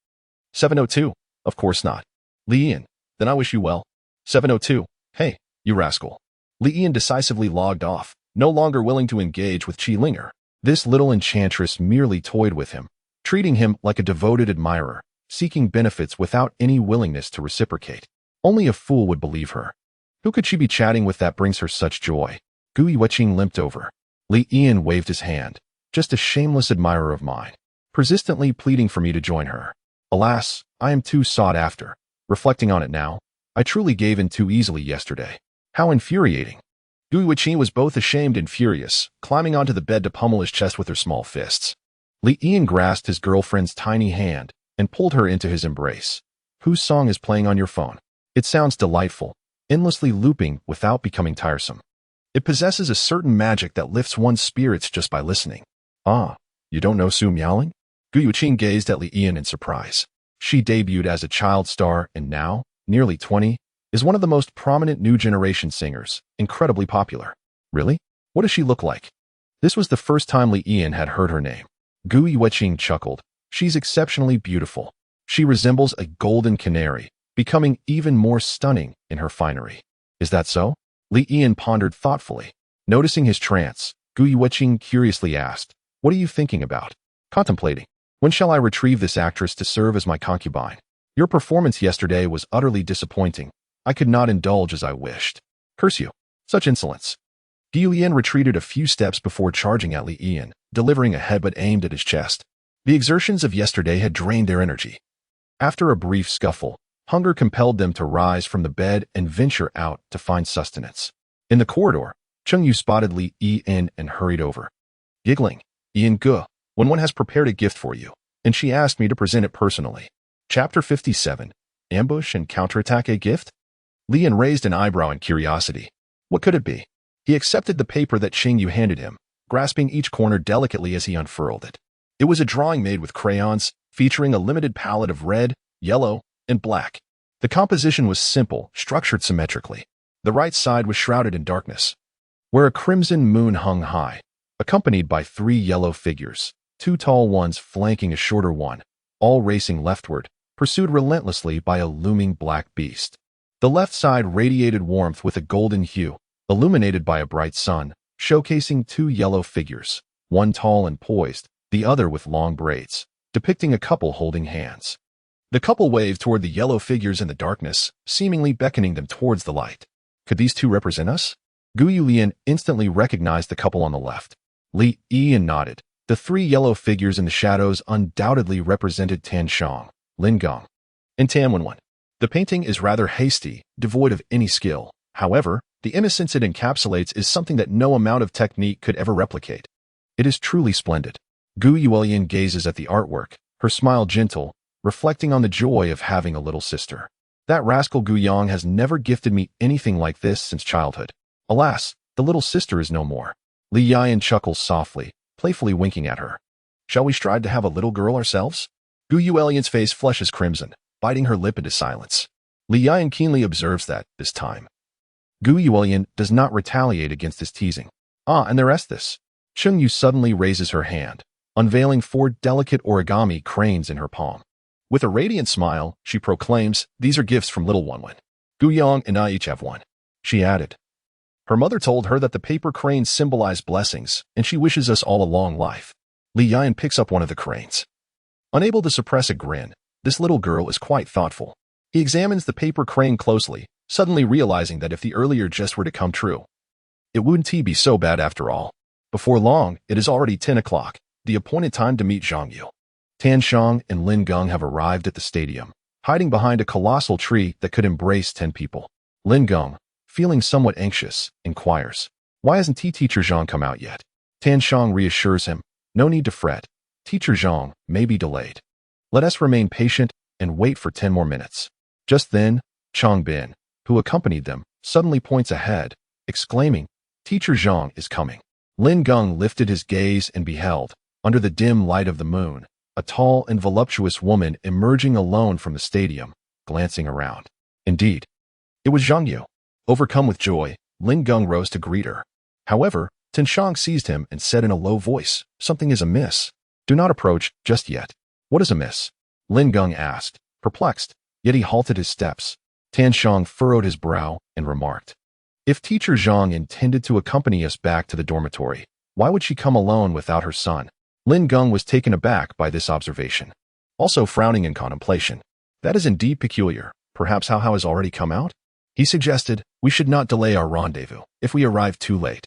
702. Of course not. Li Yan, then I wish you well. 702. Hey, you rascal. Li Yan decisively logged off, no longer willing to engage with Qi Ling. This little enchantress merely toyed with him, treating him like a devoted admirer, seeking benefits without any willingness to reciprocate. Only a fool would believe her. Who could she be chatting with that brings her such joy? Gu Yuqing limped over. Li Yan waved his hand. Just a shameless admirer of mine, persistently pleading for me to join her. Alas, I am too sought after. Reflecting on it now, I truly gave in too easily yesterday. How infuriating. Gu Yuqing was both ashamed and furious, climbing onto the bed to pummel his chest with her small fists. Li Yan grasped his girlfriend's tiny hand and pulled her into his embrace. Whose song is playing on your phone? It sounds delightful, endlessly looping without becoming tiresome. It possesses a certain magic that lifts one's spirits just by listening. You don't know Su Miaoling? Gu Yuqing gazed at Li Yan in surprise. She debuted as a child star and now, nearly 20, is one of the most prominent new generation singers, incredibly popular. Really? What does she look like? This was the first time Li Yan had heard her name. Gu Yuqing chuckled. She's exceptionally beautiful. She resembles a golden canary, becoming even more stunning in her finery. Is that so? Li Yan pondered thoughtfully. Noticing his trance, Gu Yuqing curiously asked, what are you thinking about? Contemplating. When shall I retrieve this actress to serve as my concubine? Your performance yesterday was utterly disappointing. I could not indulge as I wished. Curse you. Such insolence. Gu Yan retreated a few steps before charging at Li Yan, delivering a headbutt aimed at his chest. The exertions of yesterday had drained their energy. After a brief scuffle, hunger compelled them to rise from the bed and venture out to find sustenance. In the corridor, Cheng Yu spotted Li Yan and hurried over. Giggling, Yan Ge, when one has prepared a gift for you, and she asked me to present it personally. Chapter 57. Ambush and counterattack a gift? Li Yan raised an eyebrow in curiosity. What could it be? He accepted the paper that Cheng Yu handed him, grasping each corner delicately as he unfurled it. It was a drawing made with crayons, featuring a limited palette of red, yellow, and black. The composition was simple, structured symmetrically. The right side was shrouded in darkness, where a crimson moon hung high, accompanied by 3 yellow figures, 2 tall ones flanking a shorter one, all racing leftward, pursued relentlessly by a looming black beast. The left side radiated warmth with a golden hue, illuminated by a bright sun, showcasing 2 yellow figures, one tall and poised, the other with long braids, depicting a couple holding hands. The couple waved toward the yellow figures in the darkness, seemingly beckoning them towards the light. Could these 2 represent us? Gu Yulian instantly recognized the couple on the left. Li Yian nodded. The three yellow figures in the shadows undoubtedly represented Tan Shang, Lin Gong, and Tan Wenwen. The painting is rather hasty, devoid of any skill. However, the innocence it encapsulates is something that no amount of technique could ever replicate. It is truly splendid. Gu Yulian gazes at the artwork, her smile gentle, reflecting on the joy of having a little sister. That rascal Gu Yang has never gifted me anything like this since childhood. Alas, the little sister is no more. Li Yian chuckles softly, playfully winking at her. Shall we strive to have a little girl ourselves? Gu Yulian's face flushes crimson, biting her lip into silence. Li Yian keenly observes that, this time, Gu Yulian does not retaliate against his teasing. Ah, and there is this. Cheng Yu suddenly raises her hand, unveiling 4 delicate origami cranes in her palm. With a radiant smile, she proclaims, "These are gifts from little Wenwen. Gu Yang and I each have one." She added. Her mother told her that the paper cranes symbolize blessings, and she wishes us all a long life. Li Yian picks up one of the cranes. Unable to suppress a grin, this little girl is quite thoughtful. He examines the paper crane closely, suddenly realizing that if the earlier jest were to come true, it wouldn't be so bad after all. Before long, it is already 10 o'clock, the appointed time to meet Zhang Yu. Tan Shang and Lin Gong have arrived at the stadium, hiding behind a colossal tree that could embrace 10 people. Lin Gong, feeling somewhat anxious, inquires, "Why hasn't Teacher Zhang come out yet?" Tan Shang reassures him, "No need to fret. Teacher Zhang may be delayed. Let us remain patient and wait for 10 more minutes." Just then, Chang Bin, who accompanied them, suddenly points ahead, exclaiming, "Teacher Zhang is coming." Lin Gong lifted his gaze and beheld, under the dim light of the moon, a tall and voluptuous woman emerging alone from the stadium, glancing around. Indeed, it was Zhang Yu. Overcome with joy, Lin Gong rose to greet her. However, Tan Shang seized him and said in a low voice, "Something is amiss. Do not approach just yet." "What is amiss?" Lin Gong asked, perplexed, yet he halted his steps. Tan Shang furrowed his brow and remarked, "If Teacher Zhang intended to accompany us back to the dormitory, why would she come alone without her son?" Lin Gong was taken aback by this observation, also frowning in contemplation. "That is indeed peculiar. Perhaps Hao Hao has already come out?" He suggested, "We should not delay our rendezvous if we arrive too late.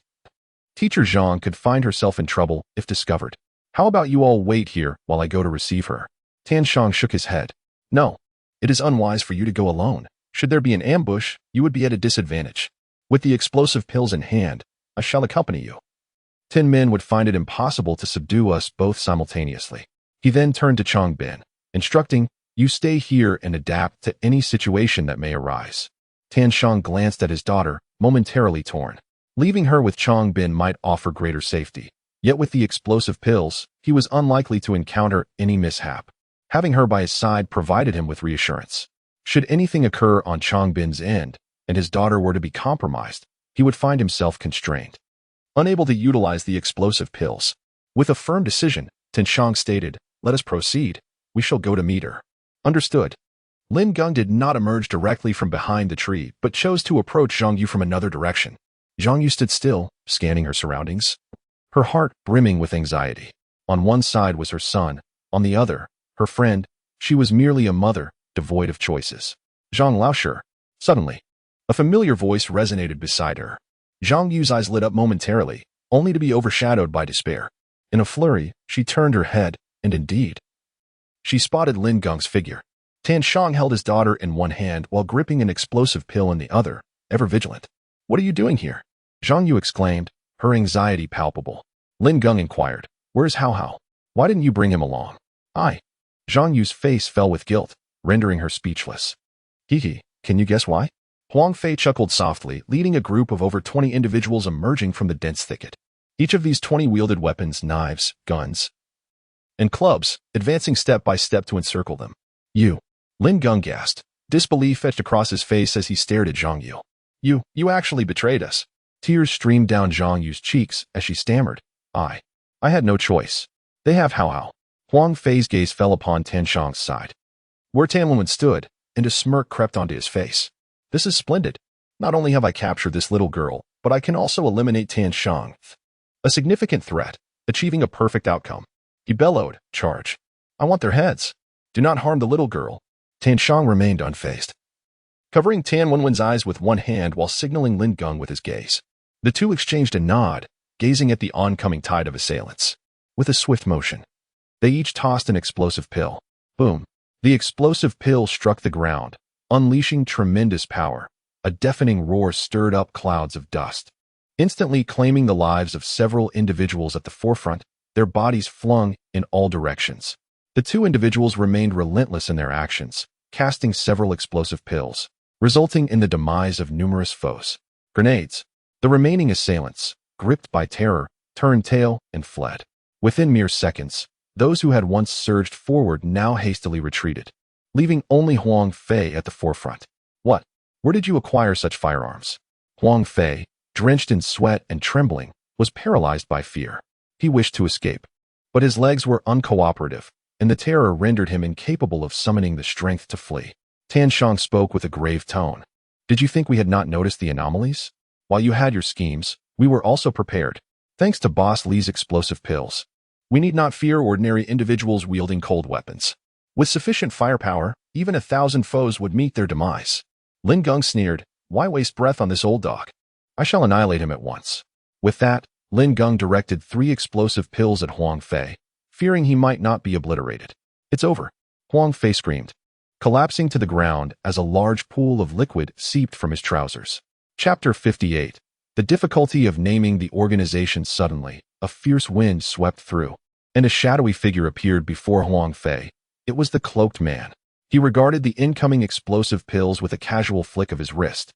Teacher Zhang could find herself in trouble if discovered. How about you all wait here while I go to receive her?" Tan Shang shook his head. "No, it is unwise for you to go alone. Should there be an ambush, you would be at a disadvantage. With the explosive pills in hand, I shall accompany you. 10 men would find it impossible to subdue us both simultaneously." He then turned to Chang Bin, instructing, "You stay here and adapt to any situation that may arise." Tan Shang glanced at his daughter, momentarily torn. Leaving her with Chang Bin might offer greater safety. Yet with the explosive pills, he was unlikely to encounter any mishap. Having her by his side provided him with reassurance. Should anything occur on Chang Bin's end, and his daughter were to be compromised, he would find himself constrained, unable to utilize the explosive pills. With a firm decision, Tan Shang stated, "Let us proceed. We shall go to meet her." "Understood." Lin Gong did not emerge directly from behind the tree, but chose to approach Zhang Yu from another direction. Zhang Yu stood still, scanning her surroundings, her heart brimming with anxiety. On one side was her son, on the other, her friend. She was merely a mother, devoid of choices. "Zhang Laoshi." Suddenly, a familiar voice resonated beside her. Zhang Yu's eyes lit up momentarily, only to be overshadowed by despair. In a flurry, she turned her head, and indeed, she spotted Lin Gong's figure. Tan Shang held his daughter in one hand while gripping an explosive pill in the other, ever vigilant. "What are you doing here?" Zhang Yu exclaimed, her anxiety palpable. Lin Gong inquired, "Where's Hao Hao? Why didn't you bring him along?" "I." Zhang Yu's face fell with guilt, rendering her speechless. "Hee, can you guess why?" Huang Fei chuckled softly, leading a group of over 20 individuals emerging from the dense thicket. Each of these 20 wielded weapons, knives, guns, and clubs, advancing step by step to encircle them. "You." Lin Gong gasped. Disbelief etched across his face as he stared at Zhang Yu. You actually betrayed us." Tears streamed down Zhang Yu's cheeks as she stammered, I had no choice. They have Hao Hao." Huang Fei's gaze fell upon Tan Shang's side, where Tan Wenwen stood, and a smirk crept onto his face. "This is splendid. Not only have I captured this little girl, but I can also eliminate Tan Shang. A significant threat, achieving a perfect outcome." He bellowed, "Charge. I want their heads. Do not harm the little girl." Tan Shang remained unfazed, covering Tan Wenwen's eyes with one hand while signaling Lin Gong with his gaze. The two exchanged a nod, gazing at the oncoming tide of assailants. With a swift motion, they each tossed an explosive pill. Boom! The explosive pill struck the ground, unleashing tremendous power. A deafening roar stirred up clouds of dust, instantly claiming the lives of several individuals at the forefront, their bodies flung in all directions. The two individuals remained relentless in their actions, casting several explosive pills, resulting in the demise of numerous foes. Grenades. The remaining assailants, gripped by terror, turned tail and fled. Within mere seconds, those who had once surged forward now hastily retreated, leaving only Huang Fei at the forefront. What? Where did you acquire such firearms? Huang Fei, drenched in sweat and trembling, was paralyzed by fear. He wished to escape, but his legs were uncooperative, and the terror rendered him incapable of summoning the strength to flee. Tan Shang spoke with a grave tone. Did you think we had not noticed the anomalies? While you had your schemes, we were also prepared, thanks to Boss Li's explosive pills. We need not fear ordinary individuals wielding cold weapons. With sufficient firepower, even 1,000 foes would meet their demise. Lin Gong sneered, why waste breath on this old dog? I shall annihilate him at once. With that, Lin Gong directed 3 explosive pills at Huang Fei, fearing he might not be obliterated. It's over, Huang Fei screamed, collapsing to the ground as a large pool of liquid seeped from his trousers. Chapter 58. The difficulty of naming the organization. Suddenly, a fierce wind swept through, and a shadowy figure appeared before Huang Fei. It was the cloaked man. He regarded the incoming explosive pills with a casual flick of his wrist,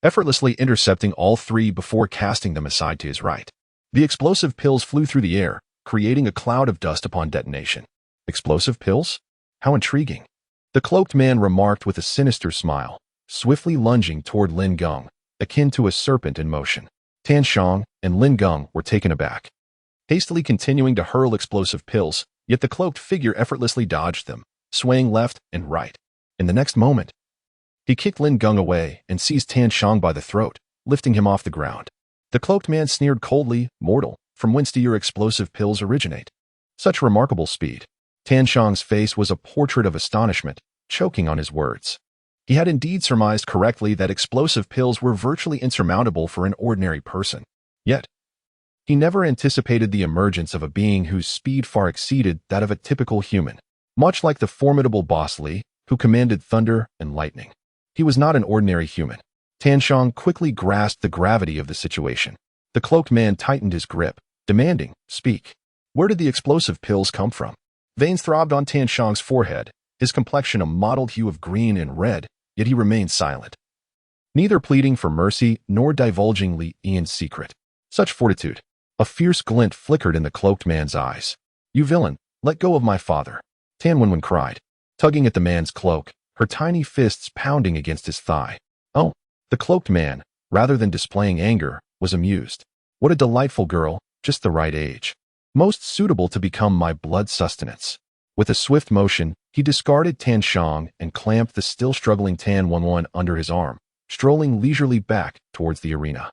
effortlessly intercepting all 3 before casting them aside to his right. The explosive pills flew through the air, creating a cloud of dust upon detonation. Explosive pills? How intriguing. The cloaked man remarked with a sinister smile, swiftly lunging toward Lin Gong, akin to a serpent in motion. Tan Shang and Lin Gong were taken aback, hastily continuing to hurl explosive pills, yet the cloaked figure effortlessly dodged them, swaying left and right. In the next moment, he kicked Lin Gong away and seized Tan Shang by the throat, lifting him off the ground. The cloaked man sneered coldly, mortal, from whence do your explosive pills originate? Such remarkable speed. Tan Shang's face was a portrait of astonishment, choking on his words. He had indeed surmised correctly that explosive pills were virtually insurmountable for an ordinary person. Yet, he never anticipated the emergence of a being whose speed far exceeded that of a typical human. Much like the formidable Boss Li, who commanded thunder and lightning, he was not an ordinary human. Tan Shang quickly grasped the gravity of the situation. The cloaked man tightened his grip, demanding, speak. Where did the explosive pills come from? Veins throbbed on Tan Shang's forehead, his complexion a mottled hue of green and red, yet he remained silent, neither pleading for mercy nor divulging Li Yian's secret. Such fortitude. A fierce glint flickered in the cloaked man's eyes. You villain, let go of my father, Tan Wenwen cried, tugging at the man's cloak, her tiny fists pounding against his thigh. Oh, the cloaked man, rather than displaying anger, was amused. What a delightful girl, just the right age. Most suitable to become my blood sustenance. With a swift motion, he discarded Tan Shang and clamped the still struggling Tan Wenwen under his arm, strolling leisurely back towards the arena.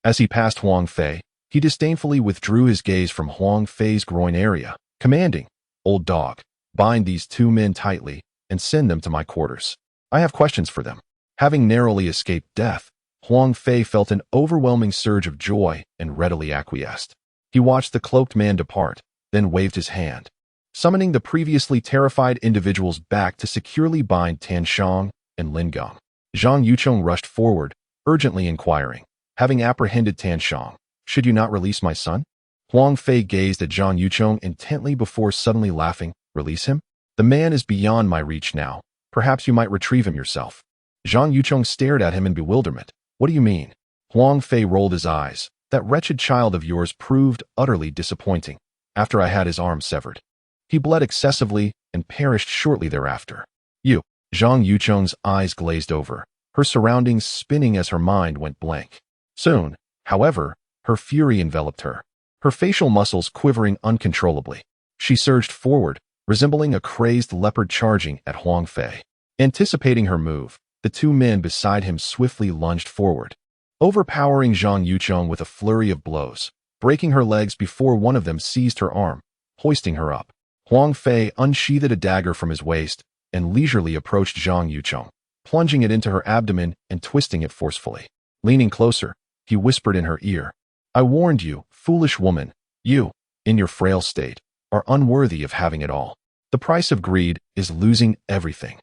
As he passed Huang Fei, he disdainfully withdrew his gaze from Huang Fei's groin area, commanding, Old dog, bind these 2 men tightly and send them to my quarters. I have questions for them. Having narrowly escaped death, Huang Fei felt an overwhelming surge of joy and readily acquiesced. He watched the cloaked man depart, then waved his hand, summoning the previously terrified individuals back to securely bind Tan Shang and Lin Gong. Zhang Yucheng rushed forward, urgently inquiring, having apprehended Tan Shang, should you not release my son? Huang Fei gazed at Zhang Yucheng intently before suddenly laughing, release him? The man is beyond my reach now. Perhaps you might retrieve him yourself. Zhang Yucheng stared at him in bewilderment. What do you mean? Huang Fei rolled his eyes. That wretched child of yours proved utterly disappointing. After I had his arm severed, he bled excessively and perished shortly thereafter. You. Zhang Yucheng's eyes glazed over, her surroundings spinning as her mind went blank. Soon, however, her fury enveloped her, her facial muscles quivering uncontrollably. She surged forward, resembling a crazed leopard charging at Huang Fei. Anticipating her move, the 2 men beside him swiftly lunged forward, overpowering Zhang Yucheng with a flurry of blows, breaking her legs before one of them seized her arm, hoisting her up. Huang Fei unsheathed a dagger from his waist and leisurely approached Zhang Yucheng, plunging it into her abdomen and twisting it forcefully. Leaning closer, He whispered in her ear. I warned you, foolish woman. You, in your frail state, are unworthy of having it all. The price of greed is losing everything.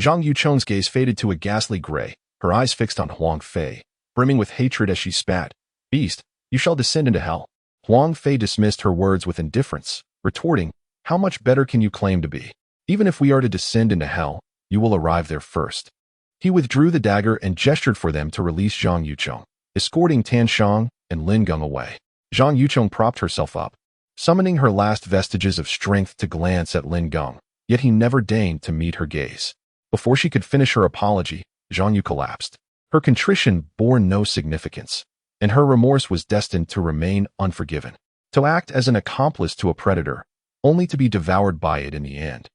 Zhang Yucheng's gaze faded to a ghastly gray, her eyes fixed on Huang Fei, brimming with hatred as she spat. Beast, you shall descend into hell. Huang Fei dismissed her words with indifference, retorting, how much better can you claim to be? Even if we are to descend into hell, you will arrive there first. He withdrew the dagger and gestured for them to release Zhang Yucheng, escorting Tan Shang and Lin Geng away. Zhang Yucheng propped herself up, summoning her last vestiges of strength to glance at Lin Geng, yet he never deigned to meet her gaze. Before she could finish her apology, Zhang Yu collapsed. Her contrition bore no significance, and her remorse was destined to remain unforgiven. To act as an accomplice to a predator, only to be devoured by it in the end,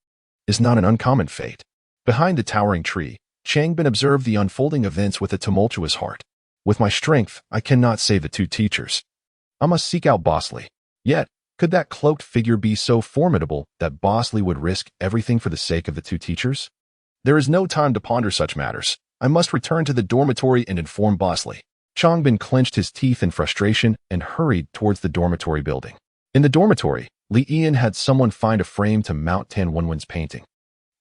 is not an uncommon fate. Behind the towering tree, Changbin observed the unfolding events with a tumultuous heart. With my strength, I cannot save the two teachers. I must seek out Bosley. Yet, could that cloaked figure be so formidable that Bosley would risk everything for the sake of the two teachers? There is no time to ponder such matters. I must return to the dormitory and inform Bosley. Changbin clenched his teeth in frustration and hurried towards the dormitory building. In the dormitory, Li Yian had someone find a frame to mount Tan Wenwen's painting,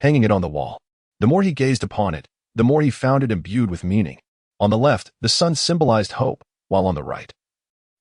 hanging it on the wall. The more he gazed upon it, the more he found it imbued with meaning. On the left, the sun symbolized hope, while on the right,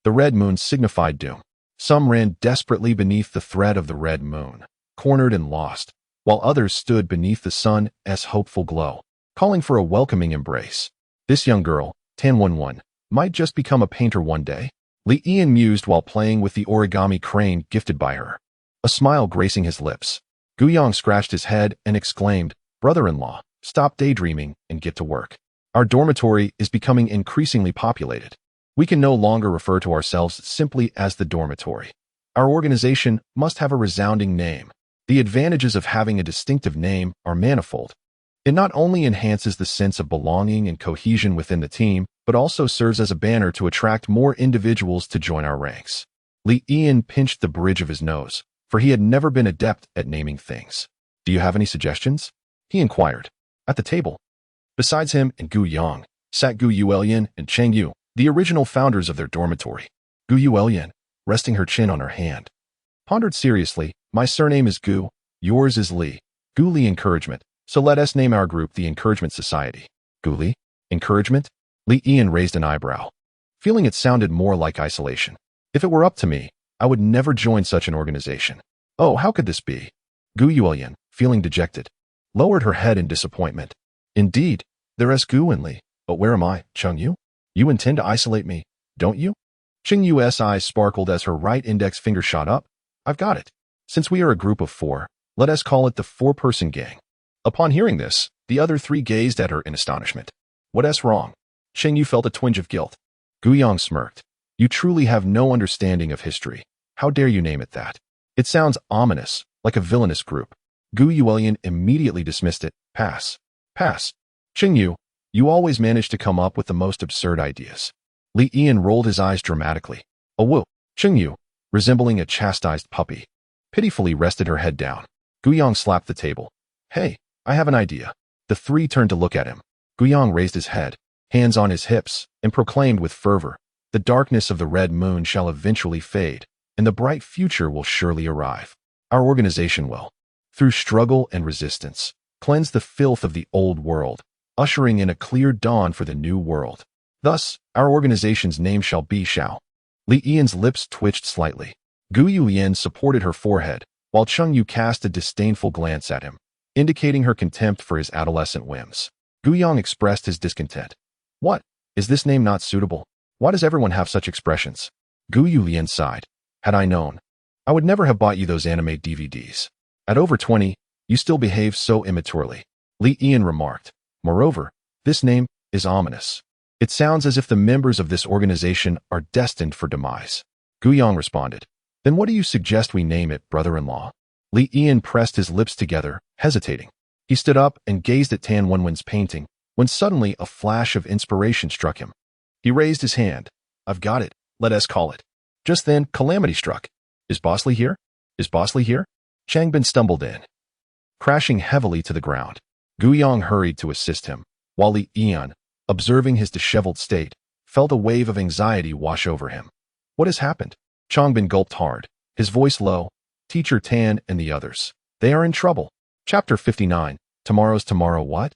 the red moon signified doom. Some ran desperately beneath the thread of the red moon, cornered and lost, while others stood beneath the sun's hopeful glow, calling for a welcoming embrace. This young girl, Tan Wenwen, might just become a painter one day. Li Yian mused while playing with the origami crane gifted by her, a smile gracing his lips. Gu Yang scratched his head and exclaimed, brother-in-law, stop daydreaming and get to work. Our dormitory is becoming increasingly populated. We can no longer refer to ourselves simply as the dormitory. Our organization must have a resounding name. The advantages of having a distinctive name are manifold. It not only enhances the sense of belonging and cohesion within the team, but also serves as a banner to attract more individuals to join our ranks. Li Yian pinched the bridge of his nose, for he had never been adept at naming things. Do you have any suggestions? He inquired. At the table, besides him and Gu Yang, sat Gu Yuelian and Cheng Yu, the original founders of their dormitory. Gu Yuelian, resting her chin on her hand, pondered seriously, my surname is Gu, yours is Li. Gu Li Encouragement, so let us name our group the Encouragement Society. Gu Li? Encouragement? Li Yian raised an eyebrow, feeling it sounded more like isolation. If it were up to me, I would never join such an organization. Oh, how could this be? Gu Yuelian, feeling dejected, lowered her head in disappointment. Indeed, there is Gu and Li, but where am I, Cheng Yu? You intend to isolate me, don't you? Cheng Yu's eyes sparkled as her right index finger shot up. I've got it. Since we are a group of four, let us call it the four-person gang. Upon hearing this, the other three gazed at her in astonishment. What's wrong? Cheng Yu felt a twinge of guilt. Gu Yang smirked. You truly have no understanding of history. How dare you name it that? It sounds ominous, like a villainous group. Gu Yuelian immediately dismissed it. Pass. Pass. Cheng Yu, you always manage to come up with the most absurd ideas. Li Yian rolled his eyes dramatically. Oh whoa. Cheng Yu, resembling a chastised puppy, pitifully rested her head down. Gu Yang slapped the table. Hey, I have an idea. The three turned to look at him. Gu Yang raised his head, hands on his hips, and proclaimed with fervor, the darkness of the red moon shall eventually fade, and the bright future will surely arrive. Our organization will, through struggle and resistance, cleanse the filth of the old world, ushering in a clear dawn for the new world. Thus, our organization's name shall be Shao. Li Yian's lips twitched slightly. Gu Yulian supported her forehead, while Cheng Yu cast a disdainful glance at him, indicating her contempt for his adolescent whims. Gu Yang expressed his discontent. What? Is this name not suitable? Why does everyone have such expressions? Gu Yulian sighed. Had I known, I would never have bought you those anime DVDs. At over 20, you still behave so immaturely. Li Yian remarked. Moreover, this name is ominous. It sounds as if the members of this organization are destined for demise. Gu Yang responded. Then what do you suggest we name it, brother-in-law? Li Yian pressed his lips together, hesitating. He stood up and gazed at Tan Wenwen's painting, when suddenly a flash of inspiration struck him. He raised his hand. I've got it. Let us call it. Just then, calamity struck. Is Bosley here? Is Bosley here? Changbin stumbled in, crashing heavily to the ground. Gu Yang hurried to assist him, while Li Yian, observing his disheveled state, felt a wave of anxiety wash over him. What has happened? Changbin gulped hard, his voice low. Teacher Tan and the others. They are in trouble. Chapter 59. Tomorrow's tomorrow what?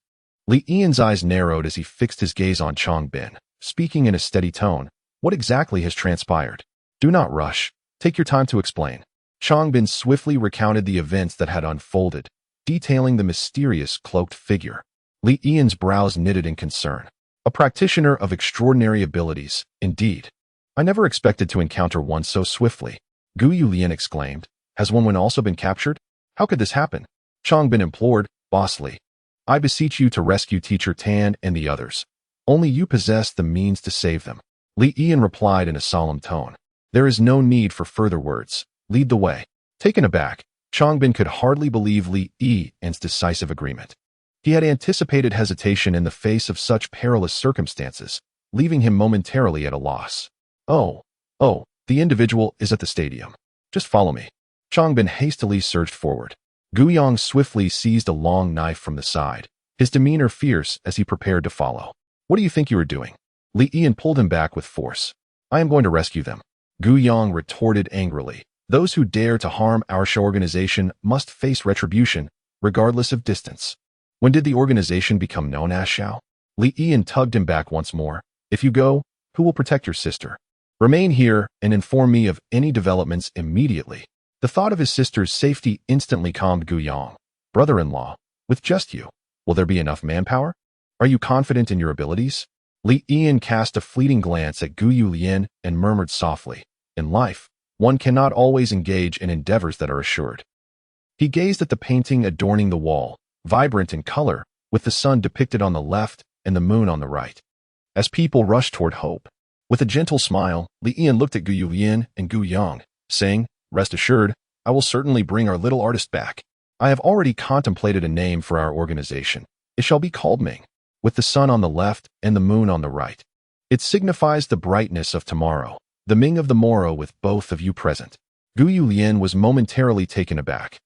Li Yian's eyes narrowed as he fixed his gaze on Changbin, speaking in a steady tone. What exactly has transpired? Do not rush. Take your time to explain. Changbin swiftly recounted the events that had unfolded, detailing the mysterious cloaked figure. Li Yian's brows knitted in concern. A practitioner of extraordinary abilities, indeed. I never expected to encounter one so swiftly. Gu Yulian exclaimed. Has one also been captured? How could this happen? Changbin implored, Boss Li. I beseech you to rescue Teacher Tan and the others. Only you possess the means to save them. Li Yian replied in a solemn tone. There is no need for further words. Lead the way. Taken aback, Changbin could hardly believe Li Yian's decisive agreement. He had anticipated hesitation in the face of such perilous circumstances, leaving him momentarily at a loss. Oh, the individual is at the stadium. Just follow me. Changbin hastily surged forward. Gu Yang swiftly seized a long knife from the side, his demeanor fierce as he prepared to follow. What do you think you are doing? Li Yian pulled him back with force. I am going to rescue them. Gu Yang retorted angrily. Those who dare to harm our show organization must face retribution, regardless of distance. When did the organization become known as Shao? Li Yian tugged him back once more. If you go, who will protect your sister? Remain here and inform me of any developments immediately. The thought of his sister's safety instantly calmed Gu Yang. Brother-in-law, with just you, will there be enough manpower? Are you confident in your abilities? Li Yian cast a fleeting glance at Gu Yulian and murmured softly, in life, one cannot always engage in endeavors that are assured. He gazed at the painting adorning the wall, vibrant in color, with the sun depicted on the left and the moon on the right. As people rushed toward hope, with a gentle smile, Li Yian looked at Gu Yulian and Gu Yang, saying, Rest assured, I will certainly bring our little artist back. I have already contemplated a name for our organization. It shall be called Ming, with the sun on the left and the moon on the right. It signifies the brightness of tomorrow, the Ming of the morrow with both of you present. Gu Yulian was momentarily taken aback.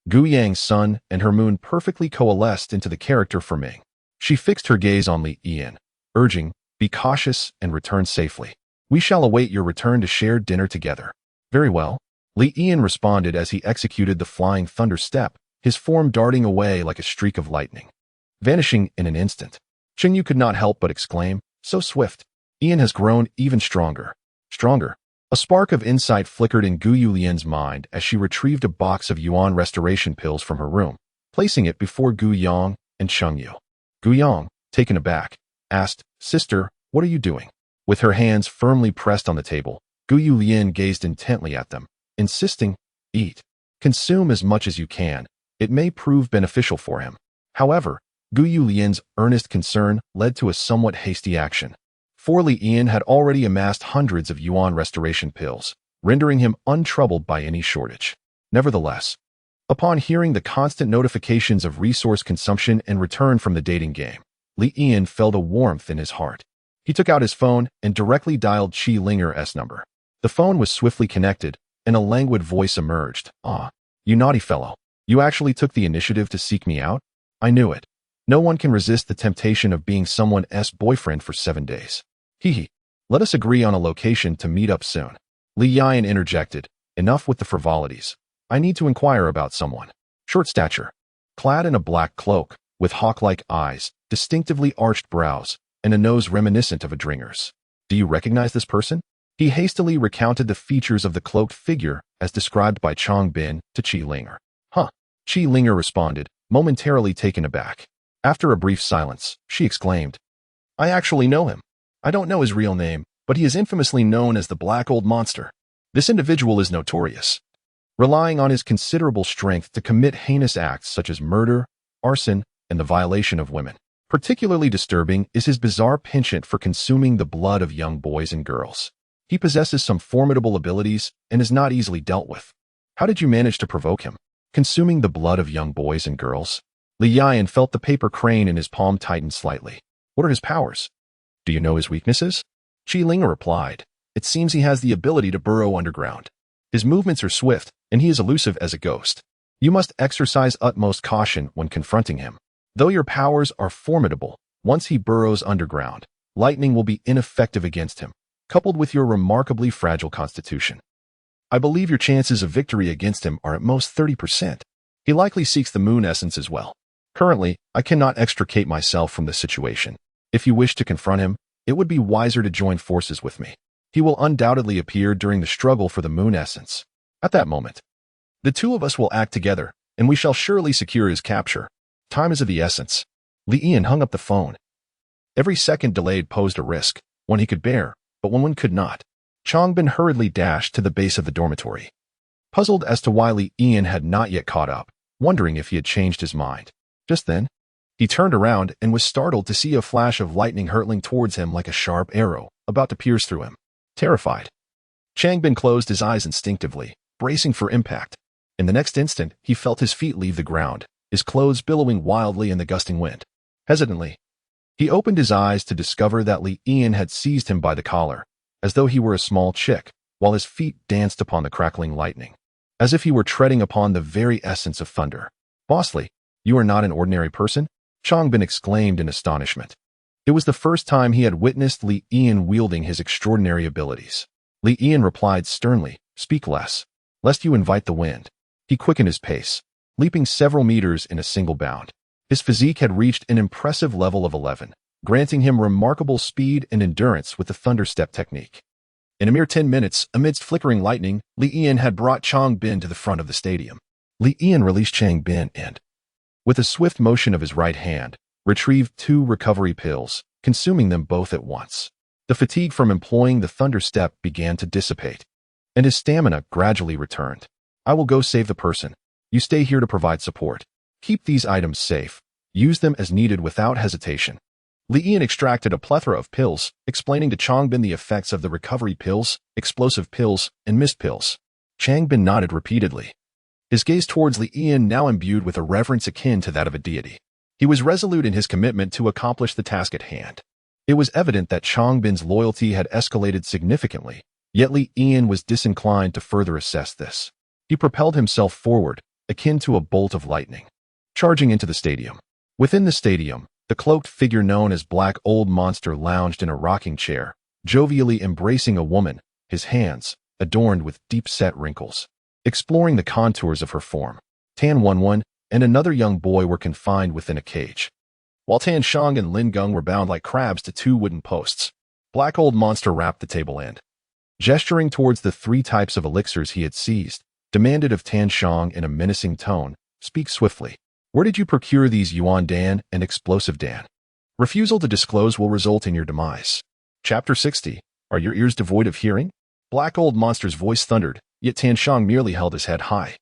Gu Yang's sun and her moon perfectly coalesced into the character for Ming. She fixed her gaze on Li Yian, urging, Be cautious and return safely. We shall await your return to share dinner together. Very well. Li Yian responded as he executed the flying thunder step, his form darting away like a streak of lightning, vanishing in an instant. Qingyu could not help but exclaim, So swift. Yian has grown even stronger. Stronger. A spark of insight flickered in Gu Yulian's mind as she retrieved a box of Yuan restoration pills from her room, placing it before Gu Yang and Chengyu. Gu Yang, taken aback, asked, Sister, what are you doing? With her hands firmly pressed on the table, Gu Yulian gazed intently at them, insisting, Eat. Consume as much as you can. It may prove beneficial for him. However, Gu Yulian's earnest concern led to a somewhat hasty action. For Li Yian had already amassed hundreds of Yuan restoration pills, rendering him untroubled by any shortage. Nevertheless, upon hearing the constant notifications of resource consumption and return from the dating game, Li Yian felt a warmth in his heart. He took out his phone and directly dialed Qi Linger's number. The phone was swiftly connected, and a languid voice emerged. Ah, you naughty fellow. You actually took the initiative to seek me out? I knew it. No one can resist the temptation of being someone's boyfriend for 7 days. Hee. Let us agree on a location to meet up soon. Li Yian interjected. Enough with the frivolities. I need to inquire about someone. Short stature. Clad in a black cloak, with hawk-like eyes, distinctively arched brows, and a nose reminiscent of a dringer's. Do you recognize this person? He hastily recounted the features of the cloaked figure as described by Changbin to Qi Linger. Huh. Qi Linger responded, momentarily taken aback. After a brief silence, she exclaimed, I actually know him. I don't know his real name, but he is infamously known as the Black Old Monster. This individual is notorious, relying on his considerable strength to commit heinous acts such as murder, arson, and the violation of women. Particularly disturbing is his bizarre penchant for consuming the blood of young boys and girls. He possesses some formidable abilities and is not easily dealt with. How did you manage to provoke him? Consuming the blood of young boys and girls? Li Yian felt the paper crane in his palm tighten slightly. What are his powers? Do you know his weaknesses? Qi Linger replied. It seems he has the ability to burrow underground. His movements are swift, and he is elusive as a ghost. You must exercise utmost caution when confronting him. Though your powers are formidable, once he burrows underground, lightning will be ineffective against him, coupled with your remarkably fragile constitution. I believe your chances of victory against him are at most 30%. He likely seeks the moon essence as well. Currently, I cannot extricate myself from the situation. If you wish to confront him, it would be wiser to join forces with me. He will undoubtedly appear during the struggle for the moon essence. At that moment, the two of us will act together, and we shall surely secure his capture. Time is of the essence. Li Ian hung up the phone. Every second delayed posed a risk, one he could bear, but one could not. Changbin hurriedly dashed to the base of the dormitory. Puzzled as to why Li Ian had not yet caught up, wondering if he had changed his mind. Just then, he turned around and was startled to see a flash of lightning hurtling towards him like a sharp arrow, about to pierce through him. Terrified, Changbin closed his eyes instinctively, bracing for impact. In the next instant, he felt his feet leave the ground, his clothes billowing wildly in the gusting wind. Hesitantly, he opened his eyes to discover that Li Ian had seized him by the collar, as though he were a small chick, while his feet danced upon the crackling lightning, as if he were treading upon the very essence of thunder. "Bosley, you are not an ordinary person?" Changbin exclaimed in astonishment. It was the first time he had witnessed Li Ian wielding his extraordinary abilities. Li Ian replied sternly, "Speak less, lest you invite the wind." He quickened his pace, leaping several meters in a single bound. His physique had reached an impressive level of 11, granting him remarkable speed and endurance with the thunder step technique. In a mere 10 minutes, amidst flickering lightning, Li Ian had brought Changbin to the front of the stadium. Li Ian released Changbin and, with a swift motion of his right hand, retrieved 2 recovery pills, consuming them both at once. The fatigue from employing the thunder step began to dissipate, and his stamina gradually returned. "I will go save the person. You stay here to provide support. Keep these items safe. Use them as needed without hesitation." Li Ian extracted a plethora of pills, explaining to Changbin the effects of the recovery pills, explosive pills, and mist pills. Changbin nodded repeatedly, his gaze towards Li Ian now imbued with a reverence akin to that of a deity. He was resolute in his commitment to accomplish the task at hand. It was evident that Changbin's loyalty had escalated significantly, yet Li Ian was disinclined to further assess this. He propelled himself forward, akin to a bolt of lightning, charging into the stadium. Within the stadium, the cloaked figure known as Black Old Monster lounged in a rocking chair, jovially embracing a woman, his hands, adorned with deep-set wrinkles, exploring the contours of her form. Tan Wenwen and another young boy were confined within a cage, while Tan Shang and Lin Geng were bound like crabs to 2 wooden posts. Black Old Monster rapped the table and, gesturing towards the 3 types of elixirs he had seized, demanded of Tan Shang in a menacing tone, "Speak swiftly. Where did you procure these Yuan Dan and Explosive Dan? Refusal to disclose will result in your demise." Chapter 60. Are your ears devoid of hearing? Black Old Monster's voice thundered, yet Tan Shang merely held his head high,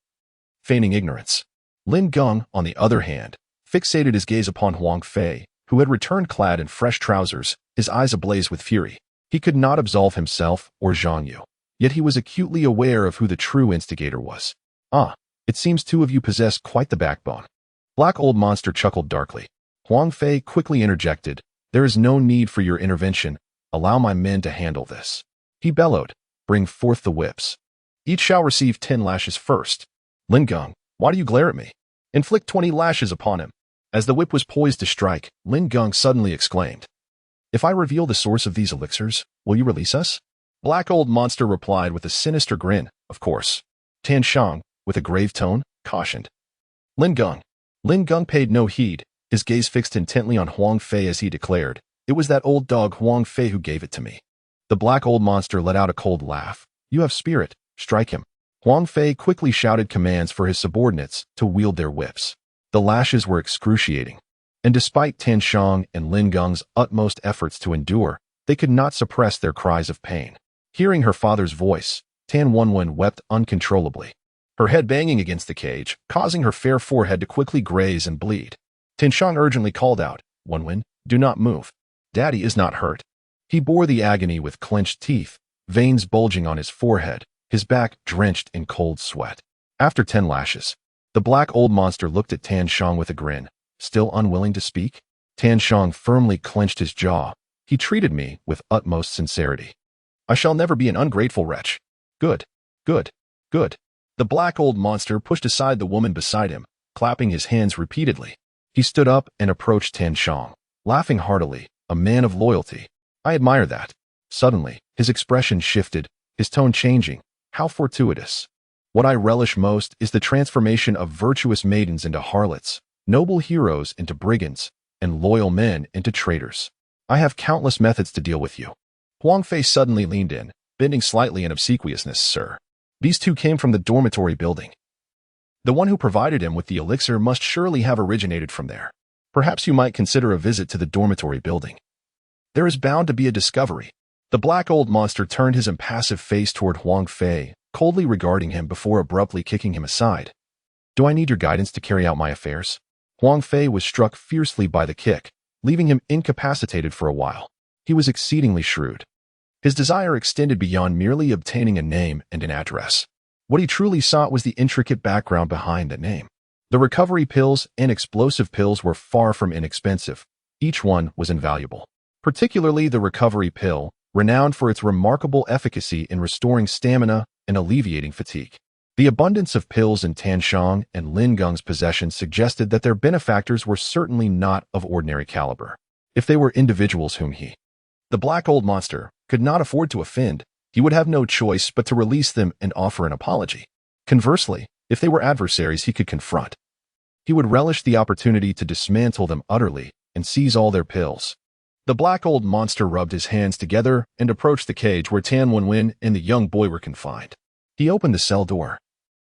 feigning ignorance. Lin Geng, on the other hand, fixated his gaze upon Huang Fei, who had returned clad in fresh trousers, his eyes ablaze with fury. He could not absolve himself or Zhang Yu, yet he was acutely aware of who the true instigator was. "Ah, it seems 2 of you possess quite the backbone." Black Old Monster chuckled darkly. Huang Fei quickly interjected, "There is no need for your intervention. Allow my men to handle this." He bellowed, "Bring forth the whips. Each shall receive 10 lashes first." "Lin Geng, why do you glare at me? Inflict 20 lashes upon him." As the whip was poised to strike, Lin Geng suddenly exclaimed, "If I reveal the source of these elixirs, will you release us?" Black Old Monster replied with a sinister grin, "Of course." Tan Shang, with a grave tone, cautioned, "Lin Geng." Lin Geng paid no heed, his gaze fixed intently on Huang Fei as he declared, "It was that old dog Huang Fei who gave it to me." The Black Old Monster let out a cold laugh. "You have spirit, strike him." Huang Fei quickly shouted commands for his subordinates to wield their whips. The lashes were excruciating, and despite Tan Shang and Lin Geng's utmost efforts to endure, they could not suppress their cries of pain. Hearing her father's voice, Tan Wenwen wept uncontrollably, her head banging against the cage, causing her fair forehead to quickly graze and bleed. Tan Shang urgently called out, "Wenwen, do not move. Daddy is not hurt." He bore the agony with clenched teeth, veins bulging on his forehead, his back drenched in cold sweat. After 10 lashes, the Black Old Monster looked at Tan Shang with a grin, still unwilling to speak. Tan Shang firmly clenched his jaw. He treated me with utmost sincerity. "I shall never be an ungrateful wretch." "Good, good, good." The Black Old Monster pushed aside the woman beside him, clapping his hands repeatedly. He stood up and approached Tan Shang, laughing heartily, "A man of loyalty. I admire that. Suddenly, his expression shifted, his tone changing. How fortuitous. What I relish most is the transformation of virtuous maidens into harlots, noble heroes into brigands, and loyal men into traitors. I have countless methods to deal with you. Huang Fei suddenly leaned in, bending slightly in obsequiousness, sir. These two came from the dormitory building. The one who provided him with the elixir must surely have originated from there. Perhaps you might consider a visit to the dormitory building. There is bound to be a discovery. The black old monster turned his impassive face toward Huang Fei, coldly regarding him before abruptly kicking him aside. Do I need your guidance to carry out my affairs? Huang Fei was struck fiercely by the kick, leaving him incapacitated for a while. He was exceedingly shrewd. His desire extended beyond merely obtaining a name and an address. What he truly sought was the intricate background behind the name. The recovery pills and explosive pills were far from inexpensive. Each one was invaluable. Particularly the recovery pill, renowned for its remarkable efficacy in restoring stamina and alleviating fatigue. The abundance of pills in Tanshang and Lin Geng's possession suggested that their benefactors were certainly not of ordinary caliber. If they were individuals whom the black old monster, could not afford to offend, he would have no choice but to release them and offer an apology. Conversely, if they were adversaries he could confront, he would relish the opportunity to dismantle them utterly and seize all their pills. The black old monster rubbed his hands together and approached the cage where Tan Wenwen and the young boy were confined. He opened the cell door,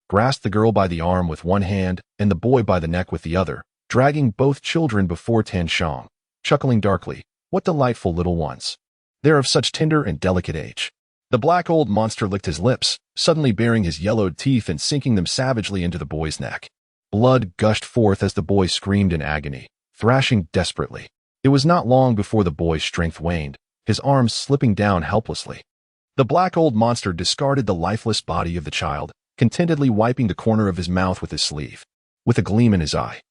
grasped the girl by the arm with one hand and the boy by the neck with the other, dragging both children before Tanshang, chuckling darkly, "What delightful little ones! They're of such tender and delicate age." The black old monster licked his lips, suddenly baring his yellowed teeth and sinking them savagely into the boy's neck. Blood gushed forth as the boy screamed in agony, thrashing desperately. It was not long before the boy's strength waned, his arms slipping down helplessly. The black old monster discarded the lifeless body of the child, contentedly wiping the corner of his mouth with his sleeve. With a gleam in his eye,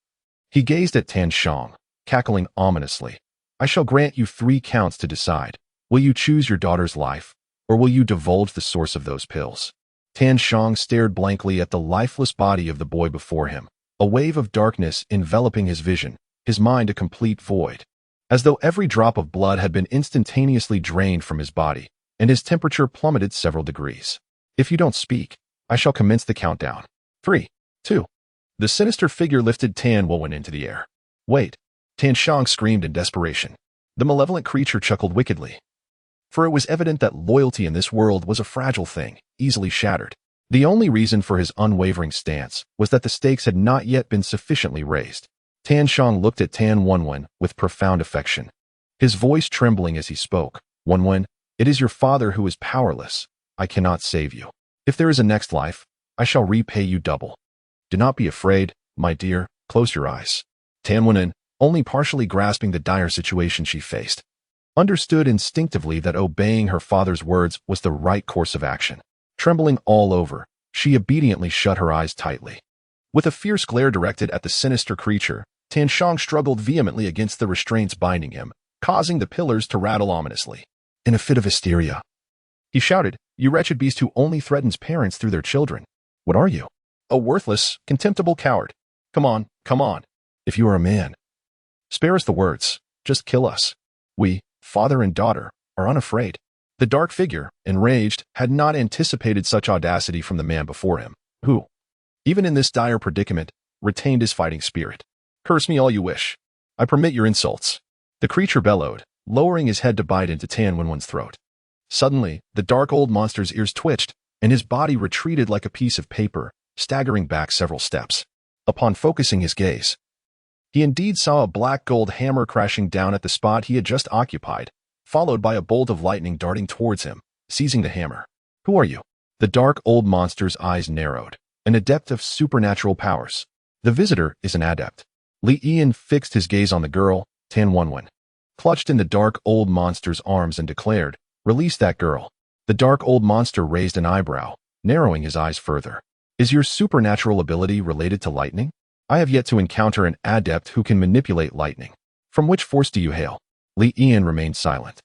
he gazed at Tanshang, cackling ominously. "I shall grant you 3 counts to decide. Will you choose your daughter's life, or will you divulge the source of those pills?" Tanshang stared blankly at the lifeless body of the boy before him, a wave of darkness enveloping his vision, his mind a complete void. As though every drop of blood had been instantaneously drained from his body, and his temperature plummeted several degrees. "If you don't speak, I shall commence the countdown. 3, 2. The sinister figure lifted Tan Wenwen into the air. "Wait!" Tanshang screamed in desperation. The malevolent creature chuckled wickedly. For it was evident that loyalty in this world was a fragile thing, easily shattered. The only reason for his unwavering stance was that the stakes had not yet been sufficiently raised. Tanshang looked at Tan Wenwen with profound affection, his voice trembling as he spoke. "Wenwen, it is your father who is powerless. I cannot save you. If there is a next life, I shall repay you double. Do not be afraid, my dear, close your eyes." Tan Wenwen, only partially grasping the dire situation she faced, understood instinctively that obeying her father's words was the right course of action. Trembling all over, she obediently shut her eyes tightly. With a fierce glare directed at the sinister creature, Tanshang struggled vehemently against the restraints binding him, causing the pillars to rattle ominously. In a fit of hysteria, he shouted, "You wretched beast who only threatens parents through their children. What are you? A worthless, contemptible coward. Come on, come on. If you are a man, spare us the words. Just kill us. We, father and daughter, are unafraid." The dark figure, enraged, had not anticipated such audacity from the man before him, who, even in this dire predicament, retained his fighting spirit. "Curse me all you wish. I permit your insults." The creature bellowed, lowering his head to bite into Tan Wenwen's throat. Suddenly, the dark old monster's ears twitched, and his body retreated like a piece of paper, staggering back several steps. Upon focusing his gaze, he indeed saw a black gold hammer crashing down at the spot he had just occupied, followed by a bolt of lightning darting towards him, seizing the hammer. "Who are you?" The dark old monster's eyes narrowed. "An adept of supernatural powers. The visitor is an adept." Li Ian fixed his gaze on the girl, Tan Wenwen, clutched in the dark old monster's arms and declared, "Release that girl." The dark old monster raised an eyebrow, narrowing his eyes further. "Is your supernatural ability related to lightning? I have yet to encounter an adept who can manipulate lightning. From which force do you hail?" Li Ian remained silent,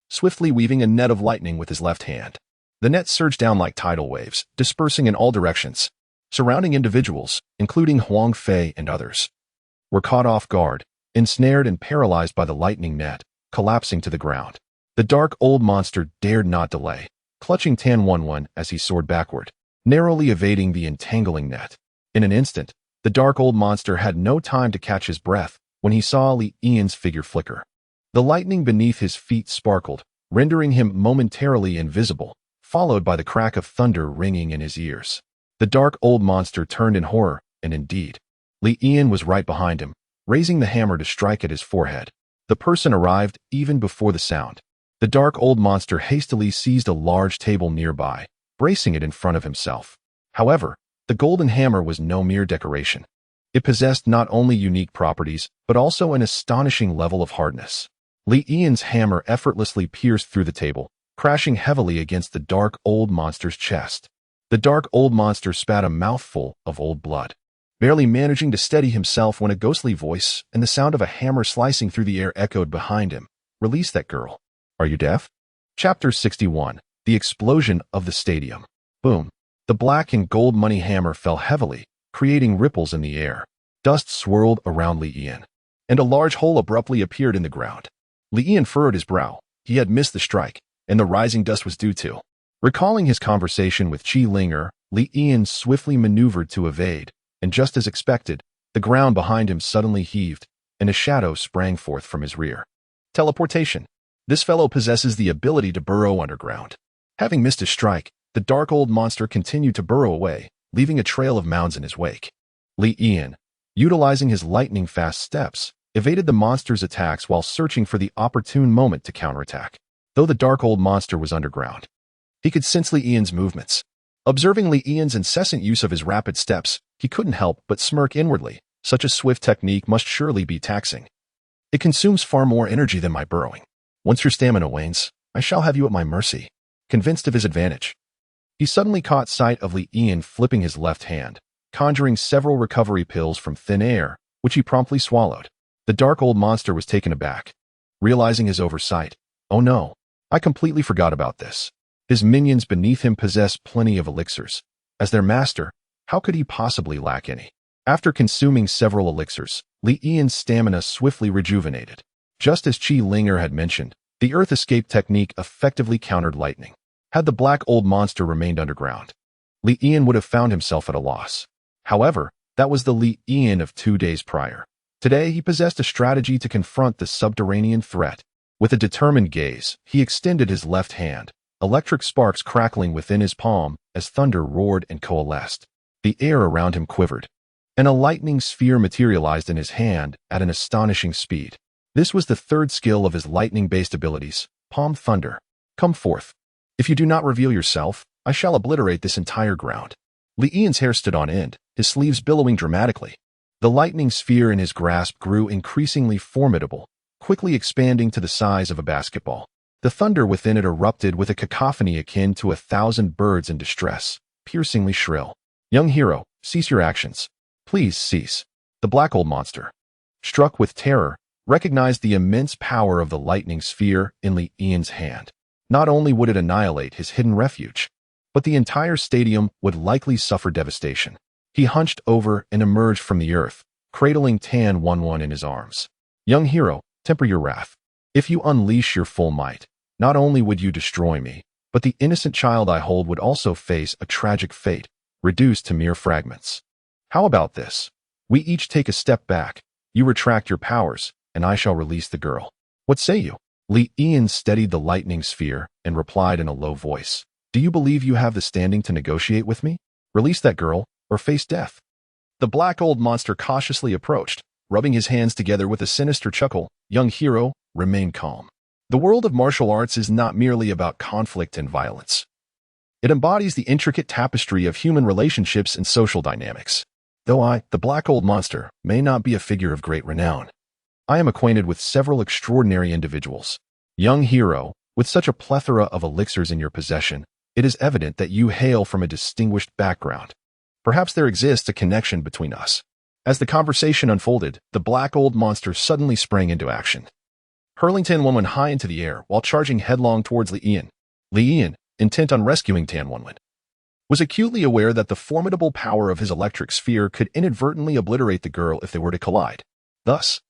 swiftly weaving a net of lightning with his left hand. The net surged down like tidal waves, dispersing in all directions. Surrounding individuals, including Huang Fei and others, were caught off guard, ensnared and paralyzed by the lightning net, collapsing to the ground. The dark old monster dared not delay, clutching Tan Wenwen as he soared backward, narrowly evading the entangling net. In an instant, the dark old monster had no time to catch his breath when he saw Li Yan's figure flicker. The lightning beneath his feet sparkled, rendering him momentarily invisible, followed by the crack of thunder ringing in his ears. The dark old monster turned in horror, and indeed, Li Yan was right behind him, raising the hammer to strike at his forehead. The person arrived even before the sound. The dark old monster hastily seized a large table nearby, bracing it in front of himself. However, the golden hammer was no mere decoration. It possessed not only unique properties, but also an astonishing level of hardness. Li Yan's hammer effortlessly pierced through the table, crashing heavily against the dark old monster's chest. The dark old monster spat a mouthful of old blood, barely managing to steady himself when a ghostly voice and the sound of a hammer slicing through the air echoed behind him. "Release that girl. Are you deaf?" Chapter 61. The Explosion of the Stadium. Boom. The black and gold money hammer fell heavily, creating ripples in the air. Dust swirled around Li Yan, and a large hole abruptly appeared in the ground. Li Yan furrowed his brow. He had missed the strike, and the rising dust was due to. Recalling his conversation with Qi Linger, Li Yan swiftly maneuvered to evade, and just as expected, the ground behind him suddenly heaved, and a shadow sprang forth from his rear. Teleportation. This fellow possesses the ability to burrow underground. Having missed his strike, the dark old monster continued to burrow away, leaving a trail of mounds in his wake. Li Yan, utilizing his lightning-fast steps, evaded the monster's attacks while searching for the opportune moment to counterattack. Though the dark old monster was underground, he could sense Li Yan's movements. Observing Li Yan's incessant use of his rapid steps, he couldn't help but smirk inwardly. Such a swift technique must surely be taxing. It consumes far more energy than my burrowing. Once your stamina wanes, I shall have you at my mercy. Convinced of his advantage, he suddenly caught sight of Li Yan flipping his left hand, conjuring several recovery pills from thin air, which he promptly swallowed. The dark old monster was taken aback, realizing his oversight. Oh no, I completely forgot about this. His minions beneath him possess plenty of elixirs. As their master, how could he possibly lack any? After consuming several elixirs, Li Yan's stamina swiftly rejuvenated. Just as Qi Linger had mentioned, the earth escape technique effectively countered lightning. Had the black old monster remained underground, Li Yan would have found himself at a loss. However, that was the Li Yan of 2 days prior. Today, he possessed a strategy to confront the subterranean threat. With a determined gaze, he extended his left hand, electric sparks crackling within his palm as thunder roared and coalesced. The air around him quivered, and a lightning sphere materialized in his hand at an astonishing speed. This was the third skill of his lightning-based abilities, Palm Thunder. Come forth. If you do not reveal yourself, I shall obliterate this entire ground. Li Yan's hair stood on end, his sleeves billowing dramatically. The lightning sphere in his grasp grew increasingly formidable, quickly expanding to the size of a basketball. The thunder within it erupted with a cacophony akin to 1,000 birds in distress, piercingly shrill. Young hero, cease your actions. Please cease. The black old monster, struck with terror, recognized the immense power of the lightning sphere in Li Yan's hand. Not only would it annihilate his hidden refuge, but the entire stadium would likely suffer devastation. He hunched over and emerged from the earth, cradling Tan Wenwen in his arms. Young hero, temper your wrath. If you unleash your full might, not only would you destroy me, but the innocent child I hold would also face a tragic fate, reduced to mere fragments. How about this? We each take a step back, you retract your powers, and I shall release the girl. What say you? Li Yan steadied the lightning sphere and replied in a low voice. Do you believe you have the standing to negotiate with me? Release that girl, or face death. The black old monster cautiously approached, rubbing his hands together with a sinister chuckle. Young hero, remain calm. The world of martial arts is not merely about conflict and violence. It embodies the intricate tapestry of human relationships and social dynamics. Though I, the black old monster, may not be a figure of great renown, I am acquainted with several extraordinary individuals. Young hero, with such a plethora of elixirs in your possession, it is evident that you hail from a distinguished background. Perhaps there exists a connection between us. As the conversation unfolded, the black old monster suddenly sprang into action, hurling Tan Wenwen high into the air while charging headlong towards Li Yan. Li Yan, intent on rescuing Tan Wenwen, was acutely aware that the formidable power of his electric sphere could inadvertently obliterate the girl if they were to collide. Thus,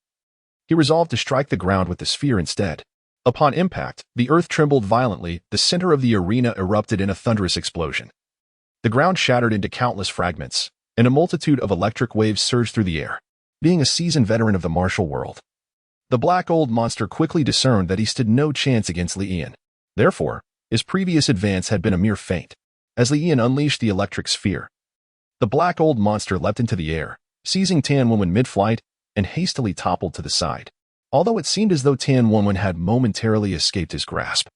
he resolved to strike the ground with the sphere instead. Upon impact, the earth trembled violently, the center of the arena erupted in a thunderous explosion. The ground shattered into countless fragments, and a multitude of electric waves surged through the air. Being a seasoned veteran of the martial world, the black old monster quickly discerned that he stood no chance against Li Yian. Therefore, his previous advance had been a mere feint. As Li Yian unleashed the electric sphere, the black old monster leapt into the air, seizing Tan Wenwen mid-flight, and hastily toppled to the side. Although it seemed as though Tan Wenwen had momentarily escaped his grasp,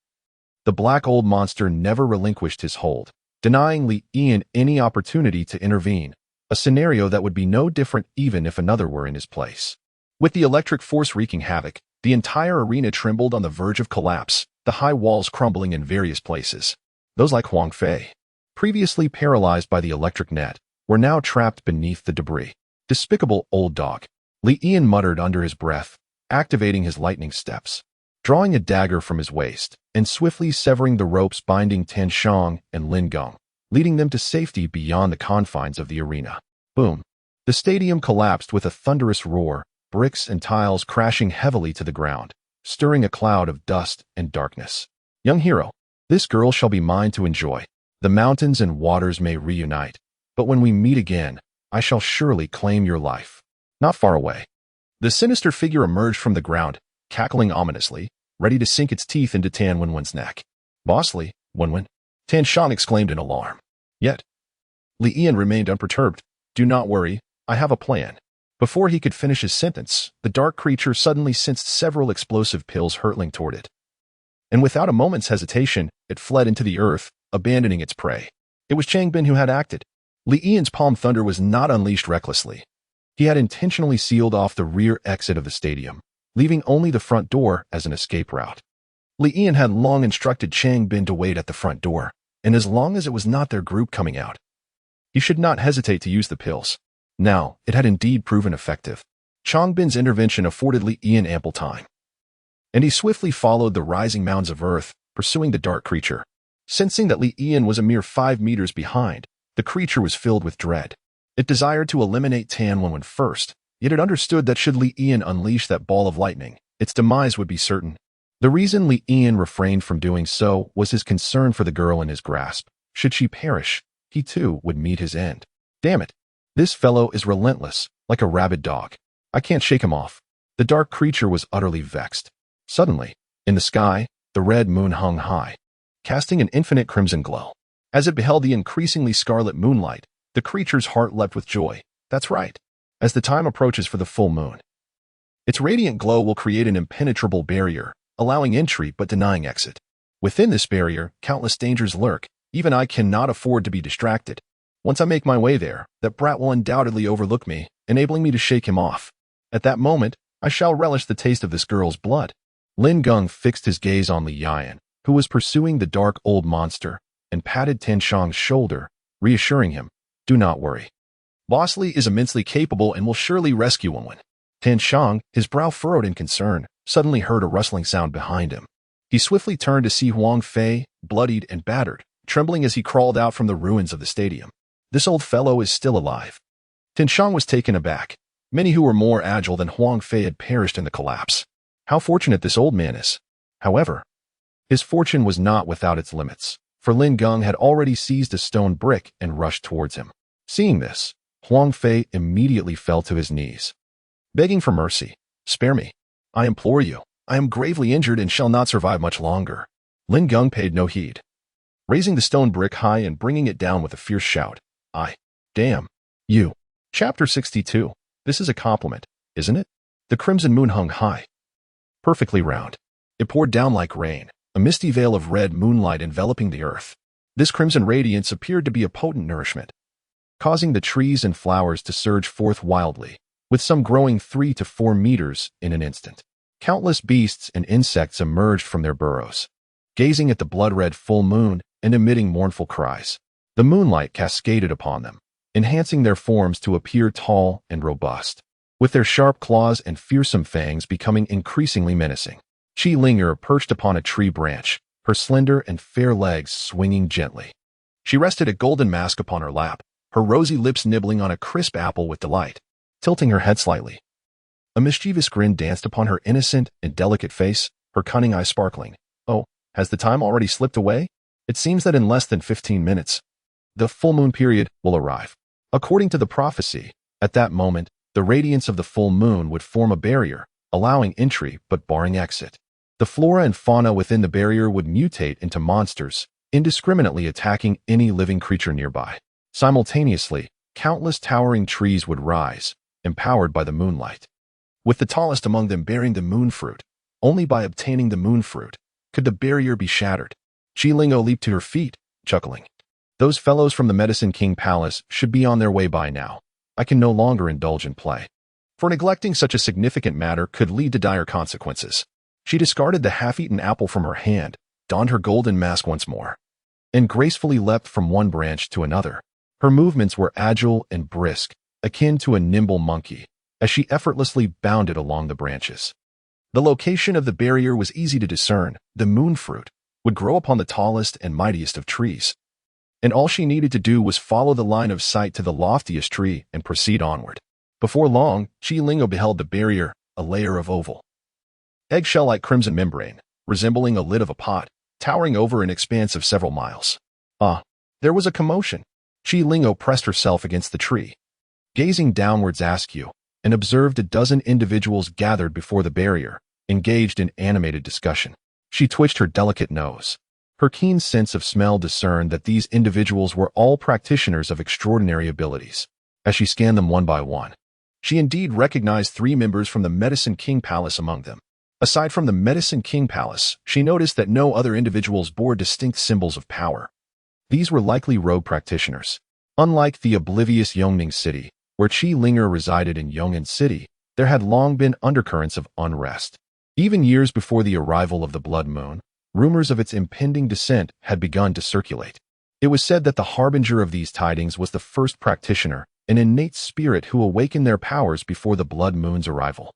the black old monster never relinquished his hold, denying Li Yian any opportunity to intervene, a scenario that would be no different even if another were in his place. With the electric force wreaking havoc, the entire arena trembled on the verge of collapse, the high walls crumbling in various places. Those like Huang Fei, previously paralyzed by the electric net, were now trapped beneath the debris. Despicable old dog, Li Yian muttered under his breath, activating his lightning steps, drawing a dagger from his waist, and swiftly severing the ropes binding Tan Shang and Lin Gong, leading them to safety beyond the confines of the arena. Boom! The stadium collapsed with a thunderous roar, bricks and tiles crashing heavily to the ground, stirring a cloud of dust and darkness. Young hero, this girl shall be mine to enjoy. The mountains and waters may reunite, but when we meet again, I shall surely claim your life. Not far away, the sinister figure emerged from the ground, cackling ominously, ready to sink its teeth into Tan Wenwen's neck. Boss Li, Wenwen, Tan Shang exclaimed in alarm. Yet, Li Yian remained unperturbed. Do not worry, I have a plan. Before he could finish his sentence, the dark creature suddenly sensed several explosive pills hurtling toward it. And without a moment's hesitation, it fled into the earth, abandoning its prey. It was Chang Bin who had acted. Li Yian's palm thunder was not unleashed recklessly. He had intentionally sealed off the rear exit of the stadium, leaving only the front door as an escape route. Li Yian had long instructed Chang Bin to wait at the front door, and as long as it was not their group coming out, he should not hesitate to use the pills. Now, it had indeed proven effective. Chang Bin's intervention afforded Li Yian ample time, and he swiftly followed the rising mounds of earth, pursuing the dark creature. Sensing that Li Yian was a mere 5 meters behind, the creature was filled with dread. It desired to eliminate Tan Wenwen first, yet it understood that should Li Yian unleash that ball of lightning, its demise would be certain. The reason Li Yian refrained from doing so was his concern for the girl in his grasp. Should she perish, he too would meet his end. Damn it! This fellow is relentless, like a rabid dog. I can't shake him off. The dark creature was utterly vexed. Suddenly, in the sky, the red moon hung high, casting an infinite crimson glow. As it beheld the increasingly scarlet moonlight, the creature's heart leapt with joy. That's right. As the time approaches for the full moon, its radiant glow will create an impenetrable barrier, allowing entry but denying exit. Within this barrier, countless dangers lurk. Even I cannot afford to be distracted. Once I make my way there, that brat will undoubtedly overlook me, enabling me to shake him off. At that moment, I shall relish the taste of this girl's blood. Lin Gong fixed his gaze on Li Yian, who was pursuing the dark old monster, and patted Tan Shang's shoulder, reassuring him, do not worry. Boss Li is immensely capable and will surely rescue Wenwen. Tan Shang, his brow furrowed in concern, suddenly heard a rustling sound behind him. He swiftly turned to see Huang Fei, bloodied and battered, trembling as he crawled out from the ruins of the stadium. This old fellow is still alive. Tan Shang was taken aback. Many who were more agile than Huang Fei had perished in the collapse. How fortunate this old man is. However, his fortune was not without its limits, for Lin Gong had already seized a stone brick and rushed towards him. Seeing this, Huang Fei immediately fell to his knees, begging for mercy. Spare me. I implore you. I am gravely injured and shall not survive much longer. Lin Gong paid no heed, raising the stone brick high and bringing it down with a fierce shout. Damn. You. Chapter 62. This is a compliment, isn't it? The crimson moon hung high, perfectly round. It poured down like rain, a misty veil of red moonlight enveloping the earth. This crimson radiance appeared to be a potent nourishment, causing the trees and flowers to surge forth wildly, with some growing 3 to 4 meters in an instant. Countless beasts and insects emerged from their burrows, gazing at the blood-red full moon and emitting mournful cries. The moonlight cascaded upon them, enhancing their forms to appear tall and robust, with their sharp claws and fearsome fangs becoming increasingly menacing. Qi Linger perched upon a tree branch, her slender and fair legs swinging gently. She rested a golden mask upon her lap, her rosy lips nibbling on a crisp apple with delight, tilting her head slightly. A mischievous grin danced upon her innocent and delicate face. her cunning eyes sparkling. Oh, has the time already slipped away? It seems that in less than 15 minutes, the full moon period will arrive. According to the prophecy, at that moment, the radiance of the full moon would form a barrier, allowing entry but barring exit. The flora and fauna within the barrier would mutate into monsters, indiscriminately attacking any living creature nearby. Simultaneously, countless towering trees would rise, empowered by the moonlight, with the tallest among them bearing the moon fruit. Only by obtaining the moon fruit could the barrier be shattered. Qilingo leaped to her feet, chuckling. Those fellows from the Medicine King Palace should be on their way by now. I can no longer indulge in play, for neglecting such a significant matter could lead to dire consequences. She discarded the half-eaten apple from her hand, donned her golden mask once more, and gracefully leapt from one branch to another. Her movements were agile and brisk, akin to a nimble monkey, as she effortlessly bounded along the branches. The location of the barrier was easy to discern. The moon fruit would grow upon the tallest and mightiest of trees, and all she needed to do was follow the line of sight to the loftiest tree and proceed onward. Before long, Qilingo beheld the barrier, a layer of oval, eggshell-like crimson membrane, resembling a lid of a pot, towering over an expanse of several miles. There was a commotion. Qilingo pressed herself against the tree, gazing downwards askew, and observed a dozen individuals gathered before the barrier, engaged in animated discussion. She twitched her delicate nose. Her keen sense of smell discerned that these individuals were all practitioners of extraordinary abilities. As she scanned them one by one, she indeed recognized 3 members from the Medicine King Palace among them. Aside from the Medicine King Palace, she noticed that no other individuals bore distinct symbols of power. These were likely rogue practitioners. Unlike the oblivious Yongning City, where Qilingo resided in Yong'an City, there had long been undercurrents of unrest. Even years before the arrival of the Blood Moon, rumors of its impending descent had begun to circulate. It was said that the harbinger of these tidings was the first practitioner, an innate spirit who awakened their powers before the Blood Moon's arrival.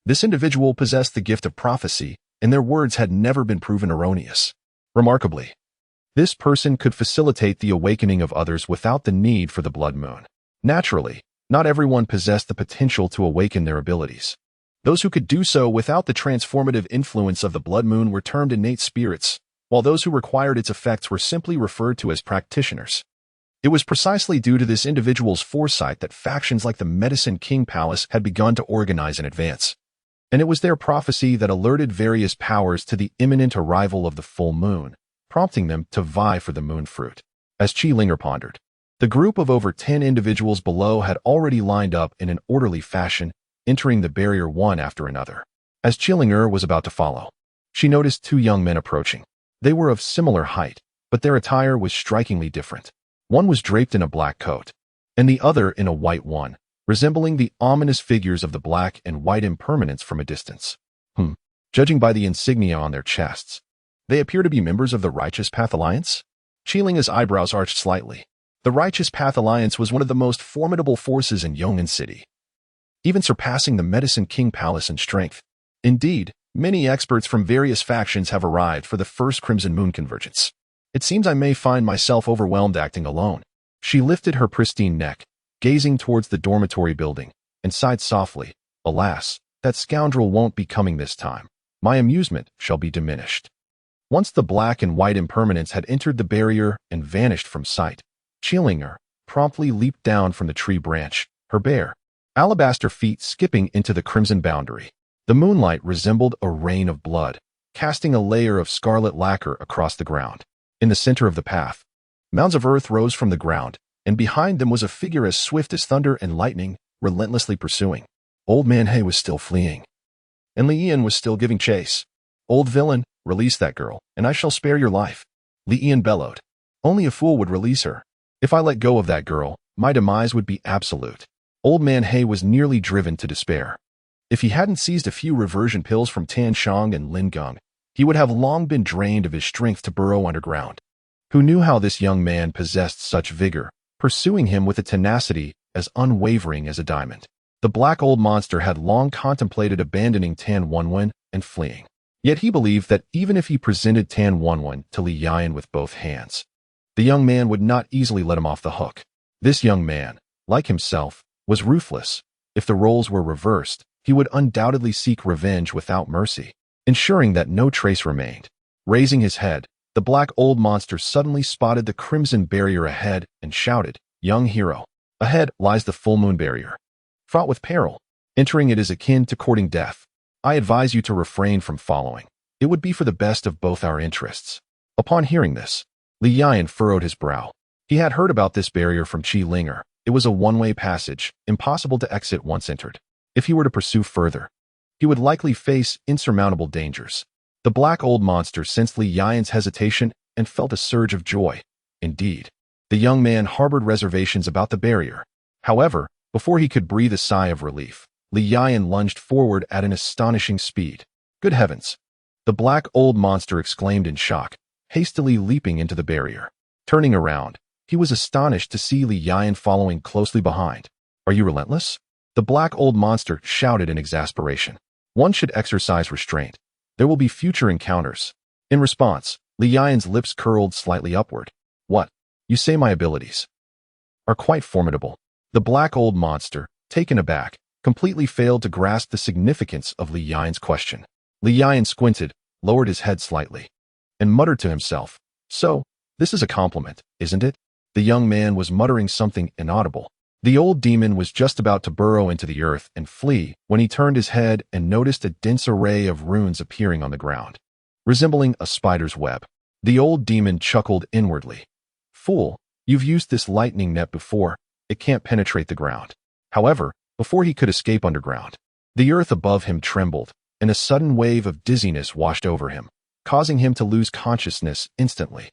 This individual possessed the gift of prophecy, and their words had never been proven erroneous. Remarkably, this person could facilitate the awakening of others without the need for the Blood Moon. Naturally, not everyone possessed the potential to awaken their abilities. Those who could do so without the transformative influence of the Blood Moon were termed innate spirits, while those who required its effects were simply referred to as practitioners. It was precisely due to this individual's foresight that factions like the Medicine King Palace had begun to organize in advance. And it was their prophecy that alerted various powers to the imminent arrival of the full moon, prompting them to vie for the moon fruit. As Qilingo pondered, the group of over 10 individuals below had already lined up in an orderly fashion, entering the barrier one after another. As Qilingo was about to follow, she noticed 2 young men approaching. They were of similar height, but their attire was strikingly different. One was draped in a black coat, and the other in a white one, resembling the ominous figures of the black and white impermanents from a distance. Judging by the insignia on their chests, they appear to be members of the Righteous Path Alliance? Qilingo's eyebrows arched slightly. The Righteous Path Alliance was one of the most formidable forces in Yong'an City, even surpassing the Medicine King Palace in strength. Indeed, many experts from various factions have arrived for the first Crimson Moon convergence. It seems I may find myself overwhelmed acting alone. She lifted her pristine neck, gazing towards the dormitory building, and sighed softly. Alas, that scoundrel won't be coming this time. My amusement shall be diminished. Once the black and white impermanents had entered the barrier and vanished from sight, Qilingo promptly leaped down from the tree branch, her bare, alabaster feet skipping into the crimson boundary. The moonlight resembled a rain of blood, casting a layer of scarlet lacquer across the ground. In the center of the path, mounds of earth rose from the ground, and behind them was a figure as swift as thunder and lightning, relentlessly pursuing. Old Man He was still fleeing, and Li Yan was still giving chase. Old villain, release that girl, and I shall spare your life. Li Yan bellowed. Only a fool would release her. If I let go of that girl, my demise would be absolute. Old Man He was nearly driven to despair. If he hadn't seized a few reversion pills from Tan Shang and Lin Gong, he would have long been drained of his strength to burrow underground. Who knew how this young man possessed such vigor, pursuing him with a tenacity as unwavering as a diamond? The black old monster had long contemplated abandoning Tan Wenwen and fleeing. Yet he believed that even if he presented Tan Wenwen to Li Yan with both hands, the young man would not easily let him off the hook. This young man, like himself, was ruthless. If the roles were reversed, he would undoubtedly seek revenge without mercy. ensuring that no trace remained. Raising his head, the black old monster suddenly spotted the crimson barrier ahead and shouted, "Young hero, ahead lies the full moon barrier. Fraught with peril, entering it is akin to courting death. I advise you to refrain from following. It would be for the best of both our interests." Upon hearing this, Li Yan furrowed his brow. He had heard about this barrier from Qi Linger. It was a one-way passage, impossible to exit once entered. If he were to pursue further, he would likely face insurmountable dangers. The black old monster sensed Li Yan's hesitation and felt a surge of joy. Indeed, the young man harbored reservations about the barrier. However, before he could breathe a sigh of relief, Li Yan lunged forward at an astonishing speed. Good heavens! The black old monster exclaimed in shock, hastily leaping into the barrier. Turning around, he was astonished to see Li Yan following closely behind. "Are you relentless?" The black old monster shouted in exasperation. "One should exercise restraint. There will be future encounters." In response, Li Yan's lips curled slightly upward. "What? You say my abilities are quite formidable." The black old monster, taken aback, completely failed to grasp the significance of Li Yan's question. Li Yan squinted, lowered his head slightly, and muttered to himself, "So, this is a compliment, isn't it?" The young man was muttering something inaudible. The old demon was just about to burrow into the earth and flee when he turned his head and noticed a dense array of runes appearing on the ground, resembling a spider's web. The old demon chuckled inwardly. "Fool, you've used this lightning net before. It can't penetrate the ground." However, before he could escape underground, the earth above him trembled, and a sudden wave of dizziness washed over him, causing him to lose consciousness instantly.